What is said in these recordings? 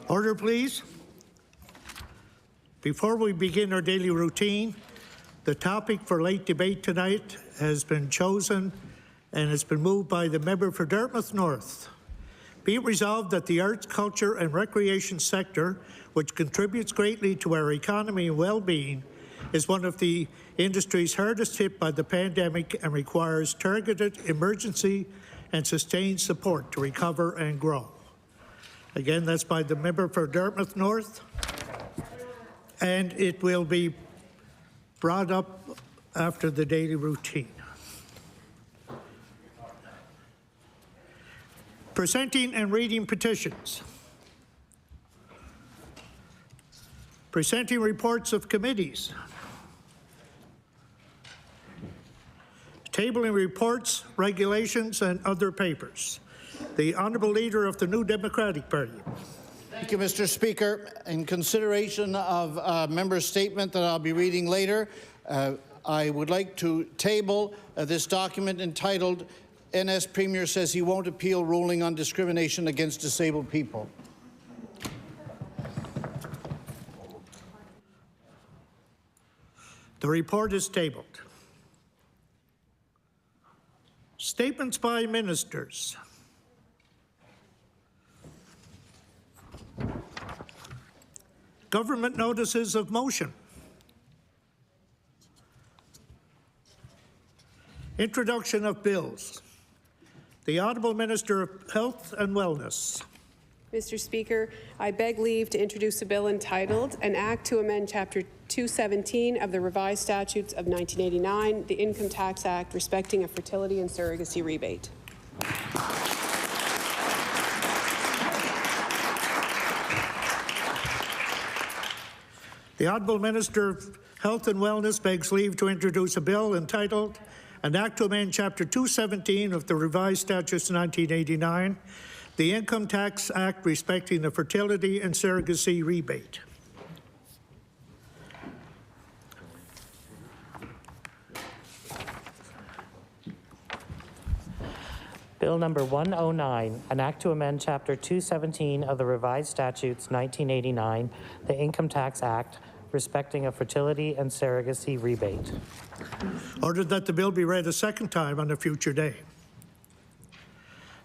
Order, please. Before we begin our daily routine, the topic for late debate tonight has been chosen and has been moved by the member for Dartmouth North. Be it resolved that the arts, culture and recreation sector, which contributes greatly to our economy and well-being, is one of the industries hardest hit by the pandemic and requires targeted emergency and sustained support to recover and grow. Again, that's by the member for Dartmouth North, and it will be brought up after the daily routine. Presenting and reading petitions. Presenting reports of committees. Tabling reports, regulations, and other papers. The Honourable Leader of the New Democratic Party. Thank you, Mr. Speaker. In consideration of a member's statement that I'll be reading later, I would like to table this document entitled NS Premier Says He Won't Appeal Ruling on Discrimination Against Disabled People. The report is tabled. Statements by ministers. Government notices of motion. Introduction of bills. The Honourable Minister of Health and Wellness. Mr. Speaker, I beg leave to introduce a bill entitled An Act to Amend Chapter 217 of the Revised Statutes of 1989, the Income Tax Act, respecting a fertility and surrogacy rebate. The Honourable Minister of Health and Wellness begs leave to introduce a bill entitled An Act to Amend Chapter 217 of the Revised Statutes of 1989, the Income Tax Act respecting the fertility and surrogacy rebate. Bill number 109, an act to amend Chapter 217 of the Revised Statutes 1989, the Income Tax Act, respecting a fertility and surrogacy rebate. Ordered that the bill be read a second time on a future day.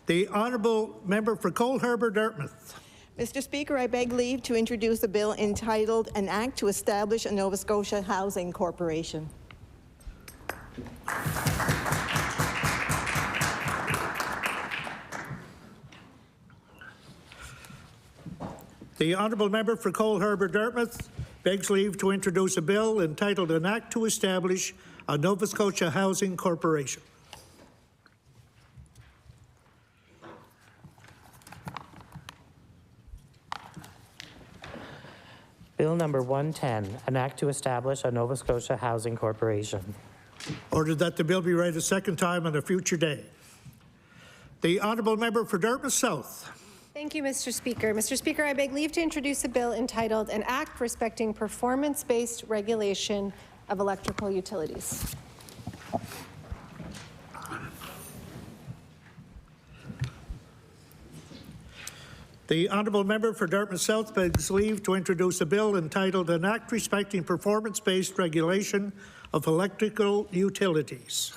The Honourable Member for Cole Harbour, Dartmouth. Mr. Speaker, I beg leave to introduce a bill entitled An Act to Establish a Nova Scotia Housing Corporation. The Honourable Member for Cole Harbour, Dartmouth begs leave to introduce a bill entitled An Act to Establish a Nova Scotia Housing Corporation. Bill number 110, an act to establish a Nova Scotia Housing Corporation. Ordered that the bill be read a second time on a future day. The Honourable Member for Dartmouth South. Thank you, Mr. Speaker. Mr. Speaker, I beg leave to introduce a bill entitled An Act Respecting Performance-Based Regulation of Electrical Utilities. The Honourable Member for Dartmouth South begs leave to introduce a bill entitled An Act Respecting Performance-Based Regulation of Electrical Utilities.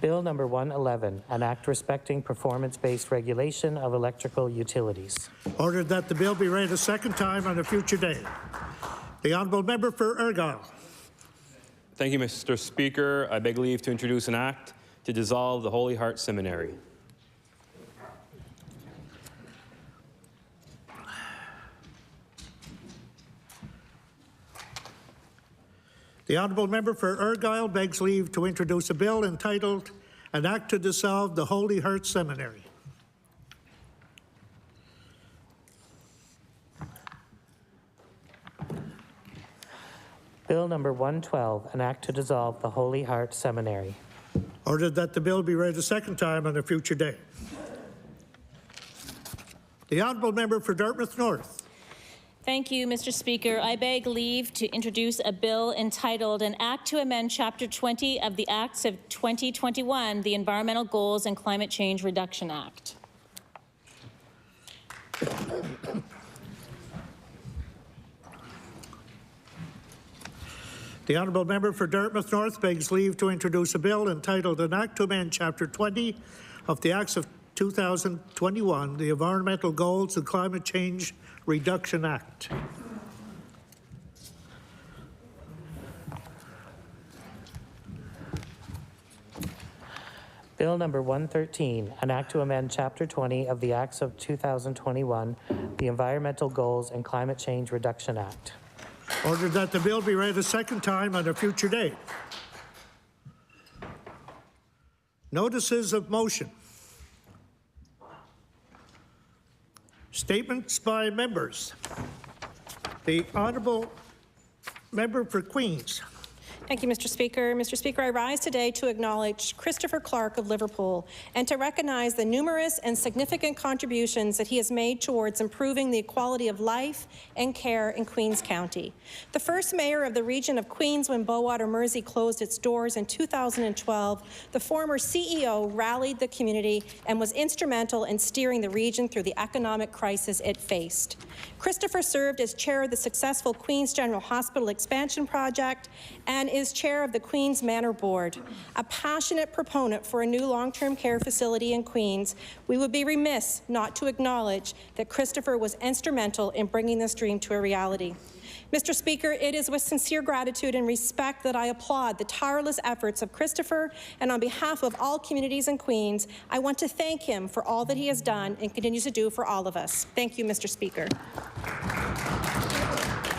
Bill number 111, an act respecting performance-based regulation of electrical utilities. Ordered that the bill be read a second time on a future day. The Honourable Member for Argyll. Thank you, Mr. Speaker. I beg leave to introduce an act to dissolve the Holy Heart Seminary. The Honourable Member for Argyll begs leave to introduce a bill entitled An Act to Dissolve the Holy Heart Seminary. Bill number 112, an act to dissolve the Holy Heart Seminary. Ordered that the bill be read a second time on a future day. The Honourable Member for Dartmouth North. Thank you, Mr. Speaker. I beg leave to introduce a bill entitled An Act to Amend Chapter 20 of the Acts of 2021, the Environmental Goals and Climate Change Reduction Act. The honourable member for Dartmouth North begs leave to introduce a bill entitled An Act to Amend Chapter 20 of the Acts of 2021, the Environmental Goals and Climate Change Reduction Act. Bill number 113, an act to amend Chapter 20 of the Acts of 2021, the Environmental Goals and Climate Change Reduction Act. Ordered that the bill be read a second time on a future date. Notices of motion. Statements by members. The honourable member for Queens. Thank you, Mr. Speaker. Mr. Speaker, I rise today to acknowledge Christopher Clark of Liverpool and to recognize the numerous and significant contributions that he has made towards improving the quality of life and care in Queens County. The first mayor of the region of Queens when Bowater Mersey closed its doors in 2012, the former CEO rallied the community and was instrumental in steering the region through the economic crisis it faced. Christopher served as chair of the successful Queens General Hospital Expansion Project and is chair of the Queens Manor Board. A passionate proponent for a new long-term care facility in Queens, we would be remiss not to acknowledge that Christopher was instrumental in bringing this dream to a reality. Mr. Speaker, it is with sincere gratitude and respect that I applaud the tireless efforts of Christopher, and on behalf of all communities in Queens, I want to thank him for all that he has done and continues to do for all of us. Thank you, Mr. Speaker.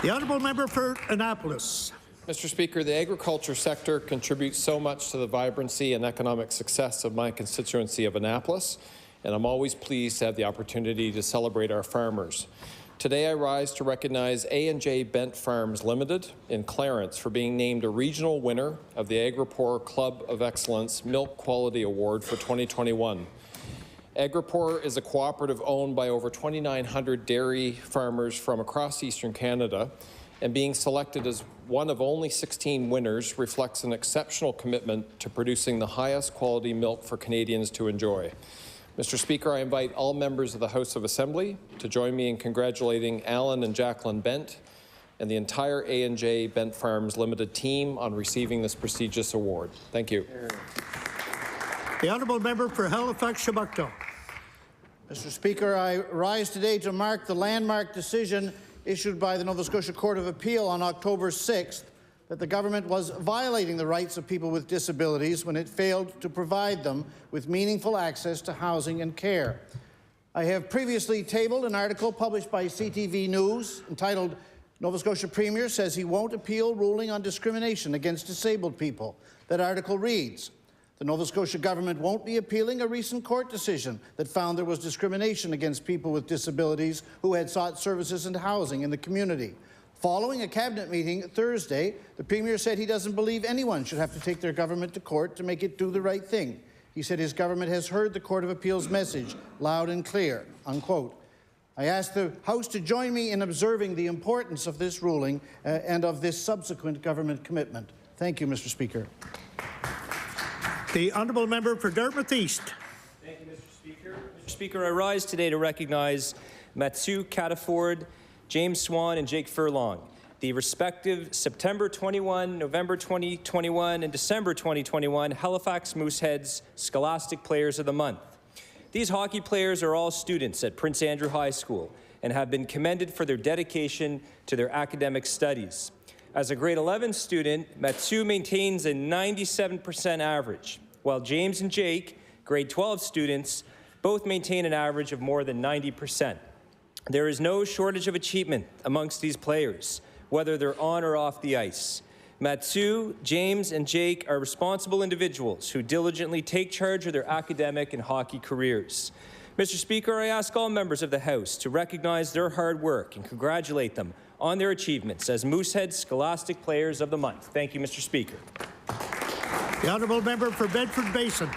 The honourable member for Annapolis. Mr. Speaker, the agriculture sector contributes so much to the vibrancy and economic success of my constituency of Annapolis, and I'm always pleased to have the opportunity to celebrate our farmers. Today I rise to recognize A&J Bent Farms Limited in Clarence for being named a regional winner of the Agripoor Club of Excellence Milk Quality Award for 2021. Agripoor is a cooperative owned by over 2,900 dairy farmers from across Eastern Canada, and being selected as one of only 16 winners reflects an exceptional commitment to producing the highest quality milk for Canadians to enjoy. Mr. Speaker, I invite all members of the House of Assembly to join me in congratulating Alan and Jacqueline Bent and the entire A&J Bent Farms Limited team on receiving this prestigious award. Thank you. The honourable member for Halifax-Shabukto. Mr. Speaker, I rise today to mark the landmark decision issued by the Nova Scotia Court of Appeal on October 6th that the government was violating the rights of people with disabilities when it failed to provide them with meaningful access to housing and care. I have previously tabled an article published by CTV News entitled Nova Scotia Premier Says He Won't Appeal Ruling on Discrimination Against Disabled People. That article reads, the Nova Scotia government won't be appealing a recent court decision that found there was discrimination against people with disabilities who had sought services and housing in the community. Following a cabinet meeting Thursday, the Premier said he doesn't believe anyone should have to take their government to court to make it do the right thing. He said his government has heard the Court of Appeal's message loud and clear, unquote. I ask the House to join me in observing the importance of this ruling and of this subsequent government commitment. Thank you, Mr. Speaker. The honourable member for Dartmouth East. Thank you, Mr. Speaker. Mr. Speaker, I rise today to recognize Mathieu Cataford, James Swan, and Jake Furlong, the respective September 21, November 2021, and December 2021 Halifax Mooseheads Scholastic Players of the Month. These hockey players are all students at Prince Andrew High School and have been commended for their dedication to their academic studies. As a grade 11 student, Mathieu maintains a 97% average, while James and Jake, grade 12 students, both maintain an average of more than 90%. There is no shortage of achievement amongst these players, whether they're on or off the ice. Mathieu, James, and Jake are responsible individuals who diligently take charge of their academic and hockey careers. Mr. Speaker, I ask all members of the House to recognize their hard work and congratulate them on their achievements as Moosehead Scholastic Players of the Month. Thank you, Mr. Speaker. The honourable member for Bedford Basin.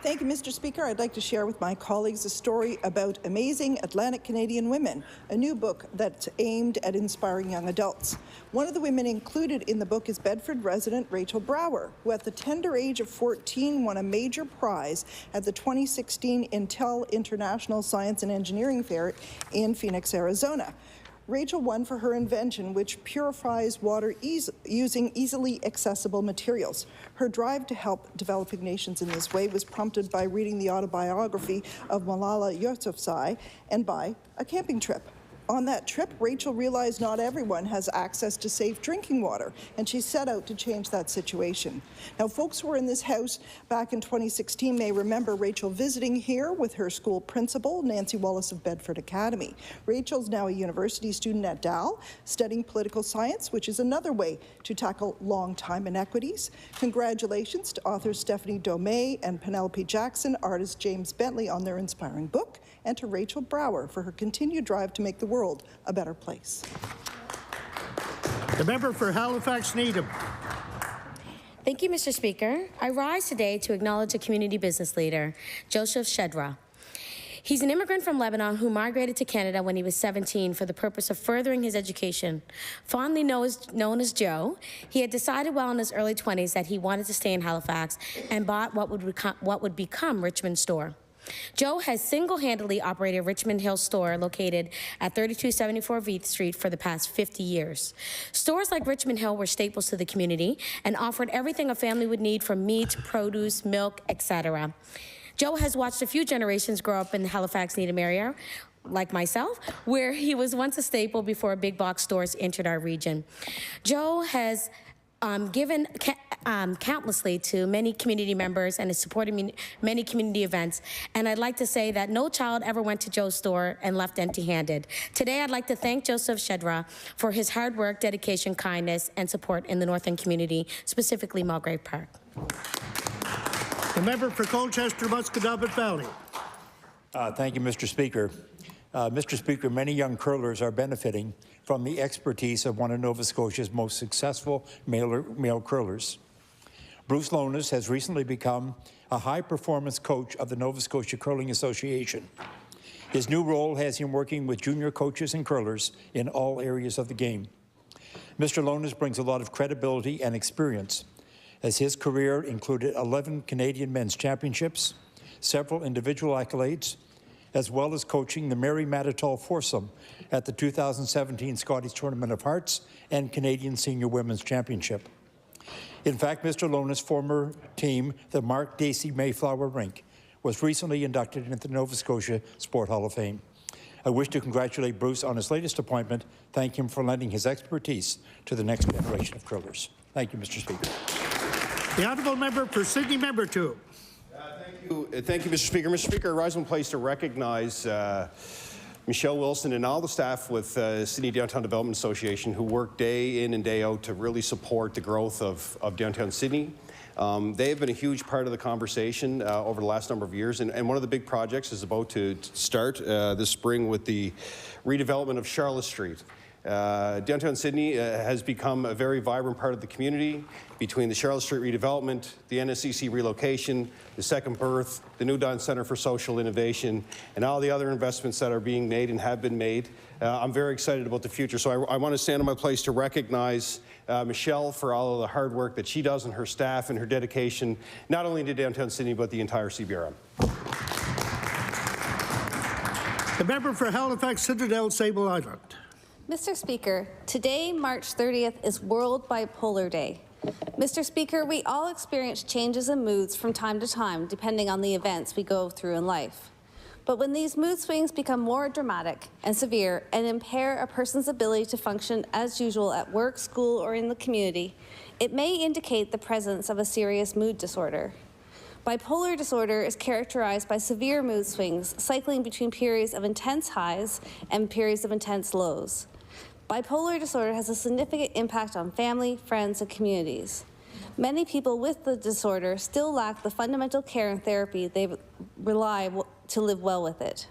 Thank you, Mr. Speaker. I'd like to share with my colleagues a story about amazing Atlantic Canadian women, a new book that's aimed at inspiring young adults. One of the women included in the book is Bedford resident Rachel Brower, who at the tender age of 14 won a major prize at the 2016 Intel International Science and Engineering Fair in Phoenix, Arizona. Rachel won for her invention, which purifies water using easily accessible materials. Her drive to help developing nations in this way was prompted by reading the autobiography of Malala Yousafzai and by a camping trip. On that trip, Rachel realized not everyone has access to safe drinking water, and she set out to change that situation. Now, folks who were in this house back in 2016 may remember Rachel visiting here with her school principal, Nancy Wallace of Bedford Academy. Rachel's now a university student at Dal, studying political science, which is another way to tackle long-time inequities. Congratulations to authors Stephanie Domey and Penelope Jackson, artist James Bentley on their inspiring book, and to Rachel Brower for her continued drive to make the world a better place. The member for Halifax Needham. Thank you, Mr. Speaker. I rise today to acknowledge a community business leader, Joseph Shedra. He's an immigrant from Lebanon who migrated to Canada when he was 17 for the purpose of furthering his education. Fondly known as Joe, he had decided while in his early 20s that he wanted to stay in Halifax and bought what would become Richmond Store. Joe has single-handedly operated Richmond Hill store located at 3274 Veith Street for the past 50 years. Stores like Richmond Hill were staples to the community and offered everything a family would need from meat, produce, milk, etc. Joe has watched a few generations grow up in the Halifax Needham area, like myself, where he was once a staple before big box stores entered our region. Joe has given countlessly to many community members and has supported many community events. And I'd like to say that no child ever went to Joe's store and left empty-handed. Today, I'd like to thank Joseph Shedra for his hard work, dedication, kindness, and support in the North End community, specifically Mulgrave Park. The member for Colchester, Musquodoboit Valley. Thank you, Mr. Speaker. Mr. Speaker, many young curlers are benefiting from the expertise of one of Nova Scotia's most successful male curlers. Bruce Lonas has recently become a high-performance coach of the Nova Scotia Curling Association. His new role has him working with junior coaches and curlers in all areas of the game. Mr. Lonas brings a lot of credibility and experience, as his career included 11 Canadian men's championships, several individual accolades, as well as coaching the Mary Matatol foursome at the 2017 Scottish Tournament of Hearts and Canadian Senior Women's Championship. In fact, Mr. Lona's former team, the Mark Dacey Mayflower Rink, was recently inducted into the Nova Scotia Sport Hall of Fame. I wish to congratulate Bruce on his latest appointment, thank him for lending his expertise to the next generation of curlers. Thank you, Mr. Speaker. The honourable member for Sydney Member 2. Thank you, Mr. Speaker. Mr. Speaker, I rise in place to recognize Michelle Wilson and all the staff with Sydney Downtown Development Association who work day in and day out to really support the growth of downtown Sydney. They have been a huge part of the conversation over the last number of years, and one of the big projects is about to start this spring with the redevelopment of Charlotte Street. Downtown Sydney has become a very vibrant part of the community between the Charlotte Street redevelopment, the NSCC relocation, the Second Birth, the New Dawn Centre for Social Innovation, and all the other investments that are being made and have been made. I'm very excited about the future. So I want to stand in my place to recognize Michelle for all of the hard work that she does and her staff and her dedication, not only to downtown Sydney, but the entire CBRM. The member for Halifax Citadel, Sable Island. Mr. Speaker, today, March 30th, is World Bipolar Day. Mr. Speaker, we all experience changes in moods from time to time, depending on the events we go through in life. But when these mood swings become more dramatic and severe and impair a person's ability to function as usual at work, school, or in the community, it may indicate the presence of a serious mood disorder. Bipolar disorder is characterized by severe mood swings, cycling between periods of intense highs and periods of intense lows. Bipolar disorder has a significant impact on family, friends, and communities. Many people with the disorder still lack the fundamental care and therapy they rely to live well with it.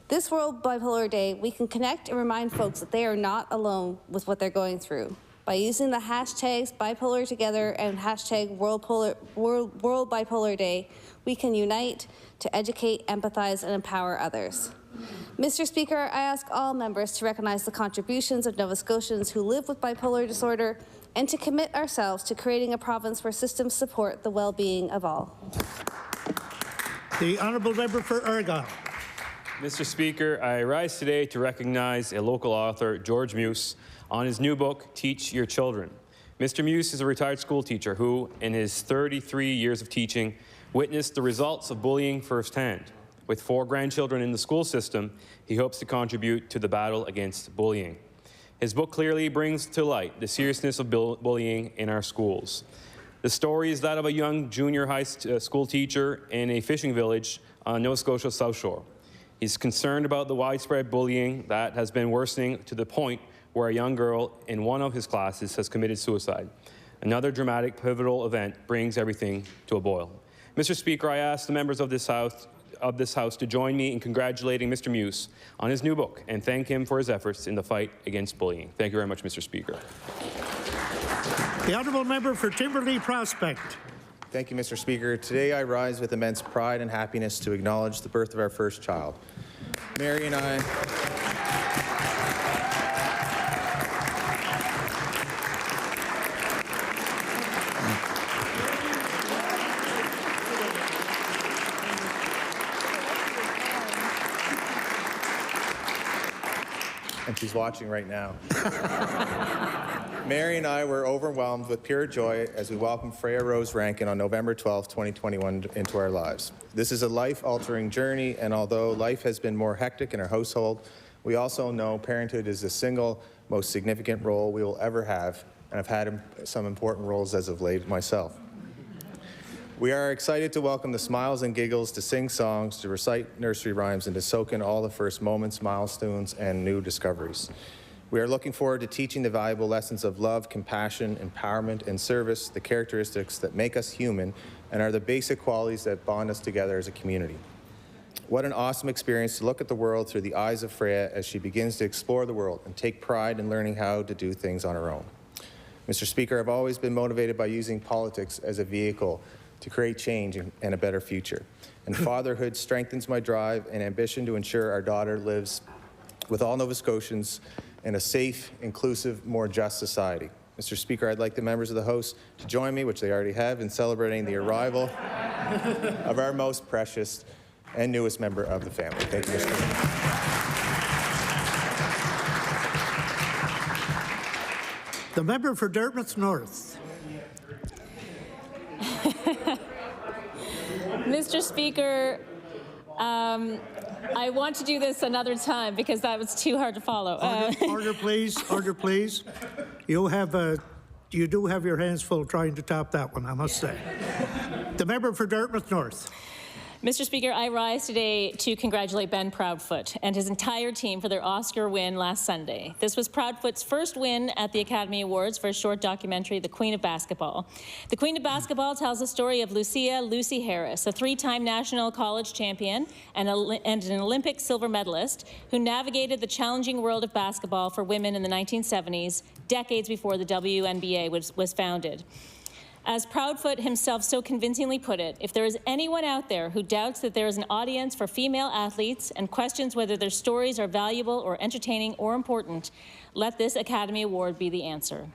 This World Bipolar Day, we can connect and remind folks that they are not alone with what they're going through. By using the hashtags Bipolar Together and hashtag World Bipolar Day, we can unite to educate, empathize, and empower others. Mr. Speaker, I ask all members to recognize the contributions of Nova Scotians who live with bipolar disorder and to commit ourselves to creating a province where systems support the well-being of all. The honourable member for Argyll. Mr. Speaker, I rise today to recognize a local author, George Muse, on his new book, Teach Your Children. Mr. Muse is a retired school teacher who, in his 33 years of teaching, witnessed the results of bullying firsthand. With 4 grandchildren in the school system, he hopes to contribute to the battle against bullying. His book clearly brings to light the seriousness of bullying in our schools. The story is that of a young junior high school teacher in a fishing village on Nova Scotia's South Shore. He's concerned about the widespread bullying that has been worsening to the point where a young girl in one of his classes has committed suicide. Another dramatic, pivotal event brings everything to a boil. Mr. Speaker, I ask the members of this House to join me in congratulating Mr. Muse on his new book and thank him for his efforts in the fight against bullying. Thank you very much, Mr. Speaker. The honourable member for Timberlea Prospect. Thank you, Mr. Speaker. Today I rise with immense pride and happiness to acknowledge the birth of our first child. Mary and I... and she's watching right now. Mary and I were overwhelmed with pure joy as we welcomed Freya Rose Rankin on November 12, 2021 into our lives. This is a life-altering journey, and although life has been more hectic in our household, we also know parenthood is the single most significant role we will ever have, and I've had some important roles as of late myself. We are excited to welcome the smiles and giggles, to sing songs, to recite nursery rhymes, and to soak in all the first moments, milestones, and new discoveries. We are looking forward to teaching the valuable lessons of love, compassion, empowerment, and service, the characteristics that make us human and are the basic qualities that bond us together as a community. What an awesome experience to look at the world through the eyes of Freya as she begins to explore the world and take pride in learning how to do things on her own. Mr. Speaker, I've always been motivated by using politics as a vehicle to create change and a better future. And fatherhood strengthens my drive and ambition to ensure our daughter lives with all Nova Scotians in a safe, inclusive, more just society. Mr. Speaker, I'd like the members of the House to join me, which they already have, in celebrating the arrival of our most precious and newest member of the family. Thank you, Mr. Speaker. The member for Dartmouth North. Mr. Speaker, I want to do this another time because that was too hard to follow. Order, please. Order, please. You do have your hands full trying to top that one, I must say. The member for Dartmouth North. Mr. Speaker, I rise today to congratulate Ben Proudfoot and his entire team for their Oscar win last Sunday. This was Proudfoot's first win at the Academy Awards for a short documentary, The Queen of Basketball. The Queen of Basketball tells the story of Lucy Harris, a 3-time national college champion and an Olympic silver medalist who navigated the challenging world of basketball for women in the 1970s, decades before the WNBA was founded. As Proudfoot himself so convincingly put it, if there is anyone out there who doubts that there is an audience for female athletes and questions whether their stories are valuable or entertaining or important, let this Academy Award be the answer.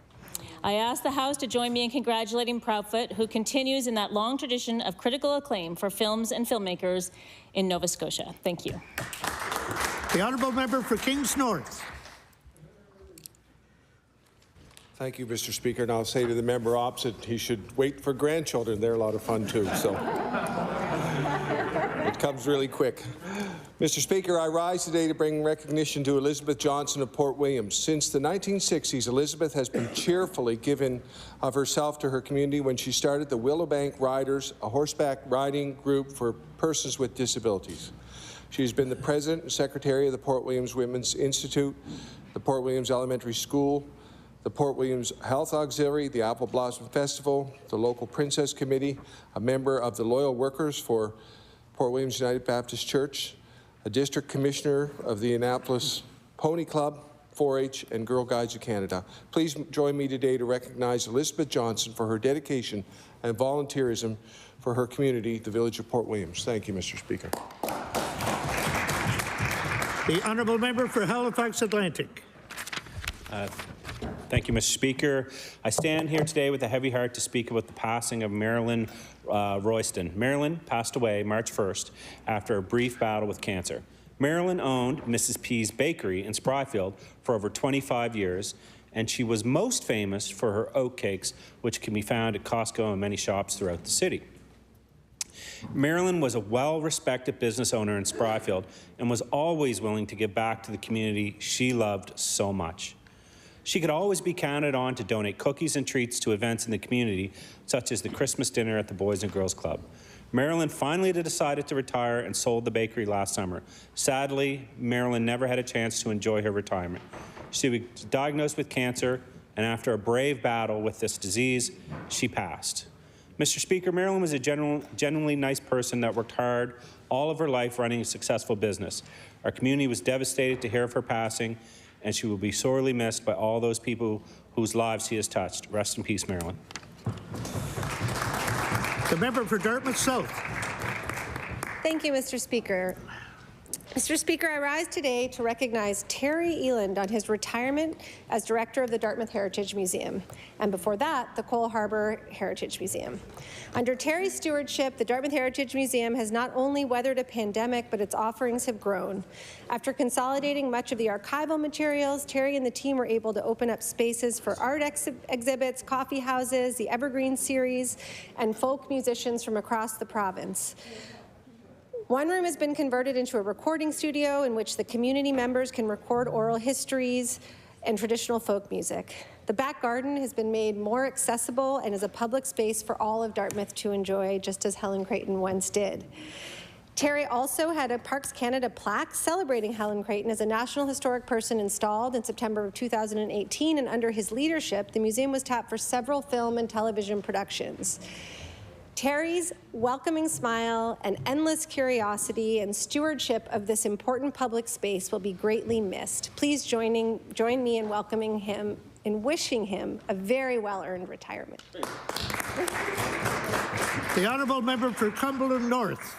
I ask the House to join me in congratulating Proudfoot, who continues in that long tradition of critical acclaim for films and filmmakers in Nova Scotia. Thank you. The honourable member for Kings North. Thank you, Mr. Speaker. And I'll say to the member opposite, he should wait for grandchildren. They're a lot of fun, too. So it comes really quick. Mr. Speaker, I rise today to bring recognition to Elizabeth Johnson of Port Williams. Since the 1960s, Elizabeth has been cheerfully given of herself to her community when she started the Willowbank Riders, a horseback riding group for persons with disabilities. She's been the president and secretary of the Port Williams Women's Institute, the Port Williams Elementary School, the Port Williams Health Auxiliary, the Apple Blossom Festival, the local Princess Committee, a member of the Loyal Workers for Port Williams United Baptist Church, a district commissioner of the Annapolis Pony Club, 4-H, and Girl Guides of Canada. Please join me today to recognize Elizabeth Johnson for her dedication and volunteerism for her community, the village of Port Williams. Thank you, Mr. Speaker. The honourable member for Halifax Atlantic. Thank you, Mr. Speaker. I stand here today with a heavy heart to speak about the passing of Marilyn Royston. Marilyn passed away March 1st after a brief battle with cancer. Marilyn owned Mrs. P's Bakery in Spryfield for over 25 years, and she was most famous for her oat cakes, which can be found at Costco and many shops throughout the city. Marilyn was a well-respected business owner in Spryfield and was always willing to give back to the community she loved so much. She could always be counted on to donate cookies and treats to events in the community, such as the Christmas dinner at the Boys and Girls Club. Marilyn finally decided to retire and sold the bakery last summer. Sadly, Marilyn never had a chance to enjoy her retirement. She was diagnosed with cancer, and after a brave battle with this disease, she passed. Mr. Speaker, Marilyn was a genuinely nice person that worked hard all of her life running a successful business. Our community was devastated to hear of her passing, and she will be sorely missed by all those people whose lives she has touched. Rest in peace, Marilyn. The member for Dartmouth South. Thank you, Mr. Speaker. Mr. Speaker, I rise today to recognize Terry Eland on his retirement as director of the Dartmouth Heritage Museum, and before that, the Cole Harbour Heritage Museum. Under Terry's stewardship, the Dartmouth Heritage Museum has not only weathered a pandemic, but its offerings have grown. After consolidating much of the archival materials, Terry and the team were able to open up spaces for art exhibits, coffee houses, the Evergreen series, and folk musicians from across the province. One room has been converted into a recording studio in which the community members can record oral histories and traditional folk music. The back garden has been made more accessible and is a public space for all of Dartmouth to enjoy, just as Helen Creighton once did. Terry also had a Parks Canada plaque celebrating Helen Creighton as a National Historic Person installed in September of 2018, and under his leadership, the museum was tapped for several film and television productions. Terry's welcoming smile and endless curiosity and stewardship of this important public space will be greatly missed. Please join me in welcoming him and wishing him a very well-earned retirement. The honourable member for Cumberland North.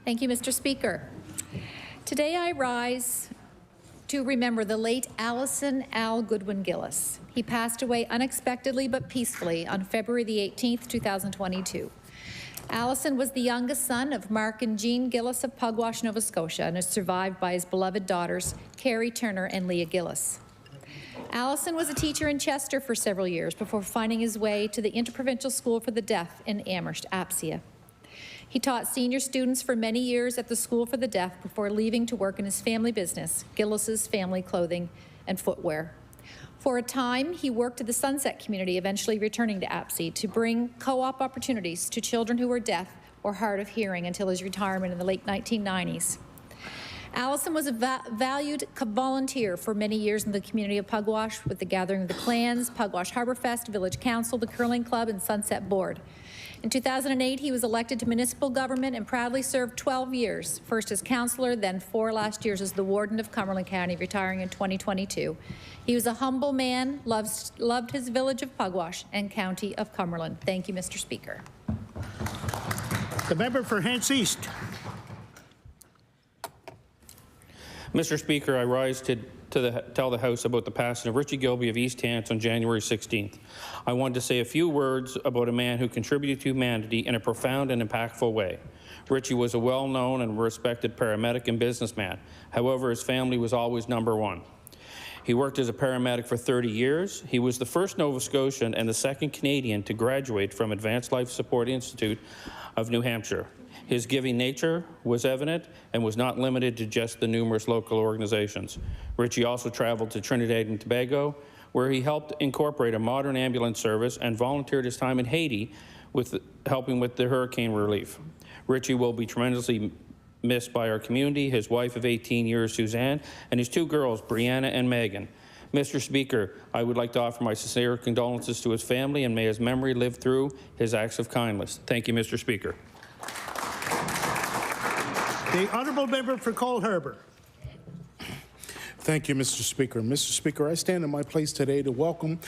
Thank you, Mr. Speaker. Today I rise to remember the late Allison Al Goodwin Gillis. He passed away unexpectedly but peacefully on February the 18th, 2022. Allison was the youngest son of Mark and Jean Gillis of Pugwash, Nova Scotia, and is survived by his beloved daughters, Carrie Turner and Leah Gillis. Allison was a teacher in Chester for several years before finding his way to the Interprovincial School for the Deaf in Amherst, APSEA. He taught senior students for many years at the School for the Deaf before leaving to work in his family business, Gillis's Family Clothing and Footwear. For a time, he worked at the Sunset community, eventually returning to APSEA to bring co-op opportunities to children who were deaf or hard of hearing until his retirement in the late 1990s. Allison was a valued volunteer for many years in the community of Pugwash with the Gathering of the Clans, Pugwash Harbour Fest, Village Council, the Curling Club, and Sunset Board. In 2008, he was elected to municipal government and proudly served 12 years, first as councillor, then 4 last years as the warden of Cumberland County, retiring in 2022. He was a humble man, loved his village of Pugwash and county of Cumberland. Thank you, Mr. Speaker. The member for Hants East. Mr. Speaker, I rise to tell the House about the passing of Richie Gilby of East Hants on January 16th. I wanted to say a few words about a man who contributed to humanity in a profound and impactful way. Richie was a well-known and respected paramedic and businessman. However, his family was always number one. He worked as a paramedic for 30 years. He was the first Nova Scotian and the second Canadian to graduate from Advanced Life Support Institute of New Hampshire. His giving nature was evident and was not limited to just the numerous local organizations. Richie also traveled to Trinidad and Tobago, where he helped incorporate a modern ambulance service and volunteered his time in Haiti with helping with the hurricane relief. Richie will be tremendously missed by our community, his wife of 18 years, Suzanne, and his 2 girls, Brianna and Megan. Mr. Speaker, I would like to offer my sincere condolences to his family, and may his memory live through his acts of kindness. Thank you, Mr. Speaker. The honourable member for Cole Harbour. Thank you, Mr. Speaker. Mr. Speaker, I stand in my place today to welcome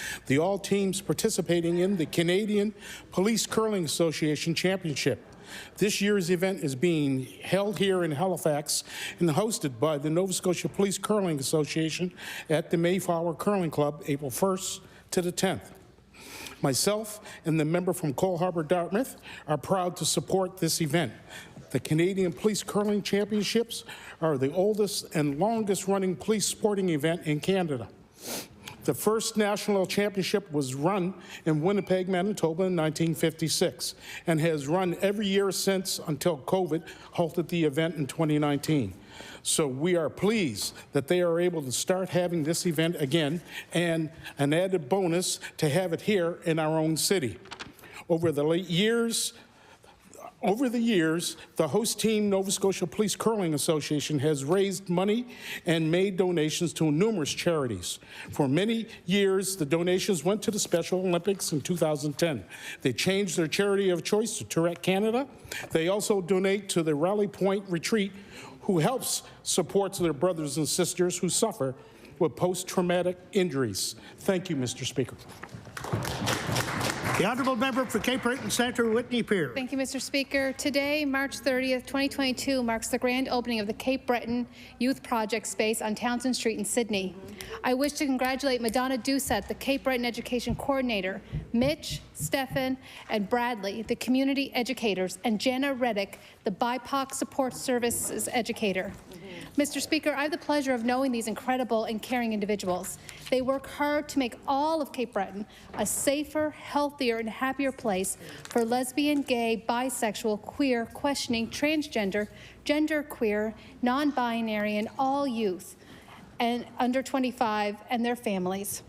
all teams participating in the Canadian Police Curling Association Championship. This year's event is being held here in Halifax and hosted by the Nova Scotia Police Curling Association at the Mayflower Curling Club, April 1st to the 10th. Myself and the member from Cole Harbour, Dartmouth, are proud to support this event. The Canadian Police Curling Championships are the oldest and longest-running police sporting event in Canada. The first national championship was run in Winnipeg, Manitoba in 1956 and has run every year since until COVID halted the event in 2019. So we are pleased that they are able to start having this event again, and an added bonus to have it here in our own city. Over the years, the host team, Nova Scotia Police Curling Association, has raised money and made donations to numerous charities. For many years, the donations went to the Special Olympics in 2010. They changed their charity of choice to Tourette Canada. They also donate to the Rally Point Retreat, who supports their brothers and sisters who suffer with post-traumatic injuries. Thank you, Mr. Speaker. The Honourable Member for Cape Breton Centre, Whitney Peer. Thank you, Mr. Speaker. Today, March 30th, 2022, marks the grand opening of the Cape Breton Youth Project space on Townsend Street in Sydney. I wish to congratulate Madonna Doucette, the Cape Breton Education Coordinator, Mitch, Stefan, and Bradley, the community educators, and Jenna Reddick, the BIPOC Support Services educator. Mr. Speaker, I have the pleasure of knowing these incredible and caring individuals. They work hard to make all of Cape Breton a safer, healthier, and happier place for lesbian, gay, bisexual, queer, questioning, transgender, genderqueer, non-binary, and all youth and under 25 and their families.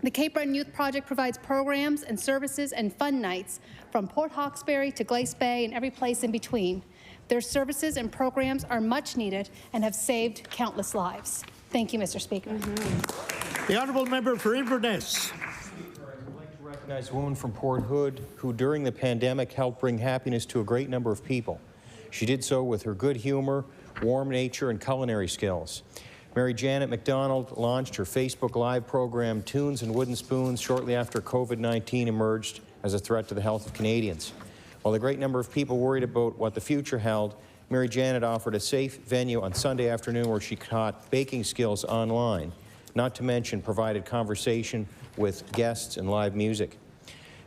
The Cape Breton Youth Project provides programs and services and fun nights from Port Hawkesbury to Glace Bay and every place in between. Their services and programs are much needed and have saved countless lives. Thank you, Mr. Speaker. The Honourable Member for Inverness. I would like to recognize a woman from Port Hood who during the pandemic helped bring happiness to a great number of people. She did so with her good humor, warm nature, and culinary skills. Mary Janet McDonald launched her Facebook Live program, Tunes and Wooden Spoons, shortly after COVID-19 emerged as a threat to the health of Canadians. While a great number of people worried about what the future held, Mary Janet offered a safe venue on Sunday afternoon where she taught baking skills online, not to mention provided conversation with guests and live music.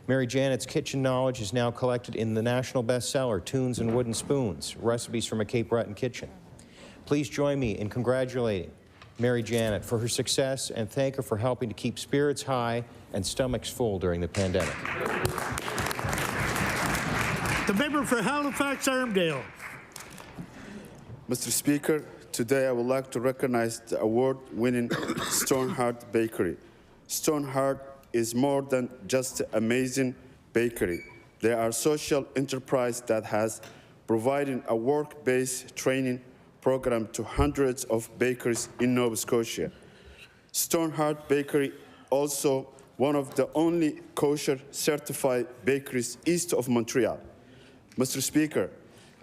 Mary Janet's kitchen knowledge is now collected in the national bestseller, Tunes and Wooden Spoons, Recipes from a Cape Breton Kitchen. Please join me in congratulating Mary Janet for her success and thank her for helping to keep spirits high and stomachs full during the pandemic. The member for Halifax Armdale. Mr. Speaker, today I would like to recognize the award-winning Stoneheart Bakery. Stoneheart is more than just an amazing bakery. They are a social enterprise that has provided a work-based training program to hundreds of bakeries in Nova Scotia. Stoneheart Bakery also one of the only kosher certified bakeries east of Montreal. Mr. Speaker,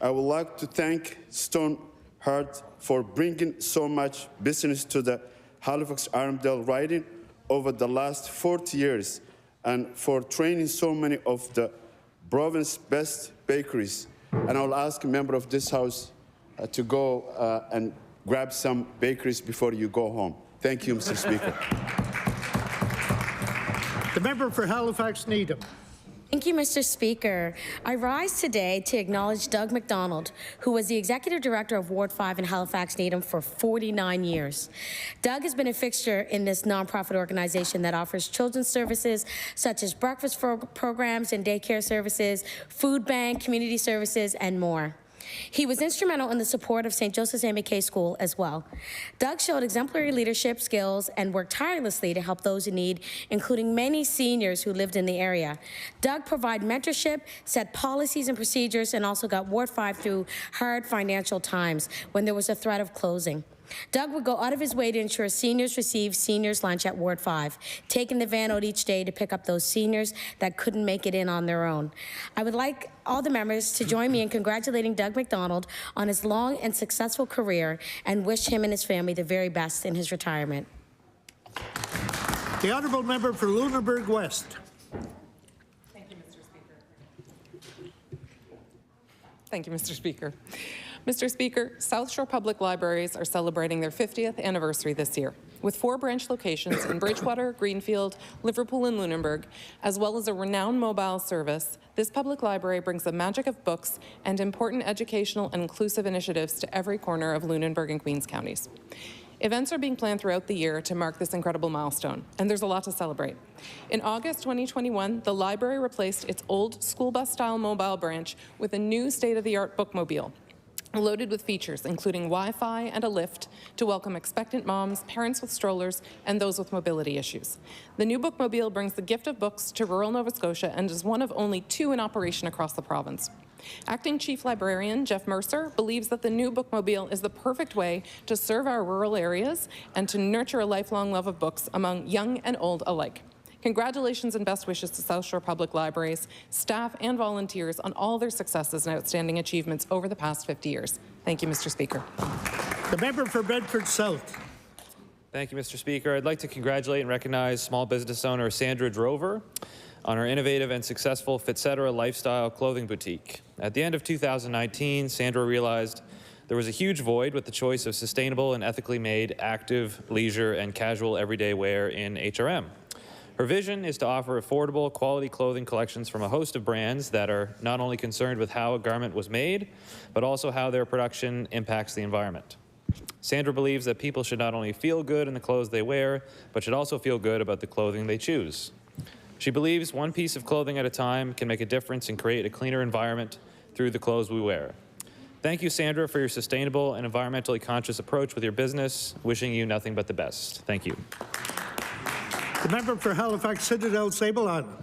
I would like to thank Stoneheart for bringing so much business to the Halifax Armdale riding over the last 40 years and for training so many of the province's best bakeries. And I will ask a member of this House to go and grab some bakeries before you go home. Thank you, Mr. Speaker. The member for Halifax Needham. Thank you, Mr. Speaker. I rise today to acknowledge Doug McDonald, who was the Executive Director of Ward 5 in Halifax Needham for 49 years. Doug has been a fixture in this nonprofit organization that offers children's services such as breakfast programs and daycare services, food bank, community services, and more. He was instrumental in the support of St. Joseph's MBK School as well. Doug showed exemplary leadership skills and worked tirelessly to help those in need, including many seniors who lived in the area. Doug provided mentorship, set policies and procedures, and also got Ward 5 through hard financial times when there was a threat of closing. Doug would go out of his way to ensure seniors receive seniors lunch at Ward 5, taking the van out each day to pick up those seniors that couldn't make it in on their own. I would like all the members to join me in congratulating Doug McDonald on his long and successful career and wish him and his family the very best in his retirement. The honourable member for Lunenburg West. Thank you, Mr. Speaker. Mr. Speaker, South Shore Public Libraries are celebrating their 50th anniversary this year. With 4 branch locations in Bridgewater, Greenfield, Liverpool, and Lunenburg, as well as a renowned mobile service, this public library brings the magic of books and important educational and inclusive initiatives to every corner of Lunenburg and Queens counties. Events are being planned throughout the year to mark this incredible milestone, and there's a lot to celebrate. In August 2021, the library replaced its old school bus-style mobile branch with a new state-of-the-art bookmobile, loaded with features including Wi-Fi and a lift to welcome expectant moms, parents with strollers, and those with mobility issues. The new bookmobile brings the gift of books to rural Nova Scotia and is one of only 2 in operation across the province. Acting Chief Librarian Jeff Mercer believes that the new bookmobile is the perfect way to serve our rural areas and to nurture a lifelong love of books among young and old alike. Congratulations and best wishes to South Shore Public Libraries, staff and volunteers on all their successes and outstanding achievements over the past 50 years. Thank you, Mr. Speaker. The member for Bedford South. Thank you, Mr. Speaker. I'd like to congratulate and recognize small business owner Sandra Drover on her innovative and successful Fitcetera lifestyle clothing boutique. At the end of 2019, Sandra realized there was a huge void with the choice of sustainable and ethically made active, leisure, and casual everyday wear in HRM. Her vision is to offer affordable, quality clothing collections from a host of brands that are not only concerned with how a garment was made, but also how their production impacts the environment. Sandra believes that people should not only feel good in the clothes they wear, but should also feel good about the clothing they choose. She believes one piece of clothing at a time can make a difference and create a cleaner environment through the clothes we wear. Thank you, Sandra, for your sustainable and environmentally conscious approach with your business. Wishing you nothing but the best. Thank you. The member for Halifax Citadel Sable Island.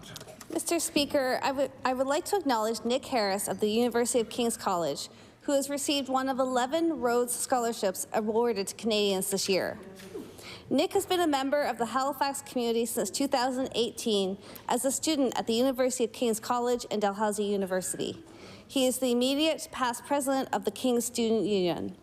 Mr. Speaker, I would like to acknowledge Nick Harris of the University of King's College, who has received one of 11 Rhodes Scholarships awarded to Canadians this year. Nick has been a member of the Halifax community since 2018 as a student at the University of King's College and Dalhousie University. He is the immediate past president of the King's Student Union.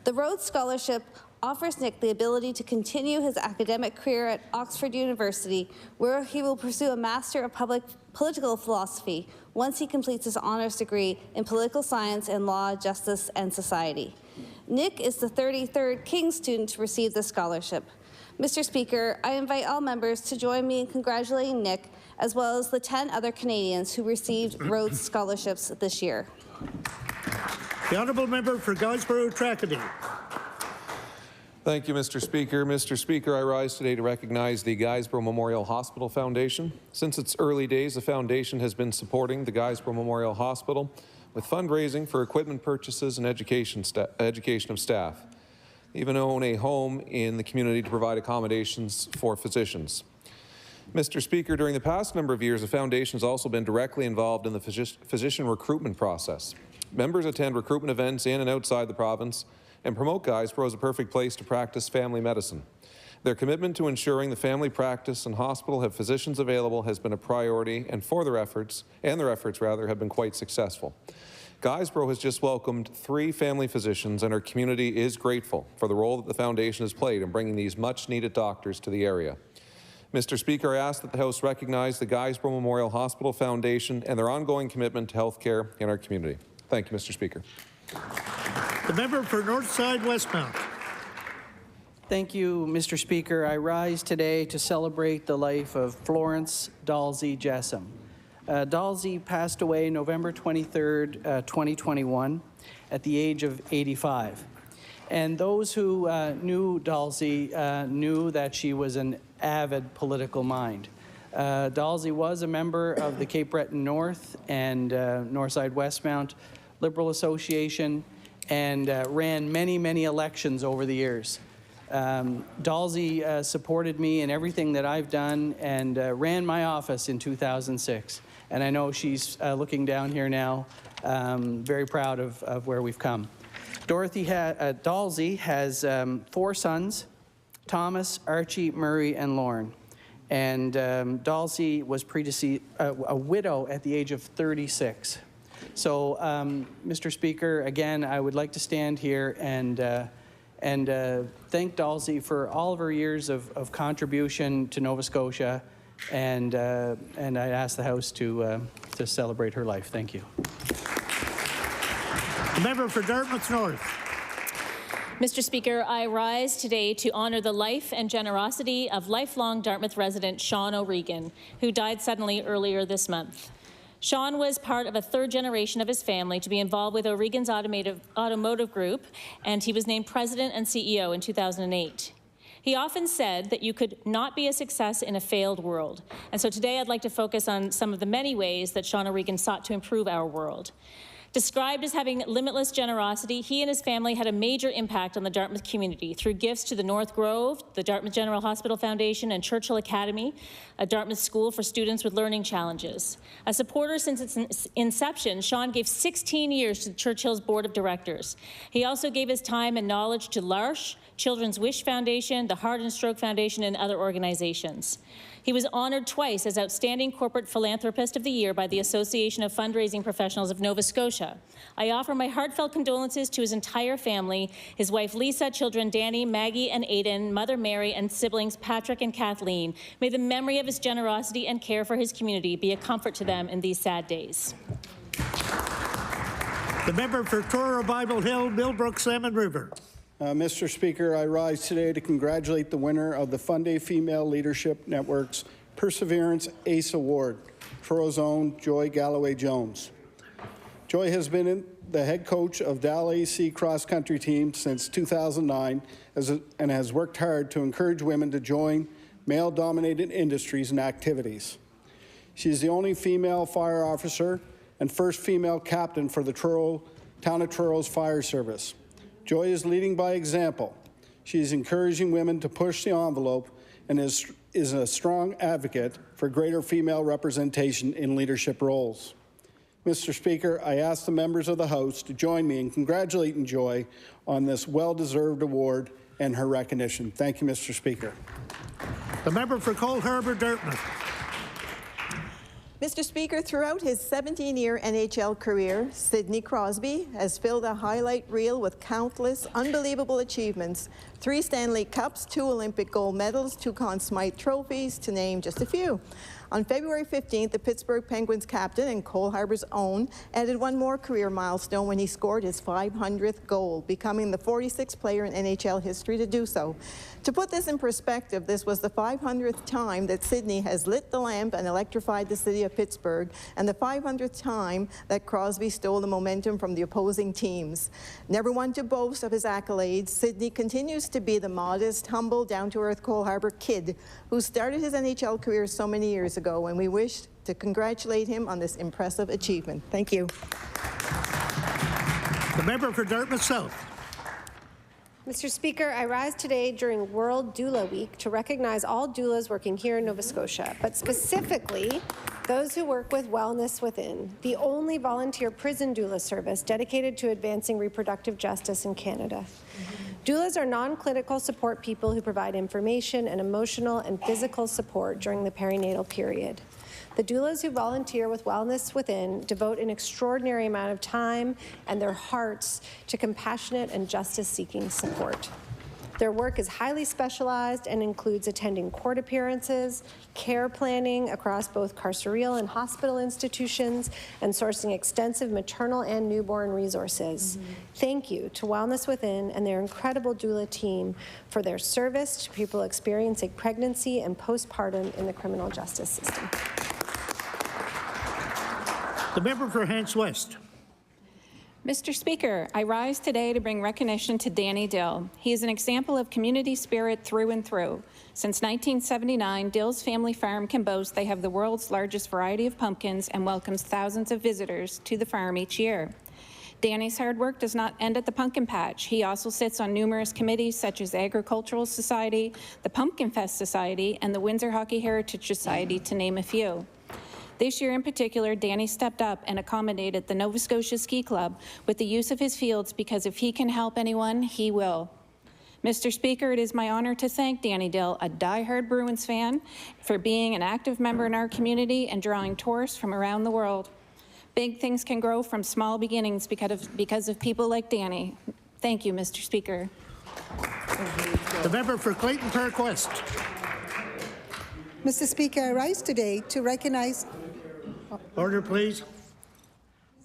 The Rhodes Scholarship offers Nick the ability to continue his academic career at Oxford University, where he will pursue a Master of Political Philosophy once he completes his honors degree in Political Science and Law, Justice, and Society. Nick is the 33rd King student to receive this scholarship. Mr. Speaker, I invite all members to join me in congratulating Nick, as well as the 10 other Canadians who received Rhodes Scholarships this year. The honourable member for Guysborough-Tracadie. Thank you, Mr. Speaker. Mr. Speaker, I rise today to recognize the Guysborough Memorial Hospital Foundation. Since its early days, the foundation has been supporting the Guysborough Memorial Hospital with fundraising for equipment purchases and education of staff. They even own a home in the community to provide accommodations for physicians. Mr. Speaker, during the past number of years, the foundation has also been directly involved in the physician recruitment process. Members attend recruitment events in and outside the province and promote Guysborough as a perfect place to practice family medicine. Their commitment to ensuring the family practice and hospital have physicians available has been a priority, and their efforts have been quite successful. Guysborough has just welcomed 3 family physicians, and our community is grateful for the role that the foundation has played in bringing these much-needed doctors to the area. Mr. Speaker, I ask that the House recognize the Guysborough Memorial Hospital Foundation and their ongoing commitment to health care in our community. Thank you, Mr. Speaker. The member for Northside Westmount. Thank you, Mr. Speaker. I rise today to celebrate the life of Florence Dalsey Jessam. Dalsey passed away November 23rd, 2021 at the age of 85. And those who knew Dalsey knew that she was an avid political mind. Dalsey was a member of the Cape Breton North and Northside Westmount Liberal Association and ran many, many elections over the years. Dalsey supported me in everything that I've done and ran my office in 2006. And I know she's looking down here now, very proud of where we've come. Dalsey has 4 sons, Thomas, Archie, Murray, and Lauren. And Dalsey was a widow at the age of 36. So, Mr. Speaker, again, I would like to stand here and thank Dalsey for all of her years of contribution to Nova Scotia, and I ask the House to celebrate her life. Thank you. The member for Dartmouth North. Mr. Speaker, I rise today to honor the life and generosity of lifelong Dartmouth resident Sean O'Regan, who died suddenly earlier this month. Sean was part of a 3rd generation of his family to be involved with O'Regan's automotive group, and he was named president and CEO in 2008. He often said that you could not be a success in a failed world. And so today I'd like to focus on some of the many ways that Sean O'Regan sought to improve our world. Described as having limitless generosity, he and his family had a major impact on the Dartmouth community through gifts to the North Grove, the Dartmouth General Hospital Foundation, and Churchill Academy, a Dartmouth school for students with learning challenges. A supporter since its inception, Sean gave 16 years to Churchill's board of directors. He also gave his time and knowledge to l'Arche, Children's Wish Foundation, the Heart and Stroke Foundation, and other organizations. He was honored twice as Outstanding Corporate Philanthropist of the Year by the Association of Fundraising Professionals of Nova Scotia. I offer my heartfelt condolences to his entire family, his wife Lisa, children Danny, Maggie, and Aiden, mother Mary, and siblings Patrick and Kathleen. May the memory of his generosity and care for his community be a comfort to them in these sad days. The member for Truro Bible Hill, Millbrook, Salmon River. Mr. Speaker, I rise today to congratulate the winner of the Funday Female Leadership Network's Perseverance ACE Award, Truro's own Joy Galloway-Jones. Joy has been the head coach of Dal AC cross-country team since 2009 and has worked hard to encourage women to join male-dominated industries and activities. She is the only female fire officer and first female captain for the Town of Truro's fire service. Joy is leading by example. She is encouraging women to push the envelope and is a strong advocate for greater female representation in leadership roles. Mr. Speaker, I ask the members of the House to join me in congratulating Joy on this well-deserved award and her recognition. Thank you, Mr. Speaker. The member for Cole Harbour, Dartmouth. Mr. Speaker, throughout his 17-year NHL career, Sidney Crosby has filled a highlight reel with countless unbelievable achievements: 3 Stanley Cups, 2 Olympic gold medals, 2 Conn Smythe trophies, to name just a few. On February 15th, the Pittsburgh Penguins captain and Cole Harbour's own added one more career milestone when he scored his 500th goal, becoming the 46th player in NHL history to do so. To put this in perspective, this was the 500th time that Sidney has lit the lamp and electrified the city of Pittsburgh, and the 500th time that Crosby stole the momentum from the opposing teams. Never one to boast of his accolades, Sidney continues to be the modest, humble, down-to-earth Cole Harbour kid who started his NHL career so many years ago, and we wish to congratulate him on this impressive achievement. Thank you. The member for Dartmouth South. Mr. Speaker, I rise today during World Doula Week to recognize all doulas working here in Nova Scotia, but specifically those who work with Wellness Within, the only volunteer prison doula service dedicated to advancing reproductive justice in Canada. Doulas are non-clinical support people who provide information and emotional and physical support during the perinatal period. The doulas who volunteer with Wellness Within devote an extraordinary amount of time and their hearts to compassionate and justice-seeking support. Their work is highly specialized and includes attending court appearances, care planning across both carceral and hospital institutions, and sourcing extensive maternal and newborn resources. Thank you to Wellness Within and their incredible doula team for their service to people experiencing pregnancy and postpartum in the criminal justice system. The member for Hants West. Mr. Speaker, I rise today to bring recognition to Danny Dill. He is an example of community spirit through and through. Since 1979, Dill's family farm can boast they have the world's largest variety of pumpkins and welcomes thousands of visitors to the farm each year. Danny's hard work does not end at the pumpkin patch. He also sits on numerous committees such as the Agricultural Society, the Pumpkin Fest Society, and the Windsor Hockey Heritage Society, to name a few. This year in particular, Danny stepped up and accommodated the Nova Scotia Ski Club with the use of his fields because if he can help anyone, he will. Mr. Speaker, it is my honor to thank Danny Dill, a diehard Bruins fan, for being an active member in our community and drawing tourists from around the world. Big things can grow from small beginnings because of people like Danny. Thank you, Mr. Speaker. The member for Clayton Park West. Mr. Speaker, I rise today to recognize... Order, please.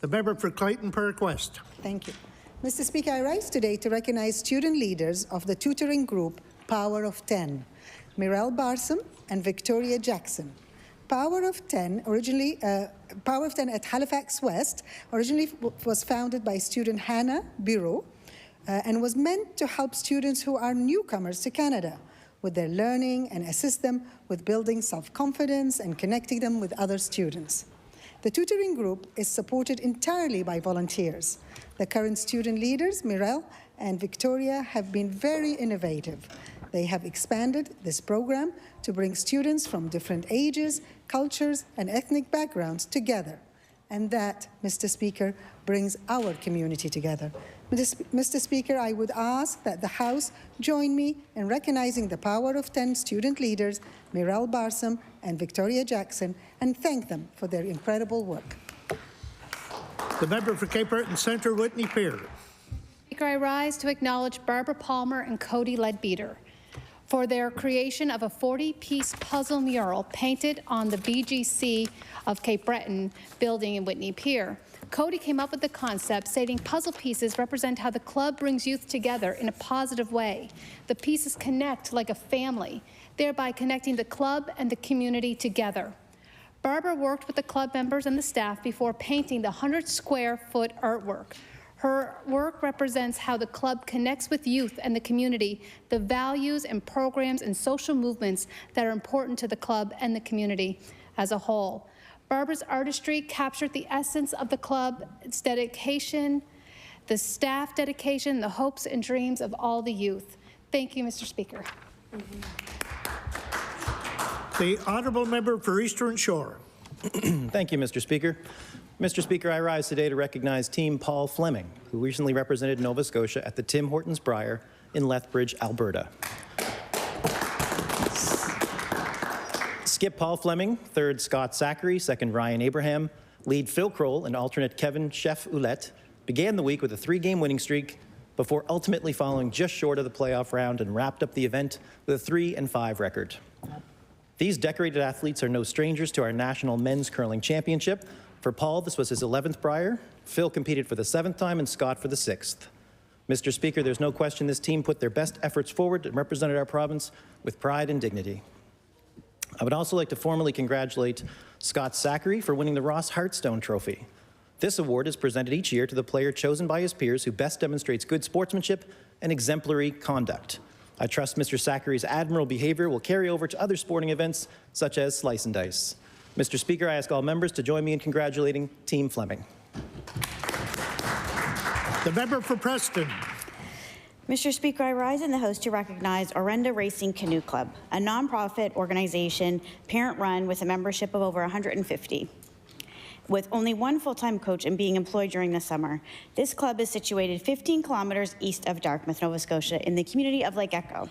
The member for Clayton Park West. Thank you. Mr. Speaker, I rise today to recognize student leaders of the tutoring group Power of 10, Mirelle Barsom and Victoria Jackson. Power of 10 at Halifax West originally was founded by student Hannah Bureau and was meant to help students who are newcomers to Canada with their learning and assist them with building self-confidence and connecting them with other students. The tutoring group is supported entirely by volunteers. The current student leaders, Mirelle and Victoria, have been very innovative. They have expanded this program to bring students from different ages, cultures, and ethnic backgrounds together. And that, Mr. Speaker, brings our community together. Mr. Speaker, I would ask that the House join me in recognizing the Power of 10 student leaders, Mirelle Barsom and Victoria Jackson, and thank them for their incredible work. The member for Cape Breton Centre, Whitney Pier. Speaker, I rise to acknowledge Barbara Palmer and Cody Leadbeater for their creation of a 40-piece puzzle mural painted on the BGC of Cape Breton building in Whitney Pier. Cody came up with the concept, stating puzzle pieces represent how the club brings youth together in a positive way. The pieces connect like a family, thereby connecting the club and the community together. Barbara worked with the club members and the staff before painting the 100-square-foot artwork. Her work represents how the club connects with youth and the community, the values and programs and social movements that are important to the club and the community as a whole. Barbara's artistry captured the essence of the club, its dedication, the staff dedication, the hopes and dreams of all the youth. Thank you, Mr. Speaker. The honourable member for Eastern Shore. Thank you, Mr. Speaker. Mr. Speaker, I rise today to recognize Team Paul Fleming, who recently represented Nova Scotia at the Tim Hortons Brier in Lethbridge, Alberta. Skip Paul Fleming, third Scott Zachary, second Ryan Abraham, lead Phil Kroll, and alternate Kevin Chef Ouellette began the week with a 3-game winning streak before ultimately falling just short of the playoff round and wrapped up the event with a 3-5 record. These decorated athletes are no strangers to our National Men's Curling Championship. For Paul, this was his 11th Brier. Phil competed for the 7th time and Scott for the 6th. Mr. Speaker, there's no question this team put their best efforts forward and represented our province with pride and dignity. I would also like to formally congratulate Scott Zachary for winning the Ross Hartstone Trophy. This award is presented each year to the player chosen by his peers who best demonstrates good sportsmanship and exemplary conduct. I trust Mr. Zachary's admirable behavior will carry over to other sporting events such as Slice and Dice. Mr. Speaker, I ask all members to join me in congratulating Team Fleming. The member for Preston. Mr. Speaker, I rise in the House to recognize Orenda Racing Canoe Club, a nonprofit organization parent-run with a membership of over 150. With only one full-time coach and being employed during the summer. This club is situated 15 kilometers east of Dartmouth, Nova Scotia, in the community of Lake Echo.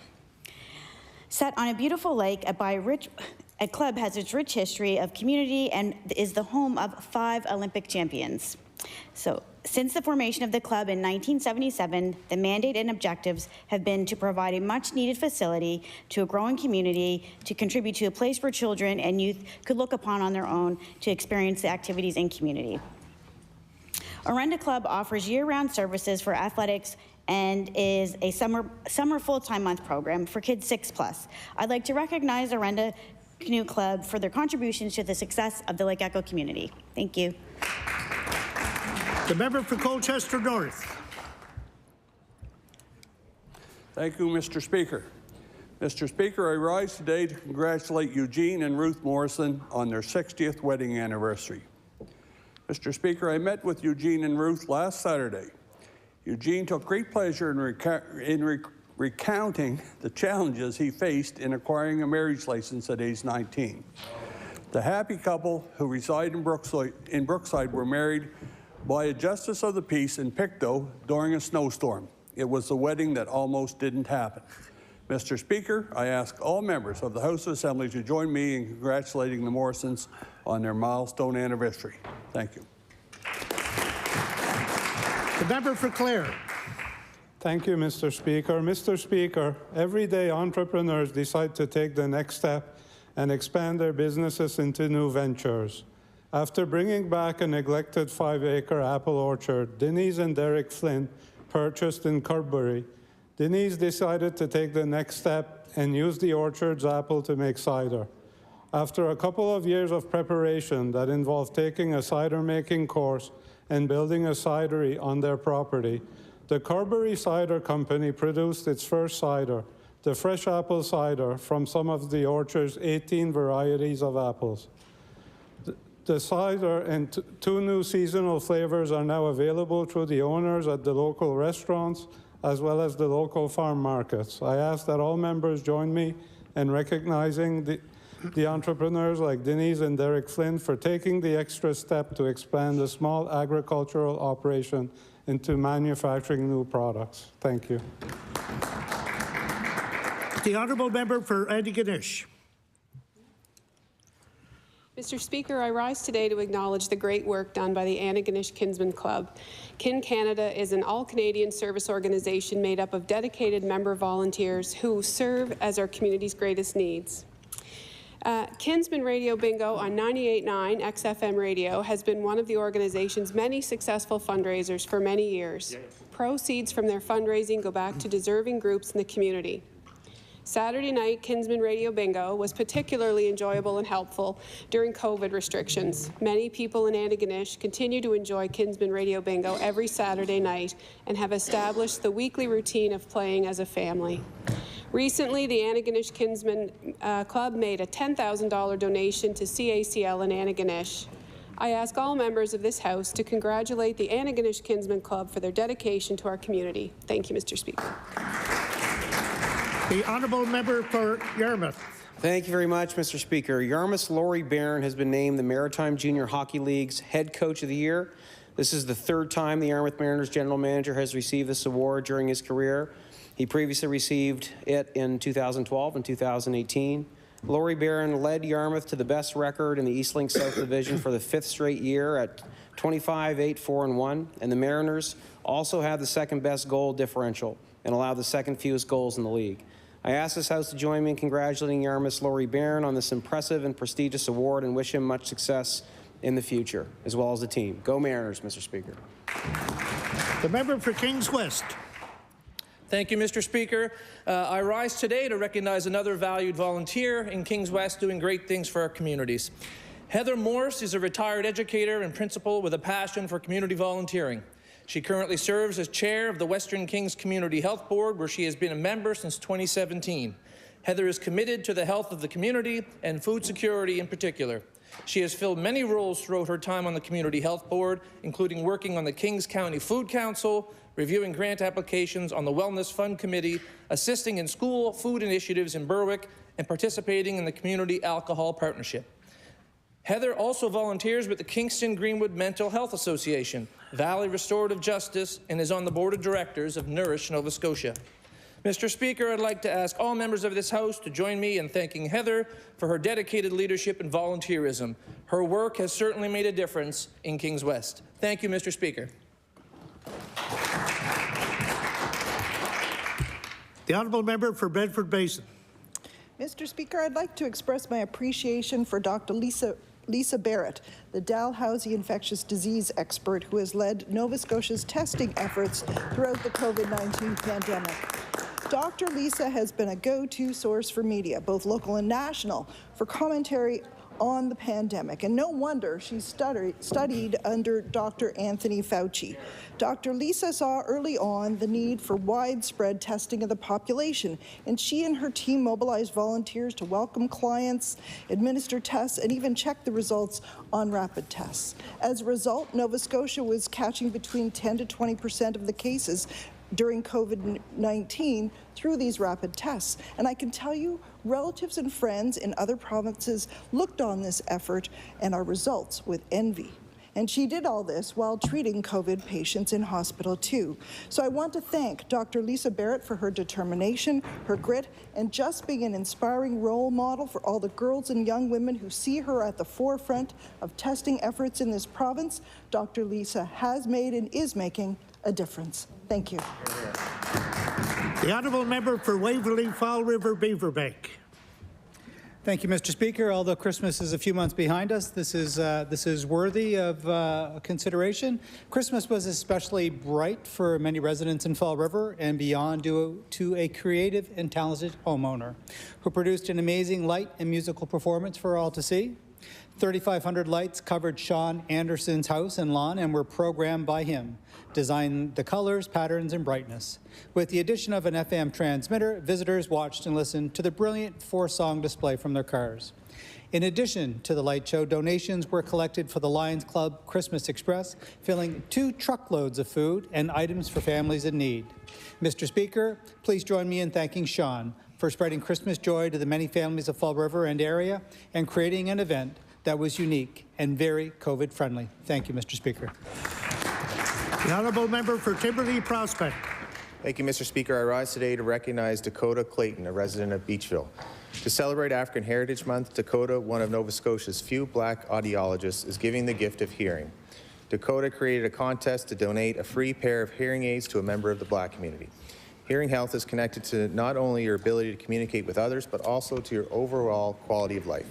Set on a beautiful lake, a club has its rich history of community and is the home of 5 Olympic champions. So, since the formation of the club in 1977, the mandate and objectives have been to provide a much-needed facility to a growing community, to contribute to a place where children and youth could look upon on their own to experience the activities in community. Orenda Club offers year-round services for athletics and is a summer full-time month program for kids 6+. I'd like to recognize Orenda Canoe Club for their contributions to the success of the Lake Echo community. Thank you. The member for Colchester North. Thank you, Mr. Speaker. Mr. Speaker, I rise today to congratulate Eugene and Ruth Morrison on their 60th wedding anniversary. Mr. Speaker, I met with Eugene and Ruth last Saturday. Eugene took great pleasure in recounting the challenges he faced in acquiring a marriage license at age 19. The happy couple who reside in Brookside were married by a justice of the peace in Pictou during a snowstorm. It was the wedding that almost didn't happen. Mr. Speaker, I ask all members of the House of Assembly to join me in congratulating the Morrisons on their milestone anniversary. Thank you. The member for Clare. Thank you, Mr. Speaker. Mr. Speaker, every day entrepreneurs decide to take the next step and expand their businesses into new ventures. After bringing back a neglected 5-acre apple orchard, Denise and Derek Flynn purchased in Carberry, Denise decided to take the next step and use the orchard's apple to make cider. After a couple of years of preparation that involved taking a cider-making course and building a cidery on their property, the Carberry Cider Company produced its first cider, the fresh apple cider, from some of the orchard's 18 varieties of apples. The cider and 2 new seasonal flavors are now available through the owners at the local restaurants as well as the local farm markets. I ask that all members join me in recognizing the entrepreneurs like Denise and Derek Flynn for taking the extra step to expand a small agricultural operation into manufacturing new products. Thank you. The honourable member for Antigonish. Mr. Speaker, I rise today to acknowledge the great work done by the Antigonish Kinsmen Club. Kin Canada is an all-Canadian service organization made up of dedicated member volunteers who serve as our community's greatest needs. Kinsmen Radio Bingo on 98.9 XFM Radio has been one of the organization's many successful fundraisers for many years. Proceeds from their fundraising go back to deserving groups in the community. Saturday night Kinsmen Radio Bingo was particularly enjoyable and helpful during COVID restrictions. Many people in Antigonish continue to enjoy Kinsmen Radio Bingo every Saturday night and have established the weekly routine of playing as a family. Recently, the Antigonish Kinsmen Club made a $10,000 donation to CACL in Antigonish. I ask all members of this House to congratulate the Antigonish Kinsmen Club for their dedication to our community. Thank you, Mr. Speaker. The honourable member for Yarmouth. Thank you very much, Mr. Speaker. Yarmouth's Laurie Barron has been named the Maritime Junior Hockey League's Head Coach of the Year. This is the 3rd time the Yarmouth Mariners General Manager has received this award during his career. He previously received it in 2012 and 2018. Laurie Barron led Yarmouth to the best record in the Eastlink South Division for the 5th straight year at 25-8-4-1, and the Mariners also have the 2nd best goal differential and allow the 2nd fewest goals in the league. I ask this House to join me in congratulating Yarmouth's Laurie Barron on this impressive and prestigious award and wish him much success in the future, as well as the team. Go Mariners, Mr. Speaker. The member for Kings West. Thank you, Mr. Speaker. I rise today to recognize another valued volunteer in Kings West doing great things for our communities. Heather Morse is a retired educator and principal with a passion for community volunteering. She currently serves as chair of the Western Kings Community Health Board, where she has been a member since 2017. Heather is committed to the health of the community and food security in particular. She has filled many roles throughout her time on the Community Health Board, including working on the Kings County Food Council, reviewing grant applications on the Wellness Fund Committee, assisting in school food initiatives in Berwick, and participating in the Community Alcohol Partnership. Heather also volunteers with the Kingston Greenwood Mental Health Association, Valley Restorative Justice, and is on the board of directors of Nourish Nova Scotia. Mr. Speaker, I'd like to ask all members of this House to join me in thanking Heather for her dedicated leadership and volunteerism. Her work has certainly made a difference in Kings West. Thank you, Mr. Speaker. The honourable member for Bedford Basin. Mr. Speaker, I'd like to express my appreciation for Dr. Lisa Barrett, the Dalhousie infectious disease expert who has led Nova Scotia's testing efforts throughout the COVID-19 pandemic. Dr. Lisa has been a go-to source for media, both local and national, for commentary on the pandemic, and no wonder she studied under Dr. Anthony Fauci. Dr. Lisa saw early on the need for widespread testing of the population, and she and her team mobilized volunteers to welcome clients, administer tests, and even check the results on rapid tests. As a result, Nova Scotia was catching between 10 to 20% of the cases during COVID-19 through these rapid tests. And I can tell you, relatives and friends in other provinces looked on this effort and our results with envy. And she did all this while treating COVID patients in hospital too. So I want to thank Dr. Lisa Barrett for her determination, her grit, and just being an inspiring role model for all the girls and young women who see her at the forefront of testing efforts in this province. Dr. Lisa has made and is making a difference. Thank you. The honourable member for Waverley Fall River Beaverbank. Thank you, Mr. Speaker. Although Christmas is a few months behind us, this is worthy of consideration. Christmas was especially bright for many residents in Fall River and beyond due to a creative and talented homeowner who produced an amazing light and musical performance for all to see. 3,500 lights covered Sean Anderson's house and lawn and were programmed by him, designed the colors, patterns, and brightness. With the addition of an FM transmitter, visitors watched and listened to the brilliant 4-song display from their cars. In addition to the light show, donations were collected for the Lions Club Christmas Express, filling 2 truckloads of food and items for families in need. Mr. Speaker, please join me in thanking Sean for spreading Christmas joy to the many families of Fall River and area and creating an event that was unique and very COVID-friendly. Thank you, Mr. Speaker. The honourable member for Timberlea Prospect. Thank you, Mr. Speaker. I rise today to recognize Dakota Clayton, a resident of Beachville. To celebrate African Heritage Month, Dakota, one of Nova Scotia's few black audiologists, is giving the gift of hearing. Dakota created a contest to donate a free pair of hearing aids to a member of the black community. Hearing health is connected to not only your ability to communicate with others, but also to your overall quality of life.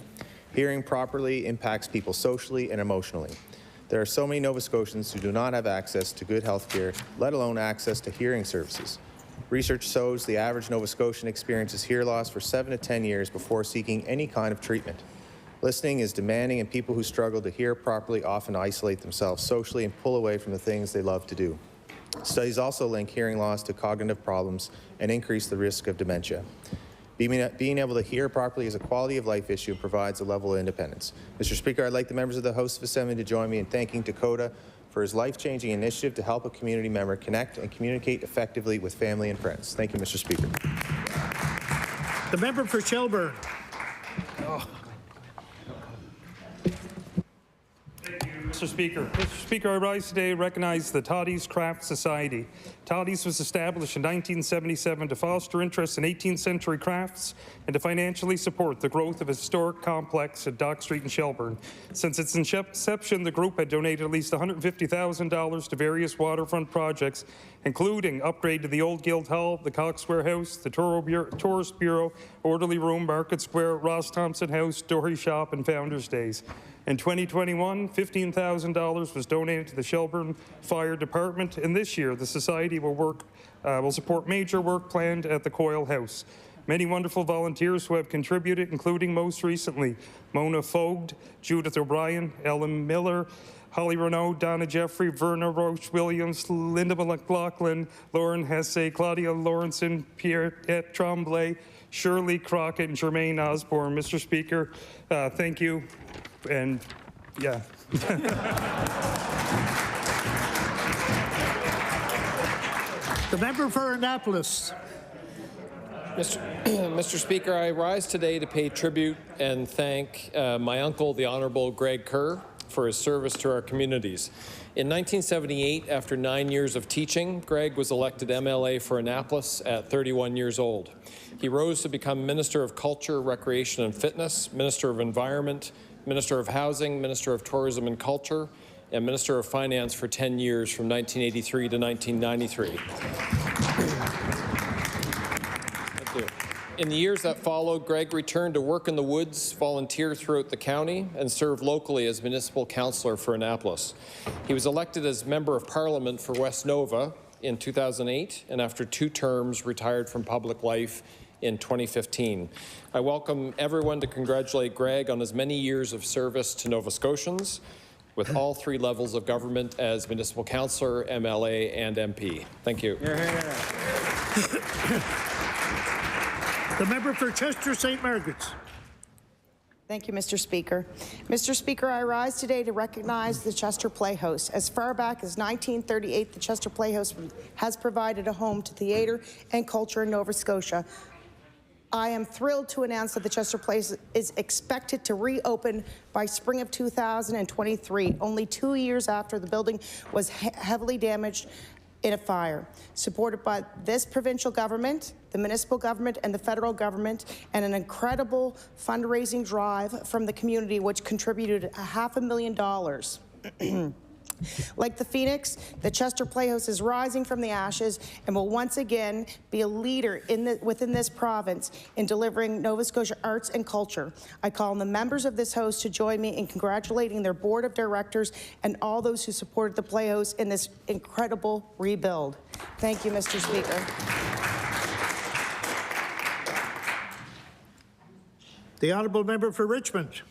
Hearing properly impacts people socially and emotionally. There are so many Nova Scotians who do not have access to good health care, let alone access to hearing services. Research shows the average Nova Scotian experiences hear loss for 7 to 10 years before seeking any kind of treatment. Listening is demanding, and people who struggle to hear properly often isolate themselves socially and pull away from the things they love to do. Studies also link hearing loss to cognitive problems and increase the risk of dementia. Being able to hear properly is a quality of life issue and provides a level of independence. Mr. Speaker, I'd like the members of the House of Assembly to join me in thanking Dakota for his life-changing initiative to help a community member connect and communicate effectively with family and friends. Thank you, Mr. Speaker. The member for Shelburne. Mr. Speaker. Mr. Speaker, I rise today to recognize the Toddy's Craft Society. Toddy's was established in 1977 to foster interest in 18th century crafts and to financially support the growth of a historic complex at Dock Street in Shelburne. Since its inception, the group had donated at least $150,000 to various waterfront projects, including upgrade to the Old Guild Hall, the Cox Warehouse, the Tourist Bureau, Orderly Room, Market Square, Ross Thompson House, Dory Shop, and Founders Days. In 2021, $15,000 was donated to the Shelburne Fire Department, and this year the Society will support major work planned at the Coyle House. Many wonderful volunteers who have contributed, including most recently Mona Fogd, Judith O'Brien, Ellen Miller, Holly Renaud, Donna Jeffrey, Verna Roche-Williams, Linda McLaughlin, Lauren Hesse, Claudia Lawrenson, Pierre Tremblay, Shirley Crockett, and Jermaine Osborne. Mr. Speaker, thank you. And yeah. The member for Annapolis. Mr. Speaker, I rise today to pay tribute and thank my uncle, the Honourable Greg Kerr, for his service to our communities. In 1978, after 9 years of teaching, Greg was elected MLA for Annapolis at 31 years old. He rose to become Minister of Culture, Recreation and Fitness, Minister of Environment, Minister of Housing, Minister of Tourism and Culture, and Minister of Finance for 10 years from 1983 to 1993. Thank you. In the years that followed, Greg returned to work in the woods, volunteer throughout the county, and served locally as municipal councillor for Annapolis. He was elected as Member of Parliament for West Nova in 2008, and after 2 terms, retired from public life in 2015. I welcome everyone to congratulate Greg on his many years of service to Nova Scotians with all 3 levels of government as municipal councillor, MLA, and MP. Thank you. The member for Chester St. Margaret's. Thank you, Mr. Speaker. Mr. Speaker, I rise today to recognize the Chester Playhouse. As far back as 1938, the Chester Playhouse has provided a home to theatre and culture in Nova Scotia. I am thrilled to announce that the Chester Place is expected to reopen by spring of 2023, only 2 years after the building was heavily damaged in a fire. Supported by this provincial government, the municipal government, and the federal government, and an incredible fundraising drive from the community, which contributed $500,000. Like the Phoenix, the Chester Playhouse is rising from the ashes and will once again be a leader within this province in delivering Nova Scotia arts and culture. I call on the members of this house to join me in congratulating their board of directors and all those who supported the Playhouse in this incredible rebuild. Thank you, Mr. Speaker. The honourable member for Richmond.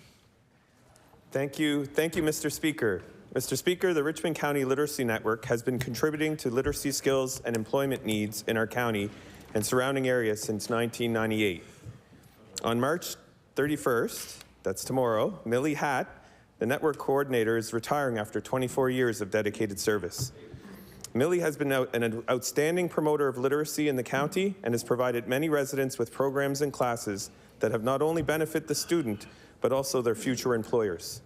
Thank you, Mr. Speaker. Mr. Speaker, the Richmond County Literacy Network has been contributing to literacy skills and employment needs in our county and surrounding areas since 1998. On March 31st, that's tomorrow, Millie Hatt, the network coordinator, is retiring after 24 years of dedicated service. Millie has been an outstanding promoter of literacy in the county and has provided many residents with programs and classes that have not only benefited the student, but also their future employers.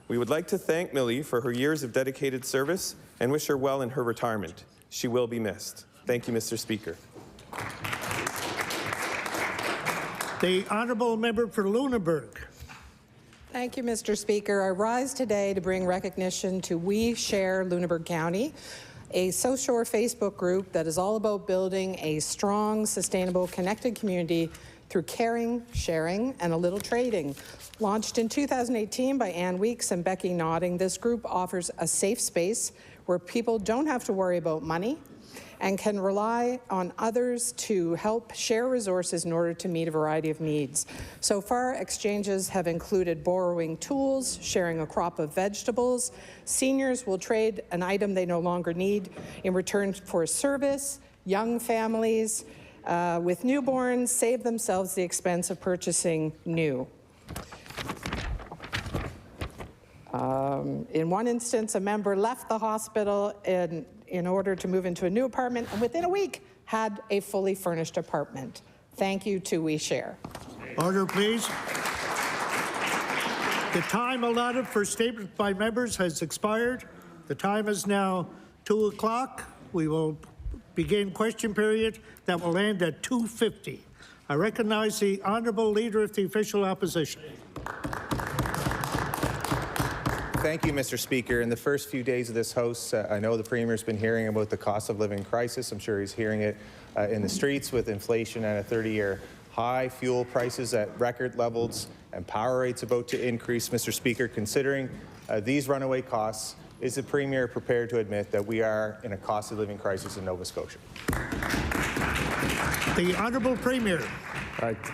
We would like to thank Millie for her years of dedicated service and wish her well in her retirement. She will be missed. Thank you, Mr. Speaker. The honourable member for Lunenburg. Thank you, Mr. Speaker. I rise today to bring recognition to We Share Lunenburg County, a social Facebook group that is all about building a strong, sustainable, connected community through caring, sharing, and a little trading. Launched in 2018 by Ann Weeks and Becky Nodding, this group offers a safe space where people don't have to worry about money and can rely on others to help share resources in order to meet a variety of needs. So far, exchanges have included borrowing tools, sharing a crop of vegetables. Seniors will trade an item they no longer need in return for a service. Young families with newborns save themselves the expense of purchasing new. In one instance, a member left the hospital in order to move into a new apartment, and within a week had a fully furnished apartment. Thank you to We Share. Order, please. The time allotted for statements by members has expired. The time is now 2 o'clock. We will begin question period that will end at 2:50. I recognize the honourable leader of the official opposition. Thank you, Mr. Speaker. In the first few days of this House, I know the Premier's been hearing about the cost of living crisis. I'm sure he's hearing it in the streets with inflation at a 30-year high, fuel prices at record levels, and power rates about to increase. Mr. Speaker, considering these runaway costs, is the Premier prepared to admit that we are in a cost of living crisis in Nova Scotia? The Honourable Premier.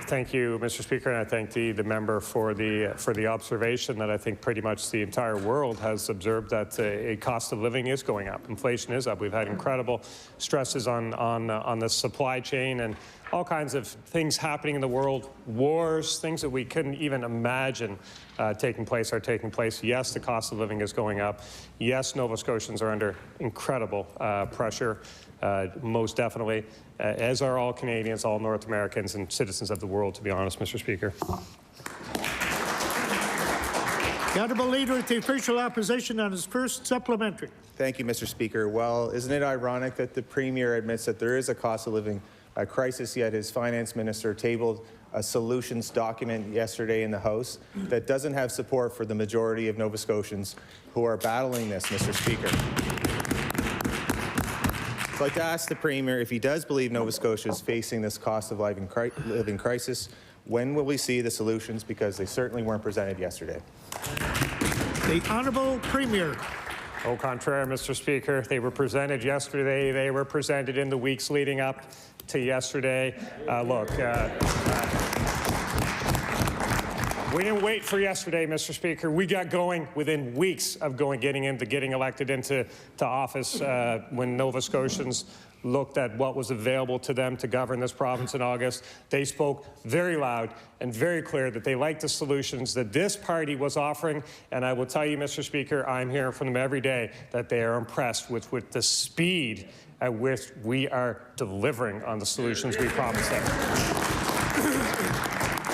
Thank you, Mr. Speaker, and I thank the member for the observation that I think pretty much the entire world has observed that a cost of living is going up. Inflation is up. We've had incredible stresses on the supply chain and all kinds of things happening in the world, wars, things that we couldn't even imagine taking place are taking place. Yes, the cost of living is going up. Yes, Nova Scotians are under incredible pressure, most definitely, as are all Canadians, all North Americans, and citizens of the world, to be honest, Mr. Speaker. The Honourable Leader of the official opposition on his first supplementary. Thank you, Mr. Speaker. Well, isn't it ironic that the Premier admits that there is a cost of living crisis, yet his finance minister tabled a solutions document yesterday in the House that doesn't have support for the majority of Nova Scotians who are battling this, Mr. Speaker. I'd like to ask the Premier if he does believe Nova Scotia is facing this cost of living crisis, when will we see the solutions, because they certainly weren't presented yesterday. The Honourable Premier. Au contraire, Mr. Speaker. They were presented yesterday. They were presented in the weeks leading up to yesterday. We didn't wait for yesterday, Mr. Speaker. We got going within weeks of getting elected into office when Nova Scotians looked at what was available to them to govern this province in August. They spoke very loud and very clear that they liked the solutions that this party was offering. And I will tell you, Mr. Speaker, I'm hearing from them every day that they are impressed with the speed at which we are delivering on the solutions we promised them.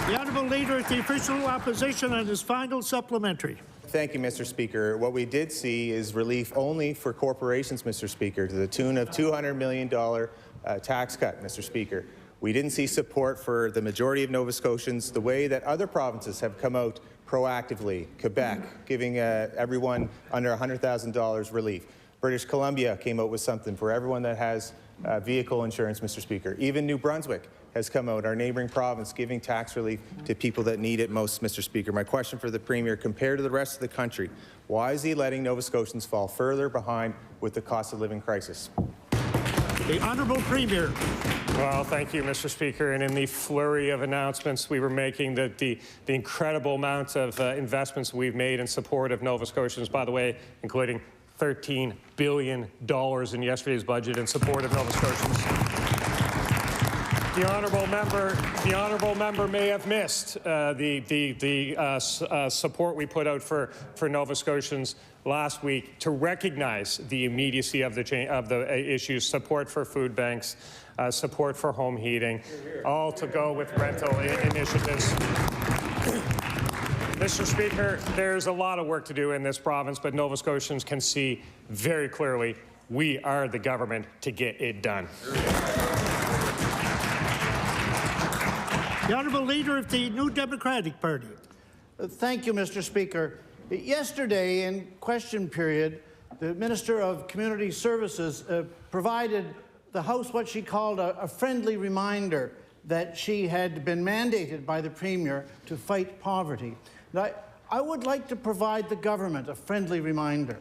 The Honourable Leader of the Official Opposition on his final supplementary. Thank you, Mr. Speaker. What we did see is relief only for corporations, Mr. Speaker, to the tune of $200 million tax cut, Mr. Speaker. We didn't see support for the majority of Nova Scotians the way that other provinces have come out proactively. Quebec, giving everyone under $100,000 relief. British Columbia came out with something for everyone that has vehicle insurance, Mr. Speaker. Even New Brunswick has come out, our neighboring province, giving tax relief to people that need it most, Mr. Speaker. My question for the Premier, compared to the rest of the country, why is he letting Nova Scotians fall further behind with the cost of living crisis? The Honourable Premier. Well, thank you, Mr. Speaker. And in the flurry of announcements we were making, the incredible amounts of investments we've made in support of Nova Scotians, by the way, including $13 billion in yesterday's budget in support of Nova Scotians. The honourable member may have missed the support we put out for Nova Scotians last week to recognize the immediacy of the issues, support for food banks, support for home heating, all to go with rental initiatives. Mr. Speaker, there's a lot of work to do in this province, but Nova Scotians can see very clearly we are the government to get it done. The Honourable Leader of the New Democratic Party. Thank you, Mr. Speaker. Yesterday, in question period, the Minister of Community Services provided the House what she called a friendly reminder that she had been mandated by the Premier to fight poverty. Now, I would like to provide the government a friendly reminder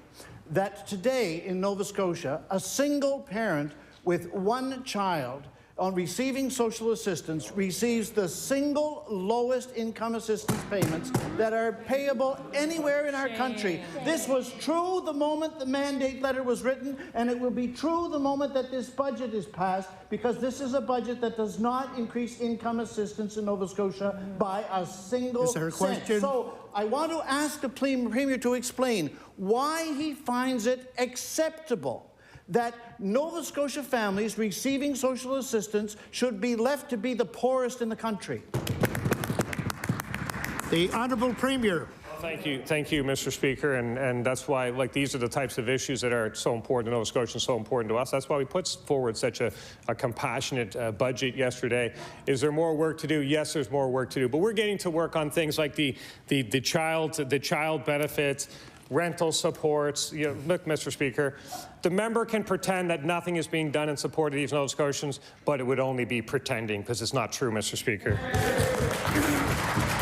that today in Nova Scotia, a single parent with one child on receiving social assistance receives the single lowest income assistance payments that are payable anywhere in our country. This was true the moment the mandate letter was written, and it will be true the moment that this budget is passed, because this is a budget that does not increase income assistance in Nova Scotia by a single cent. So I want to ask the Premier to explain why he finds it acceptable that Nova Scotia families receiving social assistance should be left to be the poorest in the country. The Honourable Premier. Thank you, Mr. Speaker, and that's why, these are the types of issues that are so important to Nova Scotians, so important to us. That's why we put forward such a compassionate budget yesterday. Is there more work to do? Yes, there's more work to do, but we're getting to work on things like the child benefits, rental supports. Look, Mr. Speaker, the member can pretend that nothing is being done in support of these Nova Scotians, but it would only be pretending, because it's not true, Mr. Speaker.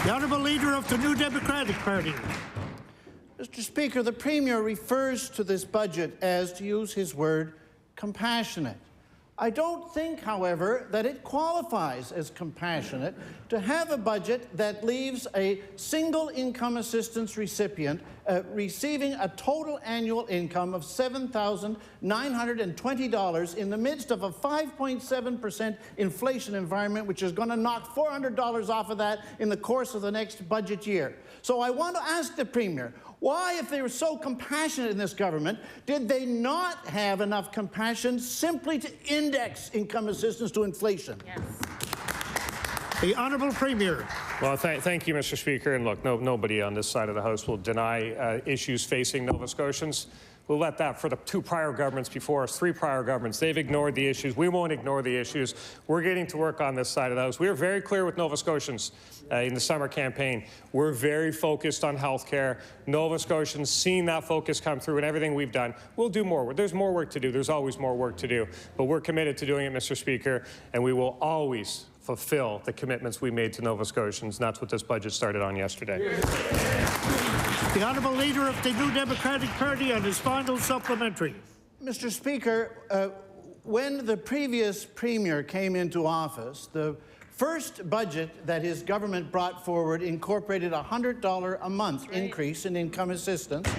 The Honourable Leader of the New Democratic Party. Mr. Speaker, the Premier refers to this budget as, to use his word, compassionate. I don't think, however, that it qualifies as compassionate to have a budget that leaves a single income assistance recipient receiving a total annual income of $7,920 in the midst of a 5.7% inflation environment, which is going to knock $400 off of that in the course of the next budget year. So I want to ask the Premier, why, if they were so compassionate in this government, did they not have enough compassion simply to index income assistance to inflation? Yes. The Honourable Premier. Well, thank you, Mr. Speaker. And look, nobody on this side of the House will deny issues facing Nova Scotians. We'll let that for the two prior governments before us, three prior governments. They've ignored the issues. We won't ignore the issues. We're getting to work on this side of the House. We were very clear with Nova Scotians in the summer campaign. We're very focused on health care. Nova Scotians seen that focus come through in everything we've done. We'll do more. There's more work to do. There's always more work to do. But we're committed to doing it, Mr. Speaker, and we will always fulfill the commitments we made to Nova Scotians. And that's what this budget started on yesterday. The Honourable Leader of the New Democratic Party on his final supplementary. Mr. Speaker, when the previous Premier came into office, the first budget that his government brought forward incorporated a $100 a month increase in income assistance.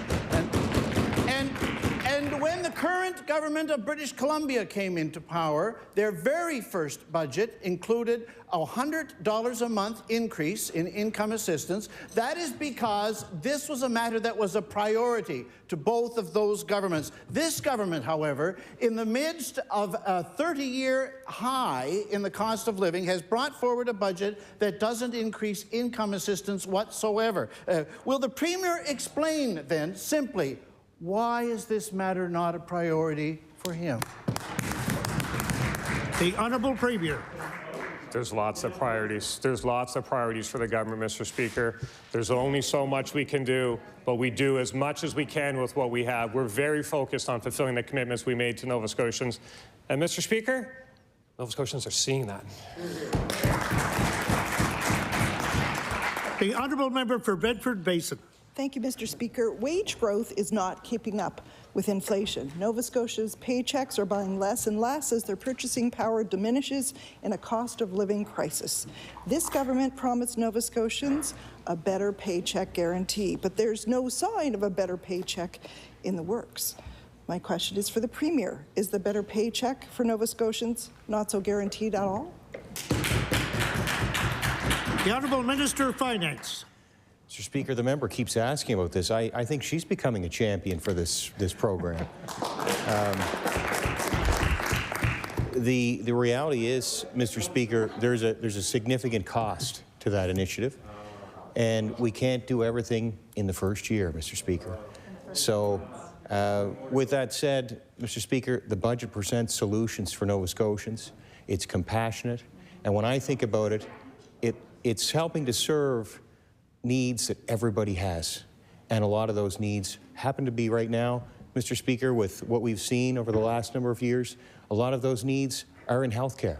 And when the current government of British Columbia came into power, their very first budget included a $100 a month increase in income assistance. That is because this was a matter that was a priority to both of those governments. This government, however, in the midst of a 30-year high in the cost of living, has brought forward a budget that doesn't increase income assistance whatsoever. Will the Premier explain then simply why is this matter not a priority for him? The Honourable Premier. There's lots of priorities. There's lots of priorities for the government, Mr. Speaker. There's only so much we can do, but we do as much as we can with what we have. We're very focused on fulfilling the commitments we made to Nova Scotians. And, Mr. Speaker, Nova Scotians are seeing that. The Honourable Member for Bedford Basin. Thank you, Mr. Speaker. Wage growth is not keeping up with inflation. Nova Scotia's paychecks are buying less and less as their purchasing power diminishes in a cost of living crisis. This government promised Nova Scotians a better paycheck guarantee, but there's no sign of a better paycheck in the works. My question is for the Premier. Is the better paycheck for Nova Scotians not so guaranteed at all? The Honourable Minister of Finance. Mr. Speaker, the member keeps asking about this. I think she's becoming a champion for this program. The reality is, Mr. Speaker, there's a significant cost to that initiative, and we can't do everything in the first year, Mr. Speaker. So, with that said, Mr. Speaker, the budget presents solutions for Nova Scotians. It's compassionate, and when I think about it, it's helping to serve needs that everybody has. And a lot of those needs happen to be right now, Mr. Speaker, with what we've seen over the last number of years, a lot of those needs are in healthcare.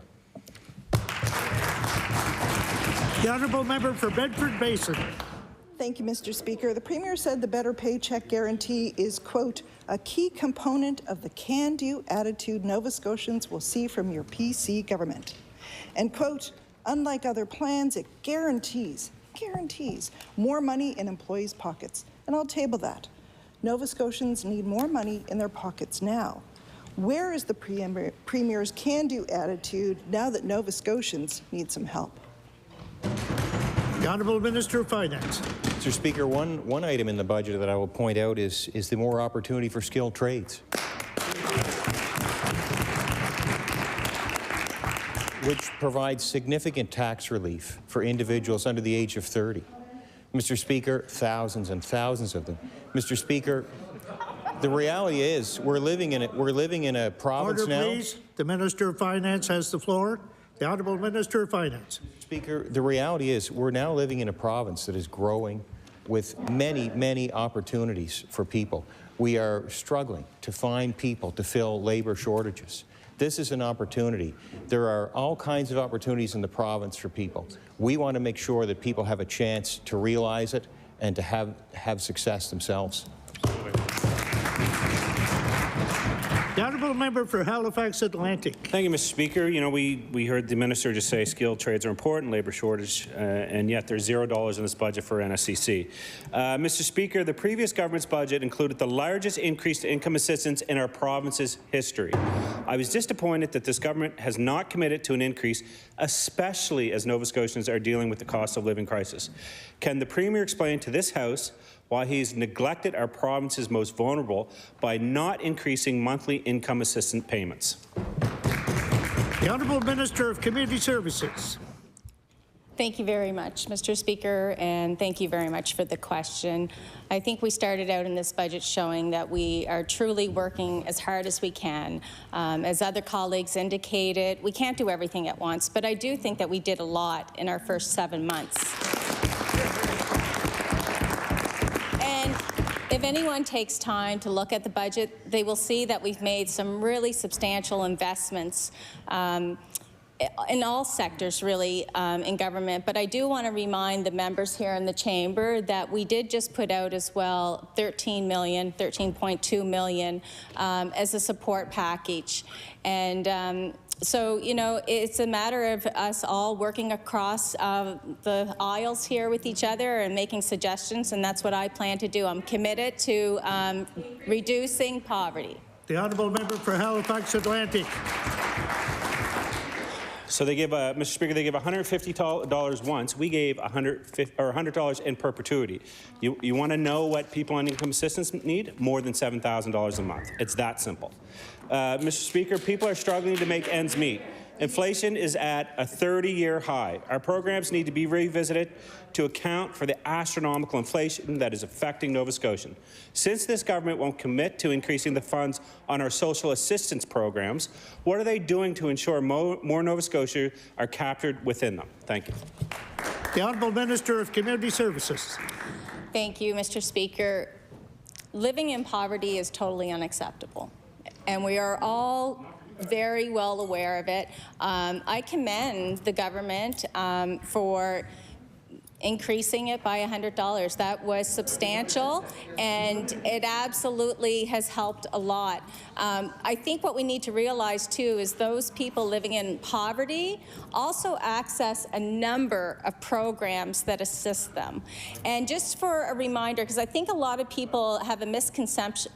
The Honourable Member for Bedford Basin. Thank you, Mr. Speaker. The Premier said the better paycheck guarantee is, quote, a key component of the can-do attitude Nova Scotians will see from your PC government. And, quote, unlike other plans, it guarantees more money in employees' pockets. And I'll table that. Nova Scotians need more money in their pockets now. Where is the Premier's can-do attitude now that Nova Scotians need some help? The Honourable Minister of Finance. Mr. Speaker, one item in the budget that I will point out is the more opportunity for skilled trades, which provides significant tax relief for individuals under the age of 30. Mr. Speaker, thousands and thousands of them. Mr. Speaker, the reality is we're living in a province Order, now. please. The Minister of Finance has the floor. The Honourable Minister of Finance. Speaker, the reality is we're now living in a province that is growing with many, many opportunities for people. We are struggling to find people to fill labor shortages. This is an opportunity. There are all kinds of opportunities in the province for people. We want to make sure that people have a chance to realize it and to have success themselves. The Honourable Member for Halifax Atlantic. Thank you, Mr. Speaker. You know, we heard the minister just say skilled trades are important, labour shortage, and yet there's $0 in this budget for NSCC. Mr. Speaker, the previous government's budget included the largest increase to income assistance in our province's history. I was disappointed that this government has not committed to an increase, especially as Nova Scotians are dealing with the cost of living crisis. Can the Premier explain to this House why he's neglected our province's most vulnerable by not increasing monthly income assistance payments? The Honourable Minister of Community Services. Thank you very much, Mr. Speaker, and thank you very much for the question. I think we started out in this budget showing that we are truly working as hard as we can. As other colleagues indicated, we can't do everything at once, but I do think that we did a lot in our first 7 months. And if anyone takes time to look at the budget, they will see that we've made some really substantial investments in all sectors, really, in government. But I do want to remind the members here in the chamber that we did just put out as well $13.2 million as a support package. And so, you know, it's a matter of us all working across the aisles here with each other and making suggestions, and that's what I plan to do. I'm committed to reducing poverty. The honourable member for Halifax Atlantic. So they give, Mr. Speaker, they give $150 once. We gave $100 in perpetuity. You want to know what people on income assistance need? More than $7,000 a month. It's that simple. Mr. Speaker, people are struggling to make ends meet. Inflation is at a 30-year high. Our programs need to be revisited to account for the astronomical inflation that is affecting Nova Scotians. Since this government won't commit to increasing the funds on our social assistance programs, what are they doing to ensure more Nova Scotia are captured within them? Thank you. The Honourable Minister of Community Services. Thank you, Mr. Speaker. Living in poverty is totally unacceptable, and we are all very well aware of it. I commend the government for increasing it by $100. That was substantial, and it absolutely has helped a lot. I think what we need to realize, too, is those people living in poverty also access a number of programs that assist them. And just for a reminder, because I think a lot of people have a misconception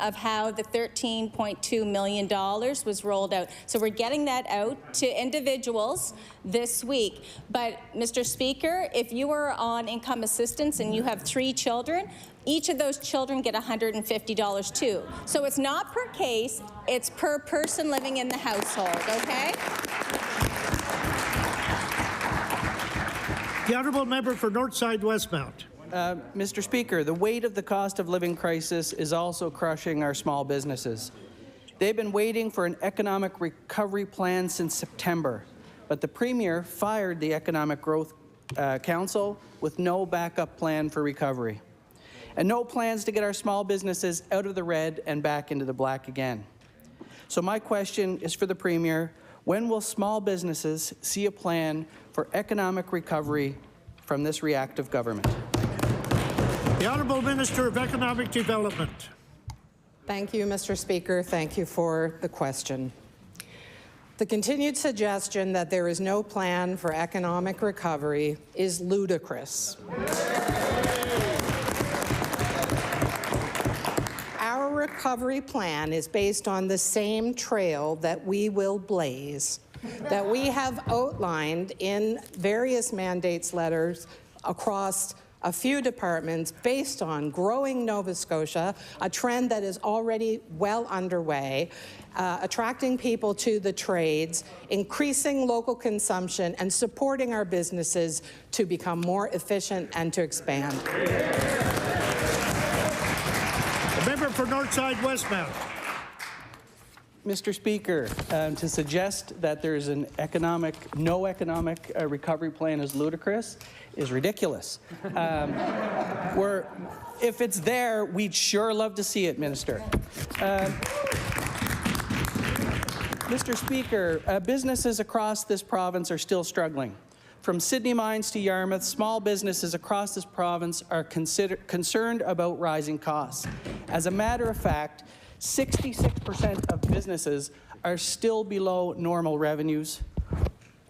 of how the $13.2 million was rolled out. So we're getting that out to individuals this week. But, Mr. Speaker, if you are on income assistance and you have 3 children, each of those children get $150 too. So it's not per case, it's per person living in the household, okay? The honourable member for Northside Westmount. Mr. Speaker, the weight of the cost of living crisis is also crushing our small businesses. They've been waiting for an economic recovery plan since September, but the Premier fired the Economic Growth Council with no backup plan for recovery, and no plans to get our small businesses out of the red and back into the black again. So my question is for the Premier: when will small businesses see a plan for economic recovery from this reactive government? The Honourable Minister of Economic Development. Thank you, Mr. Speaker. Thank you for the question. The continued suggestion that there is no plan for economic recovery is ludicrous. Our recovery plan is based on the same trail that we will blaze, that we have outlined in various mandates letters across a few departments based on growing Nova Scotia, a trend that is already well underway, attracting people to the trades, increasing local consumption, and supporting our businesses to become more efficient and to expand. The member for Northside Westmount. Mr. Speaker, to suggest that there's an no economic recovery plan is ludicrous is ridiculous. If it's there, we'd sure love to see it, Minister. Mr. Speaker, businesses across this province are still struggling. From Sydney Mines to Yarmouth, small businesses across this province are concerned about rising costs. As a matter of fact, 66% of businesses are still below normal revenues.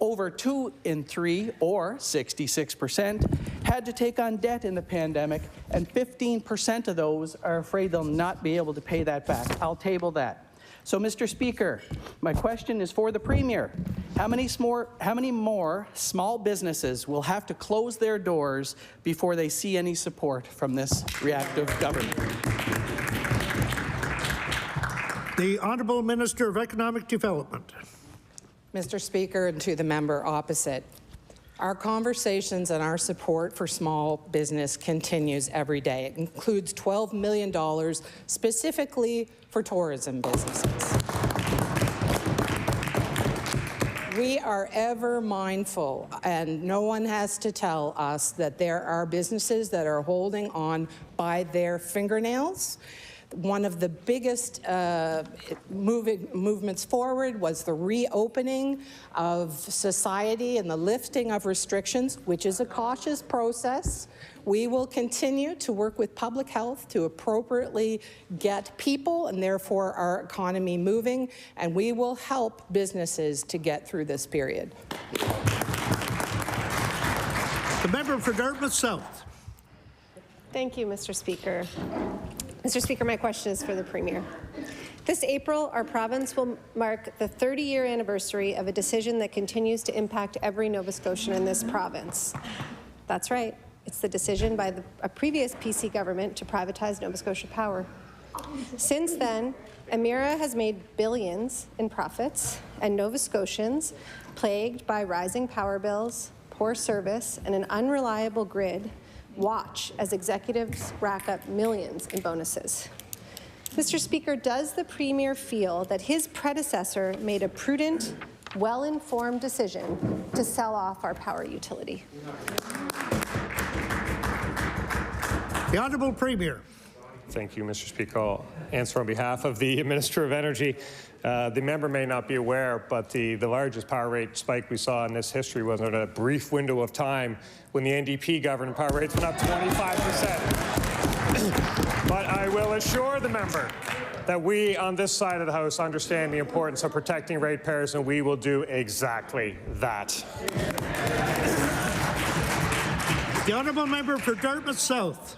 Over 2 in 3, or 66%, had to take on debt in the pandemic, and 15% of those are afraid they'll not be able to pay that back. I'll table that. So, Mr. Speaker, my question is for the Premier. How many more small businesses will have to close their doors before they see any support from this reactive government? The Honourable Minister of Economic Development. Mr. Speaker, and to the member opposite, our conversations and our support for small business continues every day. It includes $12 million specifically for tourism businesses. We are ever mindful, and no one has to tell us that there are businesses that are holding on by their fingernails. One of the biggest movements forward was the reopening of society and the lifting of restrictions, which is a cautious process. We will continue to work with public health to appropriately get people and therefore our economy moving, and we will help businesses to get through this period. The member for Dartmouth South. Thank you, Mr. Speaker. Mr. Speaker, my question is for the Premier. This April, our province will mark the 30-year anniversary of a decision that continues to impact every Nova Scotian in this province. That's right. It's the decision by a previous PC government to privatize Nova Scotia Power. Since then, Emera has made billions in profits, and Nova Scotians, plagued by rising power bills, poor service, and an unreliable grid, watch as executives rack up millions in bonuses. Mr. Speaker, does the Premier feel that his predecessor made a prudent, well-informed decision to sell off our power utility? The Honourable Premier. Thank you, Mr. Speaker. I'll answer on behalf of the Minister of Energy. The member may not be aware, but the largest power rate spike we saw in this history was in a brief window of time when the NDP government power rates went up 25%. But I will assure the member that we on this side of the House understand the importance of protecting ratepayers, and we will do exactly that. The Honourable Member for Dartmouth South.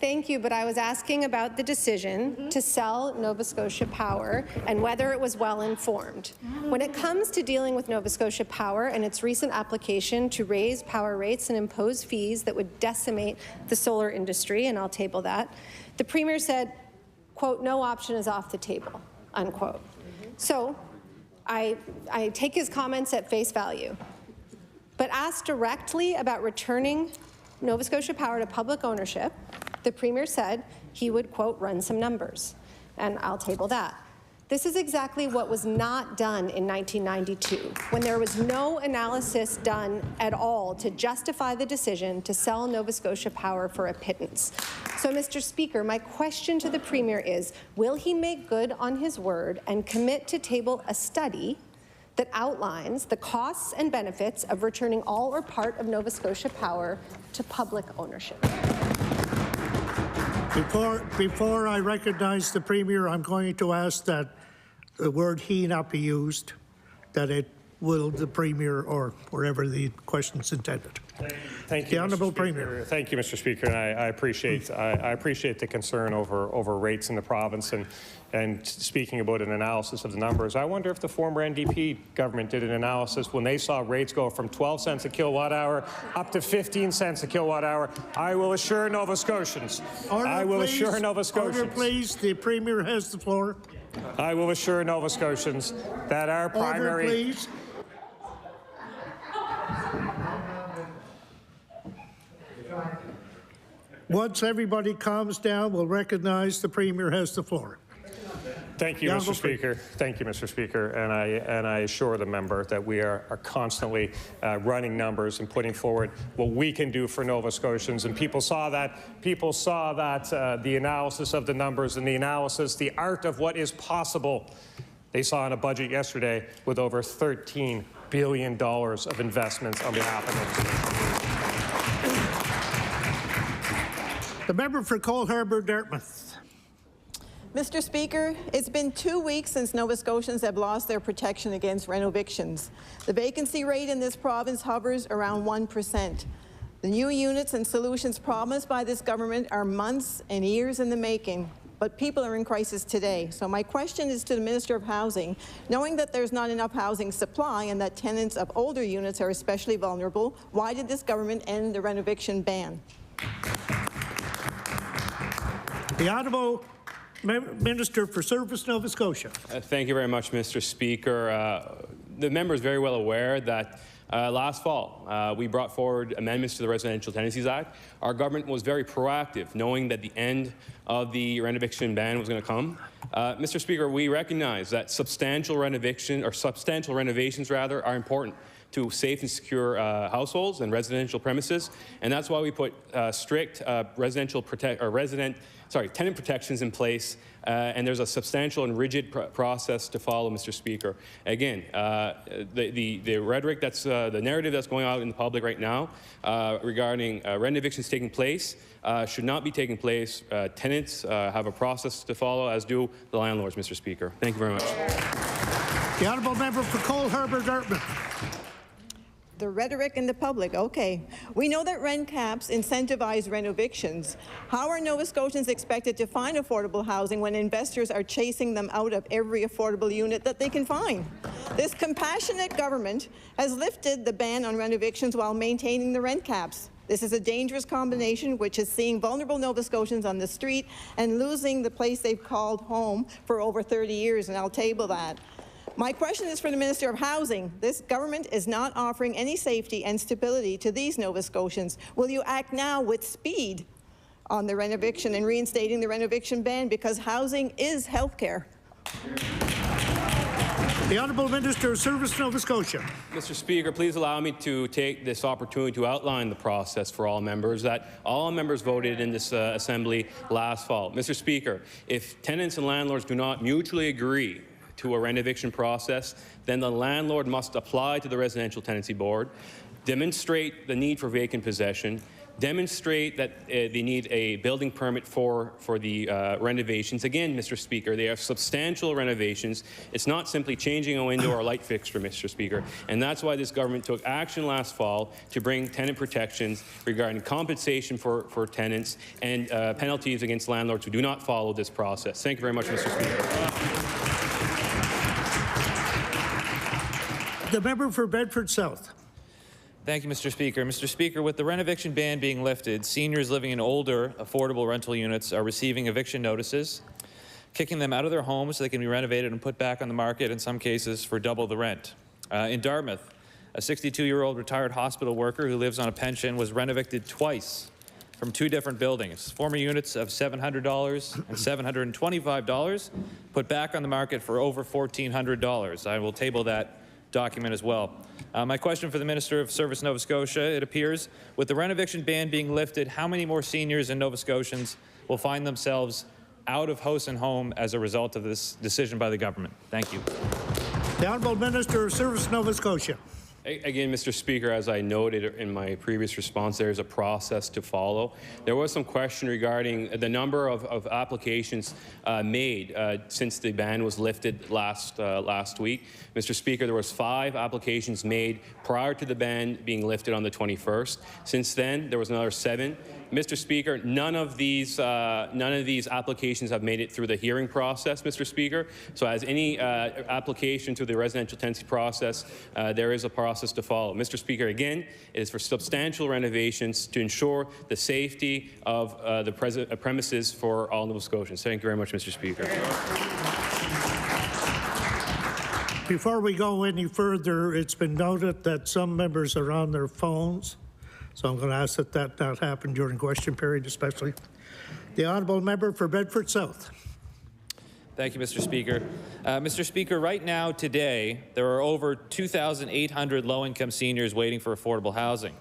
Thank you, but I was asking about the decision to sell Nova Scotia Power and whether it was well informed. When it comes to dealing with Nova Scotia Power and its recent application to raise power rates and impose fees that would decimate the solar industry, and I'll table that, the Premier said, quote, no option is off the table, unquote. So I take his comments at face value, but asked directly about returning Nova Scotia Power to public ownership, the Premier said he would, quote, run some numbers, and I'll table that. This is exactly what was not done in 1992, when there was no analysis done at all to justify the decision to sell Nova Scotia Power for a pittance. So, Mr. Speaker, my question to the Premier is, will he make good on his word and commit to table a study that outlines the costs and benefits of returning all or part of Nova Scotia Power to public ownership? Before I recognize the Premier, I'm going to ask that the word he not be used, that it will the Premier or wherever the question is intended. Thank you, the Honourable Premier. Thank you, Mr. Speaker, and I appreciate the concern over rates in the province and speaking about an analysis of the numbers. I wonder if the former NDP government did an analysis when they saw rates go from 12 cents a kilowatt hour up to 15 cents a kilowatt hour. I will assure Nova Scotians. Order, please. The Premier has the floor. I will assure Nova Scotians that our primary. Order, please. Once everybody calms down, we'll recognize the Premier has the floor. Thank you, Mr. Speaker. Thank you, Mr. Speaker. And I assure the member that we are constantly running numbers and putting forward what we can do for Nova Scotians. And people saw that. People saw that the analysis of the numbers and the analysis, the art of what is possible. They saw in a budget yesterday with over $13 billion of investments on behalf of Nova Scotia. The member for Cole Harbour, Dartmouth. Mr. Speaker, it's been 2 weeks since Nova Scotians have lost their protection against rent evictions. The vacancy rate in this province hovers around 1%. The new units and solutions promised by this government are months and years in the making, but people are in crisis today. So my question is to the Minister of Housing. Knowing that there's not enough housing supply and that tenants of older units are especially vulnerable, why did this government end the rent eviction ban? The Honourable Minister for Service, Nova Scotia. Thank you very much, Mr. Speaker. The member is very well aware that last fall we brought forward amendments to the Residential Tenancies Act. Our government was very proactive, knowing that the end of the rent eviction ban was going to come. Mr. Speaker, we recognize that substantial renovations are important to safe and secure households and residential premises, and that's why we put strict resident tenant protections in place, and there's a substantial and rigid process to follow, Mr. Speaker. Again, the rhetoric that's the narrative that's going out in the public right now regarding rent evictions taking place should not be taking place. Tenants have a process to follow, as do the landlords, Mr. Speaker. Thank you very much. The honourable member for Cole Harbour Dartmouth. The rhetoric in the public, okay. We know that rent caps incentivize rent evictions. How are Nova Scotians expected to find affordable housing when investors are chasing them out of every affordable unit that they can find? This compassionate government has lifted the ban on rent evictions while maintaining the rent caps. This is a dangerous combination which is seeing vulnerable Nova Scotians on the street and losing the place they've called home for over 30 years, and I'll table that. My question is for the Minister of Housing. This government is not offering any safety and stability to these Nova Scotians. Will you act now with speed on the rent eviction and reinstating the rent eviction ban, because housing is health care? The Honourable Minister of Service, Nova Scotia. Mr. Speaker, please allow me to take this opportunity to outline the process for all members that all members voted in this Assembly last fall. Mr. Speaker, if tenants and landlords do not mutually agree to a rent eviction process, then the landlord must apply to the Residential Tenancy Board, demonstrate the need for vacant possession, demonstrate that they need a building permit for the renovations. Again, Mr. Speaker, they are substantial renovations. It's not simply changing a window or a light fixture, Mr. Speaker. And that's why this government took action last fall to bring tenant protections regarding compensation for tenants and penalties against landlords who do not follow this process. Thank you very much, Mr. Speaker. The member for Bedford South. Thank you, Mr. Speaker. Mr. Speaker, with the rent eviction ban being lifted, seniors living in older, affordable rental units are receiving eviction notices, kicking them out of their homes so they can be renovated and put back on the market, in some cases, for double the rent. In Dartmouth, a 62-year-old retired hospital worker who lives on a pension was rent-evicted twice from 2 different buildings. Former units of $700 and $725 put back on the market for over $1,400. I will table that document as well. My question for the Minister of Service Nova Scotia, it appears, with the rent eviction ban being lifted, how many more seniors and Nova Scotians will find themselves out of house and home as a result of this decision by the government? Thank you. The Honourable Minister of Service Nova Scotia. Again, Mr. Speaker, as I noted in my previous response, there is a process to follow. There was some question regarding the number of applications made since the ban was lifted last week. Mr. Speaker, there was 5 applications made prior to the ban being lifted on the 21st. Since then, there was another 7. Mr. Speaker, none of these applications have made it through the hearing process, Mr. Speaker. So as any application through the residential tenancy process, there is a process to follow. Mr. Speaker, again, it is for substantial renovations to ensure the safety of the premises for all Nova Scotians. Thank you very much, Mr. Speaker. Before we go any further, it's been noted that some members are on their phones. So I'm going to ask that that not happen during question period, especially. The honourable member for Bedford South. Thank you, Mr. Speaker. Mr. Speaker, right now, today, there are over 2,800 low-income seniors waiting for affordable housing.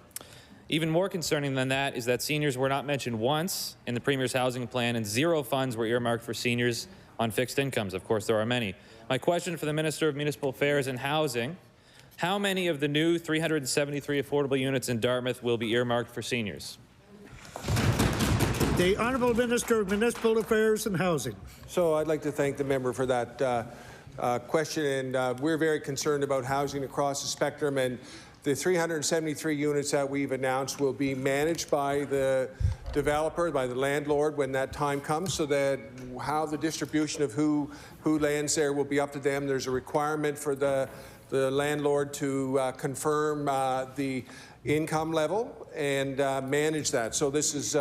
Even more concerning than that is that seniors were not mentioned once in the Premier's housing plan, and 0 funds were earmarked for seniors on fixed incomes. Of course, there are many. My question for the Minister of Municipal Affairs and Housing: how many of the new 373 affordable units in Dartmouth will be earmarked for seniors? The Honourable Minister of Municipal Affairs and Housing. So I'd like to thank the member for that question, and we're very concerned about housing across the spectrum, and the 373 units that we've announced will be managed by the developer, by the landlord when that time comes, so that how the distribution of who lands there will be up to them. There's a requirement for the landlord to confirm the income level and manage that. So this is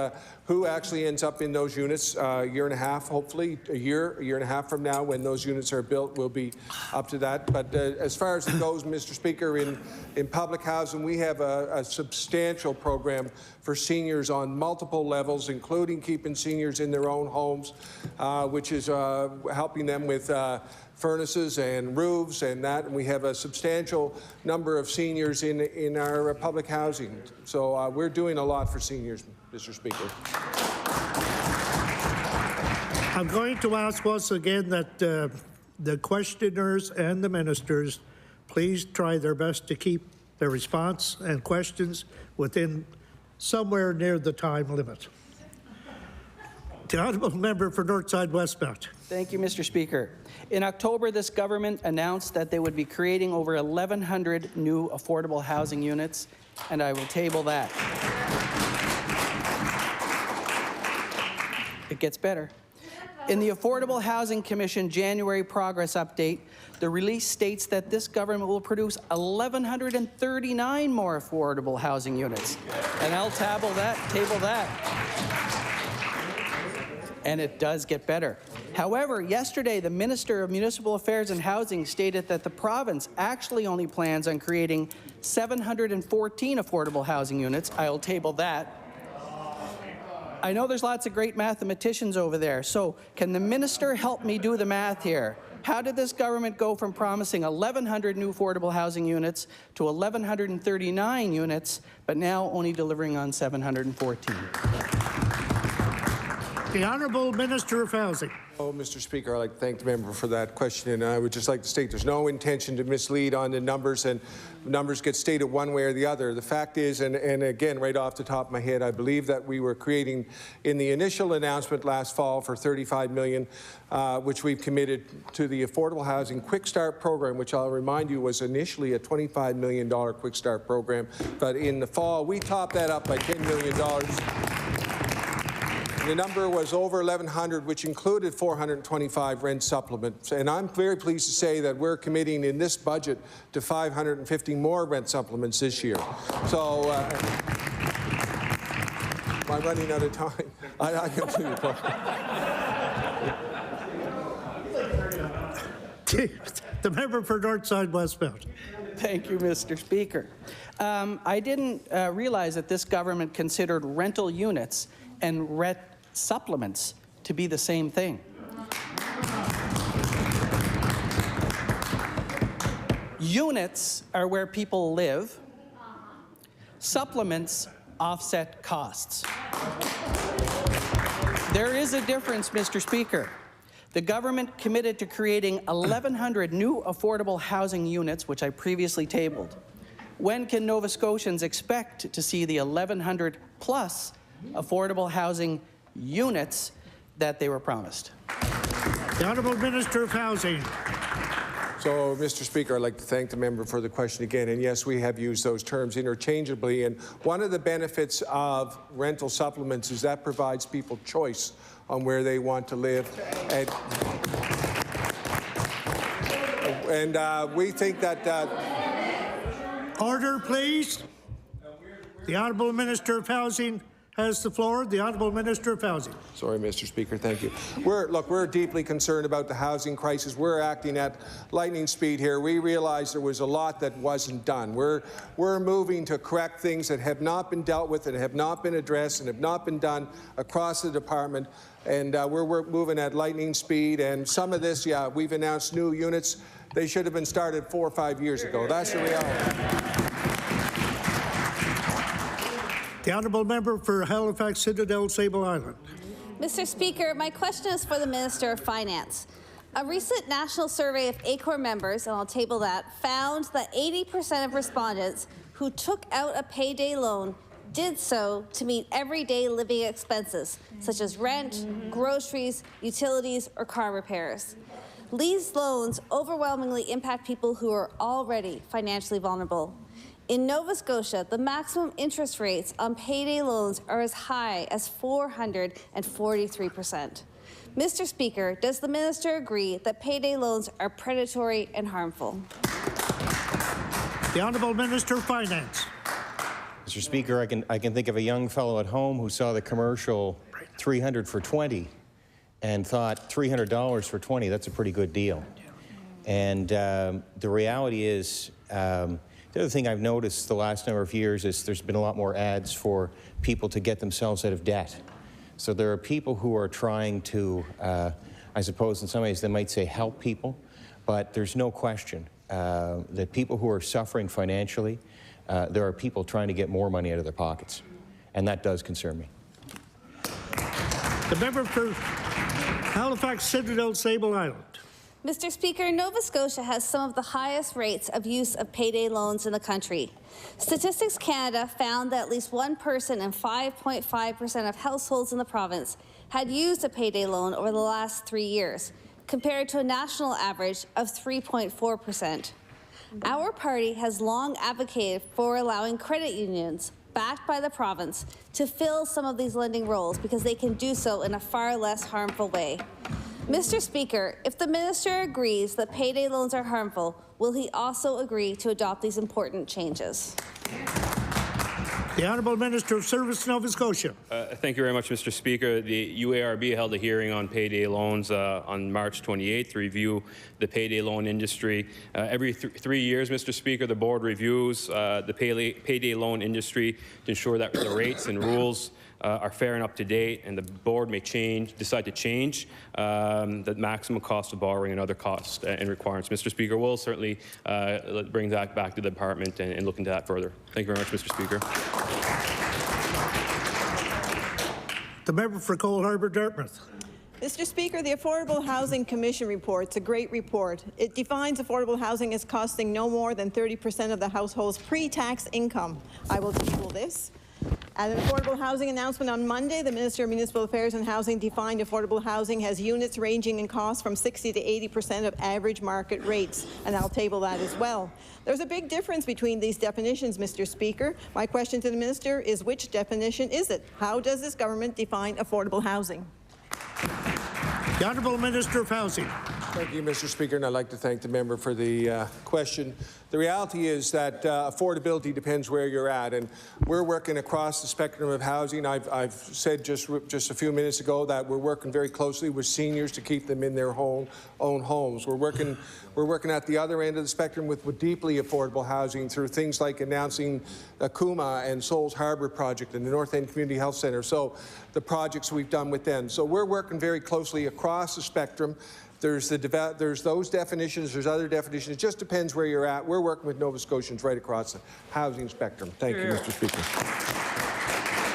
who actually ends up in those units. A year and a half, hopefully, a year and a half from now, when those units are built, will be up to that. But as far as it goes, Mr. Speaker, in public housing, we have a substantial program for seniors on multiple levels, including keeping seniors in their own homes, which is helping them with furnaces and roofs and that, and we have a substantial number of seniors in our public housing. So we're doing a lot for seniors, Mr. Speaker. I'm going to ask once again that the questioners and the ministers please try their best to keep their response and questions within somewhere near the time limit. The honourable member for Northside Westmount. Thank you, Mr. Speaker. In October, this government announced that they would be creating over 1,100 new affordable housing units, and I will table that. It gets better. In the Affordable Housing Commission January progress update, the release states that this government will produce 1,139 more affordable housing units. And I'll table that. And it does get better. However, yesterday, the Minister of Municipal Affairs and Housing stated that the province actually only plans on creating 714 affordable housing units. I'll table that. I know there's lots of great mathematicians over there, so can the minister help me do the math here? How did this government go from promising 1,100 new affordable housing units to 1,139 units, but now only delivering on 714? The Honourable Minister of Housing. Oh, Mr. Speaker, I'd like to thank the member for that question, and I would just like to state there's no intention to mislead on the numbers, and numbers get stated one way or the other. The fact is, and again, right off the top of my head, I believe that we were creating, in the initial announcement last fall for $35 million, which we've committed to the Affordable Housing Quick Start program, which I'll remind you was initially a $25 million Quick Start program, but in the fall, we topped that up by $10 million. The number was over 1,100, which included 425 rent supplements. And I'm very pleased to say that we're committing in this budget to 550 more rent supplements this year. So, am I running out of time? I can do it. The member for Northside Westmount. Thank you, Mr. Speaker. I didn't realize that this government considered rental units and rent supplements to be the same thing. Units are where people live. Supplements offset costs. There is a difference, Mr. Speaker. The government committed to creating 1,100 new affordable housing units, which I previously tabled. When can Nova Scotians expect to see the 1,100 plus affordable housing units that they were promised? The Honourable Minister of Housing. So, Mr. Speaker, I'd like to thank the member for the question again. And yes, we have used those terms interchangeably. And one of the benefits of rental supplements is that provides people choice on where they want to live. And we think that... Order, please. The Honourable Minister of Housing has the floor. The Honourable Minister of Housing. Sorry, Mr. Speaker, thank you. We're deeply concerned about the housing crisis. We're acting at lightning speed here. We realize there was a lot that wasn't done. We're moving to correct things that have not been dealt with and have not been addressed and have not been done across the department. And we're moving at lightning speed. And some of this, yeah, we've announced new units. They should have been started 4 or 5 years ago. That's the reality. The Honourable Member for Halifax Citadel Sable Island. Mr. Speaker, my question is for the Minister of Finance. A recent national survey of ACOR members, and I'll table that, found that 80% of respondents who took out a payday loan did so to meet everyday living expenses, such as rent, groceries, utilities, or car repairs. These loans overwhelmingly impact people who are already financially vulnerable. In Nova Scotia, the maximum interest rates on payday loans are as high as 443%. Mr. Speaker, does the minister agree that payday loans are predatory and harmful? The Honourable Minister of Finance. Mr. Speaker, I can think of a young fellow at home who saw the commercial 300 for 20 and thought $300 for 20, that's a pretty good deal. And the reality is, the other thing I've noticed the last number of years is there's been a lot more ads for people to get themselves out of debt. So there are people who are trying to, I suppose in some ways they might say help people, but there's no question that people who are suffering financially, there are people trying to get more money out of their pockets. And that does concern me. The member for Halifax, Citadel, Sable Island. Mr. Speaker, Nova Scotia has some of the highest rates of use of payday loans in the country. Statistics Canada found that at least one person in 5.5% of households in the province had used a payday loan over the last 3 years, compared to a national average of 3.4%. Our party has long advocated for allowing credit unions backed by the province to fill some of these lending roles because they can do so in a far less harmful way. Mr. Speaker, if the minister agrees that payday loans are harmful, will he also agree to adopt these important changes? The Honourable Minister of Service, Nova Scotia. Thank you very much, Mr. Speaker. The UARB held a hearing on payday loans on March 28th to review the payday loan industry. Every 3 years, Mr. Speaker, the board reviews the payday loan industry to ensure that the rates and rules are fair and up to date, and the board may decide to change the maximum cost of borrowing and other costs and requirements. Mr. Speaker, we'll certainly bring that back to the department and look into that further. Thank you very much, Mr. Speaker. The member for Cole Harbour, Dartmouth. Mr. Speaker, the Affordable Housing Commission report's a great report. It defines affordable housing as costing no more than 30% of the household's pre-tax income. I will table this. At an affordable housing announcement on Monday, the Minister of Municipal Affairs and Housing defined affordable housing as units ranging in cost from 60 to 80% of average market rates, and I'll table that as well. There's a big difference between these definitions, Mr. Speaker. My question to the Minister is, which definition is it? How does this government define affordable housing? The Honourable Minister of Housing. Thank you, Mr. Speaker, and I'd like to thank the member for the question. The reality is that affordability depends where you're at, and we're working across the spectrum of housing. I've said just a few minutes ago that we're working very closely with seniors to keep them in their own homes. We're working at the other end of the spectrum with deeply affordable housing through things like announcing the Kuma and Souls Harbour project and the North End Community Health Centre. So the projects we've done with them. So we're working very closely across the spectrum. There's those definitions, there's other definitions. It just depends where you're at. We're working with Nova Scotians right across the housing spectrum. Thank you, Mr. Speaker.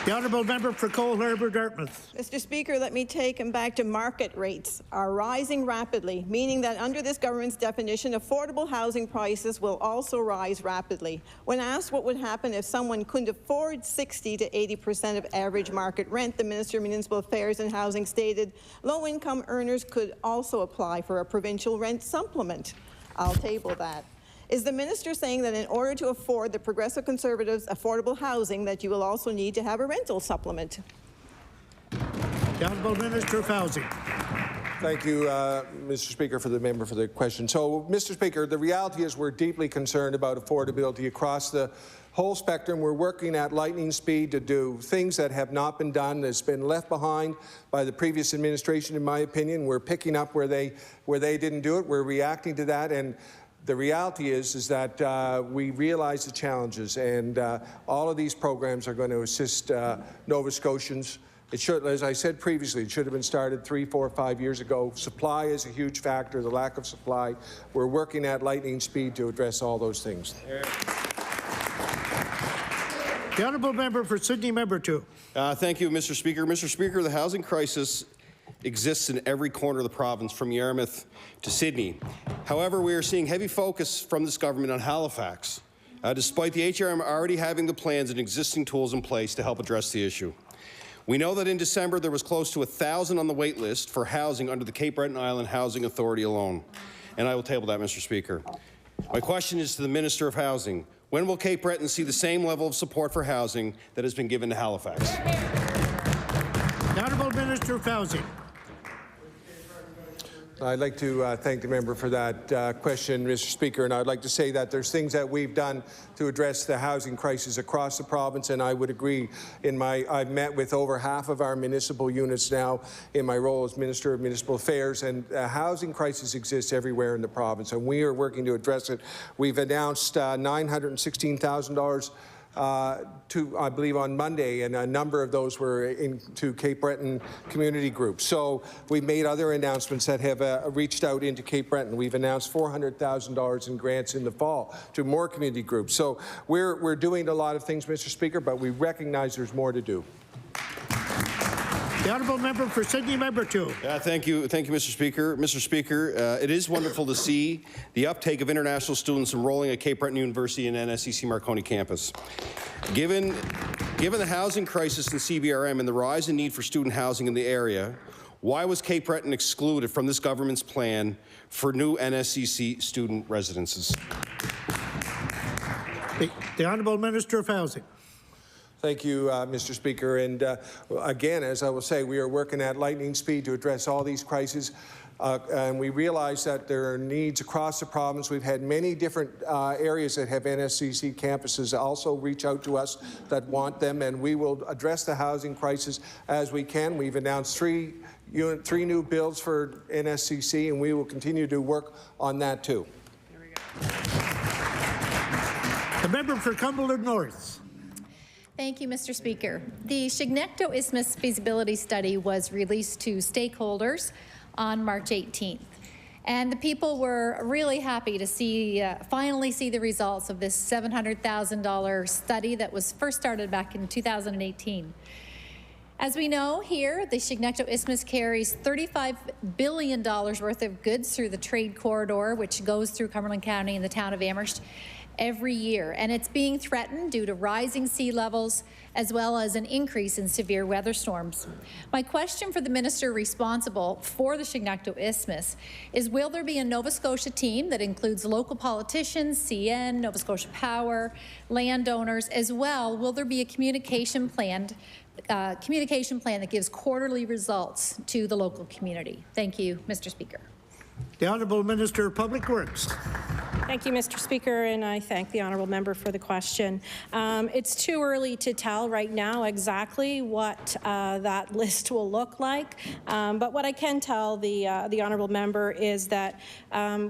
The Honourable Member for Cole Harbour, Dartmouth. Mr. Speaker, let me take him back to market rates are rising rapidly, meaning that under this government's definition, affordable housing prices will also rise rapidly. When asked what would happen if someone couldn't afford 60 to 80% of average market rent, the Minister of Municipal Affairs and Housing stated low-income earners could also apply for a provincial rent supplement. I'll table that. Is the minister saying that in order to afford the Progressive Conservatives' affordable housing that you will also need to have a rental supplement? The Honourable Minister of Housing. Thank you, Mr. Speaker, for the member for the question. So, Mr. Speaker, the reality is we're deeply concerned about affordability across the whole spectrum. We're working at lightning speed to do things that have not been done, that's been left behind by the previous administration, in my opinion. We're picking up where they didn't do it. We're reacting to that, and the reality is that we realize the challenges, and all of these programs are going to assist Nova Scotians. It should, as I said previously, it should have been started 3, 4, 5 years ago. Supply is a huge factor, the lack of supply. We're working at lightning speed to address all those things. The Honourable Member for Sydney, Member 2. Thank you, Mr. Speaker. Mr. Speaker, the housing crisis exists in every corner of the province, from Yarmouth to Sydney. However, we are seeing heavy focus from this government on Halifax, despite the HRM already having the plans and existing tools in place to help address the issue. We know that in December there was close to 1,000 on the wait list for housing under the Cape Breton Island Housing Authority alone, and I will table that, Mr. Speaker. My question is to the Minister of Housing. When will Cape Breton see the same level of support for housing that has been given to Halifax? The Honourable Minister of Housing. I'd like to thank the member for that question, Mr. Speaker, and I'd like to say that there's things that we've done to address the housing crisis across the province, and I would agree. I've met with over half of our municipal units now in my role as Minister of Municipal Affairs, and a housing crisis exists everywhere in the province, and we are working to address it. We've announced $916,000 I believe on Monday, and a number of those were into Cape Breton community groups. So we've made other announcements that have reached out into Cape Breton. We've announced $400,000 in grants in the fall to more community groups. So we're doing a lot of things, Mr. Speaker, but we recognize there's more to do. The honourable member for Sydney, member 2. Thank you, Mr. Speaker. Mr. Speaker, it is wonderful to see the uptake of international students enrolling at Cape Breton University and NSCC Marconi campus. Given the housing crisis in CBRM and the rise in need for student housing in the area, why was Cape Breton excluded from this government's plan for new NSCC student residences? The Honourable Minister of Housing. Thank you, Mr. Speaker. And again, as I will say, we are working at lightning speed to address all these crises. And we realize that there are needs across the province. We've had many different areas that have NSCC campuses also reach out to us that want them, and we will address the housing crisis as we can. We've announced three new builds for NSCC, and we will continue to work on that too. The member for Cumberland North. Thank you, Mr. Speaker. The Chignecto Isthmus feasibility study was released to stakeholders on March 18th. And the people were really happy to see, finally see the results of this $700,000 study that was first started back in 2018. As we know here, the Chignecto Isthmus carries $35 billion worth of goods through the trade corridor, which goes through Cumberland County and the town of Amherst every year, and it's being threatened due to rising sea levels as well as an increase in severe weather storms. My question for the minister responsible for the Chignecto Isthmus is, will there be a Nova Scotia team that includes local politicians, CN, Nova Scotia Power, landowners as well? Will there be a communication plan that gives quarterly results to the local community? Thank you, Mr. Speaker. The Honourable Minister of Public Works. Thank you, Mr. Speaker, and I thank the honourable member for the question. It's too early to tell right now exactly what that list will look like, but what I can tell the honourable member is that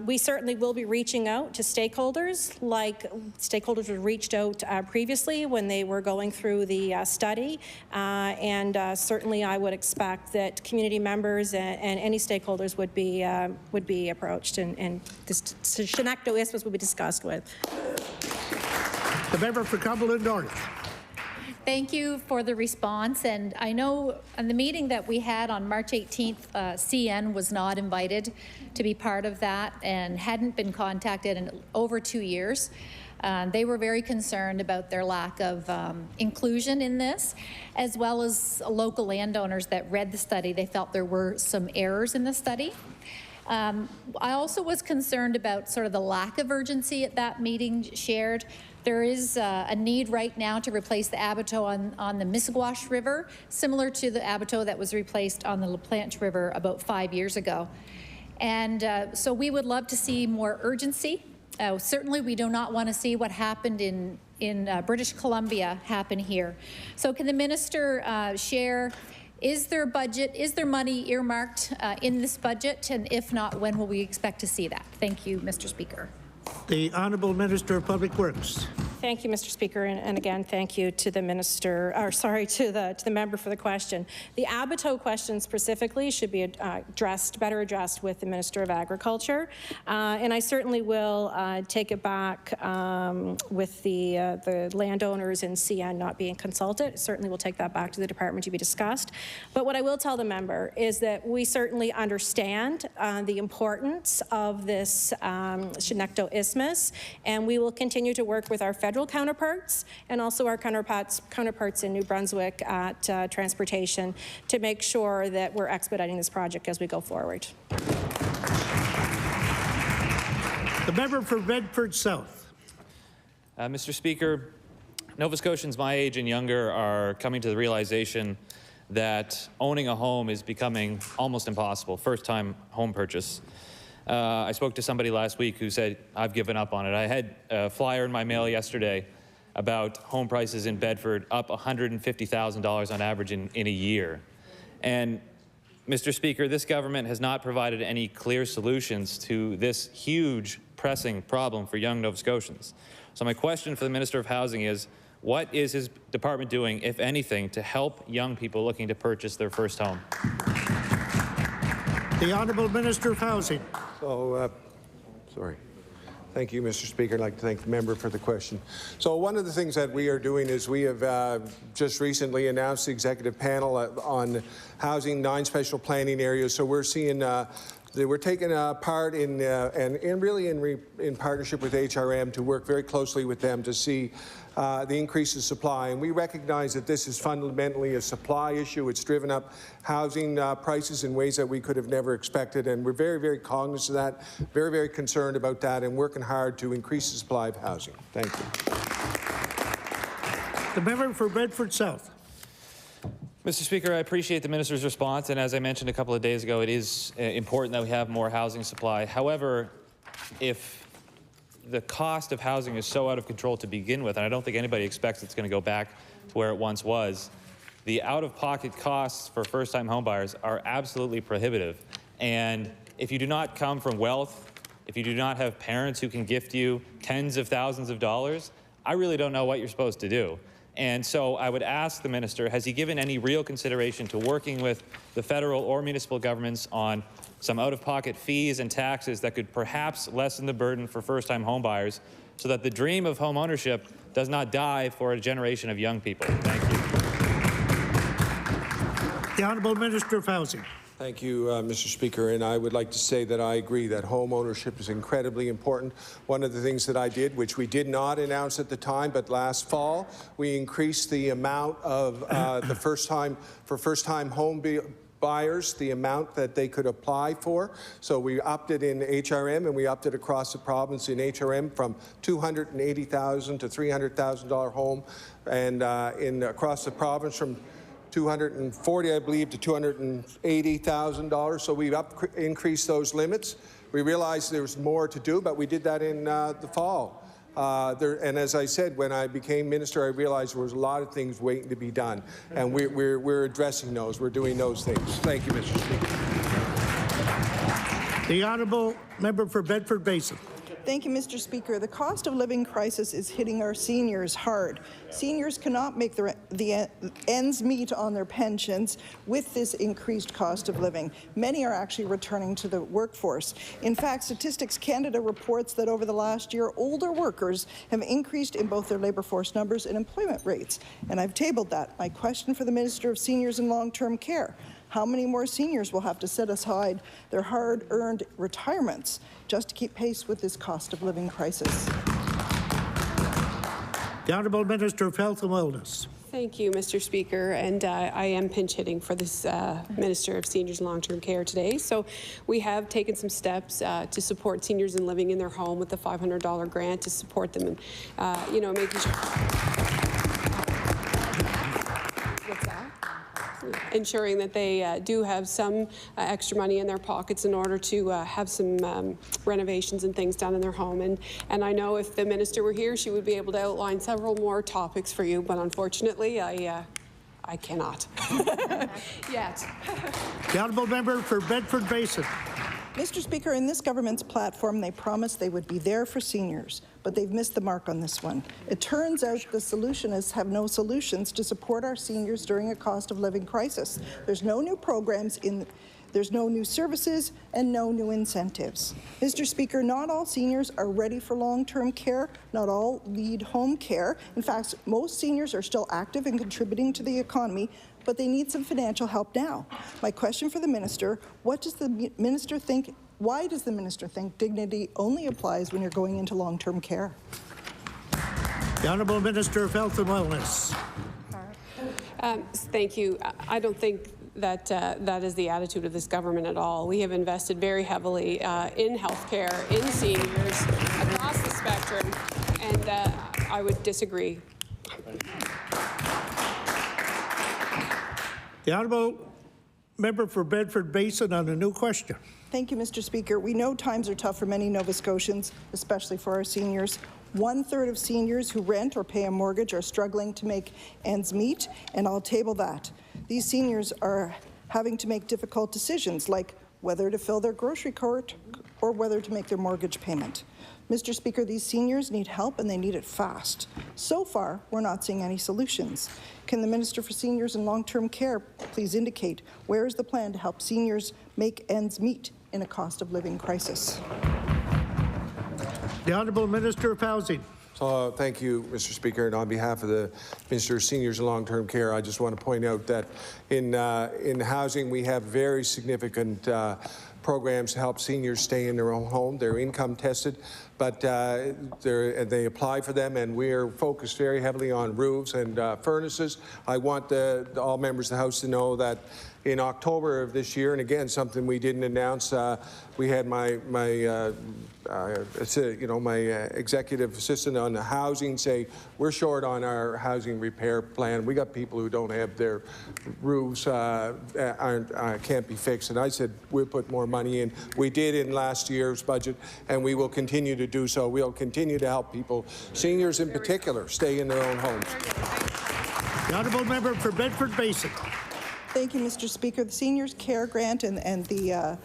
we certainly will be reaching out to stakeholders, like stakeholders were reached out previously when they were going through the study, and certainly I would expect that community members and any stakeholders would be approached, and this Chignecto Isthmus will be discussed with. The member for Cumberland North. Thank you for the response, and I know in the meeting that we had on March 18th, CN was not invited to be part of that and hadn't been contacted in over 2 years. They were very concerned about their lack of inclusion in this, as well as local landowners that read the study. They felt there were some errors in the study. I also was concerned about sort of the lack of urgency at that meeting shared. There is a need right now to replace the abateau on the Missaguash River, similar to the abateau that was replaced on the La Planche River about 5 years ago. And so we would love to see more urgency. Certainly we do not want to see what happened in British Columbia happen here. So can the minister share, is there money earmarked in this budget? And if not, when will we expect to see that? Thank you, Mr. Speaker. The Honourable Minister of Public Works. Thank you, Mr. Speaker, and again, thank you to the minister, or sorry, to the member for the question. The abateau question specifically should be better addressed with the Minister of Agriculture, and I certainly will take it back with the landowners and CN not being consulted. Certainly, we'll take that back to the department to be discussed. But what I will tell the member is that we certainly understand the importance of this Chignecto Isthmus, and we will continue to work with our federal counterparts and also our counterparts in New Brunswick at Transportation to make sure that we're expediting this project as we go forward. The member for Bedford South. Mr. Speaker, Nova Scotians my age and younger are coming to the realization that owning a home is becoming almost impossible, first-time home purchase. I spoke to somebody last week who said, I've given up on it. I had a flyer in my mail yesterday about home prices in Bedford up $150,000 on average in a year. And Mr. Speaker, this government has not provided any clear solutions to this huge pressing problem for young Nova Scotians. So my question for the Minister of Housing is, what is his department doing, if anything, to help young people looking to purchase their first home? The Honourable Minister of Housing. So, sorry. Thank you, Mr. Speaker. I'd like to thank the member for the question. So one of the things that we are doing is we have just recently announced the executive panel on housing 9 special planning areas. So we're seeing we're taking part in really in partnership with HRM to work very closely with them to see the increase in supply. And we recognize that this is fundamentally a supply issue. It's driven up housing prices in ways that we could have never expected. And we're very, very cognizant of that, very, very concerned about that, and working hard to increase the supply of housing. Thank you. The member for Bedford South. Mr. Speaker, I appreciate the minister's response, and as I mentioned a couple of days ago, it is important that we have more housing supply. However, if the cost of housing is so out of control to begin with, and I don't think anybody expects it's going to go back to where it once was, the out-of-pocket costs for first-time homebuyers are absolutely prohibitive. And if you do not come from wealth, if you do not have parents who can gift you tens of thousands of dollars, I really don't know what you're supposed to do. And so I would ask the minister, has he given any real consideration to working with the federal or municipal governments on some out-of-pocket fees and taxes that could perhaps lessen the burden for first-time homebuyers so that the dream of home ownership does not die for a generation of young people? Thank you. The Honourable Minister of Housing. Thank you, Mr. Speaker, and I would like to say that I agree that home ownership is incredibly important. One of the things that I did, which we did not announce at the time, but last fall, we increased the amount of the first-time home buyers, the amount that they could apply for. So we upped it in HRM, and we upped it across the province in HRM from $280,000 to $300,000 home, and across the province from $240,000, I believe, to $280,000. So we've increased those limits. We realized there was more to do, but we did that in the fall. And as I said, when I became minister, I realized there was a lot of things waiting to be done, and we're addressing those. We're doing those things. Thank you, Mr. Speaker. The Honourable Member for Bedford Basin. Thank you, Mr. Speaker. The cost of living crisis is hitting our seniors hard. Seniors cannot make the ends meet on their pensions with this increased cost of living. Many are actually returning to the workforce. In fact, Statistics Canada reports that over the last year, older workers have increased in both their labour force numbers and employment rates. And I've tabled that. My question for the Minister of Seniors and Long-Term Care: how many more seniors will have to set aside their hard-earned retirements just to keep pace with this cost of living crisis? The Honourable Minister of Health and Wellness. Thank you, Mr. Speaker, and I am pinch hitting for this Minister of Seniors and Long-Term Care today. So we have taken some steps to support seniors in living in their home with the $500 grant to support them and, making sure. What's that? Ensuring that they do have some extra money in their pockets in order to have some renovations and things done in their home. And I know if the minister were here, she would be able to outline several more topics for you, but unfortunately, I cannot yet. The Honourable Member for Bedford Basin. Mr. Speaker, in this government's platform, they promised they would be there for seniors, but they've missed the mark on this one. It turns out the solutionists have no solutions to support our seniors during a cost of living crisis. There's no new programs there's no new services and no new incentives. Mr. Speaker, not all seniors are ready for long-term care. Not all need home care. In fact, most seniors are still active and contributing to the economy, but they need some financial help now. My question for the minister: what does the minister think? Why does the minister think dignity only applies when you're going into long-term care? The Honourable Minister of Health and Wellness. Thank you. I don't think that that is the attitude of this government at all. We have invested very heavily in healthcare, in seniors, across the spectrum, and I would disagree. The Honourable Member for Bedford Basin on a new question. Thank you, Mr. Speaker. We know times are tough for many Nova Scotians, especially for our seniors. 1/3 of seniors who rent or pay a mortgage are struggling to make ends meet, and I'll table that. These seniors are having to make difficult decisions, like whether to fill their grocery cart or whether to make their mortgage payment. Mr. Speaker, these seniors need help, and they need it fast. So far, we're not seeing any solutions. Can the Minister for Seniors and Long-Term Care please indicate where is the plan to help seniors make ends meet in a cost of living crisis? The Honourable Minister of Housing. So, thank you, Mr. Speaker. And on behalf of the Minister of Seniors and Long-Term Care, I just want to point out that in housing, we have very significant programs to help seniors stay in their own home. They're income tested, but they apply for them, and we're focused very heavily on roofs and furnaces. I want all members of the House to know that in October of this year, and again, something we didn't announce, we had my executive assistant on the housing say, we're short on our housing repair plan. We got people who don't have their roofs, can't be fixed. And I said, we'll put more money in. We did in last year's budget, and we will continue to do so. We'll continue to help people, seniors in particular, stay in their own homes. The Honourable Member for Bedford Basin. Thank you, Mr. Speaker. The Seniors Care Grant and the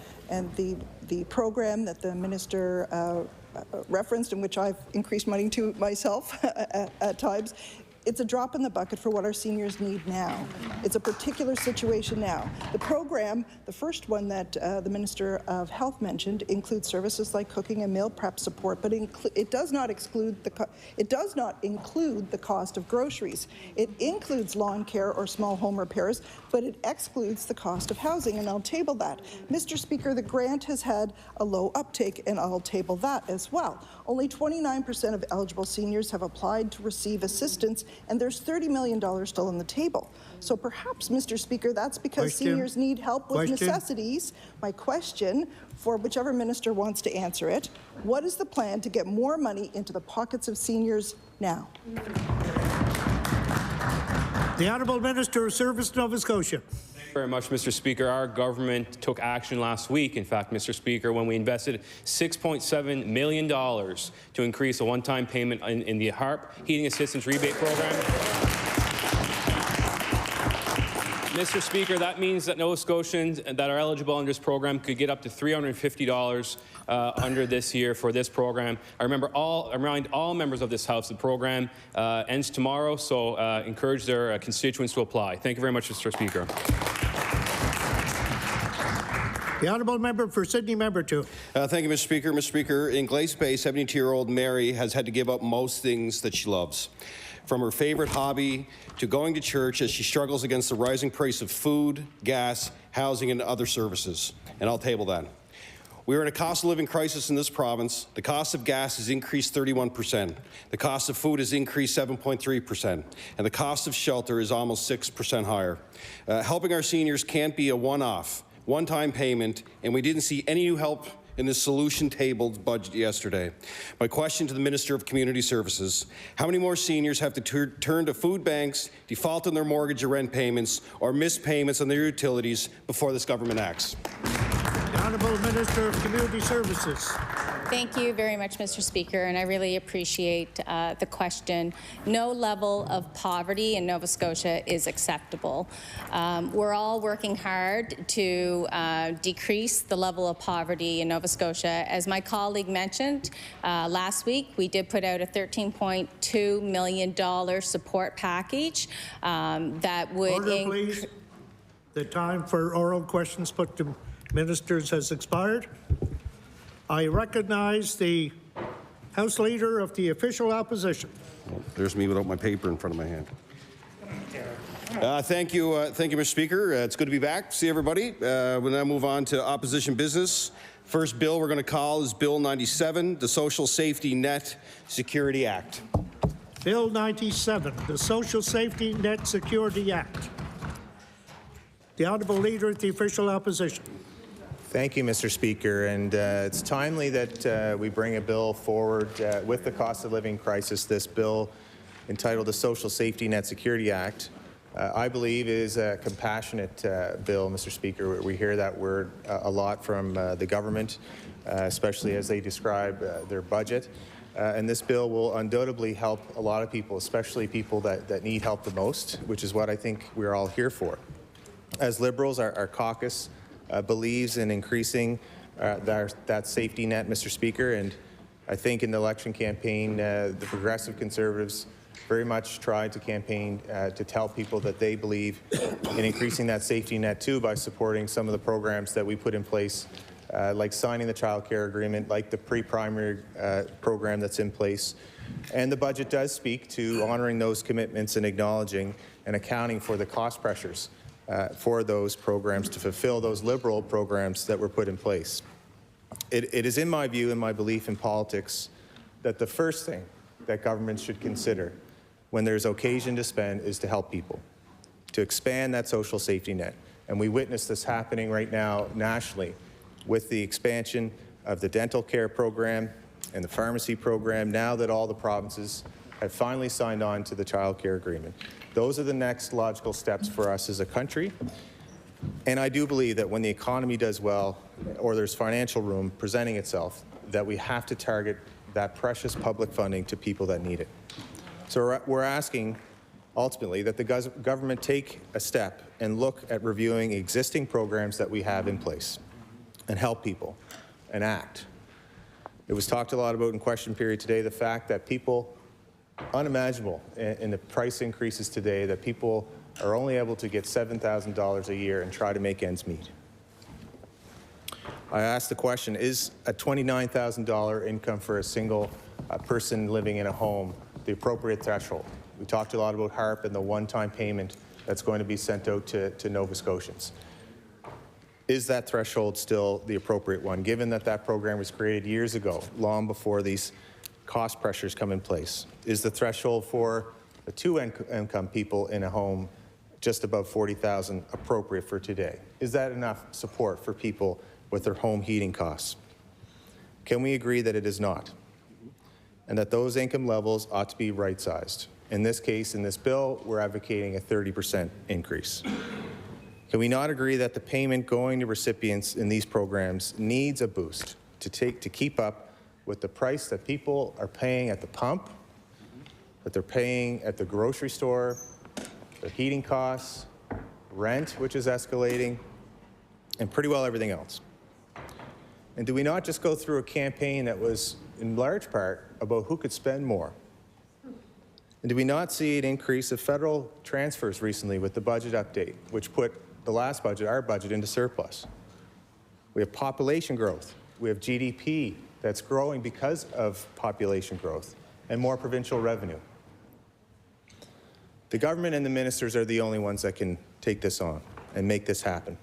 program that the minister referenced, in which I've increased money to myself at times, it's a drop in the bucket for what our seniors need now. It's a particular situation now. The program, the first one that the Minister of Health mentioned, includes services like cooking and meal prep support, but it does not include the cost of groceries. It includes lawn care or small home repairs, but it excludes the cost of housing, and I'll table that. Mr. Speaker, the grant has had a low uptake, and I'll table that as well. Only 29% of eligible seniors have applied to receive assistance, and there's $30 million still on the table. So perhaps, Mr. Speaker, that's because seniors need help with necessities. My question, for whichever minister wants to answer it, what is the plan to get more money into the pockets of seniors now? The Honourable Minister of Service, Nova Scotia. Thank you very much, Mr. Speaker. Our government took action last week, in fact, Mr. Speaker, when we invested $6.7 million to increase a one-time payment in the HARP Heating Assistance Rebate Program. Mr. Speaker, that means that Nova Scotians that are eligible under this program could get up to $350 under this year for this program. I remind all members of this House the program ends tomorrow, so encourage their constituents to apply. Thank you very much, Mr. Speaker. The Honourable Member for Sydney, Member 2. Thank you, Mr. Speaker. Mr. Speaker, in Glace Bay, 72-year-old Mary has had to give up most things that she loves, from her favorite hobby to going to church, as she struggles against the rising price of food, gas, housing, and other services. And I'll table that. We are in a cost of living crisis in this province. The cost of gas has increased 31%. The cost of food has increased 7.3%. And the cost of shelter is almost 6% higher. Helping our seniors can't be a one-time payment, and we didn't see any new help in the solution-tabled budget yesterday. My question to the Minister of Community Services: how many more seniors have to turn to food banks, default on their mortgage or rent payments, or miss payments on their utilities before this government acts? The Honourable Minister of Community Services. Thank you very much, Mr. Speaker, and I really appreciate the question. No level of poverty in Nova Scotia is acceptable. We're all working hard to decrease the level of poverty in Nova Scotia. As my colleague mentioned, last week we did put out a $13.2 million support package that would... Order, please. The time for oral questions put to ministers has expired. I recognize the House Leader of the Official Opposition. There's me without my paper in front of my hand. Thank you, Mr. Speaker. It's good to be back. See everybody. We'll now move on to opposition business. First bill we're going to call is Bill 97, the Social Safety Net Security Act. Bill 97, the Social Safety Net Security Act. The Honourable Leader of the Official Opposition. Thank you, Mr. Speaker, and it's timely that we bring a bill forward with the cost of living crisis. This bill, entitled the Social Safety Net Security Act, I believe is a compassionate bill, Mr. Speaker. We hear that word a lot from the government, especially as they describe their budget. And this bill will undoubtedly help a lot of people, especially people that need help the most, which is what I think we're all here for. As Liberals, our caucus believes in increasing that safety net, Mr. Speaker, and I think in the election campaign, the Progressive Conservatives very much tried to campaign to tell people that they believe in increasing that safety net too by supporting some of the programs that we put in place like signing the child care agreement, like the pre-primary program that's in place. And the budget does speak to honoring those commitments and acknowledging and accounting for the cost pressures for those programs to fulfill those liberal programs that were put in place. It is in my view and my belief in politics that the first thing that governments should consider when there's occasion to spend is to help people, to expand that social safety net. And we witness this happening right now nationally with the expansion of the dental care program and the pharmacy program, now that all the provinces have finally signed on to the child care agreement. Those are the next logical steps for us as a country. And I do believe that when the economy does well, or there's financial room presenting itself, that we have to target that precious public funding to people that need it. So we're asking, ultimately, that the government take a step and look at reviewing existing programs that we have in place and help people and act. It was talked a lot about in question period today, the fact that people, unimaginable in the price increases today, that people are only able to get $7,000 a year and try to make ends meet. I asked the question, is a $29,000 income for a single person living in a home the appropriate threshold? We talked a lot about HARP and the one-time payment that's going to be sent out to Nova Scotians. Is that threshold still the appropriate one, given that that program was created years ago, long before these cost pressures come in place? Is the threshold for the two-income people in a home just above $40,000 appropriate for today? Is that enough support for people with their home heating costs? Can we agree that it is not, and that those income levels ought to be right-sized? In this case, in this bill, we're advocating a 30% increase. Can we not agree that the payment going to recipients in these programs needs a boost to keep up with the price that people are paying at the pump, that they're paying at the grocery store, their heating costs, rent, which is escalating, and pretty well everything else? And do we not just go through a campaign that was in large part about who could spend more? And do we not see an increase of federal transfers recently with the budget update, which put the last budget, our budget, into surplus? We have population growth. We have GDP that's growing because of population growth and more provincial revenue. The government and the ministers are the only ones that can take this on and make this happen.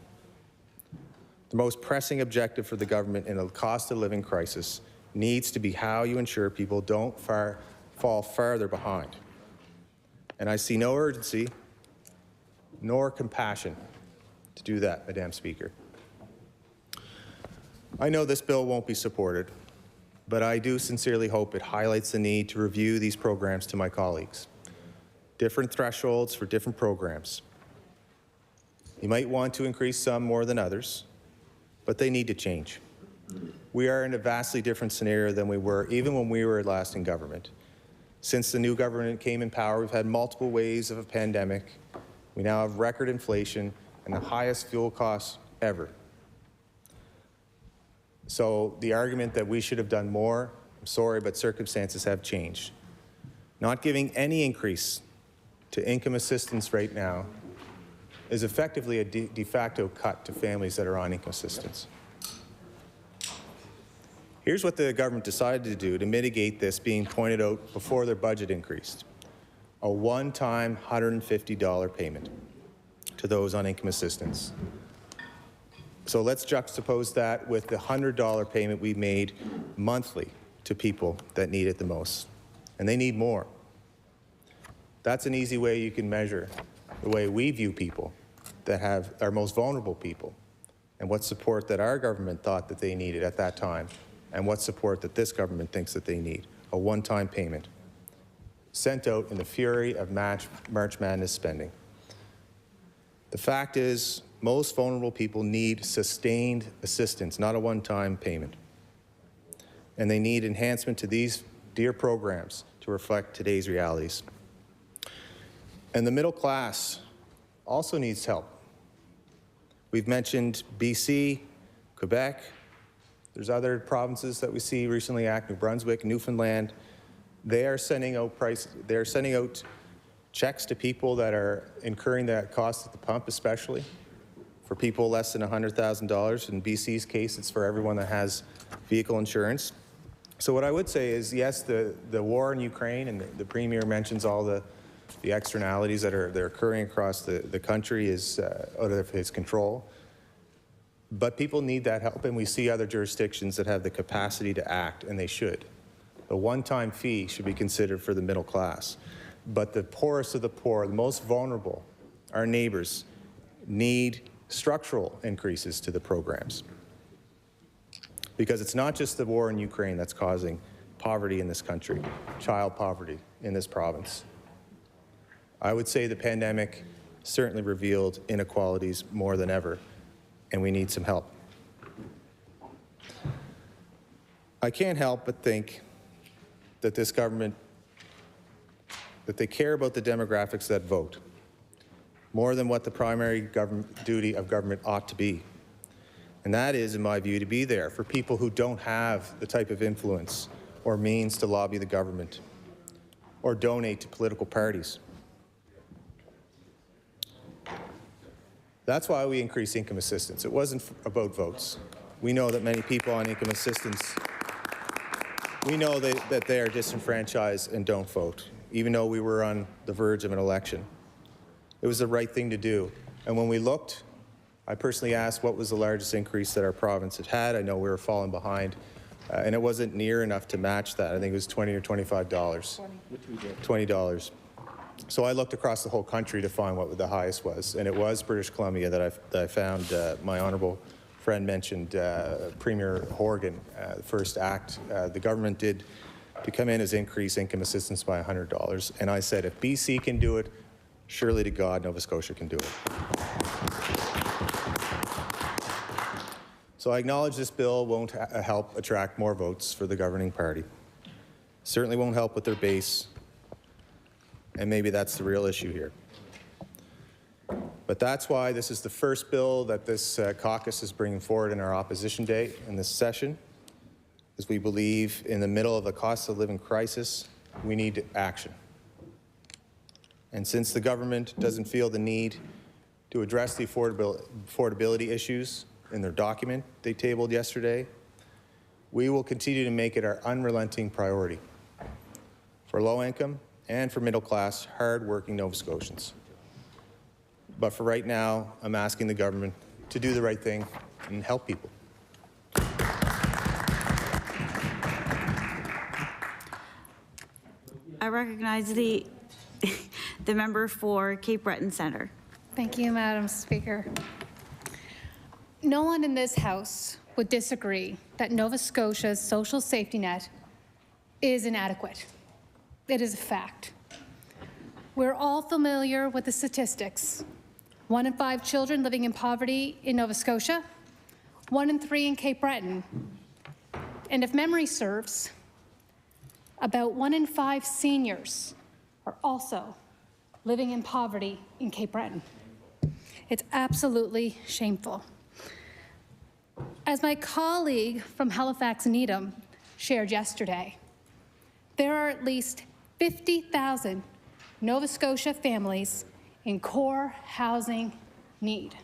The most pressing objective for the government in a cost of living crisis needs to be how you ensure people don't fall farther behind. And I see no urgency nor compassion to do that, Madam Speaker. I know this bill won't be supported, but I do sincerely hope it highlights the need to review these programs to my colleagues. Different thresholds for different programs. You might want to increase some more than others, but they need to change. We are in a vastly different scenario than we were even when we were last in government. Since the new government came in power, we've had multiple waves of a pandemic. We now have record inflation and the highest fuel costs ever. So the argument that we should have done more, I'm sorry, but circumstances have changed. Not giving any increase to income assistance right now is effectively a de facto cut to families that are on income assistance. Here's what the government decided to do to mitigate this being pointed out before their budget increased: a one-time $150 payment to those on income assistance. So let's juxtapose that with the $100 payment we made monthly to people that need it the most, and they need more. That's an easy way you can measure the way we view people that have our most vulnerable people, and what support that our government thought that they needed at that time, and what support that this government thinks that they need: a one-time payment sent out in the fury of March Madness spending. The fact is, most vulnerable people need sustained assistance, not a one-time payment. And they need enhancement to these dear programs to reflect today's realities. And the middle class also needs help. We've mentioned BC, Quebec. There's other provinces that we see recently act, New Brunswick, Newfoundland. They are sending out checks to people that are incurring that cost at the pump especially. For people less than $100,000, in BC's case, it's for everyone that has vehicle insurance. So what I would say is, yes, the war in Ukraine, and the Premier mentions all the externalities that are occurring across the country, is out of his control. But people need that help, and we see other jurisdictions that have the capacity to act, and they should. A one-time fee should be considered for the middle class. But the poorest of the poor, the most vulnerable, our neighbors, need structural increases to the programs. Because it's not just the war in Ukraine that's causing poverty in this country, child poverty in this province. I would say the pandemic certainly revealed inequalities more than ever, and we need some help. I can't help but think that this government, that they care about the demographics that vote, more than what the primary duty of government ought to be. And that is, in my view, to be there for people who don't have the type of influence or means to lobby the government or donate to political parties. That's why we increased income assistance. It wasn't about votes. We know that many people on income assistance, we know that they are disenfranchised and don't vote, even though we were on the verge of an election. It was the right thing to do. And when we looked, I personally asked what was the largest increase that our province had had. I know we were falling behind, and it wasn't near enough to match that. I think it was $20 or $25. $20. So I looked across the whole country to find what the highest was, and it was British Columbia that I found. My honourable friend mentioned Premier Horgan, the first act the government did to come in as increase income assistance by $100. And I said, if BC can do it, surely to God, Nova Scotia can do it. So I acknowledge this bill won't help attract more votes for the governing party. Certainly won't help with their base, and maybe that's the real issue here. But that's why this is the first bill that this caucus is bringing forward in our opposition day in this session, as we believe in the middle of a cost of living crisis, we need action. And since the government doesn't feel the need to address the affordability issues in their document they tabled yesterday, we will continue to make it our unrelenting priority for low-income and for middle-class, hard-working Nova Scotians. But for right now, I'm asking the government to do the right thing and help people. I recognize the member for Cape Breton Centre. Thank you, Madam Speaker. No one in this House would disagree that Nova Scotia's social safety net is inadequate. It is a fact. We're all familiar with the statistics. 1 in 5 children living in poverty in Nova Scotia, 1 in 3 in Cape Breton. And if memory serves, about 1 in 5 seniors are also living in poverty in Cape Breton. It's absolutely shameful. As my colleague from Halifax Needham shared yesterday, there are at least 50,000 Nova Scotia families in core housing need.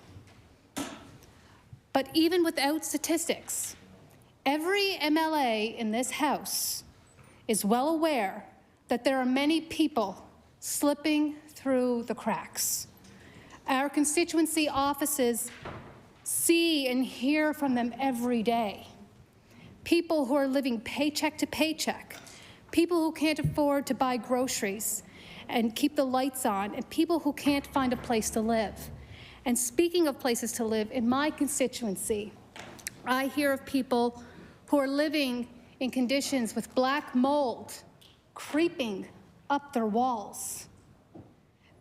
But even without statistics, every MLA in this House is well aware that there are many people slipping through the cracks. Our constituency offices see and hear from them every day. People who are living paycheck to paycheck, people who can't afford to buy groceries and keep the lights on, and people who can't find a place to live. And speaking of places to live, in my constituency, I hear of people who are living in conditions with black mold creeping up their walls.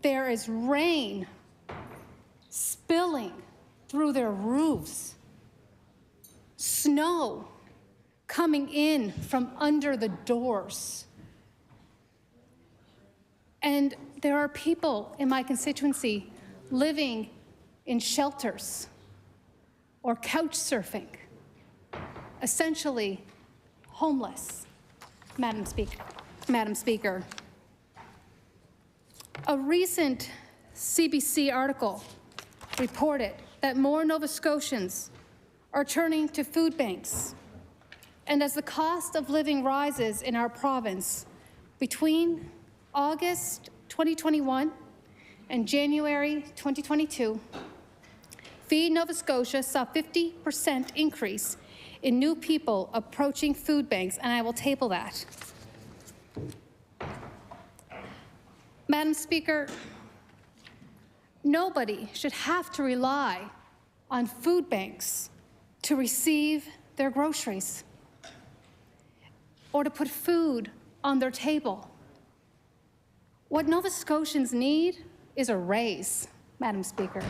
There is rain spilling through their roofs, snow coming in from under the doors. And there are people in my constituency living in shelters or couch surfing, essentially homeless, Madam Speaker. A recent CBC article reported that more Nova Scotians are turning to food banks. And as the cost of living rises in our province, between August 2021 and January 2022, Feed Nova Scotia saw 50% increase in new people approaching food banks, and I will table that. Madam Speaker, nobody should have to rely on food banks to receive their groceries or to put food on their table. What Nova Scotians need is a raise, Madam Speaker.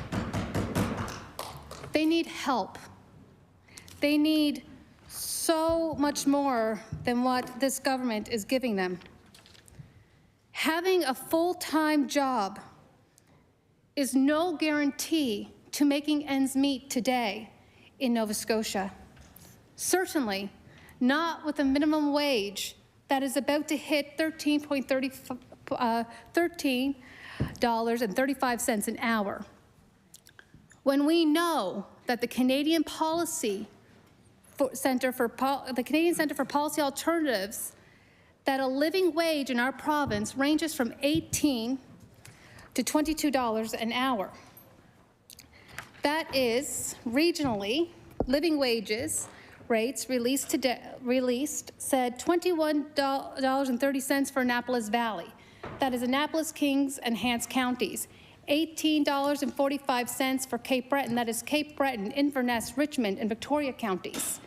They need help. They need so much more than what this government is giving them. Having a full-time job is no guarantee to making ends meet today in Nova Scotia. Certainly not with a minimum wage that is about to hit $13.35 an hour. When we know that the Canadian Centre for Policy Alternatives, that a living wage in our province ranges from $18 to $22 an hour. That is, regionally, living wages rates released said $21.30 for Annapolis Valley. That is Annapolis, Kings, and Hants counties. $18.45 for Cape Breton. That is Cape Breton, Inverness, Richmond, and Victoria counties.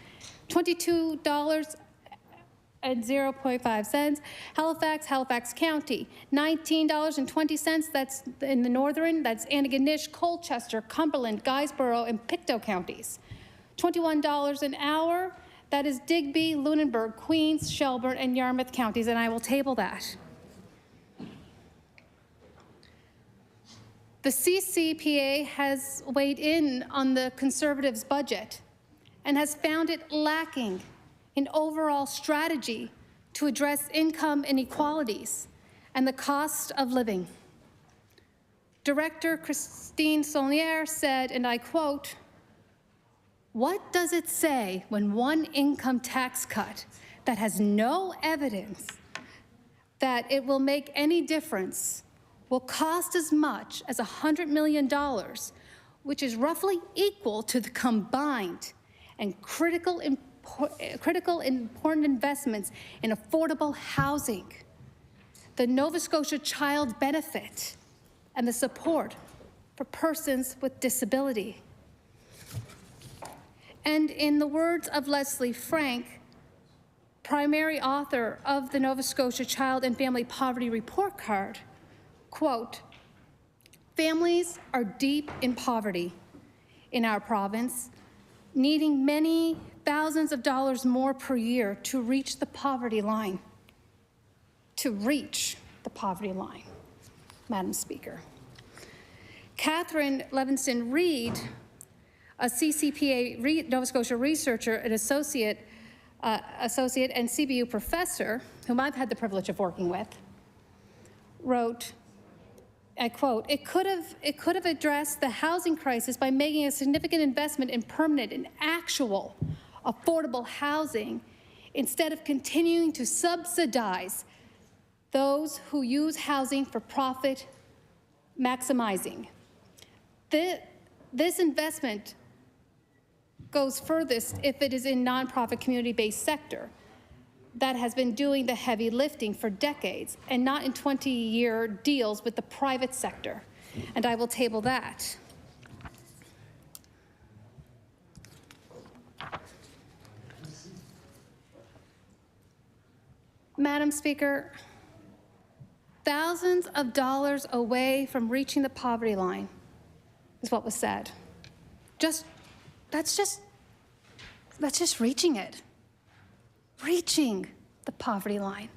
$22.05 Halifax, Halifax County. $19.20, that's in the northern, that's Antigonish, Colchester, Cumberland, Guysborough, and Pictou counties. $21 an hour, that is Digby, Lunenburg, Queens, Shelburne, and Yarmouth counties, and I will table that. The CCPA has weighed in on the Conservatives' budget and has found it lacking in overall strategy to address income inequalities and the cost of living. Director Christine Saulnier said, and I quote, "What does it say when one income tax cut that has no evidence that it will make any difference will cost as much as $100 million, which is roughly equal to the combined and critical important investments in affordable housing, the Nova Scotia Child Benefit, and the support for persons with disability." And in the words of Leslie Frank, primary author of the Nova Scotia Child and Family Poverty Report Card, quote, "Families are deep in poverty in our province, needing many thousands of dollars more per year to reach the poverty line. Madam Speaker. Catherine Levinson-Reed, a CCPA Nova Scotia researcher and associate and CBU professor, whom I've had the privilege of working with, wrote, I quote, it could have addressed the housing crisis by making a significant investment in permanent and actual affordable housing instead of continuing to subsidize those who use housing for profit maximizing. This investment goes furthest if it is in nonprofit community-based sector that has been doing the heavy lifting for decades and not in 20-year deals with the private sector. And I will table that. Madam Speaker, thousands of dollars away from reaching the poverty line is what was said. That's just reaching it. Reaching the poverty line.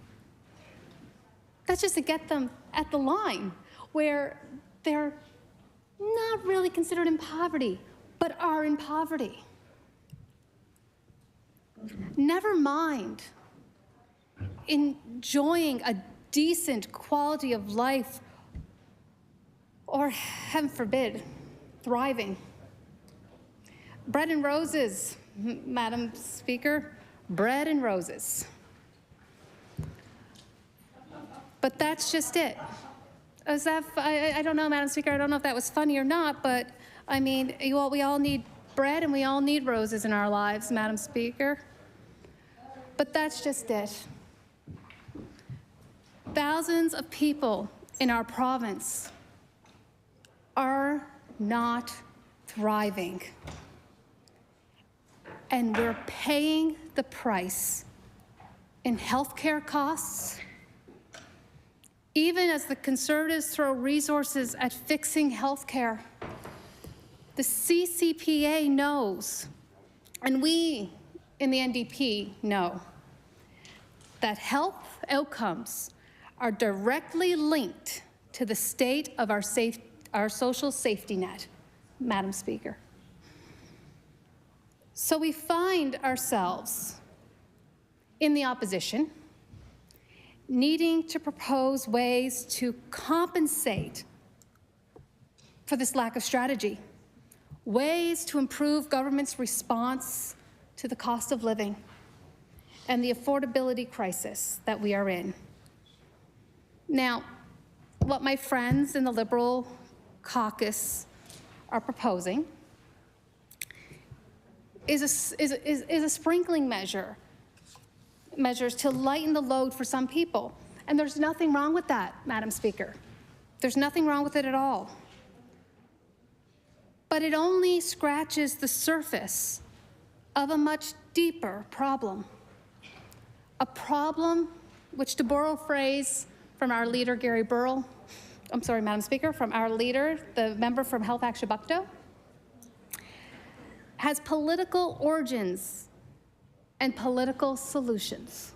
That's just to get them at the line where they're not really considered in poverty, but are in poverty. Never mind enjoying a decent quality of life or, heaven forbid, thriving. Bread and roses, Madam Speaker, bread and roses. But that's just it. Is that, I don't know, Madam Speaker, I don't know if that was funny or not, but I mean, we all need bread and we all need roses in our lives, Madam Speaker. But that's just it. Thousands of people in our province are not thriving. And we're paying the price in healthcare costs, even as the Conservatives throw resources at fixing healthcare. The CCPA knows, and we in the NDP know, that health outcomes are directly linked to the state of our social safety net, Madam Speaker. So we find ourselves in the opposition, needing to propose ways to compensate for this lack of strategy, ways to improve government's response to the cost of living and the affordability crisis that we are in. Now, what my friends in the Liberal caucus are proposing is a sprinkling measures to lighten the load for some people. And there's nothing wrong with that, Madam Speaker. There's nothing wrong with it at all. But it only scratches the surface of a much deeper problem. A problem which, to borrow a phrase from our leader, Gary Burrell, I'm sorry, Madam Speaker, from our leader, the member from Halifax-Shabukto, has political origins and political solutions.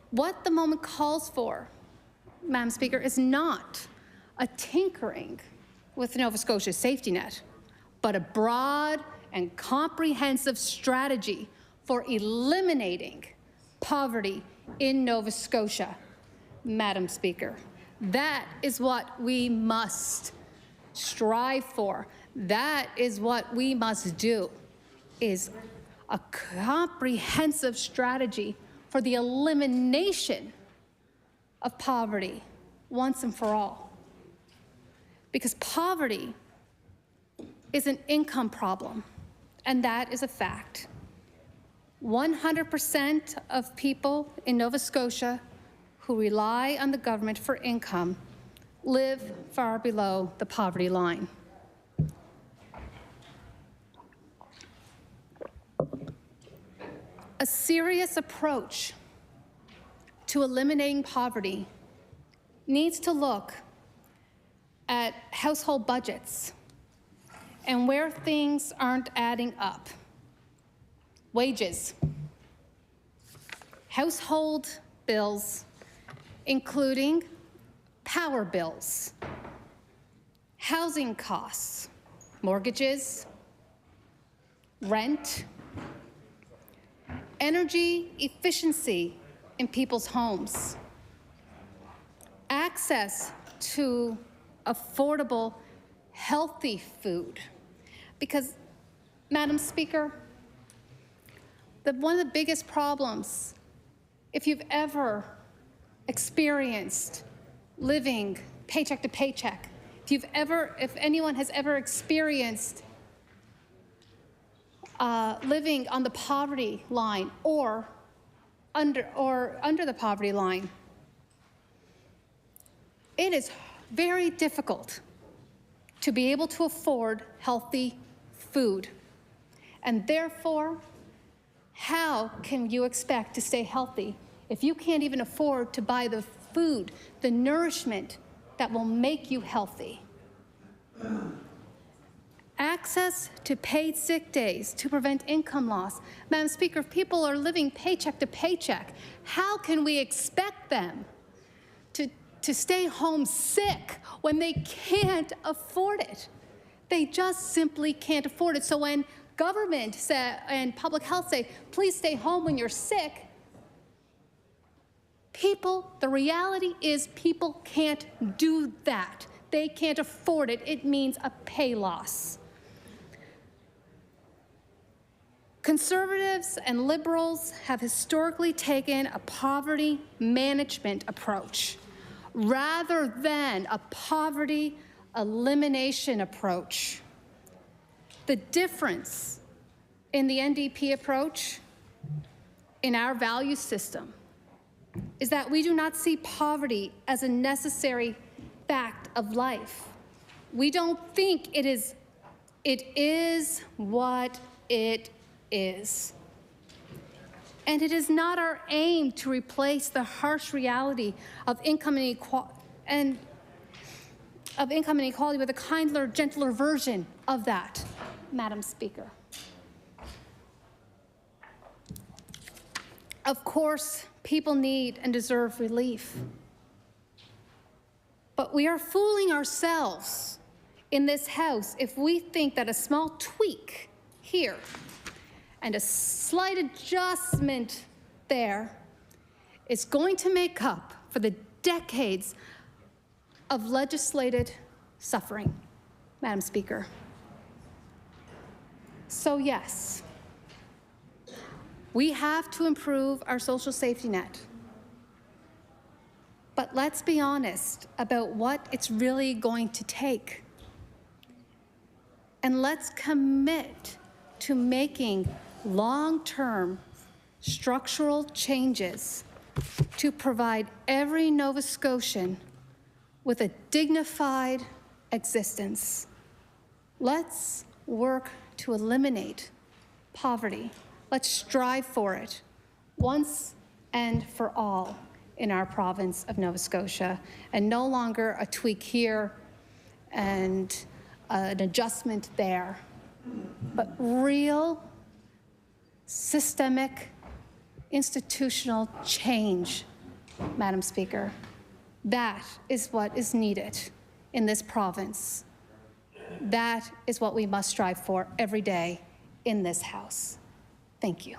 What the moment calls for, Madam Speaker, is not a tinkering with Nova Scotia's safety net, but a broad and comprehensive strategy for eliminating poverty in Nova Scotia, Madam Speaker. That is what we must strive for. That is what we must do, is a comprehensive strategy for the elimination of poverty once and for all. Because poverty is an income problem, and that is a fact. 100% of people in Nova Scotia who rely on the government for income live far below the poverty line. A serious approach to eliminating poverty needs to look at household budgets and where things aren't adding up. Wages, household bills, including power bills, housing costs, mortgages, rent, energy efficiency in people's homes, access to affordable, healthy food. Because, Madam Speaker, one of the biggest problems, if you've ever experienced living paycheck to paycheck, if anyone has ever experienced living on the poverty line or under the poverty line, it is very difficult to be able to afford healthy food. And therefore, how can you expect to stay healthy if you can't even afford to buy the food, the nourishment that will make you healthy? Access to paid sick days to prevent income loss. Madam Speaker, if people are living paycheck to paycheck, how can we expect them to stay home sick when they can't afford it? They just simply can't afford it. So when government and public health say, please stay home when you're sick, the reality is people can't do that. they can't afford it, it means a pay loss. Conservatives and Liberals have historically taken a poverty management approach rather than a poverty elimination approach. The difference in the NDP approach, in our value system, is that we do not see poverty as a necessary fact of life. We don't think it is what it is. And it is not our aim to replace the harsh reality of income inequality with a kinder, gentler version of that, Madam Speaker. Of course, people need and deserve relief. But we are fooling ourselves in this House if we think that a small tweak here and a slight adjustment there is going to make up for the decades of legislated suffering, Madam Speaker. So yes, we have to improve our social safety net. But let's be honest about what it's really going to take. And let's commit to making long-term structural changes to provide every Nova Scotian with a dignified existence. Let's work to eliminate poverty. Let's strive for it once and for all in our province of Nova Scotia, and no longer a tweak here and an adjustment there, but real systemic institutional change, Madam Speaker. That is what is needed in this province. That is what we must strive for every day in this House. Thank you.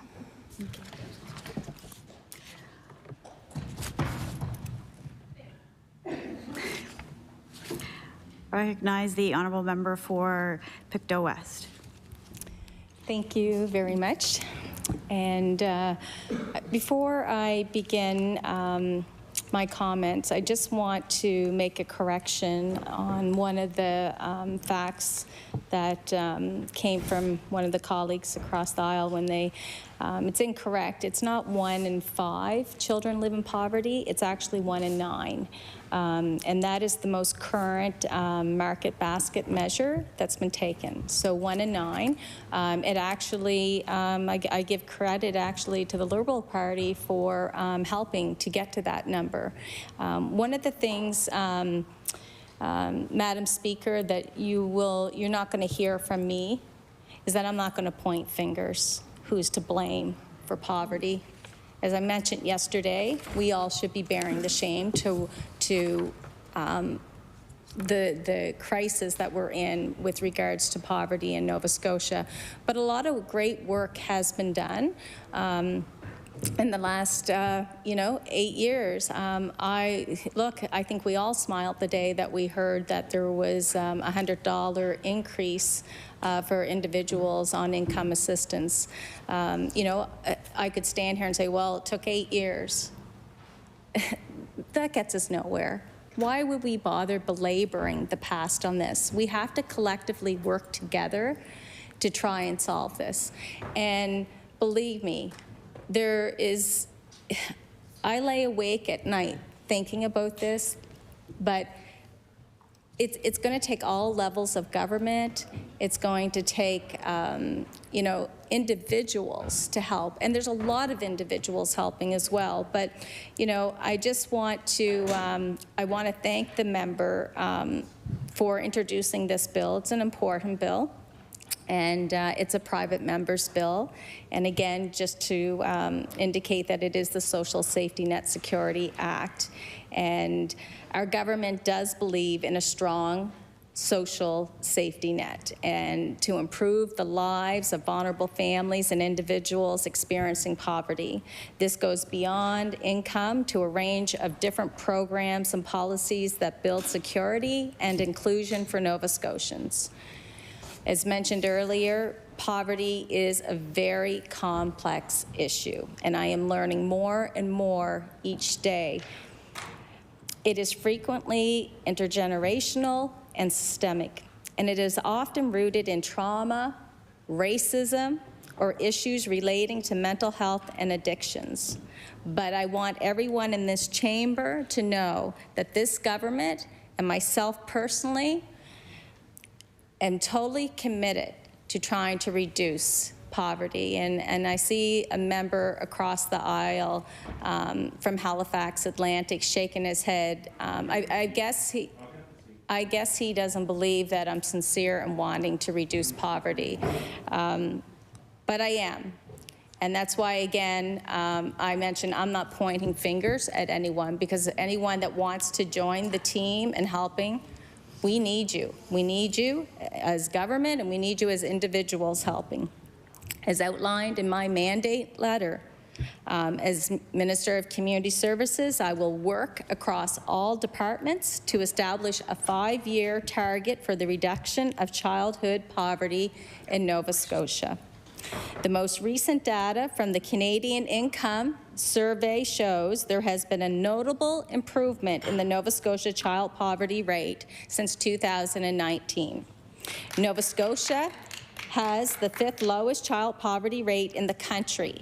Recognize the honourable member for Pictou West. Thank you very much. And before I begin my comments, I just want to make a correction on one of the facts that came from one of the colleagues across the aisle when they, it's incorrect. It's not 1 in 5 children live in poverty. It's actually 1 in 9. And that is the most current market basket measure that's been taken. So 1 in 9. It actually, I give credit actually to the Liberal Party for helping to get to that number. One of the things, Madam Speaker, that you're not going to hear from me is that I'm not going to point fingers who's to blame for poverty. As I mentioned yesterday, we all should be bearing the shame to the crisis that we're in with regards to poverty in Nova Scotia. But a lot of great work has been done in the last, 8 years. I think we all smiled the day that we heard that there was a $100 increase for individuals on income assistance. I could stand here and say, well, it took 8 years. That gets us nowhere. Why would we bother belaboring the past on this? We have to collectively work together to try and solve this. And believe me, I lay awake at night thinking about this, but it's going to take all levels of government. It's going to take, individuals to help. And there's a lot of individuals helping as well. But, I just want to, thank the member for introducing this bill. It's an important bill. And it's a private member's bill. And again, just to indicate that it is the Social Safety Net Security Act. And our government does believe in a strong social safety net and to improve the lives of vulnerable families and individuals experiencing poverty. This goes beyond income to a range of different programs and policies that build security and inclusion for Nova Scotians. As mentioned earlier, poverty is a very complex issue, and I am learning more and more each day. It is frequently intergenerational and systemic, and it is often rooted in trauma, racism, or issues relating to mental health and addictions. But I want everyone in this chamber to know that this government and myself personally am totally committed to trying to reduce poverty. And I see a member across the aisle from Halifax Atlantic shaking his head. I guess he doesn't believe that I'm sincere in wanting to reduce poverty. But I am. And that's why, again, I mentioned I'm not pointing fingers at anyone, because anyone that wants to join the team and helping, we need you. We need you as government, and we need you as individuals helping. As outlined in my mandate letter, as Minister of Community Services, I will work across all departments to establish a 5-year target for the reduction of childhood poverty in Nova Scotia. The most recent data from the Canadian Income Survey shows there has been a notable improvement in the Nova Scotia child poverty rate since 2019. Nova Scotia has the 5th lowest child poverty rate in the country,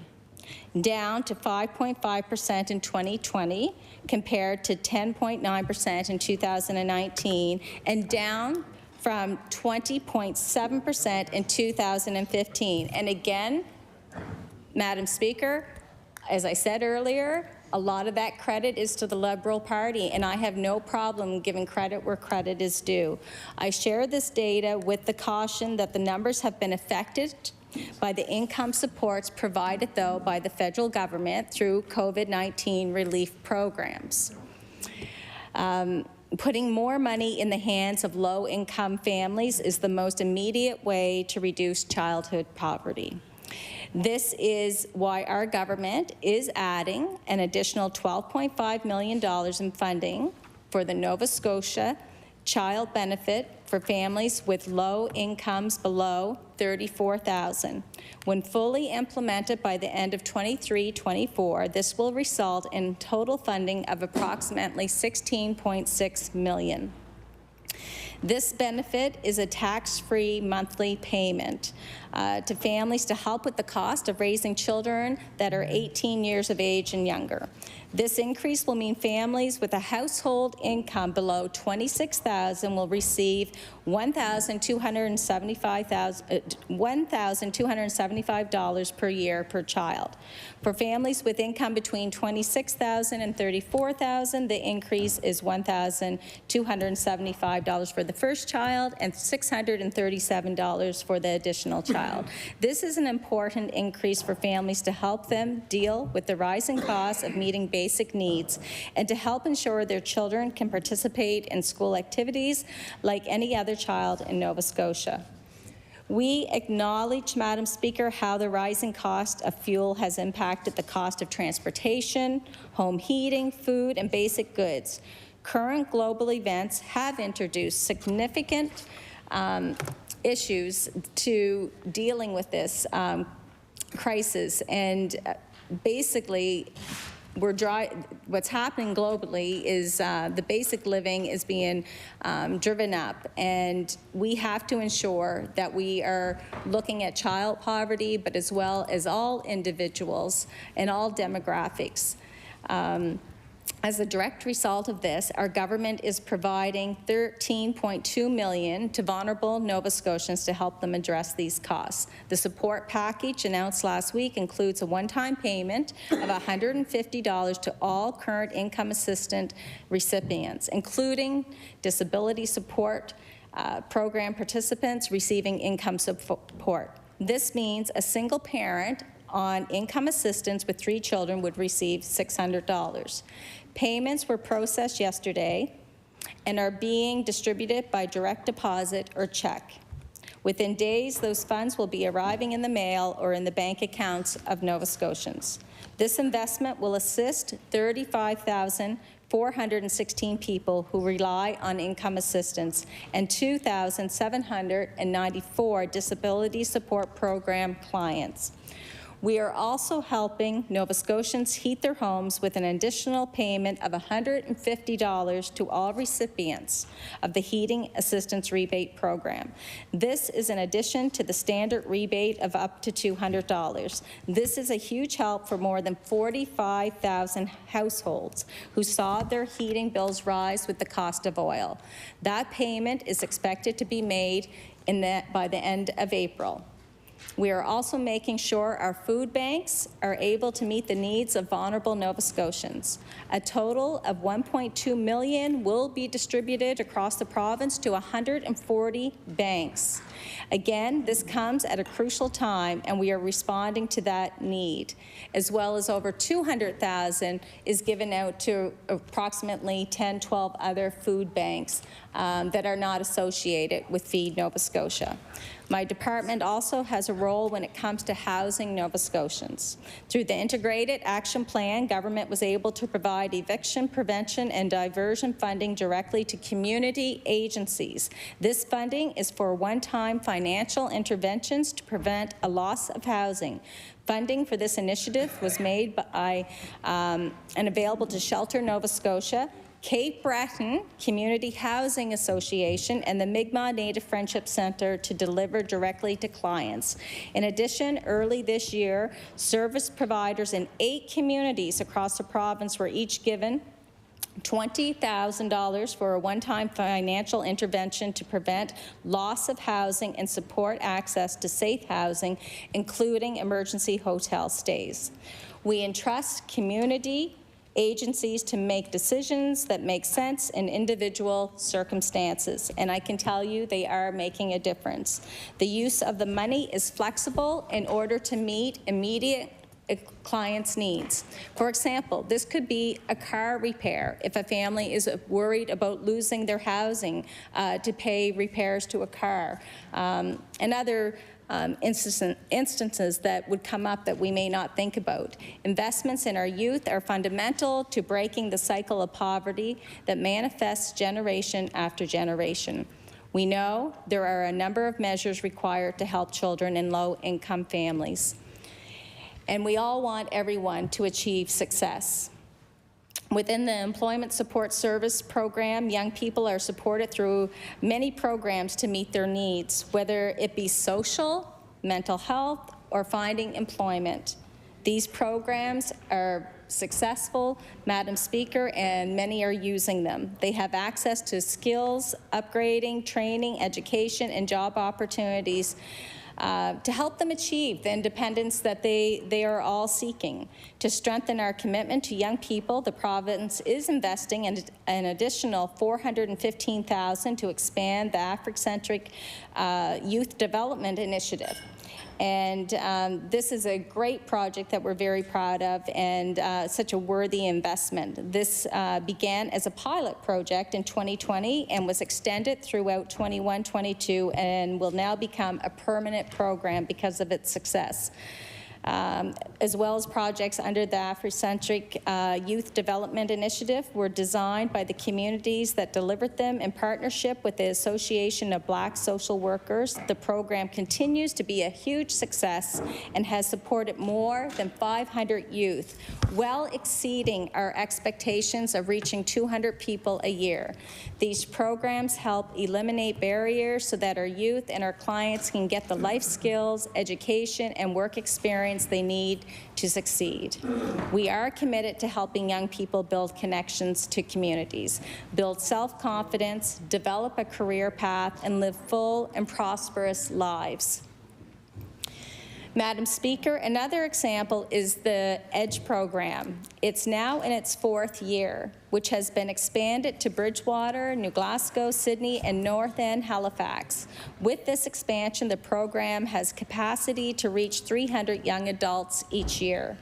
down to 5.5% in 2020 compared to 10.9% in 2019, and down from 20.7% in 2015. And again, Madam Speaker, as I said earlier, a lot of that credit is to the Liberal Party, and I have no problem giving credit where credit is due. I share this data with the caution that the numbers have been affected by the income supports provided, though, by the federal government through COVID-19 relief programs. Putting more money in the hands of low-income families is the most immediate way to reduce childhood poverty. This is why our government is adding an additional $12.5 million in funding for the Nova Scotia Child Benefit for families with low incomes below $34,000. When fully implemented by the end of 23-24, this will result in total funding of approximately $16.6 million. This benefit is a tax-free monthly payment to families to help with the cost of raising children that are 18 years of age and younger. This increase will mean families with a household income below $26,000 will receive $1,275 per year per child. For families with income between $26,000 and $34,000, the increase is $1,275 for the first child and $637 for the additional child. This is an important increase for families to help them deal with the rising costs of meeting basic needs and to help ensure their children can participate in school activities like any other child in Nova Scotia. We acknowledge, Madam Speaker, how the rising cost of fuel has impacted the cost of transportation, home heating, food, and basic goods. Current global events have introduced significant issues to dealing with this crisis, and basically what's happening globally is the basic living is being driven up, and we have to ensure that we are looking at child poverty, but as well as all individuals and all demographics. As a direct result of this, our government is providing $13.2 million to vulnerable Nova Scotians to help them address these costs. The support package announced last week includes a one-time payment of $150 to all current income assistance recipients, including disability support program participants receiving income support. This means a single parent on income assistance with 3 children would receive $600. Payments were processed yesterday, and are being distributed by direct deposit or check. Within days, those funds will be arriving in the mail or in the bank accounts of Nova Scotians. This investment will assist 35,416 people who rely on income assistance and 2,794 disability support program clients. We are also helping Nova Scotians heat their homes with an additional payment of $150 to all recipients of the Heating Assistance Rebate Program. This is in addition to the standard rebate of up to $200. This is a huge help for more than 45,000 households who saw their heating bills rise with the cost of oil. That payment is expected to be made by the end of April. We are also making sure our food banks are able to meet the needs of vulnerable Nova Scotians. A total of $1.2 million will be distributed across the province to 140 banks. Again, this comes at a crucial time, and we are responding to that need, as well as over $200,000 is given out to approximately 10, 12 other food banks that are not associated with Feed Nova Scotia. My department also has a role when it comes to housing Nova Scotians. Through the Integrated Action Plan, government was able to provide eviction prevention and diversion funding directly to community agencies. This funding is for one-time financial interventions to prevent a loss of housing. Funding for this initiative was made by and available to Shelter Nova Scotia, Cape Breton Community Housing Association, and the Mi'kmaq Native Friendship Centre to deliver directly to clients. In addition, early this year, service providers in 8 communities across the province were each given $20,000 for a one-time financial intervention to prevent loss of housing and support access to safe housing, including emergency hotel stays. We entrust community agencies to make decisions that make sense in individual circumstances, and I can tell you they are making a difference. The use of the money is flexible in order to meet immediate clients' needs. For example, this could be a car repair if a family is worried about losing their housing to pay repairs to a car, and other instances that would come up that we may not think about. Investments in our youth are fundamental to breaking the cycle of poverty that manifests generation after generation. We know there are a number of measures required to help children in low-income families, and we all want everyone to achieve success. Within the Employment Support Service Program, young people are supported through many programs to meet their needs, whether it be social, mental health, or finding employment. These programs are successful, Madam Speaker, and many are using them. They have access to skills, upgrading, training, education, and job opportunities to help them achieve the independence that they are all seeking. To strengthen our commitment to young people, the province is investing in an additional $415,000 to expand the Afrocentric Youth Development Initiative. And this is a great project that we're very proud of, and such a worthy investment. This began as a pilot project in 2020 and was extended throughout 21-22 and will now become a permanent program because of its success. As well as projects under the Afrocentric Youth Development Initiative were designed by the communities that delivered them in partnership with the Association of Black Social Workers. The program continues to be a huge success and has supported more than 500 youth, well exceeding our expectations of reaching 200 people a year. These programs help eliminate barriers so that our youth and our clients can get the life skills, education, and work experience they need to succeed. We are committed to helping young people build connections to communities, build self-confidence, develop a career path, and live full and prosperous lives. Madam Speaker, another example is the EDGE program. It's now in its 4th year. which has been expanded to Bridgewater, New Glasgow, Sydney, and North End, Halifax. With this expansion, the program has capacity to reach 300 young adults each year.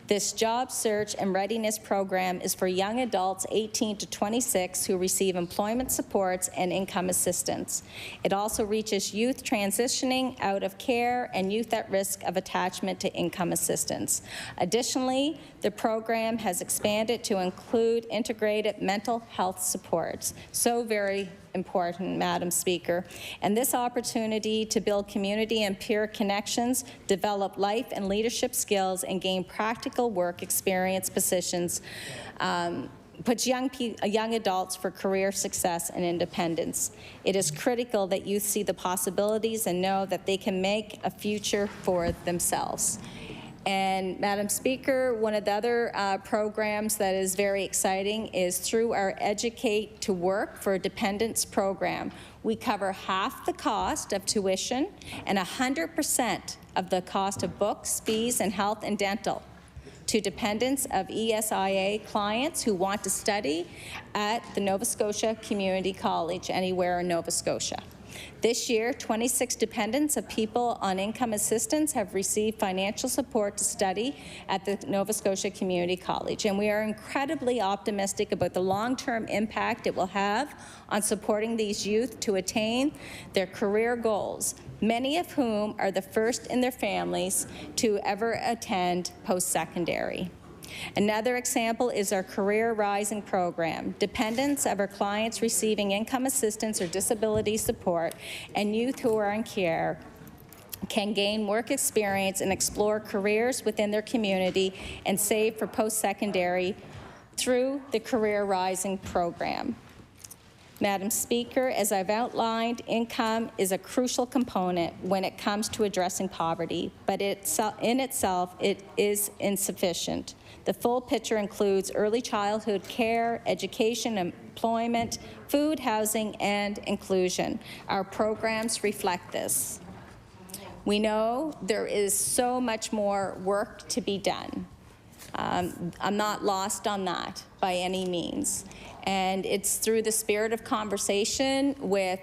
This job search and readiness program is for young adults 18 to 26 who receive employment supports and income assistance. It also reaches youth transitioning out of care and youth at risk of attachment to income assistance. Additionally, the program has expanded to include integrated mental health supports. So very important, Madam Speaker. And this opportunity to build community and peer connections, develop life and leadership skills, and gain practical work experience positions puts young adults for career success and independence. It is critical that youth see the possibilities and know that they can make a future for themselves. And Madam Speaker, one of the other programs that is very exciting is through our Educate to Work for Dependents program. We cover half the cost of tuition and 100% of the cost of books, fees, and health and dental to dependents of ESIA clients who want to study at the Nova Scotia Community College anywhere in Nova Scotia. This year, 26 dependents of people on income assistance have received financial support to study at the Nova Scotia Community College, and we are incredibly optimistic about the long-term impact it will have on supporting these youth to attain their career goals, many of whom are the first in their families to ever attend post-secondary. Another example is our Career Rising program. Dependents of our clients receiving income assistance or disability support and youth who are in care can gain work experience and explore careers within their community and save for post-secondary through the Career Rising program. Madam Speaker, as I've outlined, income is a crucial component when it comes to addressing poverty, but in itself, it is insufficient. The full picture includes early childhood care, education, employment, food, housing, and inclusion. Our programs reflect this. We know there is so much more work to be done. I'm not lost on that by any means. And it's through the spirit of conversation with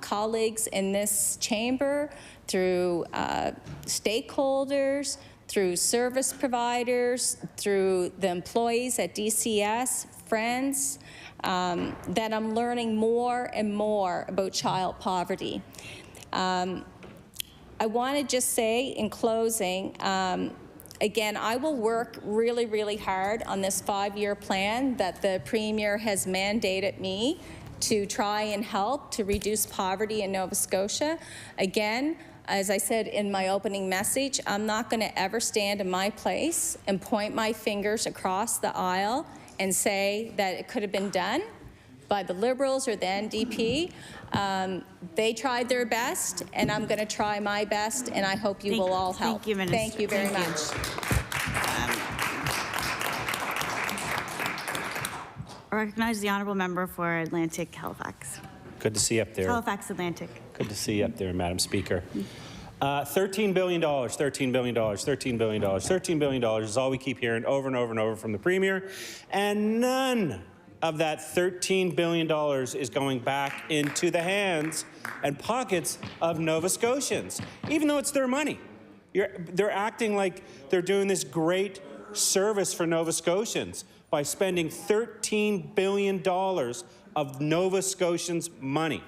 colleagues in this chamber, through stakeholders, through service providers, through the employees at DCS, friends, that I'm learning more and more about child poverty. I want to just say in closing, again, I will work really, really hard on this 5-year plan that the Premier has mandated me to try and help to reduce poverty in Nova Scotia. Again, as I said in my opening message, I'm not going to ever stand in my place and point my fingers across the aisle and say that it could have been done by the Liberals or the NDP. They tried their best, and I'm going to try my best, and I hope you will all help. Thank you, Minister. Thank you very much. I recognize the honourable member for Atlantic Halifax. Good to see you up there. Halifax Atlantic. Good to see you up there, Madam Speaker. $13 billion, $13 billion, $13 billion, $13 billion is all we keep hearing over and over and over from the Premier, and none of that $13 billion is going back into the hands and pockets of Nova Scotians, even though it's their money. They're acting like they're doing this great service for Nova Scotians by spending $13 billion of Nova Scotians' money.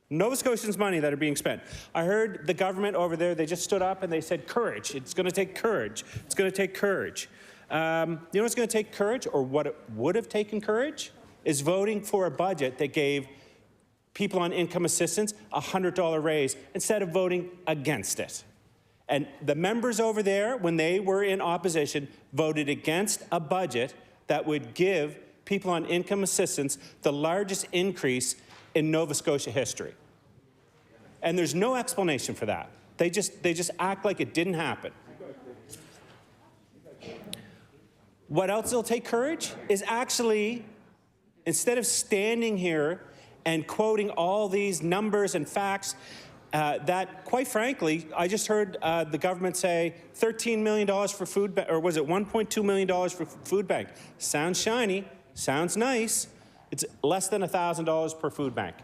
Nova Scotians' money that are being spent. I heard the government over there, they just stood up and they said, courage. It's going to take courage. It's going to take courage. You know what's going to take courage, or what it would have taken courage, is voting for a budget that gave people on income assistance a $100 raise instead of voting against it. And the members over there, when they were in opposition, voted against a budget that would give people on income assistance the largest increase in Nova Scotia history. And there's no explanation for that. They just act like it didn't happen. What else will take courage is actually, instead of standing here and quoting all these numbers and facts that, quite frankly, I just heard the government say $13 million for food bank, or was it $1.2 million for food bank? Sounds shiny, Sounds nice. It's less than $1,000 per food bank.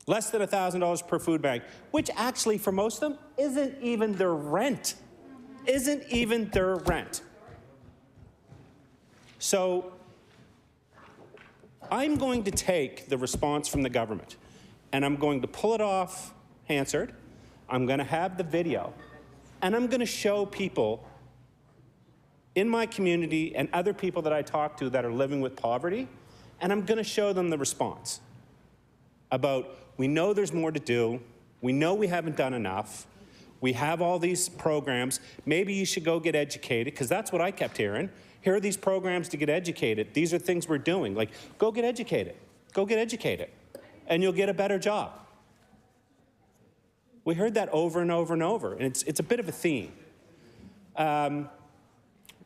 Less than $1,000 per food bank, which actually for most of them isn't even their rent. Isn't even their rent. So I'm going to take the response from the government and I'm going to pull it off Hansard. I'm going to have the video and I'm going to show people in my community and other people that I talk to that are living with poverty, and I'm going to show them the response about, we know there's more to do, we know we haven't done enough, we have all these programs, maybe you should go get educated, because that's what I kept hearing. Here are these programs to get educated. These are things we're doing. Like, go get educated. Go get educated, and you'll get a better job. We heard that over and over and over, and it's a bit of a theme.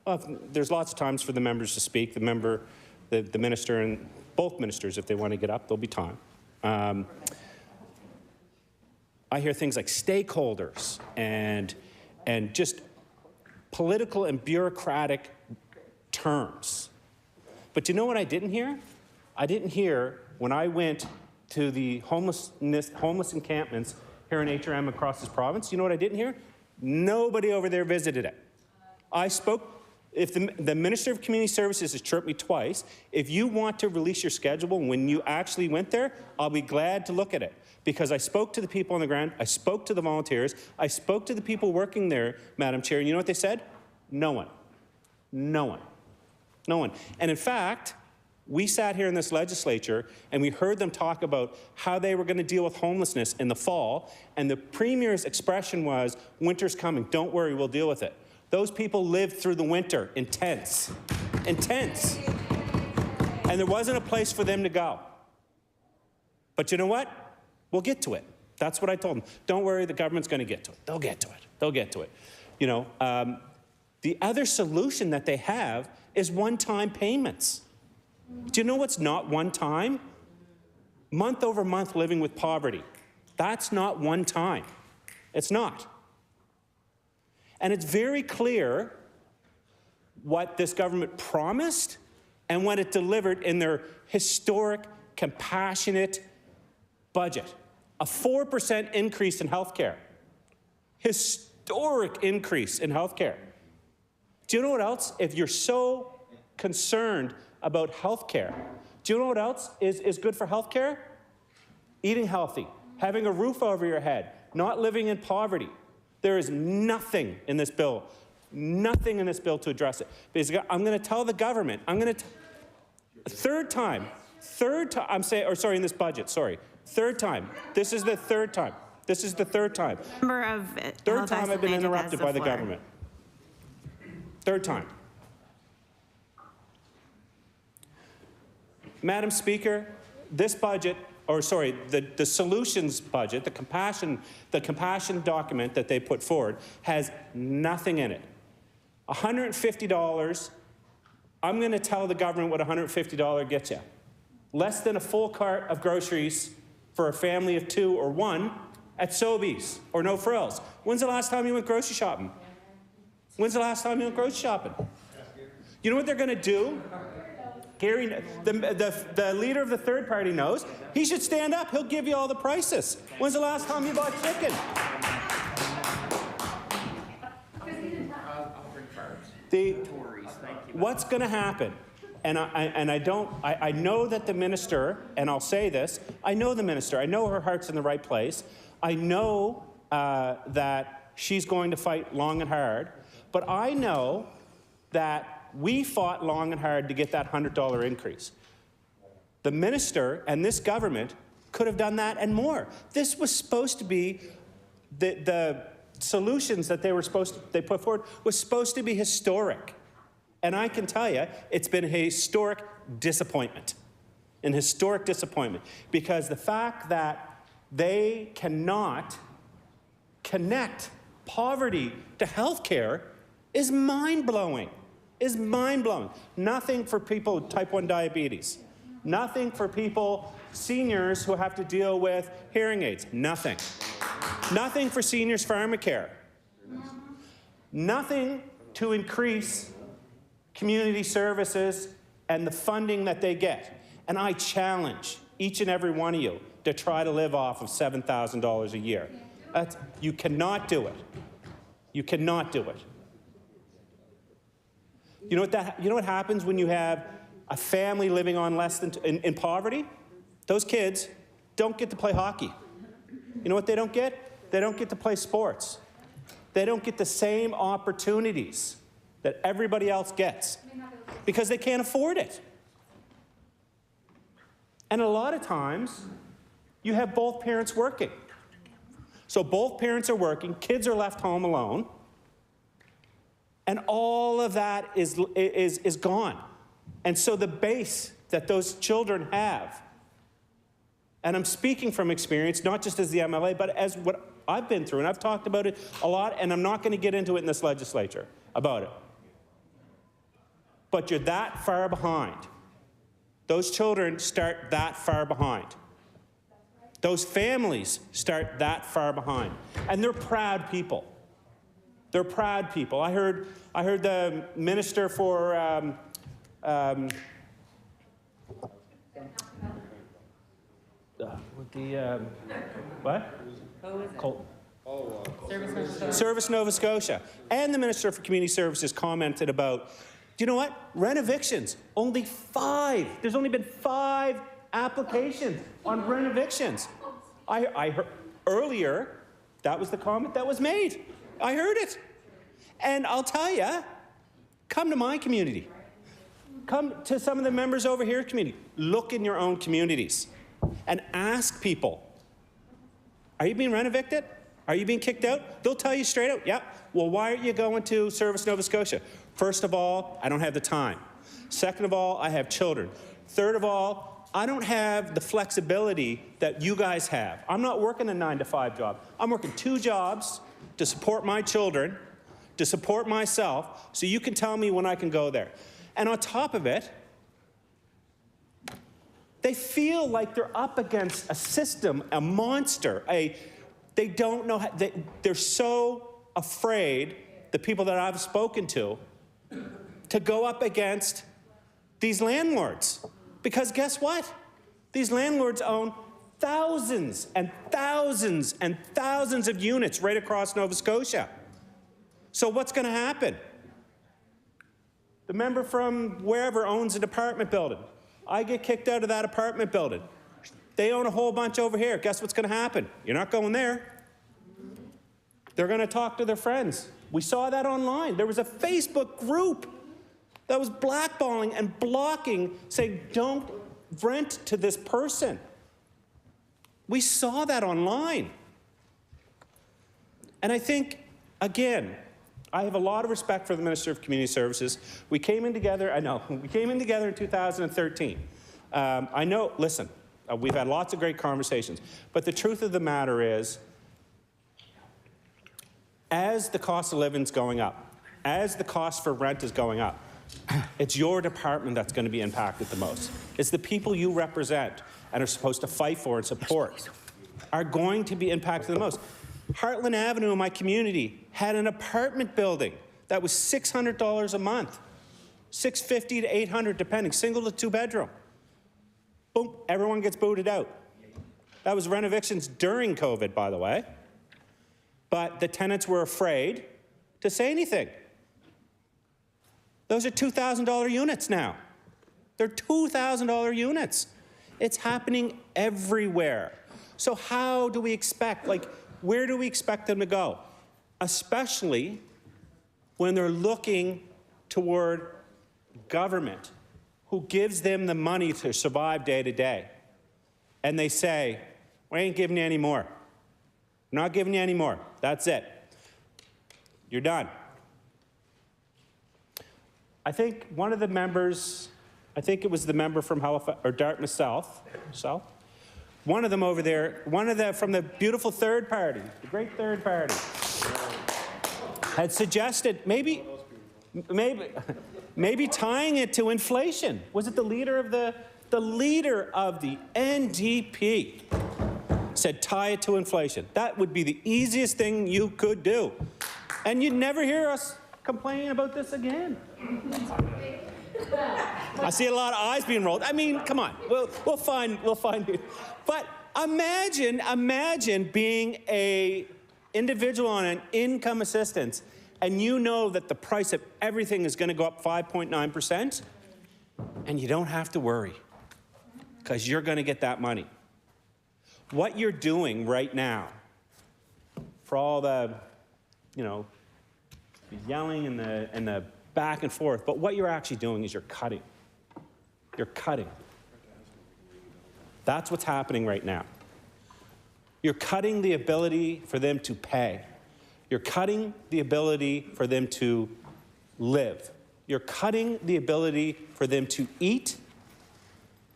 Well, there's lots of times for the members to speak. The minister, and both ministers, if they want to get up, there'll be time. I hear things like stakeholders and just political and bureaucratic terms. But you know what I didn't hear? I didn't hear when I went to the homeless encampments here in HRM across this province. You know what I didn't hear? Nobody over there visited it. I spoke. If the Minister of Community Services has chirped me twice, if you want to release your schedule when you actually went there, I'll be glad to look at it. Because I spoke to the people on the ground, I spoke to the volunteers, I spoke to the people working there, Madam Chair, and you know what they said? No one. No one. No one. And in fact, we sat here in this legislature and we heard them talk about how they were going to deal with homelessness in the fall, and the Premier's expression was, winter's coming, don't worry, we'll deal with it. Those people lived through the winter in tents. In tents. And there wasn't a place for them to go. But you know what? We'll get to it. That's what I told them. Don't worry, the government's going to get to it. They'll get to it. They'll get to it. You know, the other solution that they have is one-time payments. Do you know what's not one time? Month over month living with poverty. That's not one time. It's not. And it's very clear what this government promised and what it delivered in their historic, compassionate budget. A 4% increase in health care. Historic increase in health care. Do you know what else? If you're so concerned about health care, do you know what else is good for health care? Eating healthy, having a roof over your head, not living in poverty. There is nothing in this bill to address it. Basically, I'm going to tell the government, in this budget, third time. This is the third time. This is the third time. Third time I've been interrupted by the government. Third time. Madam Speaker, this budget, the solutions budget, the compassion document that they put forward has nothing in it. $150, I'm going to tell the government what $150 gets you. Less than a full cart of groceries for a family of 2 or 1 at Sobeys or No Frills. When's the last time you went grocery shopping? When's the last time you went grocery shopping? You know what they're going to do? Gary, the leader of the third party knows. He should stand up. He'll give you all the prices. When's the last time you bought chicken? What's going to happen? And I know that the minister, and I'll say this, I know the minister. I know her heart's in the right place. I know that she's going to fight long and hard. But I know that we fought long and hard to get that $100 increase. The minister and this government could have done that and more. This was supposed to be, the solutions that they put forward was supposed to be historic. And I can tell you, it's been a historic disappointment. An historic disappointment. Because the fact that they cannot connect poverty to health care is mind-blowing. Is mind-blowing. Nothing for people with type 1 diabetes. Nothing for people, seniors who have to deal with hearing aids. Nothing. Nothing for seniors pharmacare. Nothing to increase community services and the funding that they get. And I challenge each and every one of you to try to live off of $7,000 a year. You cannot do it. You cannot do it. You know what happens when you have a family living on less than in poverty? Those kids don't get to play hockey. You know what they don't get? They don't get to play sports. They don't get the same opportunities that everybody else gets because they can't afford it. And a lot of times, you have both parents working. So both parents are working, kids are left home alone, and all of that is gone. And so the base that those children have, and I'm speaking from experience, not just as the MLA, but as what I've been through, and I've talked about it a lot, and I'm not going to get into it in this legislature about it. But you're that far behind. Those children start that far behind. Those families start that far behind. And they're proud people. They're proud people. I heard the minister for Service Nova Scotia. And the Minister for Community Services commented about, do you know what? Renovictions, only 5. There's only been 5 applications on renovictions. I heard earlier, that was the comment that was made. I heard it. And I'll tell you, come to my community. Come to some of the members over here community. Look in your own communities and ask people, are you being renovicted? Are you being kicked out? They'll tell you straight out, yeah. Well, why aren't you going to Service Nova Scotia? First of all, I don't have the time. Second of all, I have children. Third of all, I don't have the flexibility that you guys have. I'm not working a 9-to-5 job. I'm working 2 jobs to support my children, to support myself, so you can tell me when I can go there. And on top of it, they feel like they're up against a system, a monster, they don't know, they're so afraid, the people that I've spoken to go up against these landlords. Because guess what? These landlords own thousands and thousands and thousands of units right across Nova Scotia. So what's going to happen? The member from wherever owns an apartment building. I get kicked out of that apartment building. They own a whole bunch over here. Guess what's going to happen? You're not going there. They're going to talk to their friends. We saw that online. There was a Facebook group that was blackballing and blocking, saying, don't rent to this person. We saw that online. And I think, again, I have a lot of respect for the Minister of Community Services. We came in together, we came in together in 2013. I know, listen, we've had lots of great conversations, but the truth of the matter is, as the cost of living is going up, as the cost for rent is going up, it's your department that's going to be impacted the most. It's the people you represent and are supposed to fight for and support are going to be impacted the most. Heartland Avenue in my community had an apartment building that was $600 a month, $650 to $800 depending, single to 2-bedroom. Boom, everyone gets booted out. That was renovictions during COVID, by the way. But the tenants were afraid to say anything. Those are $2,000 units now. They're $2,000 units. It's happening everywhere. So how do we expect, where do we expect them to go? Especially when they're looking toward government who gives them the money to survive day to day. And they say, we ain't giving you any more. We're not giving you any more. That's it. You're done. I think one of the members, I think it was the member from Halifax, or Dartmouth South, one of them over there, from the beautiful third party, the great third party, had suggested maybe tying it to inflation. Was it the leader of the NDP said tie it to inflation? That would be the easiest thing you could do. And you'd never hear us complaining about this again. I see a lot of eyes being rolled. I mean, come on, we'll find it. But imagine being a individual on an income assistance, and you know that the price of everything is going to go up 5.9%, and you don't have to worry because you're going to get that money. What you're doing right now, for all the, yelling and the back and forth, but what you're actually doing is you're cutting. You're cutting. That's what's happening right now. You're cutting the ability for them to pay. You're cutting the ability for them to live. You're cutting the ability for them to eat,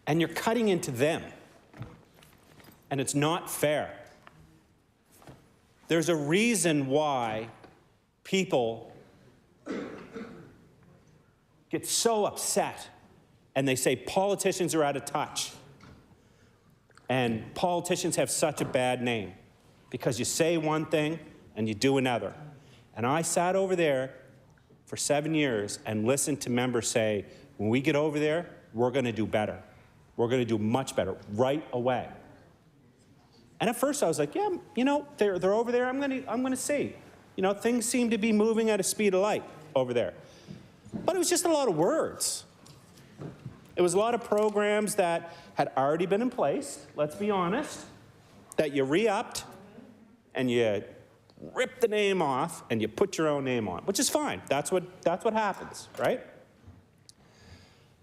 and you're cutting into them. And it's not fair. There's a reason why people get so upset and they say politicians are out of touch. And politicians have such a bad name because you say one thing and you do another. And I sat over there for 7 years and listened to members say, when we get over there, we're going to do better. We're going to do much better right away. And at first I was like, yeah, they're over there. I'm going to see. Things seem to be moving at a speed of light over there. But it was just a lot of words. It was a lot of programs that had already been in place, let's be honest, that you re-upped and you ripped the name off and you put your own name on, which is fine. That's what happens, right?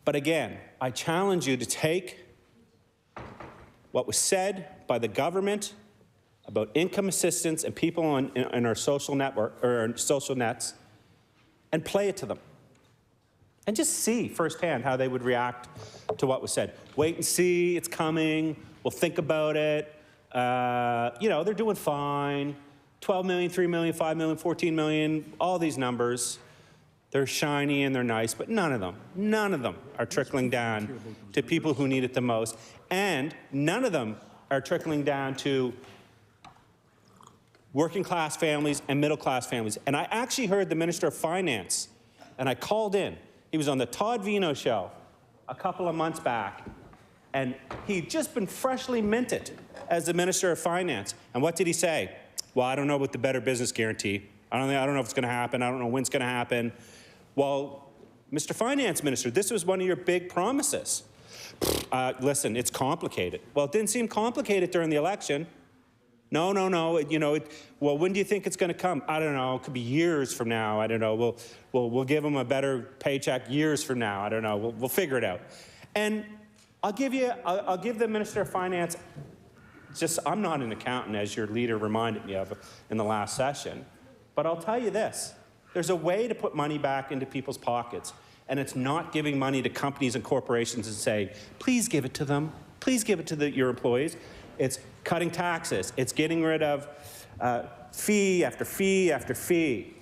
But again, I challenge you to take what was said by the government about income assistance and people in our social network or our social nets and play it to them. And just see firsthand how they would react to what was said. Wait and see, it's coming, we'll think about it. They're doing fine. 12 million, 3 million, 5 million, 14 million, all these numbers. They're shiny and they're nice, but none of them are trickling down to people who need it the most. And none of them are trickling down to working class families and middle class families. And I actually heard the Minister of Finance, and I called in. He was on the Todd Vino show a couple of months back, and he'd just been freshly minted as the Minister of Finance. And what did he say? Well, I don't know about the Better Business Guarantee. I don't know if it's going to happen. I don't know when it's going to happen. Well, Mr. Finance Minister, this was one of your big promises. Listen, it's complicated. Well, it didn't seem complicated during the election. No. Well, when do you think it's going to come? I don't know. It could be years from now. I don't know. We'll give them a better paycheck years from now. I don't know. We'll figure it out. And I'll give the Minister of Finance. I'm not an accountant, as your leader reminded me of in the last session. But I'll tell you this. There's a way to put money back into people's pockets, and it's not giving money to companies and corporations and say, please give it to them. Please give it to your employees. It's cutting taxes. It's getting rid of fee after fee after fee.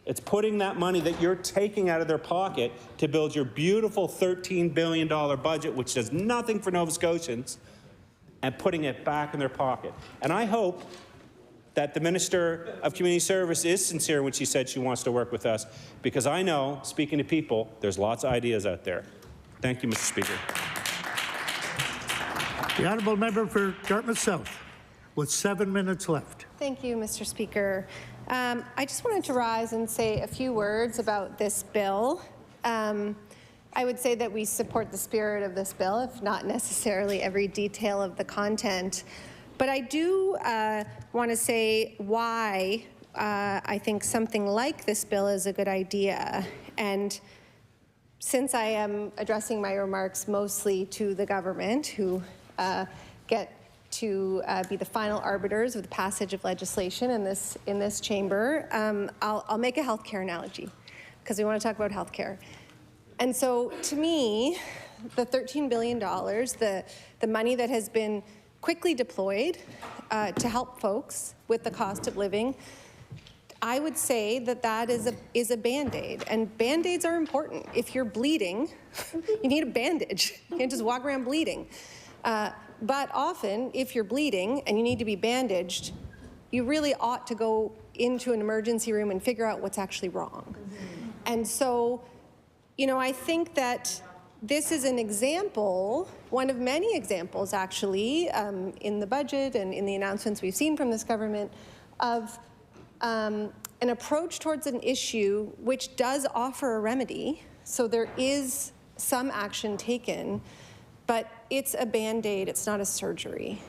It's putting that money that you're taking out of their pocket to build your beautiful $13 billion budget, which does nothing for Nova Scotians, and putting it back in their pocket. And I hope that the Minister of Community Service is sincere when she said she wants to work with us, because I know, speaking to people, there's lots of ideas out there. Thank you, Mr. Speaker. The honourable member for Dartmouth South, with 7 minutes left. Thank you, Mr. Speaker. I just wanted to rise and say a few words about this bill. I would say that we support the spirit of this bill, if not necessarily every detail of the content. But I do want to say why I think something like this bill is a good idea. And since I am addressing my remarks mostly to the government, who get to be the final arbiters of the passage of legislation in this chamber, I'll make a healthcare analogy, because we want to talk about healthcare. And so, to me, the $13 billion, the money that has been quickly deployed to help folks with the cost of living, I would say that is a Band-Aid. And Band-Aids are important. If you're bleeding, you need a bandage. You can't just walk around bleeding. But often, if you're bleeding and you need to be bandaged, you really ought to go into an emergency room and figure out what's actually wrong. And so, I think that this is an example, one of many examples actually, in the budget and in the announcements we've seen from this government of an approach towards an issue which does offer a remedy. So there is some action taken, but it's a Band-Aid, it's not a surgery.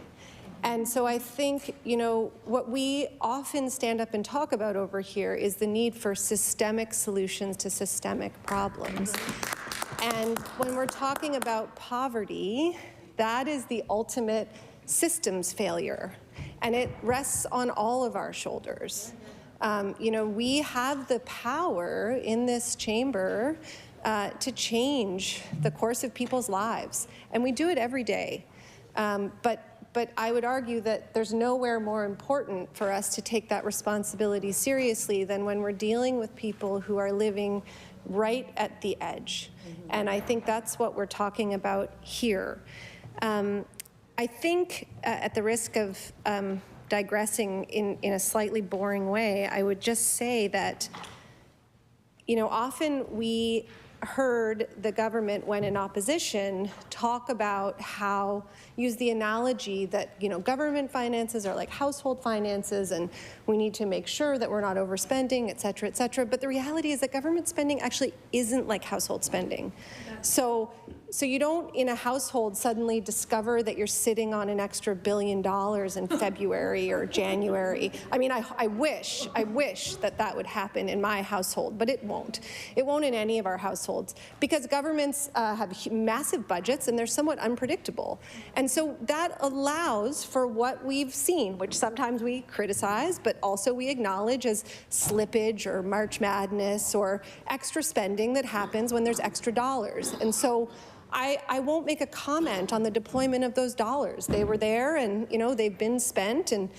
And so I think, you know, what we often stand up and talk about over here is the need for systemic solutions to systemic problems. And when we're talking about poverty, that is the ultimate systems failure. And it rests on all of our shoulders. You know, we have the power in this chamber to change the course of people's lives. And we do it every day. But I would argue that there's nowhere more important for us to take that responsibility seriously than when we're dealing with people who are living right at the edge. And I think that's what we're talking about here. I think, at the risk of digressing in a slightly boring way, I would just say that, you know, often we heard the government, when in opposition, talk about how, use the analogy that, you know, government finances are like household finances and we need to make sure that we're not overspending, et cetera, et cetera. But the reality is that government spending actually isn't like household spending. So you don't, in a household, suddenly discover that you're sitting on an extra $1 billion in February or January. I mean, I wish that would happen in my household, but it won't. It won't in any of our households, because governments have massive budgets and they're somewhat unpredictable. And so that allows for what we've seen, which sometimes we criticize, but also we acknowledge as slippage or March Madness or extra spending that happens when there's extra dollars. And so I won't make a comment on the deployment of those dollars. They were there and, you know, they've been spent, and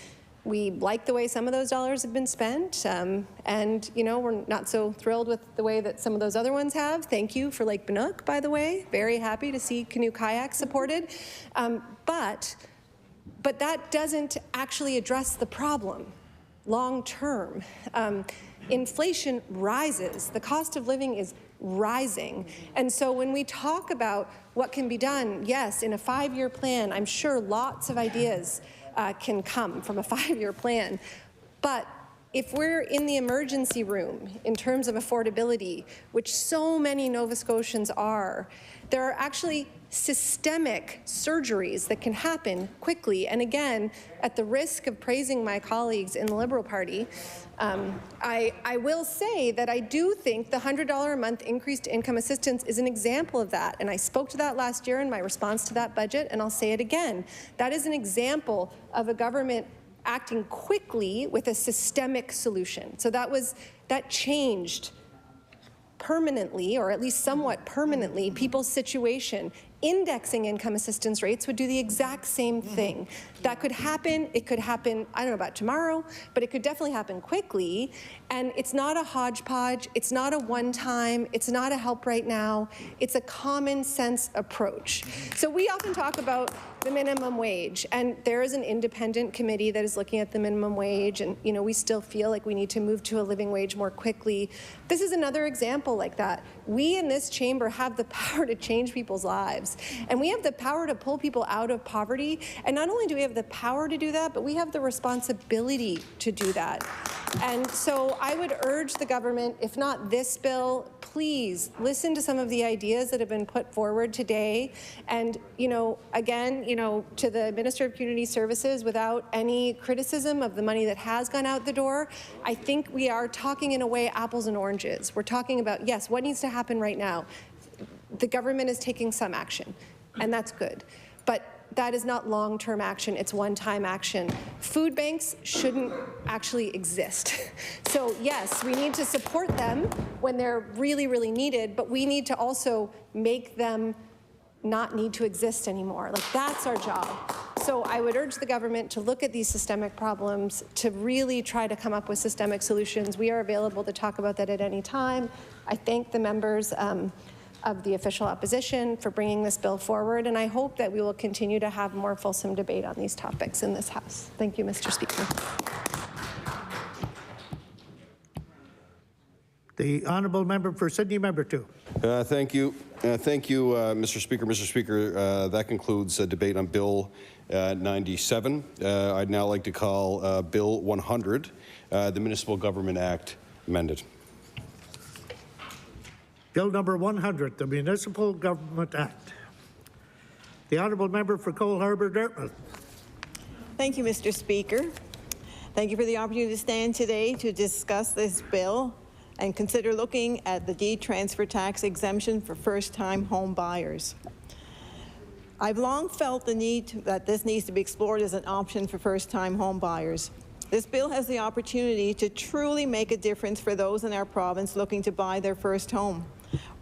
we like the way some of those dollars have been spent. And, you know, we're not so thrilled with the way that some of those other ones have. Thank you for Lake Banook, by the way. Very happy to see canoe kayak supported. But that doesn't actually address the problem long term. Inflation rises. The cost of living is rising. And so when we talk about what can be done, yes, in a 5-year plan, I'm sure lots of ideas can come from a 5-year plan. But if we're in the emergency room in terms of affordability, which so many Nova Scotians are, there are actually systemic surgeries that can happen quickly. And again, at the risk of praising my colleagues in the Liberal Party, I will say that I do think the $100 a month increased income assistance is an example of that. And I spoke to that last year in my response to that budget, and I'll say it again. That is an example of a government acting quickly with a systemic solution. So that changed permanently, or at least somewhat permanently, people's situation. Indexing income assistance rates would do the exact same thing. That could happen. It could happen, I don't know about tomorrow, but it could definitely happen quickly. And it's not a hodgepodge. It's not a one-time. It's not a help right now. It's a common sense approach. So we often talk about the minimum wage, and there is an independent committee that is looking at the minimum wage, and you know, we still feel like we need to move to a living wage more quickly. This is another example like that. We in this chamber have the power to change people's lives, and we have the power to pull people out of poverty. And not only do we have the power to do that, but we have the responsibility to do that. And so I would urge the government, if not this bill, please listen to some of the ideas that have been put forward today. And, you know, again, you know, to the Minister of Community Services, without any criticism of the money that has gone out the door, I think we are talking in a way apples and oranges. We're talking about, yes, what needs to happen right now. The government is taking some action, and that's good. But that is not long-term action, it's one-time action. Food banks shouldn't actually exist. So yes, we need to support them when they're really, really needed, but we need to also make them not need to exist anymore. Like, that's our job. So I would urge the government to look at these systemic problems, to really try to come up with systemic solutions. We are available to talk about that at any time. I thank the members of the official opposition for bringing this bill forward, and I hope that we will continue to have more fulsome debate on these topics in this House. Thank you, Mr. Speaker. The honourable member for Sydney, member 2. Thank you. Mr. Speaker. Mr. Speaker, that concludes debate on Bill 97. I'd now like to call Bill 100, the Municipal Government Act, amended. Bill number 100, the Municipal Government Act. The honourable member for Cole Harbour, Dartmouth. Thank you, Mr. Speaker. Thank you for the opportunity to stand today to discuss this bill and consider looking at the deed transfer tax exemption for first-time home buyers. I've long felt the need that this needs to be explored as an option for first-time home buyers. This bill has the opportunity to truly make a difference for those in our province looking to buy their first home,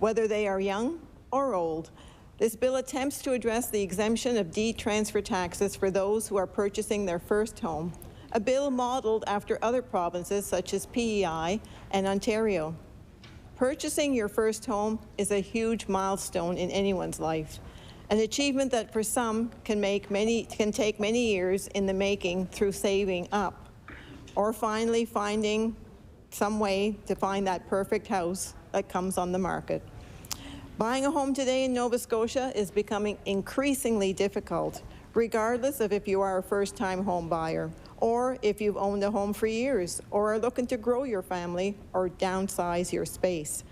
whether they are young or old. This bill attempts to address the exemption of deed transfer taxes for those who are purchasing their first home, a bill modeled after other provinces such as PEI and Ontario. Purchasing your first home is a huge milestone in anyone's life, an achievement that for some can take many years in the making through saving up, or finally finding some way to find that perfect house that comes on the market. Buying a home today in Nova Scotia is becoming increasingly difficult, regardless of if you are a first-time home buyer, or if you've owned a home for years, or are looking to grow your family or downsize your space.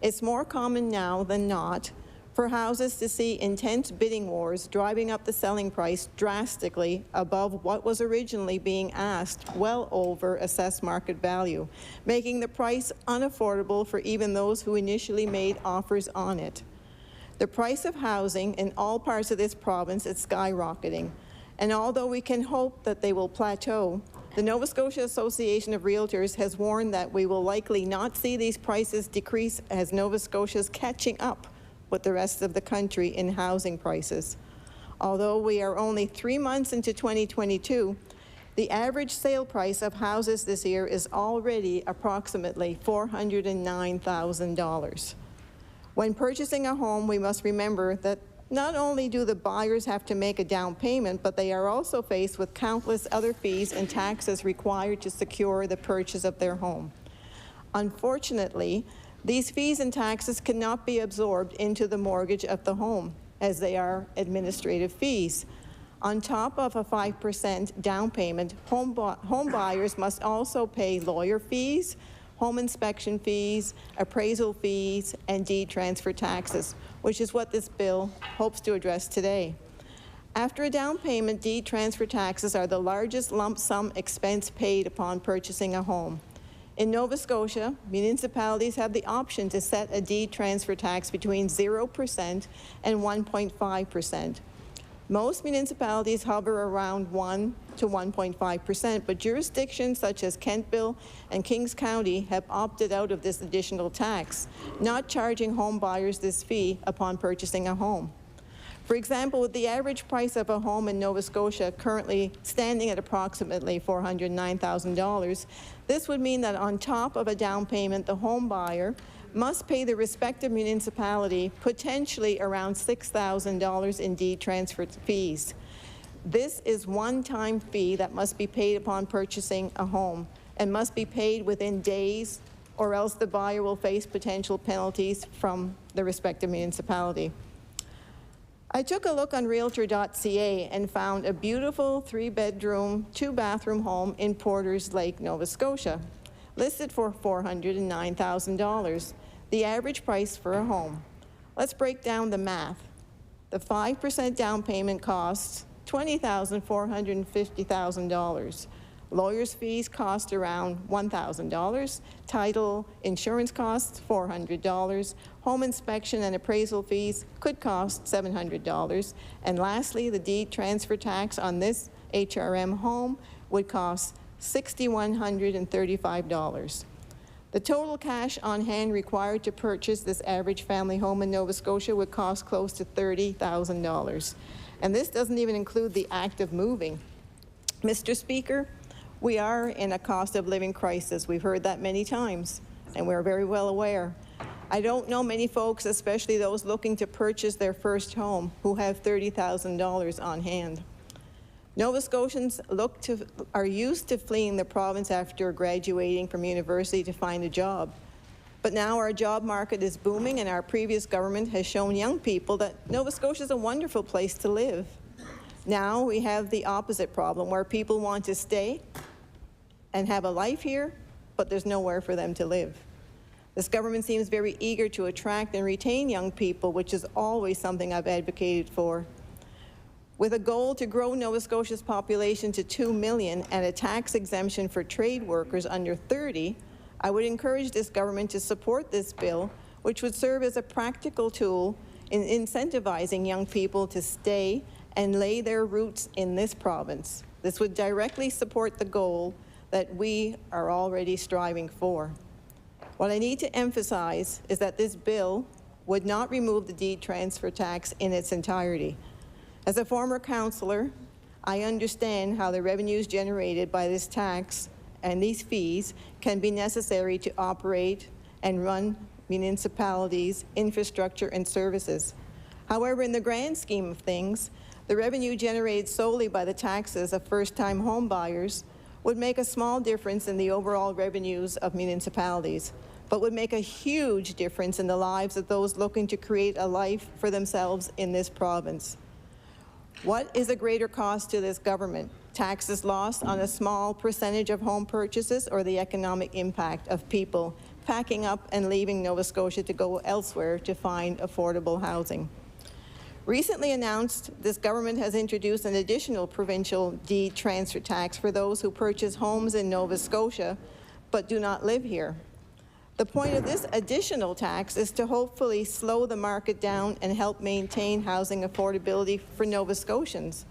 It's more common now than not for houses to see intense bidding wars driving up the selling price drastically above what was originally being asked, well over assessed market value, making the price unaffordable for even those who initially made offers on it. The price of housing in all parts of this province is skyrocketing, and although we can hope that they will plateau, the Nova Scotia Association of Realtors has warned that we will likely not see these prices decrease as Nova Scotia is catching up with the rest of the country in housing prices. Although we are only 3 months into 2022, the average sale price of houses this year is already approximately $409,000. When purchasing a home, we must remember that not only do the buyers have to make a down payment, but they are also faced with countless other fees and taxes required to secure the purchase of their home. Unfortunately, these fees and taxes cannot be absorbed into the mortgage of the home, as they are administrative fees. On top of a 5% down payment, home buyers must also pay lawyer fees, home inspection fees, appraisal fees, and deed transfer taxes, which is what this bill hopes to address today. After a down payment, deed transfer taxes are the largest lump sum expense paid upon purchasing a home. In Nova Scotia, municipalities have the option to set a deed transfer tax between 0% and 1.5%. Most municipalities hover around 1 to 1.5%, but jurisdictions such as Kentville and Kings County have opted out of this additional tax, not charging home buyers this fee upon purchasing a home. For example, with the average price of a home in Nova Scotia currently standing at approximately $409,000, this would mean that on top of a down payment, the home buyer must pay the respective municipality potentially around $6,000 in deed transfer fees. This is one-time fee that must be paid upon purchasing a home and must be paid within days, or else the buyer will face potential penalties from the respective municipality. I took a look on Realtor.ca and found a beautiful 3-bedroom, 2-bathroom home in Porters Lake, Nova Scotia, listed for $409,000, the average price for a home. Let's break down the math. The 5% down payment costs $20,450,000. Lawyers' fees cost around $1,000. Title insurance costs $400. Home inspection and appraisal fees could cost $700. And lastly, the deed transfer tax on this HRM home would cost $6,135. The total cash on hand required to purchase this average family home in Nova Scotia would cost close to $30,000. And this doesn't even include the act of moving. Mr. Speaker, we are in a cost of living crisis. We've heard that many times, and we're very well aware. I don't know many folks, especially those looking to purchase their first home, who have $30,000 on hand. Nova Scotians are used to fleeing the province after graduating from university to find a job. But now our job market is booming, and our previous government has shown young people that Nova Scotia is a wonderful place to live. Now we have the opposite problem, where people want to stay and have a life here, but there's nowhere for them to live. This government seems very eager to attract and retain young people, which is always something I've advocated for. With a goal to grow Nova Scotia's population to 2 million and a tax exemption for trade workers under 30, I would encourage this government to support this bill, which would serve as a practical tool in incentivizing young people to stay and lay their roots in this province. This would directly support the goal that we are already striving for. What I need to emphasize is that this bill would not remove the deed transfer tax in its entirety. As a former councillor, I understand how the revenues generated by this tax and these fees can be necessary to operate and run municipalities' infrastructure and services. However, in the grand scheme of things, the revenue generated solely by the taxes of first-time home buyers would make a small difference in the overall revenues of municipalities, but would make a huge difference in the lives of those looking to create a life for themselves in this province. What is a greater cost to this government? Taxes lost on a small percentage of home purchases, or the economic impact of people packing up and leaving Nova Scotia to go elsewhere to find affordable housing? Recently announced, this government has introduced an additional provincial deed transfer tax for those who purchase homes in Nova Scotia but do not live here. The point of this additional tax is to hopefully slow the market down and help maintain housing affordability for Nova Scotians.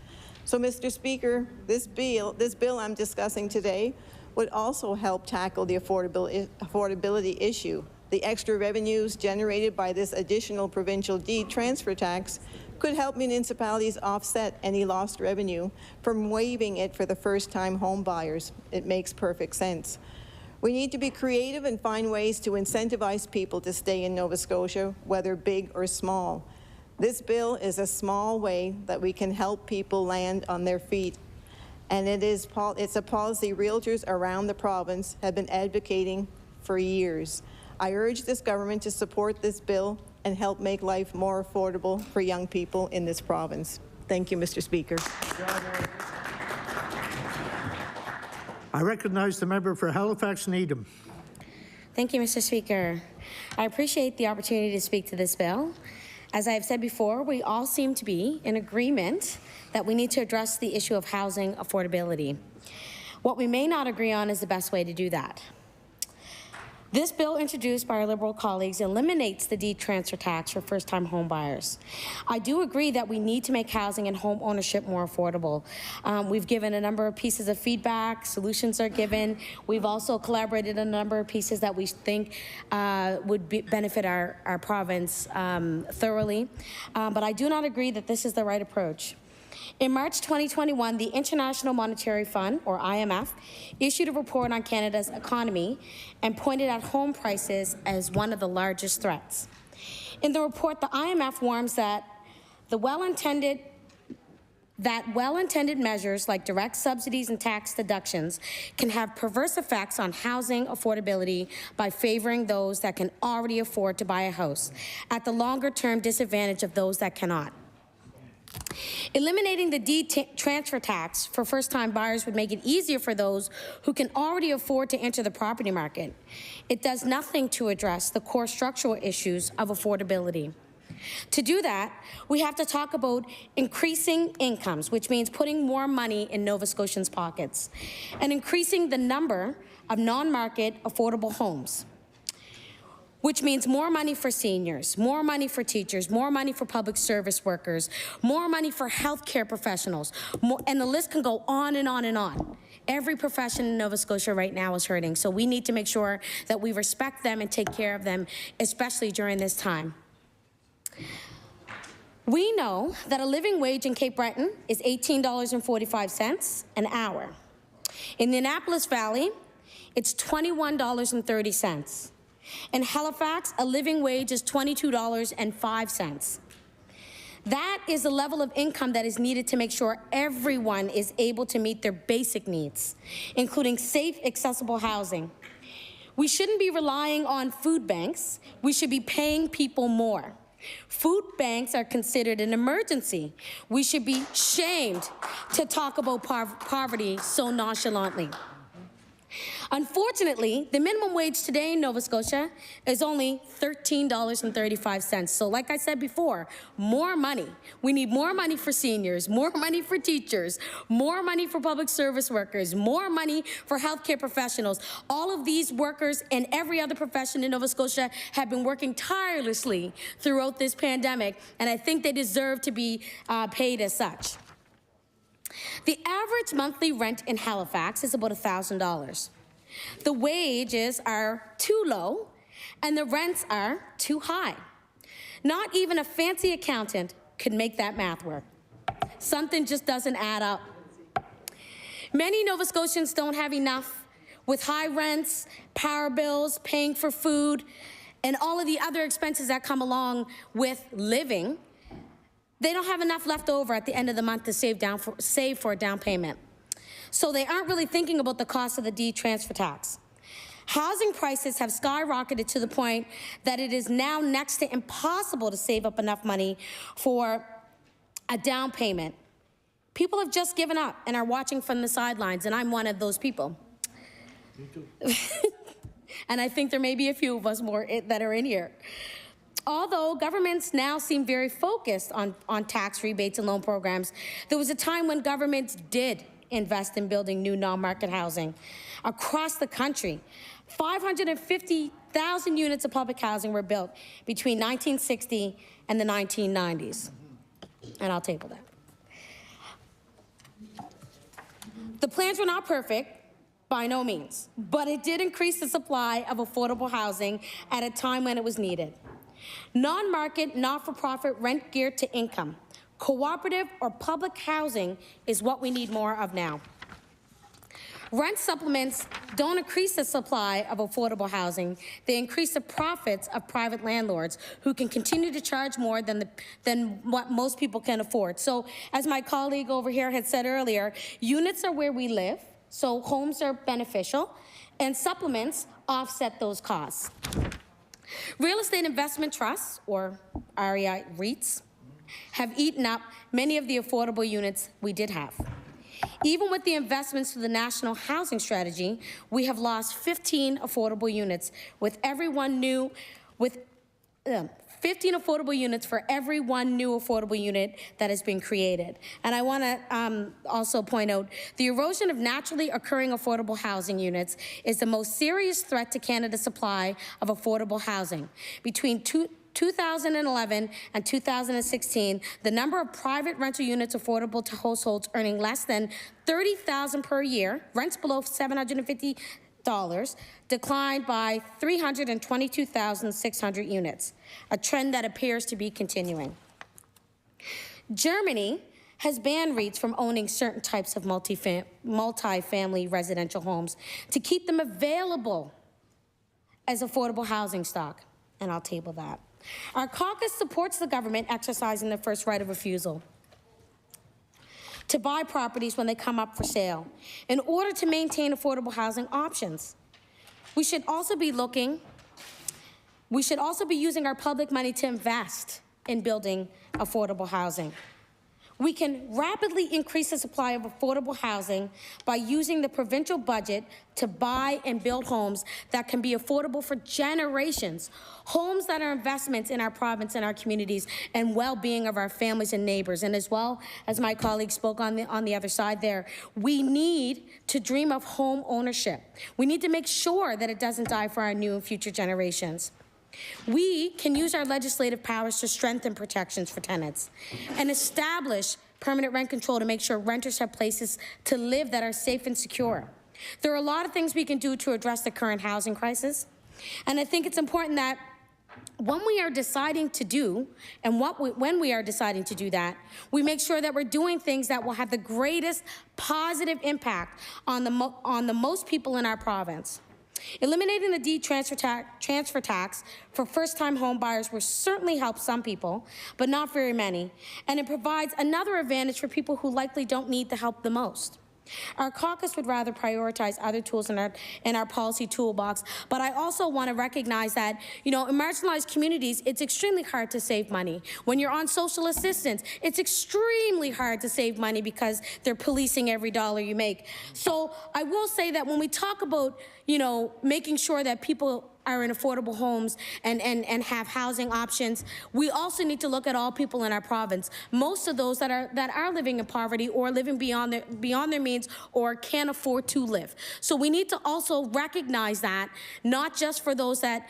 So, Mr. Speaker, this bill I'm discussing today would also help tackle the affordability issue. The extra revenues generated by this additional provincial deed transfer tax could help municipalities offset any lost revenue from waiving it for the first-time home buyers. It makes perfect sense. We need to be creative and find ways to incentivize people to stay in Nova Scotia, whether big or small. This bill is a small way that we can help people land on their feet, and it's a policy realtors around the province have been advocating for years. I urge this government to support this bill and help make life more affordable for young people in this province. Thank you, Mr. Speaker. I recognize the member for Halifax Needham. Thank you, Mr. Speaker. I appreciate the opportunity to speak to this bill. As I have said before, we all seem to be in agreement that we need to address the issue of housing affordability. What we may not agree on is the best way to do that. This bill, introduced by our Liberal colleagues, eliminates the deed transfer tax for first-time home buyers. I do agree that we need to make housing and home ownership more affordable. We've given a number of pieces of feedback, solutions are given. We've also collaborated on a number of pieces that we think would benefit our province thoroughly. But I do not agree that this is the right approach. In March 2021, the International Monetary Fund, or IMF, issued a report on Canada's economy and pointed out home prices as one of the largest threats. In the report, the IMF warns that well-intended measures like direct subsidies and tax deductions can have perverse effects on housing affordability by favoring those that can already afford to buy a house, at the longer-term disadvantage of those that cannot. Eliminating the deed transfer tax for first-time buyers would make it easier for those who can already afford to enter the property market. It does nothing to address the core structural issues of affordability. To do that, we have to talk about increasing incomes, which means putting more money in Nova Scotians' pockets, and increasing the number of non-market affordable homes, which means more money for seniors, more money for teachers, more money for public service workers, more money for healthcare professionals, and the list can go on and on and on. Every profession in Nova Scotia right now is hurting, so we need to make sure that we respect them and take care of them, especially during this time. We know that a living wage in Cape Breton is $18.45 an hour. In the Annapolis Valley, it's $21.30. In Halifax, a living wage is $22.05. That is the level of income that is needed to make sure everyone is able to meet their basic needs, including safe, accessible housing. We shouldn't be relying on food banks. We should be paying people more. Food banks are considered an emergency. We should be shamed to talk about poverty so nonchalantly. Unfortunately, the minimum wage today in Nova Scotia is only $13.35. So like I said before, more money. We need more money for seniors, more money for teachers, more money for public service workers, more money for healthcare professionals. All of these workers and every other profession in Nova Scotia have been working tirelessly throughout this pandemic, and I think they deserve to be paid as such. The average monthly rent in Halifax is about $1,000. The wages are too low and the rents are too high. Not even a fancy accountant could make that math work. Something just doesn't add up. Many Nova Scotians don't have enough with high rents, power bills, paying for food, and all of the other expenses that come along with living. They don't have enough left over at the end of the month to save for a down payment. So they aren't really thinking about the cost of the D-transfer tax. Housing prices have skyrocketed to the point that it is now next to impossible to save up enough money for a down payment. People have just given up and are watching from the sidelines, and I'm one of those people. Me too. And I think there may be a few of us more that are in here. Although governments now seem very focused on tax rebates and loan programs, there was a time when governments did invest in building new non-market housing. Across the country, 550,000 units of public housing were built between 1960 and the 1990s. And I'll table that. The plans were not perfect, by no means, but it did increase the supply of affordable housing at a time when it was needed. Non-market, not-for-profit, rent geared to income, cooperative or public housing is what we need more of now. Rent supplements don't increase the supply of affordable housing. They increase the profits of private landlords who can continue to charge more than what most people can afford. So as my colleague over here had said earlier, units are where we live, so homes are beneficial, and supplements offset those costs. Real estate investment trusts, or REI REITs, have eaten up many of the affordable units we did have. Even with the investments to the National Housing Strategy, we have lost 15 affordable units with 15 affordable units for every one new affordable unit that has been created. And I want to also point out the erosion of naturally occurring affordable housing units is the most serious threat to Canada's supply of affordable housing. Between 2011 and 2016, the number of private rental units affordable to households earning less than $30,000 per year, rents below $750, declined by 322,600 units, a trend that appears to be continuing. Germany has banned REITs from owning certain types of multi-family residential homes to keep them available as affordable housing stock, and I'll table that. Our caucus supports the government exercising the first right of refusal to buy properties when they come up for sale in order to maintain affordable housing options. We should also be using our public money to invest in building affordable housing. We can rapidly increase the supply of affordable housing by using the provincial budget to buy and build homes that can be affordable for generations, homes that are investments in our province and our communities and well-being of our families and neighbors. And as well as my colleague spoke on the other side there, we need to dream of home ownership. We need to make sure that it doesn't die for our new and future generations. We can use our legislative powers to strengthen protections for tenants and establish permanent rent control to make sure renters have places to live that are safe and secure. There are a lot of things we can do to address the current housing crisis, and I think it's important that when we are deciding to do, and when we are deciding to do that, we make sure that we're doing things that will have the greatest positive impact on the most people in our province. Eliminating the D-transfer tax for first-time home buyers will certainly help some people, but not very many, and it provides another advantage for people who likely don't need the help the most. Our caucus would rather prioritize other tools in our policy toolbox, but I also want to recognize that, in marginalized communities, it's extremely hard to save money. When you're on social assistance, it's extremely hard to save money because they're policing every dollar you make. So I will say that when we talk about, making sure that people are in affordable homes and have housing options, we also need to look at all people in our province. Most of those that are living in poverty or living beyond their means or can't afford to live. So we need to also recognize that, not just for those that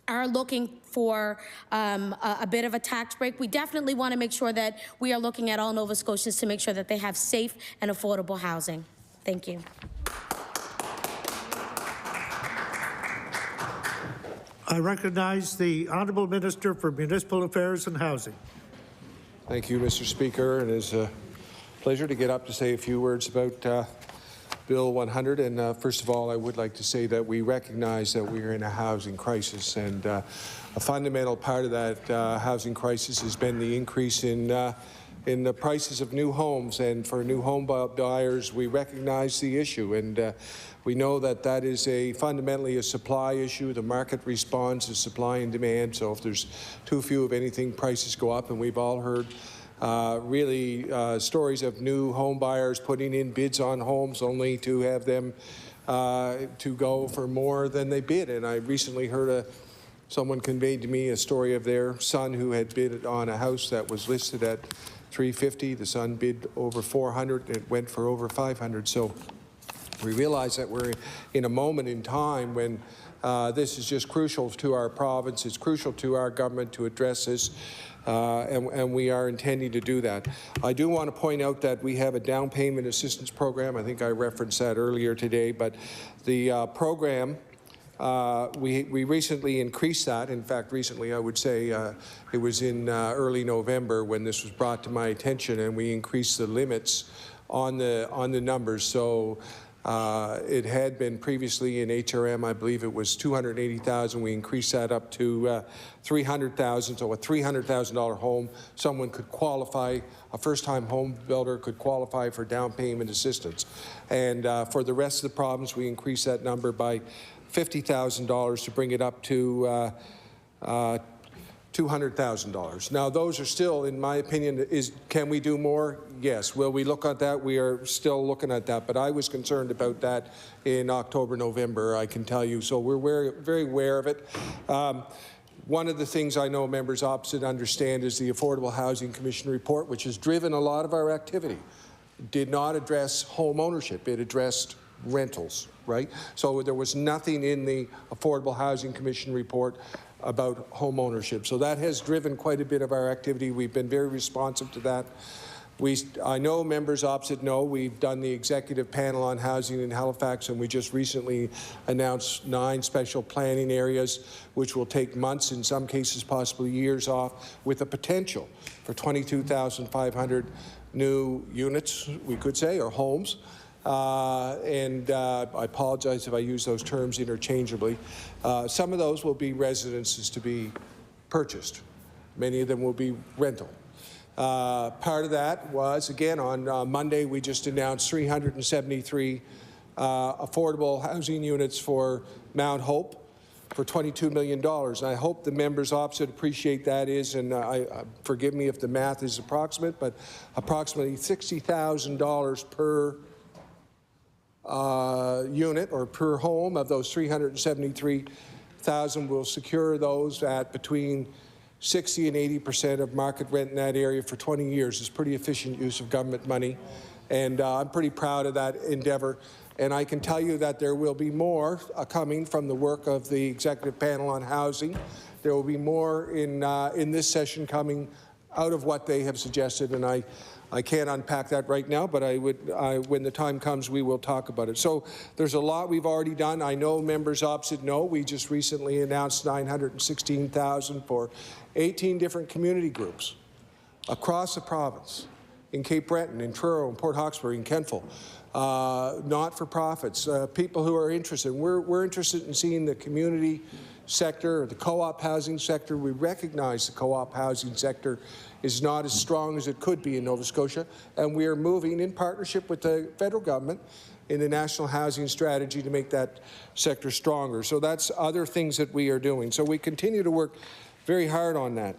are looking for a bit of a tax break. We definitely want to make sure that we are looking at all Nova Scotians to make sure that they have safe and affordable housing. Thank you. I recognize the Honourable Minister for Municipal Affairs and Housing. Thank you, Mr. Speaker. It is a pleasure to get up to say a few words about Bill 100. And first of all, I would like to say that we recognize that we are in a housing crisis. And a fundamental part of that housing crisis has been the increase in the prices of new homes. And for new home buyers, we recognize the issue. And we know that that is fundamentally a supply issue. The market responds to supply and demand. So if there's too few of anything, prices go up. And we've all heard stories of new home buyers putting in bids on homes only to have them to go for more than they bid. And I recently heard someone conveyed to me a story of their son who had bid on a house that was listed at $350. The son bid over $400. It went for over $500. So we realize that we're in a moment in time when this is just crucial to our province. It's crucial to our government to address this, and we are intending to do that. I do want to point out that we have a down payment assistance program. I think I referenced that earlier today, but the program, we recently increased that. In fact, recently, I would say it was in early November when this was brought to my attention, and we increased the limits on the numbers. So it had been previously in HRM, I believe it was $280,000. We increased that up to $300,000. So a $300,000 home, someone could qualify, a first-time home builder could qualify for down payment assistance. And for the rest of the province, we increased that number by $50,000 to bring it up to $200,000. Now, those are still, in my opinion, can we do more? Yes. Will we look at that? We are still looking at that. But I was concerned about that in October, November, I can tell you. So we're very aware of it. One of the things I know members opposite understand is the Affordable Housing Commission report, which has driven a lot of our activity. Did not address home ownership. It addressed rentals, right? So there was nothing in the Affordable Housing Commission report about home ownership. So that has driven quite a bit of our activity. We've been very responsive to that. I know members opposite know we've done the executive panel on housing in Halifax, and we just recently announced 9 special planning areas, which will take months, in some cases possibly years off, with the potential for 22,500 new units, we could say, or homes. I apologize if I use those terms interchangeably. Some of those will be residences to be purchased. Many of them will be rental. Part of that was, again, on Monday, we just announced 373 affordable housing units for Mount Hope for $22 million. And I hope the members opposite appreciate that is, and forgive me if the math is approximate, but approximately $60,000 per unit or per home of those 373,000 will secure those at between 60 and 80% of market rent in that area for 20 years. It's pretty efficient use of government money, and I'm pretty proud of that endeavor. And I can tell you that there will be more coming from the work of the Executive Panel on Housing. There will be more in this session coming out of what they have suggested, and I can't unpack that right now, but when the time comes, we will talk about it. So there's a lot we've already done. I know members opposite know we just recently announced $916,000 for 18 different community groups across the province, in Cape Breton, in Truro, in Port Hawkesbury, in Kentville, not-for-profits, people who are interested. We're interested in seeing the community sector, or the co-op housing sector. We recognize the co-op housing sector is not as strong as it could be in Nova Scotia, and we are moving in partnership with the federal government in the National Housing Strategy to make that sector stronger. So that's other things that we are doing. So we continue to work very hard on that.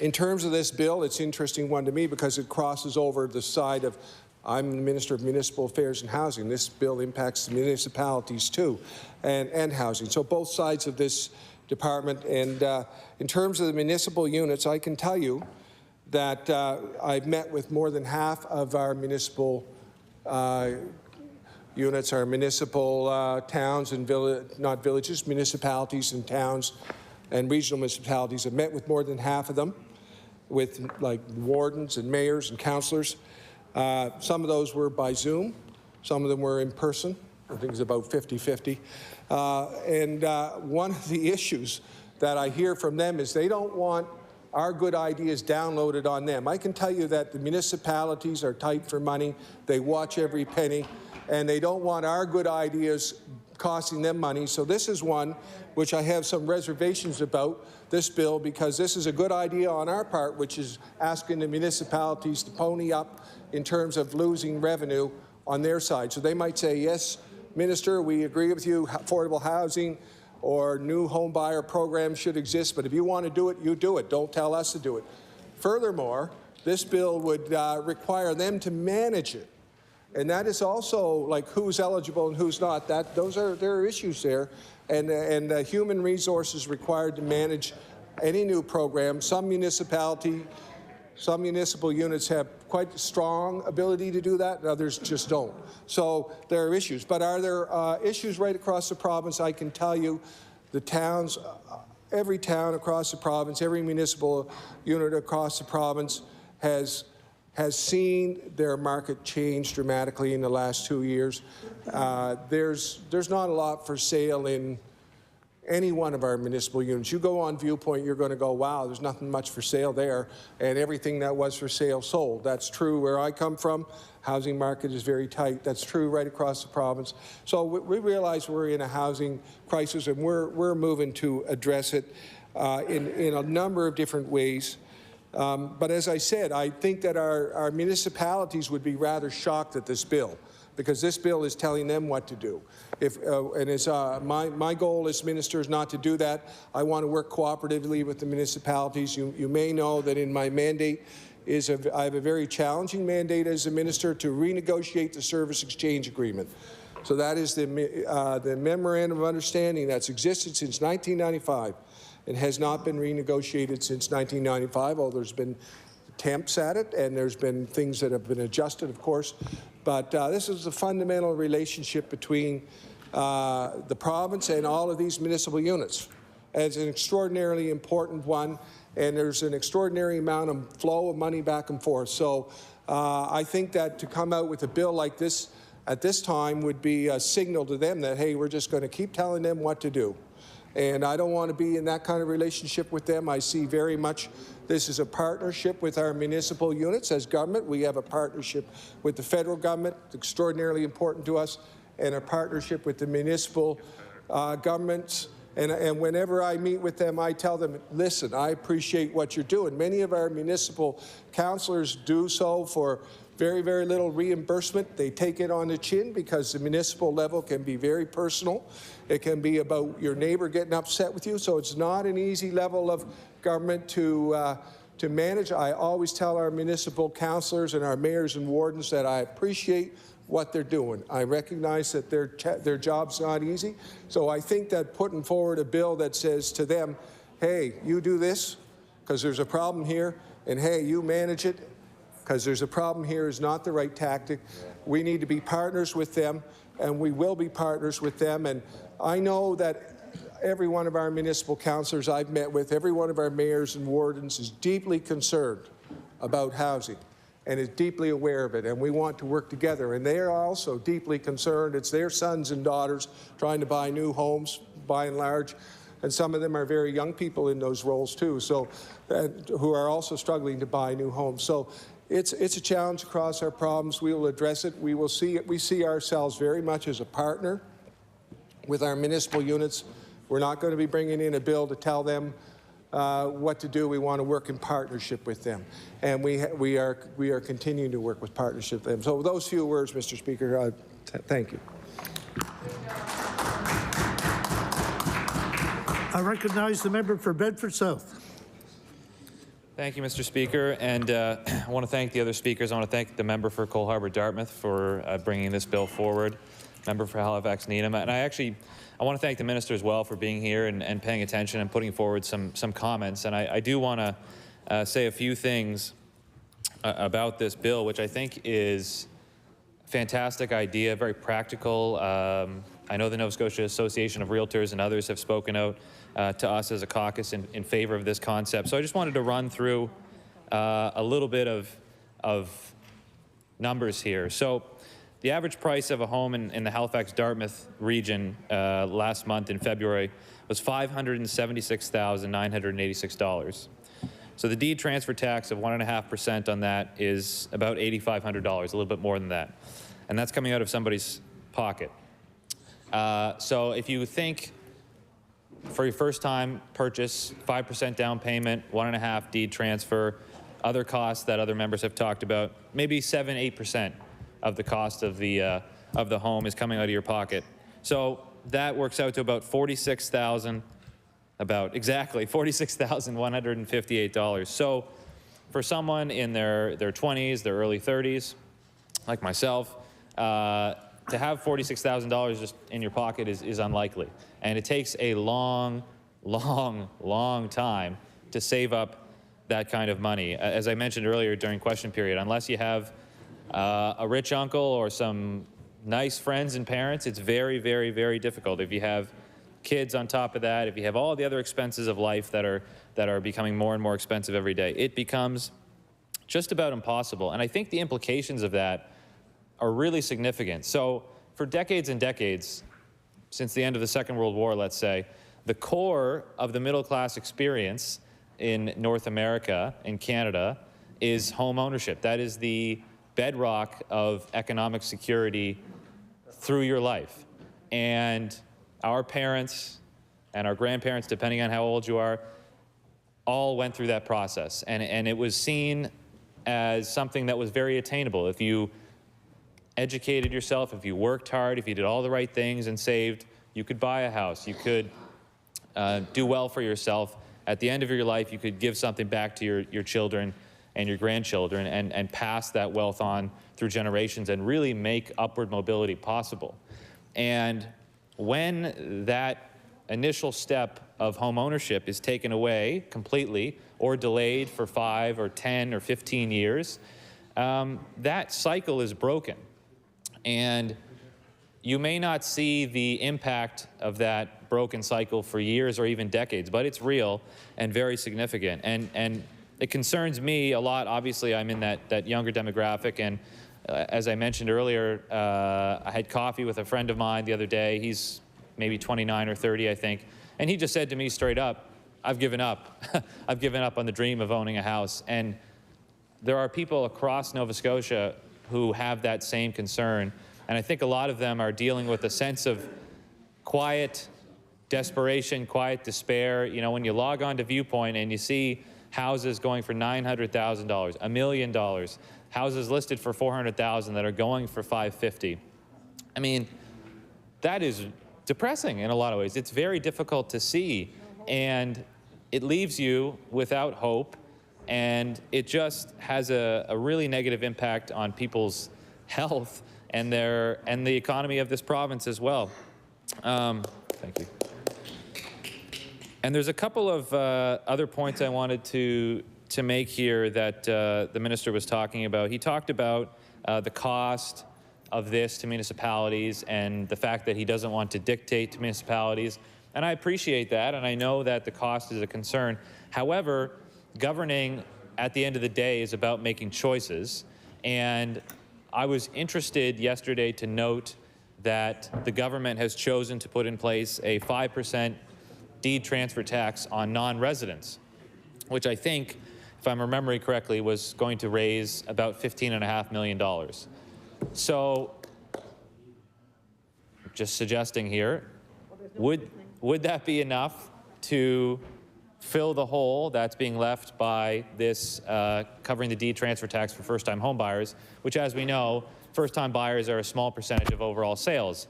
In terms of this bill, it's an interesting one to me because it crosses over the side of, I'm the Minister of Municipal Affairs and Housing. This bill impacts the municipalities too, and housing. So both sides of this department. And in terms of the municipal units, I can tell you that I've met with more than half of our municipal units, our municipal towns and not villages, municipalities and towns and regional municipalities. I've met with more than half of them, with like wardens and mayors and councillors. Some of those were by Zoom, some of them were in person. I think it's about 50-50. One of the issues that I hear from them is they don't want our good ideas downloaded on them. I can tell you that the municipalities are tight for money. They watch every penny, and they don't want our good ideas costing them money. So this is one which I have some reservations about, this bill, because this is a good idea on our part, which is asking the municipalities to pony up in terms of losing revenue on their side. So they might say, yes, Minister, we agree with you, affordable housing or new home buyer programs should exist, but if you want to do it, you do it. Don't tell us to do it. Furthermore, this bill would require them to manage it. And that is also like who's eligible and who's not. There are issues there, and human resources required to manage any new program. Some municipal units have quite strong ability to do that, and others just don't. So there are issues. But are there issues right across the province? I can tell you, the towns, every town across the province, every municipal unit across the province has seen their market change dramatically in the last 2 years. There's not a lot for sale in any one of our municipal units. You go on Viewpoint, you're going to go, wow, there's nothing much for sale there, and everything that was for sale sold. That's true where I come from. Housing market is very tight. That's true right across the province. So we realize we're in a housing crisis, and we're moving to address it in a number of different ways. But as I said, I think that our municipalities would be rather shocked at this bill, because this bill is telling them what to do. My goal as minister is not to do that. I want to work cooperatively with the municipalities. You may know that in my mandate I have a very challenging mandate as a minister to renegotiate the service exchange agreement. So that is the memorandum of understanding that's existed since 1995 and has not been renegotiated since 1995, although there's been attempts at it, and there's been things that have been adjusted, of course. But this is a fundamental relationship between the province and all of these municipal units. And it's an extraordinarily important one, and there's an extraordinary amount of flow of money back and forth. So I think that to come out with a bill like this at this time would be a signal to them that, hey, we're just going to keep telling them what to do. And I don't want to be in that kind of relationship with them. I see very much this is a partnership with our municipal units as government. We have a partnership with the federal government, extraordinarily important to us, and a partnership with the municipal governments. And whenever I meet with them, I tell them, listen, I appreciate what you're doing. Many of our municipal councillors do so for very, very little reimbursement. They take it on the chin because the municipal level can be very personal. It can be about your neighbor getting upset with you. So it's not an easy level of government to manage. I always tell our municipal councillors and our mayors and wardens that I appreciate what they're doing. I recognize that their job's not easy. So I think that putting forward a bill that says to them, hey, you do this because there's a problem here, and hey, you manage it because there's a problem here is not the right tactic. We need to be partners with them, and we will be partners with them. And I know that every one of our municipal councillors I've met with, every one of our mayors and wardens is deeply concerned about housing and is deeply aware of it, and we want to work together. And they are also deeply concerned. It's their sons and daughters trying to buy new homes, by and large, and some of them are very young people in those roles too, so who are also struggling to buy new homes. So it's a challenge across our problems. We will address it. We will see it. We see ourselves very much as a partner with our municipal units, We're not going to be bringing in a bill to tell them what to do. We want to work in partnership with them, and we are continuing to work with partnership with them. So with those few words, Mr. Speaker, thank you. I recognize the member for Bedford South. Thank you, Mr. Speaker, and I want to thank the other speakers. I want to thank the member for Cole Harbour Dartmouth for bringing this bill forward, member for Halifax Needham, and I want to thank the minister as well for being here and paying attention and putting forward some comments. And I do want to say a few things about this bill, which I think is a fantastic idea, very practical. I know the Nova Scotia Association of Realtors and others have spoken out to us as a caucus in favor of this concept. So I just wanted to run through a little bit of numbers here. So the average price of a home in the Halifax-Dartmouth region last month in February was $576,986. So the deed transfer tax of 1.5% on that is about $8,500, a little bit more than that. And that's coming out of somebody's pocket. So if you think for your first time purchase, 5% down payment, 1.5% deed transfer, other costs that other members have talked about, maybe 7-8% of the cost of the home is coming out of your pocket. So that works out to about $46,158. So for someone in their 20s, their early 30s, like myself, to have $46,000 just in your pocket is unlikely. And it takes a long time to save up that kind of money. As I mentioned earlier during question period, unless you have a rich uncle or some nice friends and parents, it's very, very, very difficult. If you have kids on top of that, if you have all the other expenses of life that are becoming more and more expensive every day, it becomes just about impossible. And I think the implications of that are really significant. So for decades and decades, since the end of the Second World War, let's say, the core of the middle class experience in North America, in Canada, is home ownership. That is the bedrock of economic security through your life. And our parents and our grandparents, depending on how old you are, all went through that process. And it was seen as something that was very attainable. If you educated yourself, if you worked hard, if you did all the right things and saved, you could buy a house, you could do well for yourself. At the end of your life, you could give something back to your children and your grandchildren and pass that wealth on through generations and really make upward mobility possible. And when that initial step of home ownership is taken away completely or delayed for 5 or 10 or 15 years, that cycle is broken. And you may not see the impact of that broken cycle for years or even decades, but it's real and very significant. And it concerns me a lot. Obviously, I'm in that younger demographic, and as I mentioned earlier, I had coffee with a friend of mine the other day. He's maybe 29 or 30, I think, and he just said to me straight up, I've given up. I've given up on the dream of owning a house. And there are people across Nova Scotia who have that same concern, and I think a lot of them are dealing with a sense of quiet desperation, quiet despair. You know, when you log on to Viewpoint and you see houses going for $900,000, $1 million, houses listed for $400,000 that are going for $550,000. I mean, that is depressing in a lot of ways. It's very difficult to see, and it leaves you without hope, and it just has a really negative impact on people's health and the economy of this province as well. Thank you. And there's a couple of other points I wanted to make here that the minister was talking about. He talked about the cost of this to municipalities and the fact that he doesn't want to dictate to municipalities. And I appreciate that, and I know that the cost is a concern. However, governing at the end of the day is about making choices. And I was interested yesterday to note that the government has chosen to put in place a 5% deed transfer tax on non-residents, which I think, if I'm remembering correctly, was going to raise about $15.5 million. So, just suggesting here, would would that be enough to fill the hole that's being left by this covering the deed transfer tax for first-time home buyers, which, as we know, first-time buyers are a small percentage of overall sales.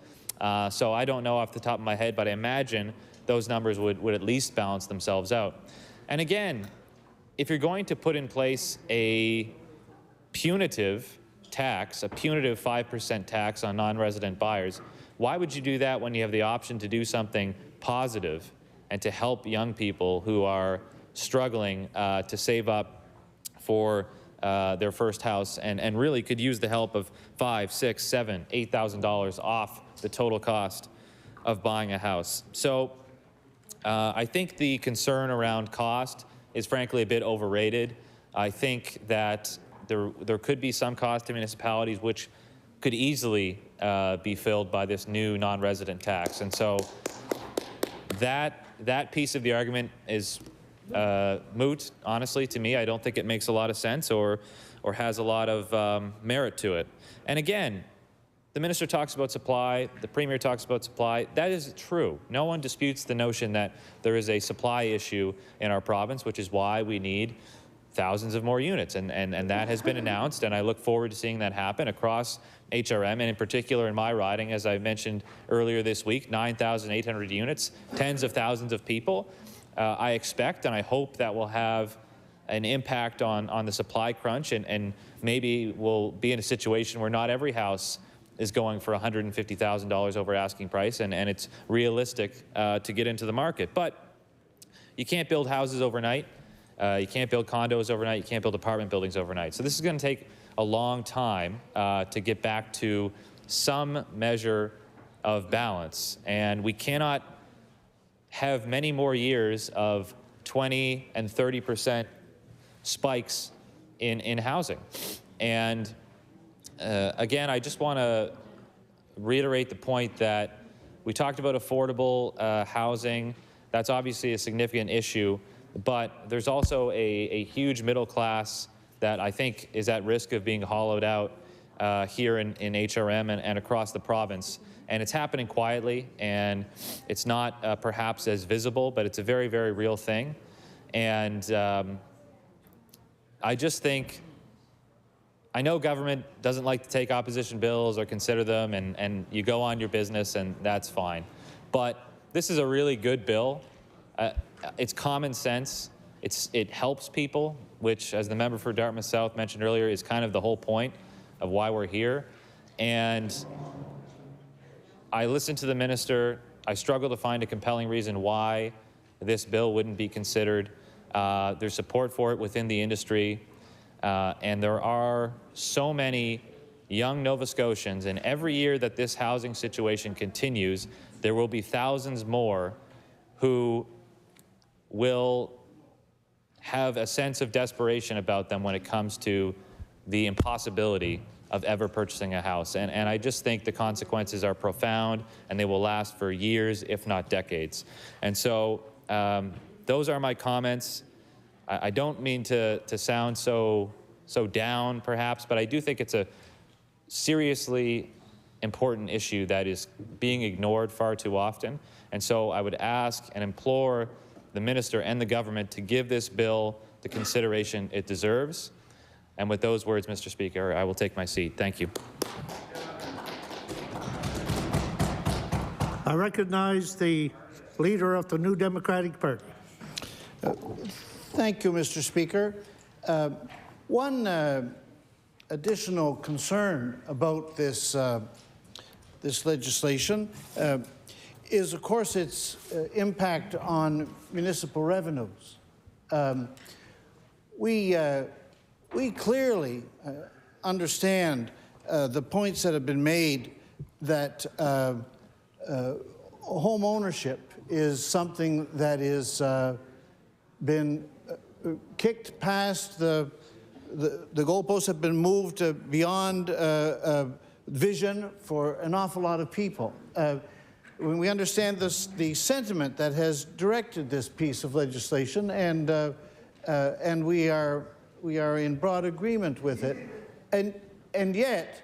So I don't know off the top of my head, but I imagine those numbers would at least balance themselves out. And again, if you're going to put in place a punitive tax, a punitive 5% tax on non-resident buyers, why would you do that when you have the option to do something positive and to help young people who are struggling to save up for their first house and really could use the help of $5,000, $6,000, $7,000, $8,000 off the total cost of buying a house? So I think the concern around cost is frankly a bit overrated. I think that there could be some cost to municipalities which could easily be filled by this new non-resident tax. And so that piece of the argument is moot, honestly, to me. I don't think it makes a lot of sense or has a lot of merit to it. And again, the minister talks about supply, the premier talks about supply. That is true. No one disputes the notion that there is a supply issue in our province, which is why we need thousands of more units, and that has been announced, and I look forward to seeing that happen across HRM, and in particular in my riding, as I mentioned earlier this week, 9,800 units, tens of thousands of people. I expect and I hope that will have an impact on the supply crunch, and maybe we'll be in a situation where not every house is going for $150,000 over asking price, and it's realistic to get into the market. But you can't build houses overnight. You can't build condos overnight. You can't build apartment buildings overnight. So this is going to take a long time to get back to some measure of balance. And we cannot have many more years of 20 and 30% spikes in housing. And again, I just want to reiterate the point that we talked about affordable housing. That's obviously a significant issue. But there's also a huge middle class that I think is at risk of being hollowed out here in HRM and across the province. And it's happening quietly, and it's not perhaps as visible, but it's a very, very real thing. And I just think, I know government doesn't like to take opposition bills or consider them, and you go on your business, and that's fine. But this is a really good bill. It's common sense. It helps people, which, as the member for Dartmouth South mentioned earlier, is kind of the whole point of why we're here. And I listened to the minister. I struggle to find a compelling reason why this bill wouldn't be considered. There's support for it within the industry. And there are so many young Nova Scotians, and every year that this housing situation continues, there will be thousands more who will have a sense of desperation about them when it comes to the impossibility of ever purchasing a house. And I just think the consequences are profound, and they will last for years, if not decades. And so those are my comments. I don't mean to sound so down, perhaps, but I do think it's a seriously important issue that is being ignored far too often. And so I would ask and implore the minister and the government to give this bill the consideration it deserves. And with those words, Mr. Speaker, I will take my seat. Thank you. I recognize the leader of the New Democratic Party. Thank you, Mr. Speaker. One additional concern about this legislation is, of course, its impact on municipal revenues. We clearly understand the points that have been made that home ownership is something that is been kicked past the goalposts have been moved beyond vision for an awful lot of people. When we understand the sentiment that has directed this piece of legislation, and we are in broad agreement with it, and yet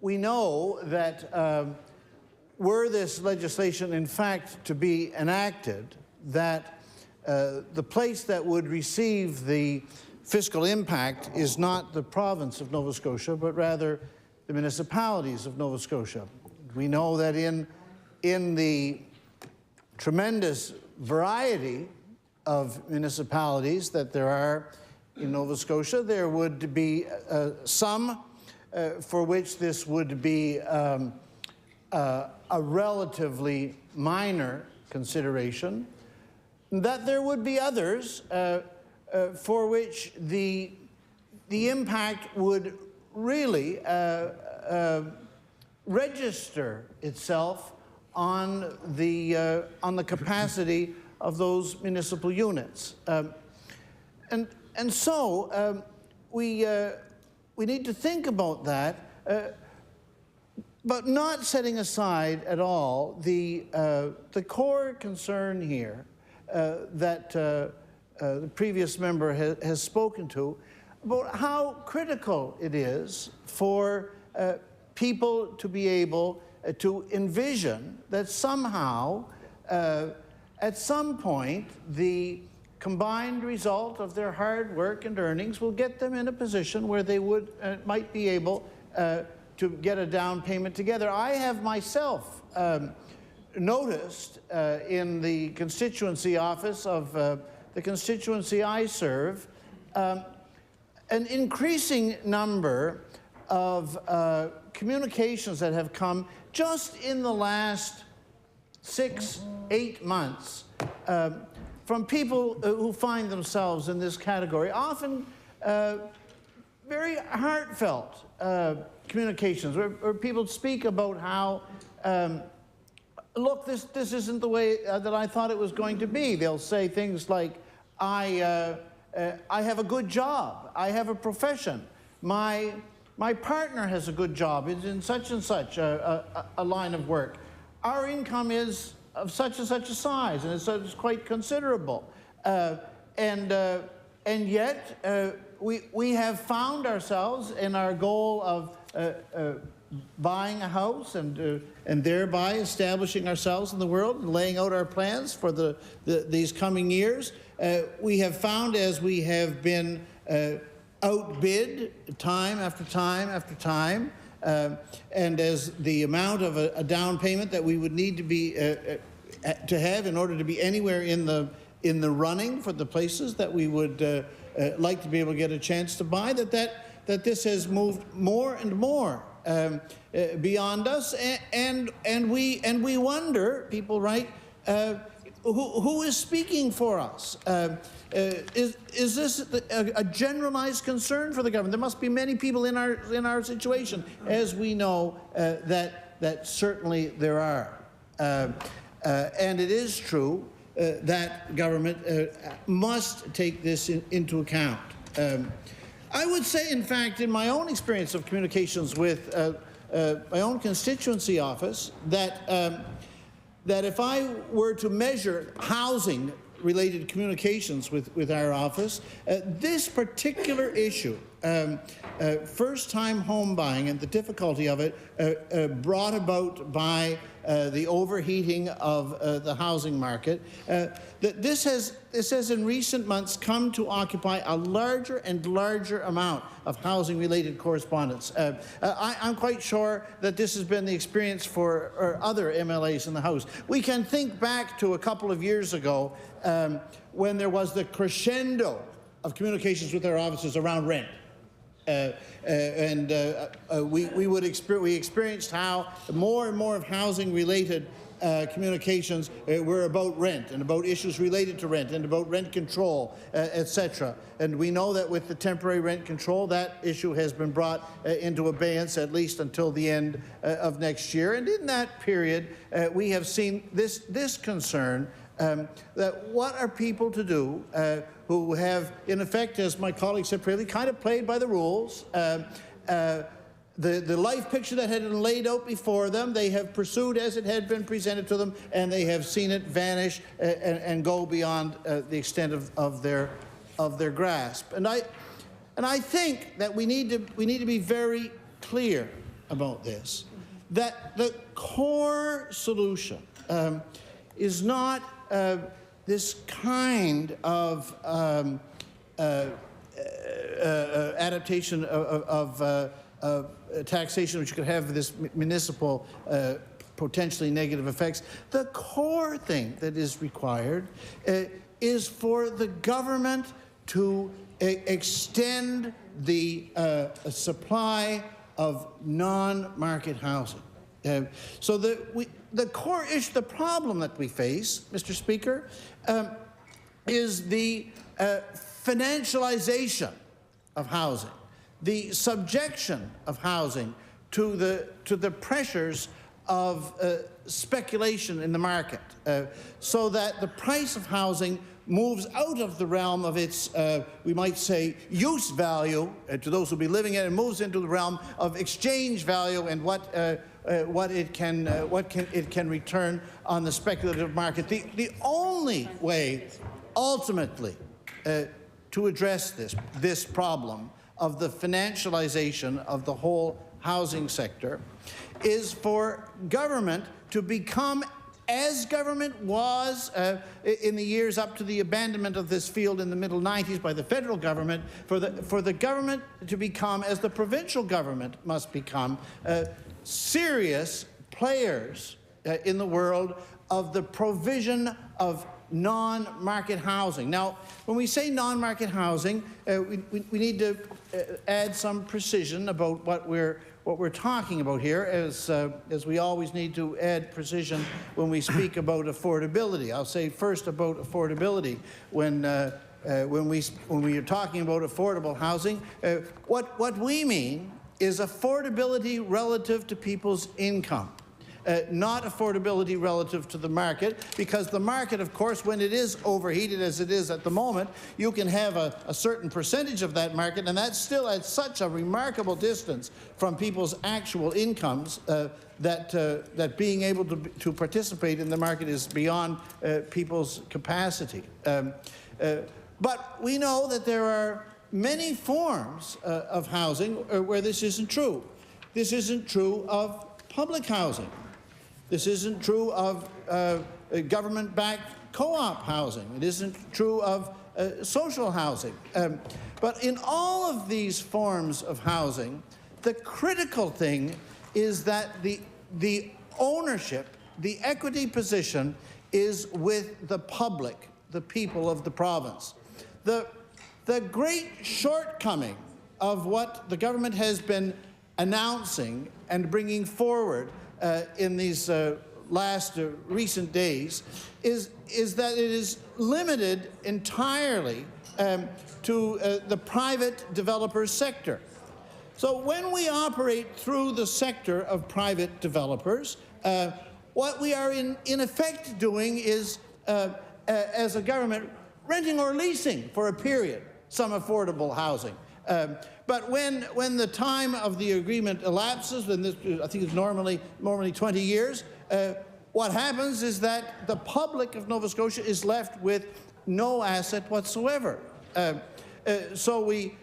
we know that were this legislation in fact to be enacted, that the place that would receive the fiscal impact is not the province of Nova Scotia, but rather the municipalities of Nova Scotia. We know that in the tremendous variety of municipalities that there are in Nova Scotia, there would be some for which this would be a relatively minor consideration, that there would be others for which the impact would really register itself on the capacity of those municipal units, and so we need to think about that, but not setting aside at all the core concern here that the previous member has spoken to, about how critical it is for people to be able to envision that somehow, at some point, the combined result of their hard work and earnings will get them in a position where they might be able to get a down payment together. I have myself noticed in the constituency office of the constituency I serve an increasing number of communications that have come just in the last 6-8 months from people who find themselves in this category, often very heartfelt communications, where people speak about how, look, this isn't the way that I thought it was going to be. They'll say things like, I have a good job, I have a profession, my partner has a good job, it's in such and such a line of work. Our income is of such and such a size, and it's quite considerable. And yet, we have found ourselves in our goal of buying a house and thereby establishing ourselves in the world and laying out our plans for these coming years. We have found, as we have been outbid time after time after time, and as the amount of a down payment that we would need to be to have in order to be anywhere in the running for the places that we would like to be able to get a chance to buy, that this has moved more and more beyond us, and we wonder, people write, who is speaking for us? Is this a generalized concern for the government? There must be many people in our situation, as we know that certainly there are, and it is true that government must take this into account. I would say, in fact, in my own experience of communications with my own constituency office, that if I were to measure housing-related communications with our office, this particular issue, first-time home buying and the difficulty of it brought about by the overheating of the housing market, that this has in recent months come to occupy a larger and larger amount of housing-related correspondence. I'm quite sure that this has been the experience for other MLAs in the House. We can think back to a couple of years ago when there was the crescendo of communications with our offices around rent. We experienced how more and more of housing-related communications were about rent and about issues related to rent and about rent control, etc. And we know that with the temporary rent control, that issue has been brought into abeyance at least until the end of next year. And in that period, we have seen this concern. That what are people to do who have, in effect, as my colleague said previously, kind of played by the rules. The life picture that had been laid out before them, they have pursued as it had been presented to them, and they have seen it vanish and go beyond the extent of their grasp. And I think that we need to be very clear about this. that the core solution is not this kind of adaptation of taxation, which could have this municipal potentially negative effects. The core thing that is required is for the government to extend the supply of non-market housing. So the core issue, the problem that we face, Mr. Speaker, is the financialization of housing, the subjection of housing to the pressures of speculation in the market, so that the price of housing moves out of the realm of its, we might say, use value to those who be living in it, and moves into the realm of exchange value and what it can return on the speculative market. The only way, ultimately, to address this problem of the financialization of the whole housing sector is for government to become, as government was in the years up to the abandonment of this field in the middle 90s by the federal government, for the government to become, as the provincial government must become, serious players in the world of the provision of non-market housing. Now, when we say non-market housing, we need to add some precision about what we're talking about here, as we always need to add precision when we speak about affordability. I'll say first about affordability. When we are talking about affordable housing, what we mean is affordability relative to people's income. Not affordability relative to the market, because the market, of course, when it is overheated as it is at the moment, you can have a certain percentage of that market, and that's still at such a remarkable distance from people's actual incomes that being able to participate in the market is beyond people's capacity. But we know that there are many forms of housing where this isn't true. This isn't true of public housing. This isn't true of government-backed co-op housing. It isn't true of social housing. But in all of these forms of housing, the critical thing is that the ownership, the equity position is with the public, the people of the province. The great shortcoming of what the government has been announcing and bringing forward in these last recent days is that it is limited entirely to the private developer sector. So when we operate through the sector of private developers, what we are in effect doing is, as a government, renting or leasing for a period some affordable housing. But when the time of the agreement elapses, and this, I think it's normally 20 years, what happens is that the public of Nova Scotia is left with no asset whatsoever. So we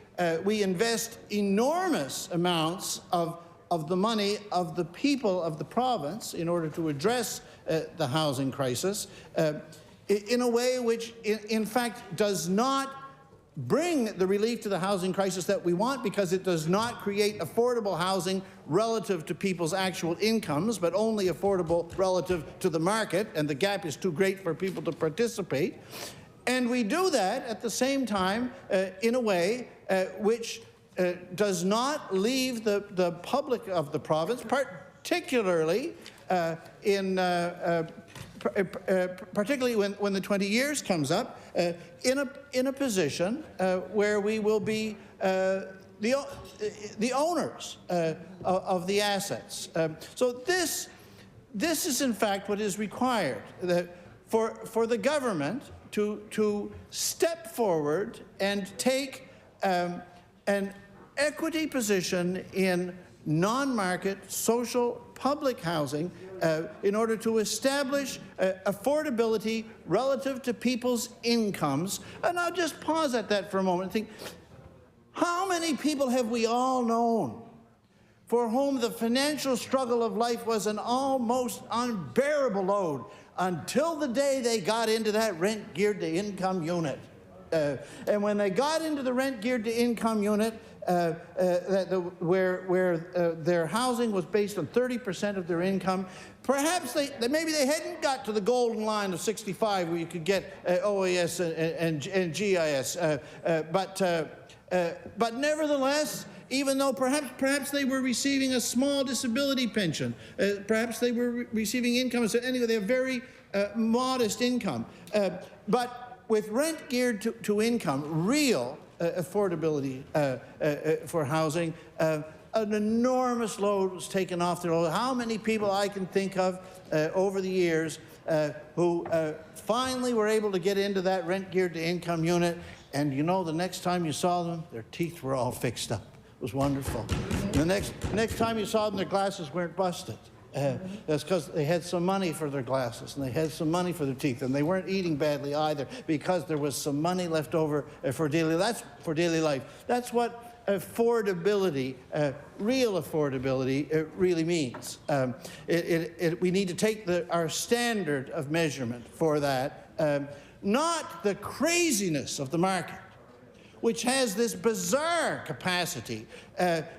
invest enormous amounts of the money of the people of the province in order to address the housing crisis in a way which, in fact, does not bring the relief to the housing crisis that we want, because it does not create affordable housing relative to people's actual incomes, but only affordable relative to the market, and the gap is too great for people to participate. And we do that at the same time in a way which does not leave the public of the province, particularly particularly when the 20 years comes up, in a position where we will be the owners of the assets. So this is in fact what is required, for the government to step forward and take an equity position in non-market social public housing in order to establish affordability relative to people's incomes. And I'll just pause at that for a moment and think, how many people have we all known for whom the financial struggle of life was an almost unbearable load until the day they got into that rent geared to income unit. And when they got into the rent geared to income unit, where their housing was based on 30% of their income, perhaps maybe they hadn't got to the golden line of 65 where you could get OAS and GIS. But nevertheless, even though perhaps they were receiving a small disability pension, perhaps they were receiving income, so anyway, they have very modest income. But with rent geared to income, real affordability for housing, an enormous load was taken off their load. How many people I can think of over the years who finally were able to get into that rent geared to income unit, and you know, the next time you saw them, their teeth were all fixed up. It was wonderful. The next time you saw them, their glasses weren't busted. That's because they had some money for their glasses, and they had some money for their teeth, and they weren't eating badly either because there was some money left over for daily life. That's what affordability, real affordability, really means. We need to take our standard of measurement for that, not the craziness of the market, which has this bizarre capacity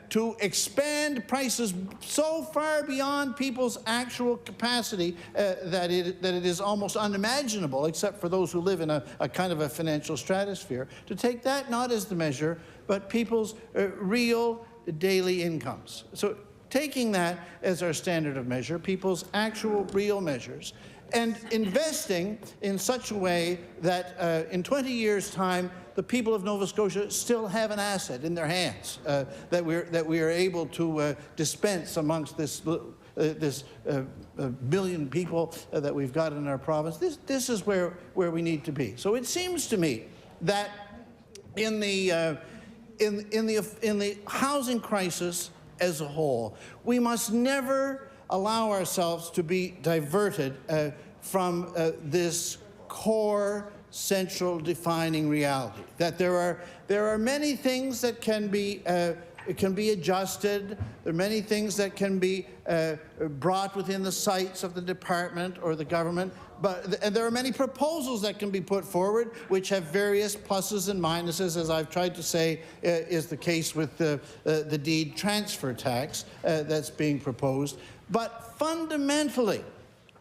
to expand prices so far beyond people's actual capacity that it is almost unimaginable, except for those who live in a kind of a financial stratosphere, to take that not as the measure, but people's real daily incomes. So taking that as our standard of measure, people's actual real measures, and investing in such a way that in 20 years' time, the people of Nova Scotia still have an asset in their hands that we are able to dispense amongst this billion people that we've got in our province. This is where we need to be. So it seems to me that in the housing crisis as a whole, we must never allow ourselves to be diverted from this core central defining reality, that there are many things that can be adjusted. There are many things that can be brought within the sights of the department or the government, and there are many proposals that can be put forward which have various pluses and minuses, as I've tried to say is the case with the deed transfer tax that's being proposed. But fundamentally,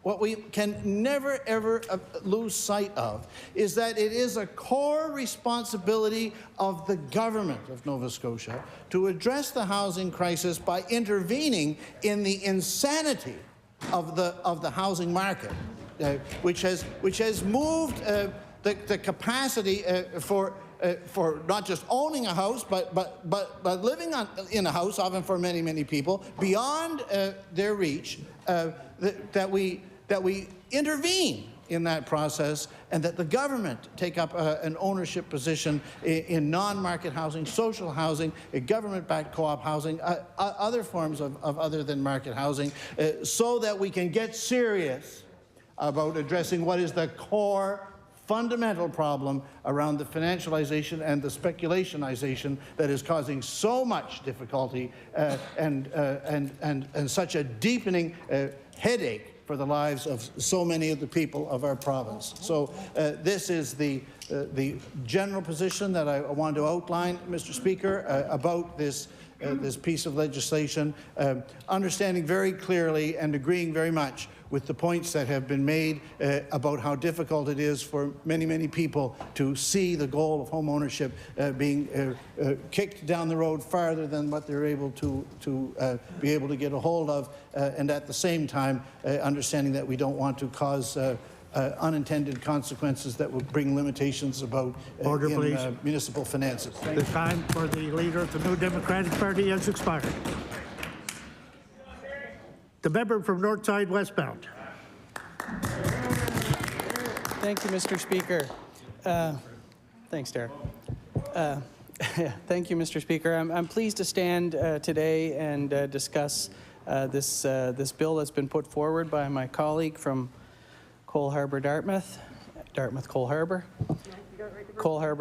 what we can never, ever lose sight of is that it is a core responsibility of the government of Nova Scotia to address the housing crisis by intervening in the insanity of the housing market, which has moved the capacity for not just owning a house, but living in a house, often for many, many people, beyond their reach, that we intervene in that process, and that the government take up an ownership position in non-market housing, social housing, government-backed co-op housing, other forms of other than market housing, so that we can get serious about addressing what is the core fundamental problem around the financialization and the speculationization that is causing so much difficulty and such a deepening headache for the lives of so many of the people of our province. So this is the general position that I want to outline, Mr. Speaker, about this piece of legislation, understanding very clearly and agreeing very much with the points that have been made about how difficult it is for many, many people to see the goal of home ownership being kicked down the road farther than what they're able to be able to get a hold of, and at the same time understanding that we don't want to cause unintended consequences that will bring limitations about in municipal finances. The time for the Leader of the New Democratic Party has expired. The member from Northside Westbound. Thank you, Mr. Speaker. Thanks, Derek. Thank you, Mr. Speaker. I'm pleased to stand today and discuss this bill that's been put forward by my colleague from Cole Harbour, Dartmouth, Cole Harbour,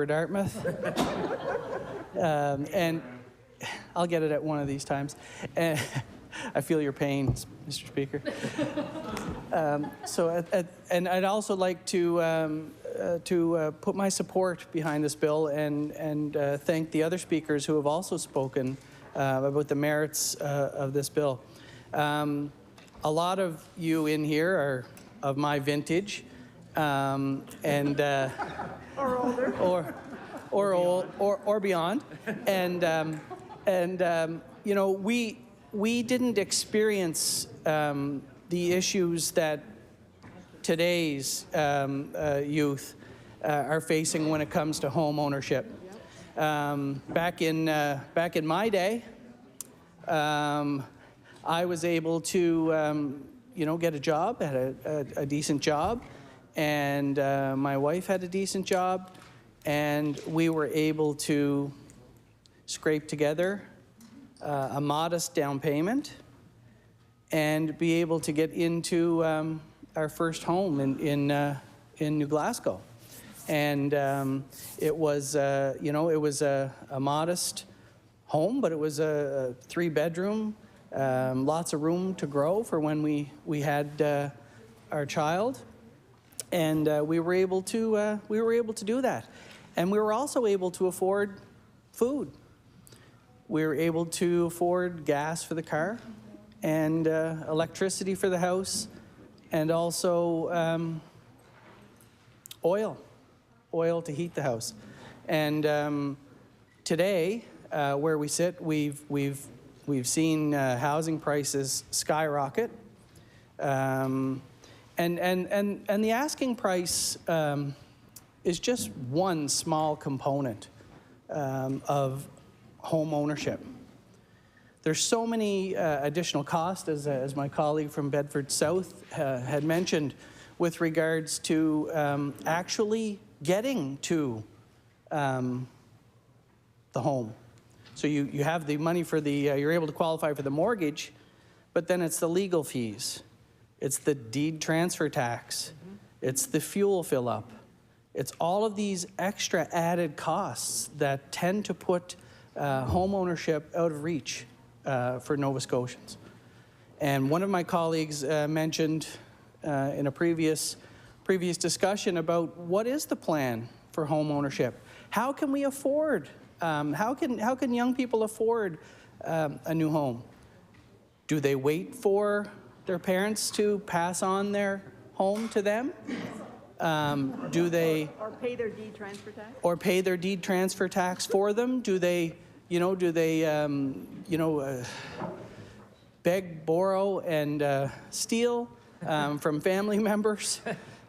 Dartmouth, I'll get it at one of these times. I feel your pain, Mr. Speaker. And I'd also like to put my support behind this bill and thank the other speakers who have also spoken about the merits of this bill. A lot of you in here are of my vintage, or older, or beyond, and you know, we didn't experience the issues that today's youth are facing when it comes to home ownership. Back in my day, I was able to you know, get a job, had a decent job, and my wife had a decent job, and we were able to scrape together a modest down payment and be able to get into our first home in New Glasgow. And it was, you know, it was a modest home, but it was a 3-bedroom, lots of room to grow for when we had our child, and we were able to do that, and we were also able to afford food. We were able to afford gas for the car, and electricity for the house, and also oil to heat the house. And today, where we sit, we've seen housing prices skyrocket, and the asking price is just one small component of home ownership. There's so many additional costs, as my colleague from Bedford South had mentioned, with regards to actually getting to the home. So you have the money for the, you're able to qualify for the mortgage, but then it's the legal fees. It's the deed transfer tax. It's the fuel fill up. It's all of these extra added costs that tend to put home ownership out of reach for Nova Scotians. And one of my colleagues mentioned in a previous discussion about what is the plan for home ownership. How can we afford? How can young people afford a new home? Do they wait for their parents to pass on their home to them? Do they or pay their deed transfer tax? Or pay their deed transfer tax for them? Do they, beg, borrow, and steal from family members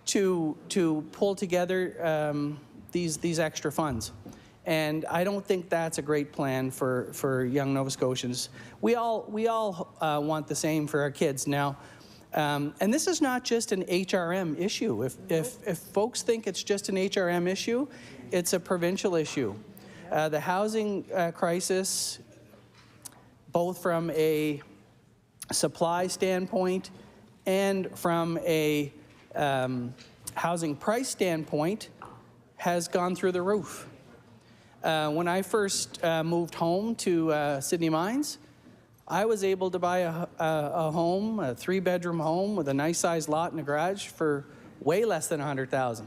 to pull together these extra funds? And I don't think that's a great plan for young Nova Scotians. We all want the same for our kids now. And this is not just an HRM issue. If folks think it's just an HRM issue, it's a provincial issue. The housing crisis, both from a supply standpoint and from a housing price standpoint, has gone through the roof. When I first moved home to Sydney Mines, I was able to buy a home, a 3-bedroom home with a nice sized lot and a garage for way less than $100,000.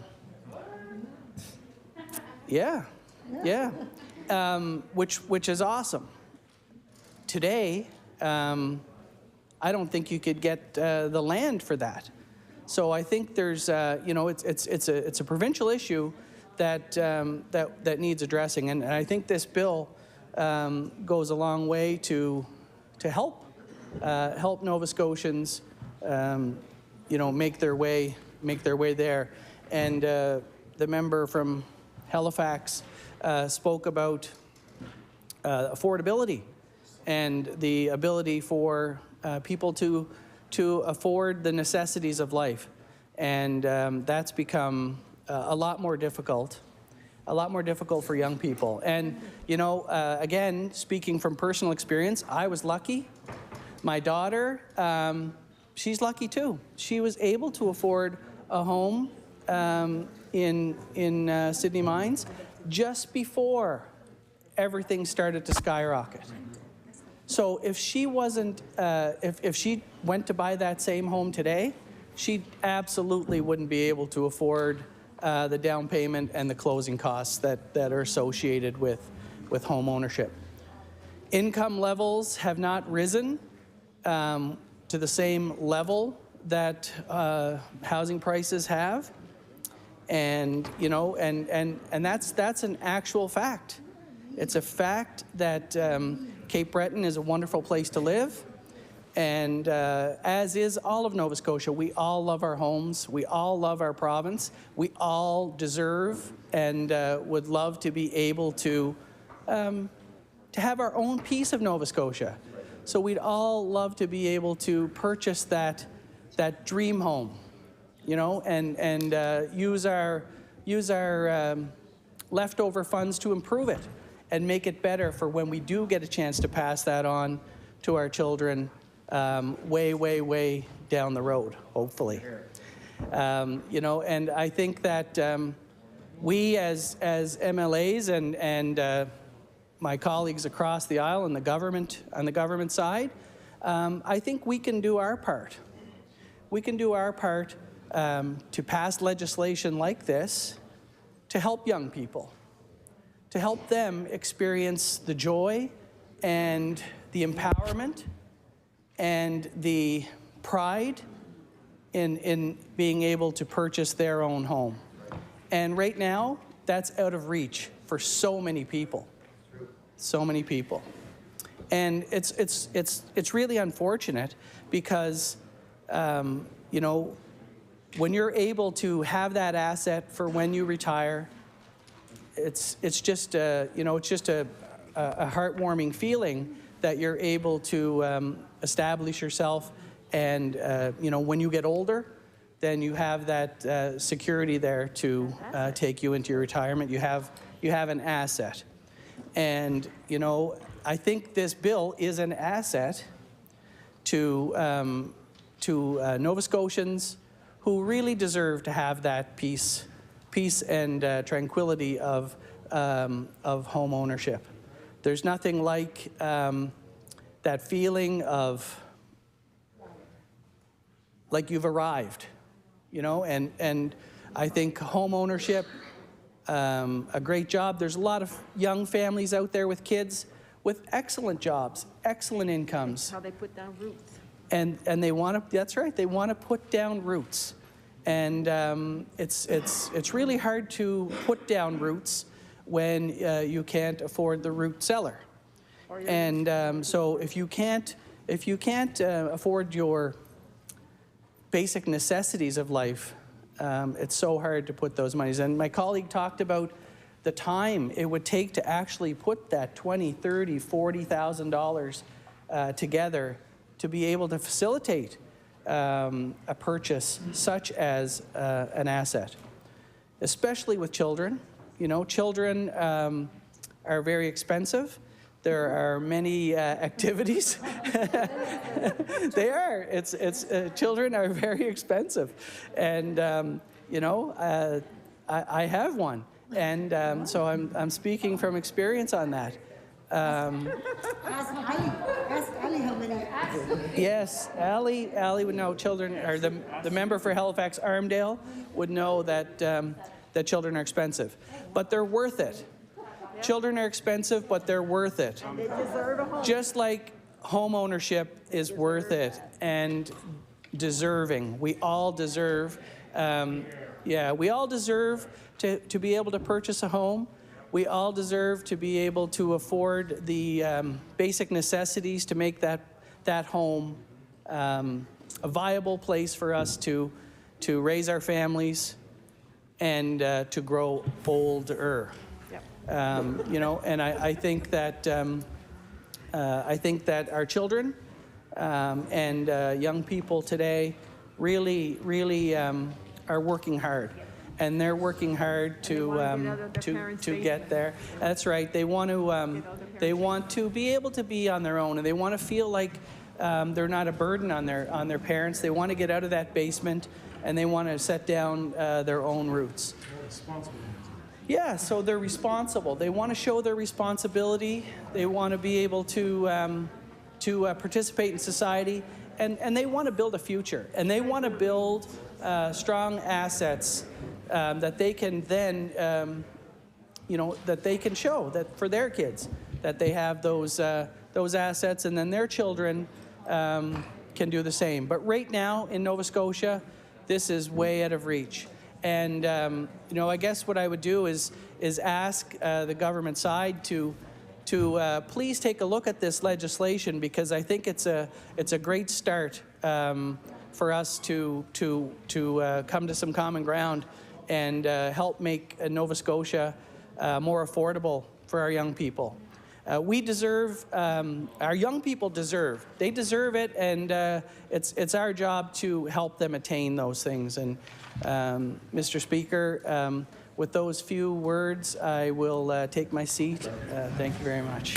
Yeah, which is awesome. Today, I don't think you could get the land for that. So I think there's, it's a provincial issue that needs addressing, and I think this bill goes a long way to help Nova Scotians, make their way there. And the member from Halifax spoke about affordability and the ability for people to afford the necessities of life, and that's become a lot more difficult for young people. And again, speaking from personal experience, I was lucky. My daughter, she's lucky too. She was able to afford a home in Sydney Mines just before everything started to skyrocket. So if she wasn't, if she went to buy that same home today, she absolutely wouldn't be able to afford the down payment and the closing costs that are associated with home ownership. Income levels have not risen to the same level that housing prices have, and you know, and that's an actual fact. It's a fact that Cape Breton is a wonderful place to live, and as is all of Nova Scotia. We all love our homes. We all love our province. We all deserve and would love to be able to have our own piece of Nova Scotia. So we'd all love to be able to purchase that dream home, you know, and use our leftover funds to improve it and make it better for when we do get a chance to pass that on to our children way down the road, hopefully. You know, and I think that we as MLAs and my colleagues across the aisle and the government on the government side, I think we can do our part. We can do our part to pass legislation like this to help young people, to help them experience the joy and the empowerment and the pride in being able to purchase their own home. And right now, that's out of reach for so many people. So many people. And it's really unfortunate because, you know, when you're able to have that asset for when you retire, it's just you know, it's just a heartwarming feeling that you're able to establish yourself, and you know, when you get older, then you have that security there to take you into your retirement. You have an asset, and you know, I think this bill is an asset to Nova Scotians who really deserve to have that peace and tranquility of home ownership. There's nothing like that feeling of like you've arrived, you know, and I think home ownership, a great job. There's a lot of young families out there with kids with excellent jobs, excellent incomes. That's how they put down roots. And they want to, that's right, they want to put down roots. And it's really hard to put down roots when you can't afford the root cellar. And so if you can't afford your basic necessities of life, it's so hard to put those monies. And my colleague talked about the time it would take to actually put that $20,000, $30,000, $40,000 together to be able to facilitate a purchase such as an asset, especially with children. You know, children are very expensive. There are many activities. They are. Children are very expensive, and you know, I have one, and so I'm speaking from experience on that. Ask Ali how many. Yes, Ali would know. Children, or the member for Halifax Armdale would know that that children are expensive, but they're worth it. Children are expensive, but they're worth it. They deserve a home. Just like home ownership is worth it and deserving. We all deserve, we all deserve to be able to purchase a home. We all deserve to be able to afford the basic necessities to make that home a viable place for us to raise our families and to grow older. You know, and I think that our children and young people today really are working hard, and they're working hard to get there. That's right. They want to be able to be on their own, and they want to feel like they're not a burden on their parents. They want to get out of that basement, and they want to set down their own roots. Yeah, so they're responsible. They want to show their responsibility. They want to be able to participate in society, and they want to build a future. And they want to build strong assets that they can then, that they can show that for their kids, that they have those assets, and then their children can do the same. But right now in Nova Scotia, this is way out of reach. And I guess what I would do is ask the government side to please take a look at this legislation, because I think it's a great start for us to come to some common ground and help make Nova Scotia more affordable for our young people. We deserve, our young people deserve. They deserve it, and it's our job to help them attain those things. And Mr. Speaker, with those few words, I will take my seat. Thank you very much.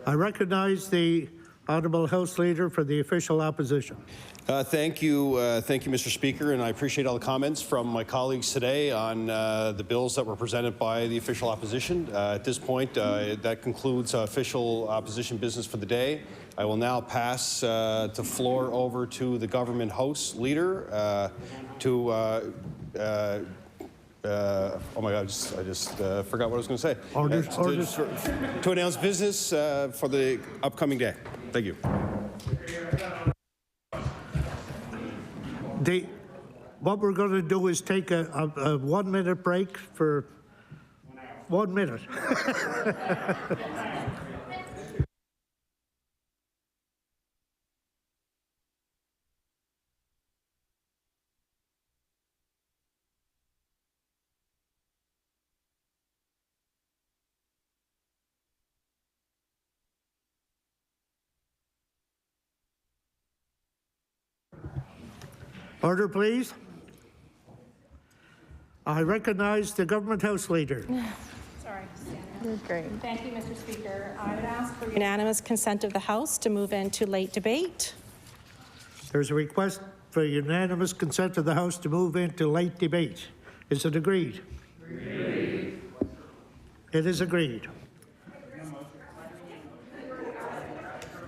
I recognize the Honourable House Leader for the official opposition. Thank you, Mr. Speaker, and I appreciate all the comments from my colleagues today on the bills that were presented by the official opposition. At this point, that concludes official opposition business for the day. I will now pass the floor over to the Government House Leader oh my God, I just forgot what I was going to say. Orders. To announce business for the upcoming day. Thank you. What we're going to do is take a 1 minute break for 1 minute. Order, please. I recognize the Government House Leader. Sorry. Great. Thank you, Mr. Speaker. I would ask for unanimous consent of the House to move into late debate. There's a request for unanimous consent of the House to move into late debate. Is it agreed? Agreed. It is agreed.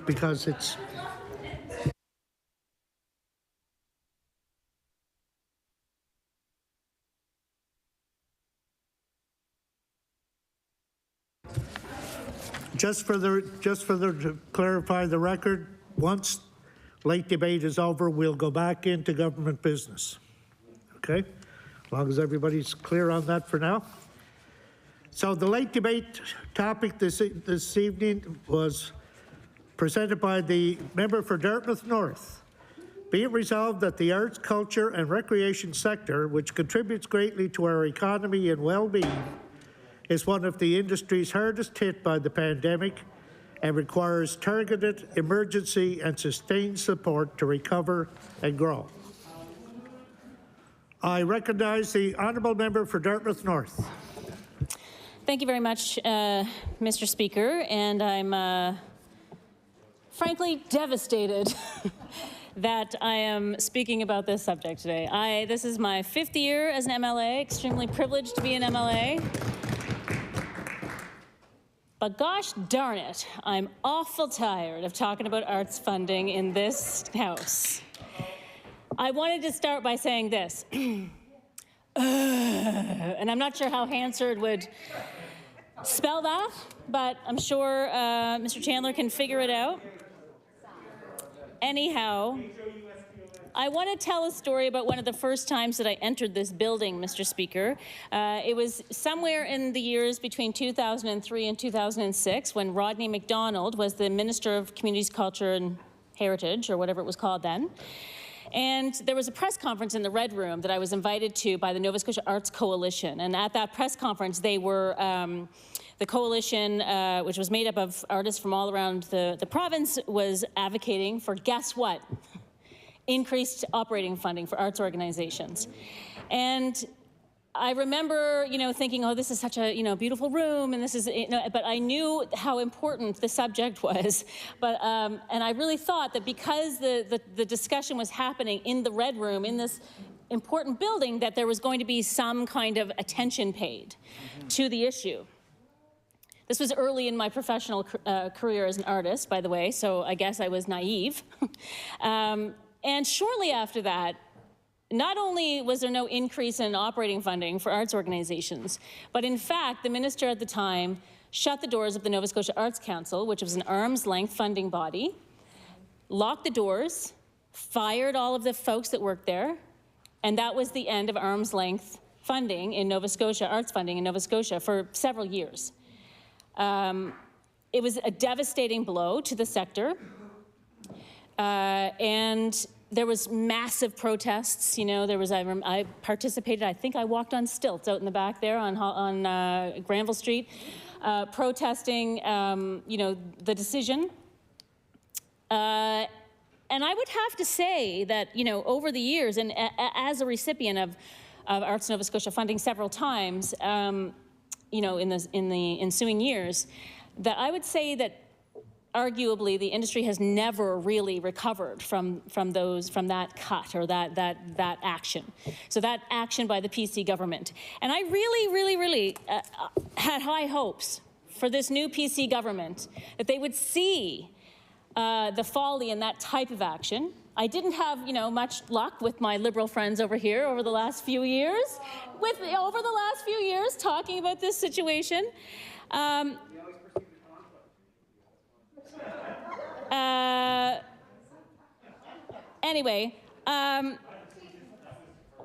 Because it's... Just for to clarify the record, once late debate is over, we'll go back into government business. Okay? As long as everybody's clear on that for now. So the late debate topic this evening was presented by the member for Dartmouth North. Be it resolved that the arts, culture, and recreation sector, which contributes greatly to our economy and well-being, is one of the industries hardest hit by the pandemic and requires targeted emergency and sustained support to recover and grow. I recognize the honourable member for Dartmouth North. Thank you very much, Mr. Speaker, and I'm frankly devastated that I am speaking about this subject today. This is my 5th year as an MLA, extremely privileged to be an MLA. But gosh darn it, I'm awful tired of talking about arts funding in this House. I wanted to start by saying this, and I'm not sure how Hansard would spell that, but I'm sure Mr. Chandler can figure it out. Anyhow, I want to tell a story about one of the first times that I entered this building, Mr. Speaker. It was somewhere in the years between 2003 and 2006 when Rodney MacDonald was the Minister of Communities, Culture and Heritage, or whatever it was called then. And there was a press conference in the Red Room that I was invited to by the Nova Scotia Arts Coalition. And at that press conference, they were, the coalition, which was made up of artists from all around the province, was advocating for, guess what? Increased operating funding for arts organizations. And I remember, thinking, oh, this is such a, beautiful room, and this is, but I knew how important the subject was. But, and I really thought that because the discussion was happening in the Red Room, in this important building, that there was going to be some kind of attention paid to the issue. This was early in my professional career as an artist, by the way, so I guess I was naive. And shortly after that, not only was there no increase in operating funding for arts organizations, but in fact, the minister at the time shut the doors of the Nova Scotia Arts Council, which was an arm's-length funding body, locked the doors, fired all of the folks that worked there, and that was the end of arm's-length funding in Nova Scotia, arts funding in Nova Scotia, for several years. It was a devastating blow to the sector, and there was massive protests. There was, I participated, I think I walked on stilts out in the back there on Granville Street, protesting, the decision. And I would have to say that, over the years, and as a recipient of Arts Nova Scotia funding several times, in the ensuing years, that I would say that arguably the industry has never really recovered from that cut or that action. So that action by the PC government. And I really had high hopes for this new PC government, that they would see the folly in that type of action. I didn't have, much luck with my Liberal friends over here over the last few years, talking about this situation. Anyway,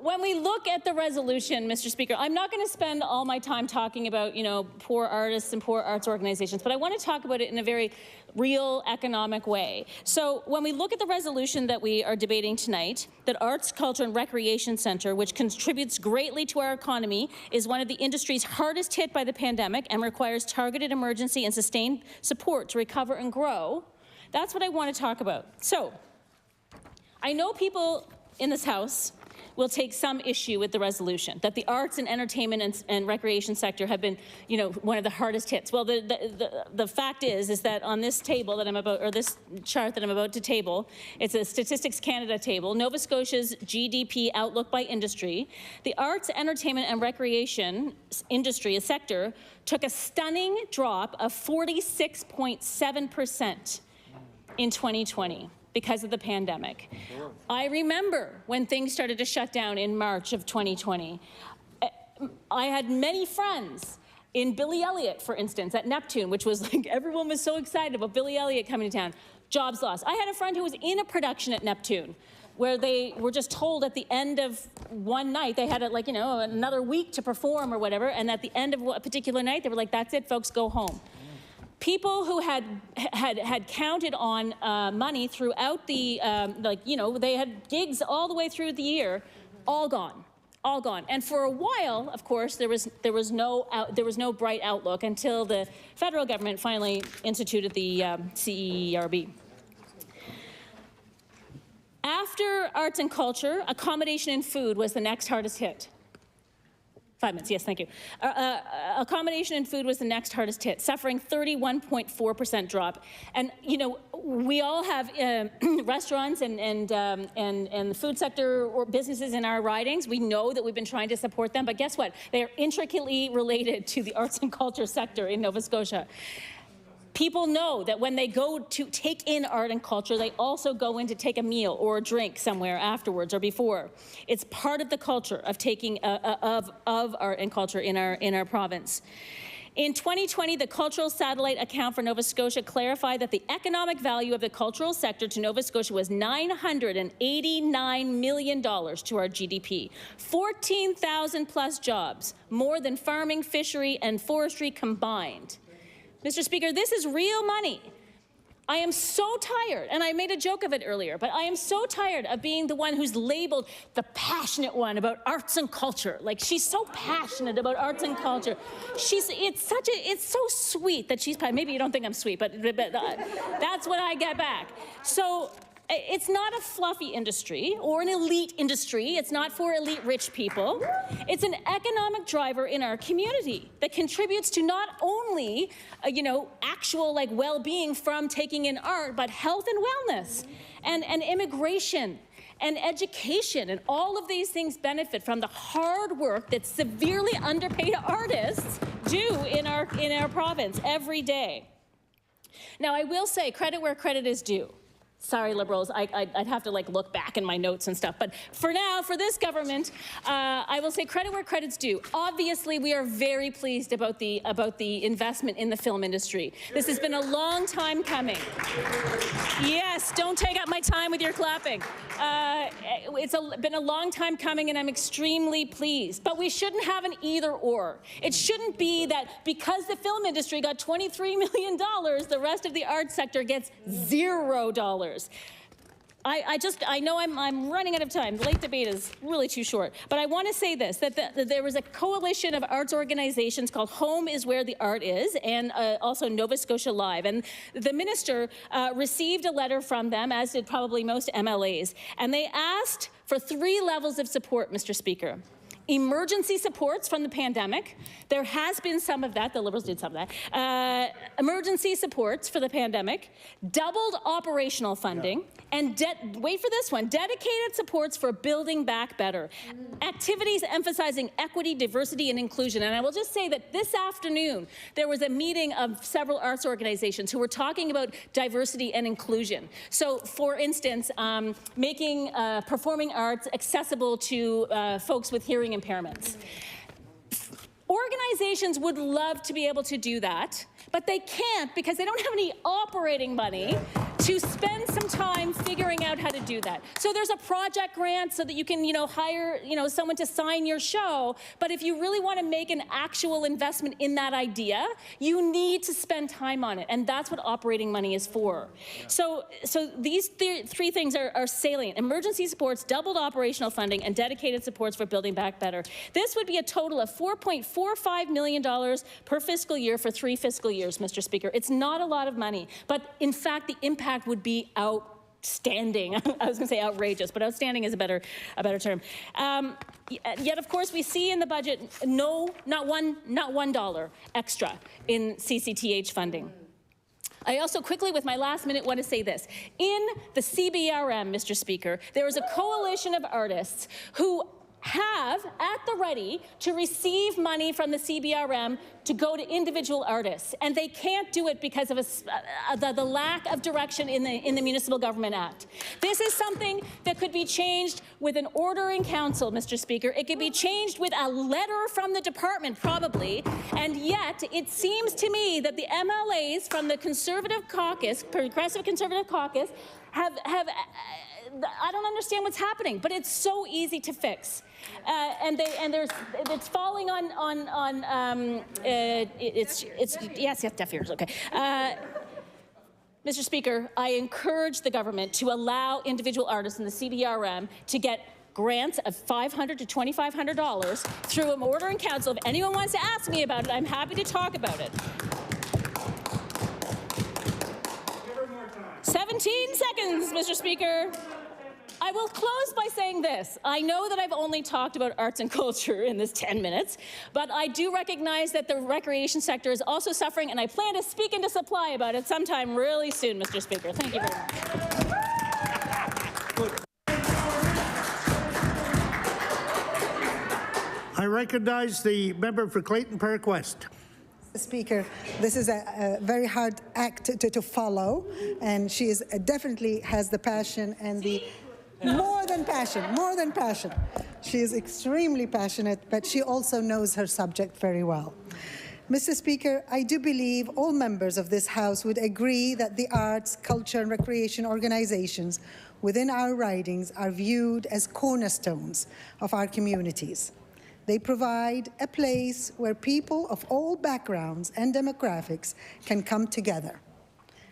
when we look at the resolution, Mr. Speaker, I'm not going to spend all my time talking about, poor artists and poor arts organizations, but I want to talk about it in a very real economic way. So when we look at the resolution that we are debating tonight, that Arts, Culture and Recreation Centre, which contributes greatly to our economy, is one of the industries hardest hit by the pandemic and requires targeted emergency and sustained support to recover and grow, that's what I want to talk about. So I know people in this House will take some issue with the resolution, that the arts and entertainment and recreation sector have been, one of the hardest hits. Well, the fact is that on this table that I'm about, or this chart that I'm about to table, it's a Statistics Canada table, Nova Scotia's GDP outlook by industry. The arts, entertainment and recreation industry, a sector, took a stunning drop of 46.7% in 2020. Because of the pandemic. I remember when things started to shut down in March of 2020. I had many friends in Billy Elliot, for instance, at Neptune, which was like, everyone was so excited about Billy Elliot coming to town. Jobs lost. I had a friend who was in a production at Neptune where they were just told at the end of one night, they had another week to perform or whatever, and at the end of a particular night, they were like, that's it, folks, go home. People who had counted on money throughout the, they had gigs all the way through the year, all gone. And for a while, of course, there was no bright outlook until the federal government finally instituted the CERB. After arts and culture, accommodation and food was the next hardest hit. 5 minutes, yes, thank you. Accommodation and food was the next hardest hit, suffering 31.4% drop. And, we all have restaurants and the food sector or businesses in our ridings. We know that we've been trying to support them, but guess what? They are intricately related to the arts and culture sector in Nova Scotia. People know that when they go to take in art and culture, they also go in to take a meal or a drink somewhere afterwards or before. It's part of the culture of taking of art and culture in our province. In 2020, the Cultural Satellite Account for Nova Scotia clarified that the economic value of the cultural sector to Nova Scotia was $989 million to our GDP, 14,000 plus jobs, more than farming, fishery, and forestry combined. Mr. Speaker, this is real money. I am so tired, and I made a joke of it earlier, but I am so tired of being the one who's labeled the passionate one about arts and culture. Like, she's so passionate about arts and culture. It's so sweet that she's, maybe you don't think I'm sweet, but that's what I get back. So It's not a fluffy industry or an elite industry. It's not for elite rich people. It's an economic driver in our community that contributes to not only, actual well-being from taking in art, but health and wellness and immigration and education, and all of these things benefit from the hard work that severely underpaid artists do in our province every day. Now, I will say credit where credit is due. Sorry, Liberals, I'd have to look back in my notes and stuff. But for now, for this government, I will say credit where credit's due. Obviously, we are very pleased about the investment in the film industry. This has been a long time coming. Yes, don't take up my time with your clapping. It's been a long time coming, and I'm extremely pleased. But we shouldn't have an either-or. It shouldn't be that because the film industry got $23 million, the rest of the arts sector gets $0. I know I'm running out of time. The late debate is really too short. But I want to say this, that there was a coalition of arts organizations called Home is Where the Art Is, and also Nova Scotia Live. And the minister received a letter from them, as did probably most MLAs. And they asked for 3 levels of support, Mr. Speaker. Emergency supports from the pandemic. There has been some of that. The Liberals did some of that. Emergency supports for the pandemic, doubled operational funding, and wait for this one, dedicated supports for Building Back Better. Activities emphasizing equity, diversity, and inclusion. And I will just say that this afternoon, there was a meeting of several arts organizations who were talking about diversity and inclusion. So, for instance, making performing arts accessible to folks with hearing impairments. Organizations would love to be able to do that, but they can't because they don't have any operating money to spend some time figuring out how to do that. So there's a project grant so that you can, hire, someone to sign your show. But if you really want to make an actual investment in that idea, you need to spend time on it. And that's what operating money is for. So these 3 things are salient. Emergency supports, doubled operational funding, and dedicated supports for Building Back Better. This would be a total of $4.45 million per fiscal year for 3 fiscal years, Mr. Speaker. It's not a lot of money. But in fact, the impact would be outstanding. I was going to say outrageous, but outstanding is a better term. Yet, of course, we see in the budget not $1 extra in CCTH funding. I also quickly, with my last minute, want to say this. In the CBRM, Mr. Speaker, there is a coalition of artists who have at the ready to receive money from the CBRM to go to individual artists, and they can't do it because of the lack of direction in the Municipal Government Act. This is something that could be changed with an order in council, Mr. Speaker. It could be changed with a letter from the department, probably, and yet it seems to me that the MLAs from the Conservative Caucus, Progressive Conservative Caucus, have I don't understand what's happening, but it's so easy to fix. It's falling on yes, deaf ears, okay. Mr. Speaker, I encourage the government to allow individual artists in the CBRM to get grants of $500 to $2,500 through an order in council. If anyone wants to ask me about it, I'm happy to talk about it. 17 seconds, Mr. Speaker. I will close by saying this. I know that I've only talked about arts and culture in this 10 minutes, but I do recognize that the recreation sector is also suffering, and I plan to speak into supply about it sometime really soon, Mr. Speaker. Thank you very much. I recognize the member for Clayton Park West. Speaker, this is a very hard act to follow, and she is definitely has the passion and the more than passion. She is extremely passionate, but she also knows her subject very well. Mr. Speaker, I do believe all members of this House would agree that the arts, culture, and recreation organizations within our ridings are viewed as cornerstones of our communities. They provide a place where people of all backgrounds and demographics can come together.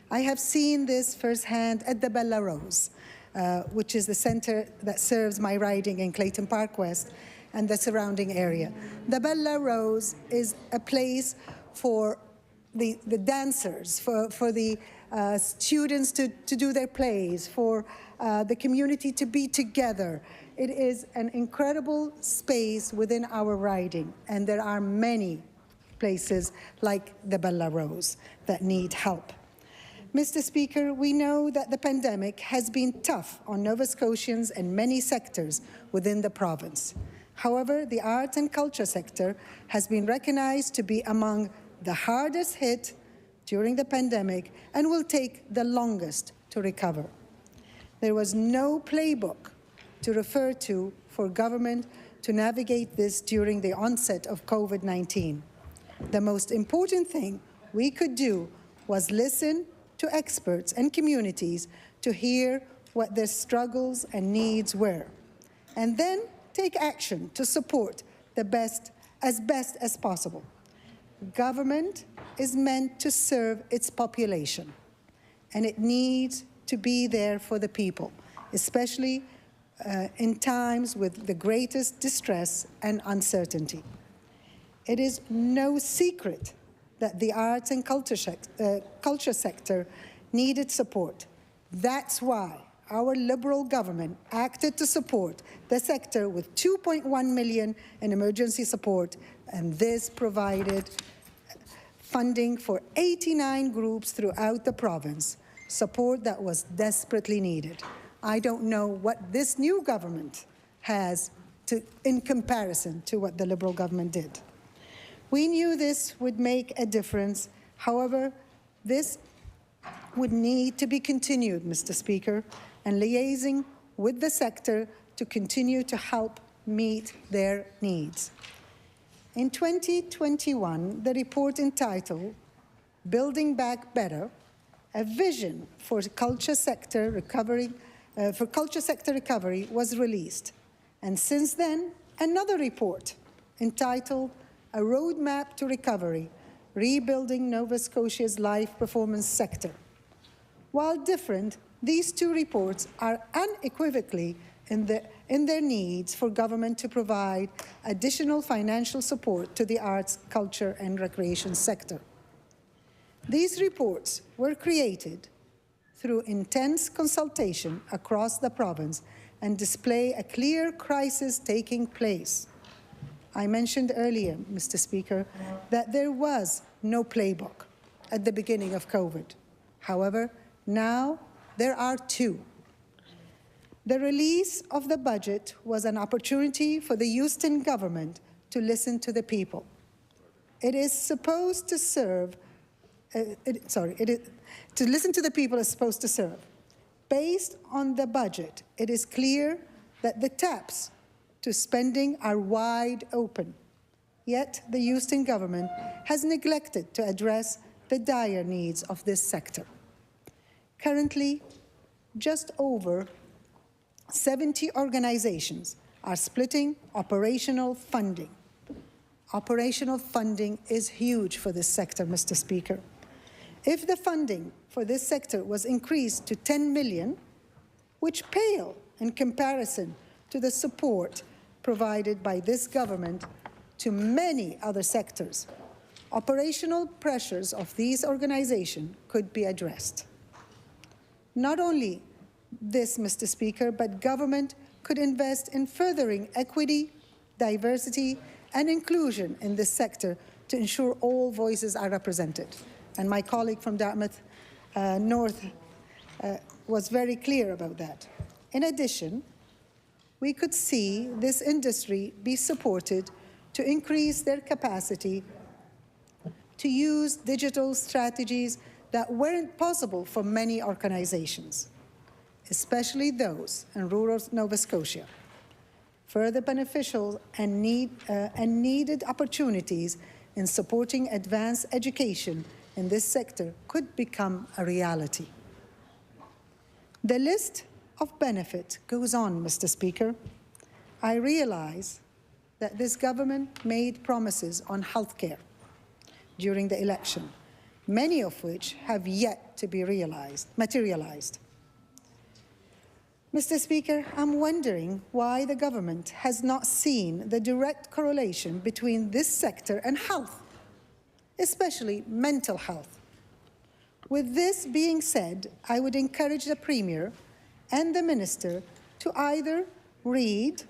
I have seen this firsthand at the Bella Rose, which is the center that serves my riding in Clayton Park West and the surrounding area. The Bella Rose is a place for the dancers, for the students to do their plays, for the community to be together. It is an incredible space within our riding, and there are many places like the Bella Rose that need help. Mr. Speaker, we know that the pandemic has been tough on Nova Scotians and many sectors within the province. However, the arts and culture sector has been recognized to be among the hardest hit during the pandemic and will take the longest to recover. There was no playbook to refer to for government to navigate this during the onset of COVID-19. The most important thing we could do was listen to experts and communities to hear what their struggles and needs were, and then take action to support the best as possible. Government is meant to serve its population, and it needs to be there for the people, especially in times with the greatest distress and uncertainty. It is no secret that the arts and culture sector needed support. That's why our Liberal government acted to support the sector with $2.1 million in emergency support, and this provided funding for 89 groups throughout the province, support that was desperately needed. I don't know what this new government has in comparison to what the Liberal government did. We knew this would make a difference. However, this would need to be continued, Mr. Speaker, and liaising with the sector to continue to help meet their needs. In 2021, the report entitled Building Back Better, a vision for culture sector recovery was released. And since then, another report entitled A Roadmap to Recovery, Rebuilding Nova Scotia's Live Performance Sector. While different, these two reports are unequivocally in their needs for government to provide additional financial support to the arts, culture, and recreation sector. These reports were created through intense consultation across the province and display a clear crisis taking place. I mentioned earlier, Mr. Speaker, that there was no playbook at the beginning of COVID. However, now there are two. The release of the budget was an opportunity for the Houston government to listen to the people. It is supposed to serve, to listen to the people is supposed to serve. Based on the budget, it is clear that the taps to spending are wide open. Yet the Houston government has neglected to address the dire needs of this sector. Currently, just over 70 organizations are splitting operational funding. Operational funding is huge for this sector, Mr. Speaker. If the funding for this sector was increased to $10 million, which pale in comparison to the support provided by this government to many other sectors, operational pressures of these organizations could be addressed. Not only this, Mr. Speaker, but government could invest in furthering equity, diversity, and inclusion in this sector to ensure all voices are represented. And my colleague from Dartmouth North was very clear about that. In addition, we could see this industry be supported to increase their capacity to use digital strategies that weren't possible for many organizations, especially those in rural Nova Scotia. Further beneficial and needed opportunities in supporting advanced education in this sector could become a reality. The list of benefits goes on, Mr. Speaker. I realize that this government made promises on health care during the election, many of which have yet to be materialized. Mr. Speaker, I'm wondering why the government has not seen the direct correlation between this sector and health, especially mental health. With this being said, I would encourage the Premier and the Minister to either read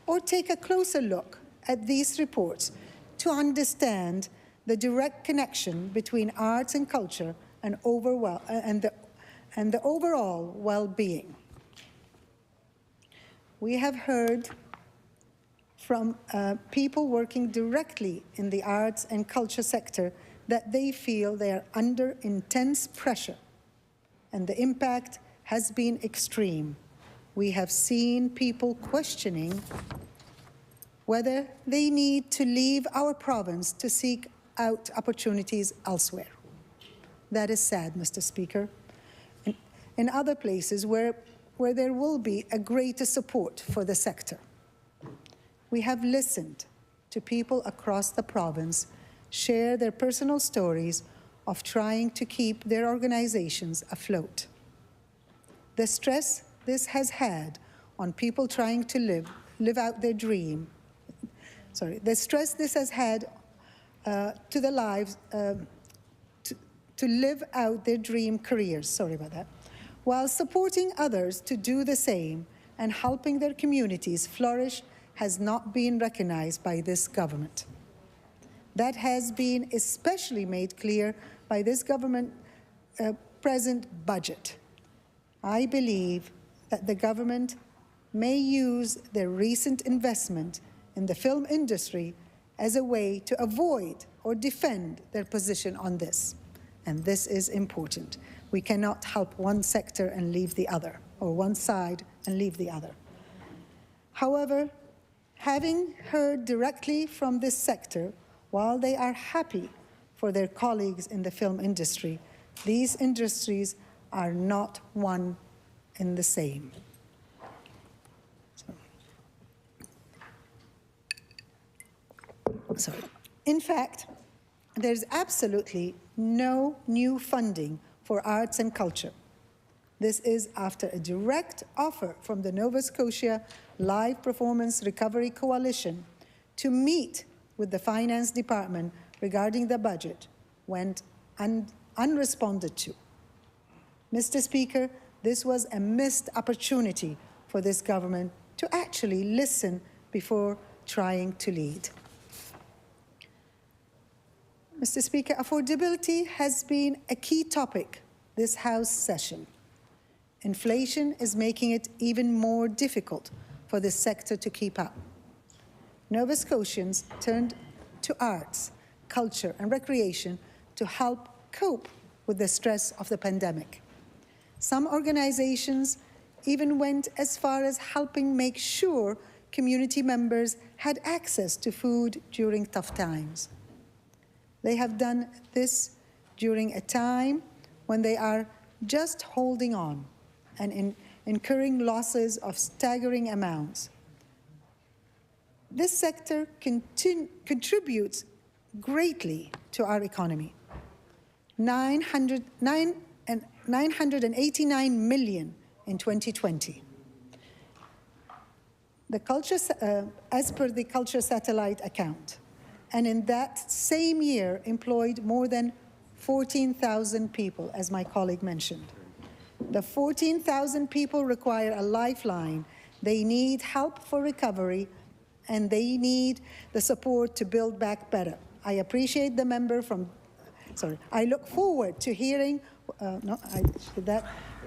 or take a closer look at these reports to understand the direct connection between arts and culture and, the overall well-being. We have heard from people working directly in the arts and culture sector that they feel they are under intense pressure, and the impact has been extreme. We have seen people questioning whether they need to leave our province to seek out opportunities elsewhere. That is sad, Mr. Speaker. In other places where there will be a greater support for the sector. We have listened to people across the province share their personal stories of trying to keep their organizations afloat. The stress this has had on people trying to live out their dream. The stress this has had to the lives to live out their dream careers. Sorry about that. While supporting others to do the same and helping their communities flourish has not been recognized by this government. That has been especially made clear by this government present budget. I believe that the government may use their recent investment in the film industry as a way to avoid or defend their position on this. And this is important. We cannot help one sector and leave the other, or one side and leave the other. However, having heard directly from this sector, while they are happy for their colleagues in the film industry, these industries are not one and the same. In fact, there's absolutely no new funding for arts and culture. This is after a direct offer from the Nova Scotia Live Performance Recovery Coalition to meet with the Finance Department regarding the budget went unresponded to. Mr. Speaker, this was a missed opportunity for this government to actually listen before trying to lead. Mr. Speaker, affordability has been a key topic this House session. Inflation is making it even more difficult for this sector to keep up. Nova Scotians turned to arts, culture, and recreation to help cope with the stress of the pandemic. Some organizations even went as far as helping make sure community members had access to food during tough times. They have done this during a time when they are just holding on and incurring losses of staggering amounts. This sector contributes greatly to our economy. 989 million in 2020. The culture, as per the Culture Satellite account, and in that same year employed more than 14,000 people, as my colleague mentioned. The 14,000 people require a lifeline. They need help for recovery, and they need the support to build back better. I appreciate the member from, I look forward to hearing,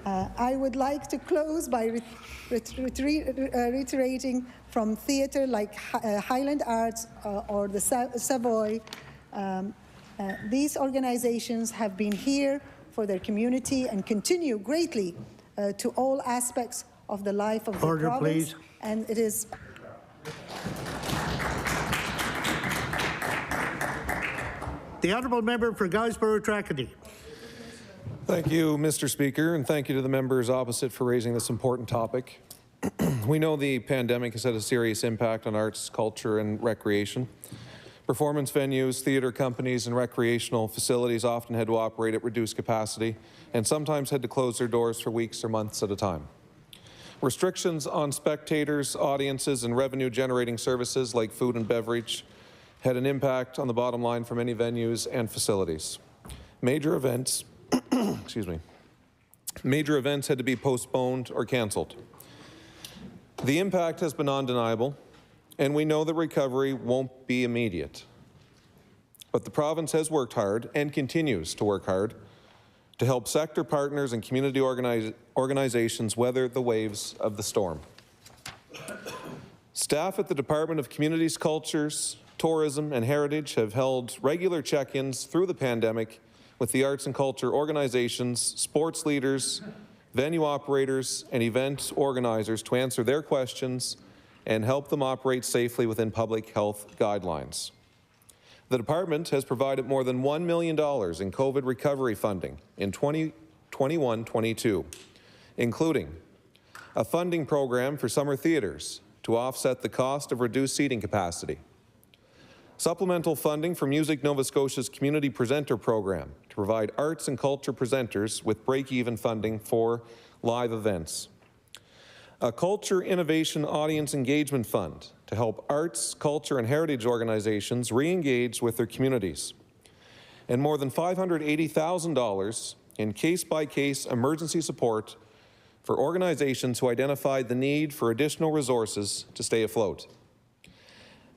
I would like to close by reiterating from theatre like Highland Arts or the Savoy. These organizations have been here for their community and continue greatly to all aspects of the life of the province. Order, please. And it is. The honourable member for Guysborough-Tracadie. Thank you, Mr. Speaker, and thank you to the members opposite for raising this important topic. We know the pandemic has had a serious impact on arts, culture, and recreation. Performance venues, theatre companies, and recreational facilities often had to operate at reduced capacity and sometimes had to close their doors for weeks or months at a time. Restrictions on spectators, audiences, and revenue-generating services like food and beverage had an impact on the bottom line for many venues and facilities. Major events excuse me, major events had to be postponed or canceled. The impact has been undeniable, and we know that recovery won't be immediate. But the province has worked hard and continues to work hard to help sector partners and community organizations weather the waves of the storm. Staff at the Department of Communities, Cultures, Tourism and Heritage have held regular check-ins through the pandemic with the arts and culture organizations, sports leaders, venue operators, and event organizers to answer their questions and help them operate safely within public health guidelines. The department has provided more than $1 million in COVID recovery funding in 2021-22, including a funding program for summer theaters to offset the cost of reduced seating capacity, supplemental funding for Music Nova Scotia's Community Presenter Program to provide arts and culture presenters with break-even funding for live events, a Culture Innovation Audience Engagement Fund to help arts, culture, and heritage organizations re-engage with their communities, and more than $580,000 in case-by-case emergency support for organizations who identified the need for additional resources to stay afloat.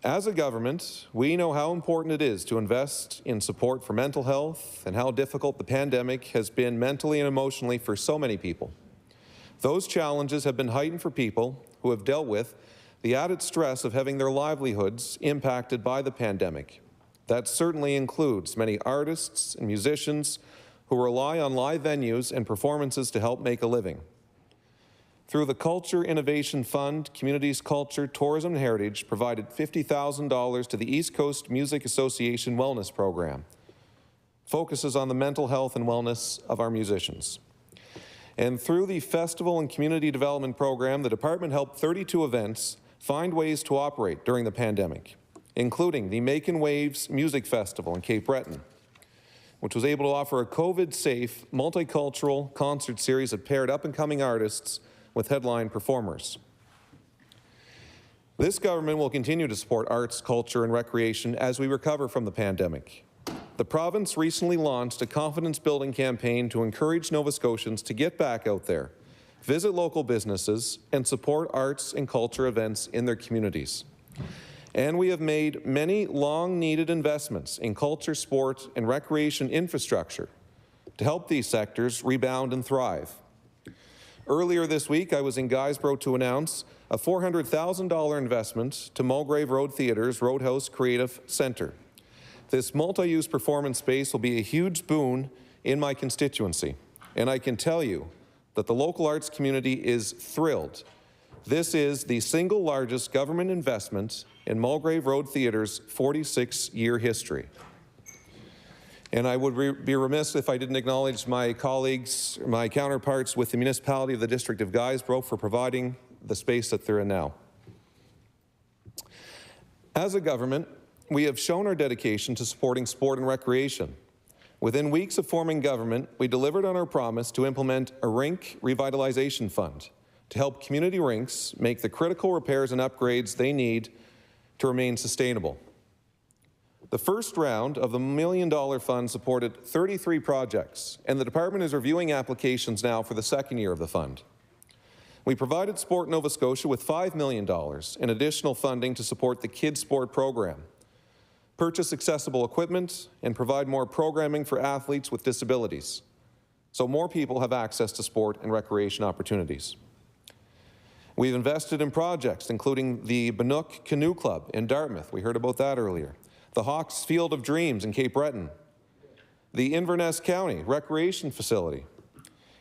As a government, we know how important it is to invest in support for mental health and how difficult the pandemic has been mentally and emotionally for so many people. Those challenges have been heightened for people who have dealt with the added stress of having their livelihoods impacted by the pandemic. That certainly includes many artists and musicians who rely on live venues and performances to help make a living. Through the Culture Innovation Fund, Communities, Culture, Tourism and Heritage provided $50,000 to the East Coast Music Association Wellness Program. Focuses on the mental health and wellness of our musicians. And through the Festival and Community Development Program, the department helped 32 events find ways to operate during the pandemic, including the Makin' Waves Music Festival in Cape Breton, which was able to offer a COVID-safe, multicultural concert series that paired up-and-coming artists with headline performers. This government will continue to support arts, culture, and recreation as we recover from the pandemic. The province recently launched a confidence-building campaign to encourage Nova Scotians to get back out there, visit local businesses, and support arts and culture events in their communities. And we have made many long-needed investments in culture, sport, and recreation infrastructure to help these sectors rebound and thrive. Earlier this week, I was in Guysborough to announce a $400,000 investment to Mulgrave Road Theatre's Roadhouse Creative Centre. This multi-use performance space will be a huge boon in my constituency, and I can tell you that the local arts community is thrilled. This is the single largest government investment in Mulgrave Road Theatre's 46-year history. And I would be remiss if I didn't acknowledge my colleagues, my counterparts with the municipality of the District of Guysborough for providing the space that they're in now. As a government, we have shown our dedication to supporting sport and recreation. Within weeks of forming government, we delivered on our promise to implement a rink revitalization fund to help community rinks make the critical repairs and upgrades they need to remain sustainable. The first round of the $1 million fund supported 33 projects, and the department is reviewing applications now for the second year of the fund. We provided Sport Nova Scotia with $5 million in additional funding to support the Kids Sport program, purchase accessible equipment, and provide more programming for athletes with disabilities, so more people have access to sport and recreation opportunities. We've invested in projects including the Banook Canoe Club in Dartmouth, we heard about that earlier, the Hawks Field of Dreams in Cape Breton, the Inverness County Recreation Facility,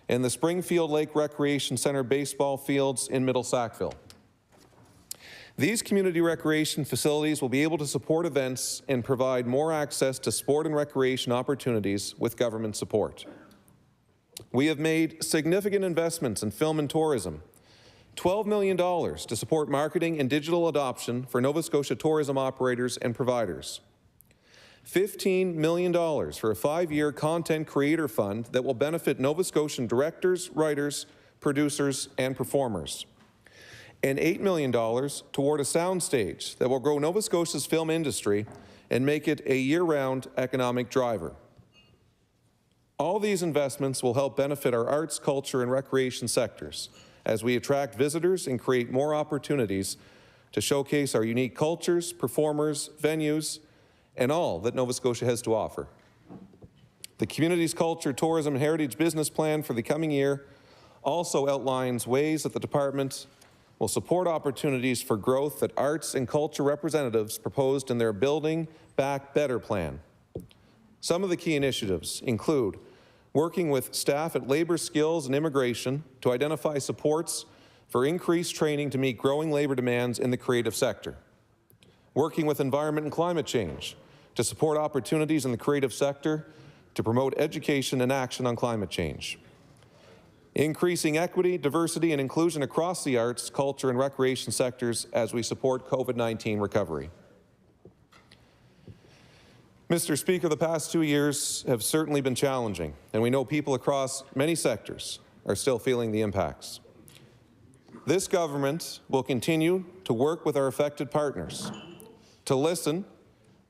and the Springfield Lake Recreation Center baseball fields in Middle Sackville. These community recreation facilities will be able to support events and provide more access to sport and recreation opportunities with government support. We have made significant investments in film and tourism, $12 million to support marketing and digital adoption for Nova Scotia tourism operators and providers, $15 million for a 5-year content creator fund that will benefit Nova Scotian directors, writers, producers, and performers, and $8 million toward a soundstage that will grow Nova Scotia's film industry and make it a year-round economic driver. All these investments will help benefit our arts, culture, and recreation sectors as we attract visitors and create more opportunities to showcase our unique cultures, performers, venues, and all that Nova Scotia has to offer. The Community's Culture, Tourism, and Heritage Business Plan for the coming year also outlines ways that the department will support opportunities for growth that arts and culture representatives proposed in their Building Back Better plan. Some of the key initiatives include working with staff at Labor Skills and Immigration to identify supports for increased training to meet growing labor demands in the creative sector, working with Environment and Climate Change to support opportunities in the creative sector to promote education and action on climate change, increasing equity, diversity, and inclusion across the arts, culture, and recreation sectors as we support COVID-19 recovery. Mr. Speaker, the past 2 years have certainly been challenging, and we know people across many sectors are still feeling the impacts. This government will continue to work with our affected partners, to listen,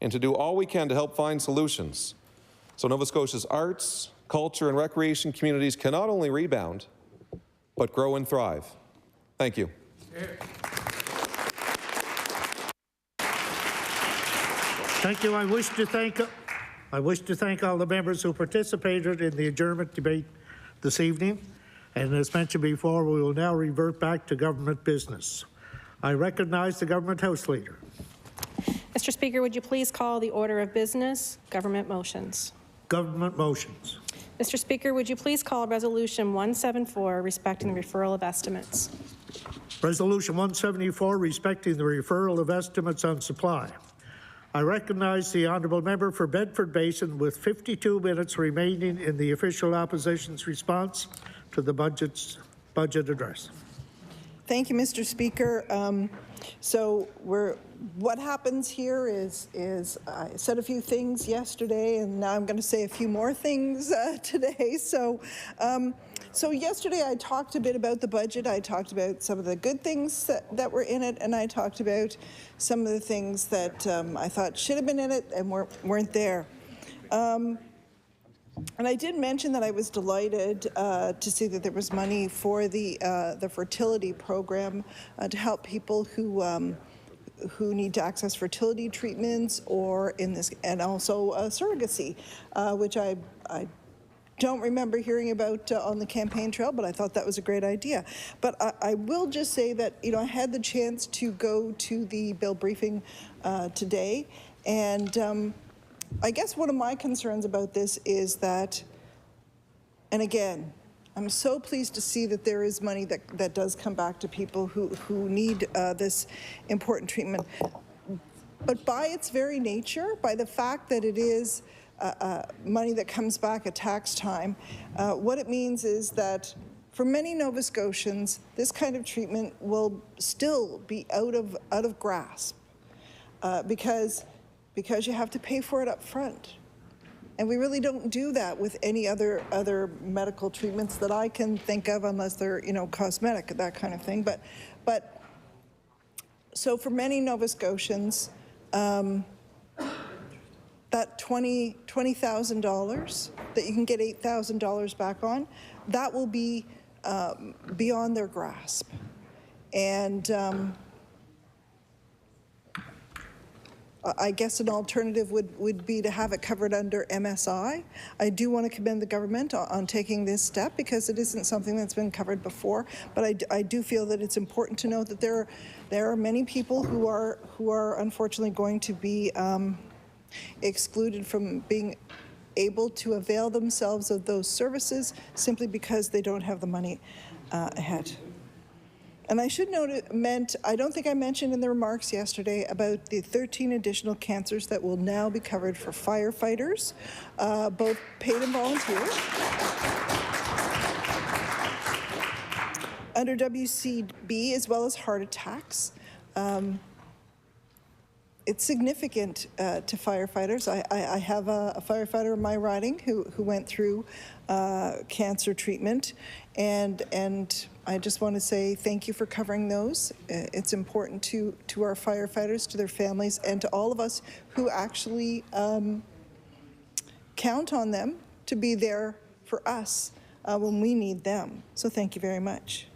and to do all we can to help find solutions so Nova Scotia's arts, culture, and recreation communities can not only rebound, but grow and thrive. Thank you. Thank you. I wish to thank all the members who participated in the adjournment debate this evening. And as mentioned before, we will now revert back to government business. I recognize the Government House Leader. Mr. Speaker, would you please call the order of business, government motions? Government motions. Mr. Speaker, would you please call Resolution 174 respecting the referral of estimates? Resolution 174 respecting the referral of estimates on supply. I recognize the honourable member for Bedford Basin with 52 minutes remaining in the official opposition's response to the budget address. Thank you, Mr. Speaker. What happens here is I said a few things yesterday, and now I'm going to say a few more things today. So yesterday I talked a bit about the budget. I talked about some of the good things that were in it, and I talked about some of the things that I thought should have been in it and weren't there. And I did mention that I was delighted to see that there was money for the fertility program to help people who need to access fertility treatments or and also surrogacy, which I don't remember hearing about on the campaign trail, but I thought that was a great idea. But I will just say that, I had the chance to go to the bill briefing today, and I guess one of my concerns about this is that, and again, I'm so pleased to see that there is money that does come back to people who need this important treatment. But by its very nature, by the fact that it is money that comes back at tax time, what it means is that for many Nova Scotians, this kind of treatment will still be out of grasp because you have to pay for it up front. And we really don't do that with any other medical treatments that I can think of, unless they're, cosmetic, that kind of thing. But so for many Nova Scotians, that $20,000 that you can get $8,000 back on, that will be beyond their grasp. And I guess an alternative would be to have it covered under MSI. I do want to commend the government on taking this step because it isn't something that's been covered before, but I do feel that it's important to note that there are many people who are unfortunately going to be excluded from being able to avail themselves of those services simply because they don't have the money ahead. And I should note I don't think I mentioned in the remarks yesterday about the 13 additional cancers that will now be covered for firefighters, both paid and volunteer, under WCB, as well as heart attacks. It's significant to firefighters. I have a firefighter in my riding who went through cancer treatment, and I just want to say thank you for covering those. It's important to our firefighters, to their families, and to all of us who actually count on them to be there for us when we need them. So thank you very much.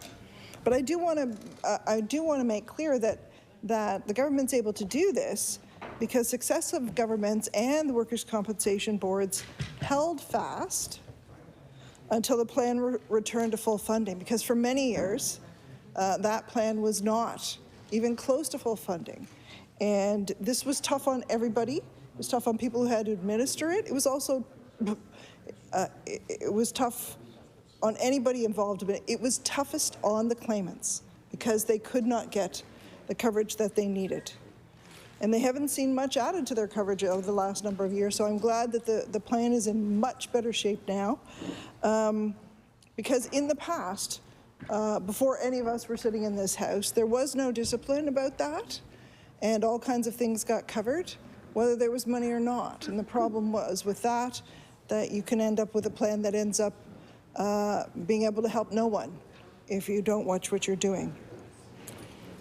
But I do want to make clear that the government's able to do this because successive governments and the workers' compensation boards held fast until the plan returned to full funding, because for many years that plan was not even close to full funding. And this was tough on everybody. It was tough on people who had to administer it. It was also it was tough on anybody involved in it. It was toughest on the claimants because they could not get the coverage that they needed. And they haven't seen much added to their coverage over the last number of years, so I'm glad that the plan is in much better shape now. Because in the past, before any of us were sitting in this house, there was no discipline about that, and all kinds of things got covered, whether there was money or not. And the problem was with that you can end up with a plan that ends up being able to help no one if you don't watch what you're doing.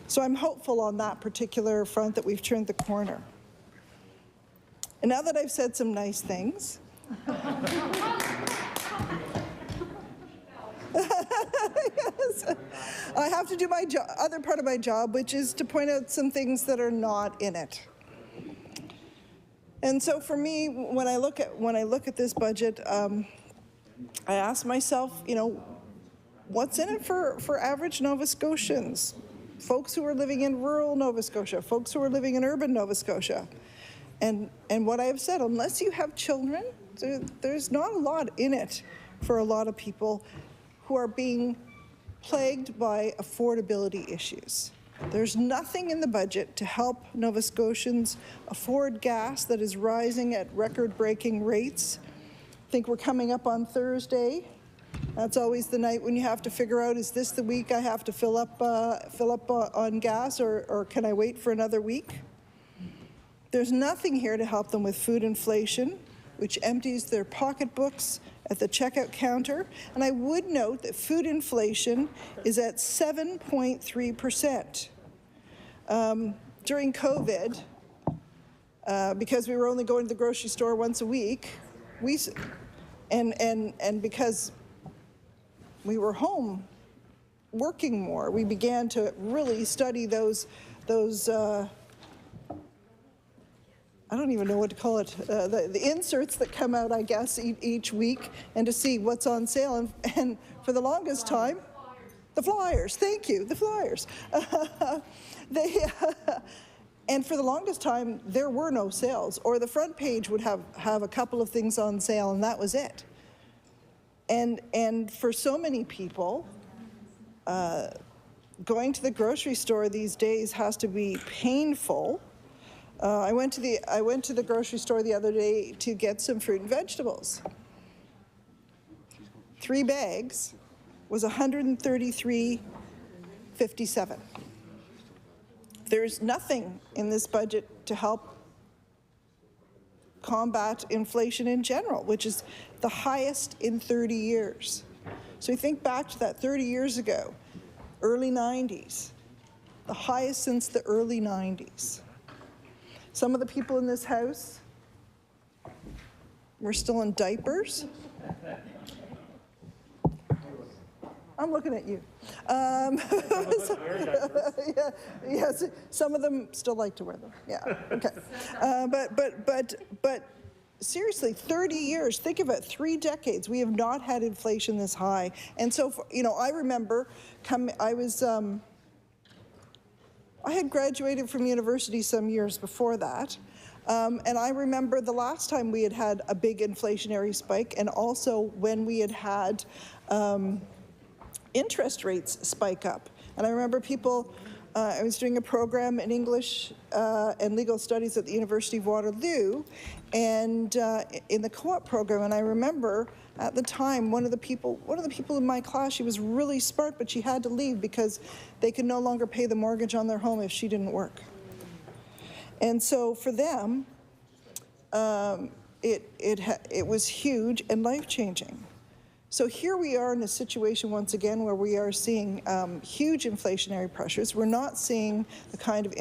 So I'm hopeful on that particular front that we've turned the corner. And now that I've said some nice things, yes, I have to do my other part of my job, which is to point out some things that are not in it. And so for me, when I look at this budget, I ask myself, you know, what's in it for average Nova Scotians? Folks who are living in rural Nova Scotia, folks who are living in urban Nova Scotia. And what I have said, unless you have children, there's not a lot in it for a lot of people who are being plagued by affordability issues. There's nothing in the budget to help Nova Scotians afford gas that is rising at record-breaking rates. I think we're coming up on Thursday. That's always the night when you have to figure out, is this the week I have to fill up on gas, or can I wait for another week? There's nothing here to help them with food inflation, which empties their pocketbooks at the checkout counter. And I would note that food inflation is at 7.3%. During COVID, because we were only going to the grocery store once a week, and because we were home working more, we began to really study those I don't even know what to call it, the inserts that come out, I guess, each week, and to see what's on sale. And for the longest time, the flyers, thank you, the flyers. And for the longest time, there were no sales, or the front page would have a couple of things on sale, and that was it. And for so many people, going to the grocery store these days has to be painful. I went to the grocery store the other day to get some fruit and vegetables. 3 bags was $133.57. There's nothing in this budget to help combat inflation in general, which is the highest in 30 years. So we think back to that 30 years ago, early 90s, the highest since the early 90s. Some of the people in this house were still in diapers. I'm looking at you. Yes, some of them still like to wear them. Yeah, okay. But seriously, 30 years, think of it, 3 decades, we have not had inflation this high. And so, you know, I remember I had graduated from university some years before that, and I remember the last time we had a big inflationary spike, and also when we had interest rates spike up. And I remember people, I was doing a program in English and legal studies at the University of Waterloo, and in the co-op program, and I remember at the time, one of the people in my class, she was really smart, but she had to leave because they could no longer pay the mortgage on their home if she didn't work. And so for them, it was huge and life-changing. So here we are in a situation once again where we are seeing huge inflationary pressures. We're not seeing the kind of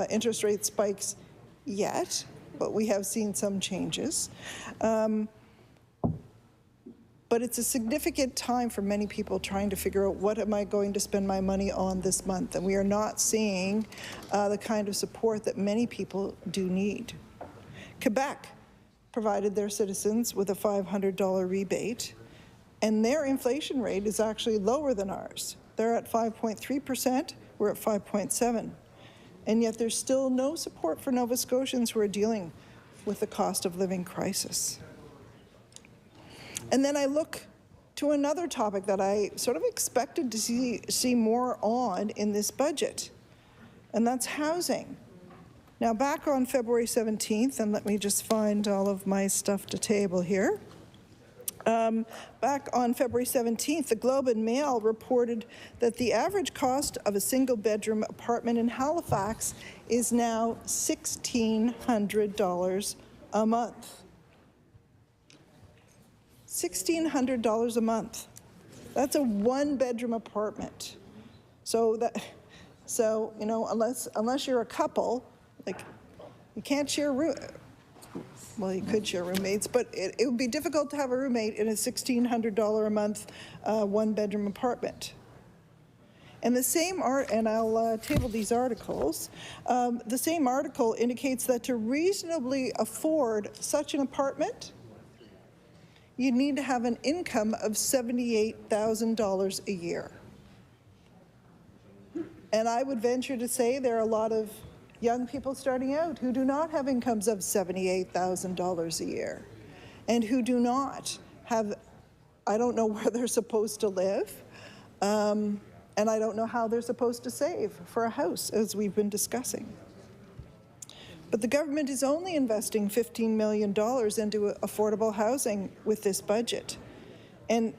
interest rate spikes yet, but we have seen some changes. But it's a significant time for many people trying to figure out what am I going to spend my money on this month, and we are not seeing the kind of support that many people do need. Quebec provided their citizens with a $500 rebate, and their inflation rate is actually lower than ours. They're at 5.3%, we're at 5.7%. And yet there's still no support for Nova Scotians who are dealing with the cost of living crisis. And then I look to another topic that I sort of expected to see more on in this budget, and that's housing. Now, back on February 17th, and let me just find all of my stuff to table here. Back on February 17th, the Globe and Mail reported that the average cost of a single-bedroom apartment in Halifax is now $1,600 a month. $1,600 a month. That's a one-bedroom apartment. So you know, unless you're a couple, like, you can't share room. Well, you could share roommates, but it would be difficult to have a roommate in a $1,600 a month one-bedroom apartment. And the same and I'll table these articles. The same article indicates that to reasonably afford such an apartment, you need to have an income of $78,000 a year. And I would venture to say there are a lot of young people starting out who do not have incomes of $78,000 a year and who do not have, I don't know where they're supposed to live, and I don't know how they're supposed to save for a house, as we've been discussing. But the government is only investing $15 million into affordable housing with this budget. And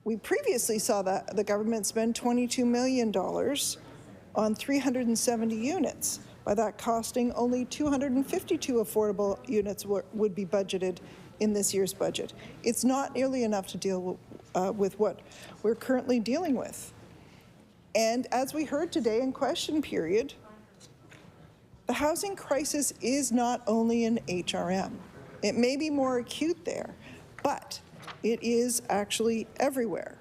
we previously saw that the government spend $22 million on 370 units, by that costing only 252 affordable units would be budgeted in this year's budget. It's not nearly enough to deal with what we're currently dealing with. And as we heard today in question period, the housing crisis is not only in HRM. It may be more acute there, but it is actually everywhere.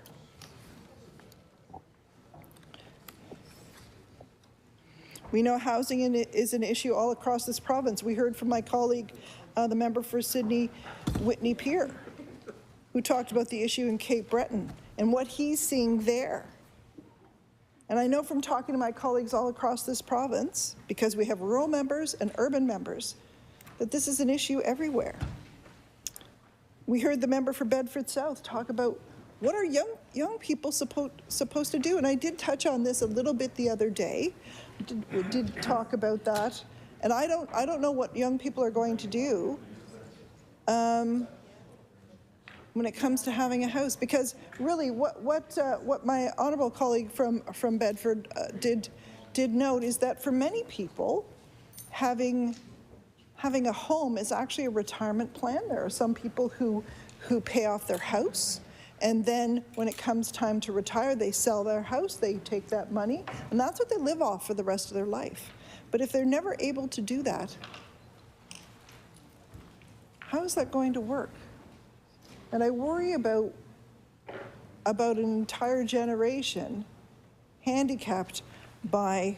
We know housing is an issue all across this province. We heard from my colleague, the member for Sydney, Whitney Peer, who talked about the issue in Cape Breton and what he's seeing there. And I know from talking to my colleagues all across this province, because we have rural members and urban members, that this is an issue everywhere. We heard the member for Bedford South talk about what are young people supposed to do, and I did touch on this a little bit the other day. We did talk about that, and I don't know what young people are going to do when it comes to having a house, because really what my honourable colleague from Bedford did note is that for many people, having a home is actually a retirement plan. There are some people who pay off their house, and then when it comes time to retire, they sell their house, they take that money, and that's what they live off for the rest of their life. But if they're never able to do that, how is that going to work? And I worry about an entire generation handicapped by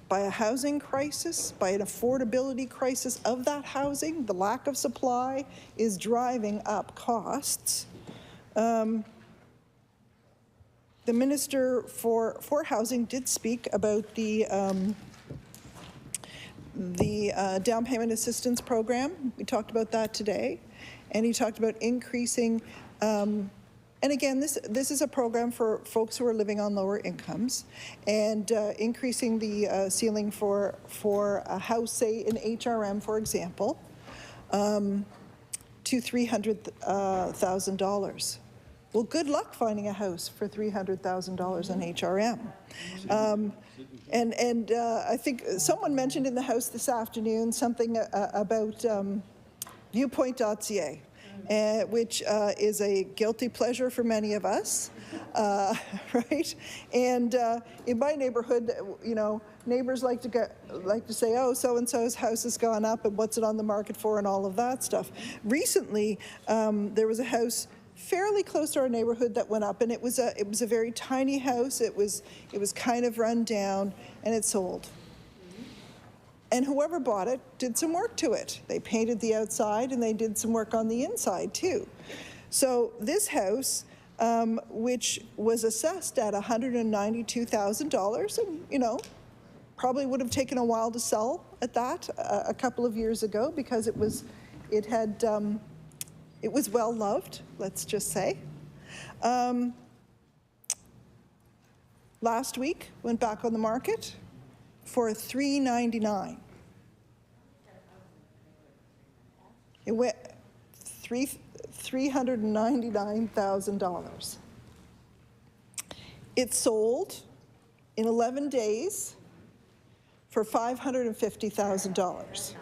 a housing crisis, by an affordability crisis of that housing. The lack of supply is driving up costs. The Minister for Housing did speak about the down payment assistance program. We talked about that today. And he talked about increasing, and again, this is a program for folks who are living on lower incomes, and increasing the ceiling for a house, say in HRM, for example, to $300,000. Well, good luck finding a house for $300,000 in HRM. And I think someone mentioned in the House this afternoon something about viewpoint.ca. which is a guilty pleasure for many of us, right? And in my neighborhood, you know, neighbors like to say, oh, so-and-so's house has gone up and what's it on the market for and all of that stuff. Recently, there was a house fairly close to our neighborhood that went up, and it was a very tiny house. It was kind of run down, and it sold. And whoever bought it did some work to it. They painted the outside and they did some work on the inside too. So this house, which was assessed at $192,000, and you know, probably would have taken a while to sell at that a couple of years ago because it was well loved, let's just say. Last week went back on the market for $399,000. It went $399,000. It sold in 11 days for $550,000.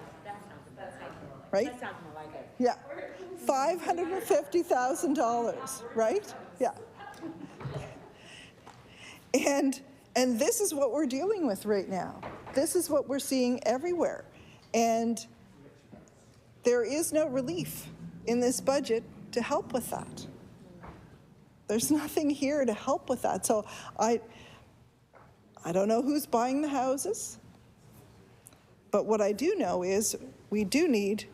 Right? Yeah. $550,000, right? Yeah. And this is what we're dealing with right now. This is what we're seeing everywhere. And there is no relief in this budget to help with that. There's nothing here to help with that. So I don't know who's buying the houses, but what I do know is we do need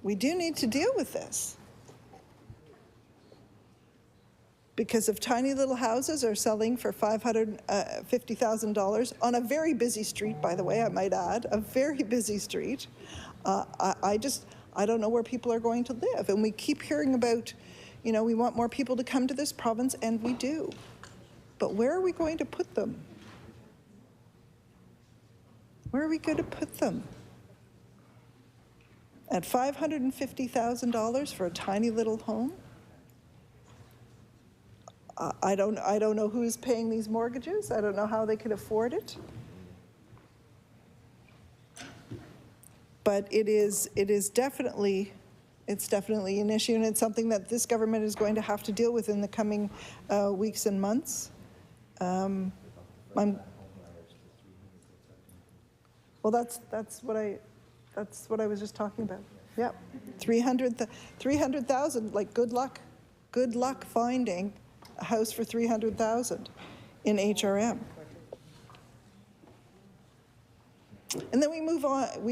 to deal with this. Because if tiny little houses are selling for $550,000 on a very busy street, by the way, I might add, a very busy street, I don't know where people are going to live. And we keep hearing about, you know, we want more people to come to this province, and we do. But where are we going to put them? Where are we going to put them? At $550,000 for a tiny little home? I don't know who's paying these mortgages. I don't know how they can afford it. But it is definitely an issue, and it's something that this government is going to have to deal with in the coming weeks and months. Well, that's what I was just talking about. Yep, 300,000. Like, good luck finding a house for 300,000 in HRM. And then we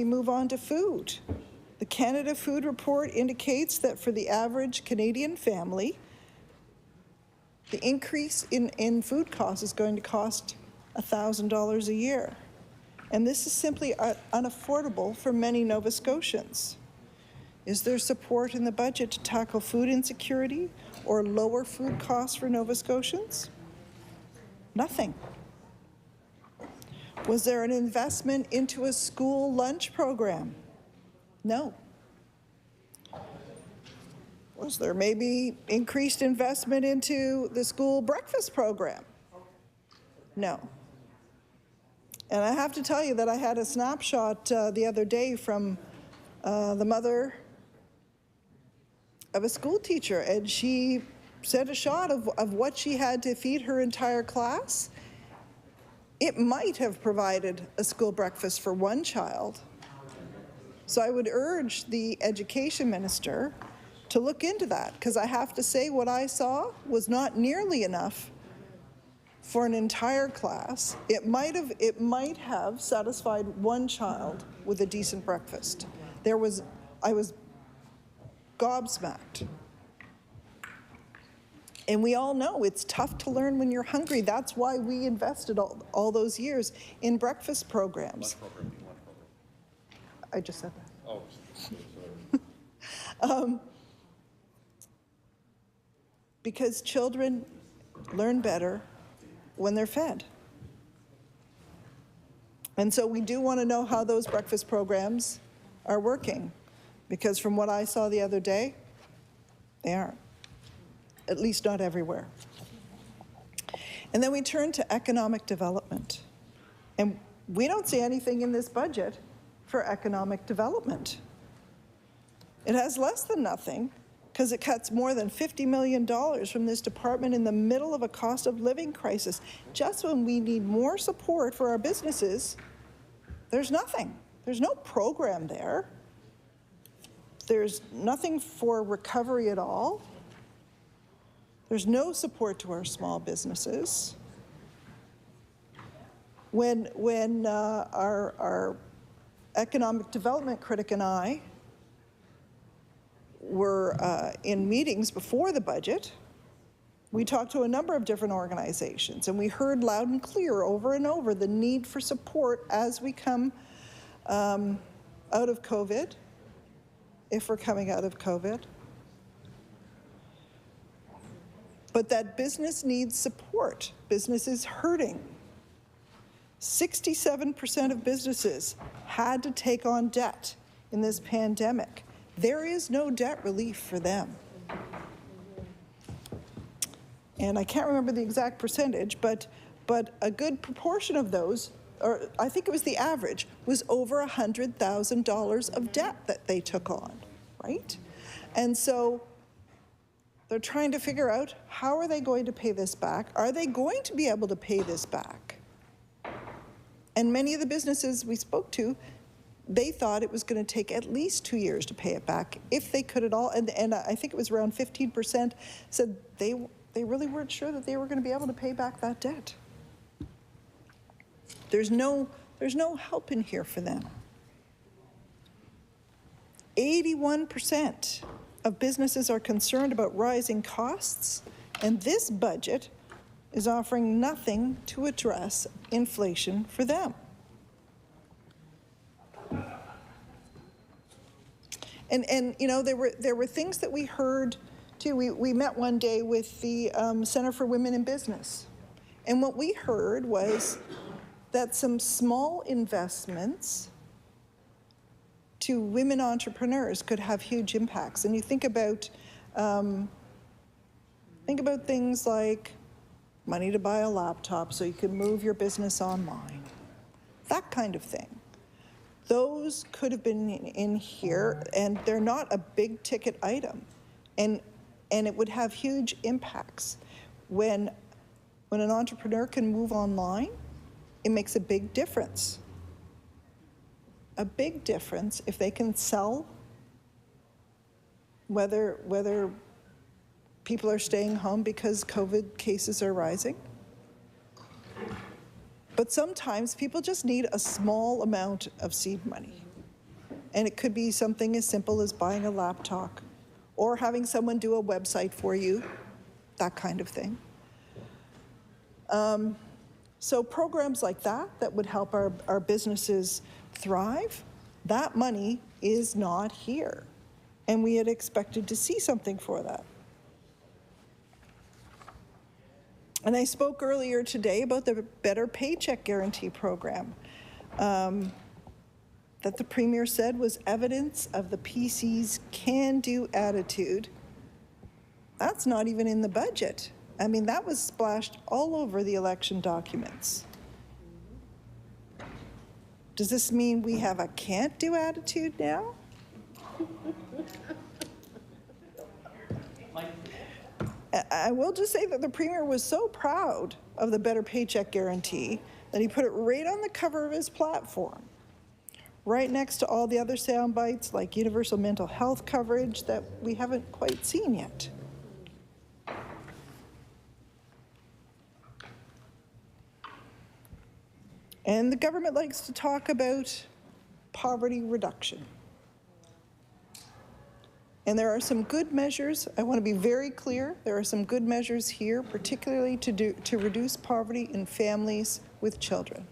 move on to food. The Canada Food Report indicates that for the average Canadian family, the increase in food costs is going to cost $1,000 a year. And this is simply unaffordable for many Nova Scotians. Is there support in the budget to tackle food insecurity or lower food costs for Nova Scotians? Nothing. Was there an investment into a school lunch program? No. Was there maybe increased investment into the school breakfast program? No. And I have to tell you that I had a snapshot the other day from the mother of a school teacher, and she sent a shot of what she had to feed her entire class. It might have provided a school breakfast for one child. So I would urge the education minister to look into that, because I have to say what I saw was not nearly enough for an entire class. It might have satisfied one child with a decent breakfast. I was gobsmacked. And we all know it's tough to learn when you're hungry. That's why we invested all those years in breakfast programs. I just said that. Oh. Because children learn better when they're fed. And so we do want to know how those breakfast programs are working, because from what I saw the other day, they aren't. At least not everywhere. And then we turn to economic development. And we don't see anything in this budget for economic development. It has less than nothing because it cuts more than $50 million from this department in the middle of a cost of living crisis. Just when we need more support for our businesses, there's nothing. There's no program there. There's nothing for recovery at all. There's no support to our small businesses. When our economic development critic and I were in meetings before the budget, we talked to a number of different organizations, and we heard loud and clear over and over the need for support as we come out of COVID, if we're coming out of COVID. But that business needs support. Business is hurting. 67% of businesses had to take on debt in this pandemic. There is no debt relief for them. And I can't remember the exact percentage, but a good proportion of those, or I think it was the average, was over $100,000 of debt that they took on, right? And so they're trying to figure out, how are they going to pay this back? Are they going to be able to pay this back? And many of the businesses we spoke to, they thought it was going to take at least 2 years to pay it back, if they could at all. And I think it was around 15% said they really weren't sure that they were going to be able to pay back that debt. There's no help in here for them. 81% of businesses are concerned about rising costs, and this budget is offering nothing to address inflation for them. And you know, there were things that we heard too. We met one day with the Center for Women in Business, and what we heard was that some small investments to women entrepreneurs could have huge impacts. And you think about things like money to buy a laptop so you can move your business online, that kind of thing. Those could have been in here, and they're not a big ticket item, and it would have huge impacts. When an entrepreneur can move online, it makes a big difference. A big difference if they can sell, whether people are staying home because COVID cases are rising. But sometimes people just need a small amount of seed money. And it could be something as simple as buying a laptop or having someone do a website for you, that kind of thing. So programs like that would help our businesses thrive, that money is not here. And we had expected to see something for that. And I spoke earlier today about the Better Paycheck Guarantee Program that the Premier said was evidence of the PC's can-do attitude. That's not even in the budget. I mean, that was splashed all over the election documents. Does this mean we have a can't-do attitude now? I will just say that the Premier was so proud of the Better Paycheck Guarantee that he put it right on the cover of his platform, right next to all the other sound bites like universal mental health coverage that we haven't quite seen yet. And the government likes to talk about poverty reduction. And there are some good measures. I want to be very clear. There are some good measures here, particularly to reduce poverty in families with children.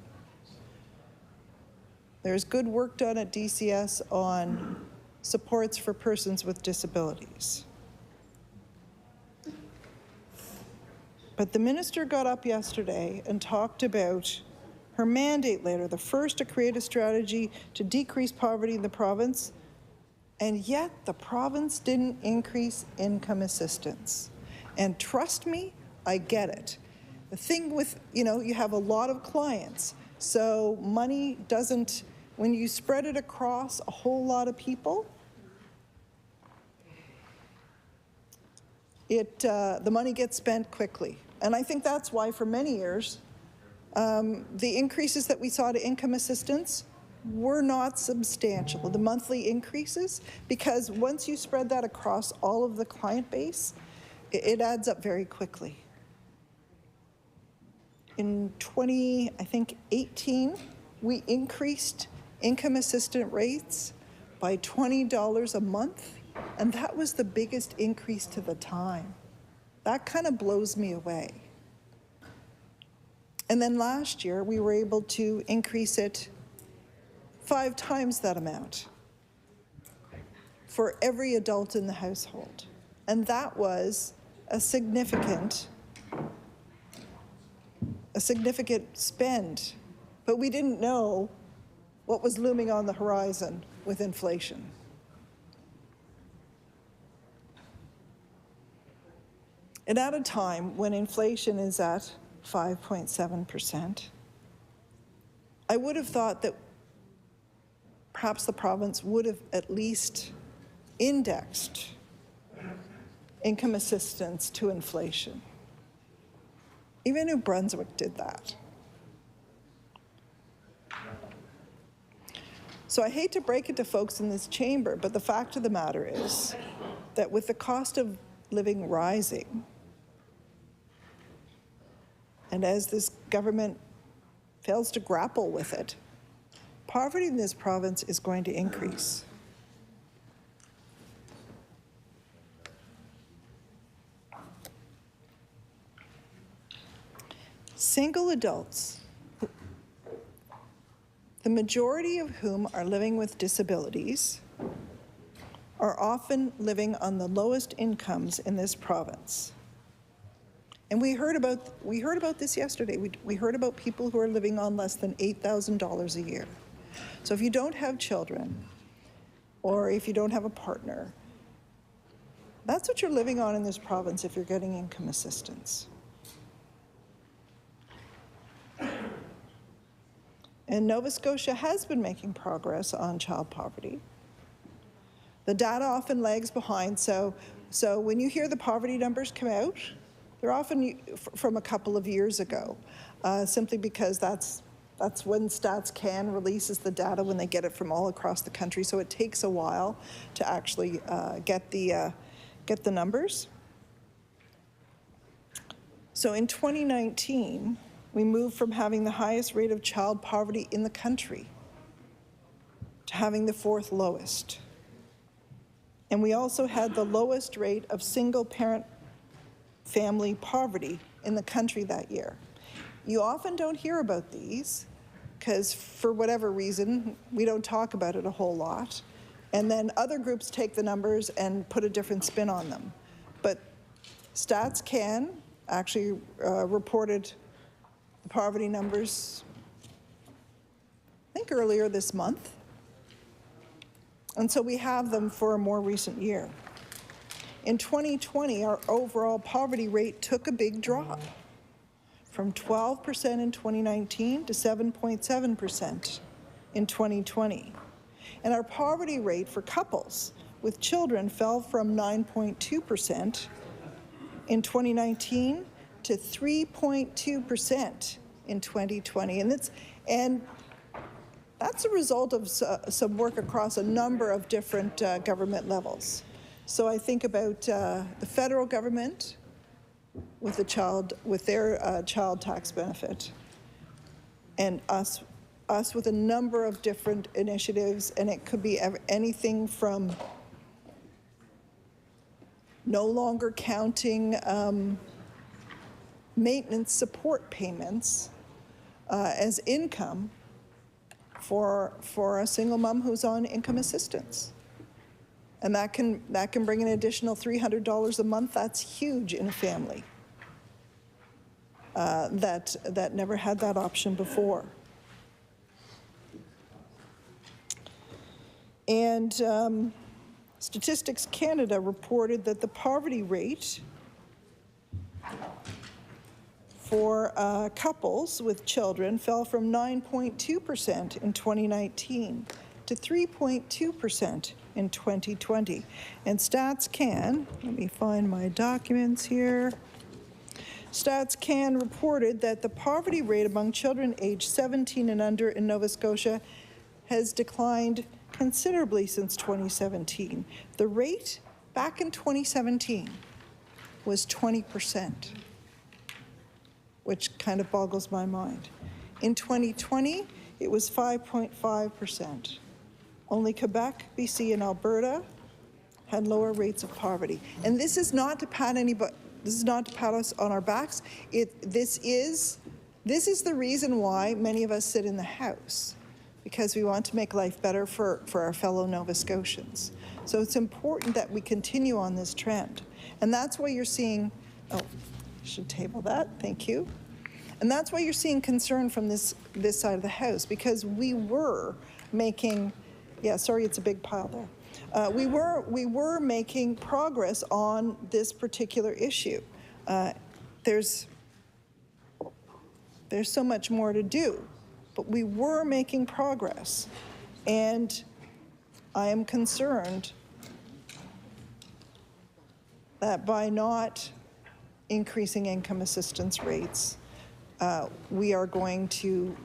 There's good work done at DCS on supports for persons with disabilities. But the minister got up yesterday and talked about her mandate letter, the first to create a strategy to decrease poverty in the province, and yet the province didn't increase income assistance. And trust me, I get it. The thing with, you have a lot of clients, so money doesn't, when you spread it across a whole lot of people, the money gets spent quickly. And I think that's why for many years, the increases that we saw to income assistance were not substantial, the monthly increases, because once you spread that across all of the client base, it adds up very quickly. In 2018, we increased income assistance rates by $20 a month, and that was the biggest increase to the time. That kind of blows me away. And then last year, we were able to increase it 5 times that amount for every adult in the household. And that was a significant spend. But we didn't know what was looming on the horizon with inflation. And at a time when inflation is at 5.7%, I would have thought that perhaps the province would have at least indexed income assistance to inflation. Even New Brunswick did that. So I hate to break it to folks in this chamber, but the fact of the matter is that with the cost of living rising, and as this government fails to grapple with it, poverty in this province is going to increase. Single adults, the majority of whom are living with disabilities, are often living on the lowest incomes in this province. And we heard about this yesterday. We heard about people who are living on less than $8,000 a year. So if you don't have children, or if you don't have a partner, that's what you're living on in this province if you're getting income assistance. And Nova Scotia has been making progress on child poverty. The data often lags behind, so when you hear the poverty numbers come out, they're often from a couple of years ago, simply because that's when Stats Can releases the data when they get it from all across the country. So it takes a while to actually get the numbers. So in 2019, we moved from having the highest rate of child poverty in the country to having the 4th lowest. And we also had the lowest rate of single-parent family poverty in the country that year. You often don't hear about these because for whatever reason, we don't talk about it a whole lot. And then other groups take the numbers and put a different spin on them. But Stats Can actually reported the poverty numbers, I think earlier this month. And so we have them for a more recent year. In 2020, our overall poverty rate took a big drop from 12% in 2019 to 7.7% in 2020. And our poverty rate for couples with children fell from 9.2% in 2019 to 3.2% in 2020. And that's a result of some work across a number of different government levels. So I think about the federal government with their child tax benefit, and us with a number of different initiatives, and it could be anything from no longer counting maintenance support payments as income for a single mom who's on income assistance. And that can bring an additional $300 a month. That's huge in a family that never had that option before. And Statistics Canada reported that the poverty rate for couples with children fell from 9.2% in 2019 to 3.2% in 2020. And Stats Can, let me find my documents here. Stats Can reported that the poverty rate among children aged 17 and under in Nova Scotia has declined considerably since 2017. The rate back in 2017 was 20%, which kind of boggles my mind. In 2020, it was 5.5%. Only Quebec, BC, and Alberta had lower rates of poverty. And this is not to pat anybody. This is not to pat us on our backs. This is the reason why many of us sit in the House, because we want to make life better for our fellow Nova Scotians. So it's important that we continue on this trend. And that's why you're seeing, oh, I should table that, thank you. And that's why you're seeing concern from this side of the House, because we were making, yeah, sorry, it's a big pile there. We were making progress on this particular issue. There's so much more to do, but we were making progress. And I am concerned that by not increasing income assistance rates, we are going to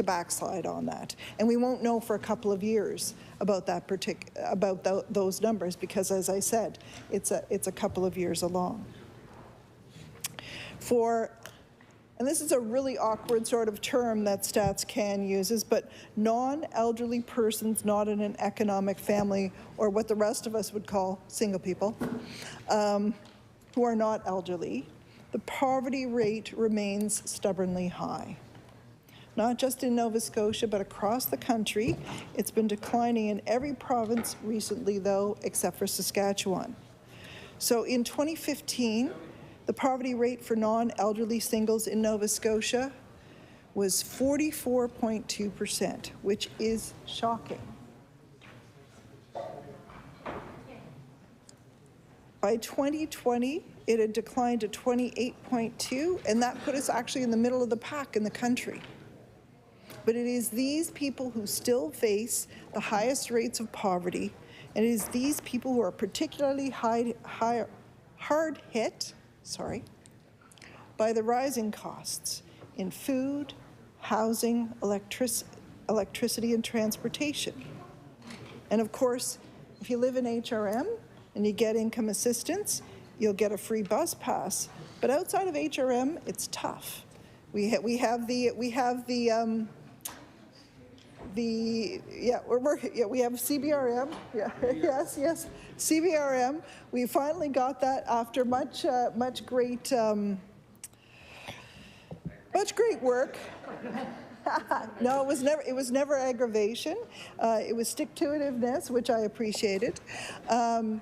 backslide on that, and we won't know for a couple of years about those numbers, because, as I said, it's a couple of years along. And this is a really awkward sort of term that Stats Can uses, but non-elderly persons not in an economic family, or what the rest of us would call single people, who are not elderly, the poverty rate remains stubbornly high. Not just in Nova Scotia, but across the country. It's been declining in every province recently, though, except for Saskatchewan. So in 2015, the poverty rate for non-elderly singles in Nova Scotia was 44.2%, which is shocking. By 2020, it had declined to 28.2, and that put us actually in the middle of the pack in the country. But it is these people who still face the highest rates of poverty, and it is these people who are particularly hard hit, by the rising costs in food, housing, electricity, and transportation. And of course, if you live in HRM and you get income assistance, you'll get a free bus pass. But outside of HRM, it's tough. We have CBRM. Yeah, yes, CBRM. We finally got that after much great work. No, it was never aggravation. It was stick-to-itiveness, which I appreciated. And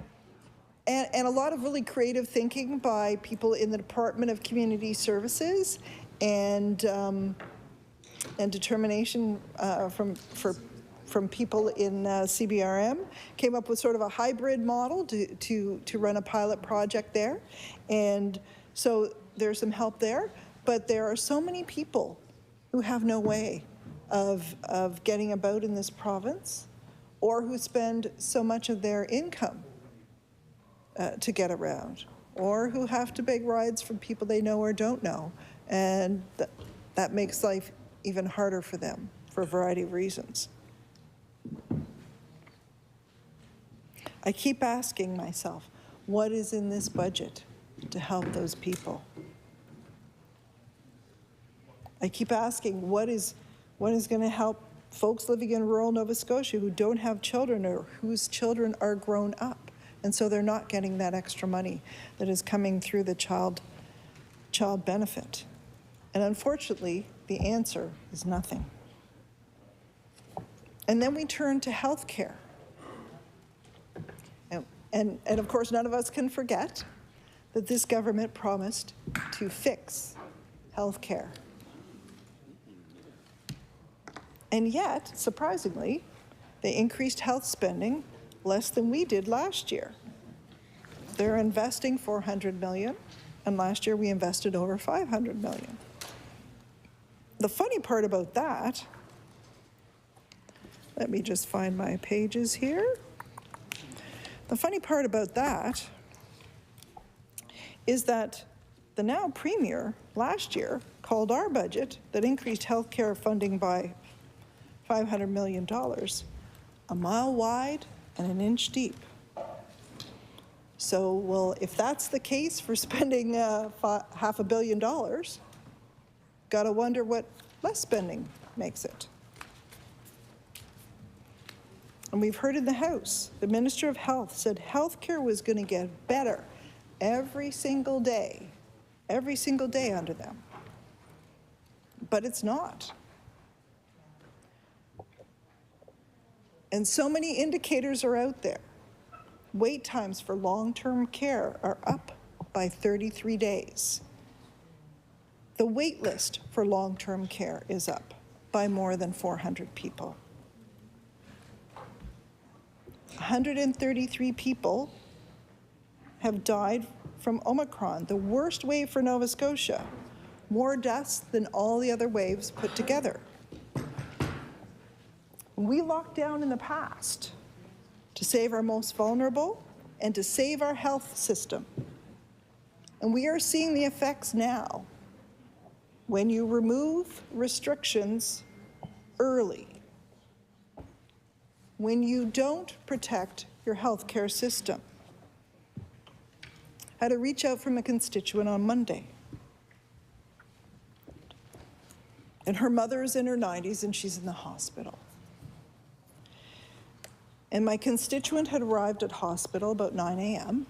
a lot of really creative thinking by people in the Department of Community Services, and determination from people in CBRM came up with sort of a hybrid model to run a pilot project there. And so there's some help there, but there are so many people who have no way of getting about in this province, or who spend so much of their income to get around, or who have to beg rides from people they know or don't know. And that makes life even harder for them for a variety of reasons. I keep asking myself, what is in this budget to help those people? I keep asking, what is going to help folks living in rural Nova Scotia who don't have children, or whose children are grown up, and so they're not getting that extra money that is coming through the child benefit? And unfortunately, the answer is nothing. And then we turn to health care. And of course, none of us can forget that this government promised to fix health care. And yet, surprisingly, they increased health spending less than we did last year. They're investing $400 million, and last year we invested over $500 million. The funny part about that Let me just find my pages here. The funny part about that is that the now Premier last year called our budget that increased healthcare funding by $500 million a mile wide and an inch deep. So, well, if that's the case for spending $500 million, gotta wonder what less spending makes it. And we've heard in the House, the Minister of Health said healthcare was going to get better every single day under them. But it's not. And so many indicators are out there. Wait times for long-term care are up by 33 days. The wait list for long-term care is up by more than 400 people. 133 people have died from Omicron, the worst wave for Nova Scotia. More deaths than all the other waves put together. We locked down in the past to save our most vulnerable and to save our health system. And we are seeing the effects now. When you remove restrictions early, when you don't protect your healthcare system. I had a reach out from a constituent on Monday. And her mother is in her 90s and she's in the hospital. And my constituent had arrived at hospital about 9 a.m.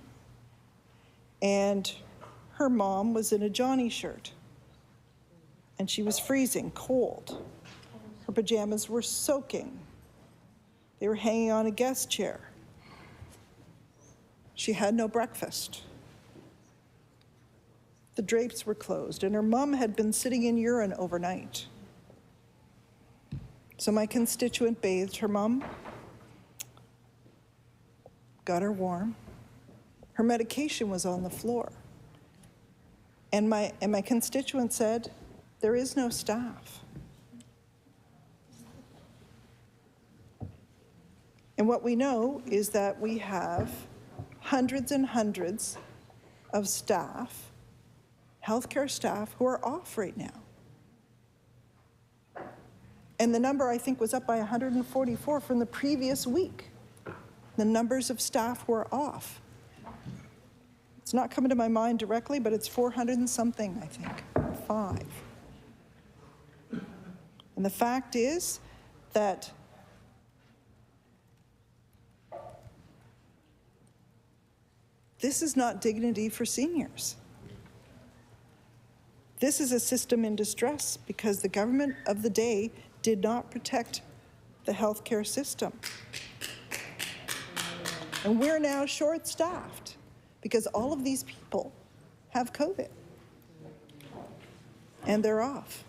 and her mom was in a Johnny shirt. And she was freezing cold. Her pajamas were soaking. They were hanging on a guest chair. She had no breakfast. The drapes were closed, and her mom had been sitting in urine overnight. So my constituent bathed her mom, got her warm. Her medication was on the floor. And my constituent said, there is no staff. And what we know is that we have hundreds and hundreds of staff, healthcare staff, who are off right now. And the number, I think, was up by 144 from the previous week. The numbers of staff who are off. It's not coming to my mind directly, but it's 400 and something, I think, 5. And the fact is that this is not dignity for seniors. This is a system in distress because the government of the day did not protect the healthcare system. And we're now short-staffed because all of these people have COVID and they're off.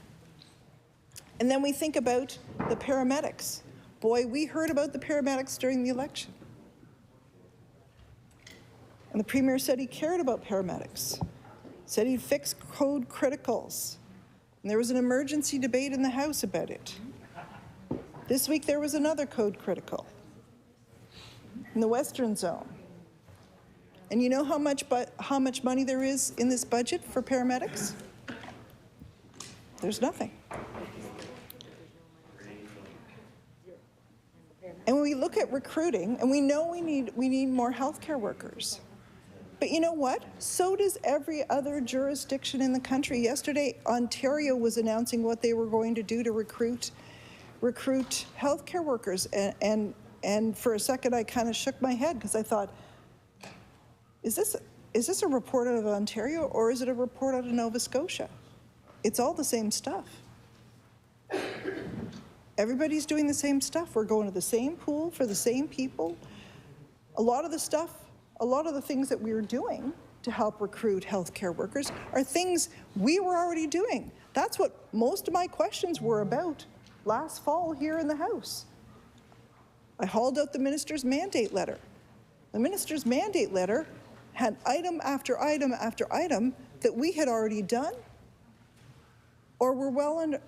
And then we think about the paramedics. Boy, we heard about the paramedics during the election. And the Premier said he cared about paramedics, said he'd fix code criticals. And there was an emergency debate in the House about it. This week there was another code critical in the Western Zone. And you know how much money there is in this budget for paramedics? There's nothing. And when we look at recruiting, and we know we need more healthcare workers. But you know what? So does every other jurisdiction in the country. Yesterday, Ontario was announcing what they were going to do to recruit healthcare workers. And for a second, I kind of shook my head because I thought, is this a report out of Ontario or is it a report out of Nova Scotia? It's all the same stuff. Everybody's doing the same stuff. We're going to the same pool for the same people. A lot of the things that we're doing to help recruit healthcare workers are things we were already doing. That's what most of my questions were about last fall here in the House. I hauled out the minister's mandate letter. The minister's mandate letter had item after item after item that we had already done or were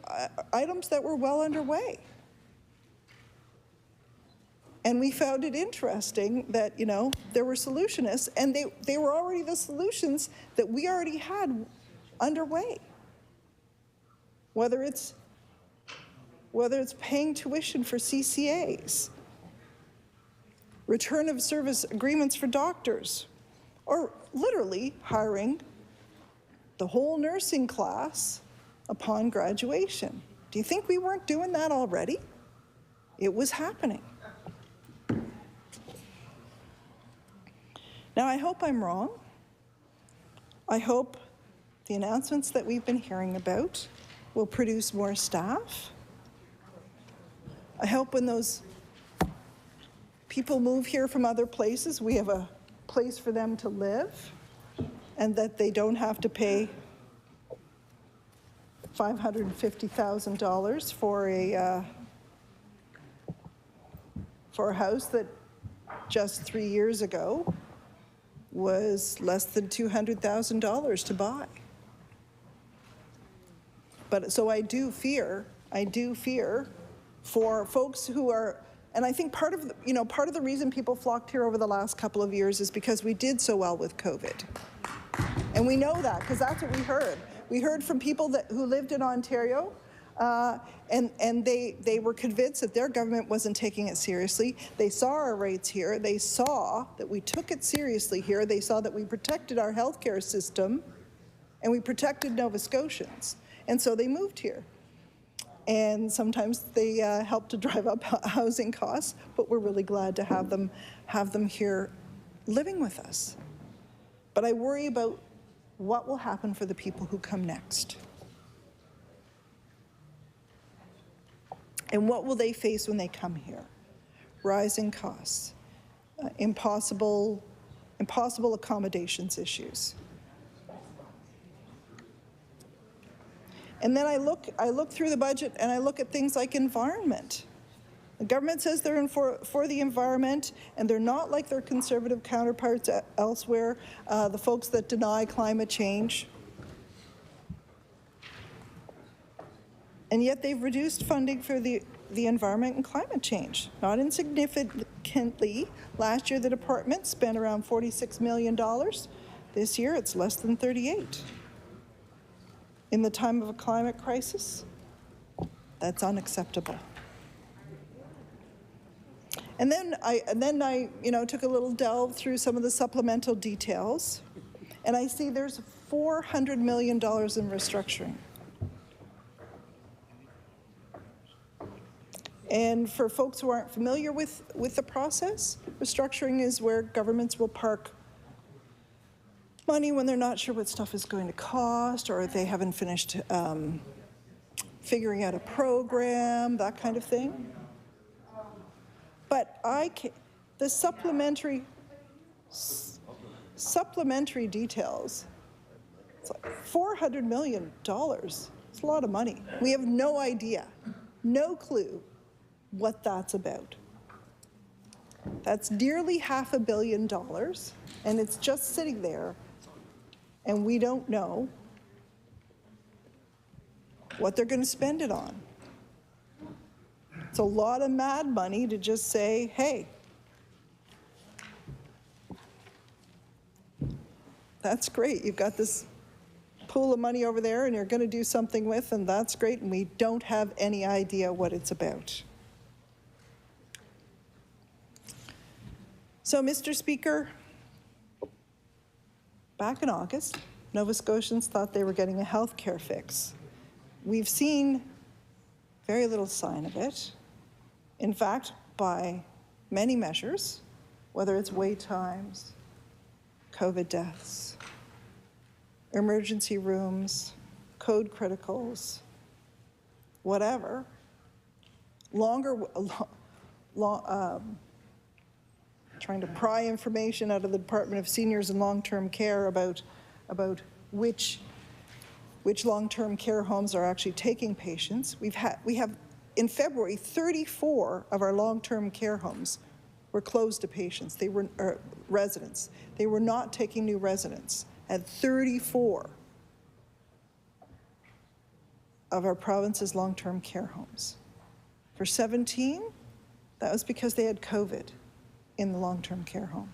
items that were well underway. And we found it interesting that, you know, there were solutionists, and they were already the solutions that we already had underway. Whether it's paying tuition for CCAs, return of service agreements for doctors, or literally hiring the whole nursing class upon graduation. Do you think we weren't doing that already? It was happening. Now, I hope I'm wrong. I hope the announcements that we've been hearing about will produce more staff. I hope when those people move here from other places, we have a place for them to live, and that they don't have to pay $550,000 for a house that just 3 years ago was less than $200,000 to buy. But so I do fear for folks who are, and I think part of the reason people flocked here over the last couple of years is because we did so well with COVID. And we know that because that's what we heard. We heard from people who lived in Ontario, and they were convinced that their government wasn't taking it seriously. They saw our rates here. They saw that we took it seriously here. They saw that we protected our healthcare system, and we protected Nova Scotians. And so they moved here. And sometimes they help to drive up housing costs, but we're really glad to have them here living with us. But I worry about what will happen for the people who come next. And what will they face when they come here? Rising costs, impossible accommodations issues. And then I look through the budget and I look at things like environment. The government says they're for the environment, and they're not like their conservative counterparts elsewhere, the folks that deny climate change. And yet they've reduced funding for the environment and climate change. Not insignificantly. Last year the department spent around $46 million. This year it's less than 38. In the time of a climate crisis, that's unacceptable. And then I took a little delve through some of the supplemental details, and I see there's $400 million in restructuring. And for folks who aren't familiar with the process, restructuring is where governments will park money when they're not sure what stuff is going to cost, or they haven't finished figuring out a program, that kind of thing. But the supplementary details, it's like $400 million. It's a lot of money. We have no idea, no clue what that's about. That's nearly $500 million, and it's just sitting there, and we don't know what they're going to spend it on. It's a lot of mad money to just say, hey, that's great. You've got this pool of money over there and you're going to do something with, and that's great, and we don't have any idea what it's about. So, Mr. Speaker, back in August, Nova Scotians thought they were getting a health care fix. We've seen very little sign of it. In fact, by many measures, whether it's wait times, COVID deaths, emergency rooms, code criticals, whatever, trying to pry information out of the Department of Seniors and Long-Term Care about which long-term care homes are actually taking patients. We have in February 34 of our long-term care homes were closed to patients. They were residents. They were not taking new residents. At 34 of our province's long-term care homes. For 17, that was because they had COVID in the long-term care home.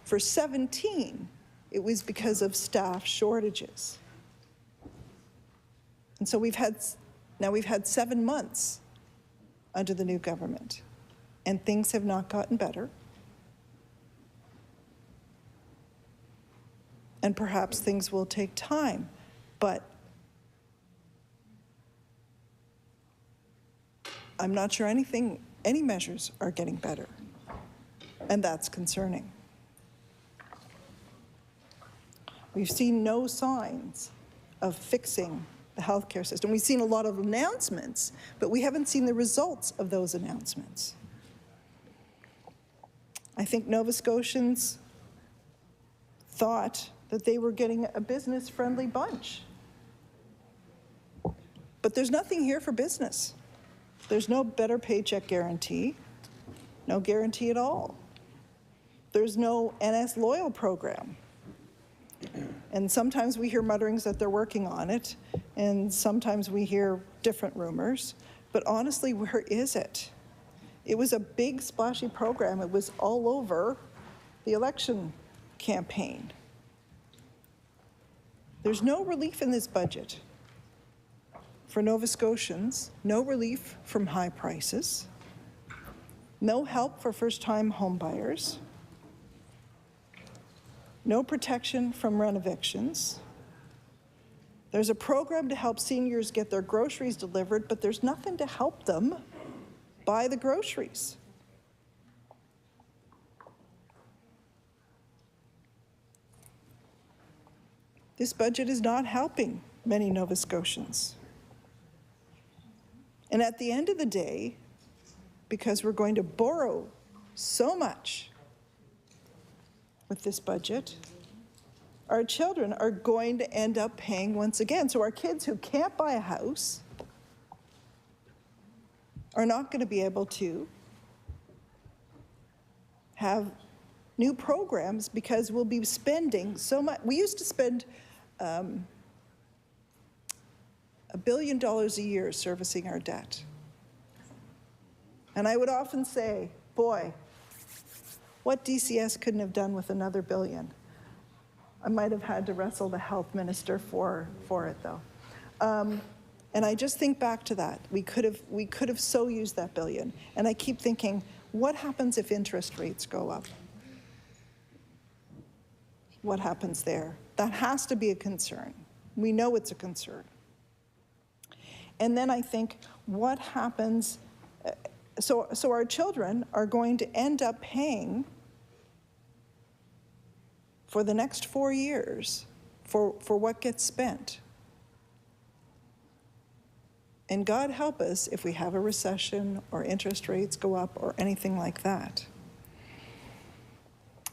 For 17, it was because of staff shortages. And so we've had 7 months under the new government, and things have not gotten better. And perhaps things will take time, but I'm not sure any measures are getting better, and that's concerning. We've seen no signs of fixing the healthcare system. We've seen a lot of announcements, but we haven't seen the results of those announcements. I think Nova Scotians thought that they were getting a business-friendly bunch. But there's nothing here for business. There's no better paycheck guarantee, no guarantee at all. There's no NS Loyal program. And sometimes we hear mutterings that they're working on it, and sometimes we hear different rumors. But honestly, where is it? It was a big, splashy program. It was all over the election campaign. There's no relief in this budget for Nova Scotians, no relief from high prices, no help for first-time home buyers, no protection from rent evictions. There's a program to help seniors get their groceries delivered, but there's nothing to help them buy the groceries. This budget is not helping many Nova Scotians. And at the end of the day, because we're going to borrow so much with this budget, our children are going to end up paying once again. So our kids who can't buy a house are not going to be able to have new programs because we'll be spending so much. We used to spend $1 billion a year servicing our debt. And I would often say, boy, what DCS couldn't have done with another $1 billion. I might have had to wrestle the health minister for it, though. And I just think back to that. We could have so used that $1 billion. And I keep thinking, what happens if interest rates go up? What happens there? That has to be a concern. We know it's a concern. And then I think, what happens? So our children are going to end up paying for the next 4 years for what gets spent. And God help us if we have a recession or interest rates go up or anything like that.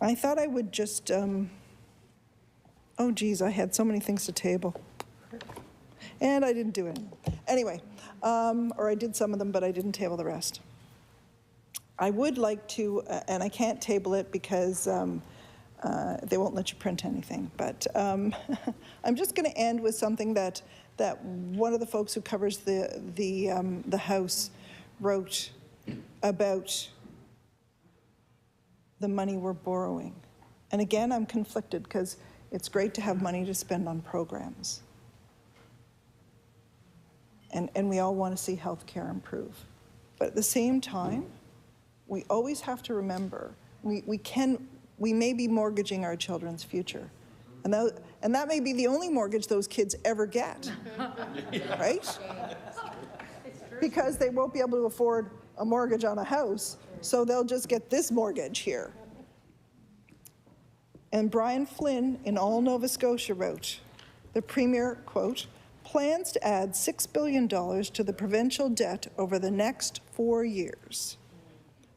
I thought I would just, oh geez, I had so many things to table. And I didn't do it. Anyway, or I did some of them, but I didn't table the rest. I would like to, and I can't table it because they won't let you print anything, but I'm just going to end with something that one of the folks who covers the House wrote about the money we're borrowing. And again, I'm conflicted because it's great to have money to spend on programs. And we all want to see healthcare improve. But at the same time, we always have to remember, we may be mortgaging our children's future. And that may be the only mortgage those kids ever get, right? Because they won't be able to afford a mortgage on a house, so they'll just get this mortgage here. And Brian Flynn in All Nova Scotia wrote, the Premier, quote, plans to add $6 billion to the provincial debt over the next 4 years,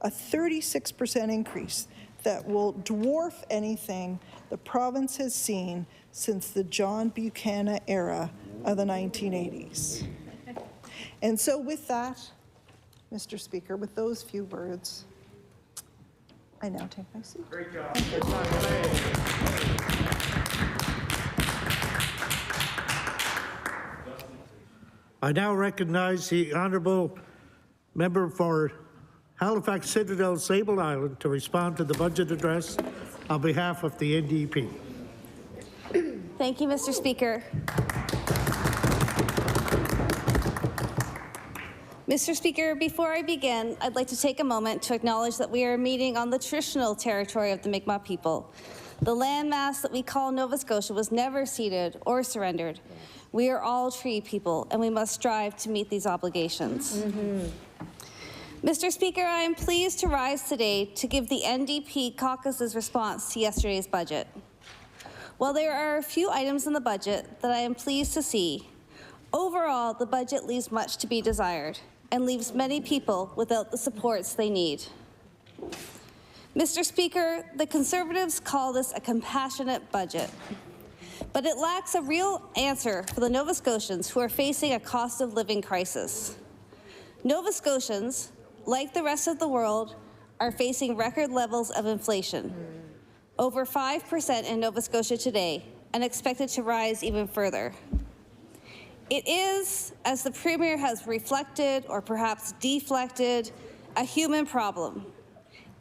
a 36% increase that will dwarf anything the province has seen since the John Buchanan era of the 1980s. And so with that, Mr. Speaker, with those few words, I now take my seat. Great job. I now recognize the Honourable Member for Halifax Citadel Sable Island to respond to the budget address on behalf of the NDP. Thank you, Mr. Speaker. Mr. Speaker, before I begin, I'd like to take a moment to acknowledge that we are meeting on the traditional territory of the Mi'kmaq people. The landmass that we call Nova Scotia was never ceded or surrendered. We are all Tree people, and we must strive to meet these obligations. Mr. Speaker, I am pleased to rise today to give the NDP caucus's response to yesterday's budget. While there are a few items in the budget that I am pleased to see, overall, the budget leaves much to be desired and leaves many people without the supports they need. Mr. Speaker, the Conservatives call this a compassionate budget, but it lacks a real answer for the Nova Scotians who are facing a cost of living crisis. Nova Scotians, like the rest of the world, are facing record levels of inflation, over 5% in Nova Scotia today, and expected to rise even further. It is, as the Premier has reflected or perhaps deflected, a human problem.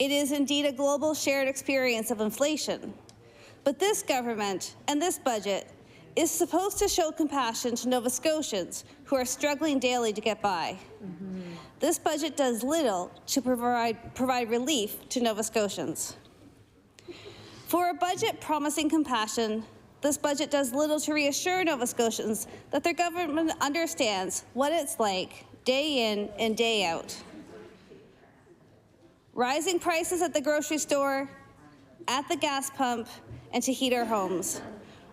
It is indeed a global shared experience of inflation. But this government and this budget is supposed to show compassion to Nova Scotians who are struggling daily to get by. This budget does little to provide relief to Nova Scotians. For a budget promising compassion, this budget does little to reassure Nova Scotians that their government understands what it's like day in and day out. Rising prices at the grocery store, at the gas pump, and to heat our homes.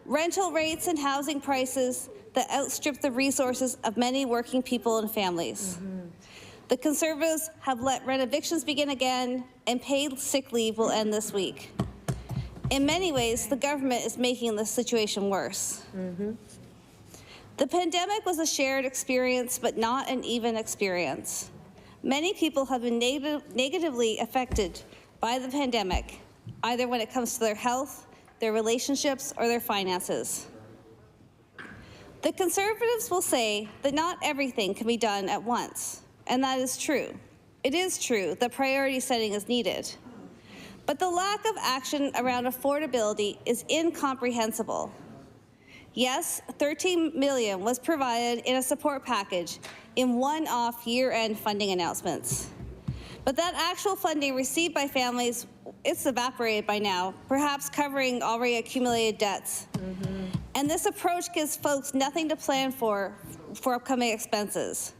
Rental rates and housing prices that outstrip the resources of many working people and families. The Conservatives have let rent evictions begin again, and paid sick leave will end this week. In many ways, the government is making the situation worse. The pandemic was a shared experience, but not an even experience. Many people have been negatively affected by the pandemic, either when it comes to their health, their relationships, or their finances. The Conservatives will say that not everything can be done at once, and that is true. It is true that priority setting is needed. But the lack of action around affordability is incomprehensible. Yes, $13 million was provided in a support package in one-off year-end funding announcements. But that actual funding received by families, it's evaporated by now, perhaps covering already accumulated debts. And this approach gives folks nothing to plan for upcoming expenses.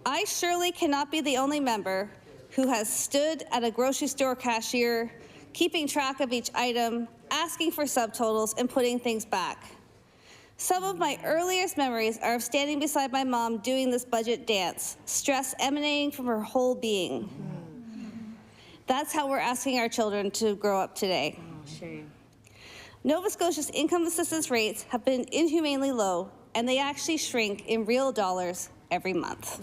I surely cannot be the only member who has stood at a grocery store cashier, keeping track of each item, asking for subtotals, and putting things back. Some of my earliest memories are of standing beside my mom doing this budget dance, stress emanating from her whole being. That's how we're asking our children to grow up today. Nova Scotia's income assistance rates have been inhumanely low, and they actually shrink in real dollars every month.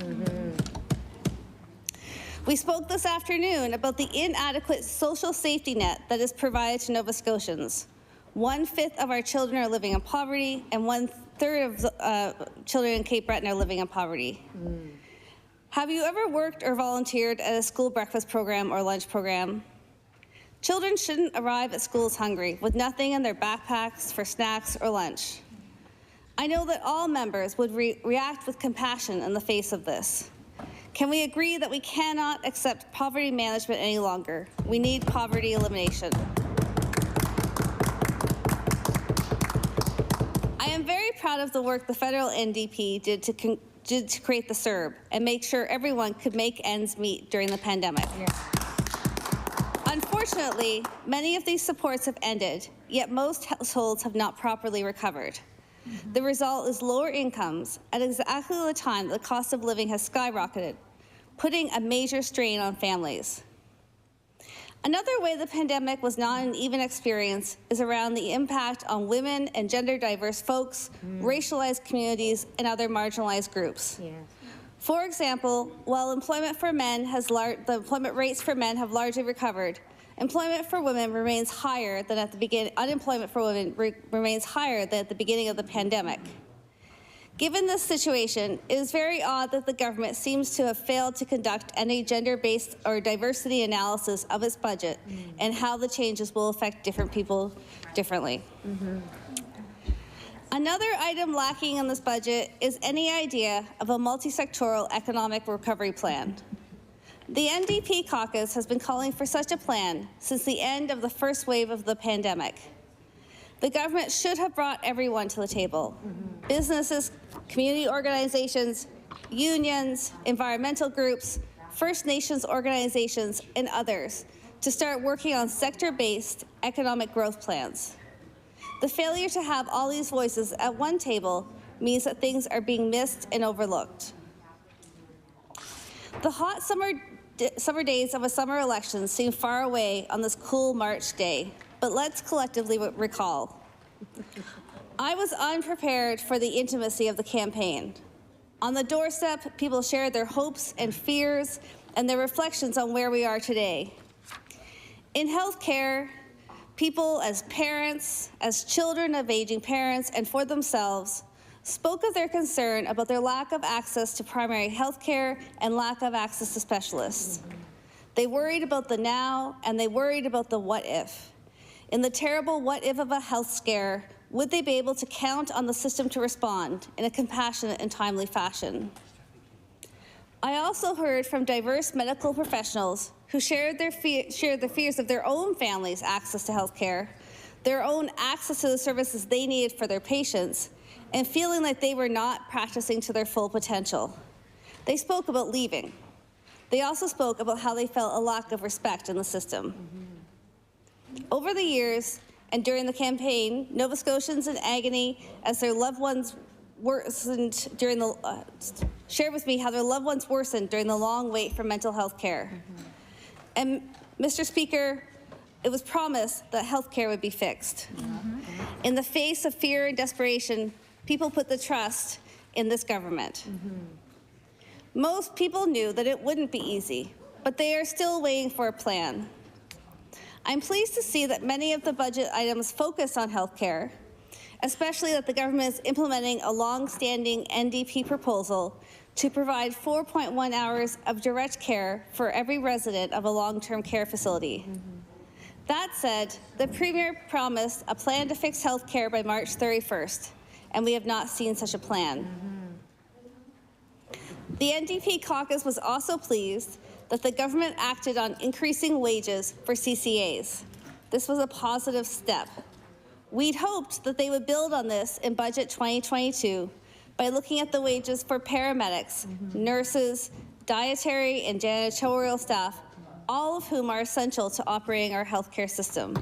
We spoke this afternoon about the inadequate social safety net that is provided to Nova Scotians. 1/5 of our children are living in poverty, and 1/3 of children in Cape Breton are living in poverty. Have you ever worked or volunteered at a school breakfast program or lunch program? Children shouldn't arrive at schools hungry, with nothing in their backpacks for snacks or lunch. I know that all members would react with compassion in the face of this. Can we agree that we cannot accept poverty management any longer? We need poverty elimination. I am very proud of the work the federal NDP did to create the CERB and make sure everyone could make ends meet during the pandemic. Unfortunately, many of these supports have ended, yet most households have not properly recovered. The result is lower incomes at exactly the time that the cost of living has skyrocketed, putting a major strain on families. Another way the pandemic was not an even experience is around the impact on women and gender diverse folks, racialized communities, and other marginalized groups. For example, while the employment rates for men have largely recovered, employment for women remains higher than at the beginning. Unemployment for women remains higher than at the beginning of the pandemic. Given this situation, it is very odd that the government seems to have failed to conduct any gender-based or diversity analysis of its budget and how the changes will affect different people differently. Another item lacking in this budget is any idea of a multi-sectoral economic recovery plan. The NDP caucus has been calling for such a plan since the end of the first wave of the pandemic. The government should have brought everyone to the table. Businesses, community organizations, unions, environmental groups, First Nations organizations, and others to start working on sector-based economic growth plans. The failure to have all these voices at one table means that things are being missed and overlooked. The hot summer days of a summer election seem far away on this cool March day, but let's collectively recall. I was unprepared for the intimacy of the campaign. On the doorstep, people shared their hopes and fears and their reflections on where we are today. In healthcare, people as parents, as children of aging parents, and for themselves, spoke of their concern about their lack of access to primary health care and lack of access to specialists. They worried about the now, and they worried about the what if. In the terrible what if of a health scare, would they be able to count on the system to respond in a compassionate and timely fashion? I also heard from diverse medical professionals who shared the fears of their own families' access to health care, their own access to the services they needed for their patients, and feeling like they were not practicing to their full potential. They spoke about leaving. They also spoke about how they felt a lack of respect in the system. Over the years, and during the campaign, Nova Scotians in agony as their loved ones worsened during the, shared with me how their loved ones worsened during the long wait for mental health care. And Mr. Speaker, it was promised that health care would be fixed. In the face of fear and desperation, people put the trust in this government. Most people knew that it wouldn't be easy, but they are still waiting for a plan. I'm pleased to see that many of the budget items focus on health care, especially that the government is implementing a long-standing NDP proposal to provide 4.1 hours of direct care for every resident of a long-term care facility. That said, the Premier promised a plan to fix health care by March 31st, and we have not seen such a plan. The NDP caucus was also pleased that the government acted on increasing wages for CCAs. This was a positive step. We'd hoped that they would build on this in Budget 2022 by looking at the wages for paramedics, nurses, dietary and janitorial staff, all of whom are essential to operating our healthcare system.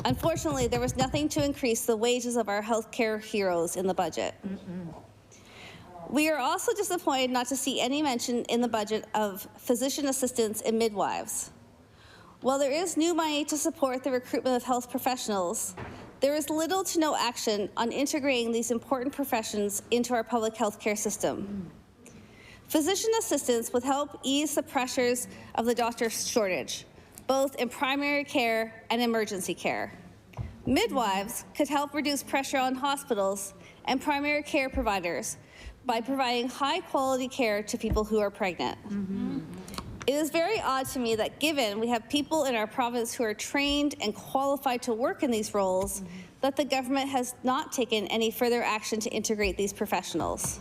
Unfortunately, there was nothing to increase the wages of our healthcare heroes in the budget. We are also disappointed not to see any mention in the budget of physician assistants and midwives. While there is new money to support the recruitment of health professionals, there is little to no action on integrating these important professions into our public health care system. Physician assistants would help ease the pressures of the doctor shortage, both in primary care and emergency care. Midwives could help reduce pressure on hospitals and primary care providers by providing high-quality care to people who are pregnant. It is very odd to me that given we have people in our province who are trained and qualified to work in these roles, that the government has not taken any further action to integrate these professionals.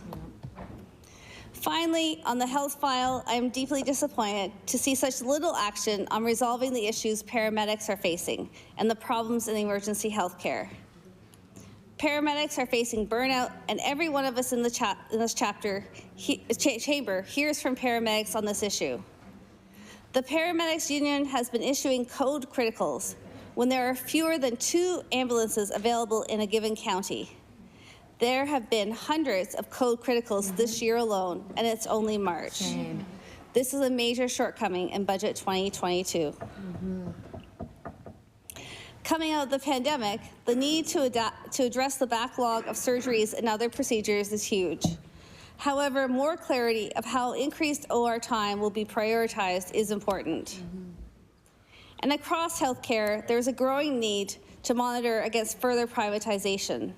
Finally, on the health file, I am deeply disappointed to see such little action on resolving the issues paramedics are facing and the problems in emergency health care. Paramedics are facing burnout, and every one of us in this chamber hears from paramedics on this issue. The Paramedics Union has been issuing code criticals when there are fewer than 2 ambulances available in a given county. There have been hundreds of code criticals this year alone, and it's only March. This is a major shortcoming in Budget 2022. Coming out of the pandemic, the need to address the backlog of surgeries and other procedures is huge. However, more clarity of how increased OR time will be prioritized is important. And across healthcare, there is a growing need to monitor against further privatization.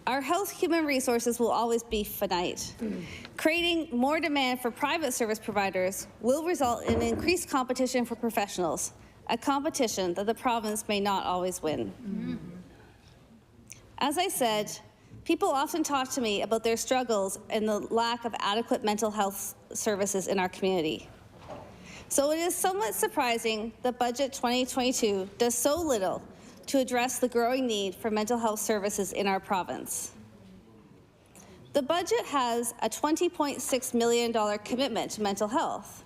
Our health human resources will always be finite. Creating more demand for private service providers will result in increased competition for professionals, a competition that the province may not always win. As I said, people often talk to me about their struggles and the lack of adequate mental health services in our community. So it is somewhat surprising that Budget 2022 does so little to address the growing need for mental health services in our province. The budget has a $20.6 million commitment to mental health.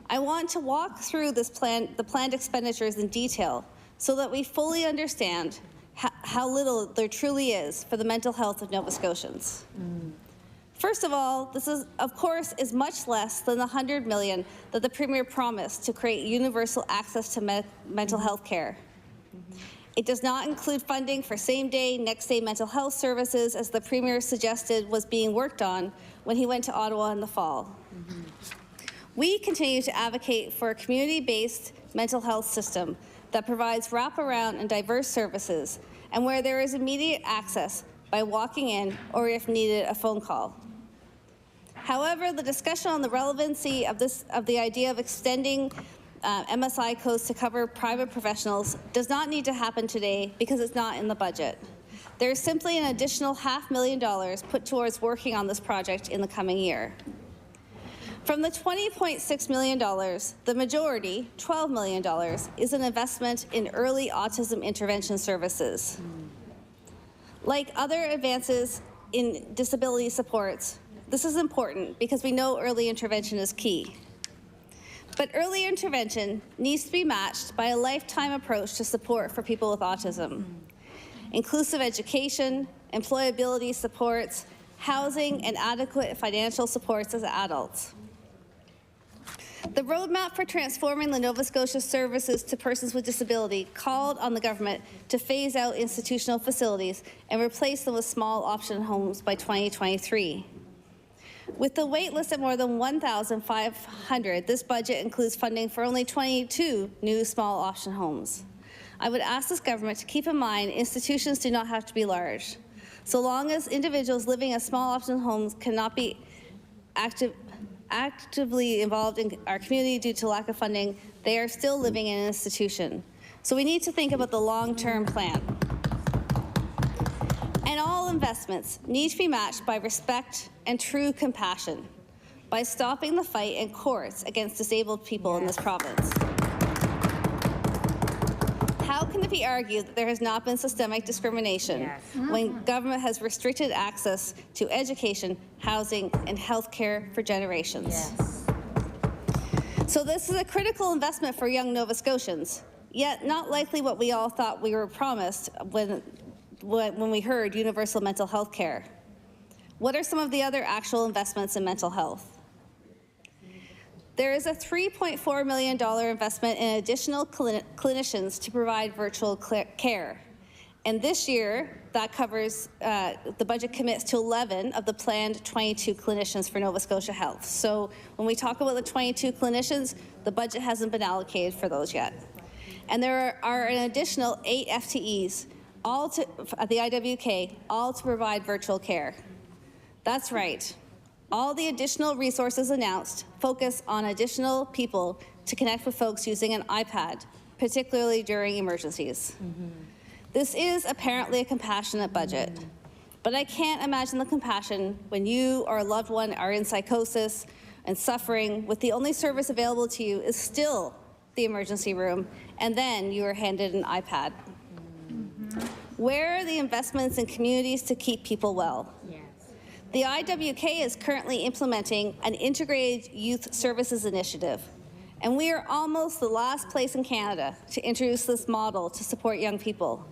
I want to walk through the planned expenditures in detail so that we fully understand how little there truly is for the mental health of Nova Scotians. First of all, this is, of course, is much less than the $100 million that the Premier promised to create universal access to mental health care. It does not include funding for same-day, next-day mental health services, as the Premier suggested was being worked on when he went to Ottawa in the fall. We continue to advocate for a community-based mental health system that provides wraparound and diverse services, and where there is immediate access by walking in or, if needed, a phone call. However, the discussion on the relevancy of the idea of extending MSI codes to cover private professionals does not need to happen today because it's not in the budget. There is simply an additional $500,000 put towards working on this project in the coming year. From the $20.6 million, the majority, $12 million, is an investment in early autism intervention services. Like other advances in disability supports, this is important because we know early intervention is key. But early intervention needs to be matched by a lifetime approach to support for people with autism. Inclusive education, employability supports, housing, and adequate financial supports as adults. The roadmap for transforming the Nova Scotia services to persons with disability called on the government to phase out institutional facilities and replace them with small option homes by 2023. With the wait list at more than 1,500, this budget includes funding for only 22 new small option homes. I would ask this government to keep in mind institutions do not have to be large. So long as individuals living in small option homes cannot be actively involved in our community due to lack of funding, they are still living in an institution. So we need to think about the long-term plan. And all investments need to be matched by respect and true compassion, by stopping the fight in courts against disabled people in this province. How can it be argued that there has not been systemic discrimination when government has restricted access to education, housing, and health care for generations? So this is a critical investment for young Nova Scotians, yet not likely what we all thought we were promised when we heard universal mental health care. What are some of the other actual investments in mental health? There is a $3.4 million investment in additional clinicians to provide virtual care. And this year, that covers, the budget commits to 11 of the planned 22 clinicians for Nova Scotia Health. So when we talk about the 22 clinicians, the budget hasn't been allocated for those yet. And there are an additional 8 FTEs at the IWK, all to provide virtual care. That's right. All the additional resources announced focus on additional people to connect with folks using an iPad, particularly during emergencies. This is apparently a compassionate budget, but I can't imagine the compassion when you or a loved one are in psychosis and suffering, with the only service available to you is still the emergency room, and then you are handed an iPad. Where are the investments in communities to keep people well? The IWK is currently implementing an integrated youth services initiative, and we are almost the last place in Canada to introduce this model to support young people.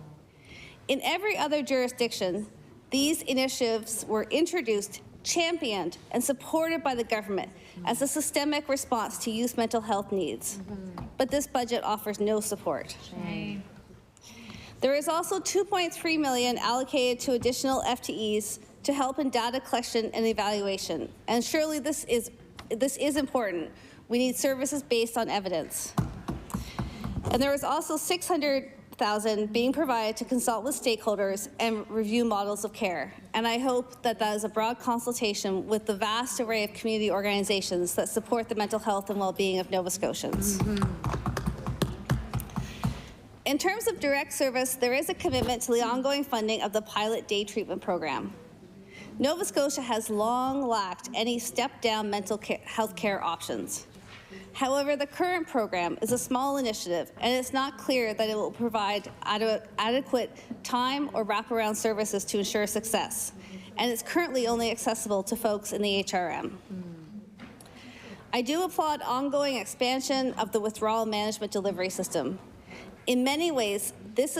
In every other jurisdiction, these initiatives were introduced, championed, and supported by the government as a systemic response to youth mental health needs. But this budget offers no support. There is also $2.3 million allocated to additional FTEs to help in data collection and evaluation. And surely this is important. We need services based on evidence. And there is also $600,000 $100,000 being provided to consult with stakeholders and review models of care. And I hope that that is a broad consultation with the vast array of community organizations that support the mental health and well-being of Nova Scotians. In terms of direct service, there is a commitment to the ongoing funding of the pilot day treatment program. Nova Scotia has long lacked any step-down mental health care options. However, the current program is a small initiative, and it's not clear that it will provide adequate time or wraparound services to ensure success, and it's currently only accessible to folks in the HRM. I do applaud ongoing expansion of the withdrawal management delivery system. In many ways, this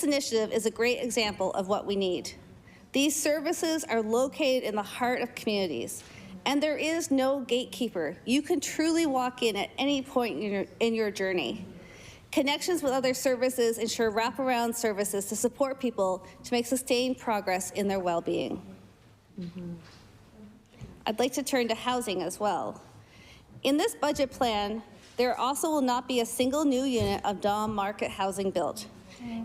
initiative is a great example of what we need. These services are located in the heart of communities, and there is no gatekeeper. You can truly walk in at any point in your journey. Connections with other services ensure wraparound services to support people to make sustained progress in their well-being. I'd like to turn to housing as well. In this budget plan, there also will not be a single new unit of DOM market housing built.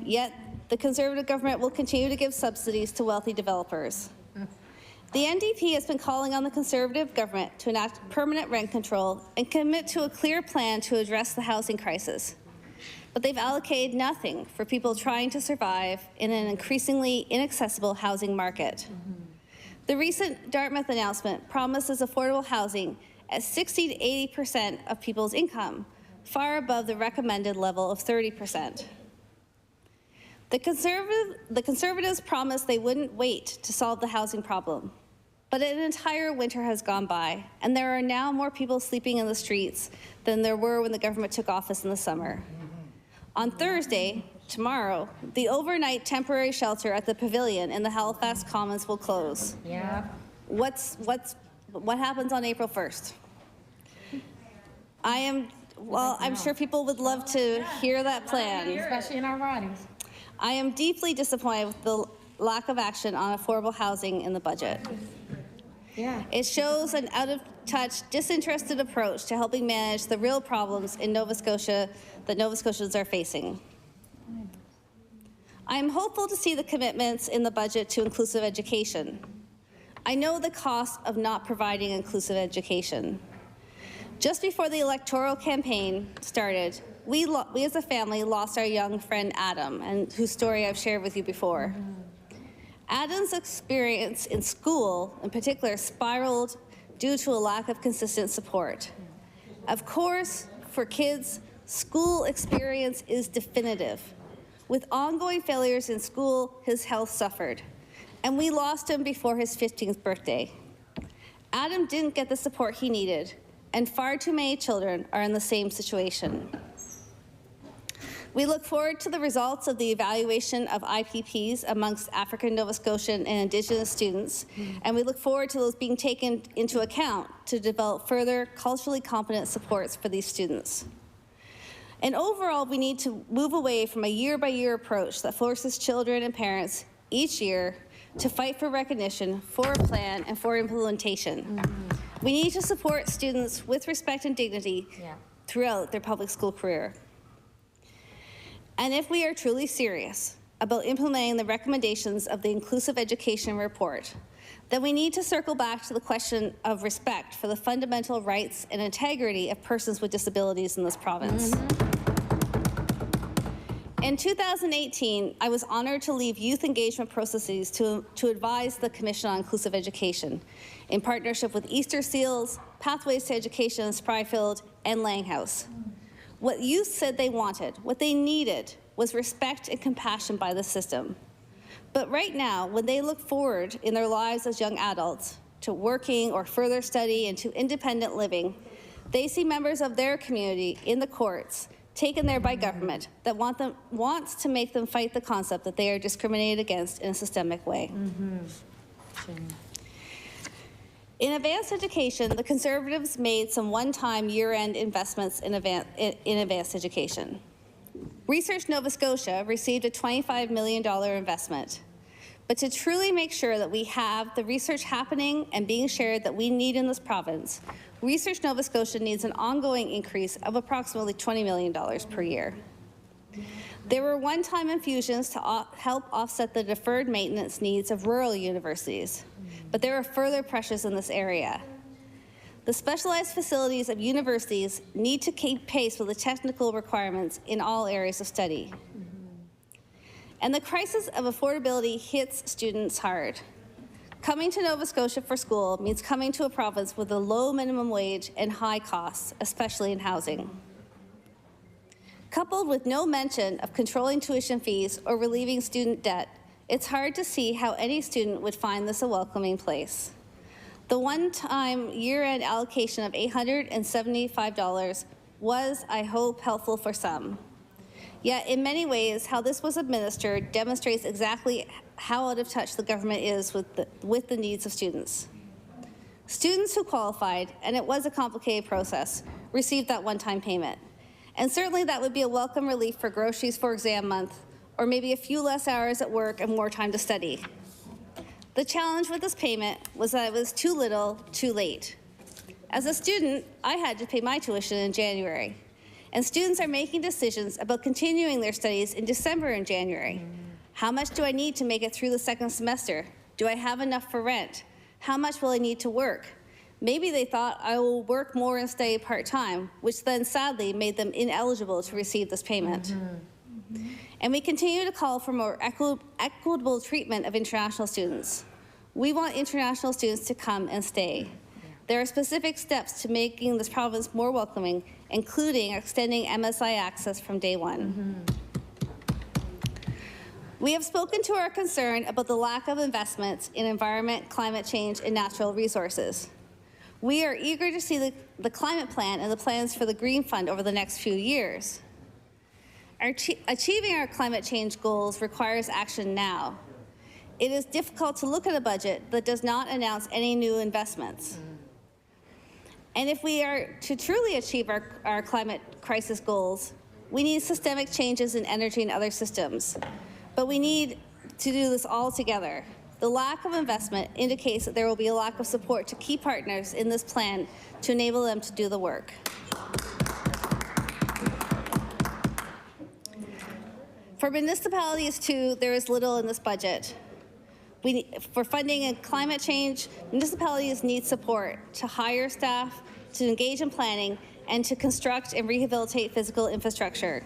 Yet, the Conservative government will continue to give subsidies to wealthy developers. The NDP has been calling on the Conservative government to enact permanent rent control and commit to a clear plan to address the housing crisis. But they've allocated nothing for people trying to survive in an increasingly inaccessible housing market. The recent Dartmouth announcement promises affordable housing at 60 to 80% of people's income, far above the recommended level of 30%. The Conservatives promised they wouldn't wait to solve the housing problem, but an entire winter has gone by, and there are now more people sleeping in the streets than there were when the government took office in the summer. On Thursday, tomorrow, the overnight temporary shelter at the Pavilion in the Halifax Commons will close. Yeah. What happens on April 1st? I'm sure people would love to hear that plan. Especially in our ridings. I am deeply disappointed with the lack of action on affordable housing in the budget. Yeah. It shows an out-of-touch, disinterested approach to helping manage the real problems in Nova Scotia that Nova Scotians are facing. I am hopeful to see the commitments in the budget to inclusive education. I know the cost of not providing inclusive education. Just before the electoral campaign started, we as a family lost our young friend Adam, and whose story I've shared with you before. Adam's experience in school, in particular, spiraled due to a lack of consistent support. Of course, for kids, school experience is definitive. With ongoing failures in school, his health suffered, and we lost him before his 15th birthday. Adam didn't get the support he needed, and far too many children are in the same situation. We look forward to the results of the evaluation of IPPs amongst African, Nova Scotian, and Indigenous students, and we look forward to those being taken into account to develop further culturally competent supports for these students. And overall, we need to move away from a year-by-year approach that forces children and parents each year to fight for recognition, for a plan, and for implementation. We need to support students with respect and dignity throughout their public school career. And if we are truly serious about implementing the recommendations of the Inclusive Education Report, then we need to circle back to the question of respect for the fundamental rights and integrity of persons with disabilities in this province. In 2018, I was honored to lead youth engagement processes to advise the Commission on Inclusive Education in partnership with Easter Seals, Pathways to Education in Spryfield, and Langhouse. What youth said they wanted, what they needed, was respect and compassion by the system. But right now, when they look forward in their lives as young adults to working or further study and to independent living, they see members of their community in the courts taken there by government that wants to make them fight the concept that they are discriminated against in a systemic way. In advanced education, the Conservatives made some one-time year-end investments in advanced education. Research Nova Scotia received a $25 million investment. But to truly make sure that we have the research happening and being shared that we need in this province, Research Nova Scotia needs an ongoing increase of approximately $20 million per year. There were one-time infusions to help offset the deferred maintenance needs of rural universities, but there are further pressures in this area. The specialized facilities of universities need to keep pace with the technical requirements in all areas of study. And the crisis of affordability hits students hard. Coming to Nova Scotia for school means coming to a province with a low minimum wage and high costs, especially in housing. Coupled with no mention of controlling tuition fees or relieving student debt, it's hard to see how any student would find this a welcoming place. The one-time year-end allocation of $875 was, I hope, helpful for some. Yet, in many ways, how this was administered demonstrates exactly how out of touch the government is with the needs of students. Students who qualified, and it was a complicated process, received that one-time payment. And certainly that would be a welcome relief for groceries for exam month, or maybe a few less hours at work and more time to study. The challenge with this payment was that it was too little, too late. As a student, I had to pay my tuition in January, and students are making decisions about continuing their studies in December and January. How much do I need to make it through the second semester? Do I have enough for rent? How much will I need to work? Maybe they thought I will work more and stay part-time, which then sadly made them ineligible to receive this payment. And we continue to call for more equitable treatment of international students. We want international students to come and stay. There are specific steps to making this province more welcoming, including extending MSI access from day one. We have spoken to our concern about the lack of investments in environment, climate change, and natural resources. We are eager to see the climate plan and the plans for the Green Fund over the next few years. Achieving our climate change goals requires action now. It is difficult to look at a budget that does not announce any new investments. And if we are to truly achieve our climate crisis goals, we need systemic changes in energy and other systems. But we need to do this all together. The lack of investment indicates that there will be a lack of support to key partners in this plan to enable them to do the work. For municipalities, too, there is little in this budget. For funding and climate change, municipalities need support to hire staff, to engage in planning, and to construct and rehabilitate physical infrastructure.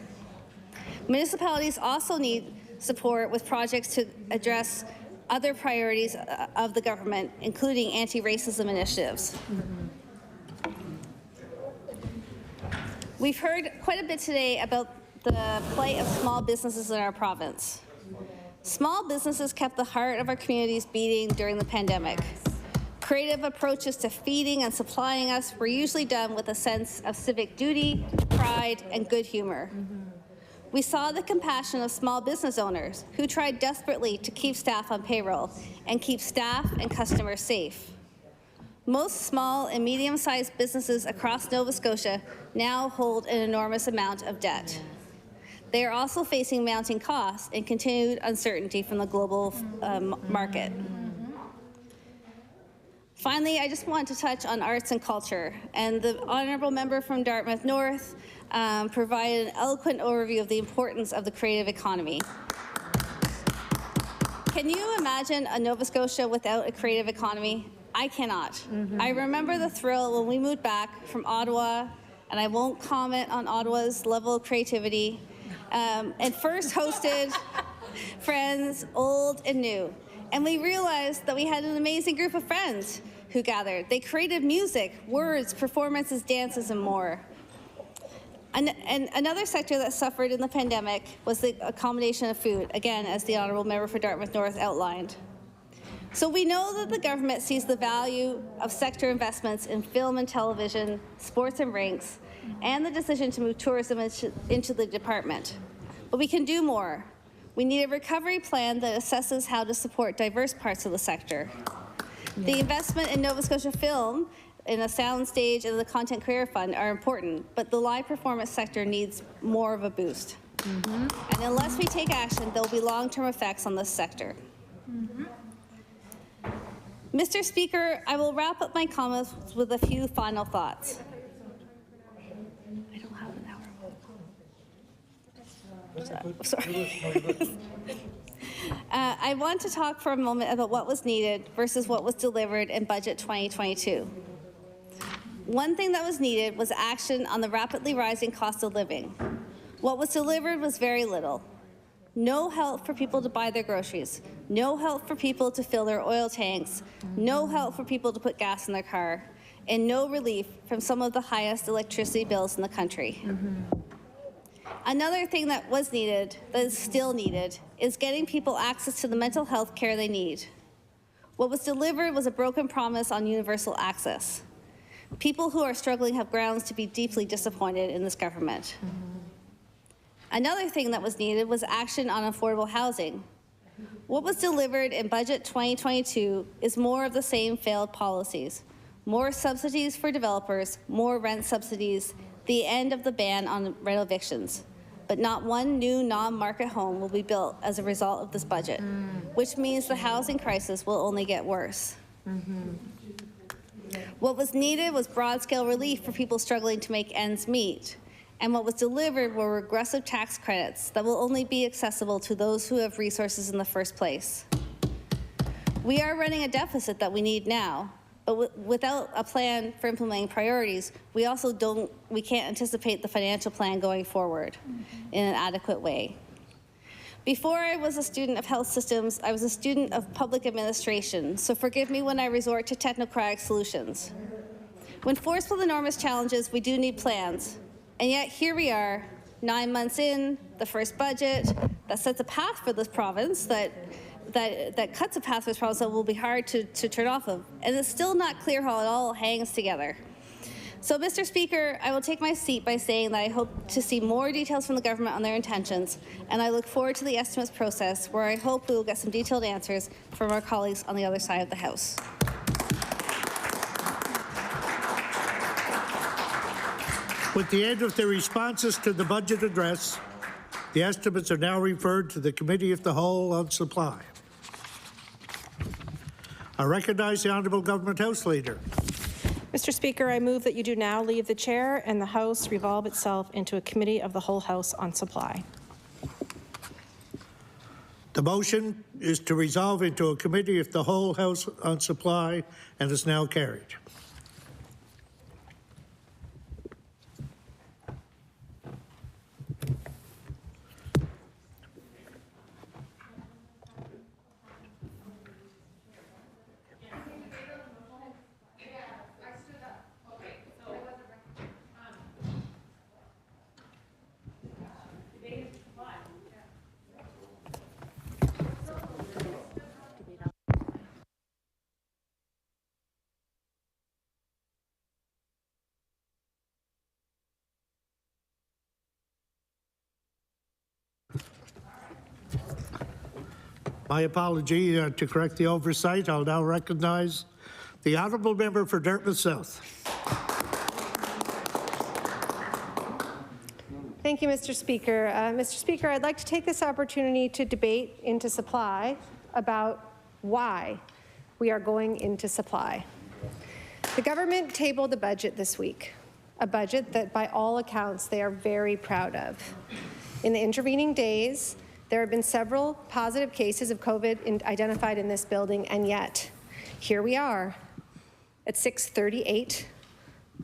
Municipalities also need support with projects to address other priorities of the government, including anti-racism initiatives. We've heard quite a bit today about the plight of small businesses in our province. Small businesses kept the heart of our communities beating during the pandemic. Creative approaches to feeding and supplying us were usually done with a sense of civic duty, pride, and good humor. We saw the compassion of small business owners who tried desperately to keep staff on payroll and keep staff and customers safe. Most small and medium-sized businesses across Nova Scotia now hold an enormous amount of debt. They are also facing mounting costs and continued uncertainty from the global market. Finally, I just want to touch on arts and culture. And the honourable member from Dartmouth North provided an eloquent overview of the importance of the creative economy. Can you imagine a Nova Scotia without a creative economy? I cannot. I remember the thrill when we moved back from Ottawa, and I won't comment on Ottawa's level of creativity, and first hosted friends, old and new. And we realized that we had an amazing group of friends who gathered. They created music, words, performances, dances, and more. And another sector that suffered in the pandemic was the accommodation of food, again, as the Honourable Member for Dartmouth North outlined. So we know that the government sees the value of sector investments in film and television, sports and rinks, and the decision to move tourism into the department. But we can do more. We need a recovery plan that assesses how to support diverse parts of the sector. The investment in Nova Scotia film, in a sound stage and the Content Career Fund are important, but the live performance sector needs more of a boost. And unless we take action, there will be long-term effects on this sector. Mr. Speaker, I will wrap up my comments with a few final thoughts. I don't have an hour. Sorry. I want to talk for a moment about what was needed versus what was delivered in Budget 2022. One thing that was needed was action on the rapidly rising cost of living. What was delivered was very little. No help for people to buy their groceries, no help for people to fill their oil tanks, no help for people to put gas in their car, and no relief from some of the highest electricity bills in the country. Another thing that was needed, that is still needed, is getting people access to the mental health care they need. What was delivered was a broken promise on universal access. People who are struggling have grounds to be deeply disappointed in this government. Another thing that was needed was action on affordable housing. What was delivered in Budget 2022 is more of the same failed policies. More subsidies for developers, more rent subsidies, the end of the ban on rent evictions. But not one new non-market home will be built as a result of this budget, which means the housing crisis will only get worse. What was needed was broad-scale relief for people struggling to make ends meet. And what was delivered were regressive tax credits that will only be accessible to those who have resources in the first place. We are running a deficit that we need now, but without a plan for implementing priorities, we can't anticipate the financial plan going forward in an adequate way. Before I was a student of health systems, I was a student of public administration, so forgive me when I resort to technocratic solutions. When forced with enormous challenges, we do need plans. And yet here we are, 9 months in, the first budget that sets a path for this province, that cuts a path for this province that will be hard to turn off of. And it's still not clear how it all hangs together. So, Mr. Speaker, I will take my seat by saying that I hope to see more details from the government on their intentions, and I look forward to the estimates process, where I hope we will get some detailed answers from our colleagues on the other side of the House. With the end of the responses to the budget address, the estimates are now referred to the Committee of the Whole on Supply. I recognize the Honourable Government House Leader. Mr. Speaker, I move that you do now leave the chair and the House revolve itself into a Committee of the Whole House on Supply. The motion is to resolve into a Committee of the Whole House on Supply and is now carried. My apology to correct the oversight. I'll now recognize the Honourable Member for Dartmouth South. Thank you, Mr. Speaker. Mr. Speaker, I'd like to take this opportunity to debate into supply about why we are going into supply. The government tabled a budget this week, a budget that by all accounts they are very proud of. In the intervening days, there have been several positive cases of COVID identified in this building, and yet here we are at 6:38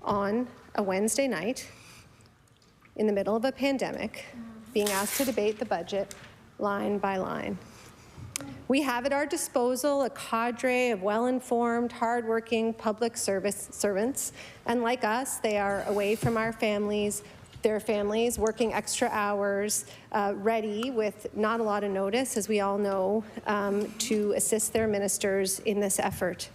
on a Wednesday night in the middle of a pandemic, being asked to debate the budget line by line. We have at our disposal a cadre of well-informed, hardworking public service servants, and like us, they are away from our families, their families working extra hours, ready with not a lot of notice, as we all know, to assist their ministers in this effort.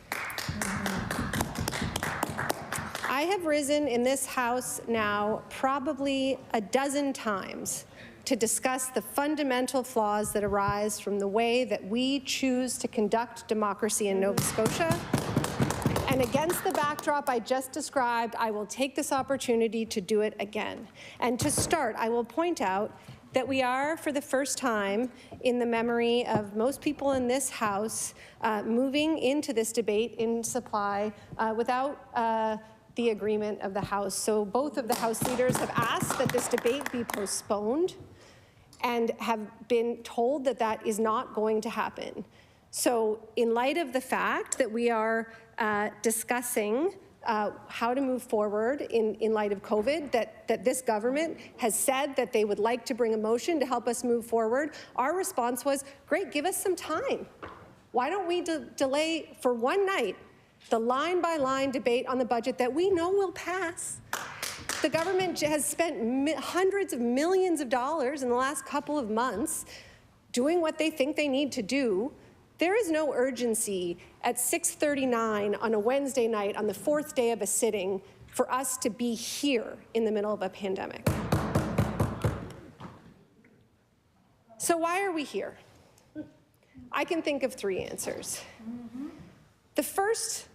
I have risen in this House now probably a dozen times to discuss the fundamental flaws that arise from the way that we choose to conduct democracy in Nova Scotia. And against the backdrop I just described, I will take this opportunity to do it again. And to start, I will point out that we are, for the first time in the memory of most people in this House, moving into this debate in supply without the agreement of the House. So both of the House leaders have asked that this debate be postponed. and have been told that that is not going to happen. So in light of the fact that we are discussing how to move forward in light of COVID, that this government has said that they would like to bring a motion to help us move forward, our response was, great, give us some time. Why don't we delay for one night the line-by-line debate on the budget that we know will pass? The government has spent hundreds of millions of dollars in the last couple of months doing what they think they need to do. There is no urgency at 6:39 on a Wednesday night on the 4th day of a sitting for us to be here in the middle of a pandemic. So why are we here? I can think of 3 answers. The first,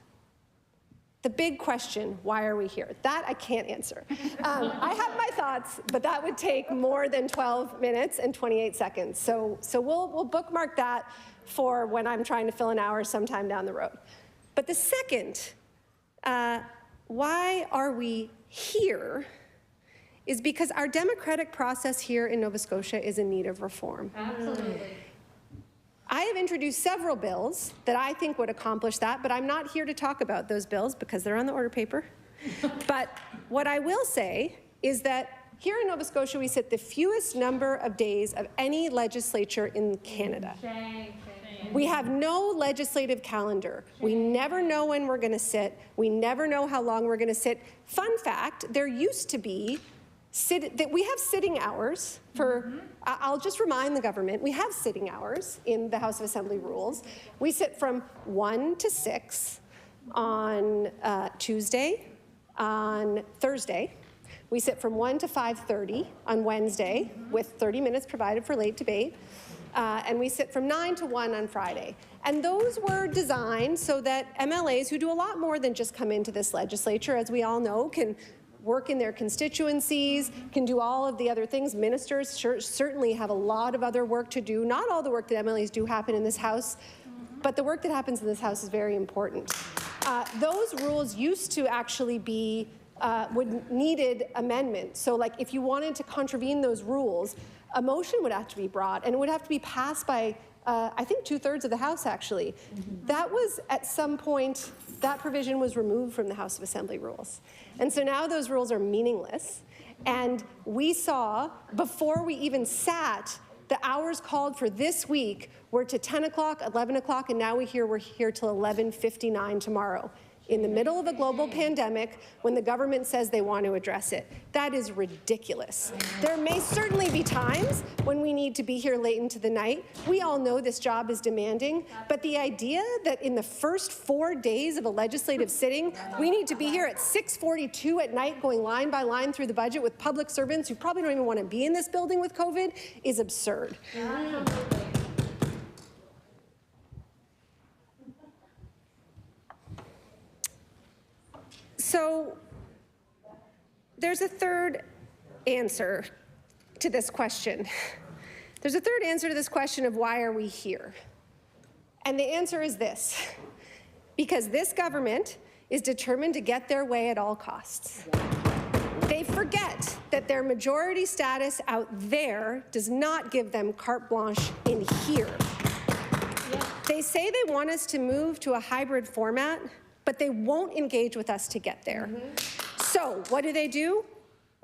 the big question, why are we here? That I can't answer. I have my thoughts, but that would take more than 12 minutes and 28 seconds. So we'll bookmark that for when I'm trying to fill an hour sometime down the road. But the second, why are we here, is because our democratic process here in Nova Scotia is in need of reform. Absolutely. I have introduced several bills that I think would accomplish that, but I'm not here to talk about those bills because they're on the order paper. But what I will say is that here in Nova Scotia, we sit the fewest number of days of any legislature in Canada. We have no legislative calendar. We never know when we're going to sit. We never know how long we're going to sit. Fun fact, there used to be that we have sitting hours for, I'll just remind the government, we have sitting hours in the House of Assembly rules. We sit from 1 to 6 on Tuesday, on Thursday. We sit from 1 to 5:30 on Wednesday with 30 minutes provided for late debate. And we sit from 9 to 1 on Friday. And those were designed so that MLAs, who do a lot more than just come into this legislature, as we all know, can work in their constituencies, can do all of the other things. Ministers certainly have a lot of other work to do. Not all the work that MLAs do happen in this House, but the work that happens in this House is very important. Those rules used to actually be, needed amendment. So like if you wanted to contravene those rules, a motion would have to be brought, and it would have to be passed by, I think, 2/3 of the House, actually. That was, at some point, that provision was removed from the House of Assembly rules. And so now those rules are meaningless. And we saw, before we even sat, the hours called for this week were to 10 o'clock, 11 o'clock, and now we're here till 11:59 tomorrow, in the middle of a global pandemic, when the government says they want to address it. That is ridiculous. There may certainly be times when we need to be here late into the night. We all know this job is demanding, but the idea that in the first 4 days of a legislative sitting, we need to be here at 6:42 at night going line by line through the budget with public servants who probably don't even want to be in this building with COVID is absurd. So there's a third answer to this question. There's a third answer to this question of why are we here? And the answer is this: because this government is determined to get their way at all costs. They forget that their majority status out there does not give them carte blanche in here. They say they want us to move to a hybrid format, but they won't engage with us to get there. So what do?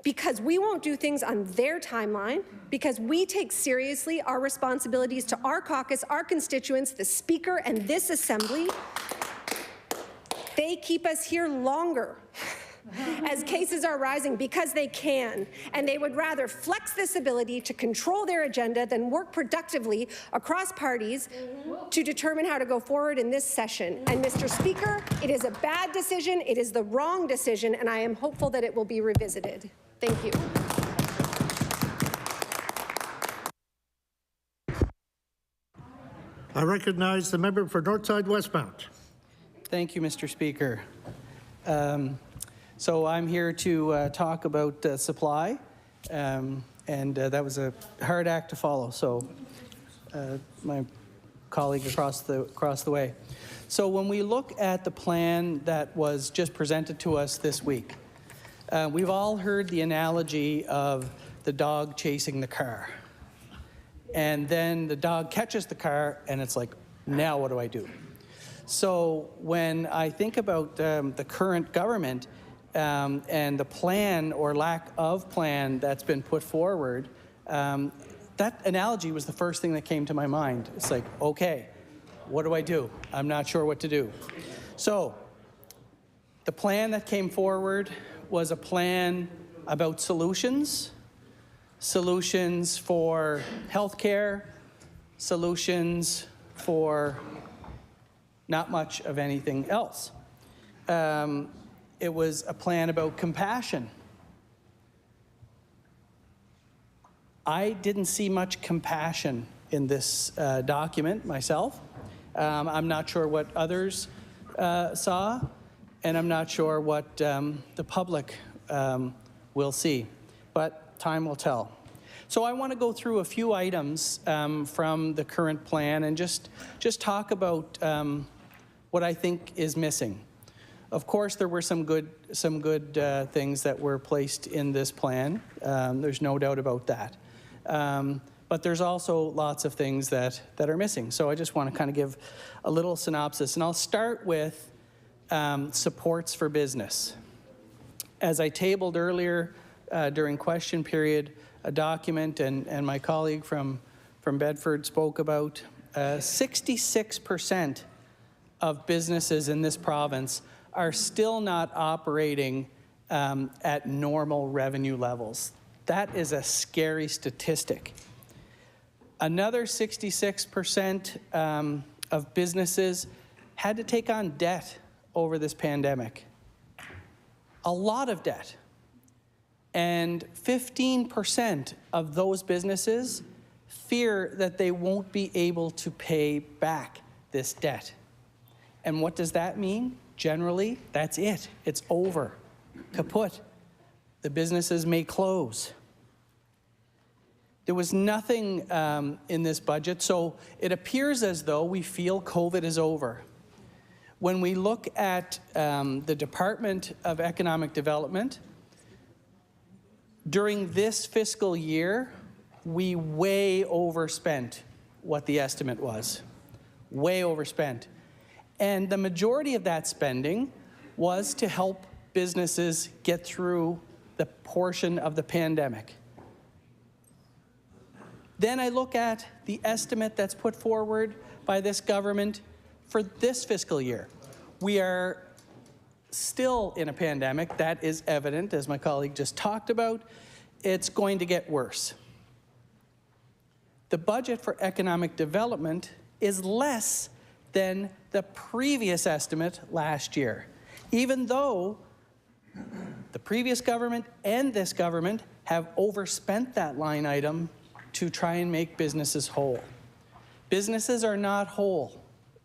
Because we won't do things on their timeline, because we take seriously our responsibilities to our caucus, our constituents, the Speaker, and this Assembly, they keep us here longer as cases are rising because they can, and they would rather flex this ability to control their agenda than work productively across parties to determine how to go forward in this session. And Mr. Speaker, it is a bad decision, it is the wrong decision, and I am hopeful that it will be revisited. Thank you. I recognize the member for Northside Westmount. Thank you, Mr. Speaker. So I'm here to talk about supply, and that was a hard act to follow. So my colleague across the way. So when we look at the plan that was just presented to us this week, we've all heard the analogy of the dog chasing the car. and then the dog catches the car, and it's like, now what do I do? So when I think about the current government and the plan or lack of plan that's been put forward, that analogy was the first thing that came to my mind. It's like, okay, what do I do? I'm not sure what to do. So the plan that came forward was a plan about solutions for healthcare, solutions for not much of anything else. It was a plan about compassion. I didn't see much compassion in this document myself. I'm not sure what others saw, and I'm not sure what the public will see, but time will tell. So I want to go through a few items from the current plan and just talk about what I think is missing. Of course, there were some good things that were placed in this plan. There's no doubt about that. But there's also lots of things that are missing. So I just want to kind of give a little synopsis. And I'll start with supports for business. As I tabled earlier during question period, a document, and my colleague from Bedford spoke about 66% of businesses in this province are still not operating at normal revenue levels. That is a scary statistic. Another 66% of businesses had to take on debt over this pandemic. A lot of debt. And 15% of those businesses fear that they won't be able to pay back this debt. And what does that mean? Generally, that's it. It's over. Kaput. The businesses may close. There was nothing in this budget, so it appears as though we feel COVID is over. When we look at the Department of Economic Development, during this fiscal year, we way overspent what the estimate was. Way overspent. And the majority of that spending was to help businesses get through the portion of the pandemic. Then I look at the estimate that's put forward by this government for this fiscal year. We are still in a pandemic. That is evident, as my colleague just talked about. It's going to get worse. The budget for economic development is less than the previous estimate last year, even though the previous government and this government have overspent that line item to try and make businesses whole. Businesses are not whole.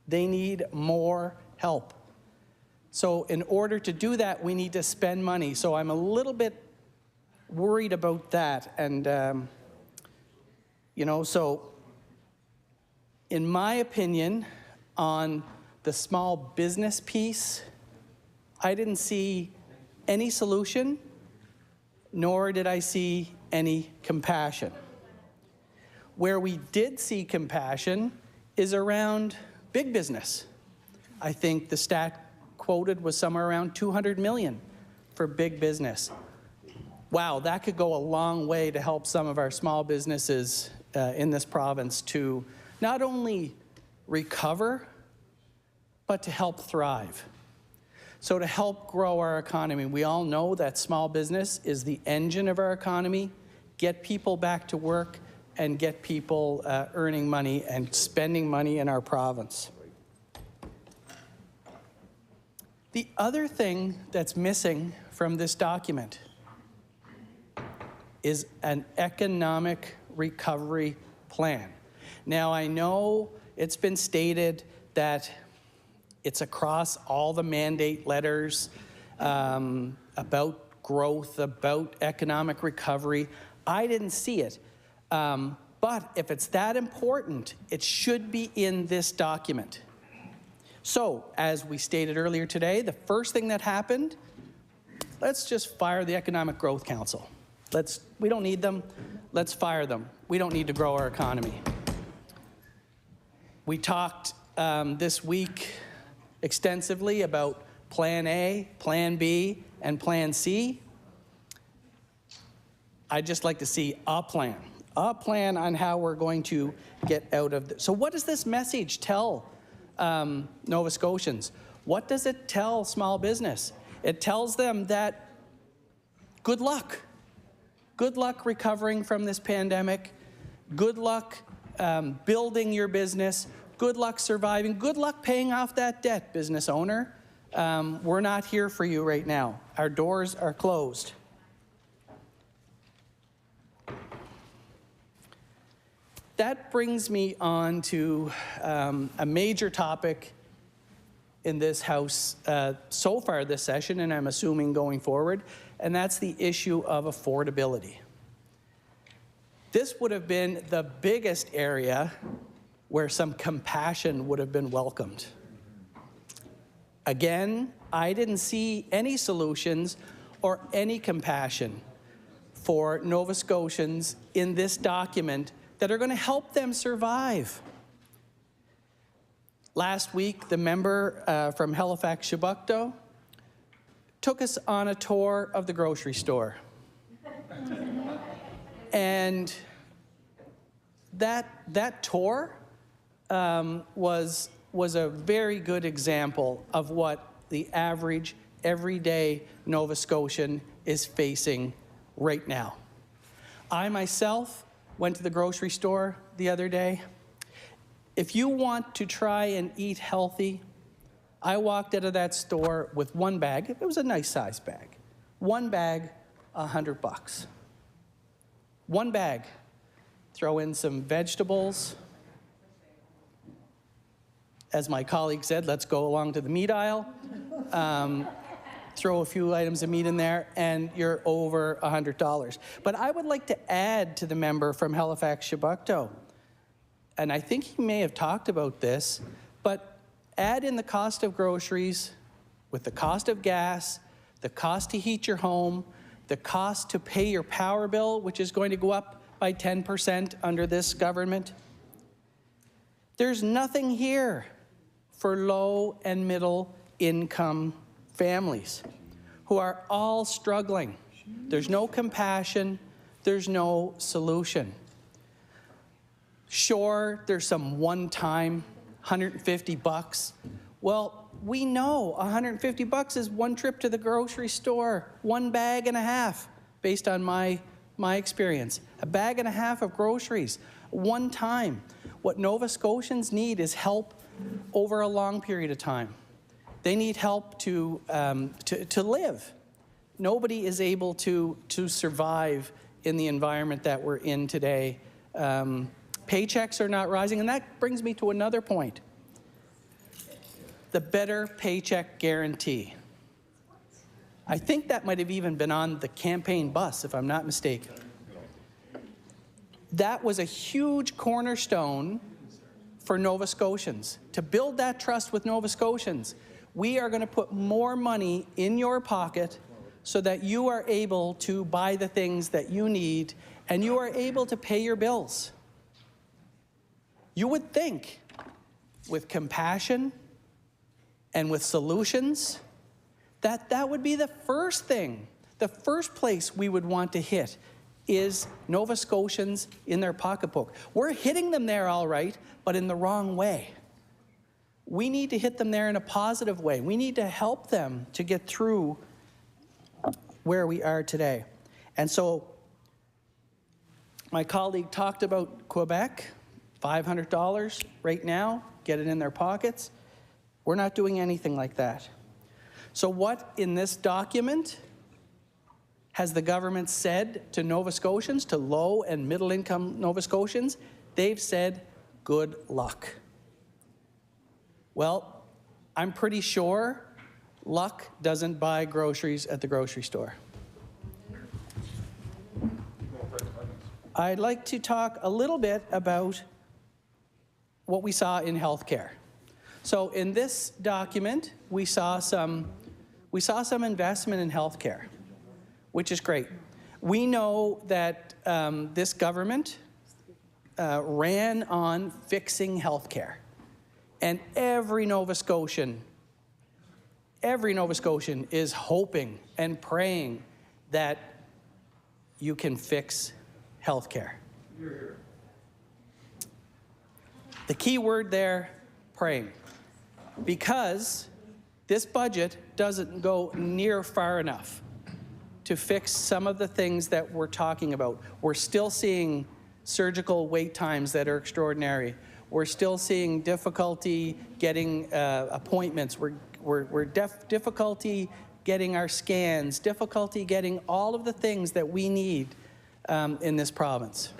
They need more help. So in order to do that, we need to spend money. So I'm a little bit worried about that. And, so in my opinion, on the small business piece, I didn't see any solution, nor did I see any compassion. Where we did see compassion is around big business. I think the stat quoted was somewhere around $200 million for big business. Wow, that could go a long way to help some of our small businesses in this province to not only recover, but to help thrive. So to help grow our economy, we all know that small business is the engine of our economy. Get people back to work and get people earning money and spending money in our province. The other thing that's missing from this document is an economic recovery plan. Now, I know it's been stated that it's across all the mandate letters about growth, about economic recovery. I didn't see it. But if it's that important, it should be in this document. So, as we stated earlier today, the first thing that happened, let's just fire the Economic Growth Council. We don't need them. Let's fire them. We don't need to grow our economy. We talked this week extensively about Plan A, Plan B, and Plan C. I'd just like to see a plan on how we're going to get out of this. So what does this message tell Nova Scotians? What does it tell small business? It tells them that good luck. Good luck recovering from this pandemic. Good luck building your business. Good luck surviving. Good luck paying off that debt, business owner. We're not here for you right now. Our doors are closed. That brings me on to a major topic in this House so far this session, and I'm assuming going forward, and that's the issue of affordability. This would have been the biggest area where some compassion would have been welcomed. Again, I didn't see any solutions or any compassion for Nova Scotians in this document that are going to help them survive. Last week, the member from Halifax-Chebucto took us on a tour of the grocery store. And that tour was a very good example of what the average, everyday Nova Scotian is facing right now. I myself went to the grocery store the other day. If you want to try and eat healthy, I walked out of that store with one bag. It was a nice size bag. One bag, $100. One bag. Throw in some vegetables. As my colleague said, let's go along to the meat aisle. Throw a few items of meat in there, and you're over $100. But I would like to add to the member from Halifax-Chebucto, and I think he may have talked about this, but add in the cost of groceries with the cost of gas, the cost to heat your home, the cost to pay your power bill, which is going to go up by 10% under this government. There's nothing here for low and middle income families who are all struggling. There's no compassion, there's no solution. Sure, there's some one-time $150. Well, we know $150 is one trip to the grocery store, one bag and a half, based on my experience. A bag and a half of groceries, one time. What Nova Scotians need is help over a long period of time. They need help to live. Nobody is able to survive in the environment that we're in today. Paychecks are not rising, and that brings me to another point. The better paycheck guarantee. I think that might have even been on the campaign bus, if I'm not mistaken. That was a huge cornerstone for Nova Scotians. To build that trust with Nova Scotians, we are going to put more money in your pocket so that you are able to buy the things that you need and you are able to pay your bills. You would think with compassion and with solutions that would be the first thing, the first place we would want to hit is Nova Scotians in their pocketbook. We're hitting them there all right, but in the wrong way. We need to hit them there in a positive way. We need to help them to get through where we are today. And so my colleague talked about Quebec, $500 right now, get it in their pockets. We're not doing anything like that. So what in this document has the government said to Nova Scotians, to low and middle income Nova Scotians? They've said, good luck. Well, I'm pretty sure luck doesn't buy groceries at the grocery store. I'd like to talk a little bit about what we saw in healthcare. So in this document, we saw some investment in healthcare, which is great. We know that this government ran on fixing healthcare, and every Nova Scotian is hoping and praying that you can fix healthcare. The key word there, praying, because this budget doesn't go near far enough to fix some of the things that we're talking about. We're still seeing surgical wait times that are extraordinary. We're still seeing difficulty getting appointments. We're difficulty getting our scans, difficulty getting all of the things that we need in this province.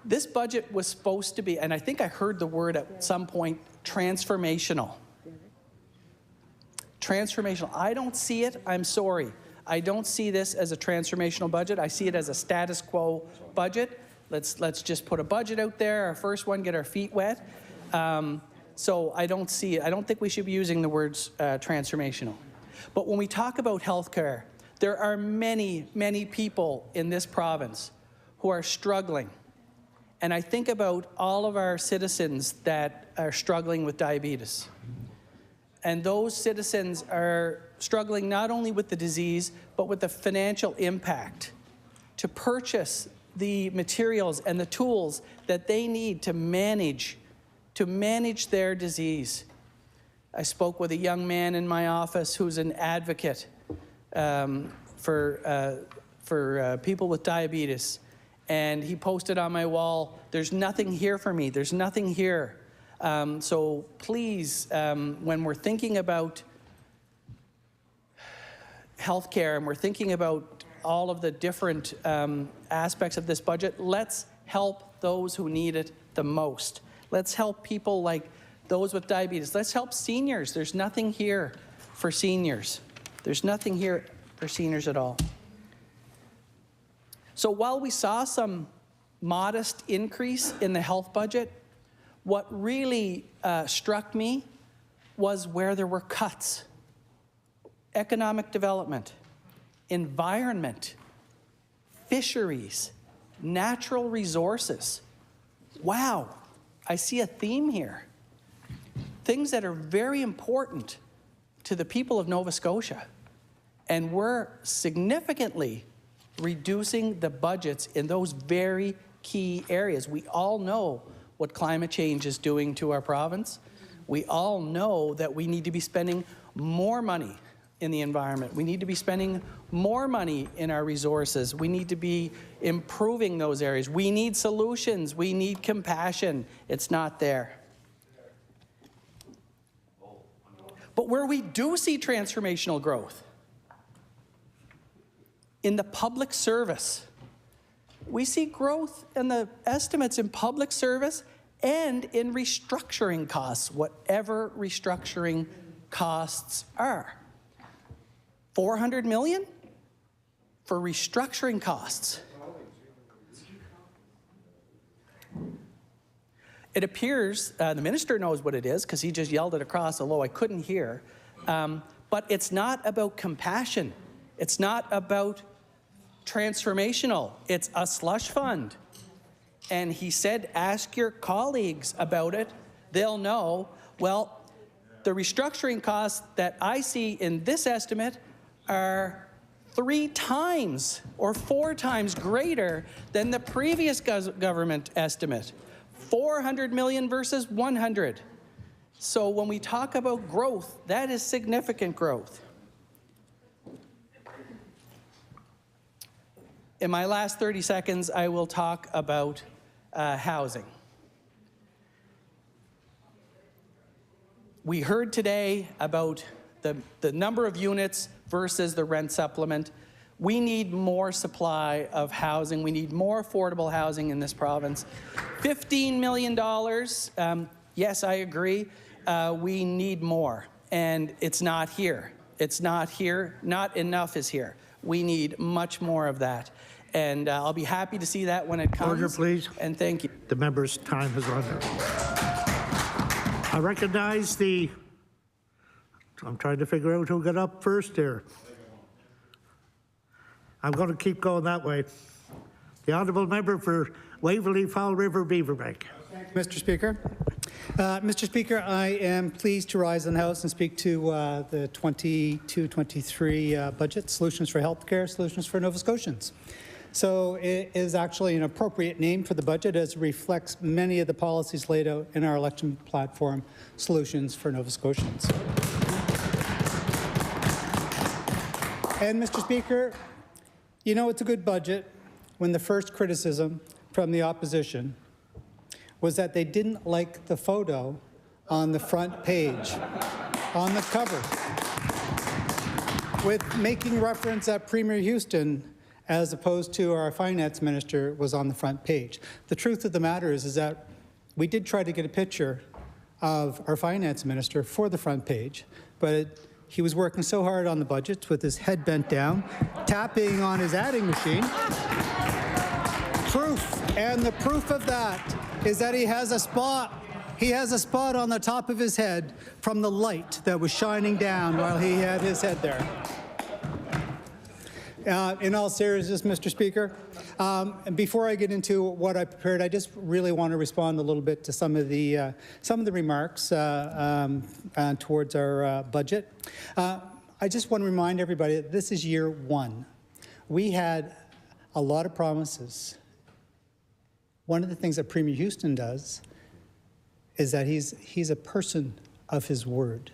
This budget was supposed to be, and I think I heard the word at some point, transformational. Transformational. I don't see it. I'm sorry. I don't see this as a transformational budget. I see it as a status quo budget. Let's just put a budget out there, our first one, get our feet wet. So I don't see it. I don't think we should be using the words transformational. But when we talk about healthcare, there are many, many people in this province who are struggling. And I think about all of our citizens that are struggling with diabetes. And those citizens are struggling not only with the disease, but with the financial impact to purchase the materials and the tools that they need to manage their disease. I spoke with a young man in my office who's an advocate for people with diabetes. And he posted on my wall, "There's nothing here for me. There's nothing here." So please, when we're thinking about healthcare and we're thinking about all of the different aspects of this budget, let's help those who need it the most. Let's help people like those with diabetes. Let's help seniors. There's nothing here for seniors. There's nothing here for seniors at all. So while we saw some modest increase in the health budget, what really struck me was where there were cuts. Economic development, environment, fisheries, natural resources. Wow, I see a theme here. Things that are very important to the people of Nova Scotia. And we're significantly reducing the budgets in those very key areas. We all know what climate change is doing to our province. We all know that we need to be spending more money in the environment. We need to be spending more money in our resources. We need to be improving those areas. We need solutions. We need compassion. It's not there. But where we do see transformational growth, in the public service, we see growth in the estimates in public service and in restructuring costs, whatever restructuring costs are. 400 million for restructuring costs. It appears, the minister knows what it is because he just yelled it across, although I couldn't hear. But it's not about compassion. It's not about transformational. It's a slush fund. And he said, ask your colleagues about it. They'll know. Well, the restructuring costs that I see in this estimate are 3 times or 4 times greater than the previous government estimate. 400 million versus 100. So when we talk about growth, that is significant growth. In my last 30 seconds, I will talk about housing. We heard today about the number of units versus the rent supplement. We need more supply of housing. We need more affordable housing in this province. $15 million, yes, I agree. We need more, and it's not here. It's not here. Not enough is here. We need much more of that. And I'll be happy to see that when it comes. Order, please. And thank you. The member's time has run out. I recognize the I'm trying to figure out who got up first here. I'm going to keep going that way. The honourable member for Waverley, Foul River, Beaverbank. Mr. Speaker. Mr. Speaker, I am pleased to rise in the House and speak to the 22-23 budget, Solutions for Healthcare, Solutions for Nova Scotians. So it is actually an appropriate name for the budget as it reflects many of the policies laid out in our election platform, Solutions for Nova Scotians. And Mr. Speaker, you know it's a good budget when the first criticism from the opposition was that they didn't like the photo on the front page, on the cover, with making reference that Premier Houston, as opposed to our finance minister, was on the front page. The truth of the matter is that we did try to get a picture of our finance minister for the front page, but he was working so hard on the budget with his head bent down, tapping on his adding machine. And the proof of that is that he has a spot. He has a spot on the top of his head from the light that was shining down while he had his head there. In all seriousness, Mr. Speaker, before I get into what I prepared, I just really want to respond a little bit to some of the remarks towards our budget. I just want to remind everybody that this is year one. We had a lot of promises. One of the things that Premier Houston does is that he's a person of his word.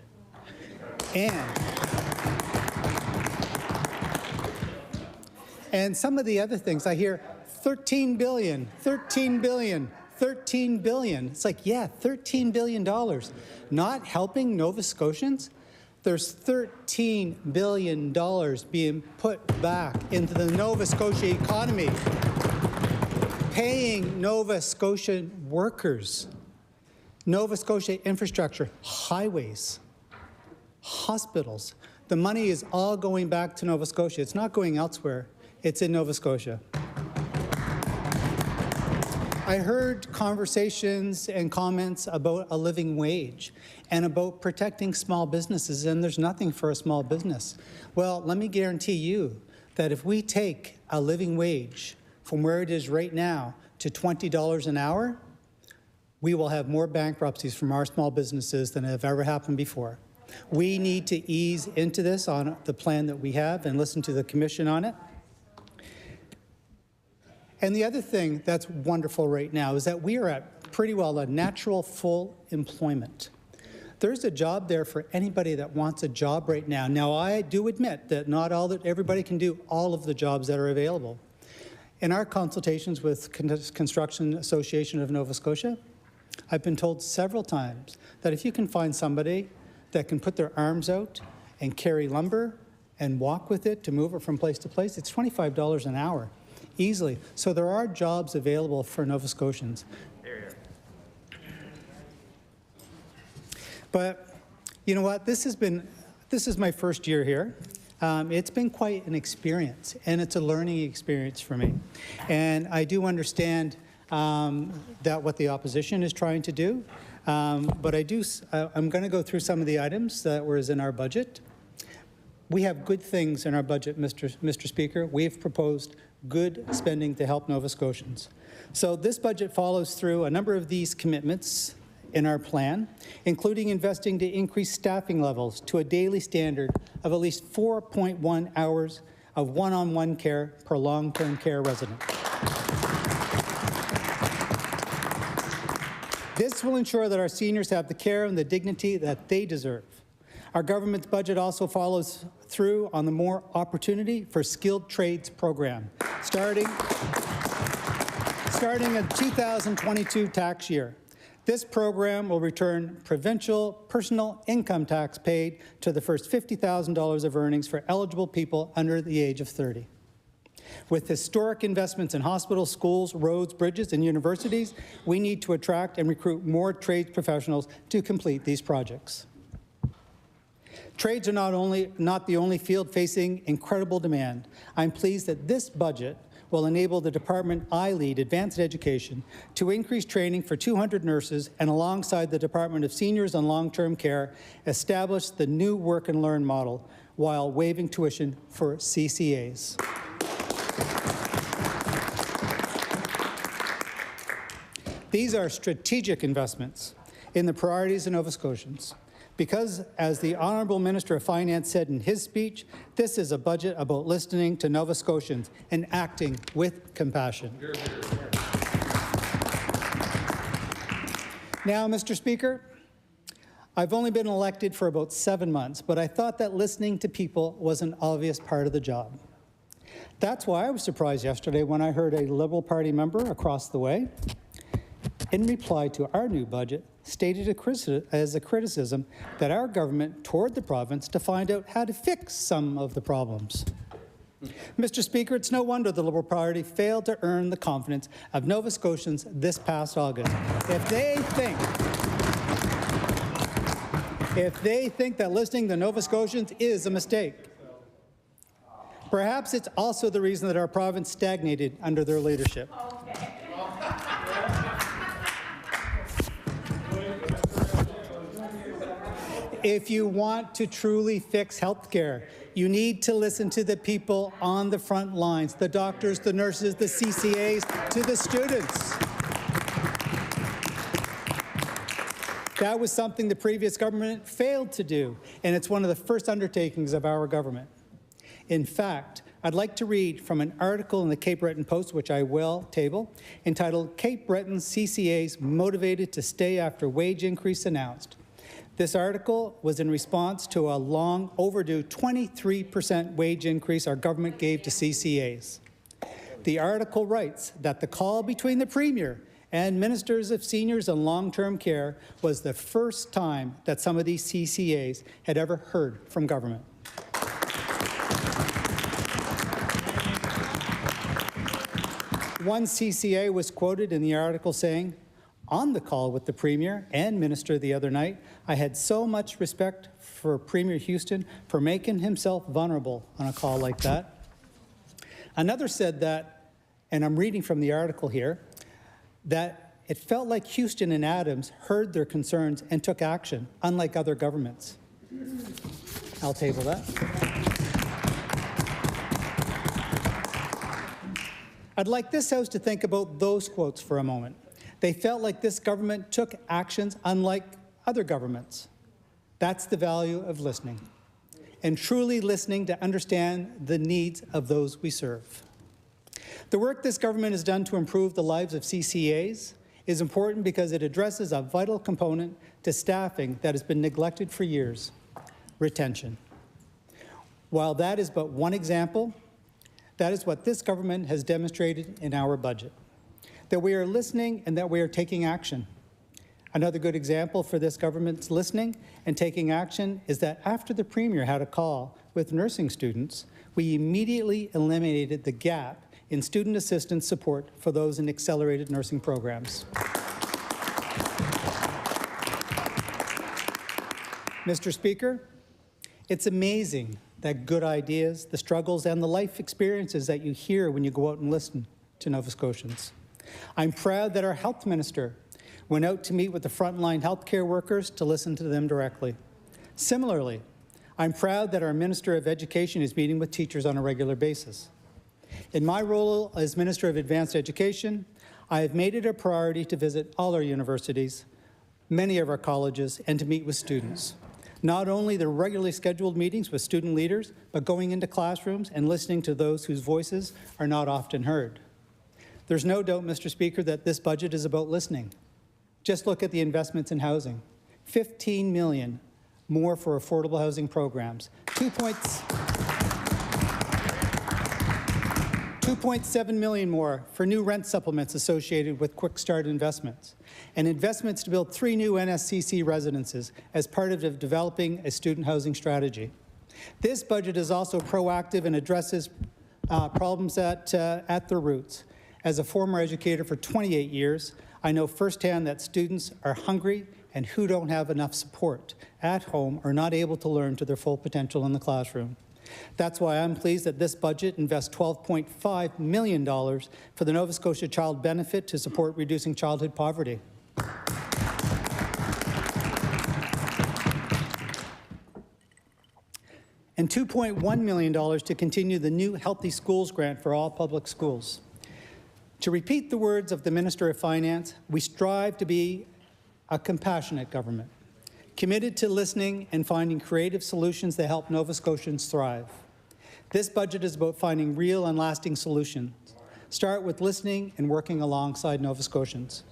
And some of the other things I hear, 13 billion, 13 billion, 13 billion. It's like, yeah, $13 billion. Not helping Nova Scotians? There's $13 billion being put back into the Nova Scotia economy, paying Nova Scotian workers, Nova Scotia infrastructure, highways, hospitals. The money is all going back to Nova Scotia. It's not going elsewhere. It's in Nova Scotia. I heard conversations and comments about a living wage and about protecting small businesses, and there's nothing for a small business. Well, let me guarantee you that if we take a living wage from where it is right now to $20 an hour, we will have more bankruptcies from our small businesses than have ever happened before. We need to ease into this on the plan that we have and listen to the Commission on it. And the other thing that's wonderful right now is that we are at pretty well a natural full employment. There's a job there for anybody that wants a job right now. Now, I do admit that not everybody can do all of the jobs that are available. In our consultations with Construction Association of Nova Scotia, I've been told several times that if you can find somebody that can put their arms out and carry lumber and walk with it to move it from place to place, it's $25 an hour. Easily. So there are jobs available for Nova Scotians. But you know what? This is my first year here. It's been quite an experience, and it's a learning experience for me. And I do understand that what the opposition is trying to do. But I'm going to go through some of the items that were in our budget. We have good things in our budget, Mr. Speaker. We've proposed good spending to help Nova Scotians. So this budget follows through a number of these commitments in our plan, including investing to increase staffing levels to a daily standard of at least 4.1 hours of one-on-one care per long-term care resident. This will ensure that our seniors have the care and the dignity that they deserve. Our government's budget also follows through on the More Opportunity for Skilled Trades program, starting a 2022 tax year. This program will return provincial personal income tax paid to the first $50,000 of earnings for eligible people under the age of 30. With historic investments in hospitals, schools, roads, bridges, and universities, we need to attract and recruit more trades professionals to complete these projects. Trades are not the only field facing incredible demand. I'm pleased that this budget will enable the department I lead, Advanced Education, to increase training for 200 nurses and alongside the Department of Seniors and Long-Term Care, establish the new work and learn model while waiving tuition for CCAs. These are strategic investments in the priorities of Nova Scotians. Because, as the Honourable Minister of Finance said in his speech, this is a budget about listening to Nova Scotians and acting with compassion. Now, Mr. Speaker, I've only been elected for about 7 months, but I thought that listening to people was an obvious part of the job. That's why I was surprised yesterday when I heard a Liberal Party member across the way, in reply to our new budget, stated as a criticism that our government toured the province to find out how to fix some of the problems. Mr. Speaker, it's no wonder the Liberal Party failed to earn the confidence of Nova Scotians this past August. If they think that listening to Nova Scotians is a mistake, perhaps it's also the reason that our province stagnated under their leadership. If you want to truly fix health care, you need to listen to the people on the front lines, the doctors, the nurses, the CCAs, to the students. That was something the previous government failed to do, and it's one of the first undertakings of our government. In fact, I'd like to read from an article in the Cape Breton Post, which I will table, entitled "Cape Breton CCAs Motivated to Stay After Wage Increase Announced." This article was in response to a long overdue 23% wage increase our government gave to CCAs. The article writes that the call between the Premier and Ministers of Seniors and Long-Term Care was the first time that some of these CCAs had ever heard from government. One CCA was quoted in the article saying, "On the call with the Premier and Minister the other night, I had so much respect for Premier Houston for making himself vulnerable on a call like that." Another said that, and I'm reading from the article here, that it felt like Houston and Adams heard their concerns and took action, unlike other governments. I'll table that. I'd like this House to think about those quotes for a moment. They felt like this government took actions unlike other governments. That's the value of listening, and truly listening to understand the needs of those we serve. The work this government has done to improve the lives of CCAs is important because it addresses a vital component to staffing that has been neglected for years: retention. While that is but one example, that is what this government has demonstrated in our budget: that we are listening and that we are taking action. Another good example for this government's listening and taking action is that after the Premier had a call with nursing students, we immediately eliminated the gap in student assistance support for those in accelerated nursing programs. Mr. Speaker, it's amazing that good ideas, the struggles, and the life experiences that you hear when you go out and listen to Nova Scotians. I'm proud that our health minister went out to meet with the frontline healthcare workers to listen to them directly. Similarly, I'm proud that our Minister of Education is meeting with teachers on a regular basis. In my role as Minister of Advanced Education, I have made it a priority to visit all our universities, many of our colleges, and to meet with students. Not only the regularly scheduled meetings with student leaders, but going into classrooms and listening to those whose voices are not often heard. There's no doubt, Mr. Speaker, that this budget is about listening. Just look at the investments in housing. $15 million more for affordable housing programs. 2.7 million more for new rent supplements associated with quick start investments, and investments to build 3 new NSCC residences as part of developing a student housing strategy. This budget is also proactive and addresses problems at their roots. As a former educator for 28 years, I know firsthand that students are hungry and who don't have enough support at home are not able to learn to their full potential in the classroom. That's why I'm pleased that this budget invests $12.5 million for the Nova Scotia Child Benefit to support reducing childhood poverty. And $2.1 million to continue the new Healthy Schools grant for all public schools. To repeat the words of the Minister of Finance, we strive to be a compassionate government, committed to listening and finding creative solutions that help Nova Scotians thrive. This budget is about finding real and lasting solutions. Start with listening and working alongside Nova Scotians.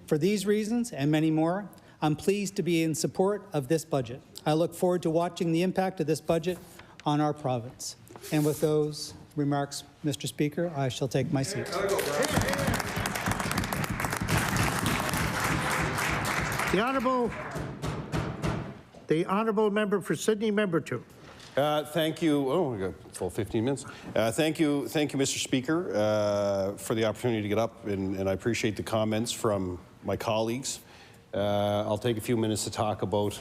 For these reasons and many more, I'm pleased to be in support of this budget. I look forward to watching the impact of this budget on our province. And with those remarks, Mr. Speaker, I shall take my seat. The Honourable Member for Sydney, Member 2. Thank you. Oh, we got a full 15 minutes. Thank you, Mr. Speaker, for the opportunity to get up, and I appreciate the comments from my colleagues. I'll take a few minutes to talk about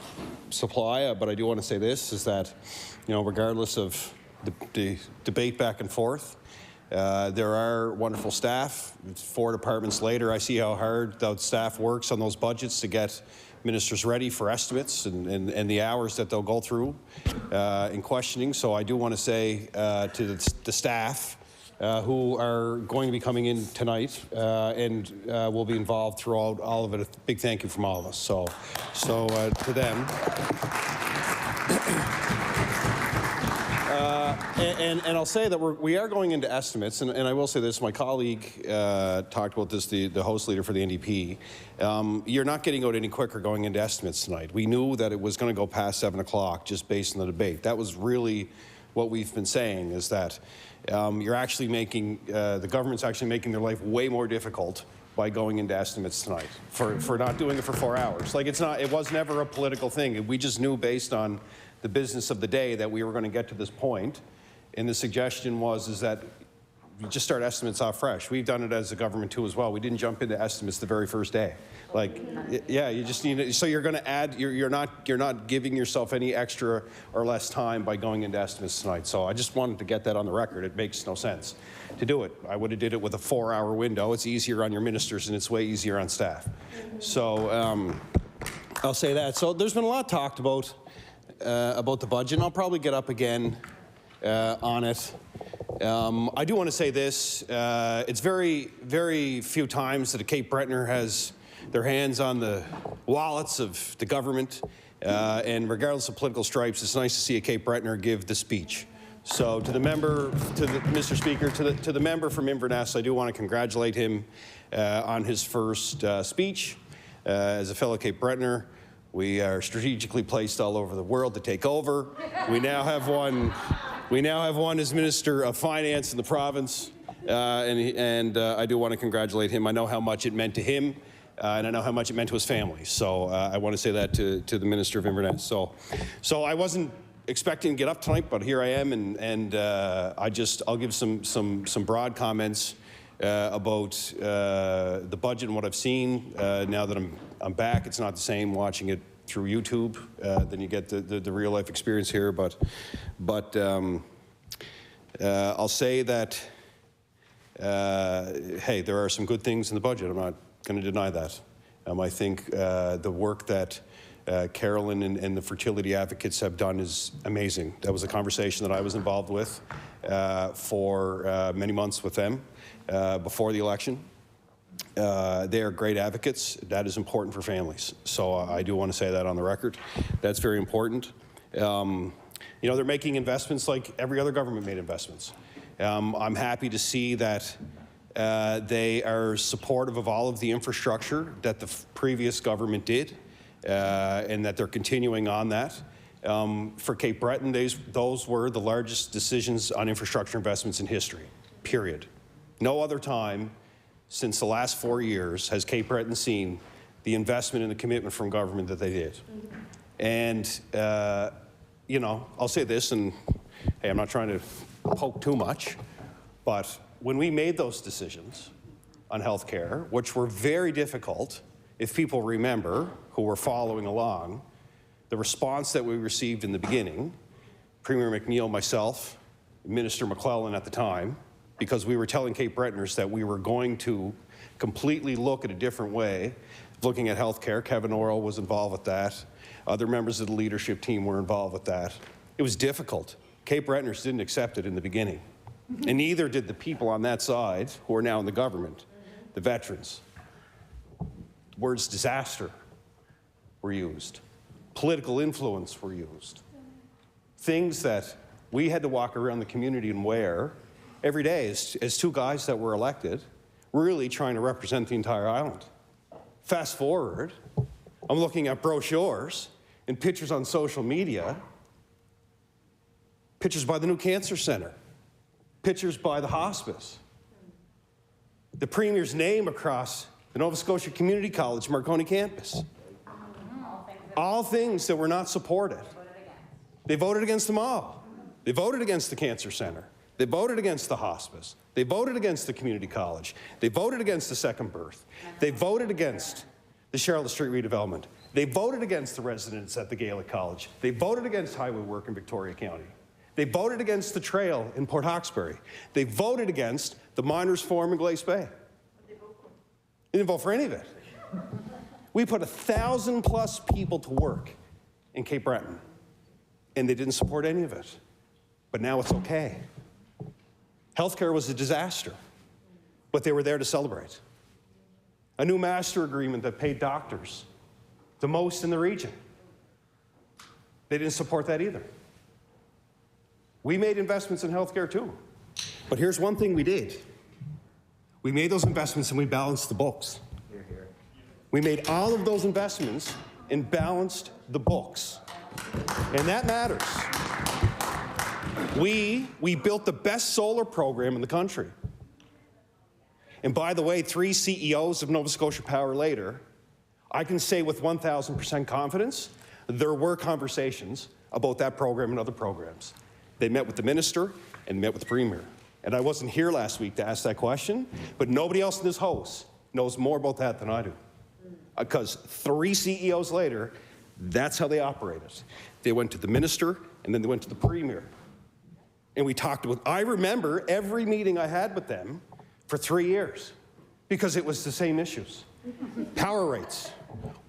supply, but I do want to say this, is that, regardless of the debate back and forth, there are wonderful staff. 4 departments later, I see how hard that staff works on those budgets to get ministers ready for estimates and the hours that they'll go through in questioning. So I do want to say to the staff who are going to be coming in tonight and will be involved throughout all of it, a big thank you from all of us. So to them. And I'll say that we are going into estimates, and I will say this, my colleague talked about this, the host leader for the NDP. You're not getting out any quicker going into estimates tonight. We knew that it was going to go past 7 o'clock just based on the debate. That was really what we've been saying, is that you're actually making, the government's actually making their life way more difficult by going into estimates tonight for not doing it for 4 hours. Like, it was never a political thing. We just knew based on the business of the day that we were going to get to this point. And the suggestion is that you just start estimates off fresh. We've done it as a government too as well. We didn't jump into estimates the very first day. Like, yeah, you just need it. So you're going to add, you're not giving yourself any extra or less time by going into estimates tonight. So I just wanted to get that on the record. It makes no sense to do it. I would have did it with a 4-hour window. It's easier on your ministers and it's way easier on staff. So I'll say that. So there's been a lot talked about the budget, and I'll probably get up again on it. I do want to say this. It's very, very few times that a Cape Bretoner has their hands on the wallets of the government, and regardless of political stripes, it's nice to see a Cape Bretoner give the speech. So to the member, Mr. Speaker, to the member from Inverness, I do want to congratulate him on his first speech as a fellow Cape Bretoner. We are strategically placed all over the world to take over. We now have one as Minister of Finance in the province, and I do want to congratulate him. I know how much it meant to him, and I know how much it meant to his family. So I want to say that to the Minister of Inverness. So I wasn't expecting to get up tonight, but here I am, and I'll give some broad comments about the budget and what I've seen now that I'm back. It's not the same watching it through YouTube than you get the real life experience here, but I'll say that hey, there are some good things in the budget. I'm not going to deny that. I think the work that Carolyn and the fertility advocates have done is amazing. That was a conversation that I was involved with for many months with them before the election. They are great advocates. That is important for families. So I do want to say that on the record. That's very important. They're making investments like every other government made investments. I'm happy to see that they are supportive of all of the infrastructure that the previous government did, and that they're continuing on that. For Cape Breton, those were the largest decisions on infrastructure investments in history, period. No other time since the last 4 years has Cape Breton seen the investment and the commitment from government that they did. And, I'll say this, and hey, I'm not trying to poke too much, but when we made those decisions on health care, which were very difficult, if people remember, who were following along, the response that we received in the beginning Premier McNeil, myself, Minister McClellan at the time, because we were telling Cape Bretoners that we were going to completely look at a different way, looking at healthcare. Kevin Orrell was involved with that. Other members of the leadership team were involved with that. It was difficult. Cape Bretoners didn't accept it in the beginning, and neither did the people on that side who are now in the government, the veterans. The words disaster were used. Political influence were used. Things that we had to walk around the community and wear every day as two guys that were elected, really trying to represent the entire island. Fast forward, I'm looking at brochures and pictures on social media, pictures by the new cancer center, pictures by the hospice, the Premier's name across the Nova Scotia Community College Marconi campus. All things that were not supported. They voted against them all. They voted against the cancer center. They voted against the hospice. They voted against the community college. They voted against the second birth. They voted against the Charlotte Street redevelopment. They voted against the residents at the Gaelic College. They voted against highway work in Victoria County. They voted against the trail in Port Hawkesbury. They voted against the Miners Forum in Glace Bay. They didn't vote for any of it. We put 1,000+ people to work in Cape Breton, and they didn't support any of it. But now it's okay. Healthcare was a disaster, but they were there to celebrate. A new master agreement that paid doctors the most in the region. They didn't support that either. We made investments in healthcare too. But here's one thing we did. We made those investments and we balanced the books. We made all of those investments and balanced the books. And that matters. We built the best solar program in the country. And by the way, 3 CEOs of Nova Scotia Power later, I can say with 1,000% confidence, there were conversations about that program and other programs. They met with the minister and met with the premier. And I wasn't here last week to ask that question, but nobody else in this house knows more about that than I do. Because 3 CEOs later, that's how they operated. They went to the minister, and then they went to the premier. And we talked about, I remember every meeting I had with them for 3 years, because it was the same issues. Power rates,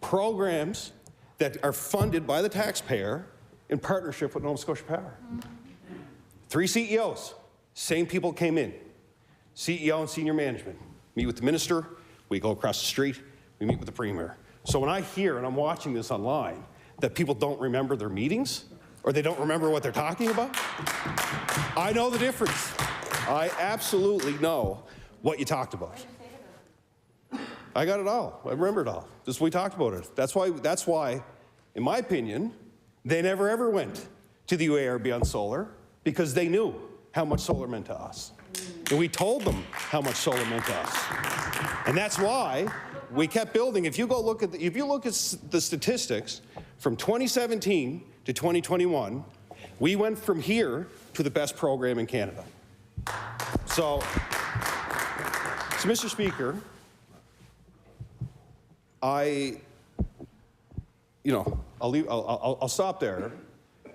programs that are funded by the taxpayer in partnership with Nova Scotia Power. 3 CEOs, same people came in. CEO and senior management. Meet with the minister, we go across the street, we meet with the premier. So when I hear, and I'm watching this online, that people don't remember their meetings, or they don't remember what they're talking about, I know the difference. I absolutely know what you talked about. I got it all. I remember it all. Just we talked about it. That's why, in my opinion, they never ever went to the UARB on solar, because they knew how much solar meant to us. And we told them how much solar meant to us. And that's why we kept building. If you look at the statistics from 2017 to 2021, we went from here to the best program in Canada. So Mr. Speaker, I'll stop there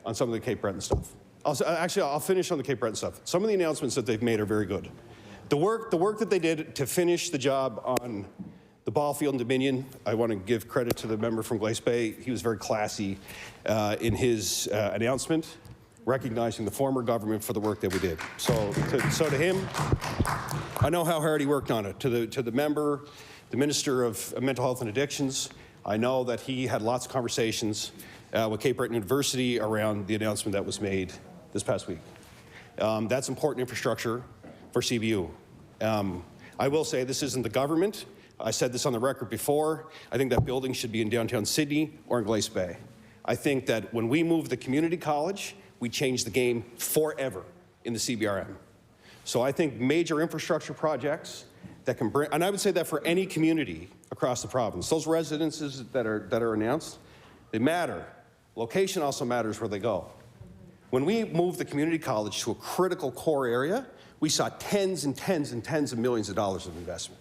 on some of the Cape Breton stuff. I'll finish on the Cape Breton stuff. Some of the announcements that they've made are very good. The work that they did to finish the job on the ball field in Dominion, I want to give credit to the member from Glace Bay. He was very classy in his announcement, recognizing the former government for the work that we did. So to him, I know how hard he worked on it. To the member, the Minister of Mental Health and Addictions, I know that he had lots of conversations with Cape Breton University around the announcement that was made this past week. That's important infrastructure for CBU. I will say this isn't the government. I said this on the record before. I think that building should be in downtown Sydney or in Glace Bay. I think that when we move the community college, we change the game forever in the CBRM. So I think major infrastructure projects that can bring, and I would say that for any community across the province, those residences that are announced, they matter. Location also matters where they go. When we moved the community college to a critical core area, we saw tens and tens and tens of millions of dollars of investment.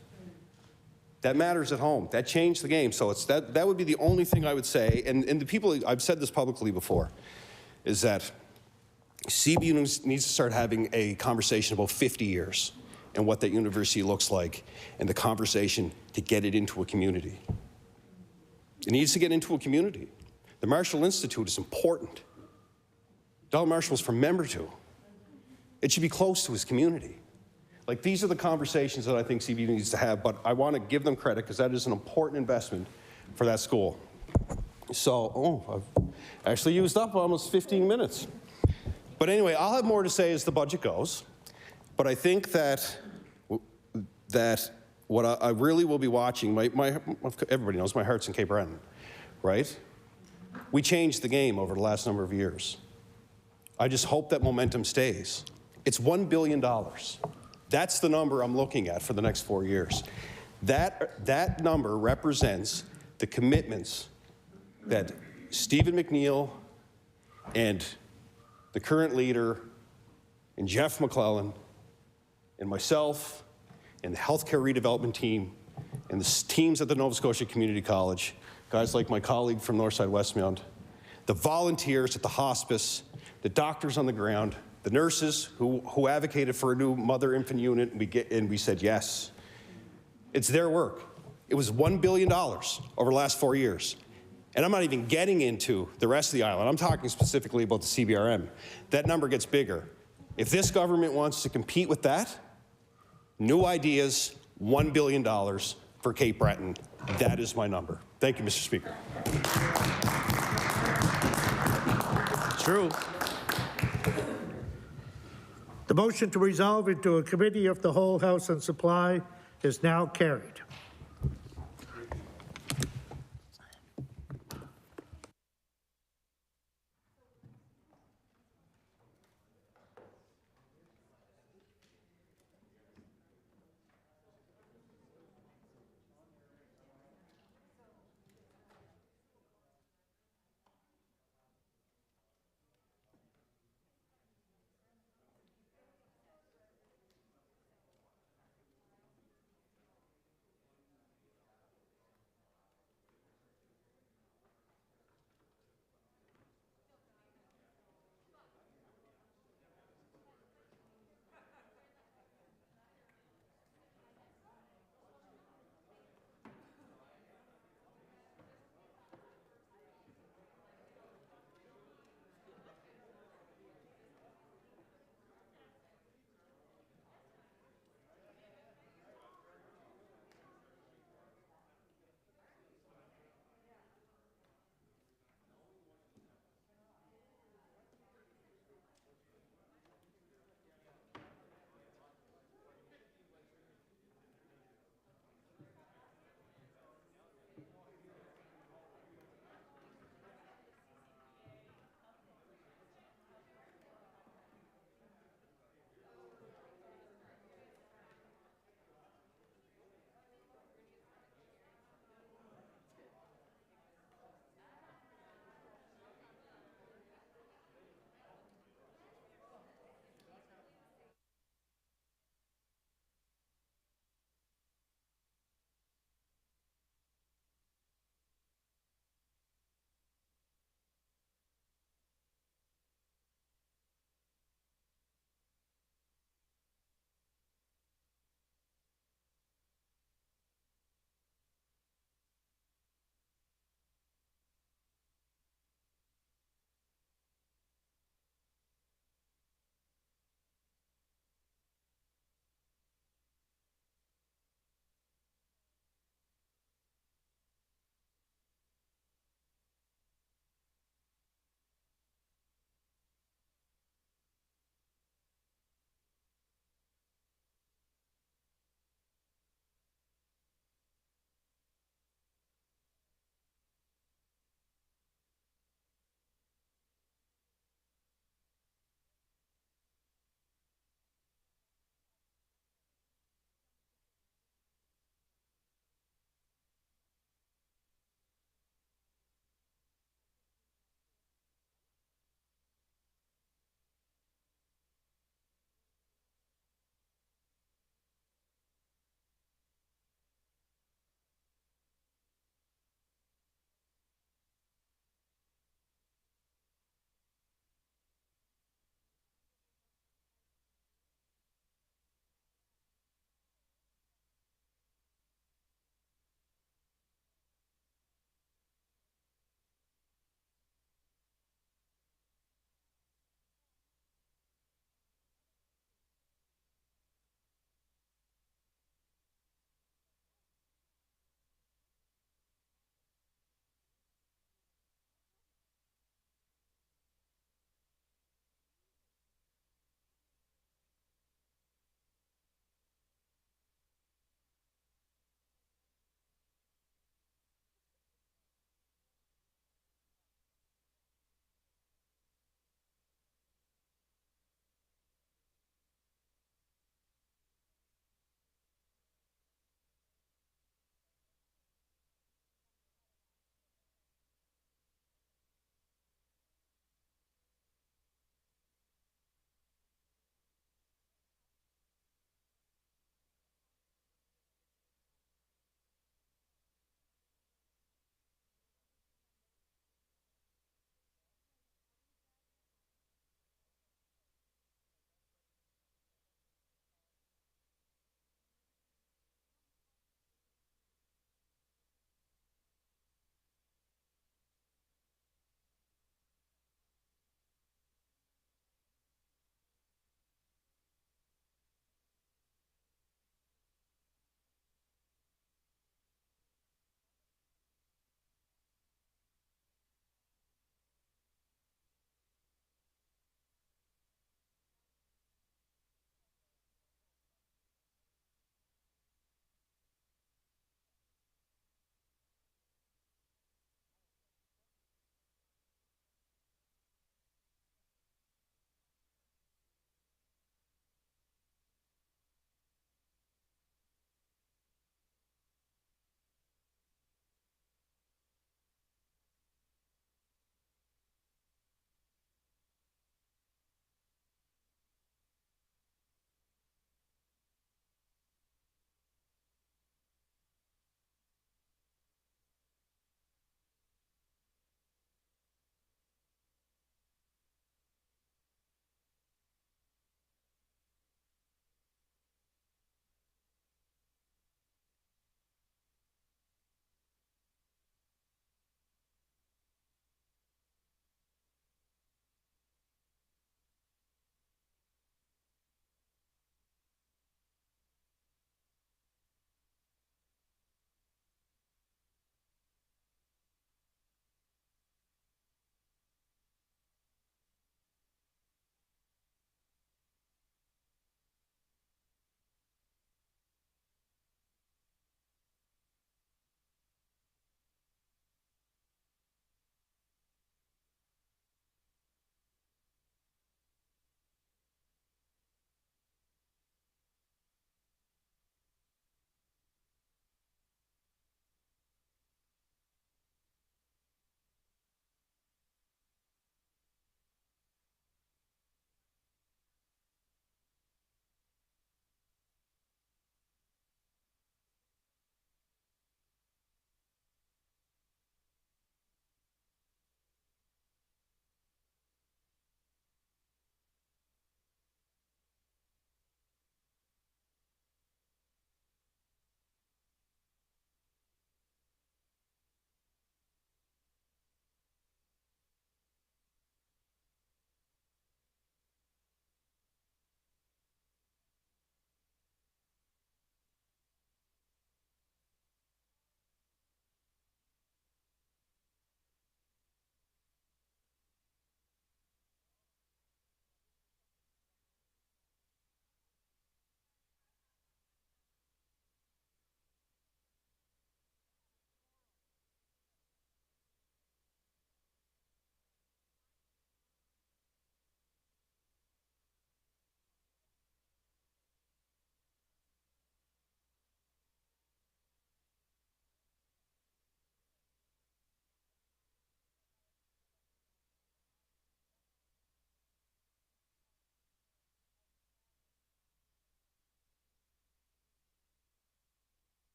That matters at home. That changed the game. So that would be the only thing I would say. And the people, I've said this publicly before, is that CBU needs to start having a conversation about 50 years and what that university looks like, and the conversation to get it into a community. It needs to get into a community. The Marshall Institute is important. Donald Marshall was from member to. It should be close to his community. Like, these are the conversations that I think CBU needs to have, but I want to give them credit because that is an important investment for that school. So, I've actually used up almost 15 minutes. But anyway, I'll have more to say as the budget goes, but I think that what I really will be watching, everybody knows my heart's in Cape Breton, right? We changed the game over the last number of years. I just hope that momentum stays. It's $1 billion. That's the number I'm looking at for the next 4 years. That number represents the commitments that Stephen McNeil and the current leader and Jeff McClellan and myself and the healthcare redevelopment team and the teams at the Nova Scotia Community College, guys like my colleague from Northside Westmount, the volunteers at the hospice, the doctors on the ground, the nurses who advocated for a new mother-infant unit, and we said yes. It's their work. It was $1 billion over the last 4 years. And I'm not even getting into the rest of the island. I'm talking specifically about the CBRM. That number gets bigger. If this government wants to compete with that, new ideas, $1 billion for Cape Breton. That is my number. Thank you, Mr. Speaker. True. The motion to resolve into a committee of the whole House and Supply is now carried.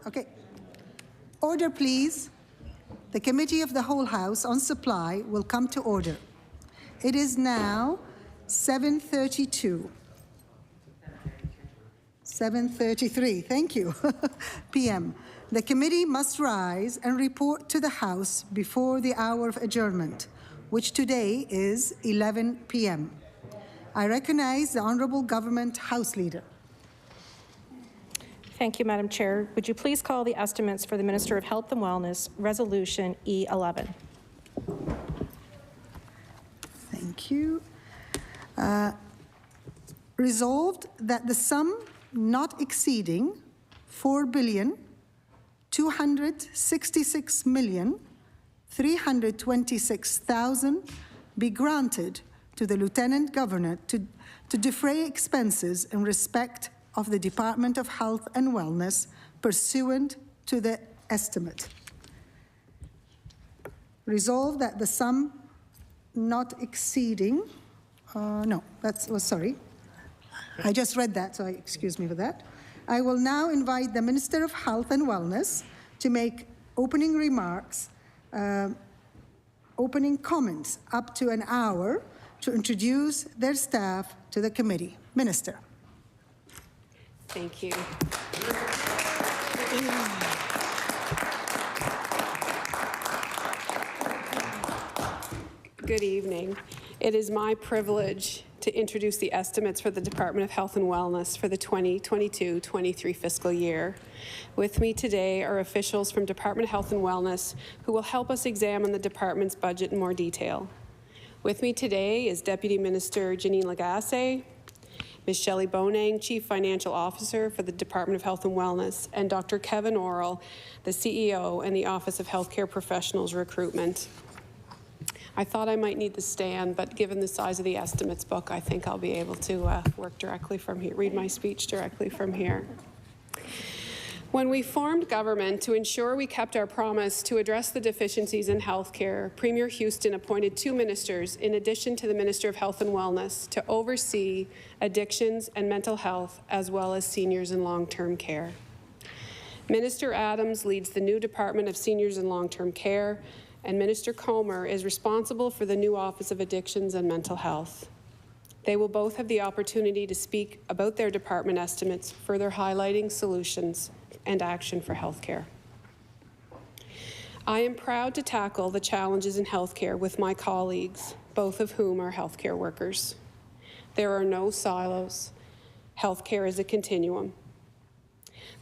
Okay. Order, please. The Committee of the Whole House on Supply will come to order. It is now 7:32. 7:33, thank you, p.m. The committee must rise and report to the House before the hour of adjournment, which today is 11 p.m. I recognize the Honourable Government House Leader. Thank you, Madam Chair. Would you please call the estimates for the Minister of Health and Wellness, Resolution E11? Thank you. Resolved that the sum not exceeding $4,266,326,000 be granted to the Lieutenant Governor to defray expenses in respect of the Department of Health and Wellness pursuant to the estimate. Resolved that the sum not exceeding, sorry. I just read that, so excuse me for that. I will now invite the Minister of Health and Wellness to make opening remarks, opening comments up to an hour to introduce their staff to the committee. Minister. Thank you. Good evening. It is my privilege to introduce the estimates for the Department of Health and Wellness for the 2022-23 fiscal year. With me today are officials from Department of Health and Wellness who will help us examine the department's budget in more detail. With me today is Deputy Minister Janine Lagasse, Ms. Shelley Bonang, Chief Financial Officer for the Department of Health and Wellness, and Dr. Kevin Orrell, the CEO and the Office of Healthcare Professionals Recruitment. I thought I might need the stand, but given the size of the estimates book, I think I'll be able to work directly from here, read my speech directly from here. When we formed government to ensure we kept our promise to address the deficiencies in healthcare, Premier Houston appointed 2 ministers in addition to the Minister of Health and Wellness to oversee addictions and mental health, as well as seniors and long-term care. Minister Adams leads the new Department of Seniors and Long-Term Care, and Minister Comer is responsible for the new Office of Addictions and Mental Health. They will both have the opportunity to speak about their department estimates, further highlighting solutions and action for healthcare. I am proud to tackle the challenges in healthcare with my colleagues, both of whom are healthcare workers. There are no silos. Healthcare is a continuum.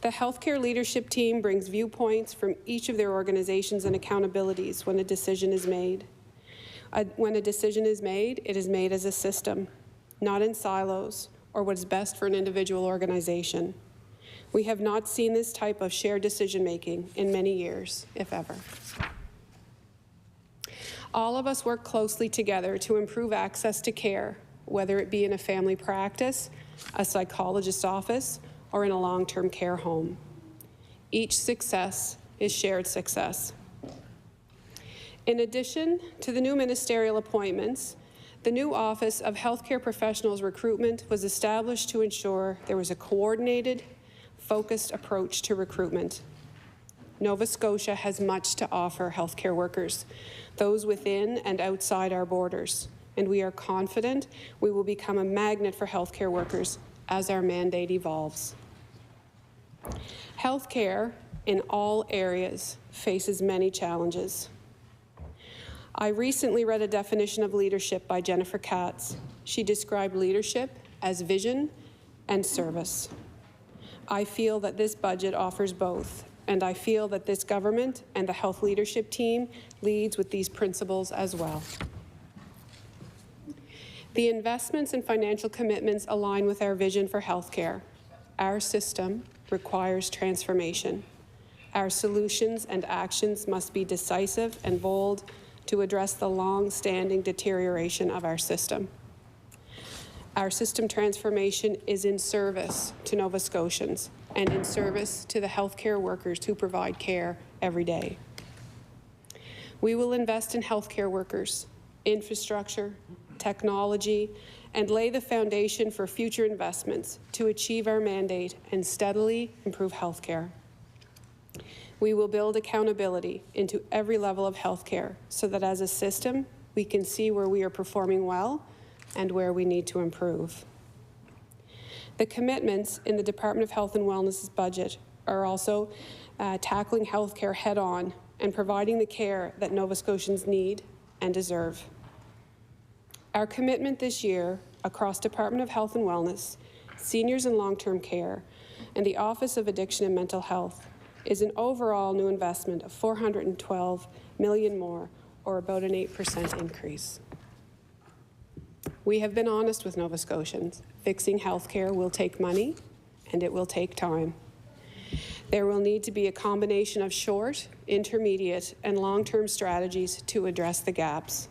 The healthcare leadership team brings viewpoints from each of their organizations and accountabilities when a decision is made. When a decision is made, it is made as a system, not in silos or what is best for an individual organization. We have not seen this type of shared decision-making in many years, if ever. All of us work closely together to improve access to care, whether it be in a family practice, a psychologist's office, or in a long-term care home. Each success is shared success. In addition to the new ministerial appointments, the new Office of Healthcare Professionals Recruitment was established to ensure there was a coordinated, focused approach to recruitment. Nova Scotia has much to offer healthcare workers, those within and outside our borders, and we are confident we will become a magnet for healthcare workers as our mandate evolves. Healthcare in all areas faces many challenges. I recently read a definition of leadership by Jennifer Katz. She described leadership as vision and service. I feel that this budget offers both, and I feel that this government and the health leadership team leads with these principles as well. The investments and financial commitments align with our vision for healthcare. Our system requires transformation. Our solutions and actions must be decisive and bold to address the long-standing deterioration of our system. Our system transformation is in service to Nova Scotians and in service to the healthcare workers who provide care every day. We will invest in healthcare workers, infrastructure, technology, and lay the foundation for future investments to achieve our mandate and steadily improve healthcare. We will build accountability into every level of healthcare so that as a system, we can see where we are performing well and where we need to improve. The commitments in the Department of Health and Wellness's budget are also tackling healthcare head-on and providing the care that Nova Scotians need and deserve. Our commitment this year across Department of Health and Wellness, Seniors and Long-Term Care, and the Office of Addiction and Mental Health is an overall new investment of $412 million more, or about an 8% increase. We have been honest with Nova Scotians. Fixing healthcare will take money, and it will take time. There will need to be a combination of short, intermediate, and long-term strategies to address the gaps.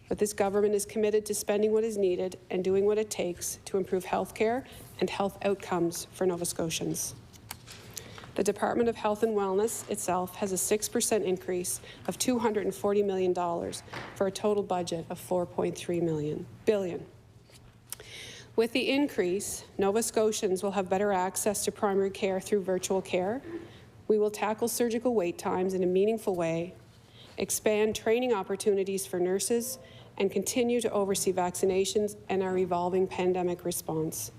But this government is committed to spending what is needed and doing what it takes to improve healthcare and health outcomes for Nova Scotians. The Department of Health and Wellness itself has a 6% increase of $240 million for a total budget of $4.3 billion. With the increase, Nova Scotians will have better access to primary care through virtual care. We will tackle surgical wait times in a meaningful way, expand training opportunities for nurses, and continue to oversee vaccinations and our evolving pandemic response.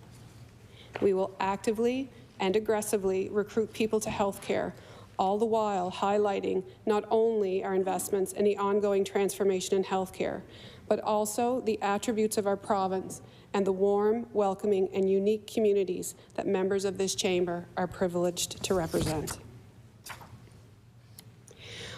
We will actively and aggressively recruit people to healthcare, all the while highlighting not only our investments in the ongoing transformation in healthcare, but also the attributes of our province and the warm, welcoming, and unique communities that members of this chamber are privileged to represent.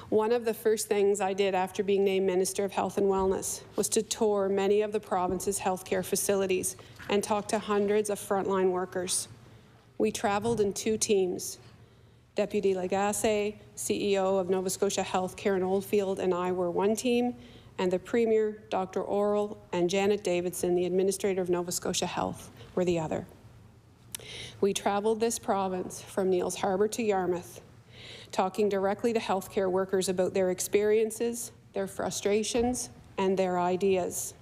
One of the first things I did after being named Minister of Health and Wellness was to tour many of the province's healthcare facilities and talk to hundreds of frontline workers. We traveled in 2 teams. Deputy Lagasse, CEO of Nova Scotia Healthcare in Oldfield, and I were one team, and the Premier, Dr. Orrell, and Janet Davidson, the Administrator of Nova Scotia Health, were the other. We traveled this province from Neils Harbor to Yarmouth, talking directly to healthcare workers about their experiences, their frustrations, and their ideas.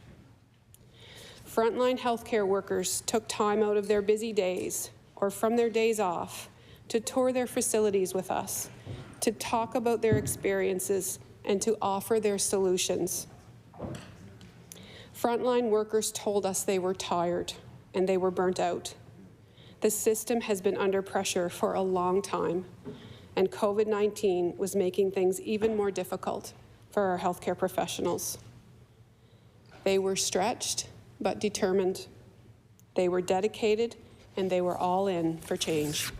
Frontline healthcare workers took time out of their busy days or from their days off to tour their facilities with us, to talk about their experiences and to offer their solutions. Frontline workers told us they were tired and they were burnt out. The system has been under pressure for a long time, and COVID-19 was making things even more difficult for our healthcare professionals. They were stretched but determined. They were dedicated, and they were all in for change.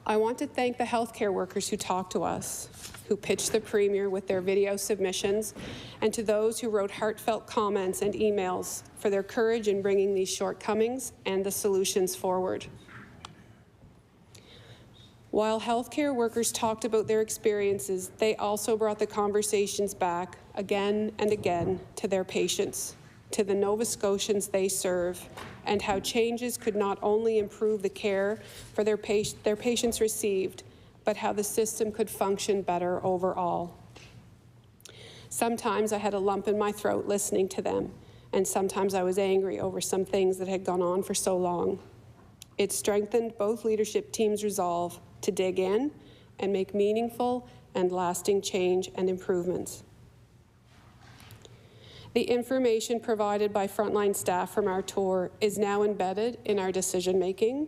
I want to thank the healthcare workers who talked to us, who pitched the Premier with their video submissions, and to those who wrote heartfelt comments and emails for their courage in bringing these shortcomings and the solutions forward. While healthcare workers talked about their experiences, they also brought the conversations back again and again to their patients, to the Nova Scotians they serve, and how changes could not only improve the care for their patients received, but how the system could function better overall. Sometimes I had a lump in my throat listening to them, and sometimes I was angry over some things that had gone on for so long. It strengthened both leadership teams' resolve to dig in and make meaningful and lasting change and improvements. The information provided by frontline staff from our tour is now embedded in our decision-making,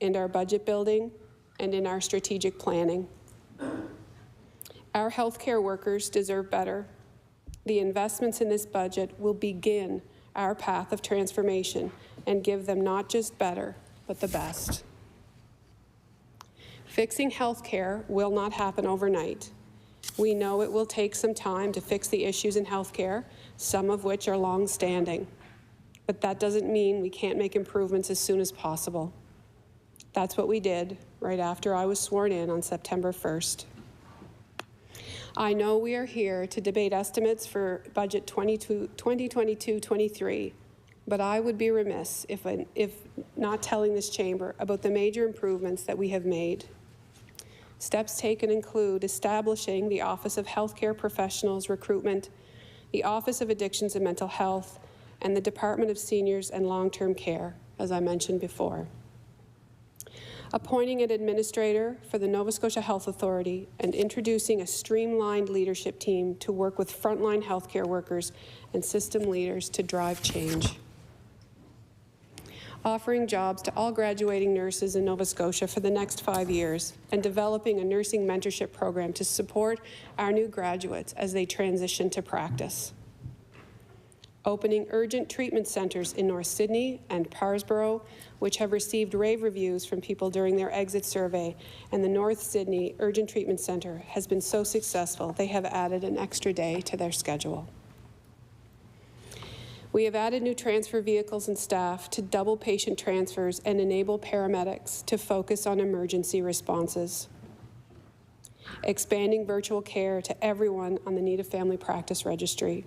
in our budget building, and in our strategic planning. Our healthcare workers deserve better. The investments in this budget will begin our path of transformation and give them not just better, but the best. Fixing healthcare will not happen overnight. We know it will take some time to fix the issues in healthcare, some of which are long-standing. But that doesn't mean we can't make improvements as soon as possible. That's what we did right after I was sworn in on September 1st. I know we are here to debate estimates for budget 2022-23, but I would be remiss if not telling this chamber about the major improvements that we have made. Steps taken include establishing the Office of Healthcare Professionals Recruitment, the Office of Addictions and Mental Health, and the Department of Seniors and Long-Term Care, as I mentioned before. appointing an administrator for the Nova Scotia Health Authority, and introducing a streamlined leadership team to work with frontline healthcare workers and system leaders to drive change. Offering jobs to all graduating nurses in Nova Scotia for the next 5 years, and developing a nursing mentorship program to support our new graduates as they transition to practice. Opening urgent treatment centres in North Sydney and Parsborough, which have received rave reviews from people during their exit survey, and the North Sydney Urgent Treatment Centre has been so successful they have added an extra day to their schedule. We have added new transfer vehicles and staff to double patient transfers and enable paramedics to focus on emergency responses. Expanding virtual care to everyone on the Need a Family Practice Registry.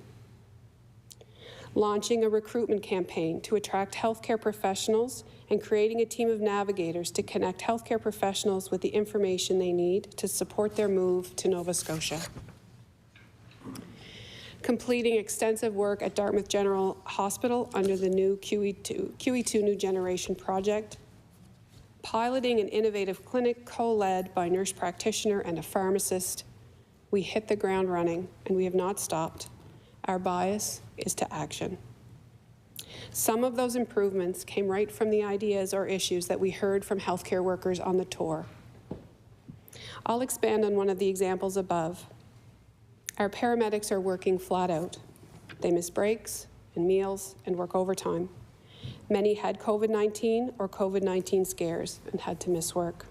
Launching a recruitment campaign to attract healthcare professionals and creating a team of navigators to connect healthcare professionals with the information they need to support their move to Nova Scotia. Completing extensive work at Dartmouth General Hospital under the new QE2 New Generation project. Piloting an innovative clinic co-led by a nurse practitioner and a pharmacist. We hit the ground running, and we have not stopped. Our bias is to action. Some of those improvements came right from the ideas or issues that we heard from healthcare workers on the tour. I'll expand on one of the examples above. Our paramedics are working flat out. They miss breaks and meals and work overtime. Many had COVID-19 or COVID-19 scares and had to miss work.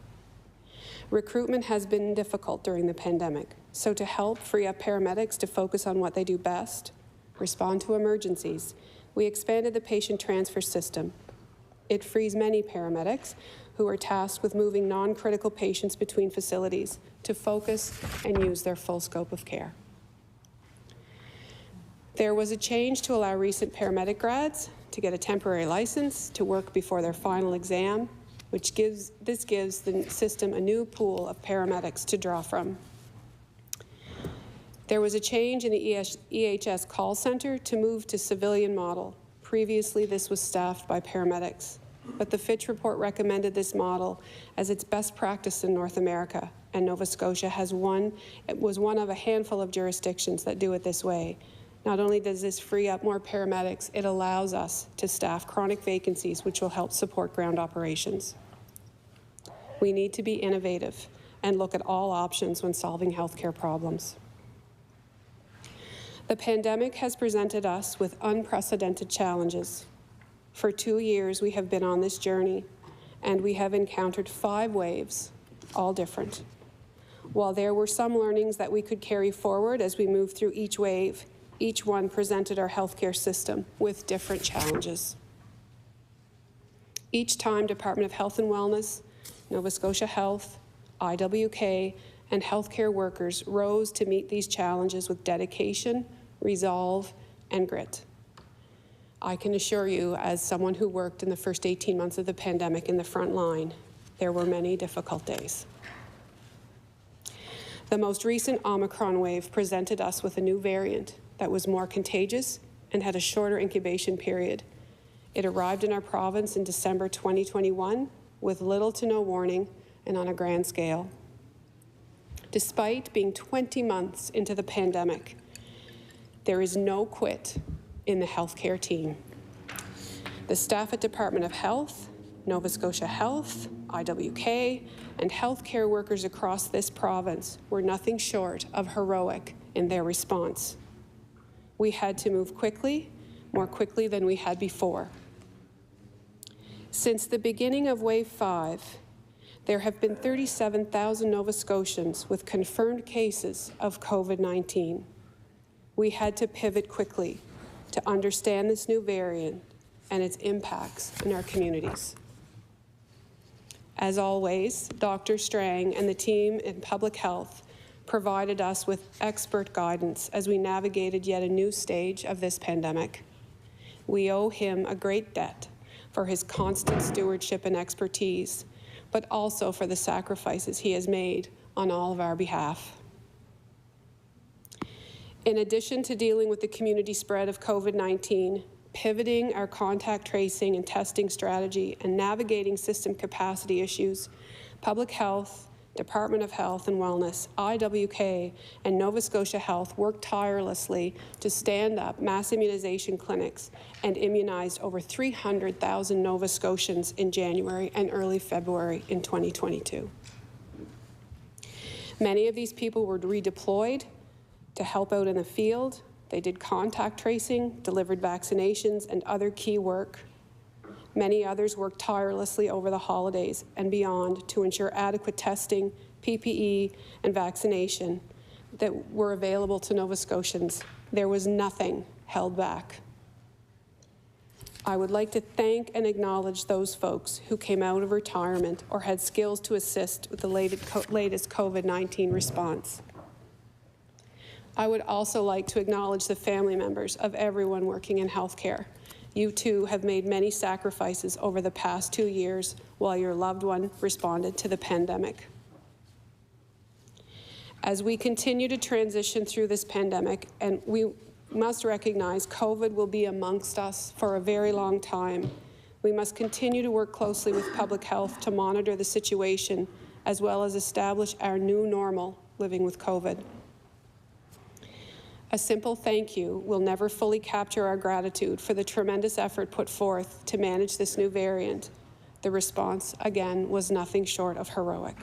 Recruitment has been difficult during the pandemic, so to help free up paramedics to focus on what they do best, respond to emergencies, we expanded the patient transfer system. It frees many paramedics who are tasked with moving non-critical patients between facilities to focus and use their full scope of care. There was a change to allow recent paramedic grads to get a temporary license to work before their final exam, which gives the system a new pool of paramedics to draw from. There was a change in the EHS call center to move to civilian model. Previously, this was staffed by paramedics, but the Fitch report recommended this model as its best practice in North America, and Nova Scotia was one of a handful of jurisdictions that do it this way. Not only does this free up more paramedics, it allows us to staff chronic vacancies, which will help support ground operations. We need to be innovative and look at all options when solving healthcare problems. The pandemic has presented us with unprecedented challenges. For 2 years, we have been on this journey, and we have encountered 5 waves, all different. While there were some learnings that we could carry forward as we moved through each wave, each one presented our healthcare system with different challenges. Each time, Department of Health and Wellness, Nova Scotia Health, IWK, and healthcare workers rose to meet these challenges with dedication, resolve, and grit. I can assure you, as someone who worked in the first 18 months of the pandemic in the front line, there were many difficult days. The most recent Omicron wave presented us with a new variant that was more contagious and had a shorter incubation period. It arrived in our province in December 2021 with little to no warning and on a grand scale. Despite being 20 months into the pandemic, there is no quit in the healthcare team. The staff at Department of Health, Nova Scotia Health, IWK, and healthcare workers across this province were nothing short of heroic in their response. We had to move quickly, more quickly than we had before. Since the beginning of Wave 5, there have been 37,000 Nova Scotians with confirmed cases of COVID-19. We had to pivot quickly to understand this new variant and its impacts in our communities. As always, Dr. Strang and the team in public health provided us with expert guidance as we navigated yet a new stage of this pandemic. We owe him a great debt for his constant stewardship and expertise, but also for the sacrifices he has made on all of our behalf. In addition to dealing with the community spread of COVID-19, pivoting our contact tracing and testing strategy and navigating system capacity issues, Public Health, Department of Health and Wellness, IWK, and Nova Scotia Health worked tirelessly to stand up mass immunization clinics and immunized over 300,000 Nova Scotians in January and early February in 2022. Many of these people were redeployed to help out in the field. They did contact tracing, delivered vaccinations, and other key work. Many others worked tirelessly over the holidays and beyond to ensure adequate testing, PPE, and vaccination that were available to Nova Scotians. There was nothing held back. I would like to thank and acknowledge those folks who came out of retirement or had skills to assist with the latest COVID-19 response. I would also like to acknowledge the family members of everyone working in healthcare. You too have made many sacrifices over the past 2 years while your loved one responded to the pandemic. As we continue to transition through this pandemic, and we must recognize COVID will be amongst us for a very long time, we must continue to work closely with public health to monitor the situation as well as establish our new normal living with COVID. A simple thank you will never fully capture our gratitude for the tremendous effort put forth to manage this new variant. The response, again, was nothing short of heroic.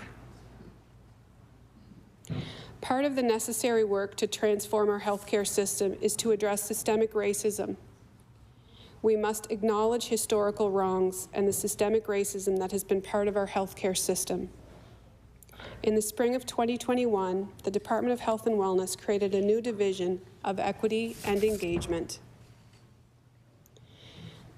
Part of the necessary work to transform our healthcare system is to address systemic racism. We must acknowledge historical wrongs and the systemic racism that has been part of our healthcare system. In the spring of 2021, the Department of Health and Wellness created a new division of equity and engagement.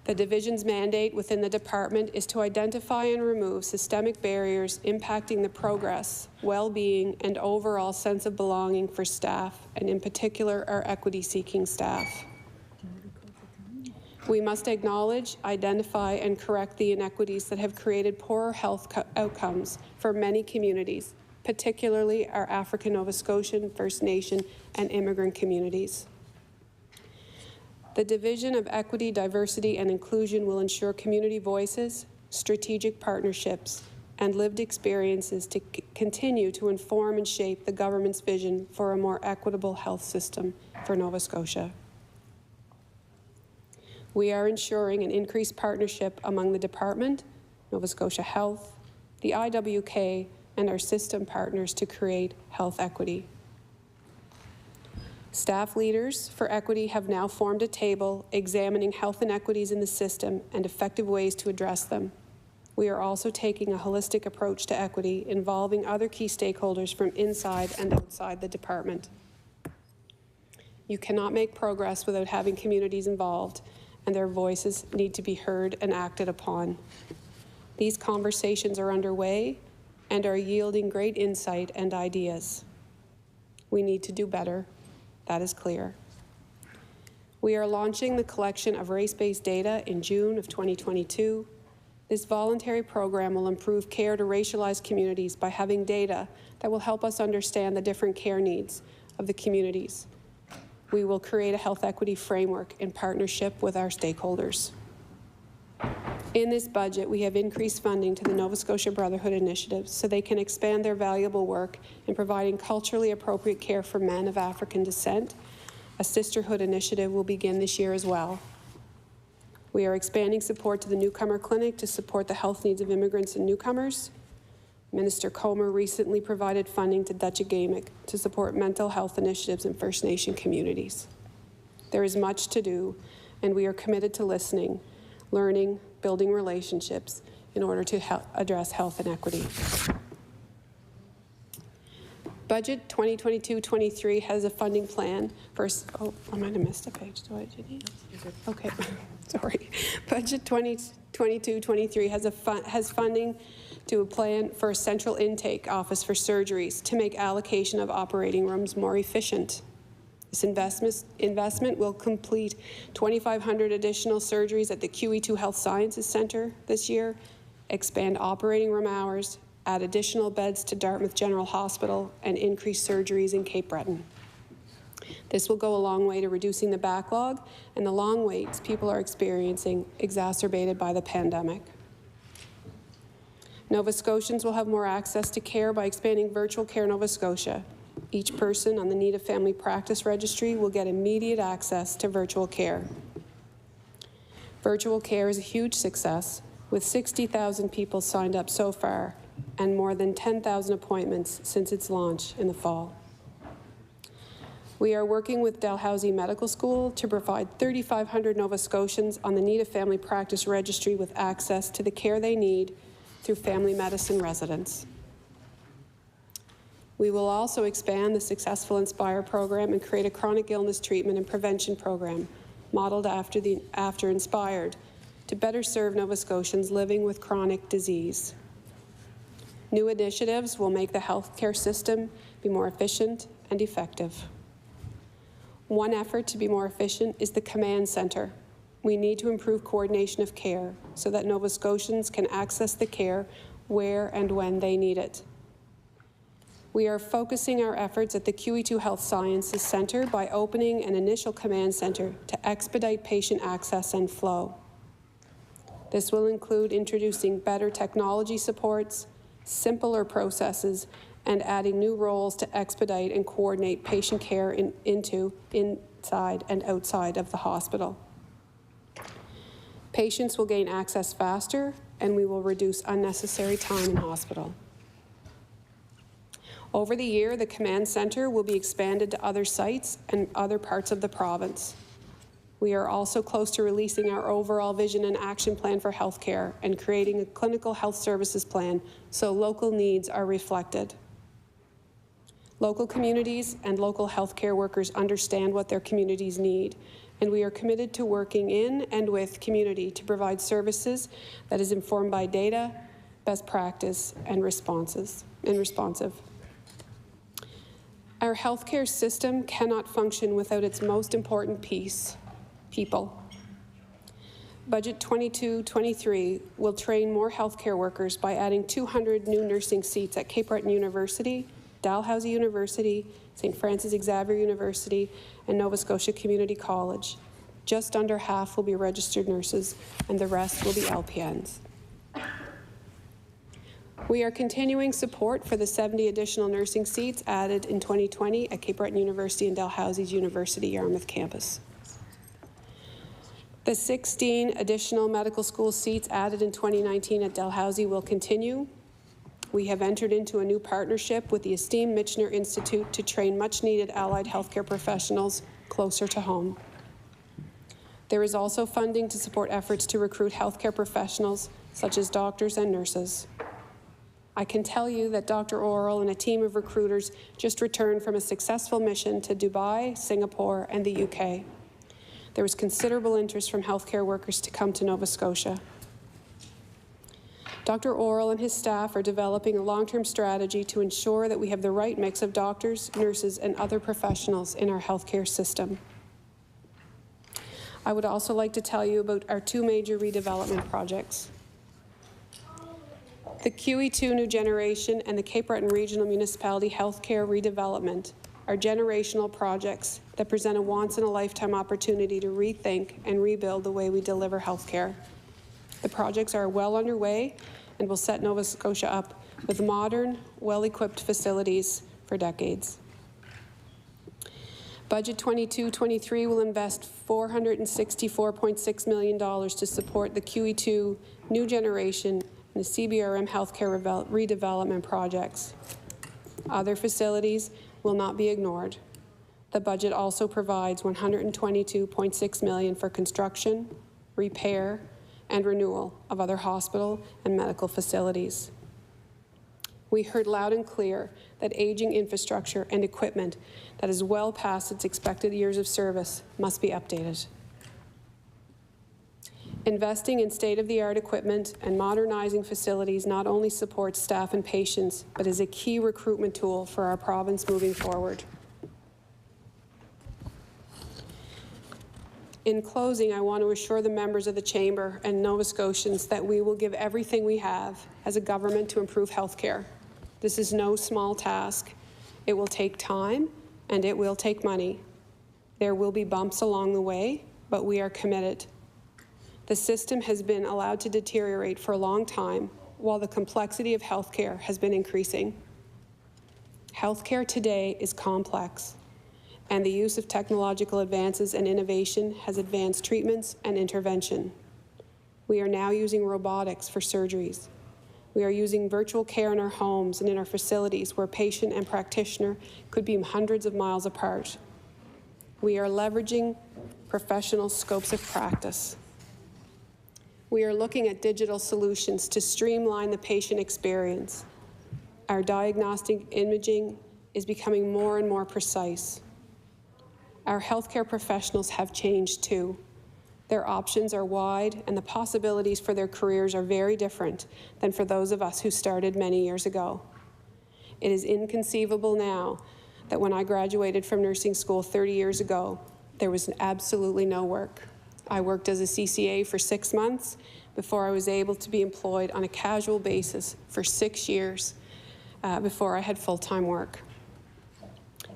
The division's mandate within the department is to identify and remove systemic barriers impacting the progress, well-being, and overall sense of belonging for staff, and in particular, our equity-seeking staff. We must acknowledge, identify, and correct the inequities that have created poorer health outcomes for many communities, particularly our African Nova Scotian, First Nation, and immigrant communities. The Division of Equity, Diversity, and Inclusion will ensure community voices, strategic partnerships, and lived experiences to continue to inform and shape the government's vision for a more equitable health system for Nova Scotia. We are ensuring an increased partnership among the department, Nova Scotia Health, the IWK, and our system partners to create health equity. Staff leaders for equity have now formed a table examining health inequities in the system and effective ways to address them. We are also taking a holistic approach to equity involving other key stakeholders from inside and outside the department. You cannot make progress without having communities involved, and their voices need to be heard and acted upon. These conversations are underway and are yielding great insight and ideas. We need to do better. That is clear. We are launching the collection of race-based data in June of 2022. This voluntary program will improve care to racialized communities by having data that will help us understand the different care needs of the communities. We will create a health equity framework in partnership with our stakeholders. In this budget, we have increased funding to the Nova Scotia Brotherhood Initiative so they can expand their valuable work in providing culturally appropriate care for men of African descent. A sisterhood initiative will begin this year as well. We are expanding support to the Newcomer Clinic to support the health needs of immigrants and newcomers. Minister Comer recently provided funding to Dutch-Agamic to support mental health initiatives in First Nation communities. There is much to do, and we are committed to listening, learning, building relationships in order to address health inequity. Budget 2022-23 has a funding plan for, oh, I might have missed a page. Do I need? Okay, sorry. Budget 2022-23 has funding to a plan for a central intake office for surgeries to make allocation of operating rooms more efficient. This investment will complete 2,500 additional surgeries at the QE2 Health Sciences Centre this year, expand operating room hours, add additional beds to Dartmouth General Hospital, and increase surgeries in Cape Breton. This will go a long way to reducing the backlog and the long waits people are experiencing, exacerbated by the pandemic. Nova Scotians will have more access to care by expanding Virtual Care Nova Scotia. Each person on the Need of Family Practice Registry will get immediate access to virtual care. Virtual care is a huge success, with 60,000 people signed up so far and more than 10,000 appointments since its launch in the fall. We are working with Dalhousie Medical School to provide 3,500 Nova Scotians on the Need of Family Practice Registry with access to the care they need through family medicine residents. We will also expand the successful Inspire program and create a chronic illness treatment and prevention program modeled after Inspired to better serve Nova Scotians living with chronic disease. New initiatives will make the healthcare system be more efficient and effective. One effort to be more efficient is the command center. We need to improve coordination of care so that Nova Scotians can access the care where and when they need it. We are focusing our efforts at the QE2 Health Sciences Centre by opening an initial command centre to expedite patient access and flow. This will include introducing better technology supports, simpler processes, and adding new roles to expedite and coordinate patient care inside and outside of the hospital. Patients will gain access faster, and we will reduce unnecessary time in hospital. Over the year, the command centre will be expanded to other sites and other parts of the province. We are also close to releasing our overall vision and action plan for healthcare and creating a clinical health services plan so local needs are reflected. Local communities and local healthcare workers understand what their communities need, and we are committed to working in and with community to provide services that is informed by data, best practice, and responsive. Our healthcare system cannot function without its most important piece, people. Budget 22-23 will train more healthcare workers by adding 200 new nursing seats at Cape Breton University, Dalhousie University, St. Francis Xavier University, and Nova Scotia Community College. Just under half will be registered nurses, and the rest will be LPNs. We are continuing support for the 70 additional nursing seats added in 2020 at Cape Breton University and Dalhousie's University Yarmouth campus. The 16 additional medical school seats added in 2019 at Dalhousie will continue. We have entered into a new partnership with the esteemed Michener Institute to train much-needed allied healthcare professionals closer to home. There is also funding to support efforts to recruit healthcare professionals, such as doctors and nurses. I can tell you that Dr. Oral and a team of recruiters just returned from a successful mission to Dubai, Singapore, and the UK. There was considerable interest from healthcare workers to come to Nova Scotia. Dr. Oral and his staff are developing a long-term strategy to ensure that we have the right mix of doctors, nurses, and other professionals in our healthcare system. I would also like to tell you about our two major redevelopment projects. The QE2 New Generation and the Cape Breton Regional Municipality Healthcare Redevelopment are generational projects that present a once-in-a-lifetime opportunity to rethink and rebuild the way we deliver healthcare. The projects are well underway and will set Nova Scotia up with modern, well-equipped facilities for decades. Budget 22-23 will invest $464.6 million to support the QE2 New Generation and the CBRM healthcare redevelopment projects. Other facilities will not be ignored. The budget also provides $122.6 million for construction, repair, and renewal of other hospital and medical facilities. We heard loud and clear that aging infrastructure and equipment that is well past its expected years of service must be updated. Investing in state-of-the-art equipment and modernizing facilities not only supports staff and patients, but is a key recruitment tool for our province moving forward. In closing, I want to assure the members of the Chamber and Nova Scotians that we will give everything we have as a government to improve health care. This is no small task. It will take time and it will take money, There will be bumps along the way, but we are committed. The system has been allowed to deteriorate for a long time, while the complexity of healthcare has been increasing. Healthcare today is complex, and the use of technological advances and innovation has advanced treatments and intervention. We are now using robotics for surgeries. We are using virtual care in our homes and in our facilities where patient and practitioner could be hundreds of miles apart. We are leveraging professional scopes of practice. We are looking at digital solutions to streamline the patient experience. Our diagnostic imaging is becoming more and more precise. Our healthcare professionals have changed too. Their options are wide, and the possibilities for their careers are very different than for those of us who started many years ago. It is inconceivable now that when I graduated from nursing school 30 years ago, there was absolutely no work. I worked as a CCA for 6 months before I was able to be employed on a casual basis for 6 years before I had full-time work.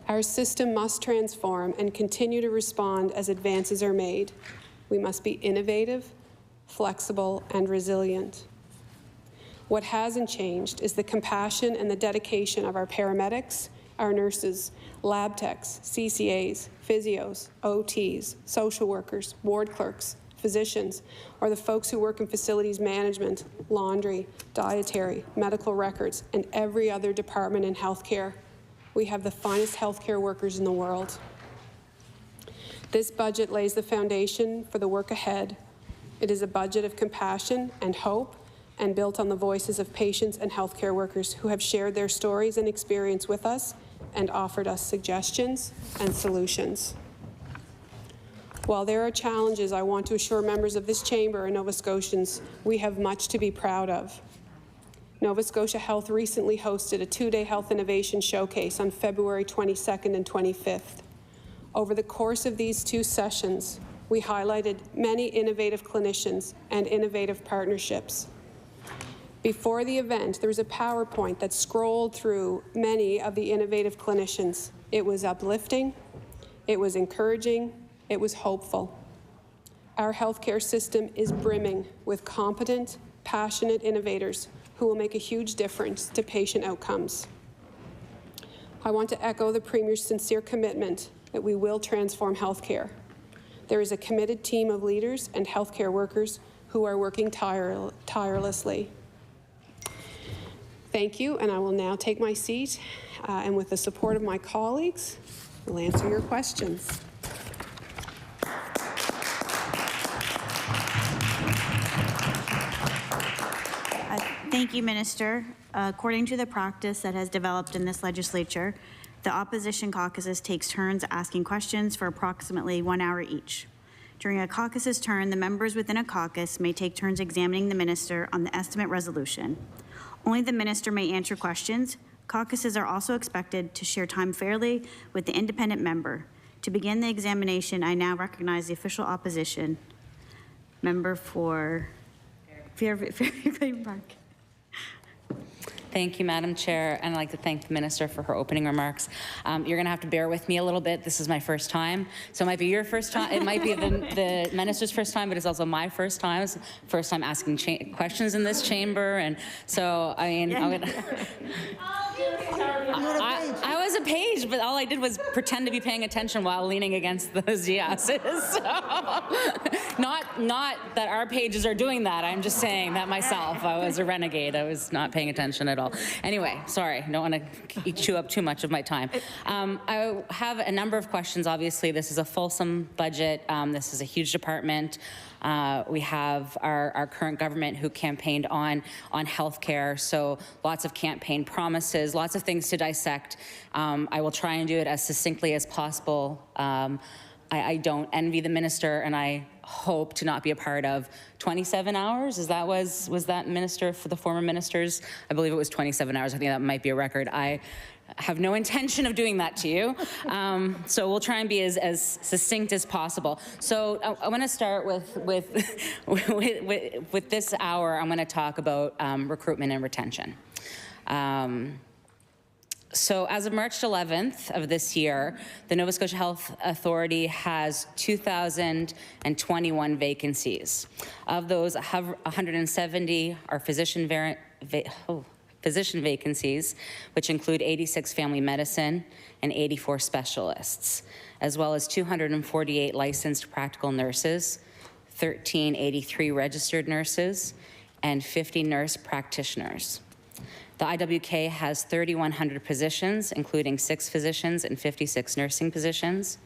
Our system must transform and continue to respond as advances are made. We must be innovative, flexible, and resilient. What hasn't changed is the compassion and the dedication of our paramedics, our nurses, lab techs, CCAs, physios, OTs, social workers, ward clerks, physicians, or the folks who work in facilities management, laundry, dietary, medical records, and every other department in healthcare. We have the finest healthcare workers in the world. This budget lays the foundation for the work ahead. It is a budget of compassion and hope, and built on the voices of patients and healthcare workers who have shared their stories and experience with us and offered us suggestions and solutions. While there are challenges, I want to assure members of this chamber and Nova Scotians we have much to be proud of. Nova Scotia Health recently hosted a 2-day health innovation showcase on February 22nd and 25th. Over the course of these 2 sessions, we highlighted many innovative clinicians and innovative partnerships. Before the event, there was a PowerPoint that scrolled through many of the innovative clinicians. It was uplifting, it was encouraging, it was hopeful. Our healthcare system is brimming with competent, passionate innovators who will make a huge difference to patient outcomes. I want to echo the Premier's sincere commitment that we will transform healthcare. There is a committed team of leaders and healthcare workers who are working tirelessly. Thank you, and I will now take my seat, and with the support of my colleagues, we'll answer your questions. Thank you, Minister. According to the practice that has developed in this legislature, the opposition caucuses takes turns asking questions for approximately 1 hour each. During a caucus's turn, the members within a caucus may take turns examining the minister on the estimate resolution. Only the minister may answer questions. Caucuses are also expected to share time fairly with the independent member. To begin the examination, I now recognize the official opposition. Member for Fairview Park. Thank you, Madam Chair, and I'd like to thank the Minister for her opening remarks. You're going to have to bear with me a little bit. This is my first time, so it might be your first time. It might be the Minister's first time, but it's also my first time. It's the first time asking questions in this chamber, and so, I mean, I was a page, but all I did was pretend to be paying attention while leaning against those yeses. So, not that our pages are doing that. I'm just saying that myself. I was a renegade. I was not paying attention at all. Anyway, sorry. Don't want to chew up too much of my time. I have a number of questions. Obviously, this is a fulsome budget. This is a huge department. We have our current government who campaigned on healthcare, so lots of campaign promises, lots of things to dissect. I will try and do it as succinctly as possible. I don't envy the minister, and I hope to not be a part of 27 hours. Was that minister for the former ministers? I believe it was 27 hours. I think that might be a record. I have no intention of doing that to you. So we'll try and be as succinct as possible. So I want to start with this hour. I'm going to talk about recruitment and retention. So as of March 11th of this year, the Nova Scotia Health Authority has 2,021 vacancies. Of those, 170 are physician vacancies, which include 86 family medicine and 84 specialists, as well as 248 licensed practical nurses, 1,383 registered nurses, and 50 nurse practitioners. The IWK has 3,100 positions, including 6 physicians and 56 nursing positions.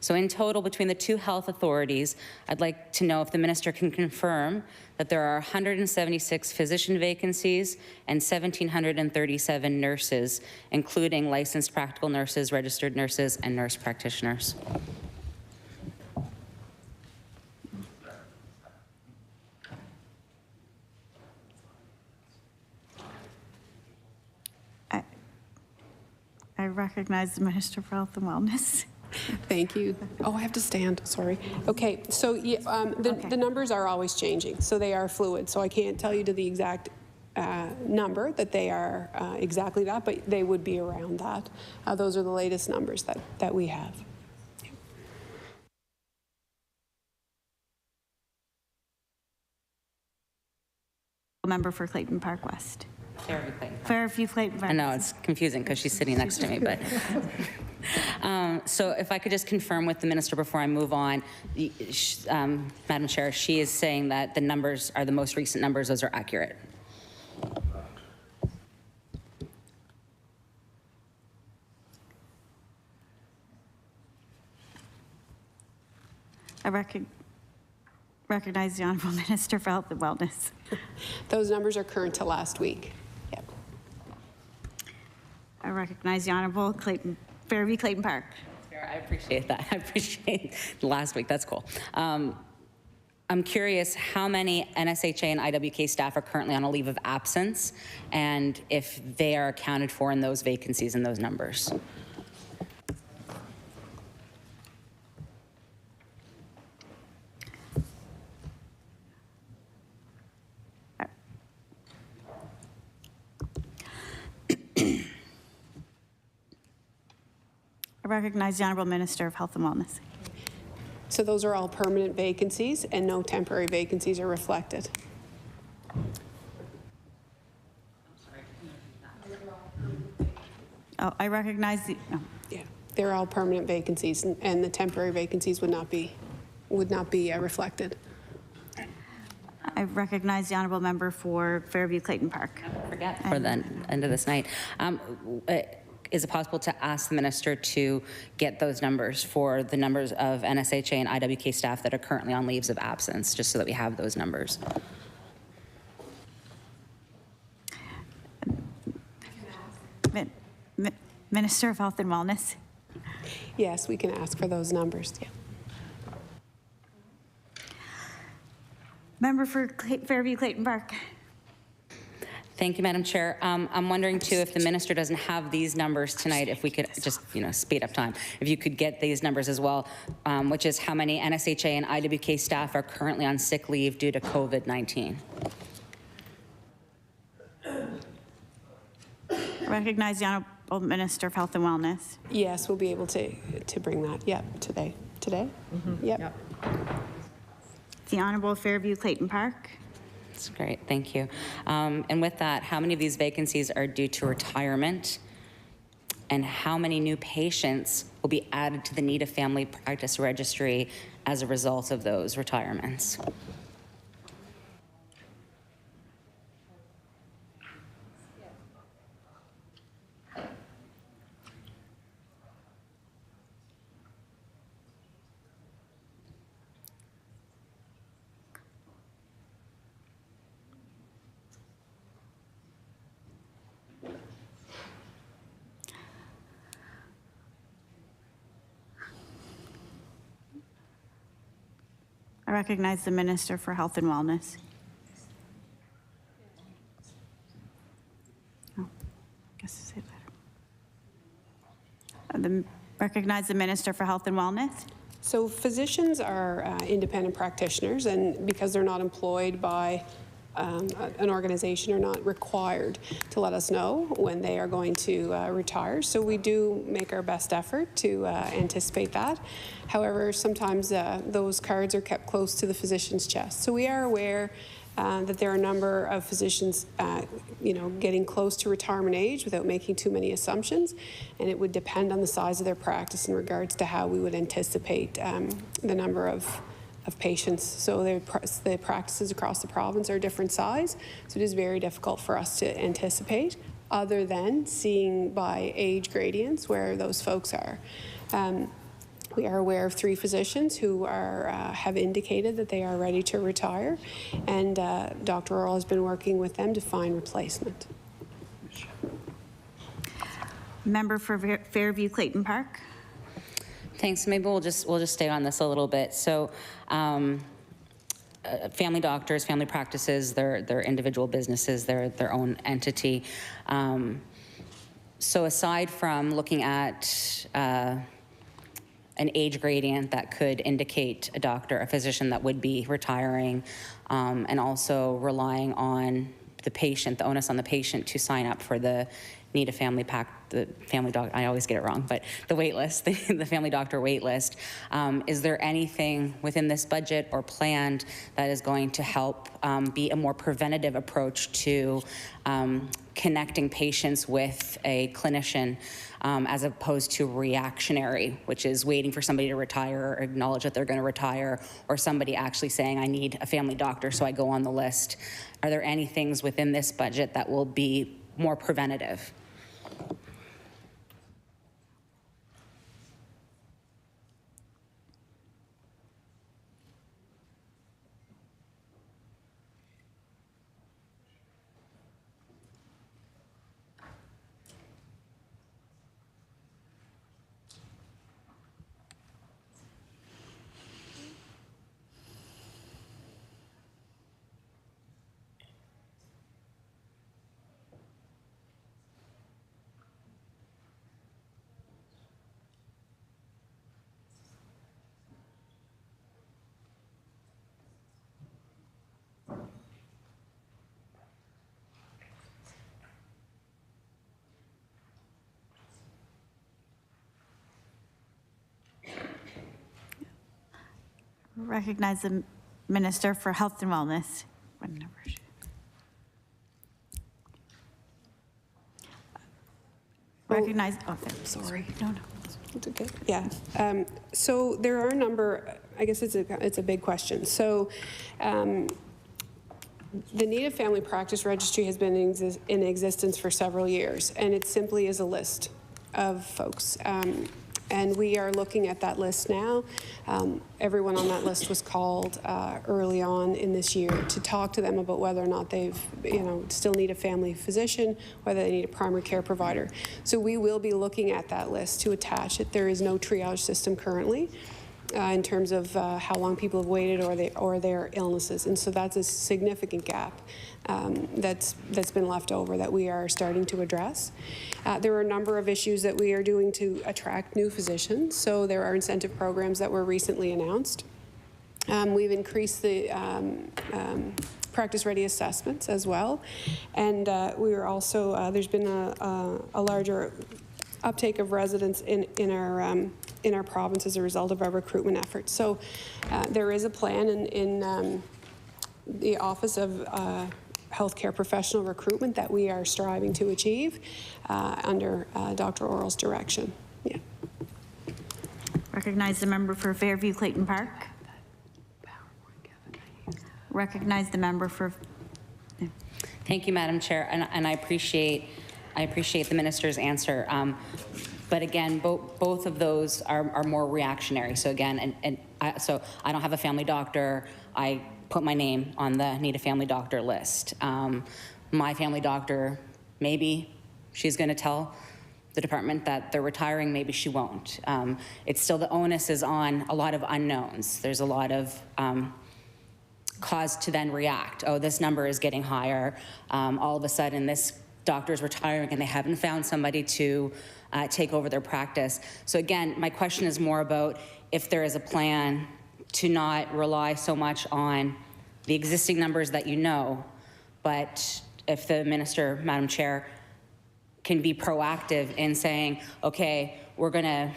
So in total, between the two health authorities, I'd like to know if the minister can confirm that there are 176 physician vacancies and 1,737 nurses, including licensed practical nurses, registered nurses, and nurse practitioners. I recognize the Minister for Health and Wellness. Thank you. Oh, I have to stand, sorry. Okay, so the numbers are always changing, so they are fluid, so I can't tell you to the exact number that they are exactly that, but they would be around that. Those are the latest numbers that we have. Member for Clayton Park West. Fairview Clayton. Fairview Clayton Park. I know, it's confusing because she's sitting next to me, but. So if I could just confirm with the minister before I move on, Madam Chair, she is saying that the numbers are the most recent numbers, those are accurate. I recognize the Honourable Minister for Health and Wellness. Those numbers are current to last week. Yep. I recognize the Honourable Fairview Clayton Park. I appreciate that. I appreciate last week. That's cool. I'm curious how many NSHA and IWK staff are currently on a leave of absence and if they are accounted for in those vacancies and those numbers. I recognize the Honourable Minister of Health and Wellness. So those are all permanent vacancies and no temporary vacancies are reflected. Oh, I recognize the. Oh. Yeah, they're all permanent vacancies, and the temporary vacancies would not be reflected. I recognize the Honourable Member for Fairview Clayton Park. Forget for the end of this night. Is it possible to ask the minister to get those numbers for the numbers of NSHA and IWK staff that are currently on leaves of absence, just so that we have those numbers? Minister of Health and Wellness. Yes, we can ask for those numbers. Yeah. Member for Fairview Clayton Park. Thank you, Madam Chair. I'm wondering too if the minister doesn't have these numbers tonight, if we could just, speed up time. If you could get these numbers as well, which is how many NSHA and IWK staff are currently on sick leave due to COVID-19. Recognize the Honourable Minister of Health and Wellness. Yes, we'll be able to bring that. Yep, today. Today? Mm-hmm. Yep. The Honourable Fairview Clayton Park. That's great, thank you. And with that, how many of these vacancies are due to retirement? And how many new patients will be added to the Need of Family Practice Registry as a result of those retirements? I recognize the Minister for Health and Wellness. Oh, guess to say that. Recognize the Minister for Health and Wellness. So physicians are independent practitioners, and because they're not employed by an organization are not required to let us know when they are going to retire. So we do make our best effort to anticipate that. However, sometimes those cards are kept close to the physician's chest. So we are aware that there are a number of physicians, getting close to retirement age without making too many assumptions, and it would depend on the size of their practice in regards to how we would anticipate the number of patients. So the practices across the province are different size, so it is very difficult for us to anticipate, other than seeing by age gradients where those folks are. We are aware of 3 physicians who have indicated that they are ready to retire, and Dr. Earl has been working with them to find replacement. Member for Fairview Clayton Park. Thanks. Maybe we'll just stay on this a little bit. So, family doctors, family practices, they're individual businesses, they're their own entity. So aside from looking at an age gradient that could indicate a physician that would be retiring, and also relying on the patient, the onus on the patient to sign up for the need a family doctor, I always get it wrong, but the wait list, the family doctor wait list. Is there anything within this budget or planned that is going to help be a more preventative approach to connecting patients with a clinician, as opposed to reactionary, which is waiting for somebody to retire or acknowledge that they're going to retire, or somebody actually saying, I need a family doctor, so I go on the list? Are there any things within this budget that will be more preventative? Recognize the Minister for Health and Wellness. Recognize, Sorry. No. It's okay. Yeah. So there are a number, I guess it's a big question. So the Native Family Practice Registry has been in existence for several years, and it simply is a list of folks. And we are looking at that list now. Everyone on that list was called early on in this year to talk to them about whether or not they've, still need a family physician, whether they need a primary care provider. So we will be looking at that list to attach it. There is no triage system currently in terms of how long people have waited or their illnesses. And so that's a significant gap that's been left over that we are starting to address. There are a number of issues that we are doing to attract new physicians. So there are incentive programs that were recently announced. We've increased the practice ready assessments as well. And we are also, there's been a larger uptake of residents in our province as a result of our recruitment efforts. So there is a plan in the Office of Healthcare Professional Recruitment that we are striving to achieve under Dr. Orrell's direction. Yeah. Recognize the member for Fairview Clayton Park. Recognize the member for. Thank you, Madam Chair, and I appreciate the minister's answer. But again, both of those are more reactionary. So again, so I don't have a family doctor. I put my name on the need a family doctor list. My family doctor, maybe she's going to tell the department that they're retiring, maybe she won't. It's still, the onus is on a lot of unknowns. There's a lot of cause to then react. Oh, this number is getting higher. All of a sudden, this doctor's retiring and they haven't found somebody to take over their practice. So again, my question is more about if there is a plan to not rely so much on the existing numbers that you know, but if the minister, Madam Chair, can be proactive in saying, okay, we're going to,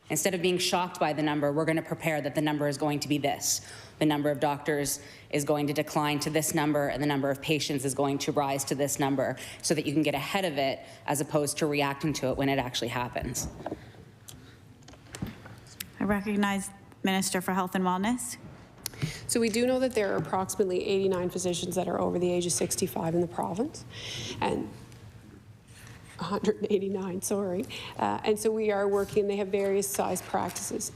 instead of being shocked by the number, we're going to prepare that the number is going to be this. The number of doctors is going to decline to this number, and the number of patients is going to rise to this number, so that you can get ahead of it as opposed to reacting to it when it actually happens. I recognize Minister for Health and Wellness. So we do know that there are approximately 89 physicians that are over the age of 65 in the province, and 189, sorry. And so we are working, they have various size practices.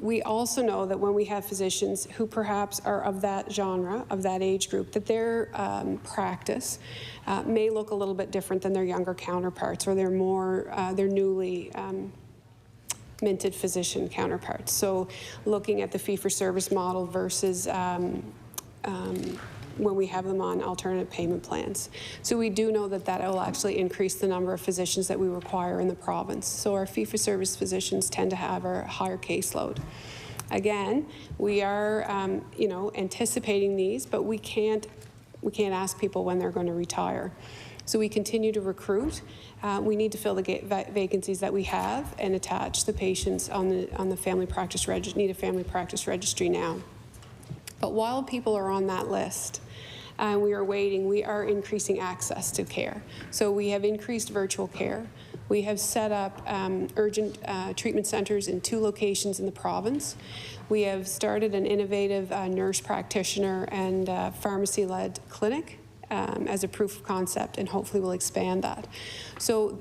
We also know that when we have physicians who perhaps are of that genre, of that age group, that their practice may look a little bit different than their younger counterparts, or their more, their newly minted physician counterparts. So looking at the fee-for-service model versus when we have them on alternative payment plans. So we do know that that will actually increase the number of physicians that we require in the province. So our fee-for-service physicians tend to have a higher caseload. Again, we are, you know, anticipating these, but we can't ask people when they're going to retire. So we continue to recruit. We need to fill the vacancies that we have and attach the patients on the family practice registry, need a family practice registry now. But while people are on that list, we are waiting, we are increasing access to care. So we have increased virtual care. We have set up urgent treatment centers in 2 locations in the province. We have started an innovative nurse practitioner and pharmacy-led clinic as a proof of concept, and hopefully we'll expand that. So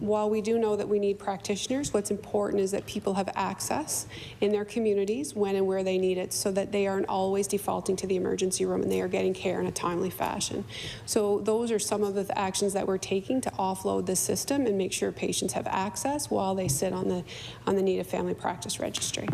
while we do know that we need practitioners, what's important is that people have access in their communities when and where they need it, so that they aren't always defaulting to the emergency room and they are getting care in a timely fashion. So those are some of the actions that we're taking to offload the system and make sure patients have access while they sit on the need of family practice registry.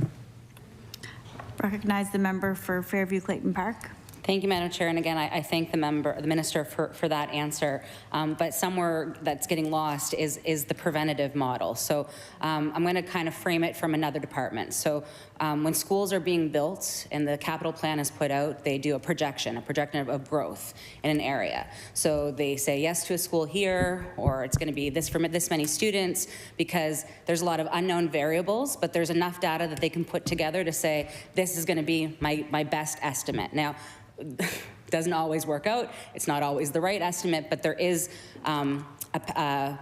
Recognize the member for Fairview Clayton Park. Thank you, Madam Chair. And again, I thank the minister for that answer. But somewhere that's getting lost is the preventative model. So I'm going to kind of frame it from another department. So when schools are being built and the capital plan is put out, they do a projection of growth in an area. So they say yes to a school here, or it's going to be this for this many students, because there's a lot of unknown variables, but there's enough data that they can put together to say, this is going to be my best estimate. Now, doesn't always work out. It's not always the right estimate, but there is a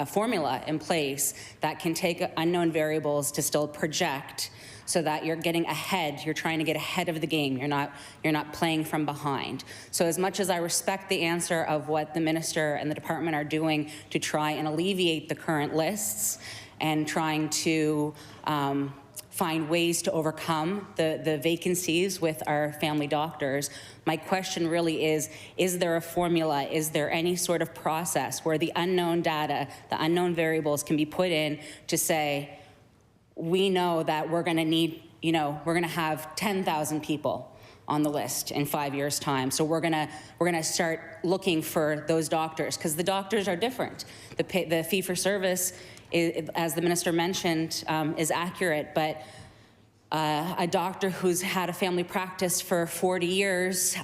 formula in place that can take unknown variables to still project, so that you're getting ahead. You're trying to get ahead of the game. You're not playing from behind. So as much as I respect the answer of what the minister and the department are doing to try and alleviate the current lists and trying to find ways to overcome the vacancies with our family doctors, my question really is there a formula? Is there any sort of process where the unknown data, the unknown variables can be put in to say, we know that we're going to need, you know, we're going to have 10,000 people on the list in 5 years' time. So we're gonna start looking for those doctors, because the doctors are different. The fee-for-service, as the minister mentioned, is accurate, but a doctor who's had a family practice for 40 years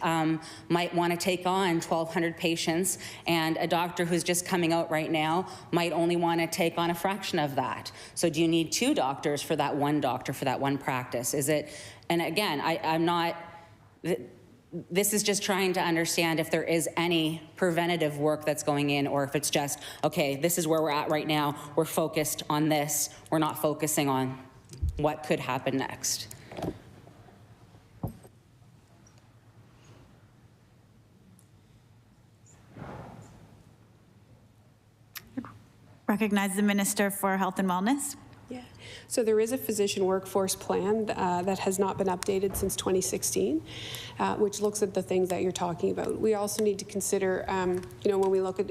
might want to take on 1,200 patients, and a doctor who's just coming out right now might only want to take on a fraction of that. So do you need 2 doctors for that one doctor, for that one practice? Is it, and again, I'm not, this is just trying to understand if there is any preventative work that's going in, or if it's just, okay, this is where we're at right now, we're focused on this, we're not focusing on what could happen next. Recognize the Minister for Health and Wellness. Yeah, so there is a physician workforce plan that has not been updated since 2016, which looks at the things that you're talking about. We also need to consider, you know, when we look at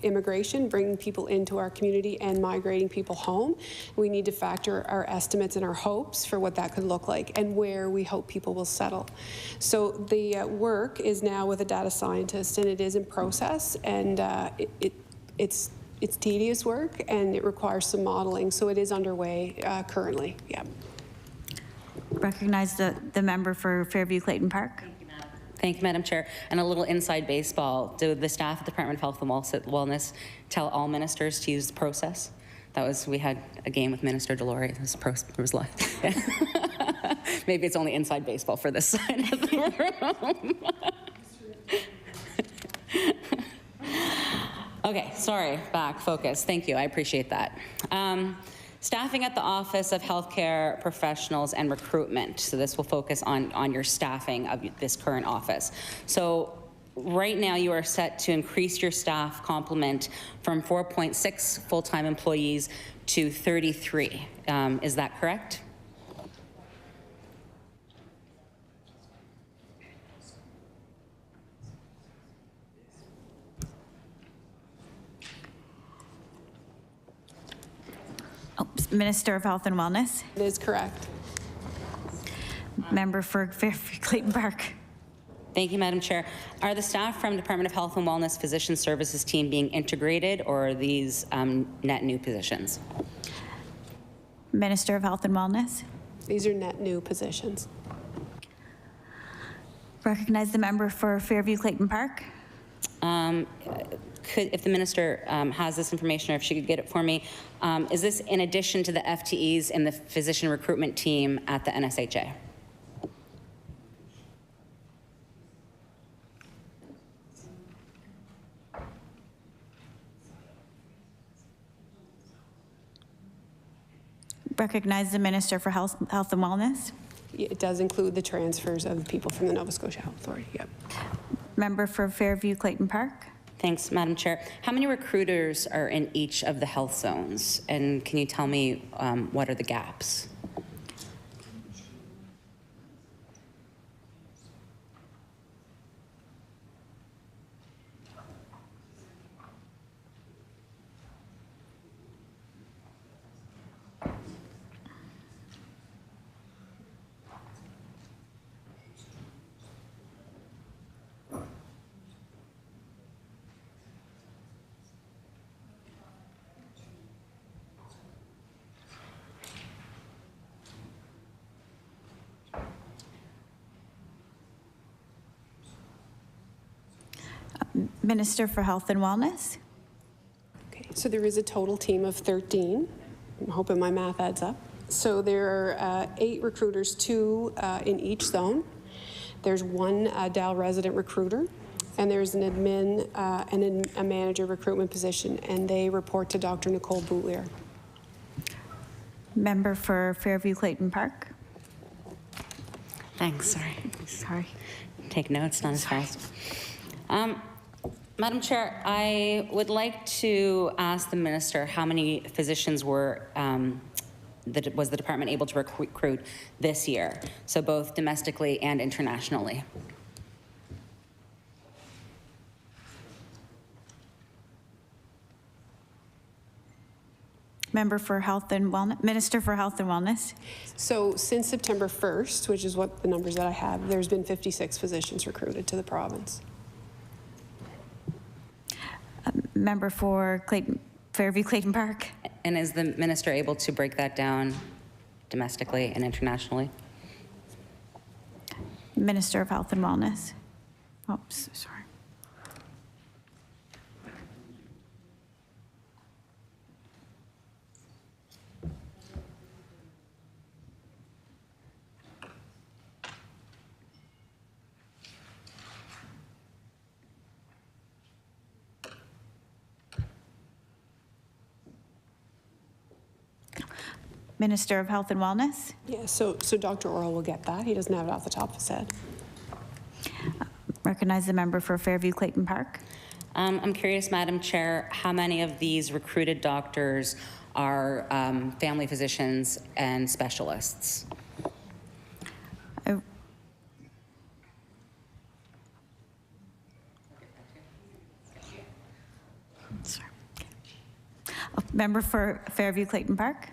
immigration, bringing people into our community and migrating people home, we need to factor our estimates and our hopes for what that could look like and where we hope people will settle. So the work is now with a data scientist, and it is in process, and it's tedious work, and it requires some modeling, so it is underway currently. Yeah. Recognize the member for Fairview Clayton Park. Thank you, Madam Chair. And a little inside baseball. Do the staff at the Department of Health and Wellness tell all ministers to use the process? We had a game with Minister Delory. It was live. Maybe it's only inside baseball for this side of the room. Okay, sorry, back, focus. Thank you, I appreciate that. Staffing at the Office of Healthcare Professionals and Recruitment. So this will focus on your staffing of this current office. So right now you are set to increase your staff complement from 4.6 full-time employees to 33. Is that correct? Minister of Health and Wellness. It is correct. Member for Fairview Clayton Park. Thank you, Madam Chair. Are the staff from Department of Health and Wellness Physician Services team being integrated, or are these net new positions? Minister of Health and Wellness. These are net new positions. Recognize the member for Fairview Clayton Park. If the minister has this information, or if she could get it for me, is this in addition to the FTEs in the physician recruitment team at the NSHA? Recognize the Minister for Health and Wellness. It does include the transfers of people from the Nova Scotia Health Authority. Yep. Member for Fairview Clayton Park. Thanks, Madam Chair. How many recruiters are in each of the health zones? And can you tell me what are the gaps? Minister for Health and Wellness. Okay, so there is a total team of 13. I'm hoping my math adds up. So there are 8 recruiters, 2 in each zone. There's 1 Dal resident recruiter, and there's an admin and a manager recruitment position, and they report to Dr. Nicole Boutlier. Member for Fairview Clayton Park. Thanks, sorry. Take notes, not as fast. Madam Chair, I would like to ask the minister how many physicians was the department able to recruit this year, so both domestically and internationally. Member for Health and Wellness, Minister for Health and Wellness. So since September 1st, which is what the numbers that I have, there's been 56 physicians recruited to the province. Member for Fairview Clayton Park. And is the minister able to break that down domestically and internationally? Minister of Health and Wellness. Oops, sorry. Minister of Health and Wellness. Yeah, so Dr. Orr will get that. He doesn't have it off the top of his head. Recognize the member for Fairview Clayton Park. I'm curious, Madam Chair, how many of these recruited doctors are family physicians and specialists? Member for Fairview Clayton Park.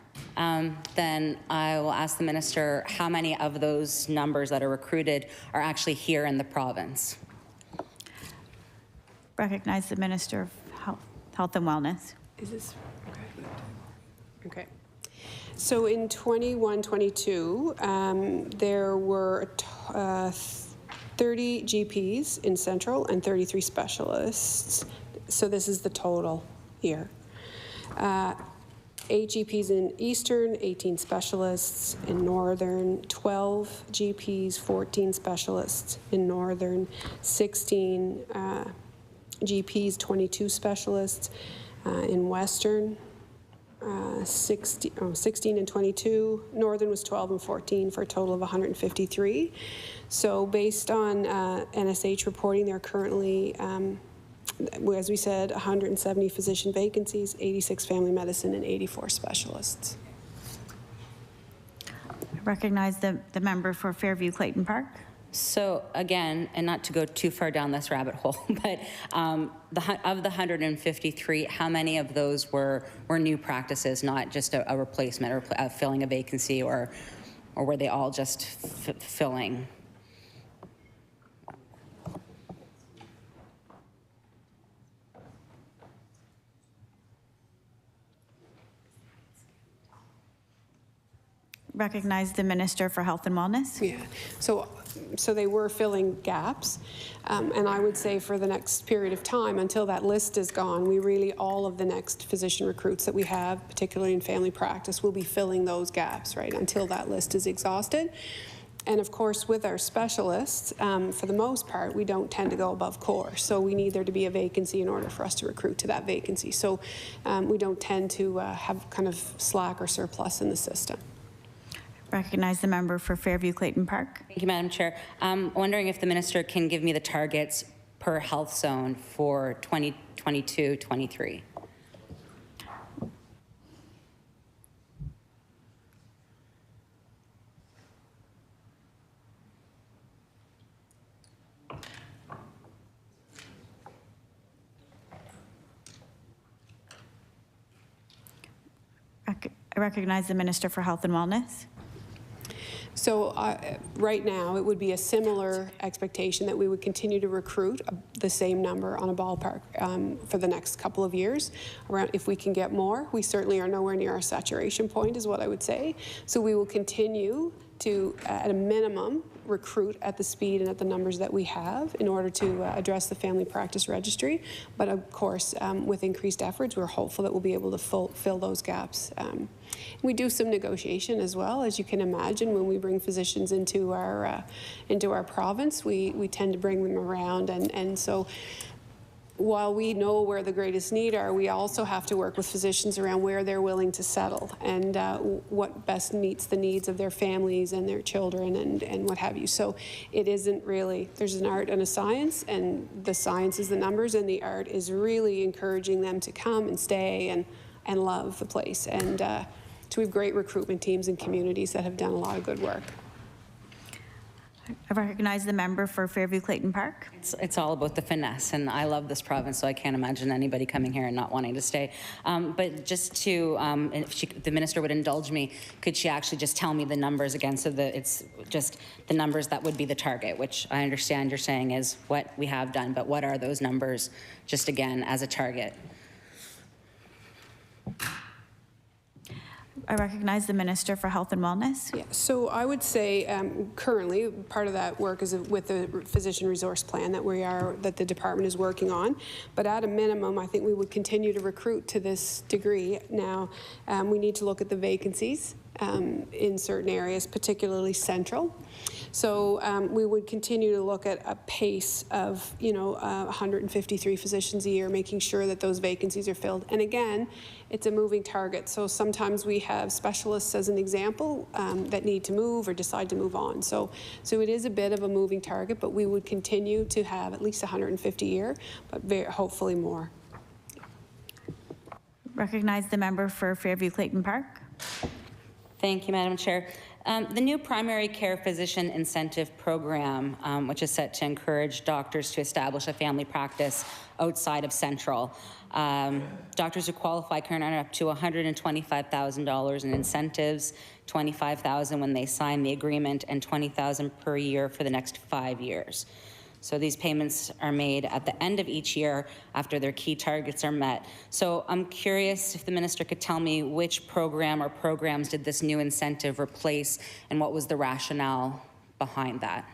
Then I will ask the minister how many of those numbers that are recruited are actually here in the province. Recognize the Minister of Health and Wellness. Is this okay? So in 21-22, there were 30 GPs in Central and 33 specialists. So this is the total here. 8 GPs in Eastern, 18 specialists in Northern, 12 GPs, 14 specialists in Northern, 16 GPs, 22 specialists in Western, 16 and 22. Northern was 12 and 14 for a total of 153. So based on NSH reporting, there are currently as we said, 170 physician vacancies, 86 family medicine, and 84 specialists. I recognize the member for Fairview Clayton Park. So again, and not to go too far down this rabbit hole, but of the 153, how many of those were new practices, not just a replacement or filling a vacancy, or were they all just filling? Recognize the Minister for Health and Wellness. Yeah, so they were filling gaps, and I would say for the next period of time, until that list is gone, we really, all of the next physician recruits that we have, particularly in family practice, will be filling those gaps, right, until that list is exhausted. And of course, with our specialists, for the most part, we don't tend to go above core. So we need there to be a vacancy in order for us to recruit to that vacancy. So we don't tend to have kind of slack or surplus in the system. Recognize the member for Fairview Clayton Park. Thank you, Madam Chair. I'm wondering if the minister can give me the targets per health zone for 2022-23. I recognize the Minister for Health and Wellness. So right now, it would be a similar expectation that we would continue to recruit the same number on a ballpark for the next couple of years. Around, if we can get more, we certainly are nowhere near our saturation point, is what I would say. So we will continue to, at a minimum, recruit at the speed and at the numbers that we have in order to address the family practice registry. But of course, with increased efforts, we're hopeful that we'll be able to fill those gaps. We do some negotiation as well, as you can imagine. When we bring physicians into our province, we tend to bring them around, and so while we know where the greatest need are, we also have to work with physicians around where they're willing to settle and what best meets the needs of their families and their children and what have you. So it isn't really, there's an art and a science, and the science is the numbers, and the art is really encouraging them to come and stay and love the place. And so we have great recruitment teams and communities that have done a lot of good work. I recognize the member for Fairview Clayton Park. It's all about the finesse, and I love this province, so I can't imagine anybody coming here and not wanting to stay. But just to, if the minister would indulge me, could she actually just tell me the numbers again? So that it's just the numbers that would be the target, which I understand you're saying is what we have done, but what are those numbers, just again, as a target? I recognize the Minister for Health and Wellness. Yeah, so I would say currently part of that work is with the physician resource plan that the department is working on. But at a minimum, I think we would continue to recruit to this degree. Now, we need to look at the vacancies in certain areas, particularly central. So we would continue to look at a pace of, 153 physicians a year, making sure that those vacancies are filled. And again, it's a moving target. So sometimes we have specialists, as an example, that need to move or decide to move on. So it is a bit of a moving target, but we would continue to have at least 150 a year, but hopefully more. Recognize the member for Fairview Clayton Park. Thank you, Madam Chair. The new primary care physician incentive program, which is set to encourage doctors to establish a family practice outside of Central. Doctors who qualify can earn up to $125,000 in incentives, $25,000 when they sign the agreement, and $20,000 per year for the next 5 years. So these payments are made at the end of each year after their key targets are met. So I'm curious if the minister could tell me which program or programs did this new incentive replace, and what was the rationale behind that?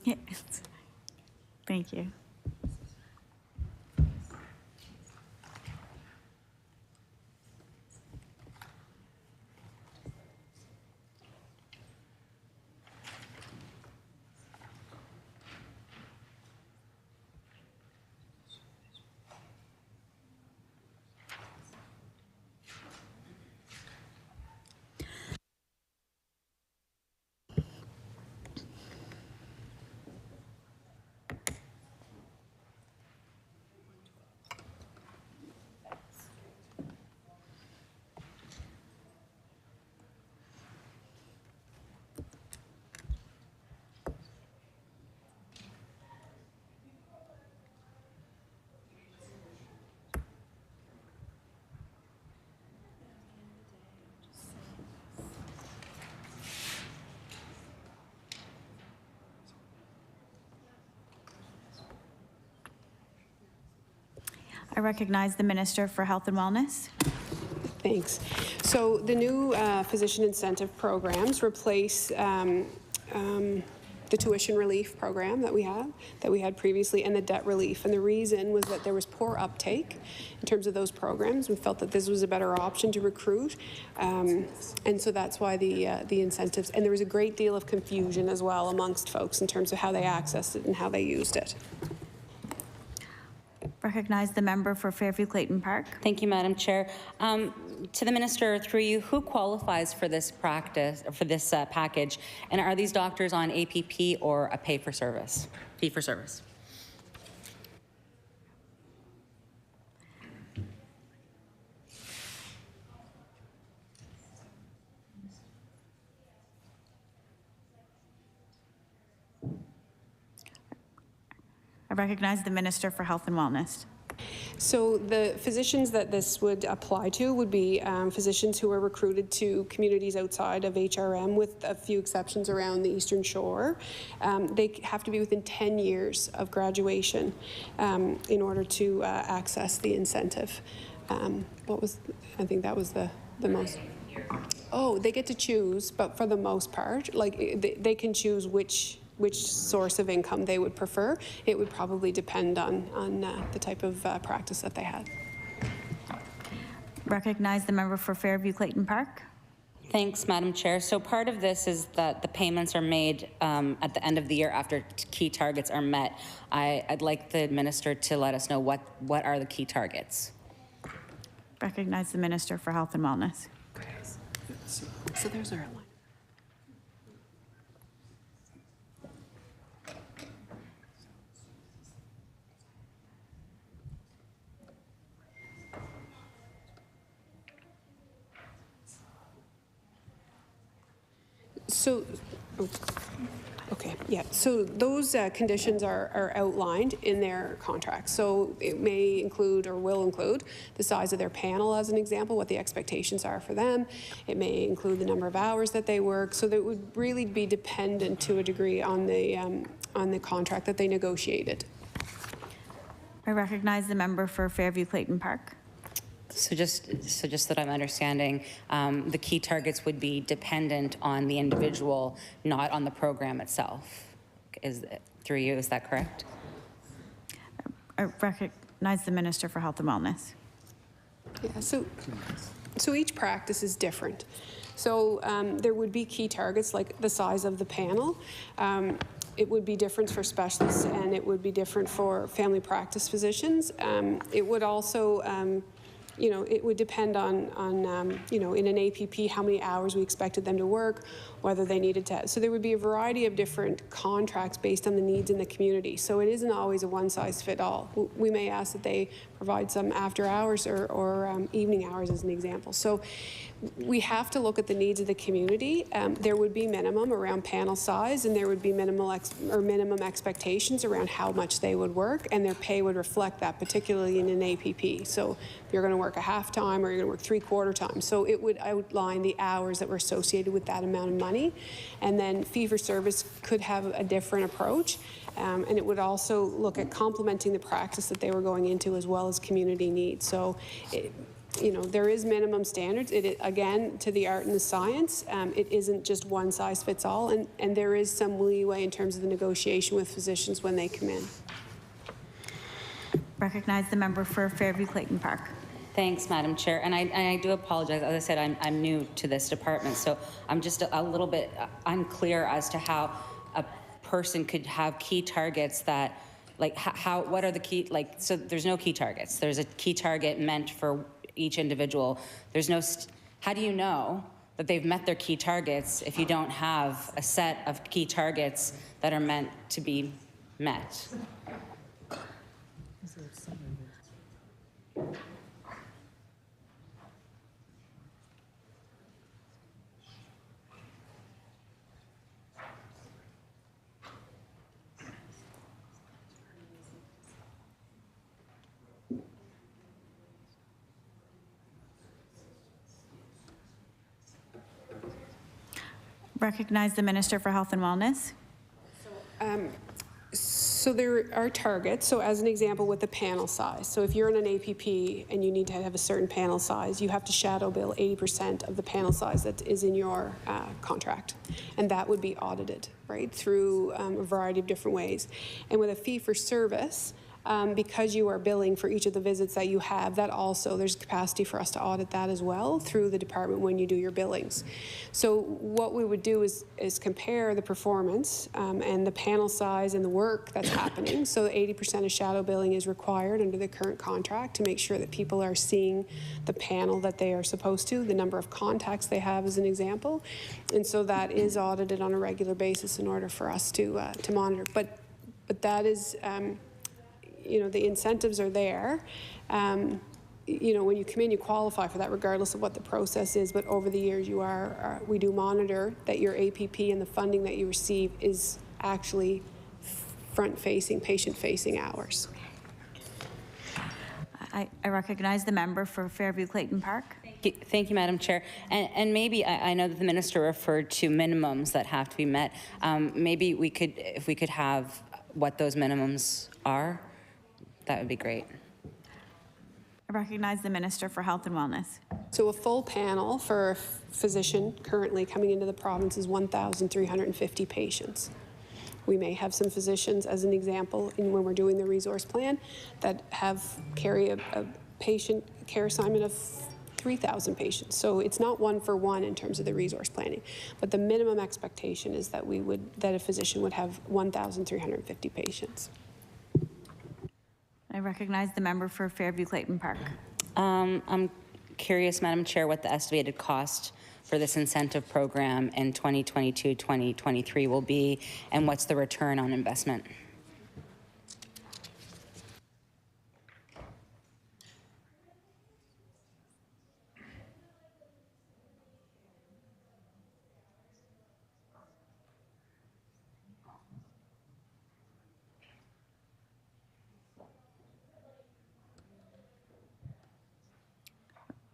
Yes. Thank you. I recognize the Minister for Health and Wellness. Thanks. So the new physician incentive programs replace the tuition relief program that we had previously, and the debt relief. And the reason was that there was poor uptake in terms of those programs. We felt that this was a better option to recruit, and so that's why the incentives. And there was a great deal of confusion as well amongst folks in terms of how they accessed it and how they used it. Recognize the member for Fairview Clayton Park. Thank you, Madam Chair. To the Minister, through you, who qualifies for this practice, for this package? And are these doctors on APP or a fee-for-service? I recognize the Minister for Health and Wellness. So the physicians that this would apply to would be physicians who are recruited to communities outside of HRM, with a few exceptions around the Eastern Shore. They have to be within 10 years of graduation in order to access the incentive. I think that was the most. Oh, they get to choose, but for the most part, like they can choose which source of income they would prefer. It would probably depend on the type of practice that they had. Recognize the member for Fairview Clayton Park. Thanks, Madam Chair. So part of this is that the payments are made at the end of the year after key targets are met. I'd like the Minister to let us know what are the key targets. Recognize the Minister for Health and Wellness. So there's our line. So, okay, yeah. So those conditions are outlined in their contract. So it may include or will include the size of their panel, as an example, what the expectations are for them. It may include the number of hours that they work. So that would really be dependent to a degree on the contract that they negotiated. I recognize the member for Fairview Clayton Park. So just that I'm understanding, the key targets would be dependent on the individual, not on the program itself. Through you, is that correct? I recognize the Minister for Health and Wellness. Yeah, so each practice is different. So there would be key targets like the size of the panel. It would be different for specialists, and it would be different for family practice physicians. It would also it would depend on in an APP, how many hours we expected them to work, whether they needed to. So there would be a variety of different contracts based on the needs in the community. So it isn't always a one-size-fits-all. We may ask that they provide some after hours or evening hours, as an example. So we have to look at the needs of the community. There would be minimum around panel size, and there would be minimum expectations around how much they would work, and their pay would reflect that, particularly in an APP. So if you're going to work a half time or you're going to work three-quarter time. So it would outline the hours that were associated with that amount of money. And then fee-for-service could have a different approach. And it would also look at complementing the practice that they were going into, as well as community needs. So you know, there is minimum standards. Again, to the art and the science, it isn't just one size fits all, and there is some leeway in terms of the negotiation with physicians when they come in. Recognize the member for Fairview Clayton Park. Thanks, Madam Chair. And I do apologize. As I said, I'm new to this department, so I'm just a little bit unclear as to how a person could have key targets that, like, what are the key, like, so there's no key targets. There's a key target meant for each individual. There's no, how do you know that they've met their key targets if you don't have a set of key targets that are meant to be met? Recognize the Minister for Health and Wellness. So there are targets. So as an example with the panel size. So if you're in an APP and you need to have a certain panel size, you have to shadow bill 80% of the panel size that is in your contract. And that would be audited, right, through a variety of different ways. And with a fee for service, because you are billing for each of the visits that you have, that also, there's capacity for us to audit that as well through the department when you do your billings. So what we would do is compare the performance and the panel size and the work that's happening. So 80% of shadow billing is required under the current contract to make sure that people are seeing the panel that they are supposed to, the number of contacts they have as an example. And so that is audited on a regular basis in order for us to monitor. But that is, you know, the incentives are there. You know, when you come in, you qualify for that regardless of what the process is, but over the years we do monitor that your APP and the funding that you receive is actually front-facing, patient-facing hours. I recognize the member for Fairview Clayton Park. Thank you, Madam Chair. And maybe, I know that the minister referred to minimums that have to be met. Maybe we could, if we could have what those minimums are, that would be great. I recognize the Minister for Health and Wellness. So a full panel for a physician currently coming into the province is 1,350 patients. We may have some physicians, as an example, when we're doing the resource plan, that carry a patient care assignment of 3,000 patients. So it's not one for one in terms of the resource planning, but the minimum expectation is that that a physician would have 1,350 patients. I recognize the member for Fairview Clayton Park. I'm curious, Madam Chair, what the estimated cost for this incentive program in 2022-2023 will be, and what's the return on investment?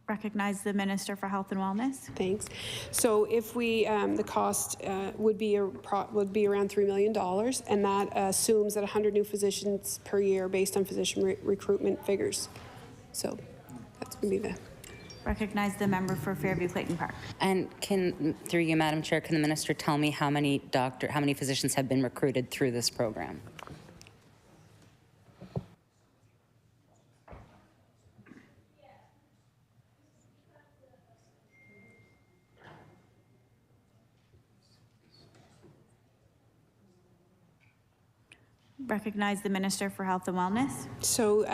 Recognize the Minister for Health and Wellness. Thanks. So if we, the cost would be around $3 million, and that assumes that 100 new physicians per year based on physician recruitment figures. So that's going to be the. Recognize the member for Fairview Clayton Park. And through you, Madam Chair, can the minister tell me how many physicians have been recruited through this program? Recognize the Minister for Health and Wellness. So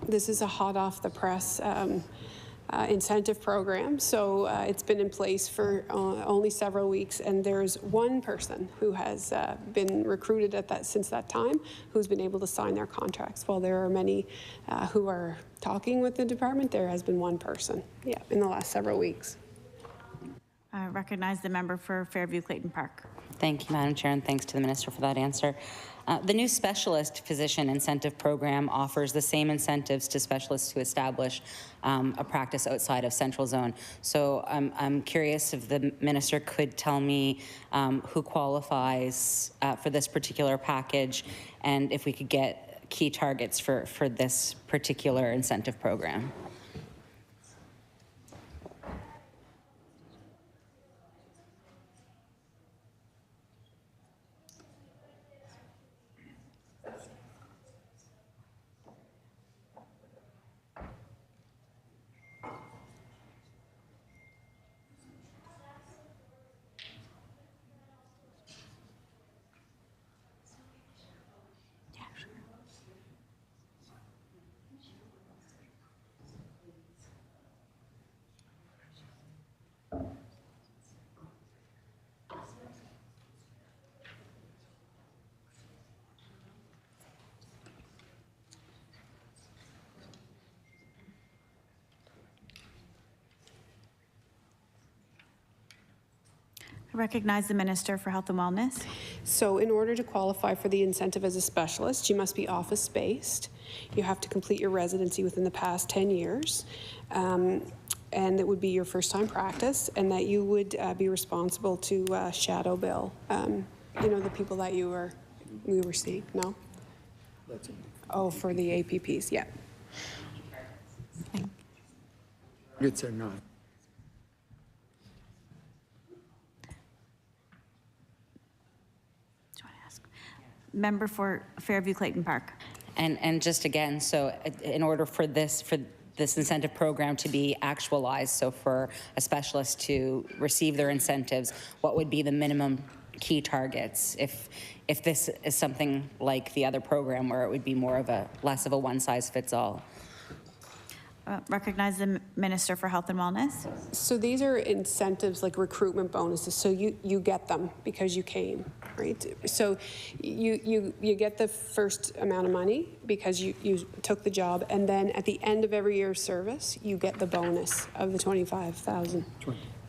this is a hot off the press incentive program. So it's been in place for only several weeks, and there's one person who has been recruited since that time who's been able to sign their contracts. While there are many who are talking with the department, there has been one person, in the last several weeks. Recognize the member for Fairview Clayton Park. Thank you, Madam Chair, and thanks to the minister for that answer. The new specialist physician incentive program offers the same incentives to specialists who establish a practice outside of Central Zone. So I'm curious if the minister could tell me who qualifies for this particular package, and if we could get key targets for this particular incentive program. I recognize the Minister for Health and Wellness. So in order to qualify for the incentive as a specialist, you must be office-based. You have to complete your residency within the past 10 years. And it would be your first-time practice, and that you would be responsible to shadow bill, you know, the people that we were seeing, no? Oh, for the APPs, yeah. It's or not. Member for Fairview Clayton Park. And just again, so in order for this incentive program to be actualized, so for a specialist to receive their incentives, what would be the minimum key targets if this is something like the other program where it would be more of less of a one-size-fits-all? Recognize the Minister for Health and Wellness. So these are incentives like recruitment bonuses. So you get them because you came, right? So you get the first amount of money because you took the job, and then at the end of every year's service, you get the bonus of the 25,000.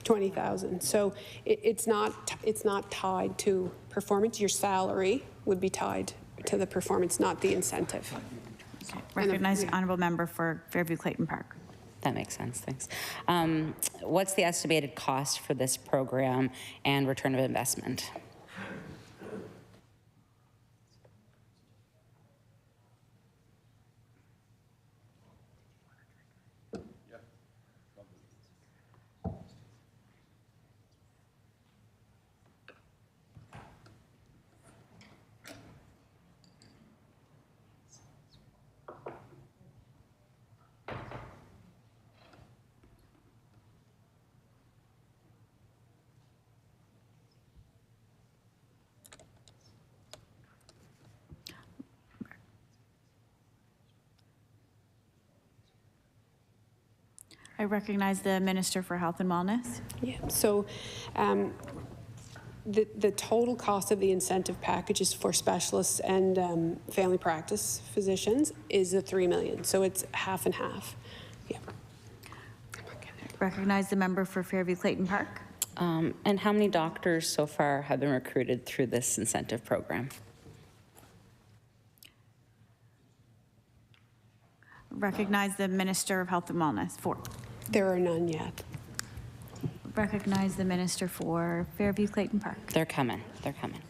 20,000. So it's not tied to performance. Your salary would be tied to the performance, not the incentive. Recognize the Honourable Member for Fairview Clayton Park. That makes sense, thanks. What's the estimated cost for this program and return of investment? I recognize the Minister for Health and Wellness. Yeah, so the total cost of the incentive packages for specialists and family practice physicians is the $3 million. So it's half and half. Yeah. Recognize the Member for Fairview Clayton Park. And how many doctors so far have been recruited through this incentive program? Recognize the Minister of Health and Wellness. 4. There are none yet. Recognize the Minister for Fairview Clayton Park. They're coming. They're coming.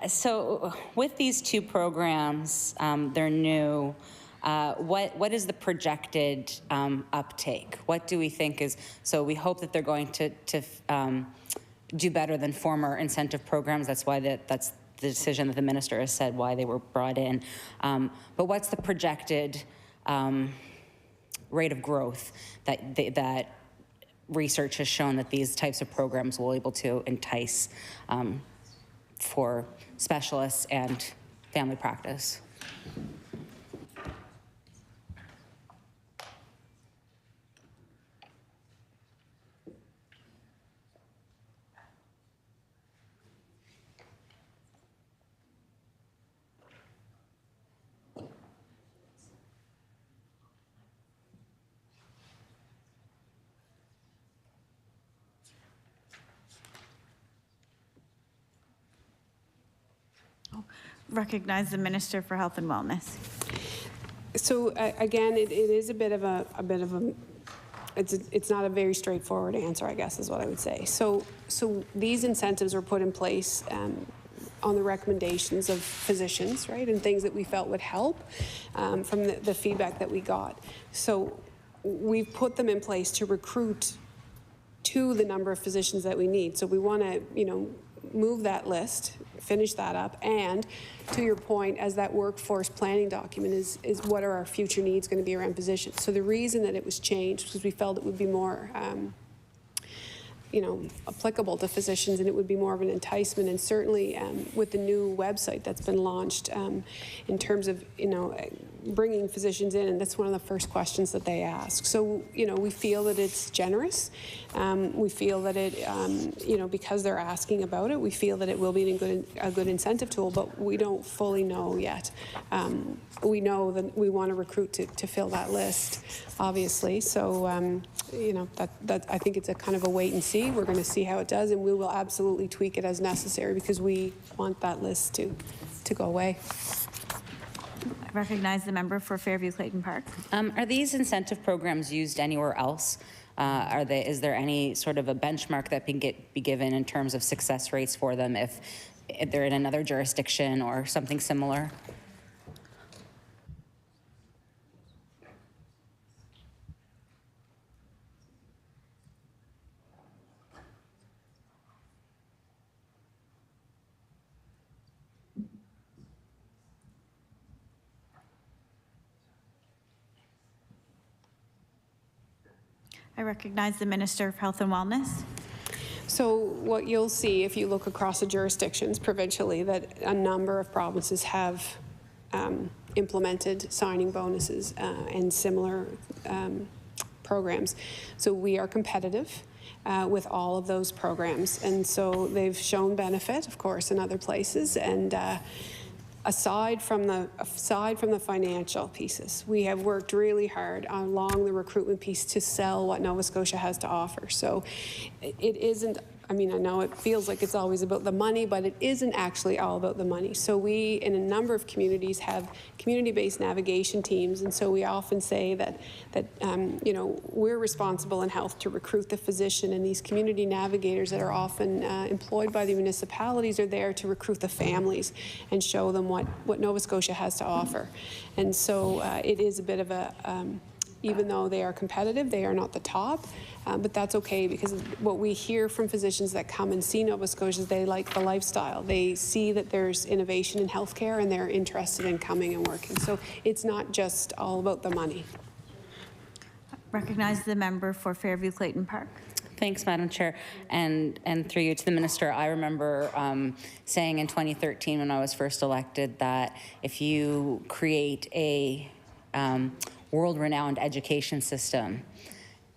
So with these two programs, they're new. What is the projected uptake? What do we think is, so we hope that they're going to do better than former incentive programs. That's why that's the decision that the minister has said why they were brought in. But what's the projected rate of growth that research has shown that these types of programs will be able to entice for specialists and family practice? Recognize the Minister for Health and Wellness. So again, it is a bit of a it's not a very straightforward answer, I guess, is what I would say. So these incentives were put in place on the recommendations of physicians, right, and things that we felt would help from the feedback that we got. So we've put them in place to recruit to the number of physicians that we need. So we want to, move that list, finish that up, and to your point, as that workforce planning document is what are our future needs going to be around positions. So the reason that it was changed was we felt it would be more applicable to physicians, and it would be more of an enticement. And certainly with the new website that's been launched in terms of bringing physicians in, and that's one of the first questions that they ask. So we feel that it's generous. We feel that it because they're asking about it, we feel that it will be a good incentive tool, but we don't fully know yet. We know that we want to recruit to fill that list, obviously. So that I think it's a kind of a wait and see. see. We're going to see how it does, and we will absolutely tweak it as necessary because we want that list to go away. I recognize the member for Fairview Clayton Park. Are these incentive programs used anywhere else? Is there any sort of a benchmark that can be given in terms of success rates for them if they're in another jurisdiction or something similar? I recognize the Minister of Health and Wellness. So what you'll see if you look across the jurisdictions provincially, that a number of provinces have implemented signing bonuses and similar programs. So we are competitive with all of those programs, and so they've shown benefit, of course, in other places. And aside from the financial pieces, we have worked really hard along the recruitment piece to sell what Nova Scotia has to offer. So it isn't, I mean, I know it feels like it's always about the money, but it isn't actually all about the money. So we, in a number of communities, have community-based navigation teams, and so we often say that you know, we're responsible in health to recruit the physician, and these community navigators that are often employed by the municipalities are there to recruit the families and show them what Nova Scotia has to offer. And so it is a bit of a even though they are competitive, they are not the top, but that's okay, because what we hear from physicians that come and see Nova Scotia is they like the lifestyle. They see that there's innovation in healthcare and they're interested in coming and working. So it's not just all about the money. Recognize the member for Fairview Clayton Park. Thanks, Madam Chair. And through you to the Minister, I remember saying in 2013 when I was first elected that if you create a world-renowned education system,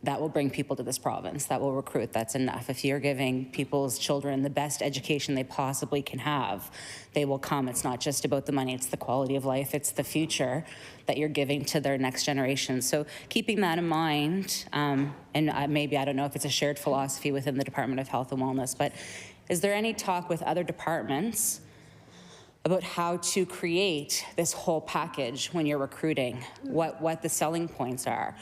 that will bring people to this province, that will recruit, that's enough. If you're giving people's children the best education they possibly can have, they will come. It's not just about the money, it's the quality of life, it's the future that you're giving to their next generation. So keeping that in mind, and maybe, I don't know if it's a shared philosophy within the Department of Health and Wellness, but is there any talk with other departments about how to create this whole package when you're recruiting, what the selling points are?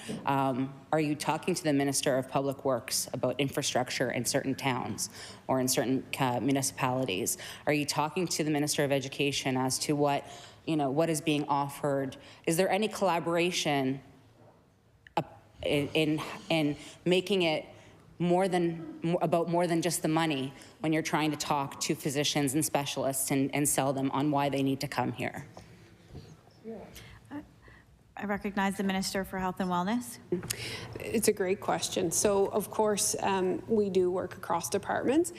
Are you talking to the Minister of Public Works about infrastructure in certain towns or in certain municipalities? Are you talking to the Minister of Education as to what is being offered? Is there any collaboration in making it more than just the money when you're trying to talk to physicians and specialists and sell them on why they need to come here? I recognize the Minister for Health and Wellness. It's a great question. So, of course, we do work across departments.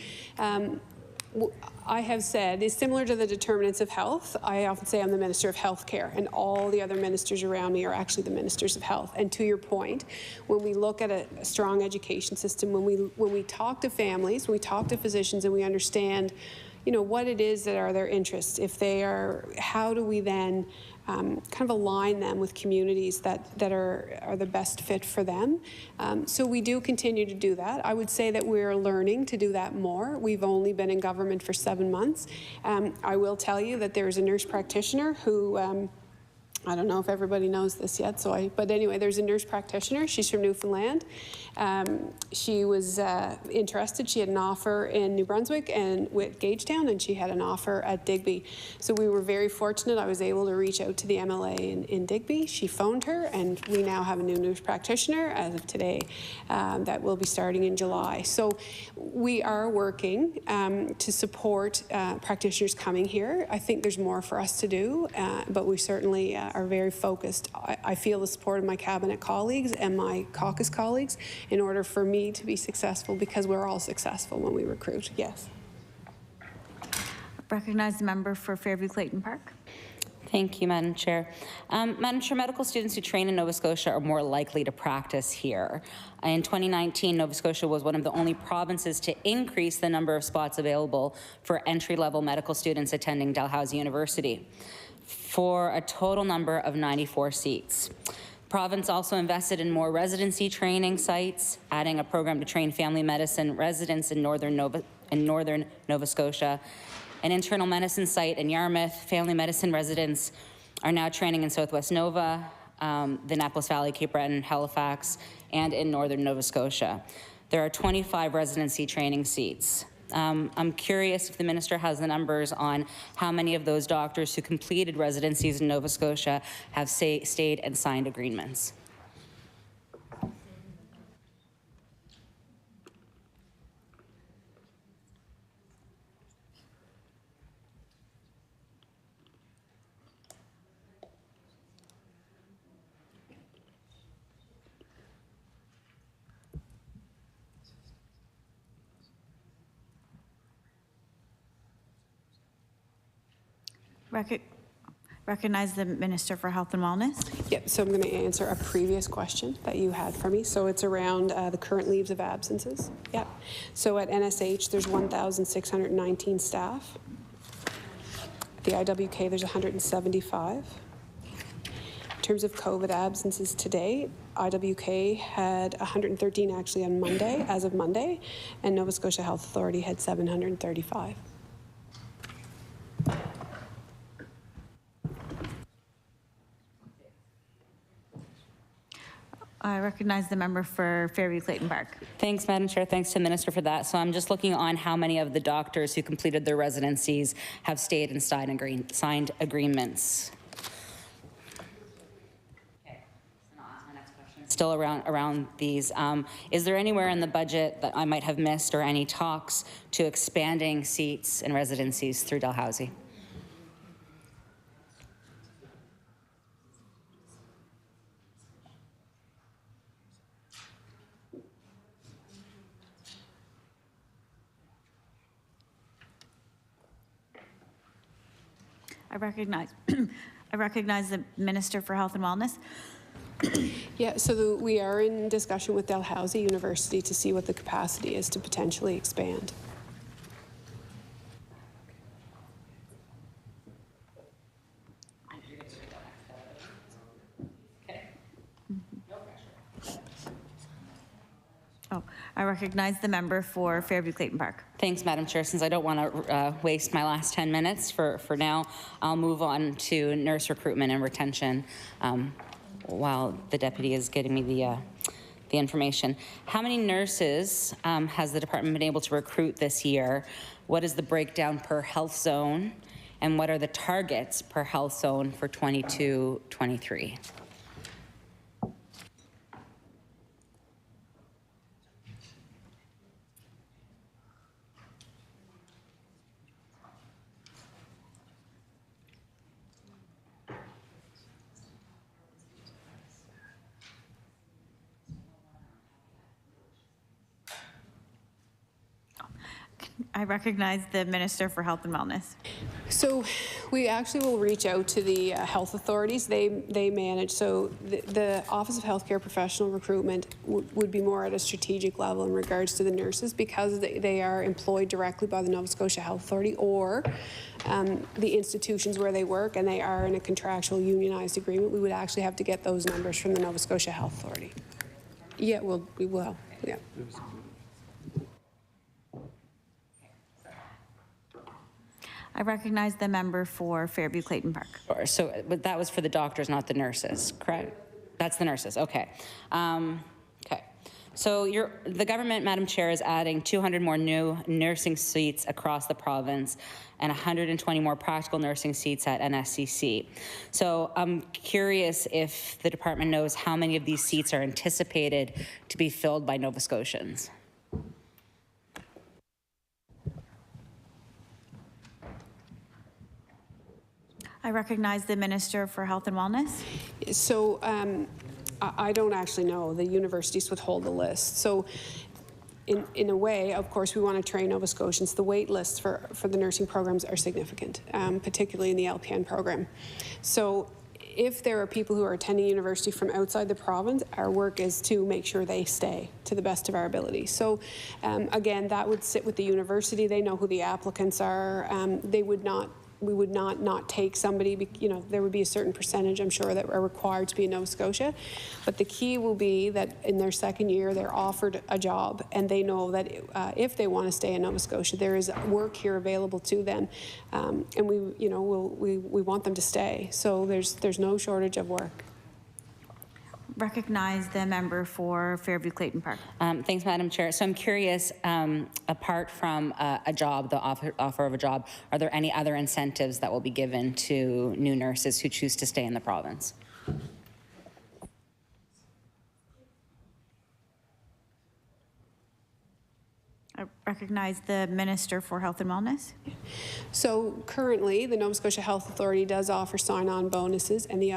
I have said, is similar to the determinants of health. I often say I'm the Minister of Healthcare, and all the other ministers around me are actually the ministers of health. And to your point, when we look at a strong education system, when we talk to families, when we talk to physicians, and we understand, what it is that are their interests, if they are, how do we then kind of align them with communities that are the best fit for them. So we do continue to do that. I would say that we're learning to do that more. We've only been in government for 7 months. I will tell you that there's a nurse practitioner who, I don't know if everybody knows this yet, but anyway, there's a nurse practitioner. She's from Newfoundland. She was interested. She had an offer in New Brunswick and with Gagetown, and she had an offer at Digby. So we were very fortunate. I was able to reach out to the MLA in Digby. She phoned her, and we now have a new nurse practitioner as of today that will be starting in July. So we are working to support practitioners coming here. I think there's more for us to do, but we certainly are very focused. I feel the support of my cabinet colleagues and my caucus colleagues in order for me to be successful, because we're all successful when we recruit. Yes. Recognize the member for Fairview Clayton Park. Thank you, Madam Chair. Madam Chair, medical students who train in Nova Scotia are more likely to practice here. In 2019, Nova Scotia was one of the only provinces to increase the number of spots available for entry-level medical students attending Dalhousie University, for a total number of 94 seats. Province also invested in more residency training sites, adding a program to train family medicine residents in northern Nova Scotia. An internal medicine site in Yarmouth, family medicine residents are now training in Southwest Nova, the Annapolis Valley, Cape Breton, Halifax, and in northern Nova Scotia. There are 25 residency training seats. I'm curious if the minister has the numbers on how many of those doctors who completed residencies in Nova Scotia have stayed and signed agreements. Recognize the Minister for Health and Wellness. Yep, so I'm going to answer a previous question that you had for me. So it's around the current leaves of absences. Yep. So at NSH, there's 1,619 staff. At the IWK, there's 175. In terms of COVID absences today, IWK had 113 actually on Monday, as of Monday, and Nova Scotia Health Authority had 735. I recognize the member for Fairview Clayton Park. Thanks, Madam Chair. Thanks to the Minister for that. So I'm just looking on how many of the doctors who completed their residencies have stayed and signed agreements. Okay. So I'll ask my next question. Still around these. Is there anywhere in the budget that I might have missed or any talks to expanding seats and residencies through Dalhousie? I recognize the Minister for Health and Wellness. Yeah, so we are in discussion with Dalhousie University to see what the capacity is to potentially expand. Oh, I recognize the member for Fairview Clayton Park. Thanks, Madam Chair. Since I don't want to waste my last 10 minutes for now, I'll move on to nurse recruitment and retention while the deputy is getting me the information. How many nurses has the department been able to recruit this year? What is the breakdown per health zone? And what are the targets per health zone for 22-23? I recognize the Minister for Health and Wellness. So we actually will reach out to the health authorities. They manage, so the Office of Healthcare Professional Recruitment would be more at a strategic level in regards to the nurses because they are employed directly by the Nova Scotia Health Authority or the institutions where they work, and they are in a contractual unionized agreement. We would actually have to get those numbers from the Nova Scotia Health Authority. Yeah, we will. Yeah. I recognize the member for Fairview Clayton Park. Sure. So, but that was for the doctors, not the nurses, correct? That's the nurses. Okay. Okay. So the government, Madam Chair, is adding 200 more new nursing seats across the province and 120 more practical nursing seats at NSCC. So I'm curious if the department knows how many of these seats are anticipated to be filled by Nova Scotians. I recognize the Minister for Health and Wellness. So I don't actually know. The universities would hold the list. So in a way, of course, we want to train Nova Scotians. The wait lists for the nursing programs are significant, particularly in the LPN program. So if there are people who are attending university from outside the province, our work is to make sure they stay to the best of our ability. So again, that would sit with the university. They know who the applicants are. They would not we would not take somebody, there would be a certain percentage, I'm sure, that are required to be in Nova Scotia. But the key will be that in their second year, they're offered a job, and they know that if they want to stay in Nova Scotia, there is work here available to them, and we want them to stay. So there's no shortage of work. Recognize the member for Fairview Clayton Park. Thanks, Madam Chair. So I'm curious, apart from a job, the offer of a job, are there any other incentives that will be given to new nurses who choose to stay in the province? I recognize the Minister for Health and Wellness. So currently, the Nova Scotia Health Authority does offer sign-on bonuses, and the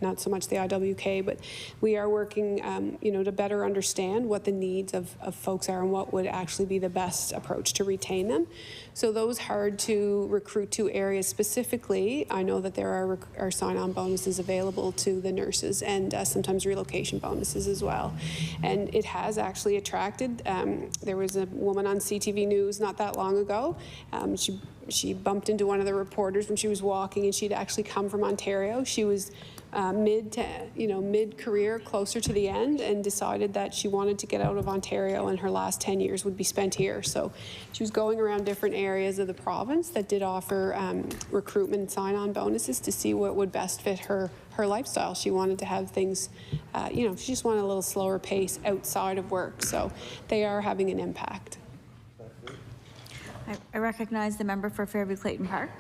not so much the IWK, but we are working, to better understand what the needs of folks are and what would actually be the best approach to retain them. So those hard to recruit to areas specifically, I know that there are sign-on bonuses available to the nurses, and sometimes relocation bonuses as well. And it has actually attracted. There was a woman on CTV News not that long ago. She bumped into one of the reporters when she was walking, and she'd actually come from Ontario. She was mid-career, closer to the end, and decided that she wanted to get out of Ontario, and her last 10 years would be spent here. So she was going around different areas of the province that did offer recruitment and sign-on bonuses to see what would best fit her lifestyle. She wanted to have things, she just wanted a little slower pace outside of work. So they are having an impact. I recognize the member for Fairview Clayton Park.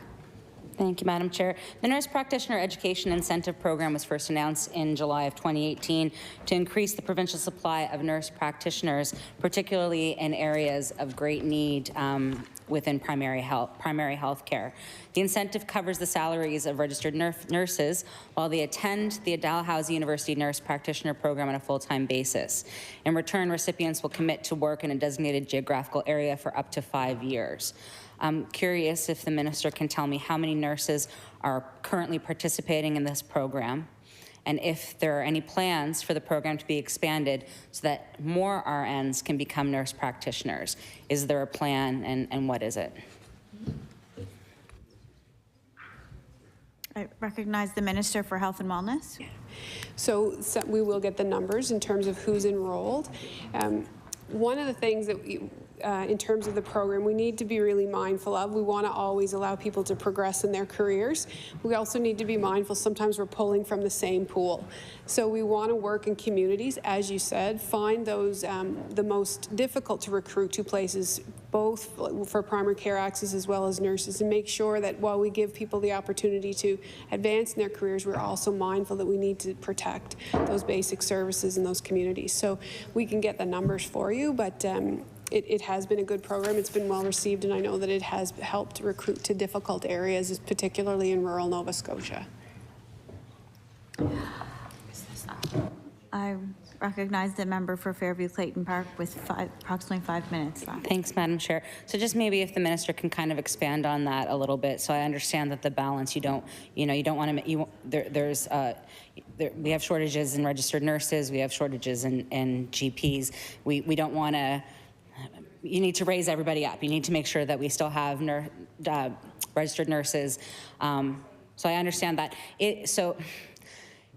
Thank you, Madam Chair. The Nurse Practitioner Education Incentive Program was first announced in July of 2018 to increase the provincial supply of nurse practitioners, particularly in areas of great need within primary health care. The incentive covers the salaries of registered nurses while they attend the Dalhousie University Nurse Practitioner Program on a full-time basis. In return, recipients will commit to work in a designated geographical area for up to 5 years. I'm curious if the minister can tell me how many nurses are currently participating in this program, and if there are any plans for the program to be expanded so that more RNs can become nurse practitioners. Is there a plan, and what is it? I recognize the Minister for Health and Wellness. So we will get the numbers in terms of who's enrolled. One of the things that in terms of the program, we need to be really mindful of. We want to always allow people to progress in their careers. We also need to be mindful, sometimes we're pulling from the same pool. So we want to work in communities, as you said, find those the most difficult to recruit to places, both for primary care access as well as nurses, and make sure that while we give people the opportunity to advance in their careers, we're also mindful that we need to protect those basic services in those communities. So we can get the numbers for you, but it has been a good program. It's been well received, and I know that it has helped recruit to difficult areas, particularly in rural Nova Scotia. I recognize the member for Fairview Clayton Park with approximately 5 minutes left. Thanks, Madam Chair. So just maybe if the minister can kind of expand on that a little bit, so I understand that the balance, you don't want to, we have shortages in registered nurses, we have shortages in GPs. We don't want to. You need to raise everybody up. You need to make sure that we still have registered nurses. So I understand that.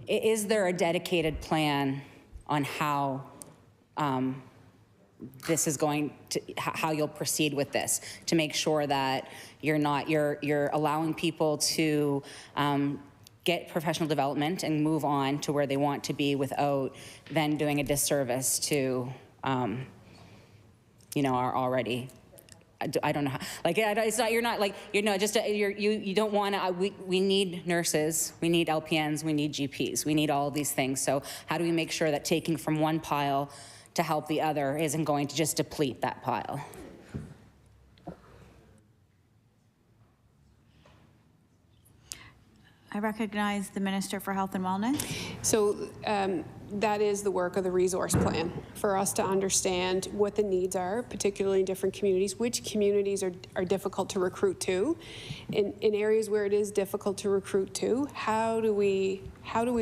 Is there a dedicated plan on how this is going to, how you'll proceed with this to make sure that you're allowing people to get professional development and move on to where they want to be without then doing a disservice to are already, I don't know how, like, it's not, you're not like, you don't want to, we need nurses, we need LPNs, we need GPs, we need all of these things. So how do we make sure that taking from one pile to help the other isn't going to just deplete that pile? I recognize the Minister for Health and Wellness. So that is the work of the resource plan, for us to understand what the needs are, particularly in different communities, which communities are difficult to recruit to. In areas where it is difficult to recruit to, how do we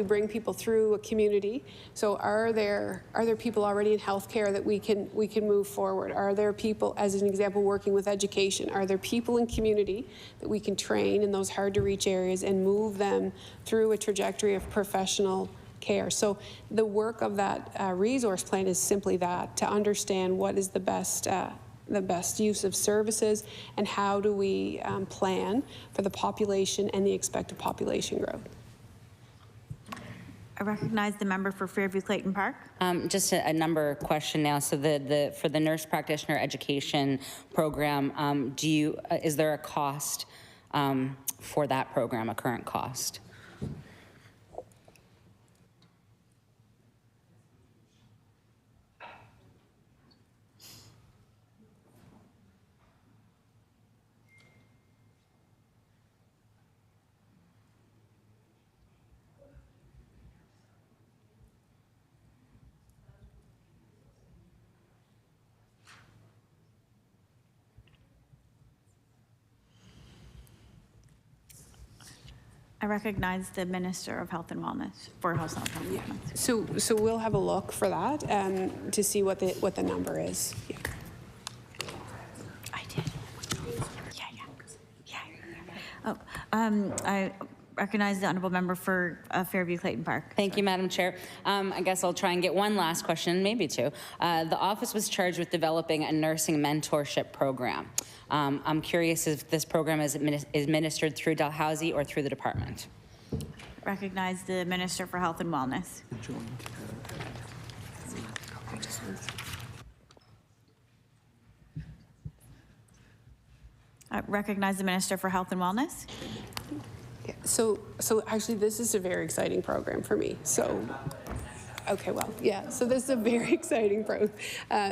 bring people through a community? So are there people already in healthcare that we can move forward? Are there people, as an example, working with education? Are there people in community that we can train in those hard to reach areas and move them through a trajectory of professional care? So the work of that resource plan is simply that, to understand what is the best use of services and how do we plan for the population and the expected population growth. I recognize the member for Fairview Clayton Park. Just a number question now. So for the nurse practitioner education program, is there a cost for that program, a current cost? I recognize the Minister of Health and Wellness for Health and Wellness. So we'll have a look for that to see what the number is. Yeah. I did. Yeah. Oh, I recognize the honourable member for Fairview Clayton Park. Thank you, Madam Chair. I guess I'll try and get one last question, maybe two. The office was charged with developing a nursing mentorship program. I'm curious if this program is administered through Dalhousie or through the department. Recognize the Minister for Health and Wellness. Recognize the Minister for Health and Wellness. Yeah, so actually, this is a very exciting program for me. So, okay, well, yeah. So this is a very exciting program.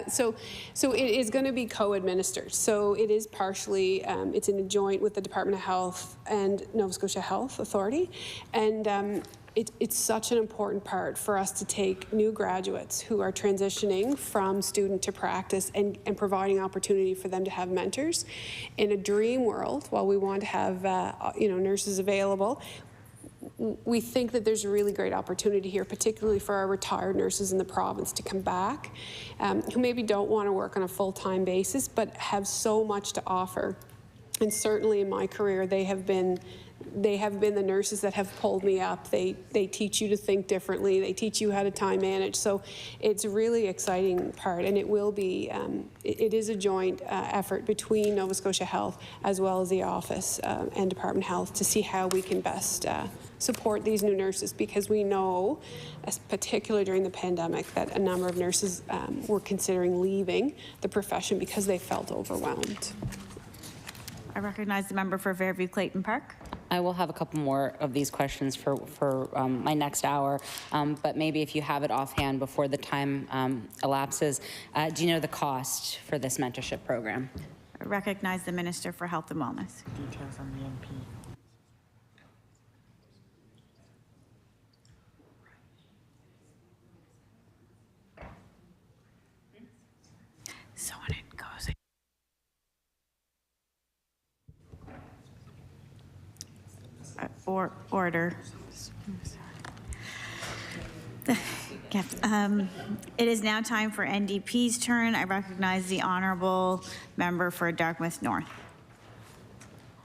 So it is going to be co-administered. So it is partially, it's in a joint with the Department of Health and Nova Scotia Health Authority, and it's such an important part for us to take new graduates who are transitioning from student to practice and providing opportunity for them to have mentors. In a dream world, while we want to have nurses available, we think that there's a really great opportunity here, particularly for our retired nurses in the province to come back, who maybe don't want to work on a full-time basis, but have so much to offer. And certainly in my career, they have been the nurses that have pulled me up. They teach you to think differently. They teach you how to time manage. So it's a really exciting part, and it will be, it is a joint effort between Nova Scotia Health as well as the office and Department of Health to see how we can best support these new nurses, because we know, particularly during the pandemic, that a number of nurses were considering leaving the profession because they felt overwhelmed. I recognize the member for Fairview Clayton Park. I will have a couple more of these questions for my next hour, but maybe if you have it offhand before the time elapses, do you know the cost for this mentorship program? I recognize the Minister for Health and Wellness. Details on the MP. So when it goes. Order. It is now time for NDP's turn. I recognize the honourable member for Dartmouth North.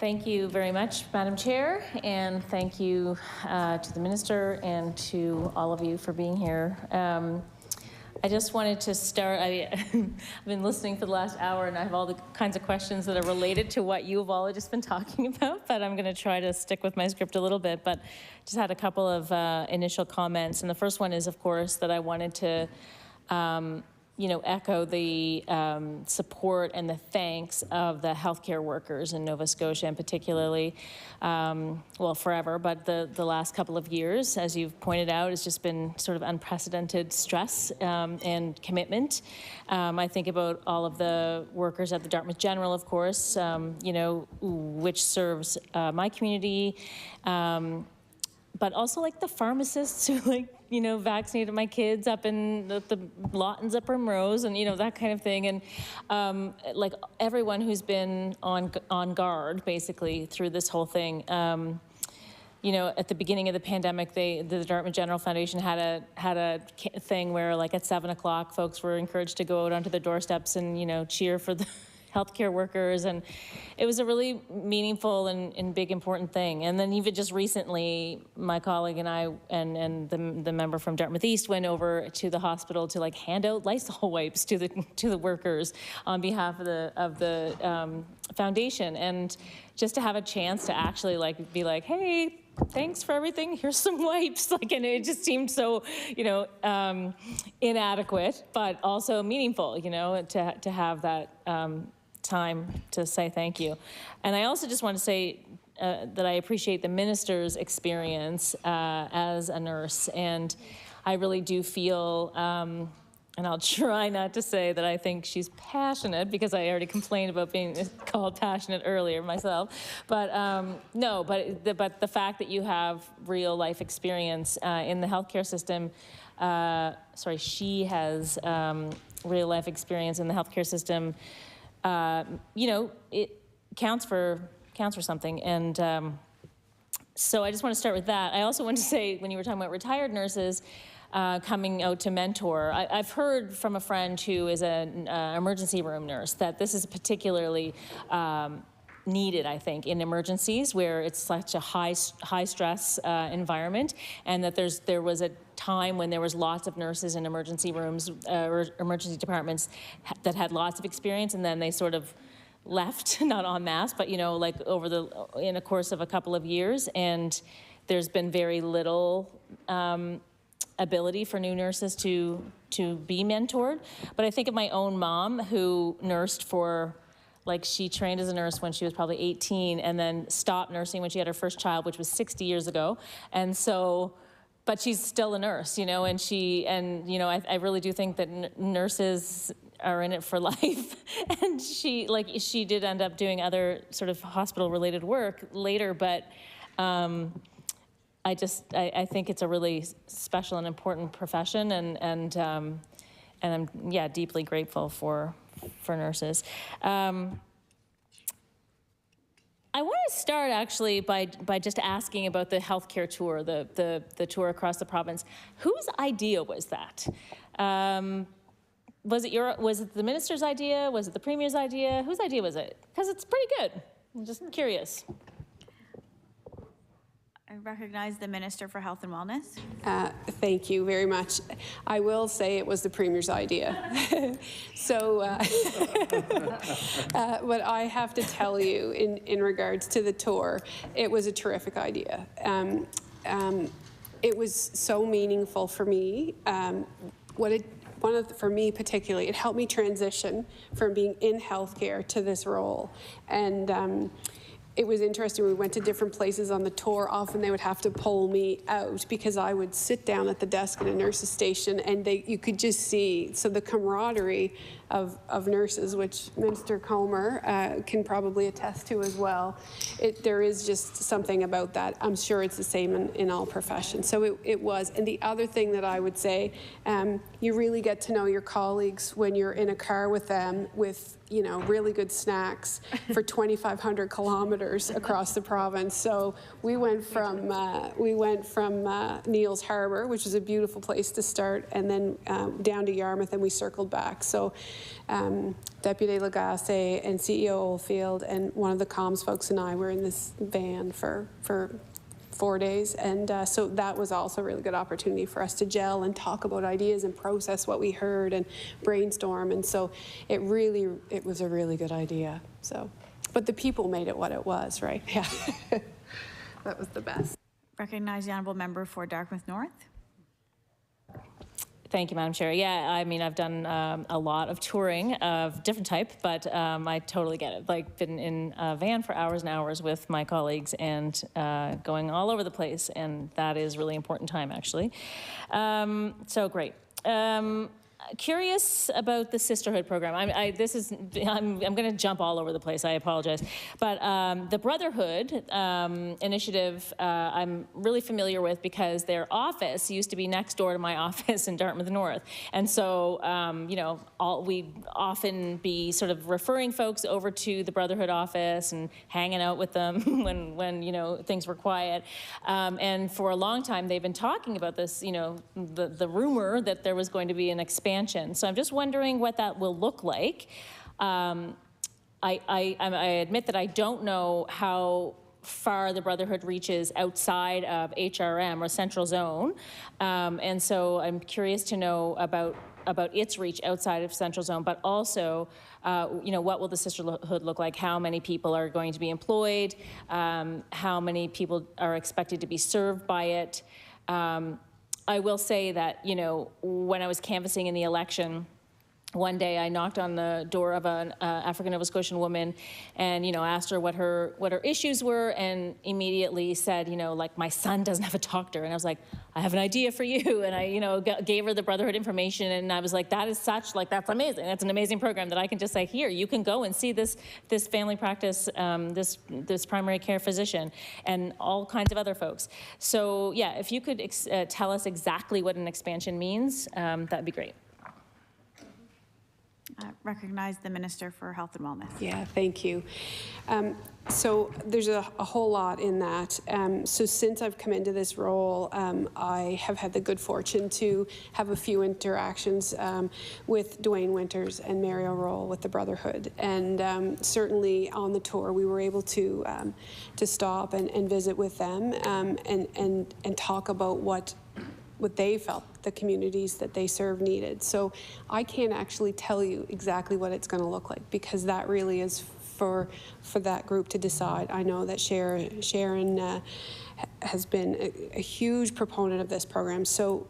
Thank you very much, Madam Chair, and thank you to the Minister and to all of you for being here. I just wanted to start, I've been listening for the last hour and I have all the kinds of questions that are related to what you've all just been talking about, but I'm gonna try to stick with my script a little bit, but just had a couple of initial comments. And the first one is, of course, that I wanted to echo the support and the thanks of the healthcare workers in Nova Scotia, and particularly, well, forever, but the last couple of years, as you've pointed out, has just been sort of unprecedented stress and commitment. I think about all of the workers at the Dartmouth General, of course, which serves my community, but also like the pharmacists who vaccinated my kids up in the lot in Primrose and, that kind of thing. And like everyone who's been on guard basically through this whole thing. At the beginning of the pandemic, the Dartmouth General Foundation had a thing where like at 7 o'clock, folks were encouraged to go out onto their doorsteps and, cheer for the healthcare workers, and it was a really meaningful and big important thing. And then even just recently, my colleague and I and the member from Dartmouth East went over to the hospital to like hand out Lysol wipes to the workers on behalf of the foundation, and just to have a chance to actually like be like, hey, thanks for everything, here's some wipes. And it just seemed so, inadequate, but also meaningful, to have that time to say thank you. And I also just want to say that I appreciate the minister's experience as a nurse. And I really do feel, and I'll try not to say that I think she's passionate, because I already complained about being called passionate earlier myself. But no, but the fact that you have real life experience in the healthcare system, she has real life experience in the healthcare system, it counts for something. And so I just want to start with that. I also want to say, when you were talking about retired nurses, coming out to mentor. I've heard from a friend who is an emergency room nurse that this is particularly needed, I think, in emergencies where it's such a high stress environment, and that there was a time when there was lots of nurses in emergency rooms or emergency departments that had lots of experience, and then they sort of left, not en masse, but like in a course of a couple of years, and there's been very little ability for new nurses to be mentored. But I think of my own mom, who nursed for, she trained as a nurse when she was probably 18 and then stopped nursing when she had her first child, which was 60 years ago. And so, but she's still a nurse, and I really do think that nurses are in it for life. And she did end up doing other sort of hospital related work later, but I think it's a really special and important profession, and I'm deeply grateful for nurses. I want to start actually by just asking about the healthcare tour, the tour across the province. Whose idea was that? Was it the minister's idea? Was it the premier's idea? Whose idea was it? Because it's pretty good. I'm just curious. I recognize the Minister for Health and Wellness. Thank you very much. I will say it was the Premier's idea. So, but I have to tell you, in regards to the tour, it was a terrific idea. It was so meaningful for me. For me particularly, it helped me transition from being in healthcare to this role. And it was interesting. We went to different places on the tour. Often they would have to pull me out because I would sit down at the desk in a nurse's station, and you could just see. So the camaraderie of nurses, which Minister Comer can probably attest to as well. There is just something about that. I'm sure it's the same in all professions. So it was. And the other thing that I would say, you really get to know your colleagues when you're in a car with them with really good snacks for 2,500 kilometers across the province. So we went from Neils Harbor, which is a beautiful place to start, and then down to Yarmouth, and we circled back. So Deputy Lagasse and CEO Oldfield and one of the comms folks and I were in this van for 4 days, and so that was also a really good opportunity for us to gel and talk about ideas and process what we heard and brainstorm. And so it was a really good idea. So, but the people made it what it was, right? Yeah, that was the best. Recognize the honourable member for Dartmouth North. Thank you, Madam Chair. Yeah, I mean, I've done a lot of touring of different type, but I totally get it. Been in a van for hours and hours with my colleagues and going all over the place, and that is really important time, actually. So great. curious about the sisterhood program. I'm going to jump all over the place. I apologize, but the Brotherhood initiative I'm really familiar with because their office used to be next door to my office in Dartmouth North, and so you know, we often be sort of referring folks over to the Brotherhood office and hanging out with them when you know, things were quiet, and for a long time they've been talking about this, you know, the rumor that there was going to be an expansion. So I'm just wondering what that will look like. I admit that I don't know how far the Brotherhood reaches outside of HRM or Central Zone, and so I'm curious to know about its reach outside of Central Zone, but also, you know, what will the sisterhood look like? How many people are going to be employed? How many people are expected to be served by it? I will say that, you know, when I was canvassing in the election, one day I knocked on the door of an African Nova Scotian woman and, you know, asked her what her issues were, and immediately said, you know, like, my son doesn't have a doctor. And I was like, I have an idea for you. And I, you know, gave her the Brotherhood information, and I was like, that is such, like, that's amazing. That's an amazing program that I can just say, here, you can go and see this family practice, this primary care physician, and all kinds of other folks. So yeah, if you could tell us exactly what an expansion means, that'd be great. Recognize the Minister for Health and Wellness. Yeah, thank you. So there's a whole lot in that. So since I've come into this role, I have had the good fortune to have a few interactions with Dwayne Winters and Mary O'Rourke with the Brotherhood. And certainly on the tour, we were able to stop and visit with them and talk about what they felt the communities that they serve needed. So I can't actually tell you exactly what it's going to look like, because that really is for that group to decide. I know that Sharon has been a huge proponent of this program. So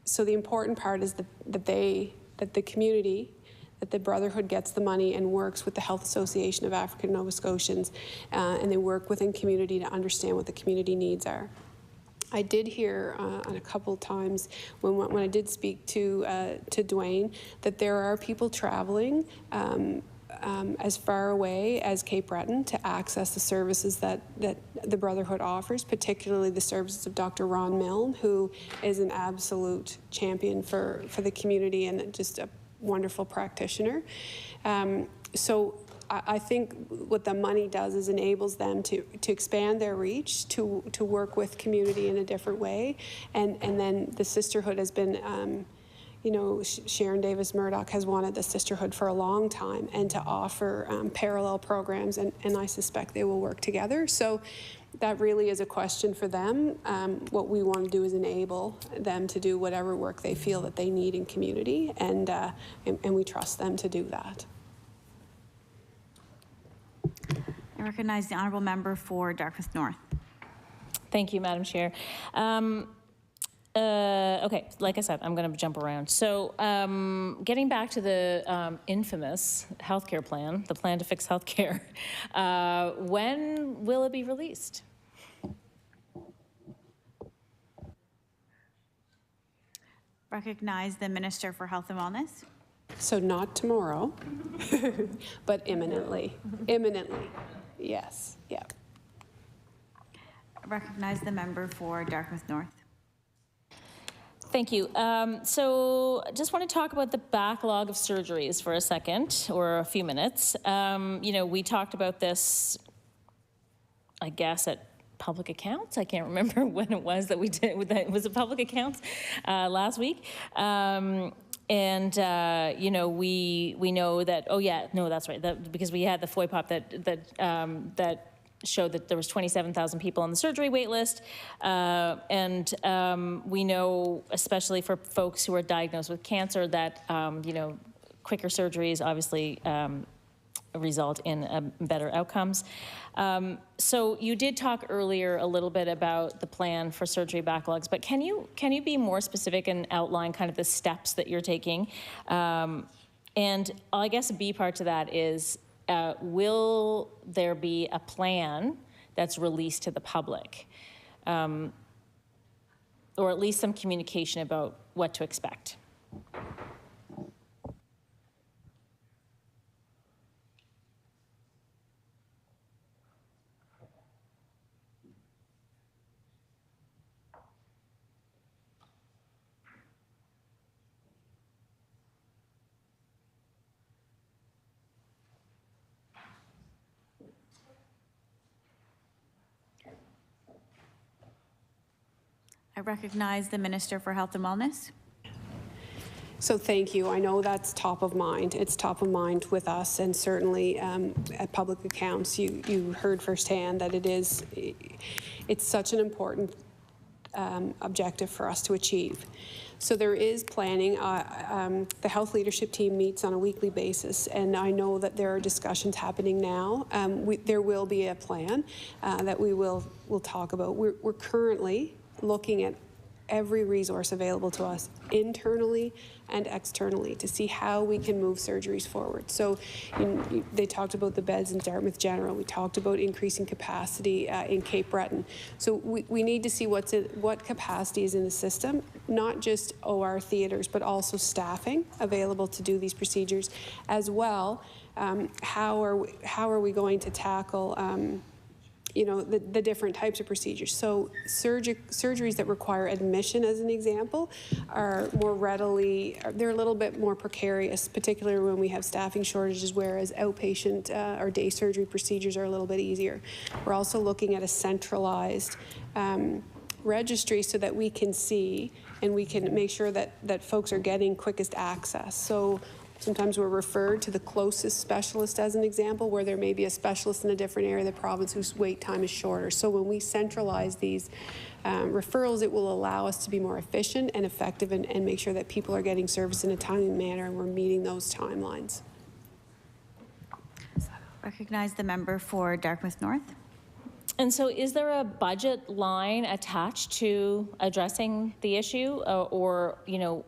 the important part is that the community, that the Brotherhood gets the money and works with the Health Association of African Nova Scotians, and they work within community to understand what the community needs are. I did hear on a couple of times when I did speak to Dwayne that there are people traveling as far away as Cape Breton to access the services that the Brotherhood offers, particularly the services of Dr. Ron Milne, who is an absolute champion for the community and just a wonderful practitioner. So I think what the money does is enables them to expand their reach, to work with community in a different way. And then the sisterhood has been, you know, Sharon Davis Murdoch has wanted the sisterhood for a long time, and to offer parallel programs, and I suspect they will work together. So that really is a question for them. What we want to do is enable them to do whatever work they feel that they need in community, and we trust them to do that. I recognize the honourable member for Dartmouth North. Thank you, Madam Chair. Okay, like I said, I'm going to jump around. So getting back to the infamous healthcare plan, the plan to fix healthcare, when will it be released? Recognize the Minister for Health and Wellness. So not tomorrow, but imminently. Imminently, yes, yeah. Recognize the member for Dartmouth North. Thank you. So just want to talk about the backlog of surgeries for a second, or a few minutes. You know, we talked about this, I guess, at public accounts. I can't remember when it was that we did. Was it public accounts last week? And you know, we know that. Oh yeah, no, that's right. Because we had the FOIPOP that showed that there was 27,000 people on the surgery wait list, and we know, especially for folks who are diagnosed with cancer, that you know, quicker surgeries obviously result in better outcomes. So you did talk earlier a little bit about the plan for surgery backlogs, but can you be more specific and outline kind of the steps that you're taking? And I guess a B part to that is, will there be a plan that's released to the public? Or at least some communication about what to expect? I recognize the Minister for Health and Wellness. So thank you. I know that's top of mind. It's top of mind with us, and certainly at Public Accounts, you heard firsthand that it's such an important objective for us to achieve. So there is planning. The health leadership team meets on a weekly basis, and I know that there are discussions happening now. There will be a plan that we'll talk about. We're currently looking at every resource available to us internally and externally to see how we can move surgeries forward. So they talked about the beds in Dartmouth General. We talked about increasing capacity in Cape Breton. So we need to see what capacity is in the system, not just OR theaters, but also staffing available to do these procedures as well. How are we going to tackle the different types of procedures? So surgeries that require admission, as an example, are more readily, they're a little bit more precarious, particularly when we have staffing shortages, whereas outpatient or day surgery procedures are a little bit easier. We're also looking at a centralized registry so that we can see and we can make sure that folks are getting quickest access. So sometimes we're referred to the closest specialist, as an example, where there may be a specialist in a different area of the province whose wait time is shorter. So when we centralize these referrals, it will allow us to be more efficient and effective and make sure that people are getting service in a timely manner and we're meeting those timelines. Recognize the member for Dartmouth North. And so is there a budget line attached to addressing the issue, or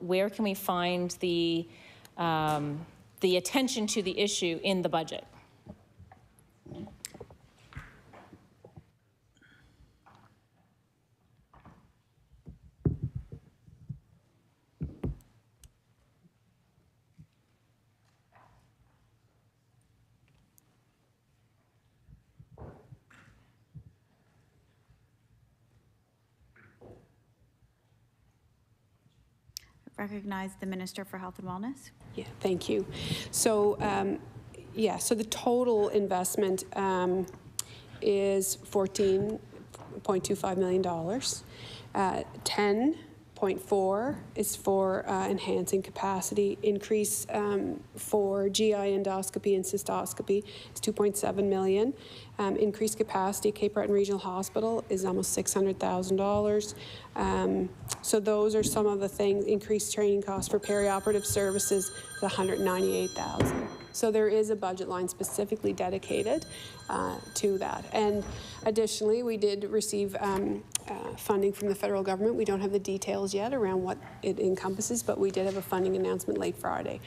where can we find the attention to the issue in the budget? Recognize the Minister for Health and Wellness. Yeah, thank you. So, so the total investment is $14.25 million. 10.4 is for enhancing capacity. Increase for GI endoscopy and cystoscopy is $2.7 million. Increased capacity, Cape Breton Regional Hospital is almost $600,000. So those are some of the things. Increased training costs for perioperative services is $198,000. So there is a budget line specifically dedicated to that. And additionally, we did receive funding from the federal government. We don't have the details yet around what it encompasses, but we did have a funding announcement late Friday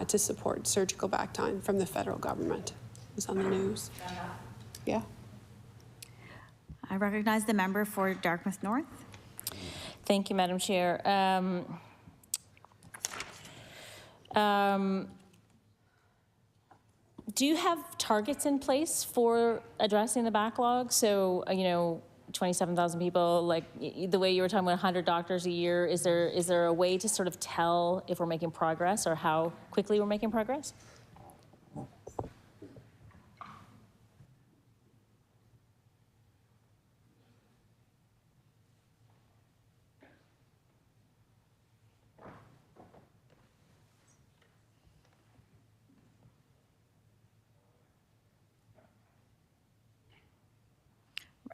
to support surgical back time from the federal government. It was on the news. Yeah. I recognize the member for Dartmouth North. Thank you, Madam Chair. Do you have targets in place for addressing the backlog? So, 27,000 people, like the way you were talking about 100 doctors a year, is there a way to sort of tell if we're making progress or how quickly we're making progress?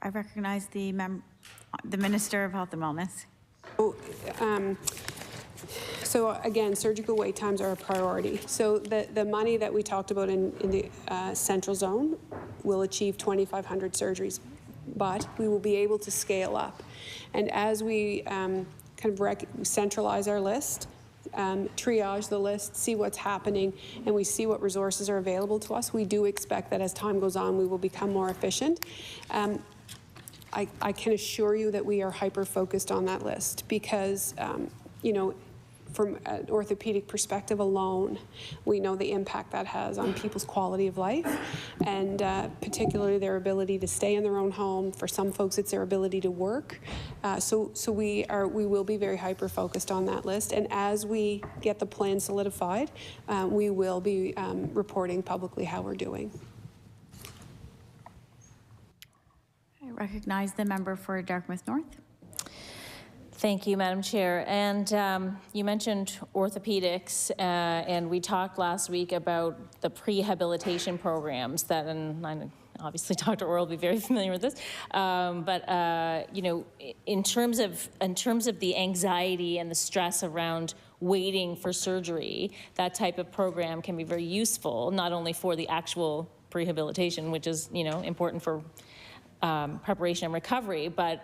I recognize the Minister of Health and Wellness. So again, surgical wait times are a priority. So the money that we talked about in the central zone will achieve 2,500 surgeries, but we will be able to scale up. And as we centralize our list, triage the list, see what's happening, and we see what resources are available to us, we do expect that as time goes on, we will become more efficient. I can assure you that we are hyper-focused on that list because, from an orthopedic perspective alone, we know the impact that has on people's quality of life and particularly their ability to stay in their own home. For some folks, it's their ability to work. So we will be very hyper-focused on that list. And as we get the plan solidified, we will be reporting publicly how we're doing. I recognize the member for Dartmouth North. Thank you, Madam Chair. And you mentioned orthopedics, and we talked last week about the prehabilitation programs that, and I obviously Dr. Orr will be very familiar with this, but you know, in terms of the anxiety and the stress around waiting for surgery, that type of program can be very useful, not only for the actual prehabilitation, which is, you know, important for preparation and recovery, but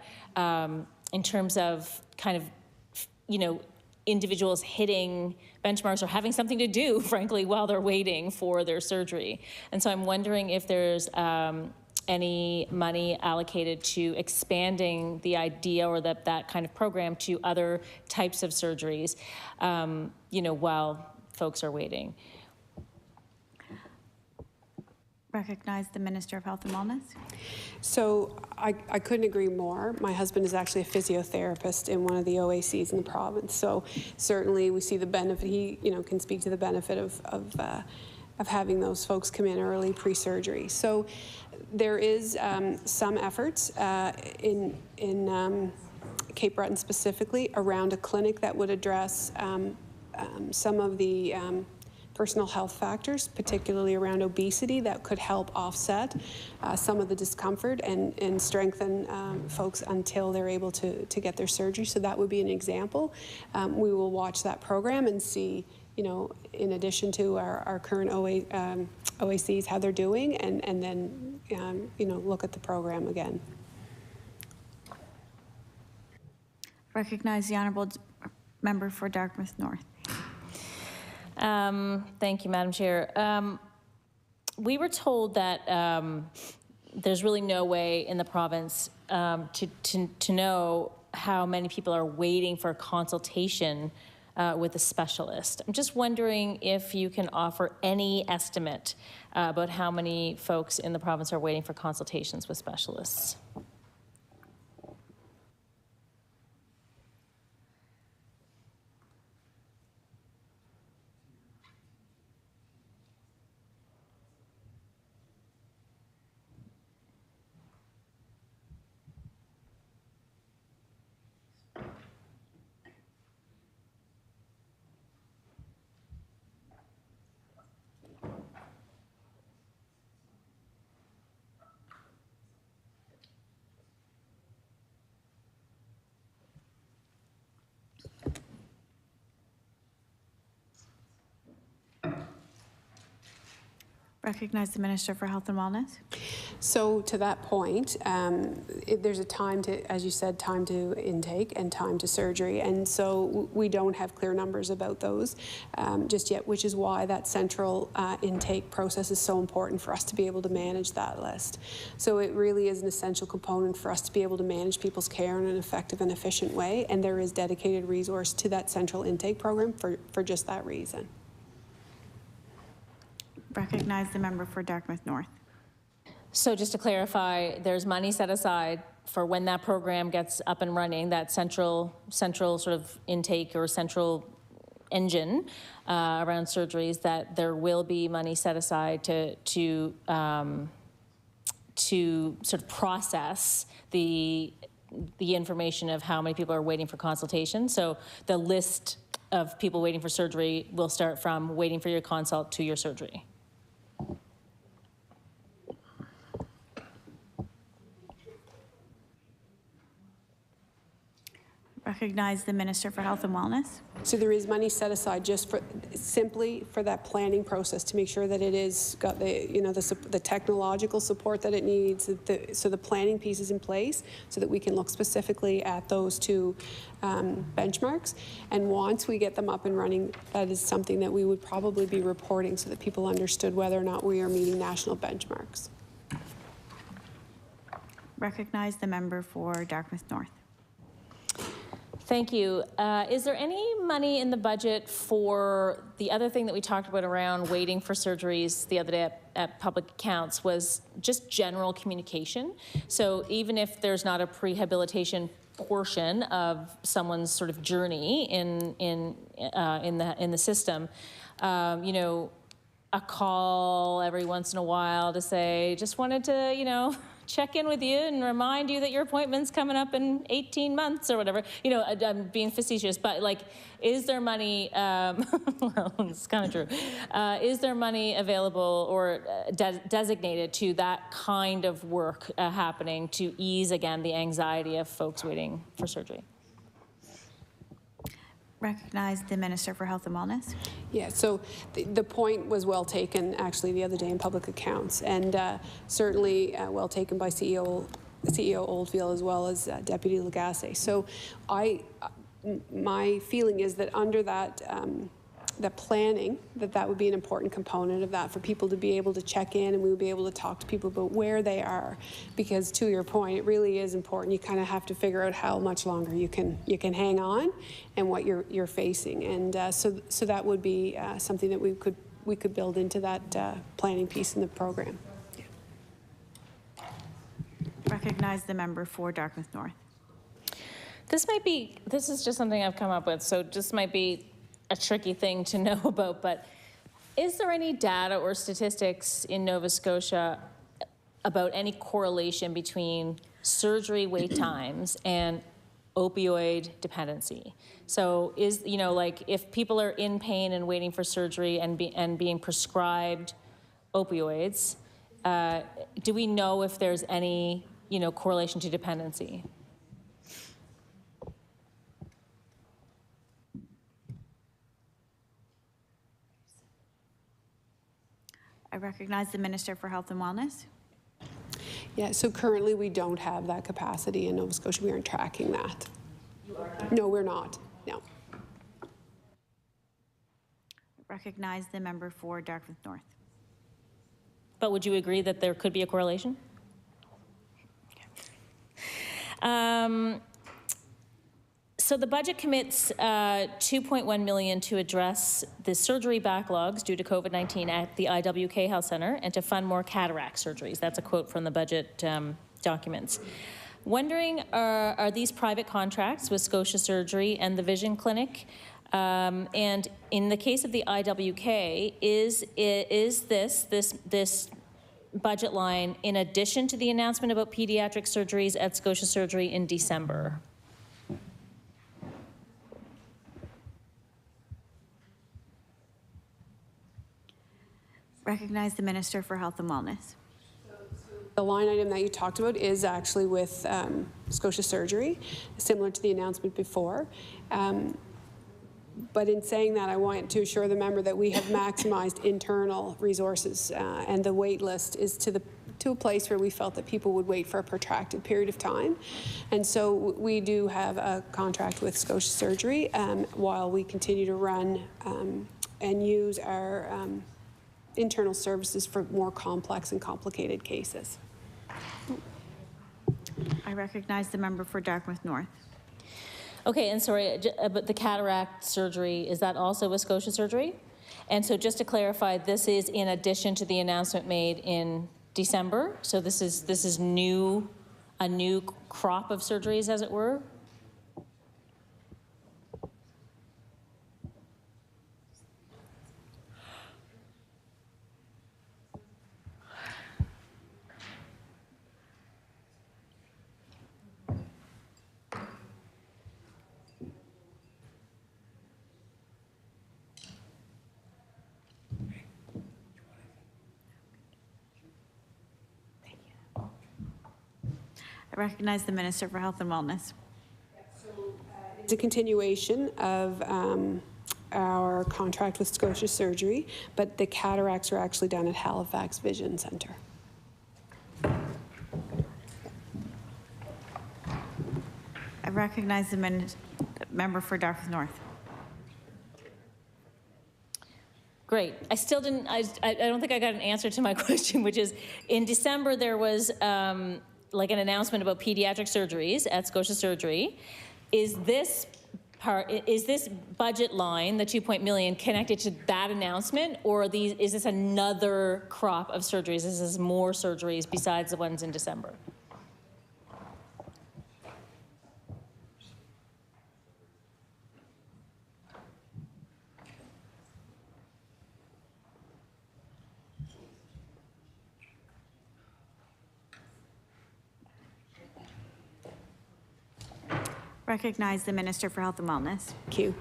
in terms of kind of, you know, individuals hitting benchmarks or having something to do, frankly, while they're waiting for their surgery. And so I'm wondering if there's any money allocated to expanding the idea or that kind of program to other types of surgeries, you know, while folks are waiting. Recognize the Minister of Health and Wellness. So I couldn't agree more. My husband is actually a physiotherapist in one of the OACs in the province. So certainly we see the benefit. He, you know, can speak to the benefit of having those folks come in early pre-surgery. So there is some efforts in Cape Breton specifically around a clinic that would address some of the personal health factors, particularly around obesity, that could help offset some of the discomfort and strengthen folks until they're able to get their surgery. So that would be an example. We will watch that program and see, you know, in addition to our current OACs, how they're doing, and then, you know, look at the program again. Recognize the Honourable Member for Dartmouth North. Thank you, Madam Chair. We were told that there's really no way in the province to know how many people are waiting for a consultation with a specialist. I'm just wondering if you can offer any estimate about how many folks in the province are waiting for consultations with specialists. Recognize the Minister for Health and Wellness. So to that point, there's a time to, as you said, time to intake and time to surgery. And so we don't have clear numbers about those just yet, which is why that central intake process is so important for us to be able to manage that list. So it really is an essential component for us to be able to manage people's care in an effective and efficient way. And there is dedicated resource to that central intake program for just that reason. Recognize the member for Dartmouth North. So just to clarify, there's money set aside for when that program gets up and running, that central sort of intake or central engine around surgeries, that there will be money set aside to sort of process the information of how many people are waiting for consultation. So the list of people waiting for surgery will start from waiting for your consult to your surgery. Recognize the Minister for Health and Wellness. So there is money set aside just for simply for that planning process to make sure that it is got the, you know, the technological support that it needs, so the planning piece is in place so that we can look specifically at those two benchmarks. And once we get them up and running, that is something that we would probably be reporting so that people understood whether or not we are meeting national benchmarks. Recognize the member for Dartmouth North. Thank you. Is there any money in the budget for the other thing that we talked about around waiting for surgeries the other day at public accounts was just general communication? So even if there's not a prehabilitation portion of someone's sort of journey in the system, you know, a call every once in a while to say, just wanted to, you know, check in with you and remind you that your appointment's coming up in 18 months or whatever. You know, I'm being facetious, but like, is there money, well, it's kind of true. Is there money available or designated to that kind of work happening to ease, again, the anxiety of folks waiting for surgery? Recognize the Minister for Health and Wellness. Yeah, so the point was well taken actually the other day in public accounts, and certainly well taken by CEO Oldfield as well as Deputy Lagasse. So my feeling is that under that the planning, that would be an important component of that for people to be able to check in, and we would be able to talk to people about where they are, because to your point, it really is important. You kind of have to figure out how much longer you can hang on and what you're facing, and so that would be something that we could build into that planning piece in the program. Recognize the member for Dartmouth North. This is just something I've come up with, so this might be a tricky thing to know about, but is there any data or statistics in Nova Scotia about any correlation between surgery wait times and opioid dependency? So is, you know, like if people are in pain and waiting for surgery and being prescribed opioids, do we know if there's any, you know, correlation to dependency? I recognize the Minister for Health and Wellness. Yeah, so currently we don't have that capacity in Nova Scotia. We aren't tracking that. You are? No, we're not. No. Recognize the member for Dartmouth North. But would you agree that there could be a correlation? So the budget commits $2.1 million to address the surgery backlogs due to COVID-19 at the IWK Health Center and to fund more cataract surgeries. That's a quote from the budget documents. Wondering, are these private contracts with Scotia Surgery and the Vision Clinic? And in the case of the IWK, is this budget line in addition to the announcement about pediatric surgeries at Scotia Surgery in December? Recognize the Minister for Health and Wellness. The line item that you talked about is actually with Scotia Surgery, similar to the announcement before. But in saying that, I want to assure the member that we have maximized internal resources, and the wait list is to a place where we felt that people would wait for a protracted period of time. And so we do have a contract with Scotia Surgery while we continue to run and use our internal services for more complex and complicated cases. I recognize the member for Dartmouth North. Okay, and sorry, but the cataract surgery, is that also with Scotia Surgery? And so just to clarify, this is in addition to the announcement made in December? So this is new, a new crop of surgeries, as it were? I recognize the Minister for Health and Wellness. It's a continuation of our contract with Scotia Surgery, but the cataracts are actually done at Halifax Vision Centre. I recognize the member for Dartmouth North. Great. I still didn't, I don't think I got an answer to my question, which is, in December there was like an announcement about pediatric surgeries at Scotia Surgery. Is this budget line, the $2 million, connected to that announcement, or is this another crop of surgeries? Is this more surgeries besides the ones in December? Recognize the Minister for Health and Wellness. Thank you.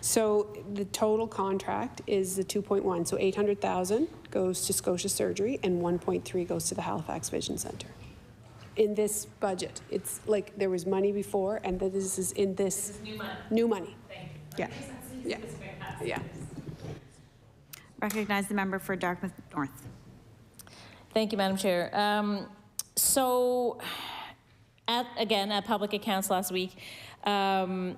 So the total contract is the 2.1. So 800,000 goes to Scotia Surgery and 1.3 goes to the Halifax Vision Centre. In this budget, it's like there was money before, and this is in this. This is new money. New money. Thank you. Yeah. Yeah. Yeah. Recognize the member for Dartmouth North. Thank you, Madam Chair. At public accounts last week, the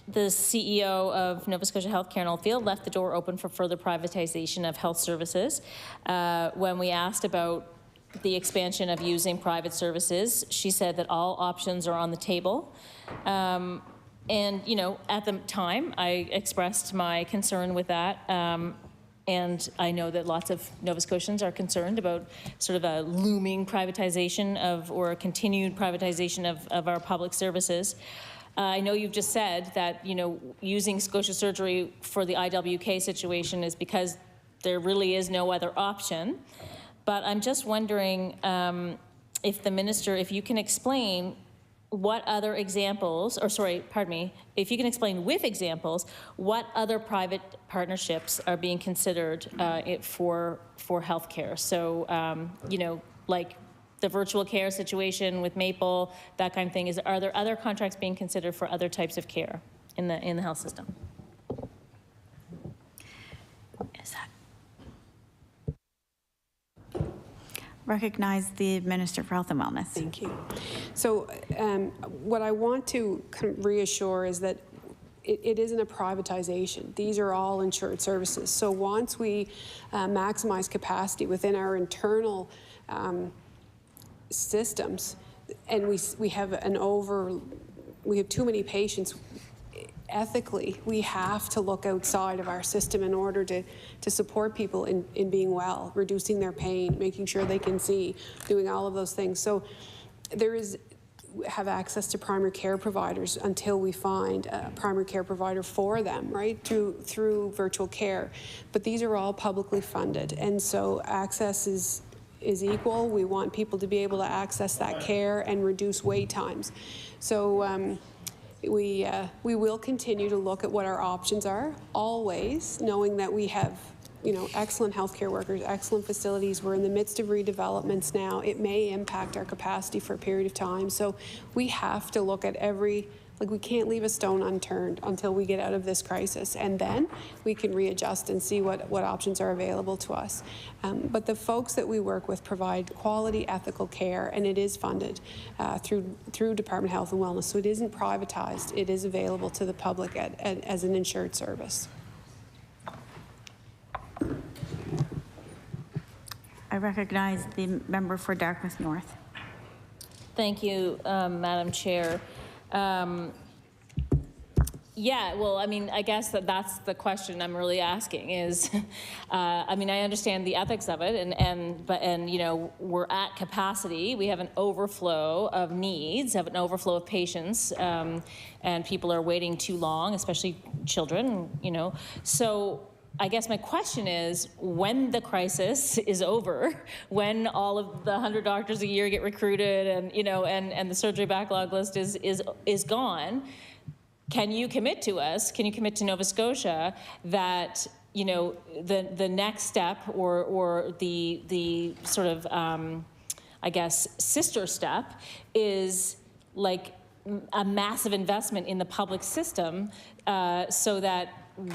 CEO of Nova Scotia Healthcare in Oldfield left the door open for further privatization of health services. When we asked about the expansion of using private services, she said that all options are on the table. And, you know, at the time, I expressed my concern with that. And I know that lots of Nova Scotians are concerned about sort of a looming privatization or a continued privatization of our public services. I know you've just said that, you know, using Scotia Surgery for the IWK situation is because there really is no other option. But I'm just wondering if the minister, if you can explain what other examples, if you can explain with examples what other private partnerships are being considered for healthcare. So, you know, like the virtual care situation with Maple, that kind of thing. Are there other contracts being considered for other types of care in the health system? Is that? Recognize the Minister for Health and Wellness. Thank you. So what I want to reassure is that it isn't a privatization. These are all insured services. So once we maximize capacity within our internal systems, and we have too many patients, ethically, we have to look outside of our system in order to support people in being well, reducing their pain, making sure they can see, doing all of those things. So have access to primary care providers until we find a primary care provider for them, right, through virtual care. But these are all publicly funded, and so access is equal. We want people to be able to access that care and reduce wait times. So we will continue to look at what our options are, always knowing that we have, you know, excellent healthcare workers, excellent facilities. We're in the midst of redevelopments now. It may impact our capacity for a period of time. So we have to look at we can't leave a stone unturned until we get out of this crisis, and then we can readjust and see what options are available to us. But the folks that we work with provide quality, ethical care, and it is funded through Department of Health and Wellness. So it isn't privatized. It is available to the public as an insured service. I recognize the member for Dartmouth North. Thank you, Madam Chair. Yeah, well, I mean, I guess that's the question I'm really asking is, I mean, I understand the ethics of it, and you know, we're at capacity. We have an overflow of needs, have an overflow of patients, and people are waiting too long, especially children, you know. So I guess my question is, when the crisis is over, when all of the 100 doctors a year get recruited, and you know, and the surgery backlog list is gone, can you commit to us? Can you commit to Nova Scotia that, you know, the next step or the sort of I guess sister step is like a massive investment in the public system, so that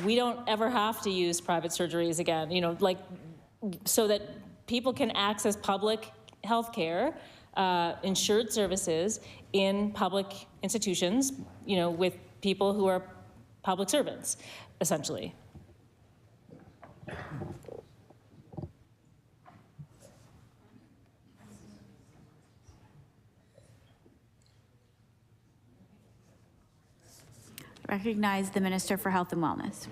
we don't ever have to use private surgeries again, you know, like, so that people can access public health care, insured services in public institutions, you know, with people who are public servants, essentially. Recognize the Minister for Health and Wellness.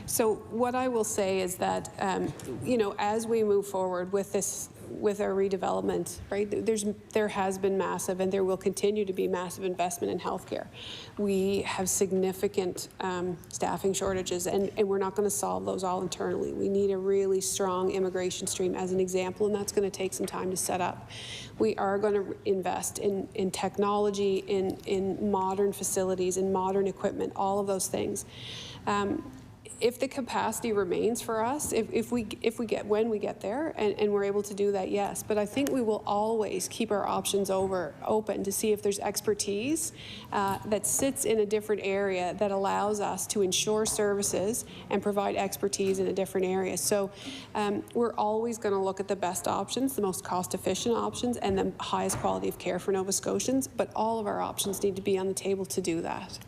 So what I will say is that, you know, as we move forward with this with our redevelopment, right? There has been massive, and there will continue to be massive investment in healthcare. We have significant staffing shortages, and we're not going to solve those all internally. We need a really strong immigration stream as an example, and that's going to take some time to set up. We are going to invest in technology, in modern facilities, in modern equipment, all of those things. If the capacity remains for us, when we get there, and we're able to do that, yes. But I think we will always keep our options open to see if there's expertise that sits in a different area that allows us to ensure services and provide expertise in a different area. So we're always going to look at the best options, the most cost-efficient options, and the highest quality of care for Nova Scotians. But all of our options need to be on the table to do that.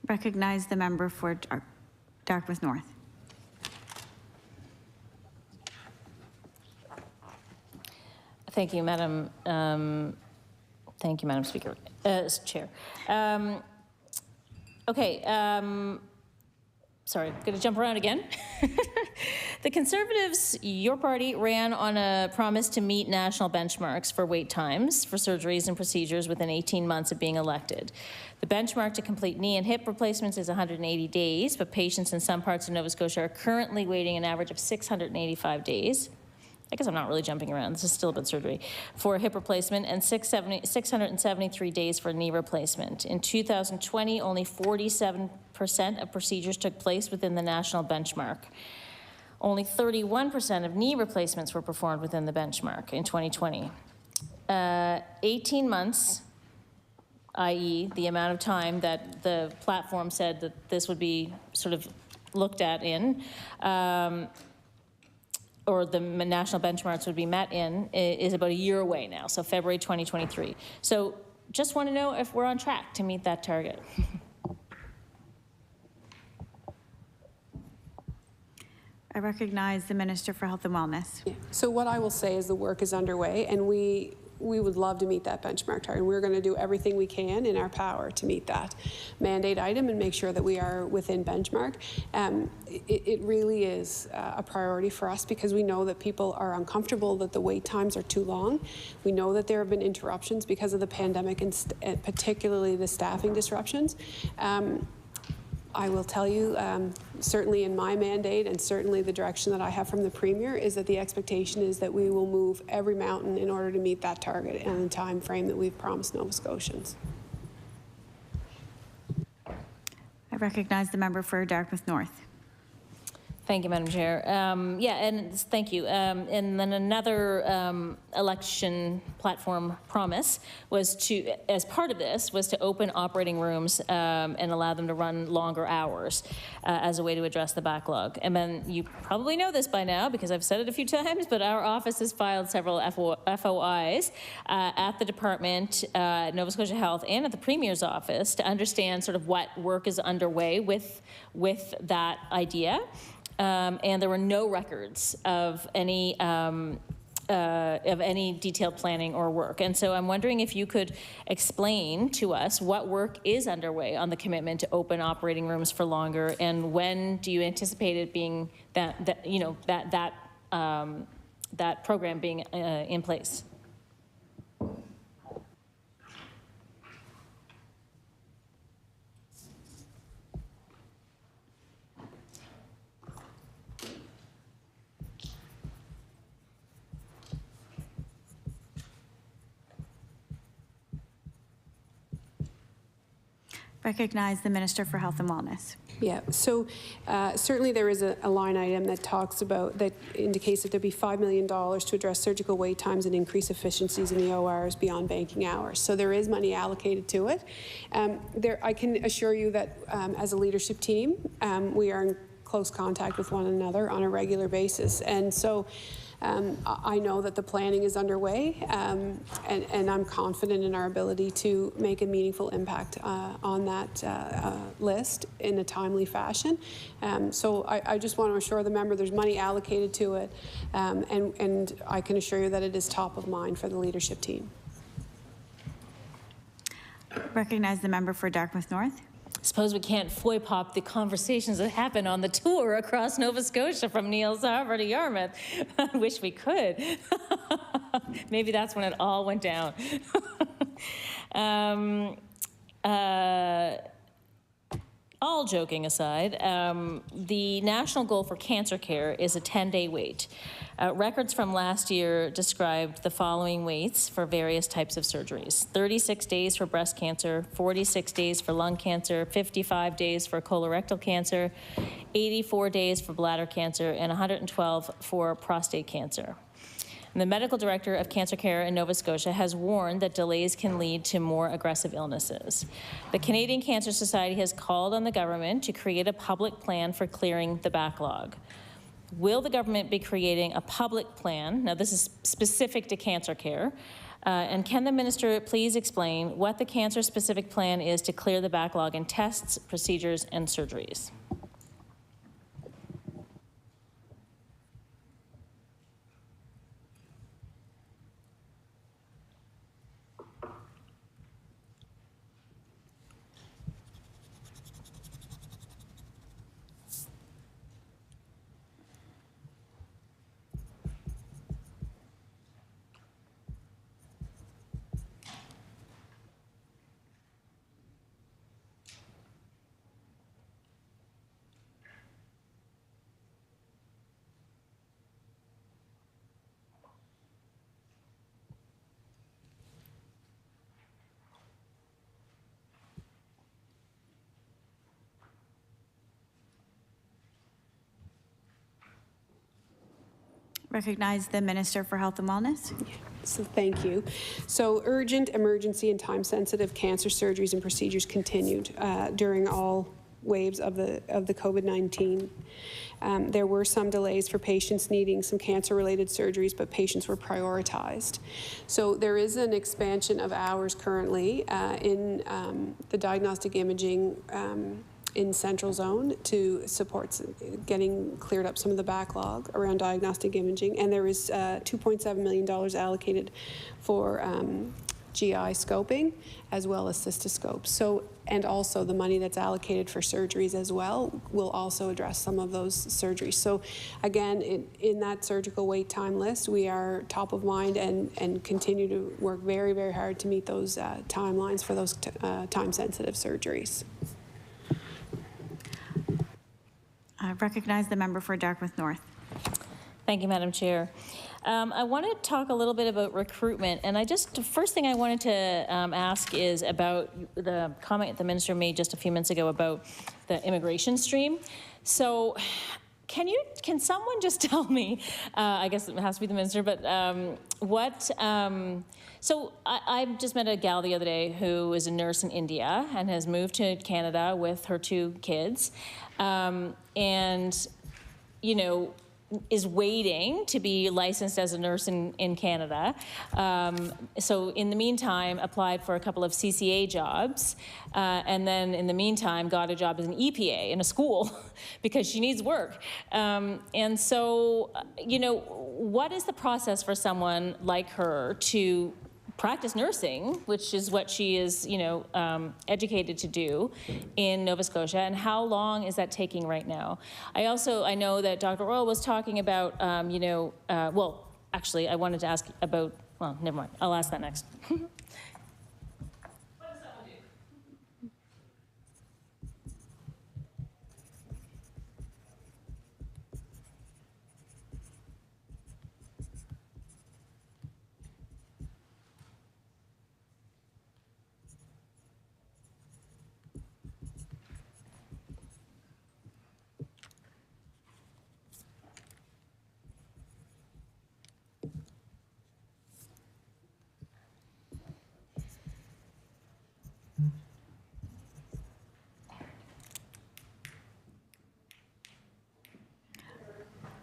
Recognize the member for Dartmouth North. Thank you, Madam. Thank you, Madam Speaker, Chair. Sorry, going to jump around again. The Conservatives, your party, ran on a promise to meet national benchmarks for wait times for surgeries and procedures within 18 months of being elected. The benchmark to complete knee and hip replacements is 180 days, but patients in some parts of Nova Scotia are currently waiting an average of 685 days. I guess I'm not really jumping around. This is still a bit surgery for a hip replacement, and 673 days for a knee replacement. In 2020, only 47% of procedures took place within the national benchmark. Only 31% of knee replacements were performed within the benchmark in 2020. 18 months, i.e. the amount of time that the platform said that this would be sort of looked at in, or the national benchmarks would be met in, is about a year away now, so February 2023. So just want to know if we're on track to meet that target. I recognize the Minister for Health and Wellness. Yeah. So what I will say is the work is underway, and we would love to meet that benchmark target. We're going to do everything we can in our power to meet that mandate item and make sure that we are within benchmark. It really is a priority for us because we know that people are uncomfortable, that the wait times are too long. We know that there have been interruptions because of the pandemic and particularly the staffing disruptions. I will tell you, certainly in my mandate and certainly the direction that I have from the Premier is that the expectation is that we will move every mountain in order to meet that target in the time frame that we've promised Nova Scotians. I recognize the member for Dartmouth North. Thank you, Madam Chair. Yeah, and thank you. And then another election platform promise was to, as part of this, was to open operating rooms and allow them to run longer hours as a way to address the backlog. And then you probably know this by now because I've said it a few times, but our office has filed several FOIs at the department, Nova Scotia Health, and at the Premier's office to understand sort of what work is underway with that idea. And there were no records of any detailed planning or work. And so I'm wondering if you could explain to us what work is underway on the commitment to open operating rooms for longer, and when do you anticipate it being that program being in place? Recognize the Minister for Health and Wellness. Yeah, so certainly there is a line item that talks about, that indicates that there'd be $5 million to address surgical wait times and increase efficiencies in the ORs beyond banking hours. So there is money allocated to it. I can assure you that as a leadership team, we are in close contact with one another on a regular basis. And so I know that the planning is underway, and I'm confident in our ability to make a meaningful impact on that list in a timely fashion. So I just want to assure the member there's money allocated to it, and I can assure you that it is top of mind for the leadership team. Recognize the member for Dartmouth North. suppose we can't foy pop the conversations that happen on the tour across Nova Scotia from Neils Harbor to Yarmouth. I wish we could. Maybe that's when it all went down. All joking aside, the national goal for cancer care is a 10-day wait. Records from last year described the following waits for various types of surgeries: 36 days for breast cancer, 46 days for lung cancer, 55 days for colorectal cancer, 84 days for bladder cancer, and 112 for prostate cancer. And the medical director of cancer care in Nova Scotia has warned that delays can lead to more aggressive illnesses. The Canadian Cancer Society has called on the government to create a public plan for clearing the backlog. Will the government be creating a public plan? Now, this is specific to cancer care. And can the minister please explain what the cancer-specific plan is to clear the backlog in tests, procedures, and surgeries? Recognize the Minister for Health and Wellness. So thank you. So urgent, emergency, and time-sensitive cancer surgeries and procedures continued during all waves of the COVID-19. There were some delays for patients needing some cancer-related surgeries, but patients were prioritized. So there is an expansion of hours currently in the diagnostic imaging in Central Zone to support getting cleared up some of the backlog around diagnostic imaging. And there is $2.7 million allocated for GI scoping as well as cystoscopes. So, and also the money that's allocated for surgeries as well will also address some of those surgeries. So again, in that surgical wait time list, we are top of mind and continue to work very, very hard to meet those timelines for those time-sensitive surgeries. Recognize the member for Dartmouth North. Thank you, Madam Chair. I want to talk a little bit about recruitment, and the first thing I wanted to ask is about the comment the minister made just a few minutes ago about the immigration stream. So, can someone just tell me? I guess it has to be the minister, but so I just met a gal the other day who is a nurse in India and has moved to Canada with her 2 kids, and is waiting to be licensed as a nurse in Canada. So in the meantime, applied for a couple of CCA jobs, and then in the meantime, got a job as an EPA in a school because she needs work. And so, what is the process for someone like her to practice nursing, which is what she is, educated to do in Nova Scotia, and how long is that taking right now? I know that Dr. Royal was talking about, well, actually, I wanted to ask about, well, never mind, I'll ask that next.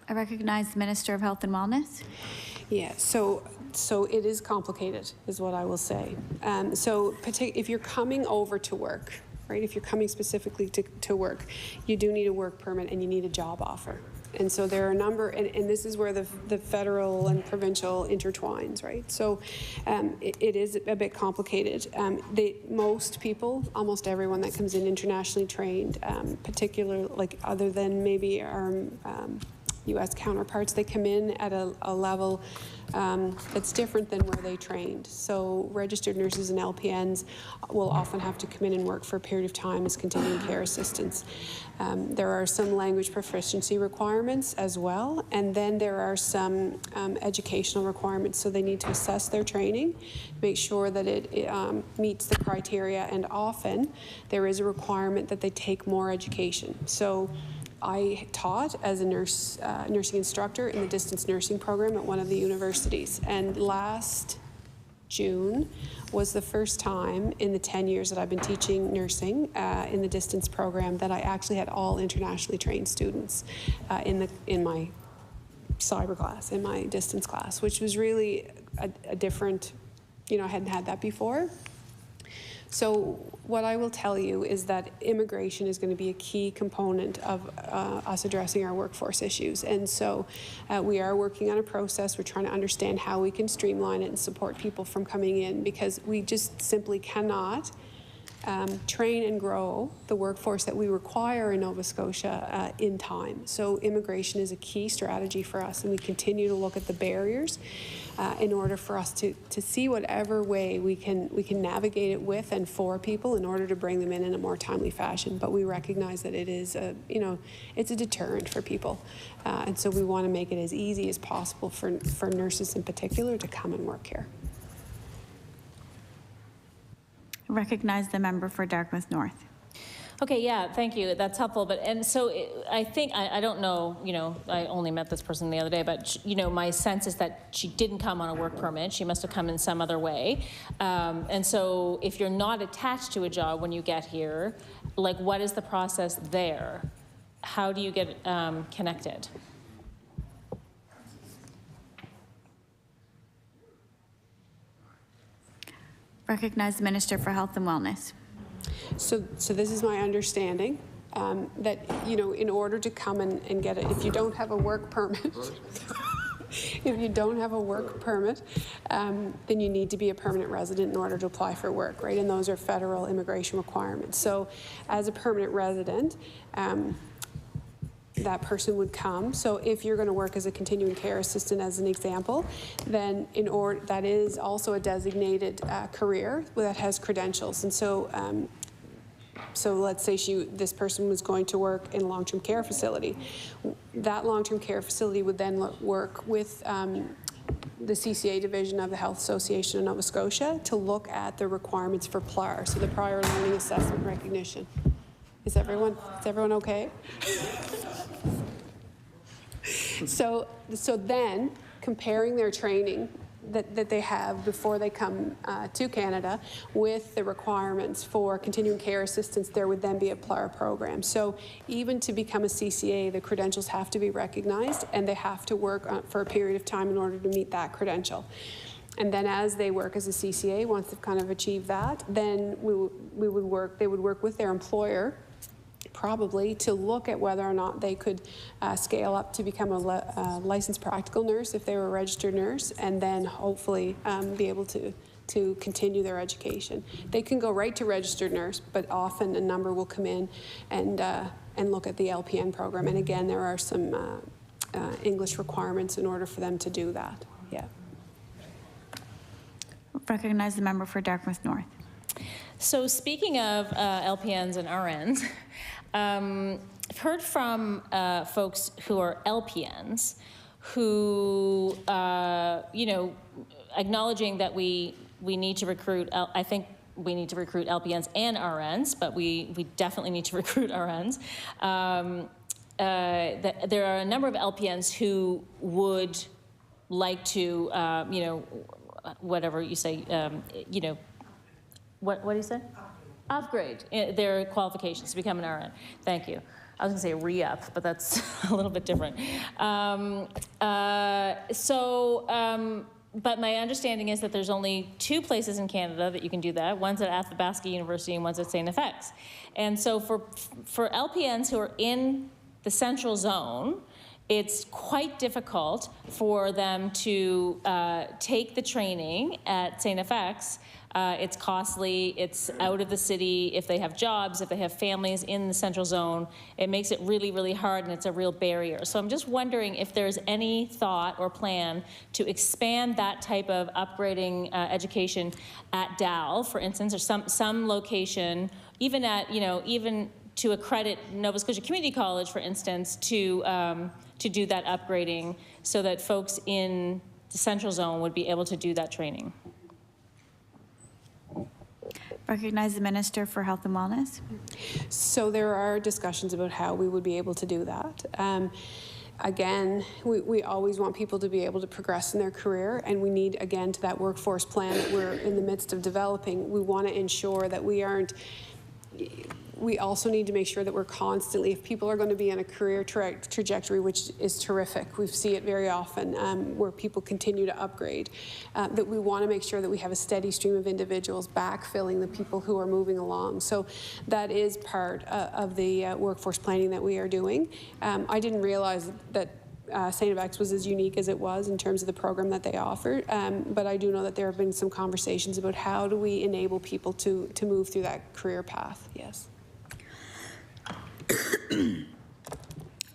I recognize the Minister of Health and Wellness. Yeah, so it is complicated, is what I will say. If you're coming over to work, right, if you're coming specifically to work, you do need a work permit and you need a job offer. And so there are a number, and this is where the federal and provincial intertwines, right? So it is a bit complicated. Most people, almost everyone that comes in internationally trained, particularly like other than maybe our U.S. counterparts, they come in at a level that's different than where they trained. So registered nurses and LPNs will often have to come in and work for a period of time as continuing care assistants. There are some language proficiency requirements as well, and then there are some educational requirements. So they need to assess their training, make sure that it meets the criteria, and often there is a requirement that they take more education. So I taught as a nursing instructor in the distance nursing program at one of the universities, and last June was the first time in the 10 years that I've been teaching nursing in the distance program that I actually had all internationally trained students in my cyber class, in my distance class, which was really a different, I hadn't had that before. So what I will tell you is that immigration is going to be a key component of us addressing our workforce issues. And so we are working on a process. We're trying to understand how we can streamline it and support people from coming in, because we just simply cannot train and grow the workforce that we require in Nova Scotia in time. So immigration is a key strategy for us, and we continue to look at the barriers in order for us to see whatever way we can navigate it with and for people in order to bring them in a more timely fashion. But we recognize that it is it's a deterrent for people, and so we want to make it as easy as possible for nurses in particular to come and work here. Recognize the member for Dartmouth North. Okay, yeah, thank you. That's helpful. But and so I think I don't know. I only met this person the other day, but my sense is that she didn't come on a work permit. She must have come in some other way. And so, if you're not attached to a job when you get here, like, what is the process there? How do you get connected? Recognize the Minister for Health and Wellness. So this is my understanding, that, in order to come and get it, if you don't have a work permit, then you need to be a permanent resident in order to apply for work, right? And those are federal immigration requirements. So as a permanent resident, that person would come. So if you're going to work as a continuing care assistant, as an example, then that is also a designated career that has credentials. And so so let's say this person was going to work in a long-term care facility. That long-term care facility would then work with the CCA division of the Health Association of Nova Scotia to look at the requirements for PLAR, so the Prior Learning Assessment Recognition. Is everyone okay? So then, comparing their training that they have before they come to Canada with the requirements for continuing care assistance, there would then be a PLAR program. So even to become a CCA, the credentials have to be recognized, and they have to work for a period of time in order to meet that credential. And then as they work as a CCA, once they've kind of achieved that, then they would work with their employer, probably, to look at whether or not they could scale up to become a licensed practical nurse if they were a registered nurse, and then hopefully be able to continue their education. They can go right to registered nurse, but often a number will come in and look at the LPN program. And again, there are some English requirements in order for them to do that. Yeah. Recognize the member for Dartmouth North. So speaking of LPNs and RNs, I've heard from folks who are LPNs who, acknowledging that we need to recruit, I think we need to recruit LPNs and RNs, but we definitely need to recruit RNs. There are a number of LPNs who would like to, whatever you say, what do you say? Upgrade their qualifications to become an RN. Thank you. I was going to say re-up, but that's a little bit different. But my understanding is that there's only 2 places in Canada that you can do that. One's at Athabasca University and one's at St. FX. And so for LPNs who are in the central zone, it's quite difficult for them to take the training at St. FX. It's costly, it's out of the city. If they have jobs, if they have families in the central zone, it makes it really, really hard, and it's a real barrier. So I'm just wondering if there's any thought or plan to expand that type of upgrading education at Dal, for instance, or some location, even at, even to accredit Nova Scotia Community College, for instance, to do that upgrading so that folks in the central zone would be able to do that training. Recognize the Minister for Health and Wellness. So there are discussions about how we would be able to do that. Again, we always want people to be able to progress in their career, and we need, again, to that workforce plan that we're in the midst of developing, we want to ensure that we also need to make sure that we're constantly, if people are going to be on a career trajectory, which is terrific, we see it very often where people continue to upgrade, that we want to make sure that we have a steady stream of individuals backfilling the people who are moving along. So that is part of the workforce planning that we are doing. I didn't realize that St. FX was as unique as it was in terms of the program that they offered, but I do know that there have been some conversations about how do we enable people to move through that career path. Yes.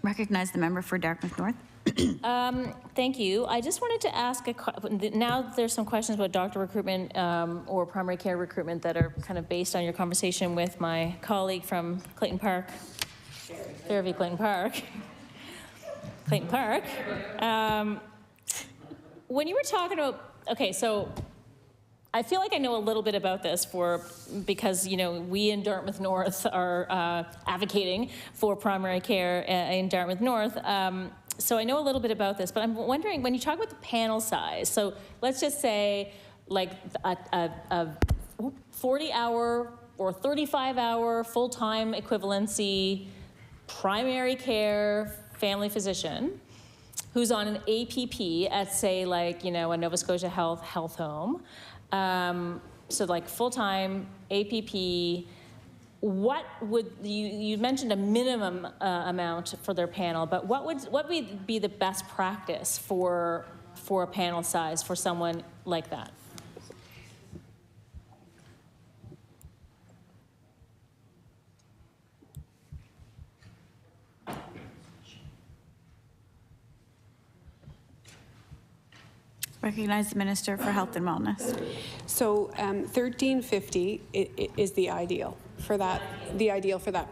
Recognize the member for Dartmouth North. Thank you. I just wanted to ask, now there's some questions about doctor recruitment or primary care recruitment that are kind of based on your conversation with my colleague from Clayton Park, Fairview Clayton Park. Clayton Park. When you were talking about, okay, so I feel like I know a little bit about this because we in Dartmouth North are advocating for primary care in Dartmouth North. So I know a little bit about this, but I'm wondering, when you talk about the panel size, so let's just say like a 40-hour or 35-hour full-time equivalency primary care family physician who's on an APP at, say, like, a Nova Scotia health home. So like full-time APP, what would, you mentioned a minimum amount for their panel, but what would be the best practice for a panel size for someone like that? Recognize the Minister for Health and Wellness. So 1350 is the ideal for that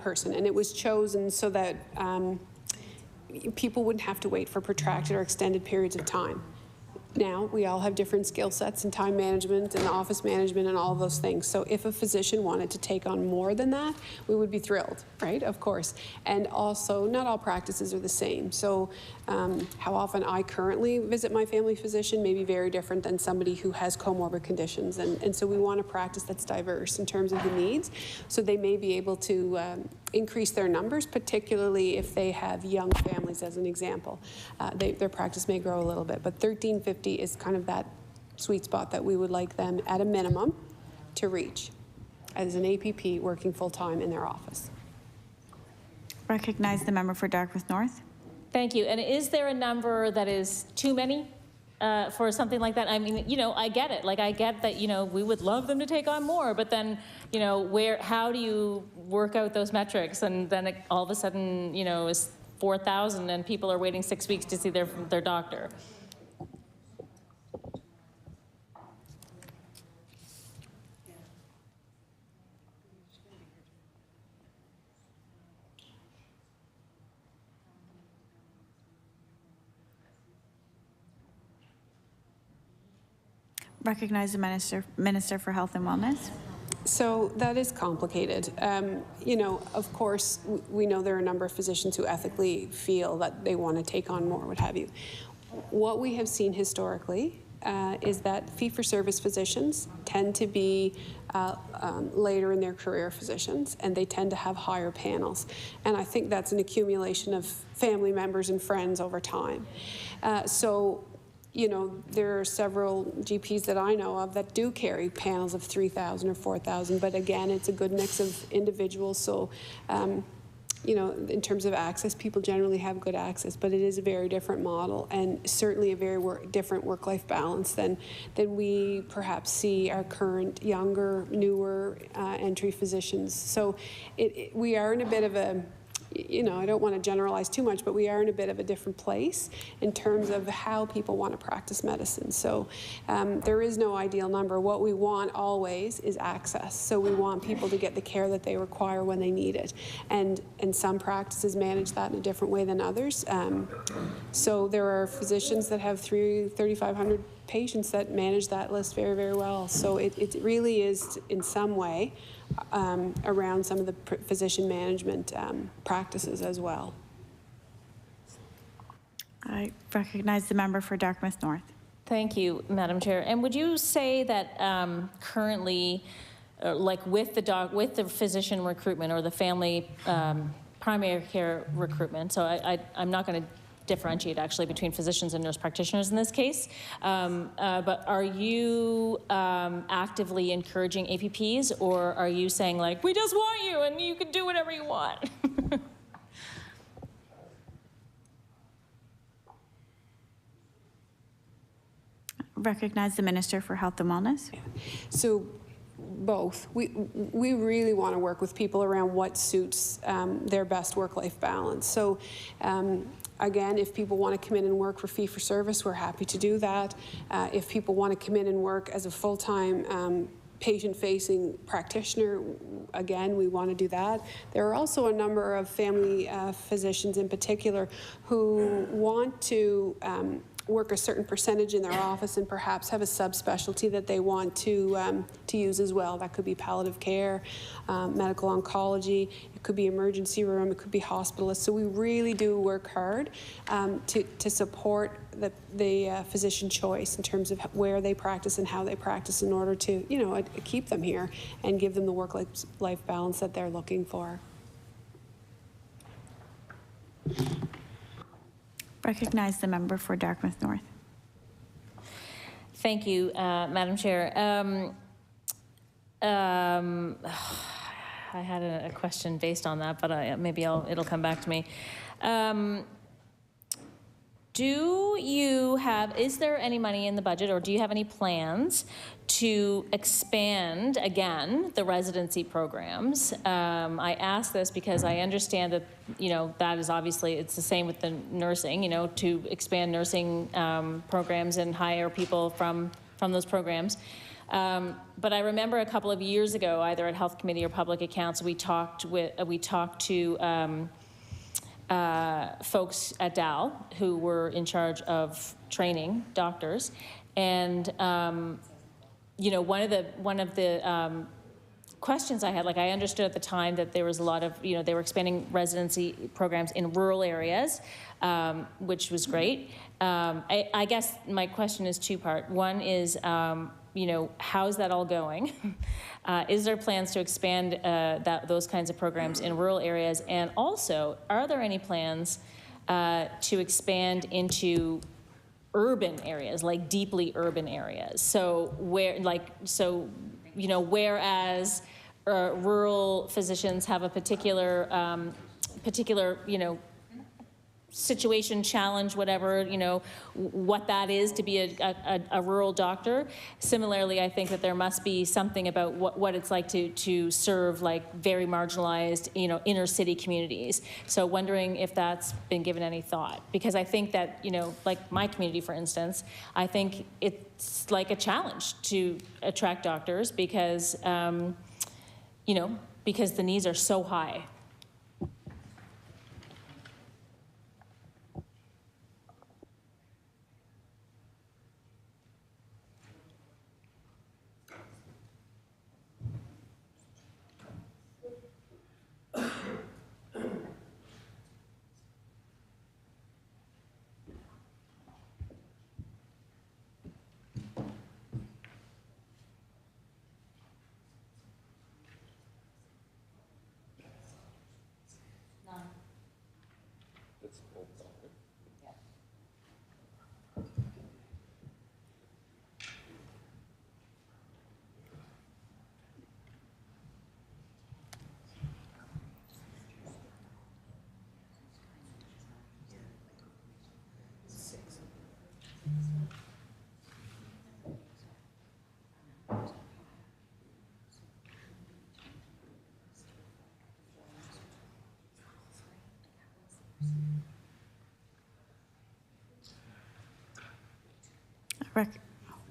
person, and it was chosen so that people wouldn't have to wait for protracted or extended periods of time. Now, we all have different skill sets in time management and office management and all of those things. So if a physician wanted to take on more than that, we would be thrilled, right? Of course. And also, not all practices are the same. So how often I currently visit my family physician may be very different than somebody who has comorbid conditions. And so we want a practice that's diverse in terms of the needs. So they may be able to increase their numbers, particularly if they have young families, as an example. Their practice may grow a little bit, but 1350 is kind of that sweet spot that we would like them, at a minimum, to reach as an APP working full-time in their office. Recognize the member for Dartmouth North. Thank you. And is there a number that is too many for something like that? I mean, I get it. Like, I get that, we would love them to take on more, but then, how do you work out those metrics? And then all of a sudden, is 4,000 and people are waiting 6 weeks to see their doctor. Recognize the Minister for Health and Wellness. So that is complicated. Of course, we know there are a number of physicians who ethically feel that they want to take on more, what have you. What we have seen historically is that fee-for-service physicians tend to be later in their career physicians, and they tend to have higher panels. And I think that's an accumulation of family members and friends over time. There are several GPs that I know of that do carry panels of 3,000 or 4,000, but again, it's a good mix of individuals. So you know, in terms of access, people generally have good access, but it is a very different model and certainly a very different work-life balance than we perhaps see our current younger, newer entry physicians. So we are in a bit of a, you know, I don't want to generalize too much, but we are in a bit of a different place in terms of how people want to practice medicine. So there is no ideal number. What we want always is access. So we want people to get the care that they require when they need it. And some practices manage that in a different way than others. So there are physicians that have 3,500 patients that manage that list very, very well. So it really is in some way around some of the physician management practices as well. I recognize the member for Dartmouth North. Thank you, Madam Chair. And would you say that currently, like with the physician recruitment or the family primary care recruitment, so I'm not going to differentiate actually between physicians and nurse practitioners in this case, but are you actively encouraging APPs, or are you saying like, we just want you and you can do whatever you want? Recognize the Minister for Health and Wellness. So both. We really want to work with people around what suits their best work-life balance. So again, if people want to come in and work for fee-for-service, we're happy to do that. If people want to come in and work as a full-time patient-facing practitioner, again, we want to do that. There are also a number of family physicians in particular who want to work a certain percentage in their office and perhaps have a subspecialty that they want to use as well. That could be palliative care, medical oncology, it could be emergency room, it could be hospitalists. So we really do work hard to support the physician choice in terms of where they practice and how they practice in order to, you know, keep them here and give them the work-life balance that they're looking for. Recognize the member for Dartmouth North. Thank you, Madam Chair. I had a question based on that, but maybe it'll come back to me. Is there any money in the budget, or do you have any plans to expand, again, the residency programs? I ask this because I understand that, you know, that is obviously, it's the same with the nursing, you know, to expand nursing programs and hire people from those programs. But I remember a couple of years ago, either at Health Committee or Public Accounts, we talked to folks at DAL who were in charge of training doctors, and you know, one of the questions I had, like, I understood at the time that there was a lot of, you know, they were expanding residency programs in rural areas, which was great. I guess my question is two-part. One is, you know, how's that all going? Is there plans to expand those kinds of programs in rural areas? And also, are there any plans to expand into urban areas, like deeply urban areas? So you know, whereas rural physicians have a particular, you know, situation, challenge, whatever, you know, what that is to be a rural doctor. Similarly, I think that there must be something about what it's like to serve like very marginalized, you know, inner city communities. So wondering if that's been given any thought, because I think that, you know, like my community, for instance, I think it's like a challenge to attract doctors because, you know, because the needs are so high.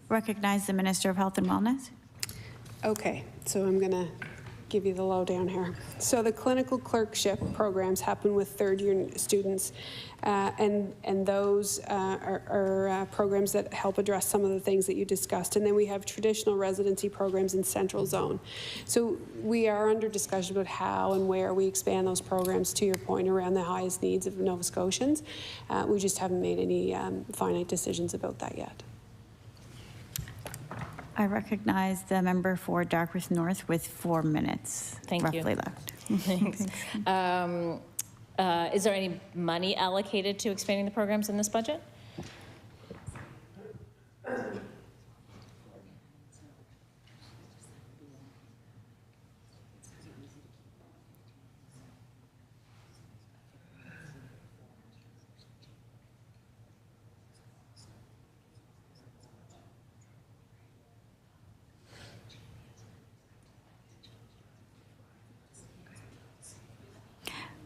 Recognize the Minister of Health and Wellness. Okay, so I'm going to give you the lowdown here. So the clinical clerkship programs happen with third-year students, and those are programs that help address some of the things that you discussed. And then we have traditional residency programs in Central Zone. So we are under discussion about how and where we expand those programs, to your point, around the highest needs of Nova Scotians. We just haven't made any finite decisions about that yet. I recognize the member for Dartmouth North with 4 minutes roughly left. Thanks. Is there any money allocated to expanding the programs in this budget?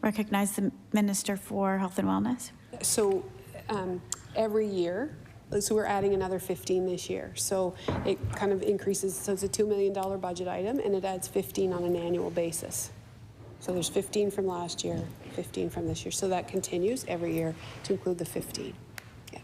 Recognize the Minister for Health and Wellness. So every year, so we're adding another 15 this year. So it kind of increases, so it's a $2 million budget item, and it adds 15 on an annual basis. So there's 15 from last year, 15 from this year. So that continues every year to include the 15. Yeah.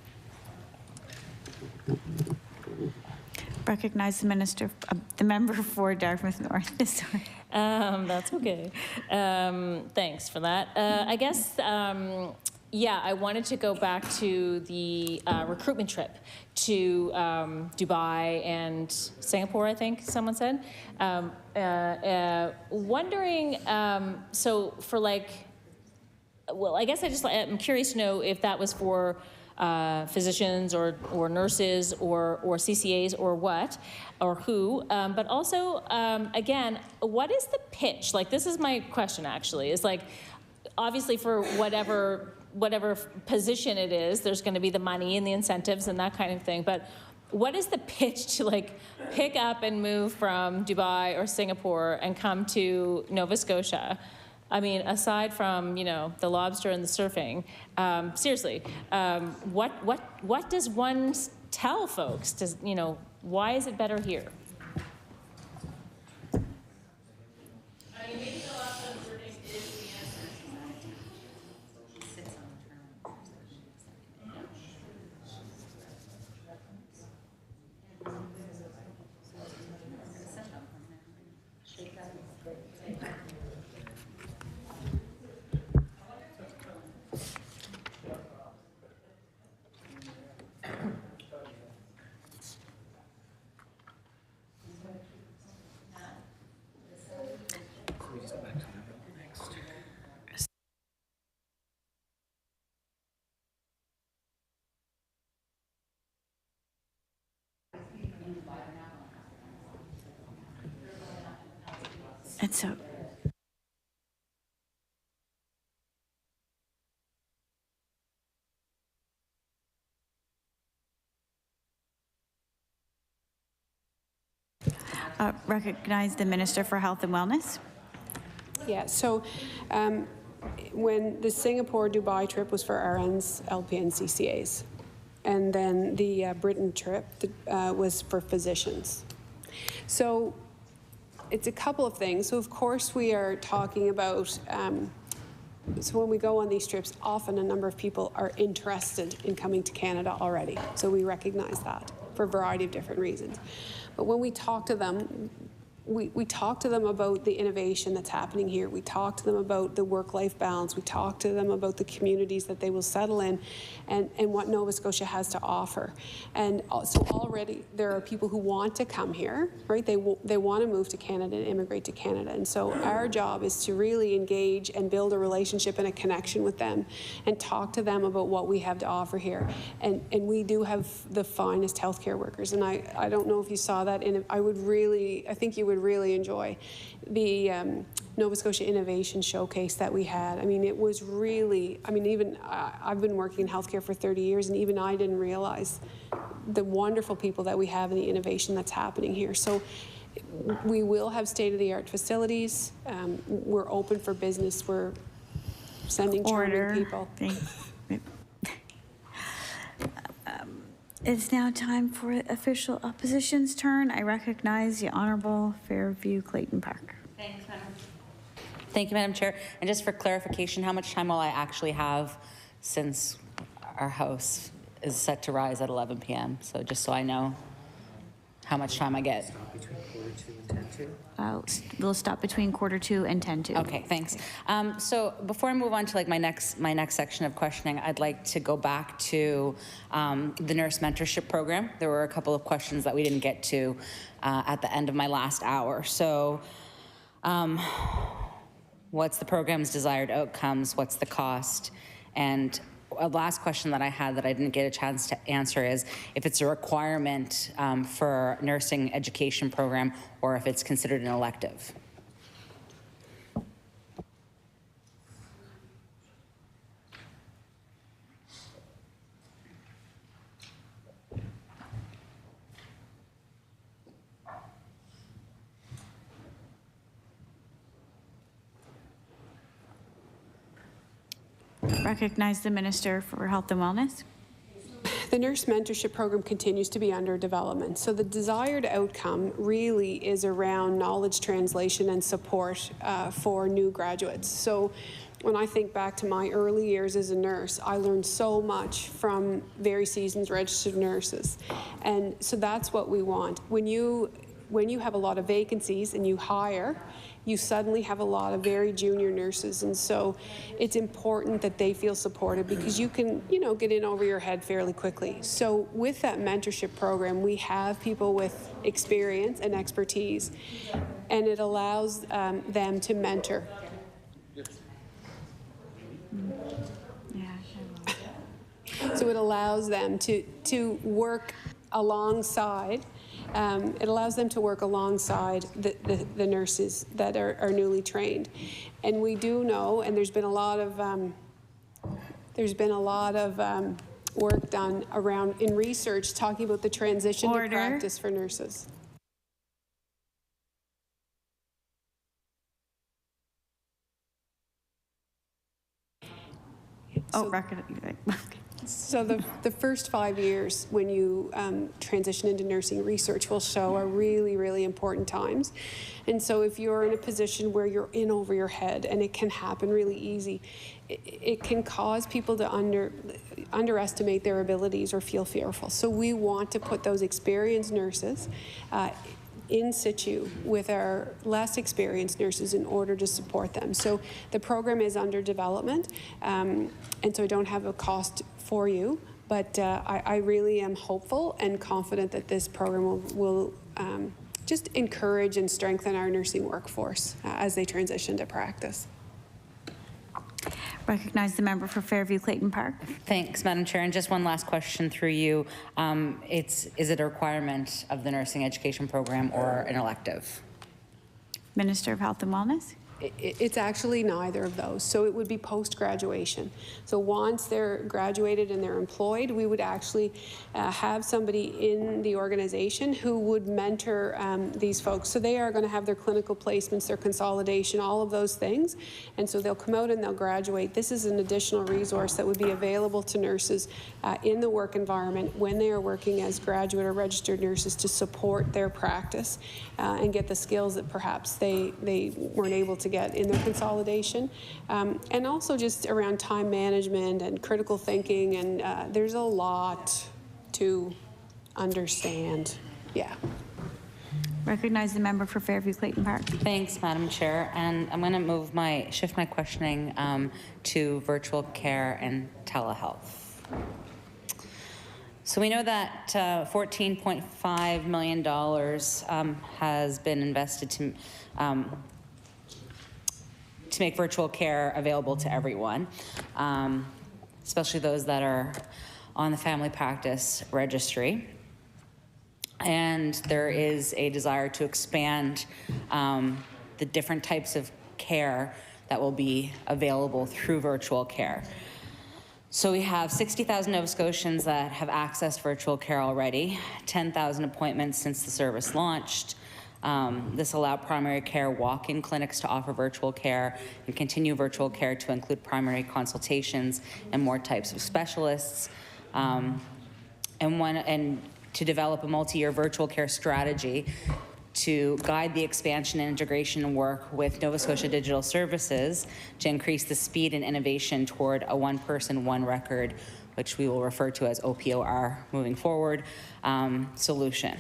Recognize the Minister, the member for Dartmouth North. Sorry. That's okay. Thanks for that. I guess, yeah, I wanted to go back to the recruitment trip to Dubai and Singapore, I think someone said. Wondering, so for like, well, I guess I'm curious to know if that was for physicians or nurses or CCAs or what, or who, but also, again, what is the pitch? Like, this is my question actually, is like, obviously for whatever position it is, there's gonna be the money and the incentives and that kind of thing, but what is the pitch to like pick up and move from Dubai or Singapore and come to Nova Scotia? I mean, aside from, you know, the lobster and the surfing, seriously, what does one tell folks? Does, you know, why is it better here? And so, recognize the Minister for Health and Wellness. Yeah, so when the Singapore-Dubai trip was for RNs, LPNs, CCAs, and then the Britain trip was for physicians. So it's a couple of things. So of course we are talking about, so when we go on these trips, often a number of people are interested in coming to Canada already. So we recognize that for a variety of different reasons. But when we talk to them, we talk to them about the innovation that's happening here. We talk to them about the work-life balance. We talk to them about the communities that they will settle in and what Nova Scotia has to offer. And so already there are people who want to come here, right? They want to move to Canada and immigrate to Canada. And so our job is to really engage and build a relationship and a connection with them and talk to them about what we have to offer here. And we do have the finest healthcare workers. And I don't know if you saw that. I think you would really enjoy the Nova Scotia Innovation Showcase that we had. I mean, it was really, I mean, even I've been working in healthcare for 30 years, and even I didn't realize the wonderful people that we have and the innovation that's happening here. So we will have state-of-the-art facilities. We're open for business. We're sending charming people. It's now time for official opposition's turn. I recognize the Honourable Fairview Clayton Park. Thanks, Madam. Thank you, Madam Chair. And just for clarification, how much time will I actually have since our House is set to rise at 11 p.m.? So just so I know how much time I get. We'll stop between 1:45 and 10:02. Okay, thanks. So before I move on to like my next section of questioning, I'd like to go back to the nurse mentorship program. There were a couple of questions that we didn't get to at the end of my last hour. So what's the program's desired outcomes? What's the cost? And a last question that I had that I didn't get a chance to answer is if it's a requirement for nursing education program or if it's considered an elective. Recognize the Minister for Health and Wellness. The nurse mentorship program continues to be under development. So the desired outcome really is around knowledge translation and support for new graduates. So when I think back to my early years as a nurse, I learned so much from very seasoned registered nurses. And so that's what we want. When you have a lot of vacancies and you hire, you suddenly have a lot of very junior nurses, and so it's important that they feel supported because you can, get in over your head fairly quickly. So with that mentorship program, we have people with experience and expertise, and it allows them to mentor. So it allows them to work alongside. It allows them to work alongside the nurses that are newly trained, and we do know, and there's been a lot of work done around in research talking about the transition to practice for nurses. So the first 5 years when you transition into nursing research will show are really, really important times. And so if you're in a position where you're in over your head, and it can happen really easy, it can cause people to underestimate their abilities or feel fearful. So we want to put those experienced nurses in situ with our less experienced nurses in order to support them. So the program is under development, and so I don't have a cost for you, but I really am hopeful and confident that this program will just encourage and strengthen our nursing workforce as they transition to practice. Recognize the member for Fairview Clayton Park. Thanks, Madam Chair. And just one last question through you. Is it a requirement of the nursing education program or an elective? Minister of Health and Wellness. It's actually neither of those. So it would be post-graduation. So once they're graduated and they're employed, we would actually have somebody in the organization who would mentor these folks. So they are going to have their clinical placements, their consolidation, all of those things. And so they'll come out and they'll graduate. This is an additional resource that would be available to nurses in the work environment when they are working as graduate or registered nurses to support their practice and get the skills that perhaps they weren't able to get in their consolidation, and also just around time management and critical thinking, and there's a lot to understand. Yeah. Recognize the member for Fairview Clayton Park. Thanks, Madam Chair. And I'm going to shift my questioning to virtual care and telehealth. So we know that $14.5 million has been invested to make virtual care available to everyone, especially those that are on the family practice registry. And there is a desire to expand the different types of care that will be available through virtual care. So we have 60,000 Nova Scotians that have accessed virtual care already, 10,000 appointments since the service launched. This allowed primary care walk-in clinics to offer virtual care and continue virtual care to include primary consultations and more types of specialists. and to develop a multi-year virtual care strategy to guide the expansion and integration work with Nova Scotia Digital Services to increase the speed and innovation toward a one-person, one-record, which we will refer to as OPOR moving forward, solution.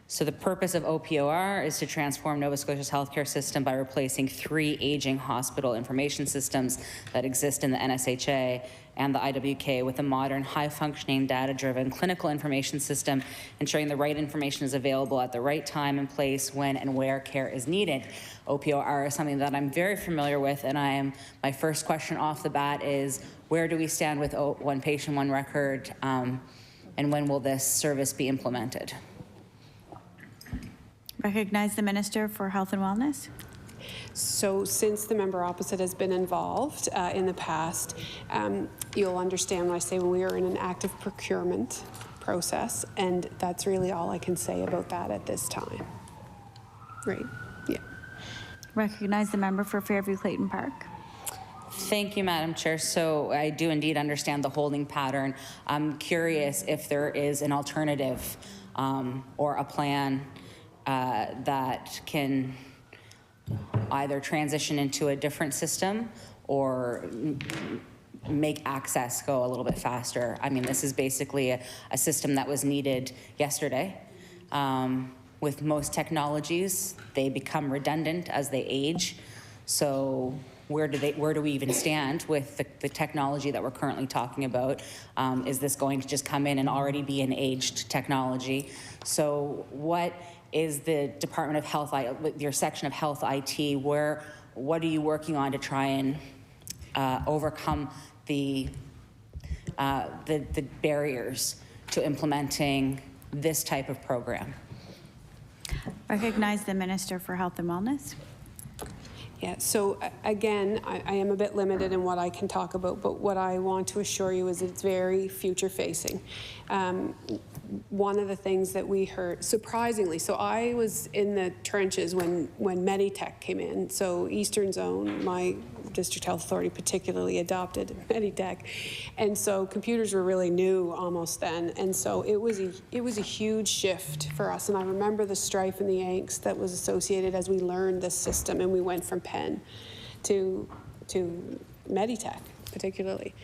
So the purpose of OPOR is to transform Nova Scotia's healthcare system by replacing 3 aging hospital information systems that exist in the NSHA and the IWK with a modern, high-functioning, data-driven clinical information system, ensuring the right information is available at the right time and place when and where care is needed. OPOR is something that I'm very familiar with, and my first question off the bat is, where do we stand with one patient, one record, and when will this service be implemented? Recognize the Minister for Health and Wellness. So since the member opposite has been involved in the past, you'll understand when I say we are in an active procurement process, and that's really all I can say about that at this time. Right, yeah. Recognize the member for Fairview Clayton Park. Thank you, Madam Chair. So I do indeed understand the holding pattern. I'm curious if there is an alternative or a plan that can either transition into a different system or make access go a little bit faster. I mean, this is basically a system that was needed yesterday. With most technologies, they become redundant as they age. So where do we even stand with the technology that we're currently talking about? Is this going to just come in and already be an aged technology? So what is the Department of Health, your section of Health IT, what are you working on to try and overcome the barriers to implementing this type of program? Recognize the Minister for Health and Wellness. Yeah, so again, I am a bit limited in what I can talk about, but what I want to assure you is it's very future facing. One of the things that we heard, surprisingly, so I was in the trenches when Meditech came in. So Eastern Zone, my district health authority particularly adopted Meditech. And so computers were really new almost then. And so it was a huge shift for us. And I remember the strife and the angst that was associated as we learned this system and we went from Penn to Meditech particularly.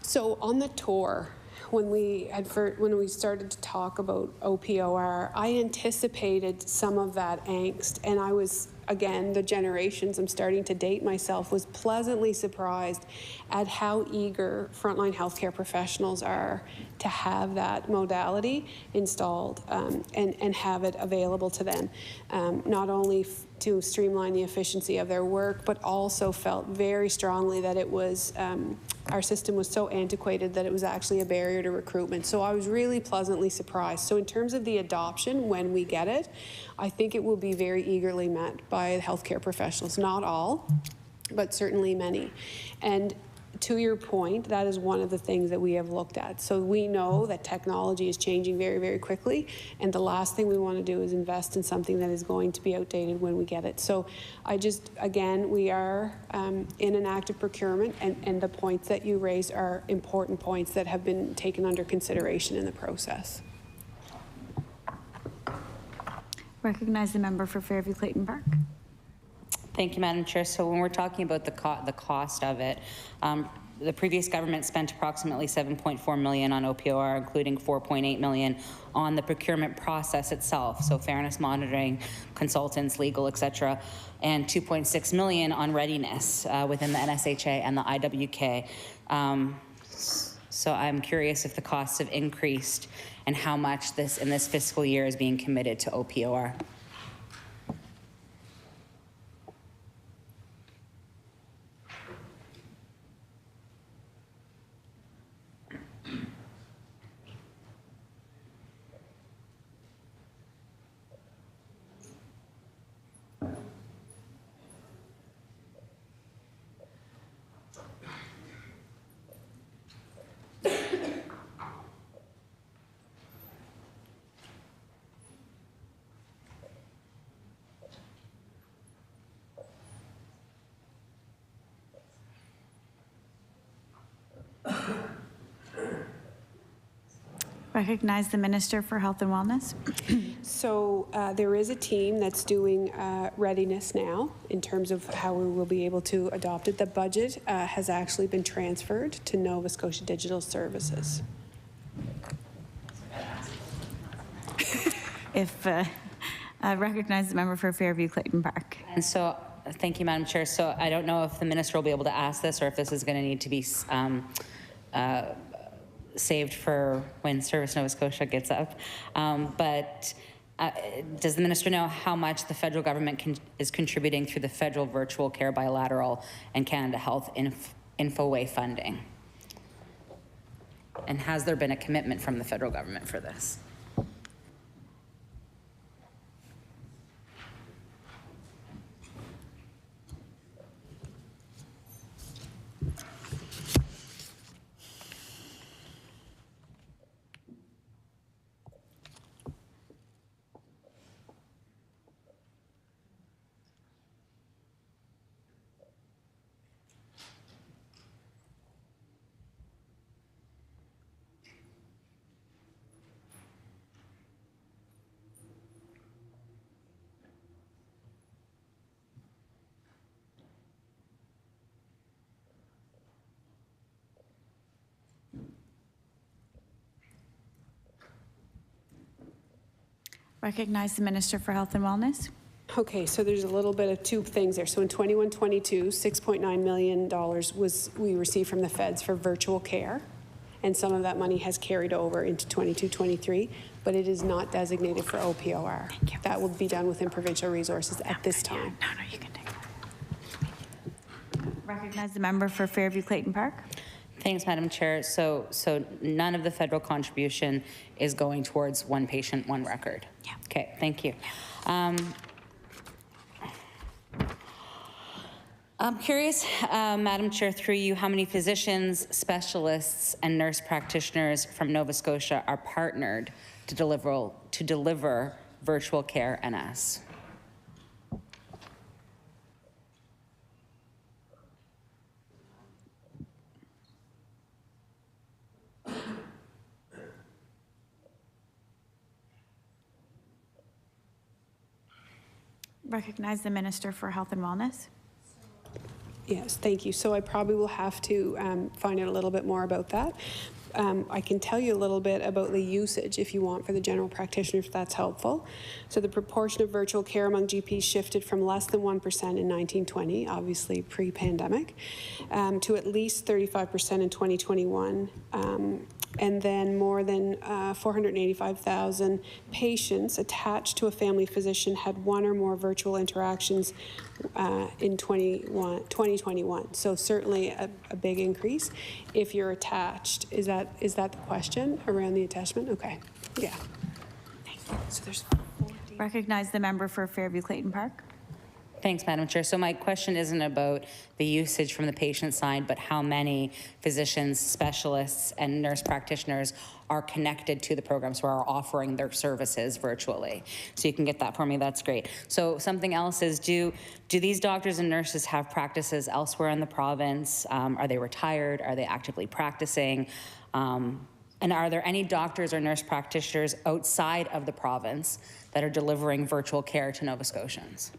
So on the tour, when we started to talk about OPOR, I anticipated some of that angst, and I was, again, the generations, I'm starting to date myself, was pleasantly surprised at how eager frontline healthcare professionals are to have that modality installed and have it available to them, not only to streamline the efficiency of their work, but also felt very strongly that it was, our system was so antiquated that it was actually a barrier to recruitment. So I was really pleasantly surprised. So in terms of the adoption, when we get it, I think it will be very eagerly met by healthcare professionals. Not all, but certainly many. And to your point, that is one of the things that we have looked at. So we know that technology is changing very, very quickly, and the last thing we want to do is invest in something that is going to be outdated when we get it. So again, we are in an active procurement, and the points that you raised are important points that have been taken under consideration in the process. Recognize the member for Fairview Clayton Park. Thank you, Madam Chair. So when we're talking about the cost of it, the previous government spent approximately $7.4 million on OPOR, including $4.8 million on the procurement process itself, so fairness monitoring, consultants, legal, et cetera, and $2.6 million on readiness within the NSHA and the IWK. So I'm curious if the costs have increased and how much in this fiscal year is being committed to OPOR. Recognize the Minister for Health and Wellness. So there is a team that's doing readiness now in terms of how we will be able to adopt it. The budget has actually been transferred to Nova Scotia Digital Services. If recognize the member for Fairview Clayton Park. And so, thank you, Madam Chair. So I don't know if the minister will be able to ask this or if this is going to need to be saved for when Service Nova Scotia gets up. But does the minister know how much the federal government is contributing through the federal virtual care bilateral and Canada Health Infoway funding? And has there been a commitment from the federal government for this? Recognize the Minister for Health and Wellness. Okay, so there's a little bit of two things there. So in 21-22, $6.9 million we received from the feds for virtual care, and some of that money has carried over into 22-23, but it is not designated for OPOR. That will be done within provincial resources at this time. No, you can take that. Recognize the member for Fairview Clayton Park. Thanks, Madam Chair. So none of the federal contribution is going towards one patient, one record. Yeah. Okay, thank you. I'm curious, Madam Chair, through you, how many physicians, specialists, and nurse practitioners from Nova Scotia are partnered to deliver virtual care NS? Recognize the Minister for Health and Wellness. Yes, thank you. So I probably will have to find out a little bit more about that. I can tell you a little bit about the usage if you want for the general practitioner, if that's helpful. So the proportion of virtual care among GPs shifted from less than 1% in 1920, obviously pre-pandemic, to at least 35% in 2021. And then more than 485,000 patients attached to a family physician had one or more virtual interactions in 2021. So certainly a big increase. If you're attached, is that the question around the attachment? Okay, yeah. Thank you. So there's 40. Recognize the member for Fairview Clayton Park. Thanks, Madam Chair. So my question isn't about the usage from the patient side, but how many physicians, specialists, and nurse practitioners are connected to the programs who are offering their services virtually. So you can get that for me, that's great. So something else is, do these doctors and nurses have practices elsewhere in the province? Are they retired? Are they actively practicing? And are there any doctors or nurse practitioners outside of the province that are delivering virtual care to Nova Scotians?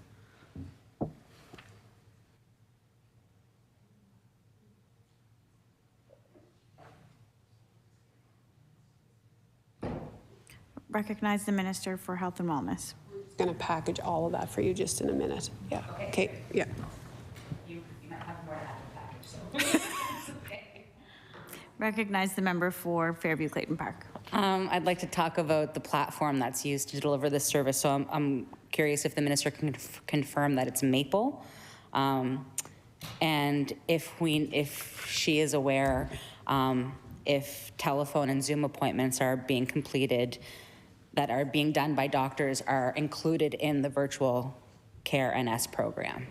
Recognize the Minister for Health and Wellness. I'm going to package all of that for you just in a minute. Yeah. Okay. Yeah. You might have more to add to the package, so. Okay. Recognize the member for Fairview Clayton Park. I'd like to talk about the platform that's used to deliver this service. So I'm curious if the minister can confirm that it's Maple, and if she is aware, if telephone and Zoom appointments are being completed that are being done by doctors are included in the virtual care NS program.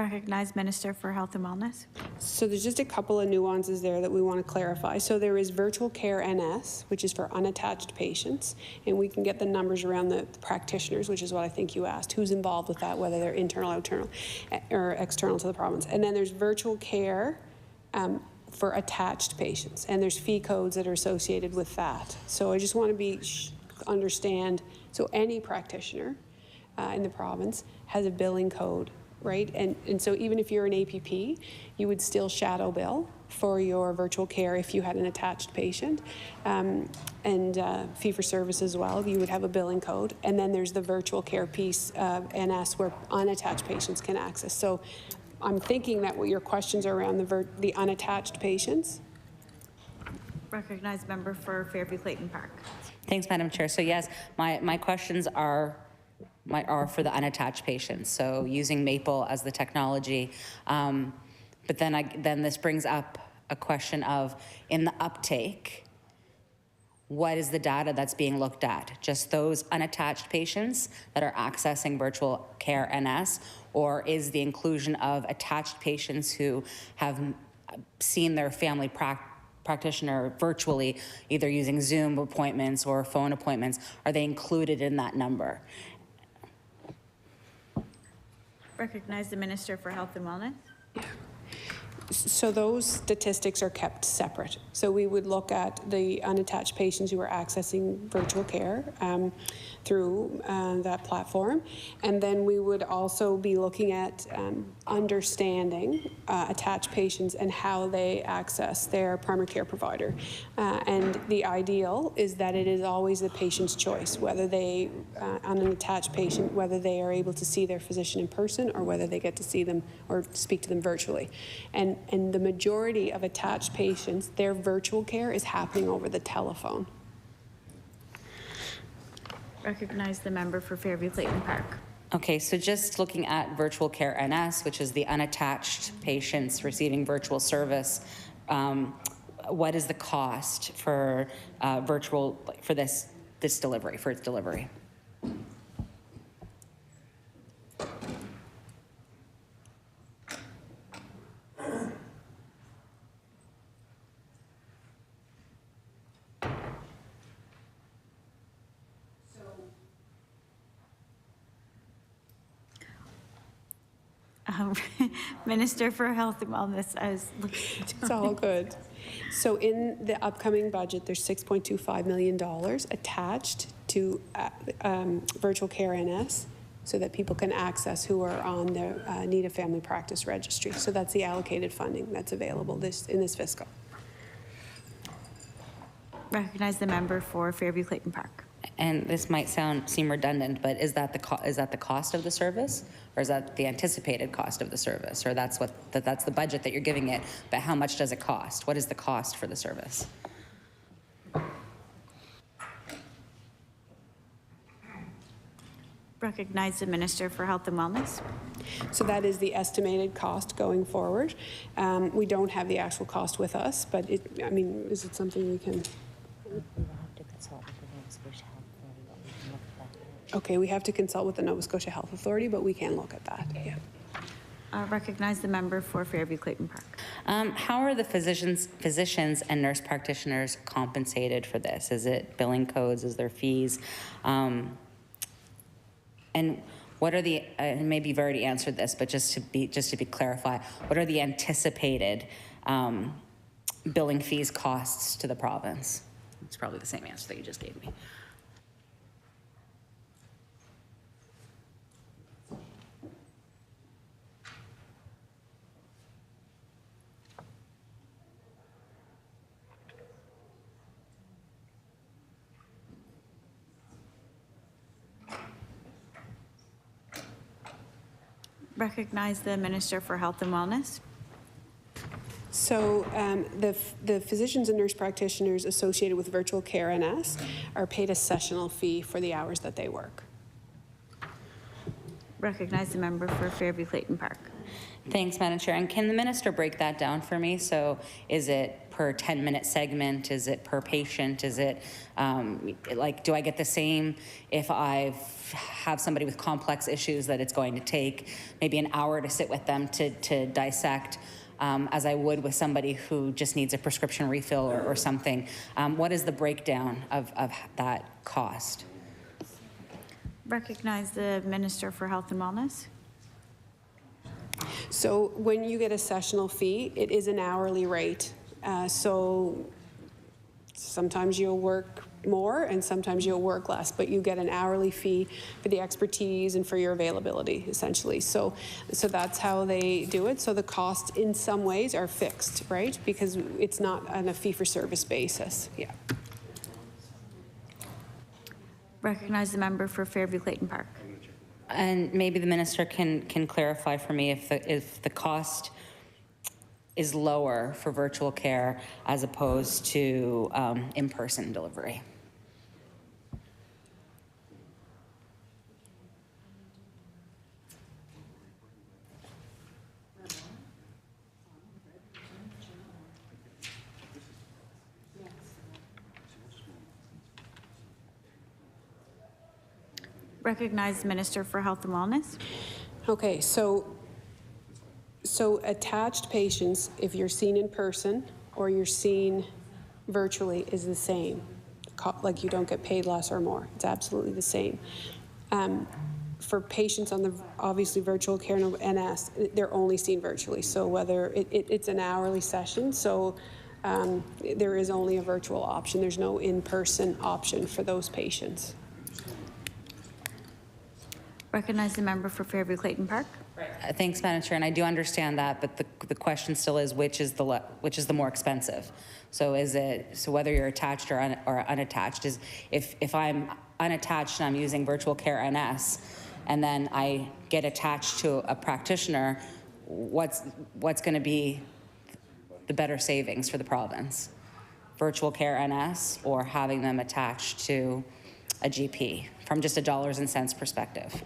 Recognize Minister for Health and Wellness. So there's just a couple of nuances there that we want to clarify. So there is virtual care NS, which is for unattached patients, and we can get the numbers around the practitioners, which is what I think you asked, who's involved with that, whether they're internal, internal, or external to the province. And then there's virtual care for attached patients, and there's fee codes that are associated with that. So I just want to understand, so any practitioner in the province has a billing code, right? And so even if you're an APP, you would still shadow bill for your virtual care if you had an attached patient, and fee for service as well. You would have a billing code. And then there's the virtual care piece of NS where unattached patients can access. So I'm thinking that what your questions are around the unattached patients. Recognize member for Fairview Clayton Park. Thanks, Madam Chair. So yes, my questions are for the unattached patients. So using Maple as the technology, but then this brings up a question of, in the uptake, what is the data that's being looked at? Just those unattached patients that are accessing virtual care NS, or is the inclusion of attached patients who have seen their family practitioner virtually, either using Zoom appointments or phone appointments, are they included in that number? Recognize the Minister for Health and Wellness. So those statistics are kept separate. So we would look at the unattached patients who are accessing virtual care through that platform. And then we would also be looking at understanding attached patients and how they access their primary care provider. And the ideal is that it is always the patient's choice, whether they, on an attached patient, whether they are able to see their physician in person or whether they get to see them or speak to them virtually. And the majority of attached patients, their virtual care is happening over the telephone. Recognize the member for Fairview Clayton Park. Okay, so just looking at virtual care NS, which is the unattached patients receiving virtual service, what is the cost for for this delivery, for its delivery? Minister for Health and Wellness, I was looking. It's all good. So in the upcoming budget, there's $6.25 million attached to virtual care NS so that people can access who are on the Need a Family Practice Registry. So that's the allocated funding that's available in this fiscal. Recognize the member for Fairview Clayton Park. And this might seem redundant, but is that the cost of the service, or is that the anticipated cost of the service, or that's the budget that you're giving it? But how much does it cost? What is the cost for the service? Recognize the Minister for Health and Wellness. So that is the estimated cost going forward. We don't have the actual cost with us, but I mean, is it something we can? Okay, we have to consult with the Nova Scotia Health Authority, but we can look at that, yeah. Recognize the member for Fairview Clayton Park. How are the physicians and nurse practitioners compensated for this? Is it billing codes? Is there fees? And what are the, maybe you've already answered this, but just to be clarified, what are the anticipated billing fees costs to the province? It's probably the same answer that you just gave me. Recognize the Minister for Health and Wellness. So the physicians and nurse practitioners associated with virtual care NS are paid a sessional fee for the hours that they work. Recognize the member for Fairview Clayton Park. Thanks, Madam Chair. And can the minister break that down for me? So is it per 10-minute segment? Is it per patient? Is it, like, do I get the same if I have somebody with complex issues that it's going to take maybe an hour to sit with them to dissect, as I would with somebody who just needs a prescription refill or something? What is the breakdown of that cost? Recognize the Minister for Health and Wellness. So when you get a sessional fee, it is an hourly rate. So sometimes you'll work more and sometimes you'll work less, but you get an hourly fee for the expertise and for your availability, essentially. So that's how they do it. So the costs in some ways are fixed, right? Because it's not on a fee-for-service basis. Yeah. Recognize the member for Fairview-Clayton Park. And maybe the minister can clarify for me if the cost is lower for virtual care as opposed to in-person delivery. Recognize the Minister for Health and Wellness. Okay, so attached patients, if you're seen in person or you're seen virtually, is the same. Like, you don't get paid less or more. It's absolutely the same. For patients on the obviously virtual care NS, they're only seen virtually. So whether it's an hourly session, so there is only a virtual option. There's no in-person option for those patients. Recognize the member for Fairview-Clayton Park. Thanks, Madam Chair, and I do understand that, but the question still is which is the more expensive. So whether you're attached or unattached is if I'm unattached and I'm using virtual care NS, and then I get attached to a practitioner, what's going to be the better savings for the province? Virtual care NS or having them attached to a GP from just a dollars and cents perspective?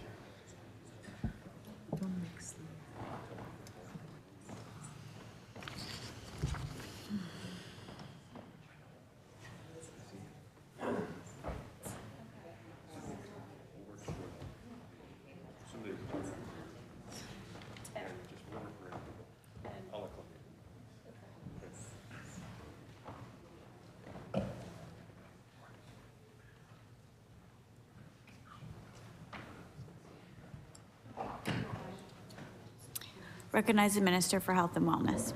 Recognize the Minister for Health and Wellness.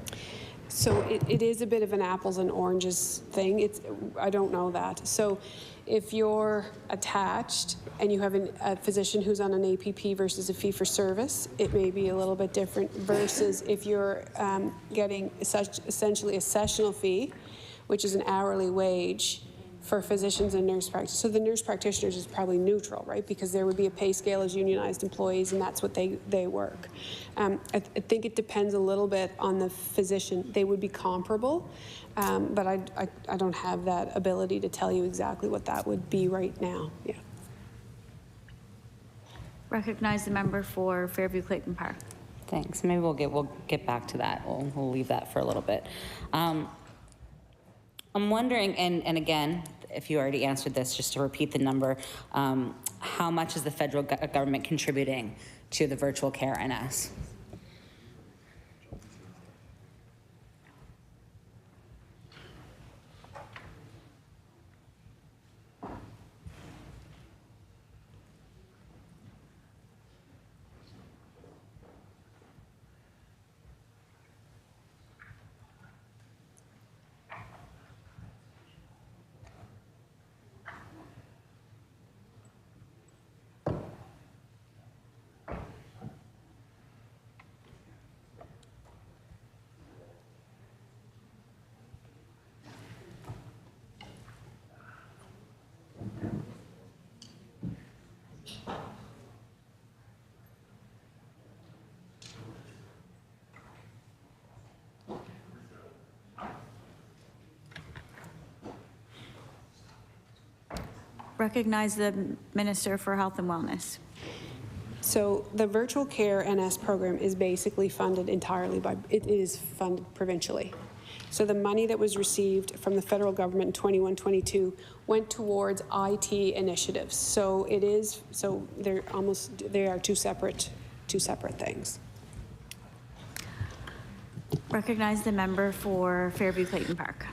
So it is a bit of an apples and oranges thing. I don't know that. So if you're attached and you have a physician who's on an APP versus a fee-for-service, it may be a little bit different versus if you're getting essentially a sessional fee, which is an hourly wage for physicians and nurse practitioners. So the nurse practitioners is probably neutral, right? Because there would be a pay scale as unionized employees, and that's what they work. I think it depends a little bit on the physician. They would be comparable, but I don't have that ability to tell you exactly what that would be right now. Yeah. Recognize the member for Fairview-Clayton Park. Thanks. Maybe we'll get back to that. We'll leave that for a little bit. I'm wondering, and again, if you already answered this, just to repeat the number, how much is the federal government contributing to the virtual care NS? Recognize the Minister for Health and Wellness. So the virtual care NS program is basically funded entirely by, it is funded provincially. So the money that was received from the federal government in 21-22 went towards IT initiatives. So it is, so they are two separate things. Recognize the member for Fairview Clayton Park.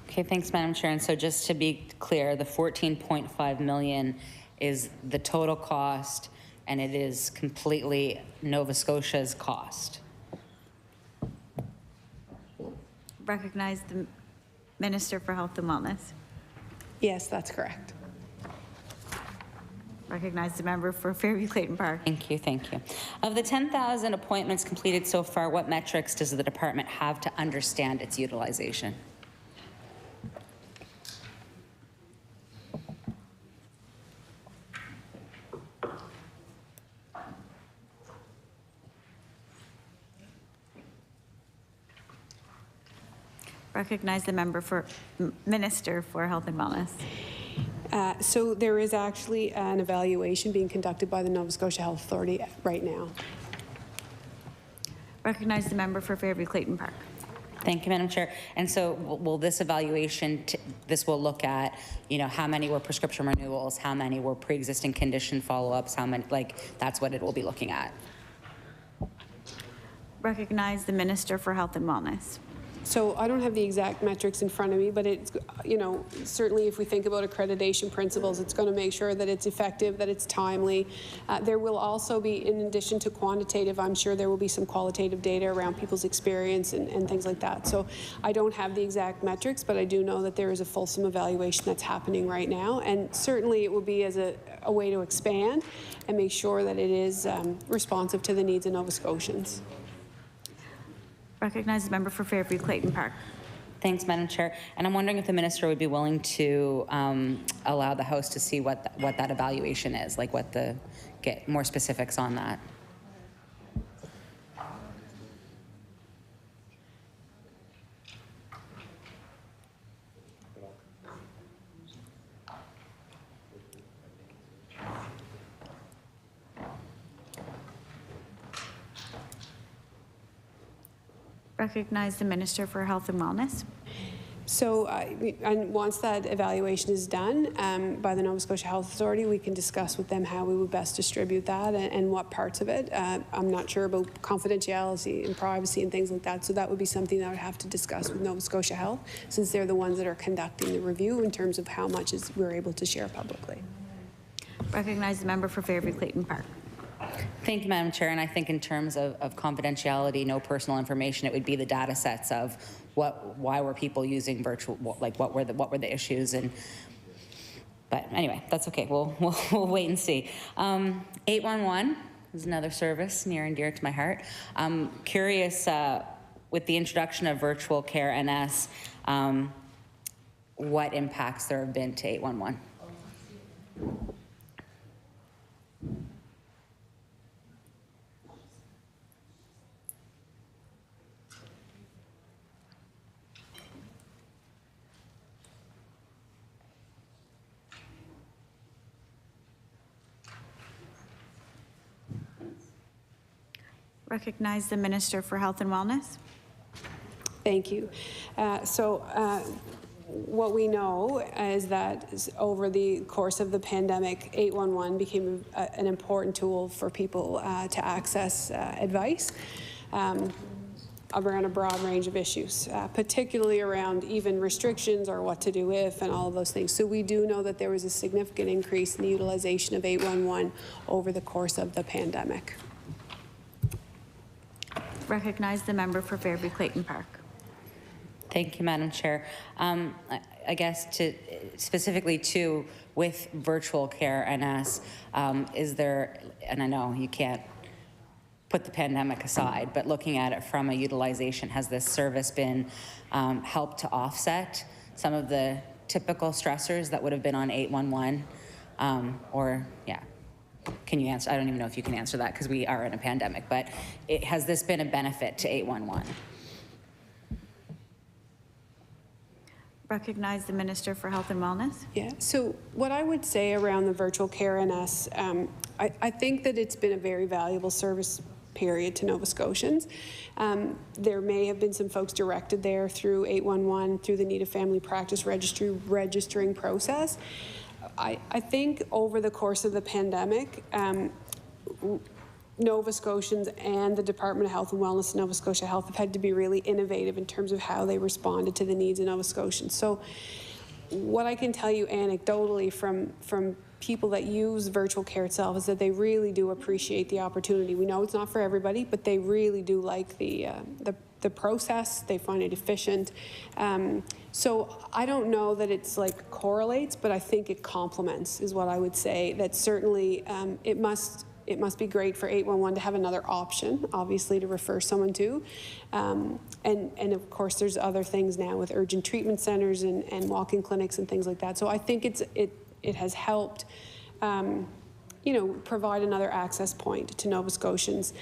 Okay, thanks, Madam Chair. And so just to be clear, the 14.5 million is the total cost, and it is completely Nova Scotia's cost. Recognize the Minister for Health and Wellness. Yes, that's correct. Recognize the member for Fairview Clayton Park. Thank you, thank you. Of the 10,000 appointments completed so far, what metrics does the department have to understand its utilization? Recognize the member for Minister for Health and Wellness. So there is actually an evaluation being conducted by the Nova Scotia Health Authority right now. Recognize the member for Fairview Clayton Park. Thank you, Madam Chair. And so will this evaluation, this will look at, you know, how many were prescription renewals, how many were pre-existing condition follow-ups, how many, like, that's what it will be looking at. Recognize the Minister for Health and Wellness. So I don't have the exact metrics in front of me, but it's, you know, certainly if we think about accreditation principles, it's going to make sure that it's effective, that it's timely. There will also be, in addition to quantitative, I'm sure there will be some qualitative data around people's experience and things like that. So I don't have the exact metrics, but I do know that there is a fulsome evaluation that's happening right now. And certainly it will be as a way to expand and make sure that it is responsive to the needs of Nova Scotians. Recognize the member for Fairview Clayton Park. Thanks, Madam Chair. And I'm wondering if the minister would be willing to allow the House to see what that evaluation is, like get more specifics on that. Recognize the Minister for Health and Wellness. So and once that evaluation is done by the Nova Scotia Health Authority, we can discuss with them how we would best distribute that and what parts of it. I'm not sure about confidentiality and privacy and things like that, so that would be something that I would have to discuss with Nova Scotia Health, since they're the ones that are conducting the review in terms of how much we're able to share publicly. Recognize the member for Fairview Clayton Park. Thank you, Madam Chair. And I think in terms of confidentiality, no personal information, it would be the data sets of why were people using virtual, like what were the issues, but anyway, that's okay. We'll wait and see. 811 is another service near and dear to my heart. I'm curious, with the introduction of virtual care NS, what impacts there have been to 811? Recognize the Minister for Health and Wellness. Thank you. What we know is that over the course of the pandemic, 811 became an important tool for people to access advice around a broad range of issues, particularly around even restrictions or what to do if and all of those things. So we do know that there was a significant increase in the utilization of 811 over the course of the pandemic. Recognize the member for Fairview Clayton Park. Thank you, Madam Chair. I guess specifically with virtual care NS, is there, and I know you can't put the pandemic aside, but looking at it from a utilization, has this service been helped to offset some of the typical stressors that would have been on 811? Can you answer? I don't even know if you can answer that because we are in a pandemic, but has this been a benefit to 811? Recognize the Minister for Health and Wellness. Yeah, so what I would say around the virtual care NS, I think that it's been a very valuable service period, to Nova Scotians. There may have been some folks directed there through 811, through the Need of Family Practice Registry registering process. I think over the course of the pandemic, Nova Scotians and the Department of Health and Wellness and Nova Scotia Health have had to be really innovative in terms of how they responded to the needs of Nova Scotians. So what I can tell you anecdotally from people that use virtual care itself is that they really do appreciate the opportunity. We know it's not for everybody, but they really do like the process. They find it efficient. So I don't know that it's like correlates, but I think it complements is what I would say. That certainly it must be great for 811 to have another option, obviously, to refer someone to. And of course, there's other things now with urgent treatment centers and walk-in clinics and things like that. So I think it has helped, provide another access point to Nova Scotians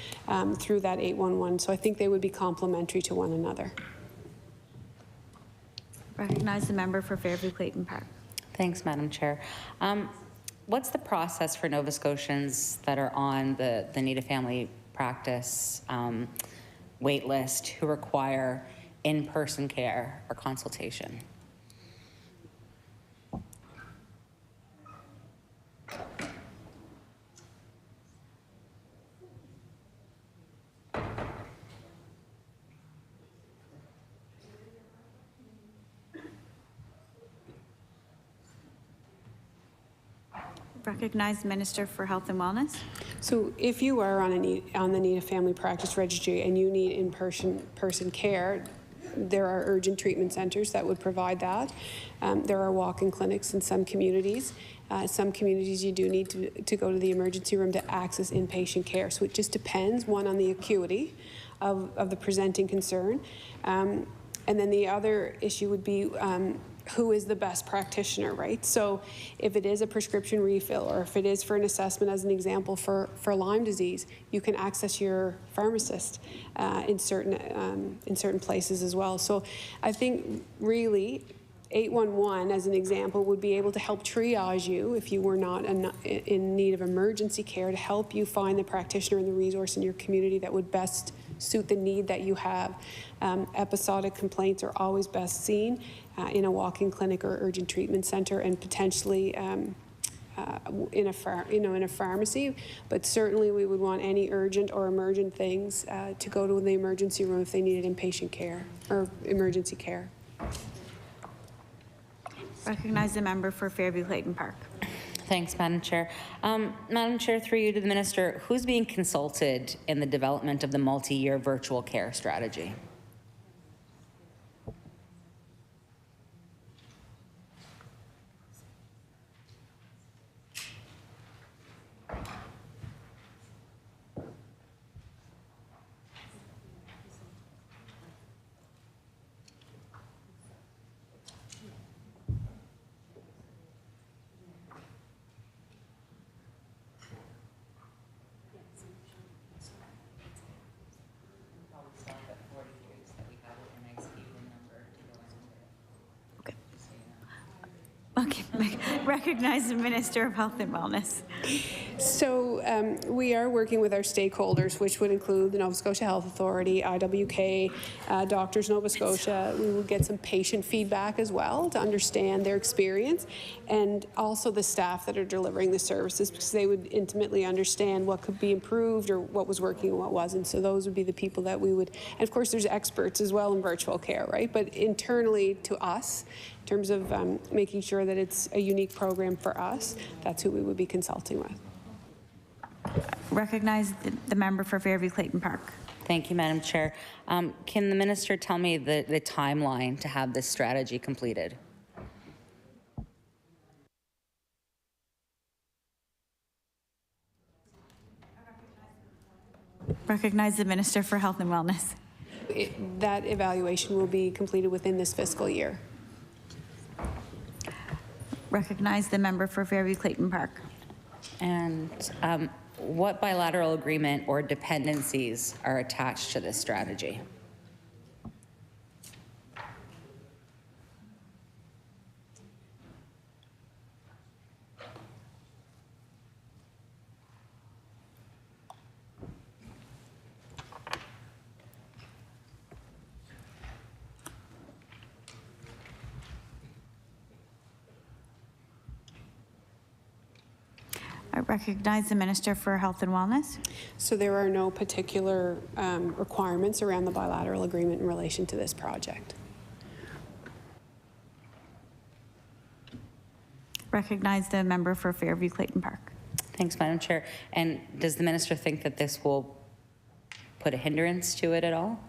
through that 811. So I think they would be complementary to one another. Recognize the member for Fairview-Clayton Park. Thanks, Madam Chair. What's the process for Nova Scotians that are on the Need a Family Practice wait list who require in-person care or consultation? Recognize Minister for Health and Wellness. So if you are on the Need a Family Practice Registry and you need in-person care, there are urgent treatment centers that would provide that. There are walk-in clinics in some communities. Some communities you do need to go to the emergency room to access inpatient care. So it just depends, one, on the acuity of the presenting concern. And then the other issue would be who is the best practitioner, right? So if it is a prescription refill or if it is for an assessment, as an example, for Lyme disease, you can access your pharmacist in certain places as well. So I think really 811, as an example, would be able to help triage you if you were not in need of emergency care, to help you find the practitioner and the resource in your community that would best suit the need that you have. Episodic complaints are always best seen in a walk-in clinic or urgent treatment center, and potentially in a pharmacy. But certainly we would want any urgent or emergent things to go to the emergency room if they needed inpatient care or emergency care. Recognize the member for Fairview-Clayton Park. Thanks, Madam Chair. Madam Chair, through you to the Minister, who's being consulted in the development of the multi-year virtual care strategy? Okay, recognize the Minister of Health and Wellness. So we are working with our stakeholders, which would include the Nova Scotia Health Authority, IWK, Doctors Nova Scotia. We will get some patient feedback as well to understand their experience, and also the staff that are delivering the services, because they would intimately understand what could be improved or what was working and what wasn't. So those would be the people that we would, and of course there's experts as well in virtual care, right? But internally to us, in terms of making sure that it's a unique program for us, that's who we would be consulting with. Recognize the member for Fairview-Clayton Park. Thank you, Madam Chair. Can the Minister tell me the timeline to have this strategy completed? Recognize the Minister for Health and Wellness. That evaluation will be completed within this fiscal year. Recognize the member for Fairview-Clayton Park. And what bilateral agreement or dependencies are attached to this strategy? Recognize the Minister for Health and Wellness. So there are no particular requirements around the bilateral agreement in relation to this project. Recognize the member for Fairview Clayton Park. Thanks, Madam Chair. And does the minister think that this will put a hindrance to it at all?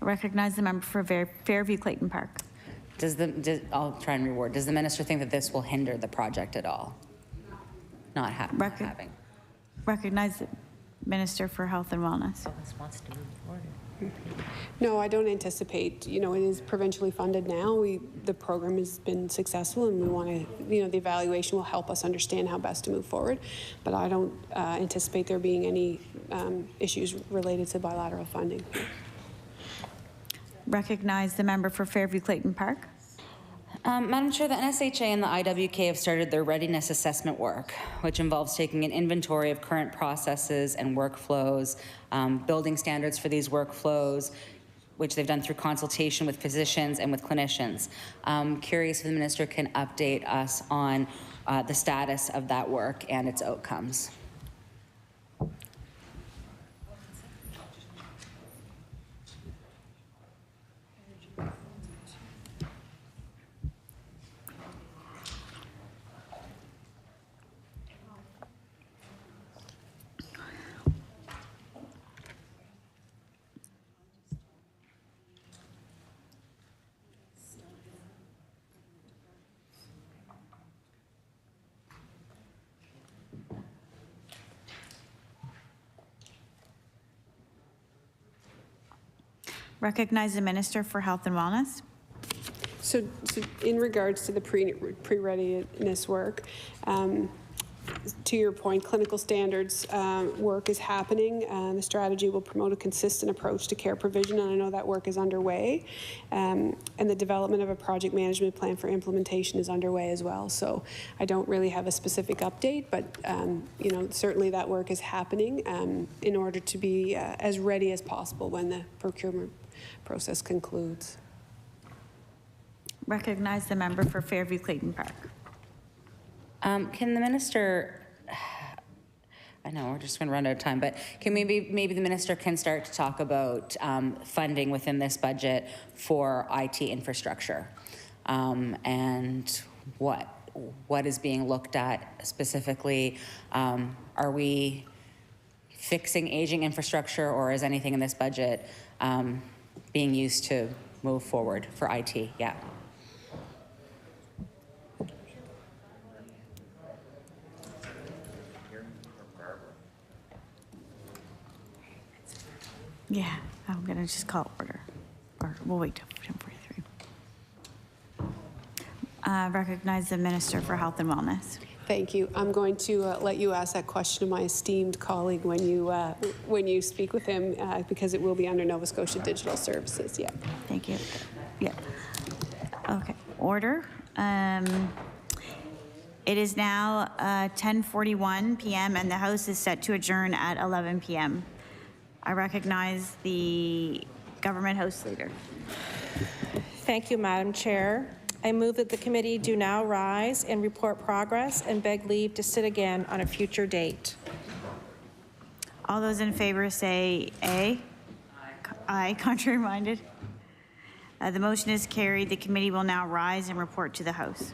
Recognize the member for Fairview Clayton Park. I'll try and reward. Does the minister think that this will hinder the project at all? Not having. Recognize the Minister for Health and Wellness. Wants to move forward. No, I don't anticipate. It is provincially funded now. The program has been successful, and we want to. The evaluation will help us understand how best to move forward. But I don't anticipate there being any issues related to bilateral funding. Recognize the member for Fairview Clayton Park. Madam Chair, the NSHA and the IWK have started their readiness assessment work, which involves taking an inventory of current processes and workflows, building standards for these workflows, which they've done through consultation with physicians and with clinicians. I'm curious if the minister can update us on the status of that work and its outcomes. Recognize the Minister for Health and Wellness. So in regards to the pre-readiness work, to your point, clinical standards work is happening. The strategy will promote a consistent approach to care provision, and I know that work is underway. And the development of a project management plan for implementation is underway as well. So I don't really have a specific update, but certainly that work is happening in order to be as ready as possible when the procurement process concludes. Recognize the member for Fairview Clayton Park. Can the minister, I know we're just going to run out of time, but can maybe the minister can start to talk about funding within this budget for IT infrastructure and what is being looked at specifically? Are we fixing aging infrastructure, or is anything in this budget being used to move forward for IT? Yeah. Yeah, I'm going to just call order. Or we'll wait till 10:43. Recognize the Minister for Health and Wellness. Thank you. I'm going to let you ask that question of my esteemed colleague when you speak with him, because it will be under Nova Scotia Digital Services. Yeah. Thank you. Yeah. Okay. Order. It is now 10:41 p.m. and the House is set to adjourn at 11 p.m. I recognize the Government House Leader. Thank you, Madam Chair. I move that the committee do now rise and report progress and beg leave to sit again on a future date. All those in favor say aye. Aye. Contrary minded? The motion is carried. The committee will now rise and report to the House.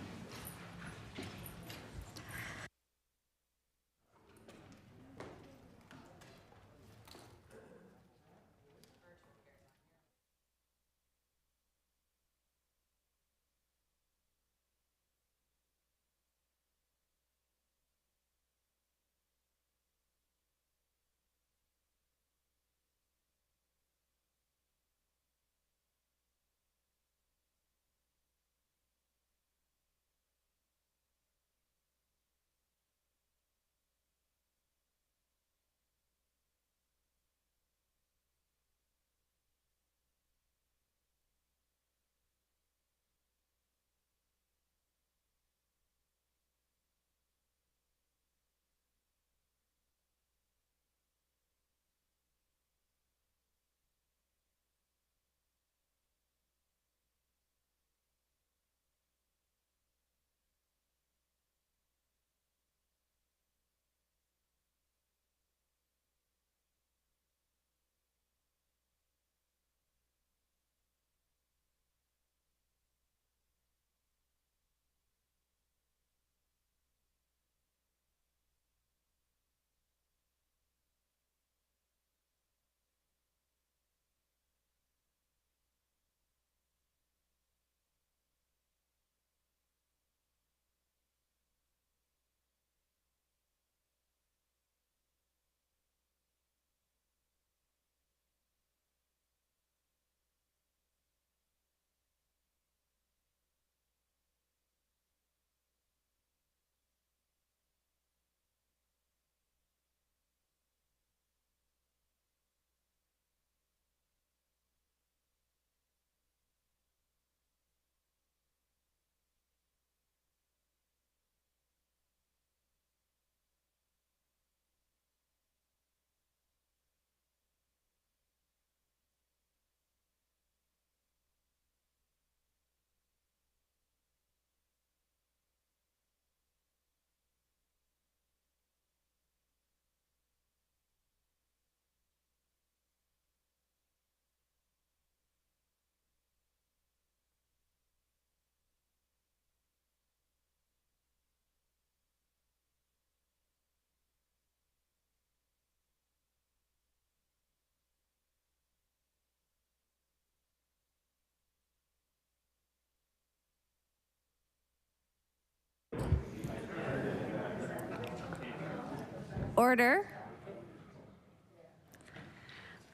Order.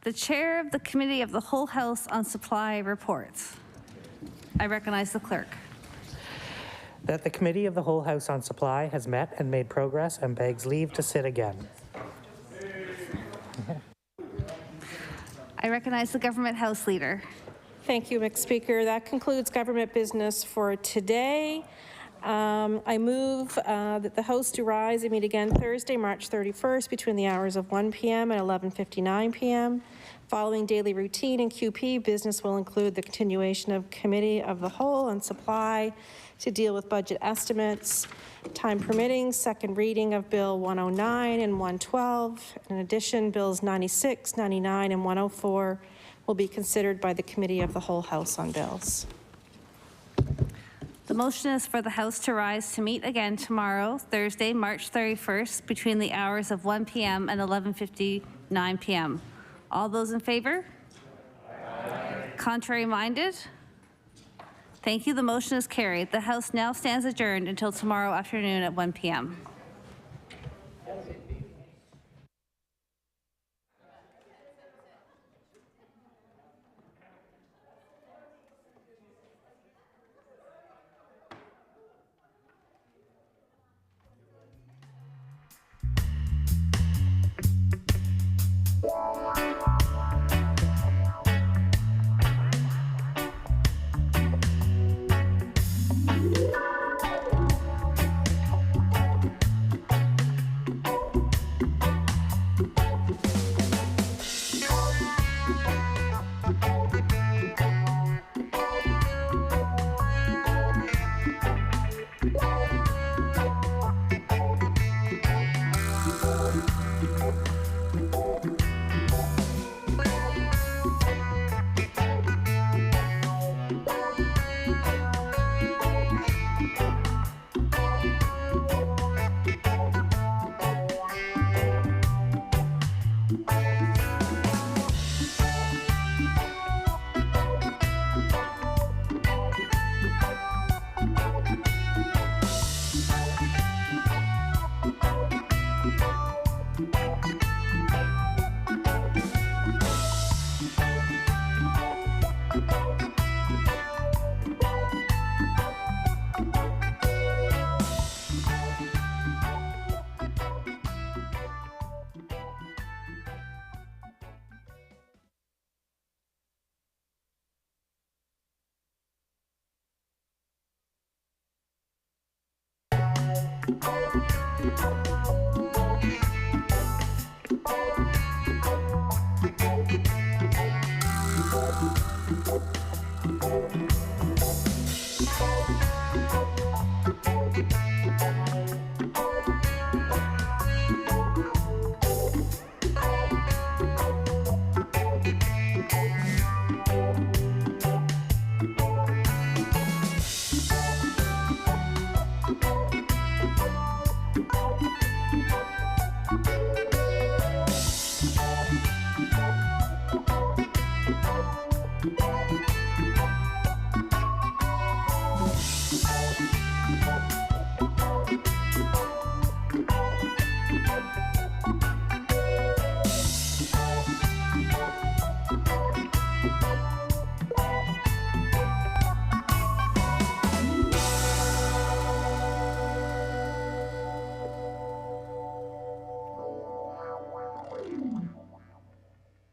The chair of the Committee of the Whole House on Supply reports. I recognize the clerk. That the Committee of the Whole House on Supply has met and made progress and begs leave to sit again. I recognize the Government House Leader. Thank you, Mr. Speaker. That concludes government business for today. I move that the House to rise and meet again Thursday, March 31st, between the hours of 1 p.m. and 11:59 p.m. Following daily routine and QP, business will include the continuation of Committee of the Whole on Supply to deal with budget estimates. Time permitting, second reading of Bill 109 and 112. In addition, Bills 96, 99, and 104 will be considered by the Committee of the Whole House on Bills. The motion is for the House to rise to meet again tomorrow, Thursday, March 31st, between the hours of 1 p.m. and 11:59 p.m. All those in favor? Contrary minded? Thank you. The motion is carried. The House now stands adjourned until tomorrow afternoon at 1 p.m.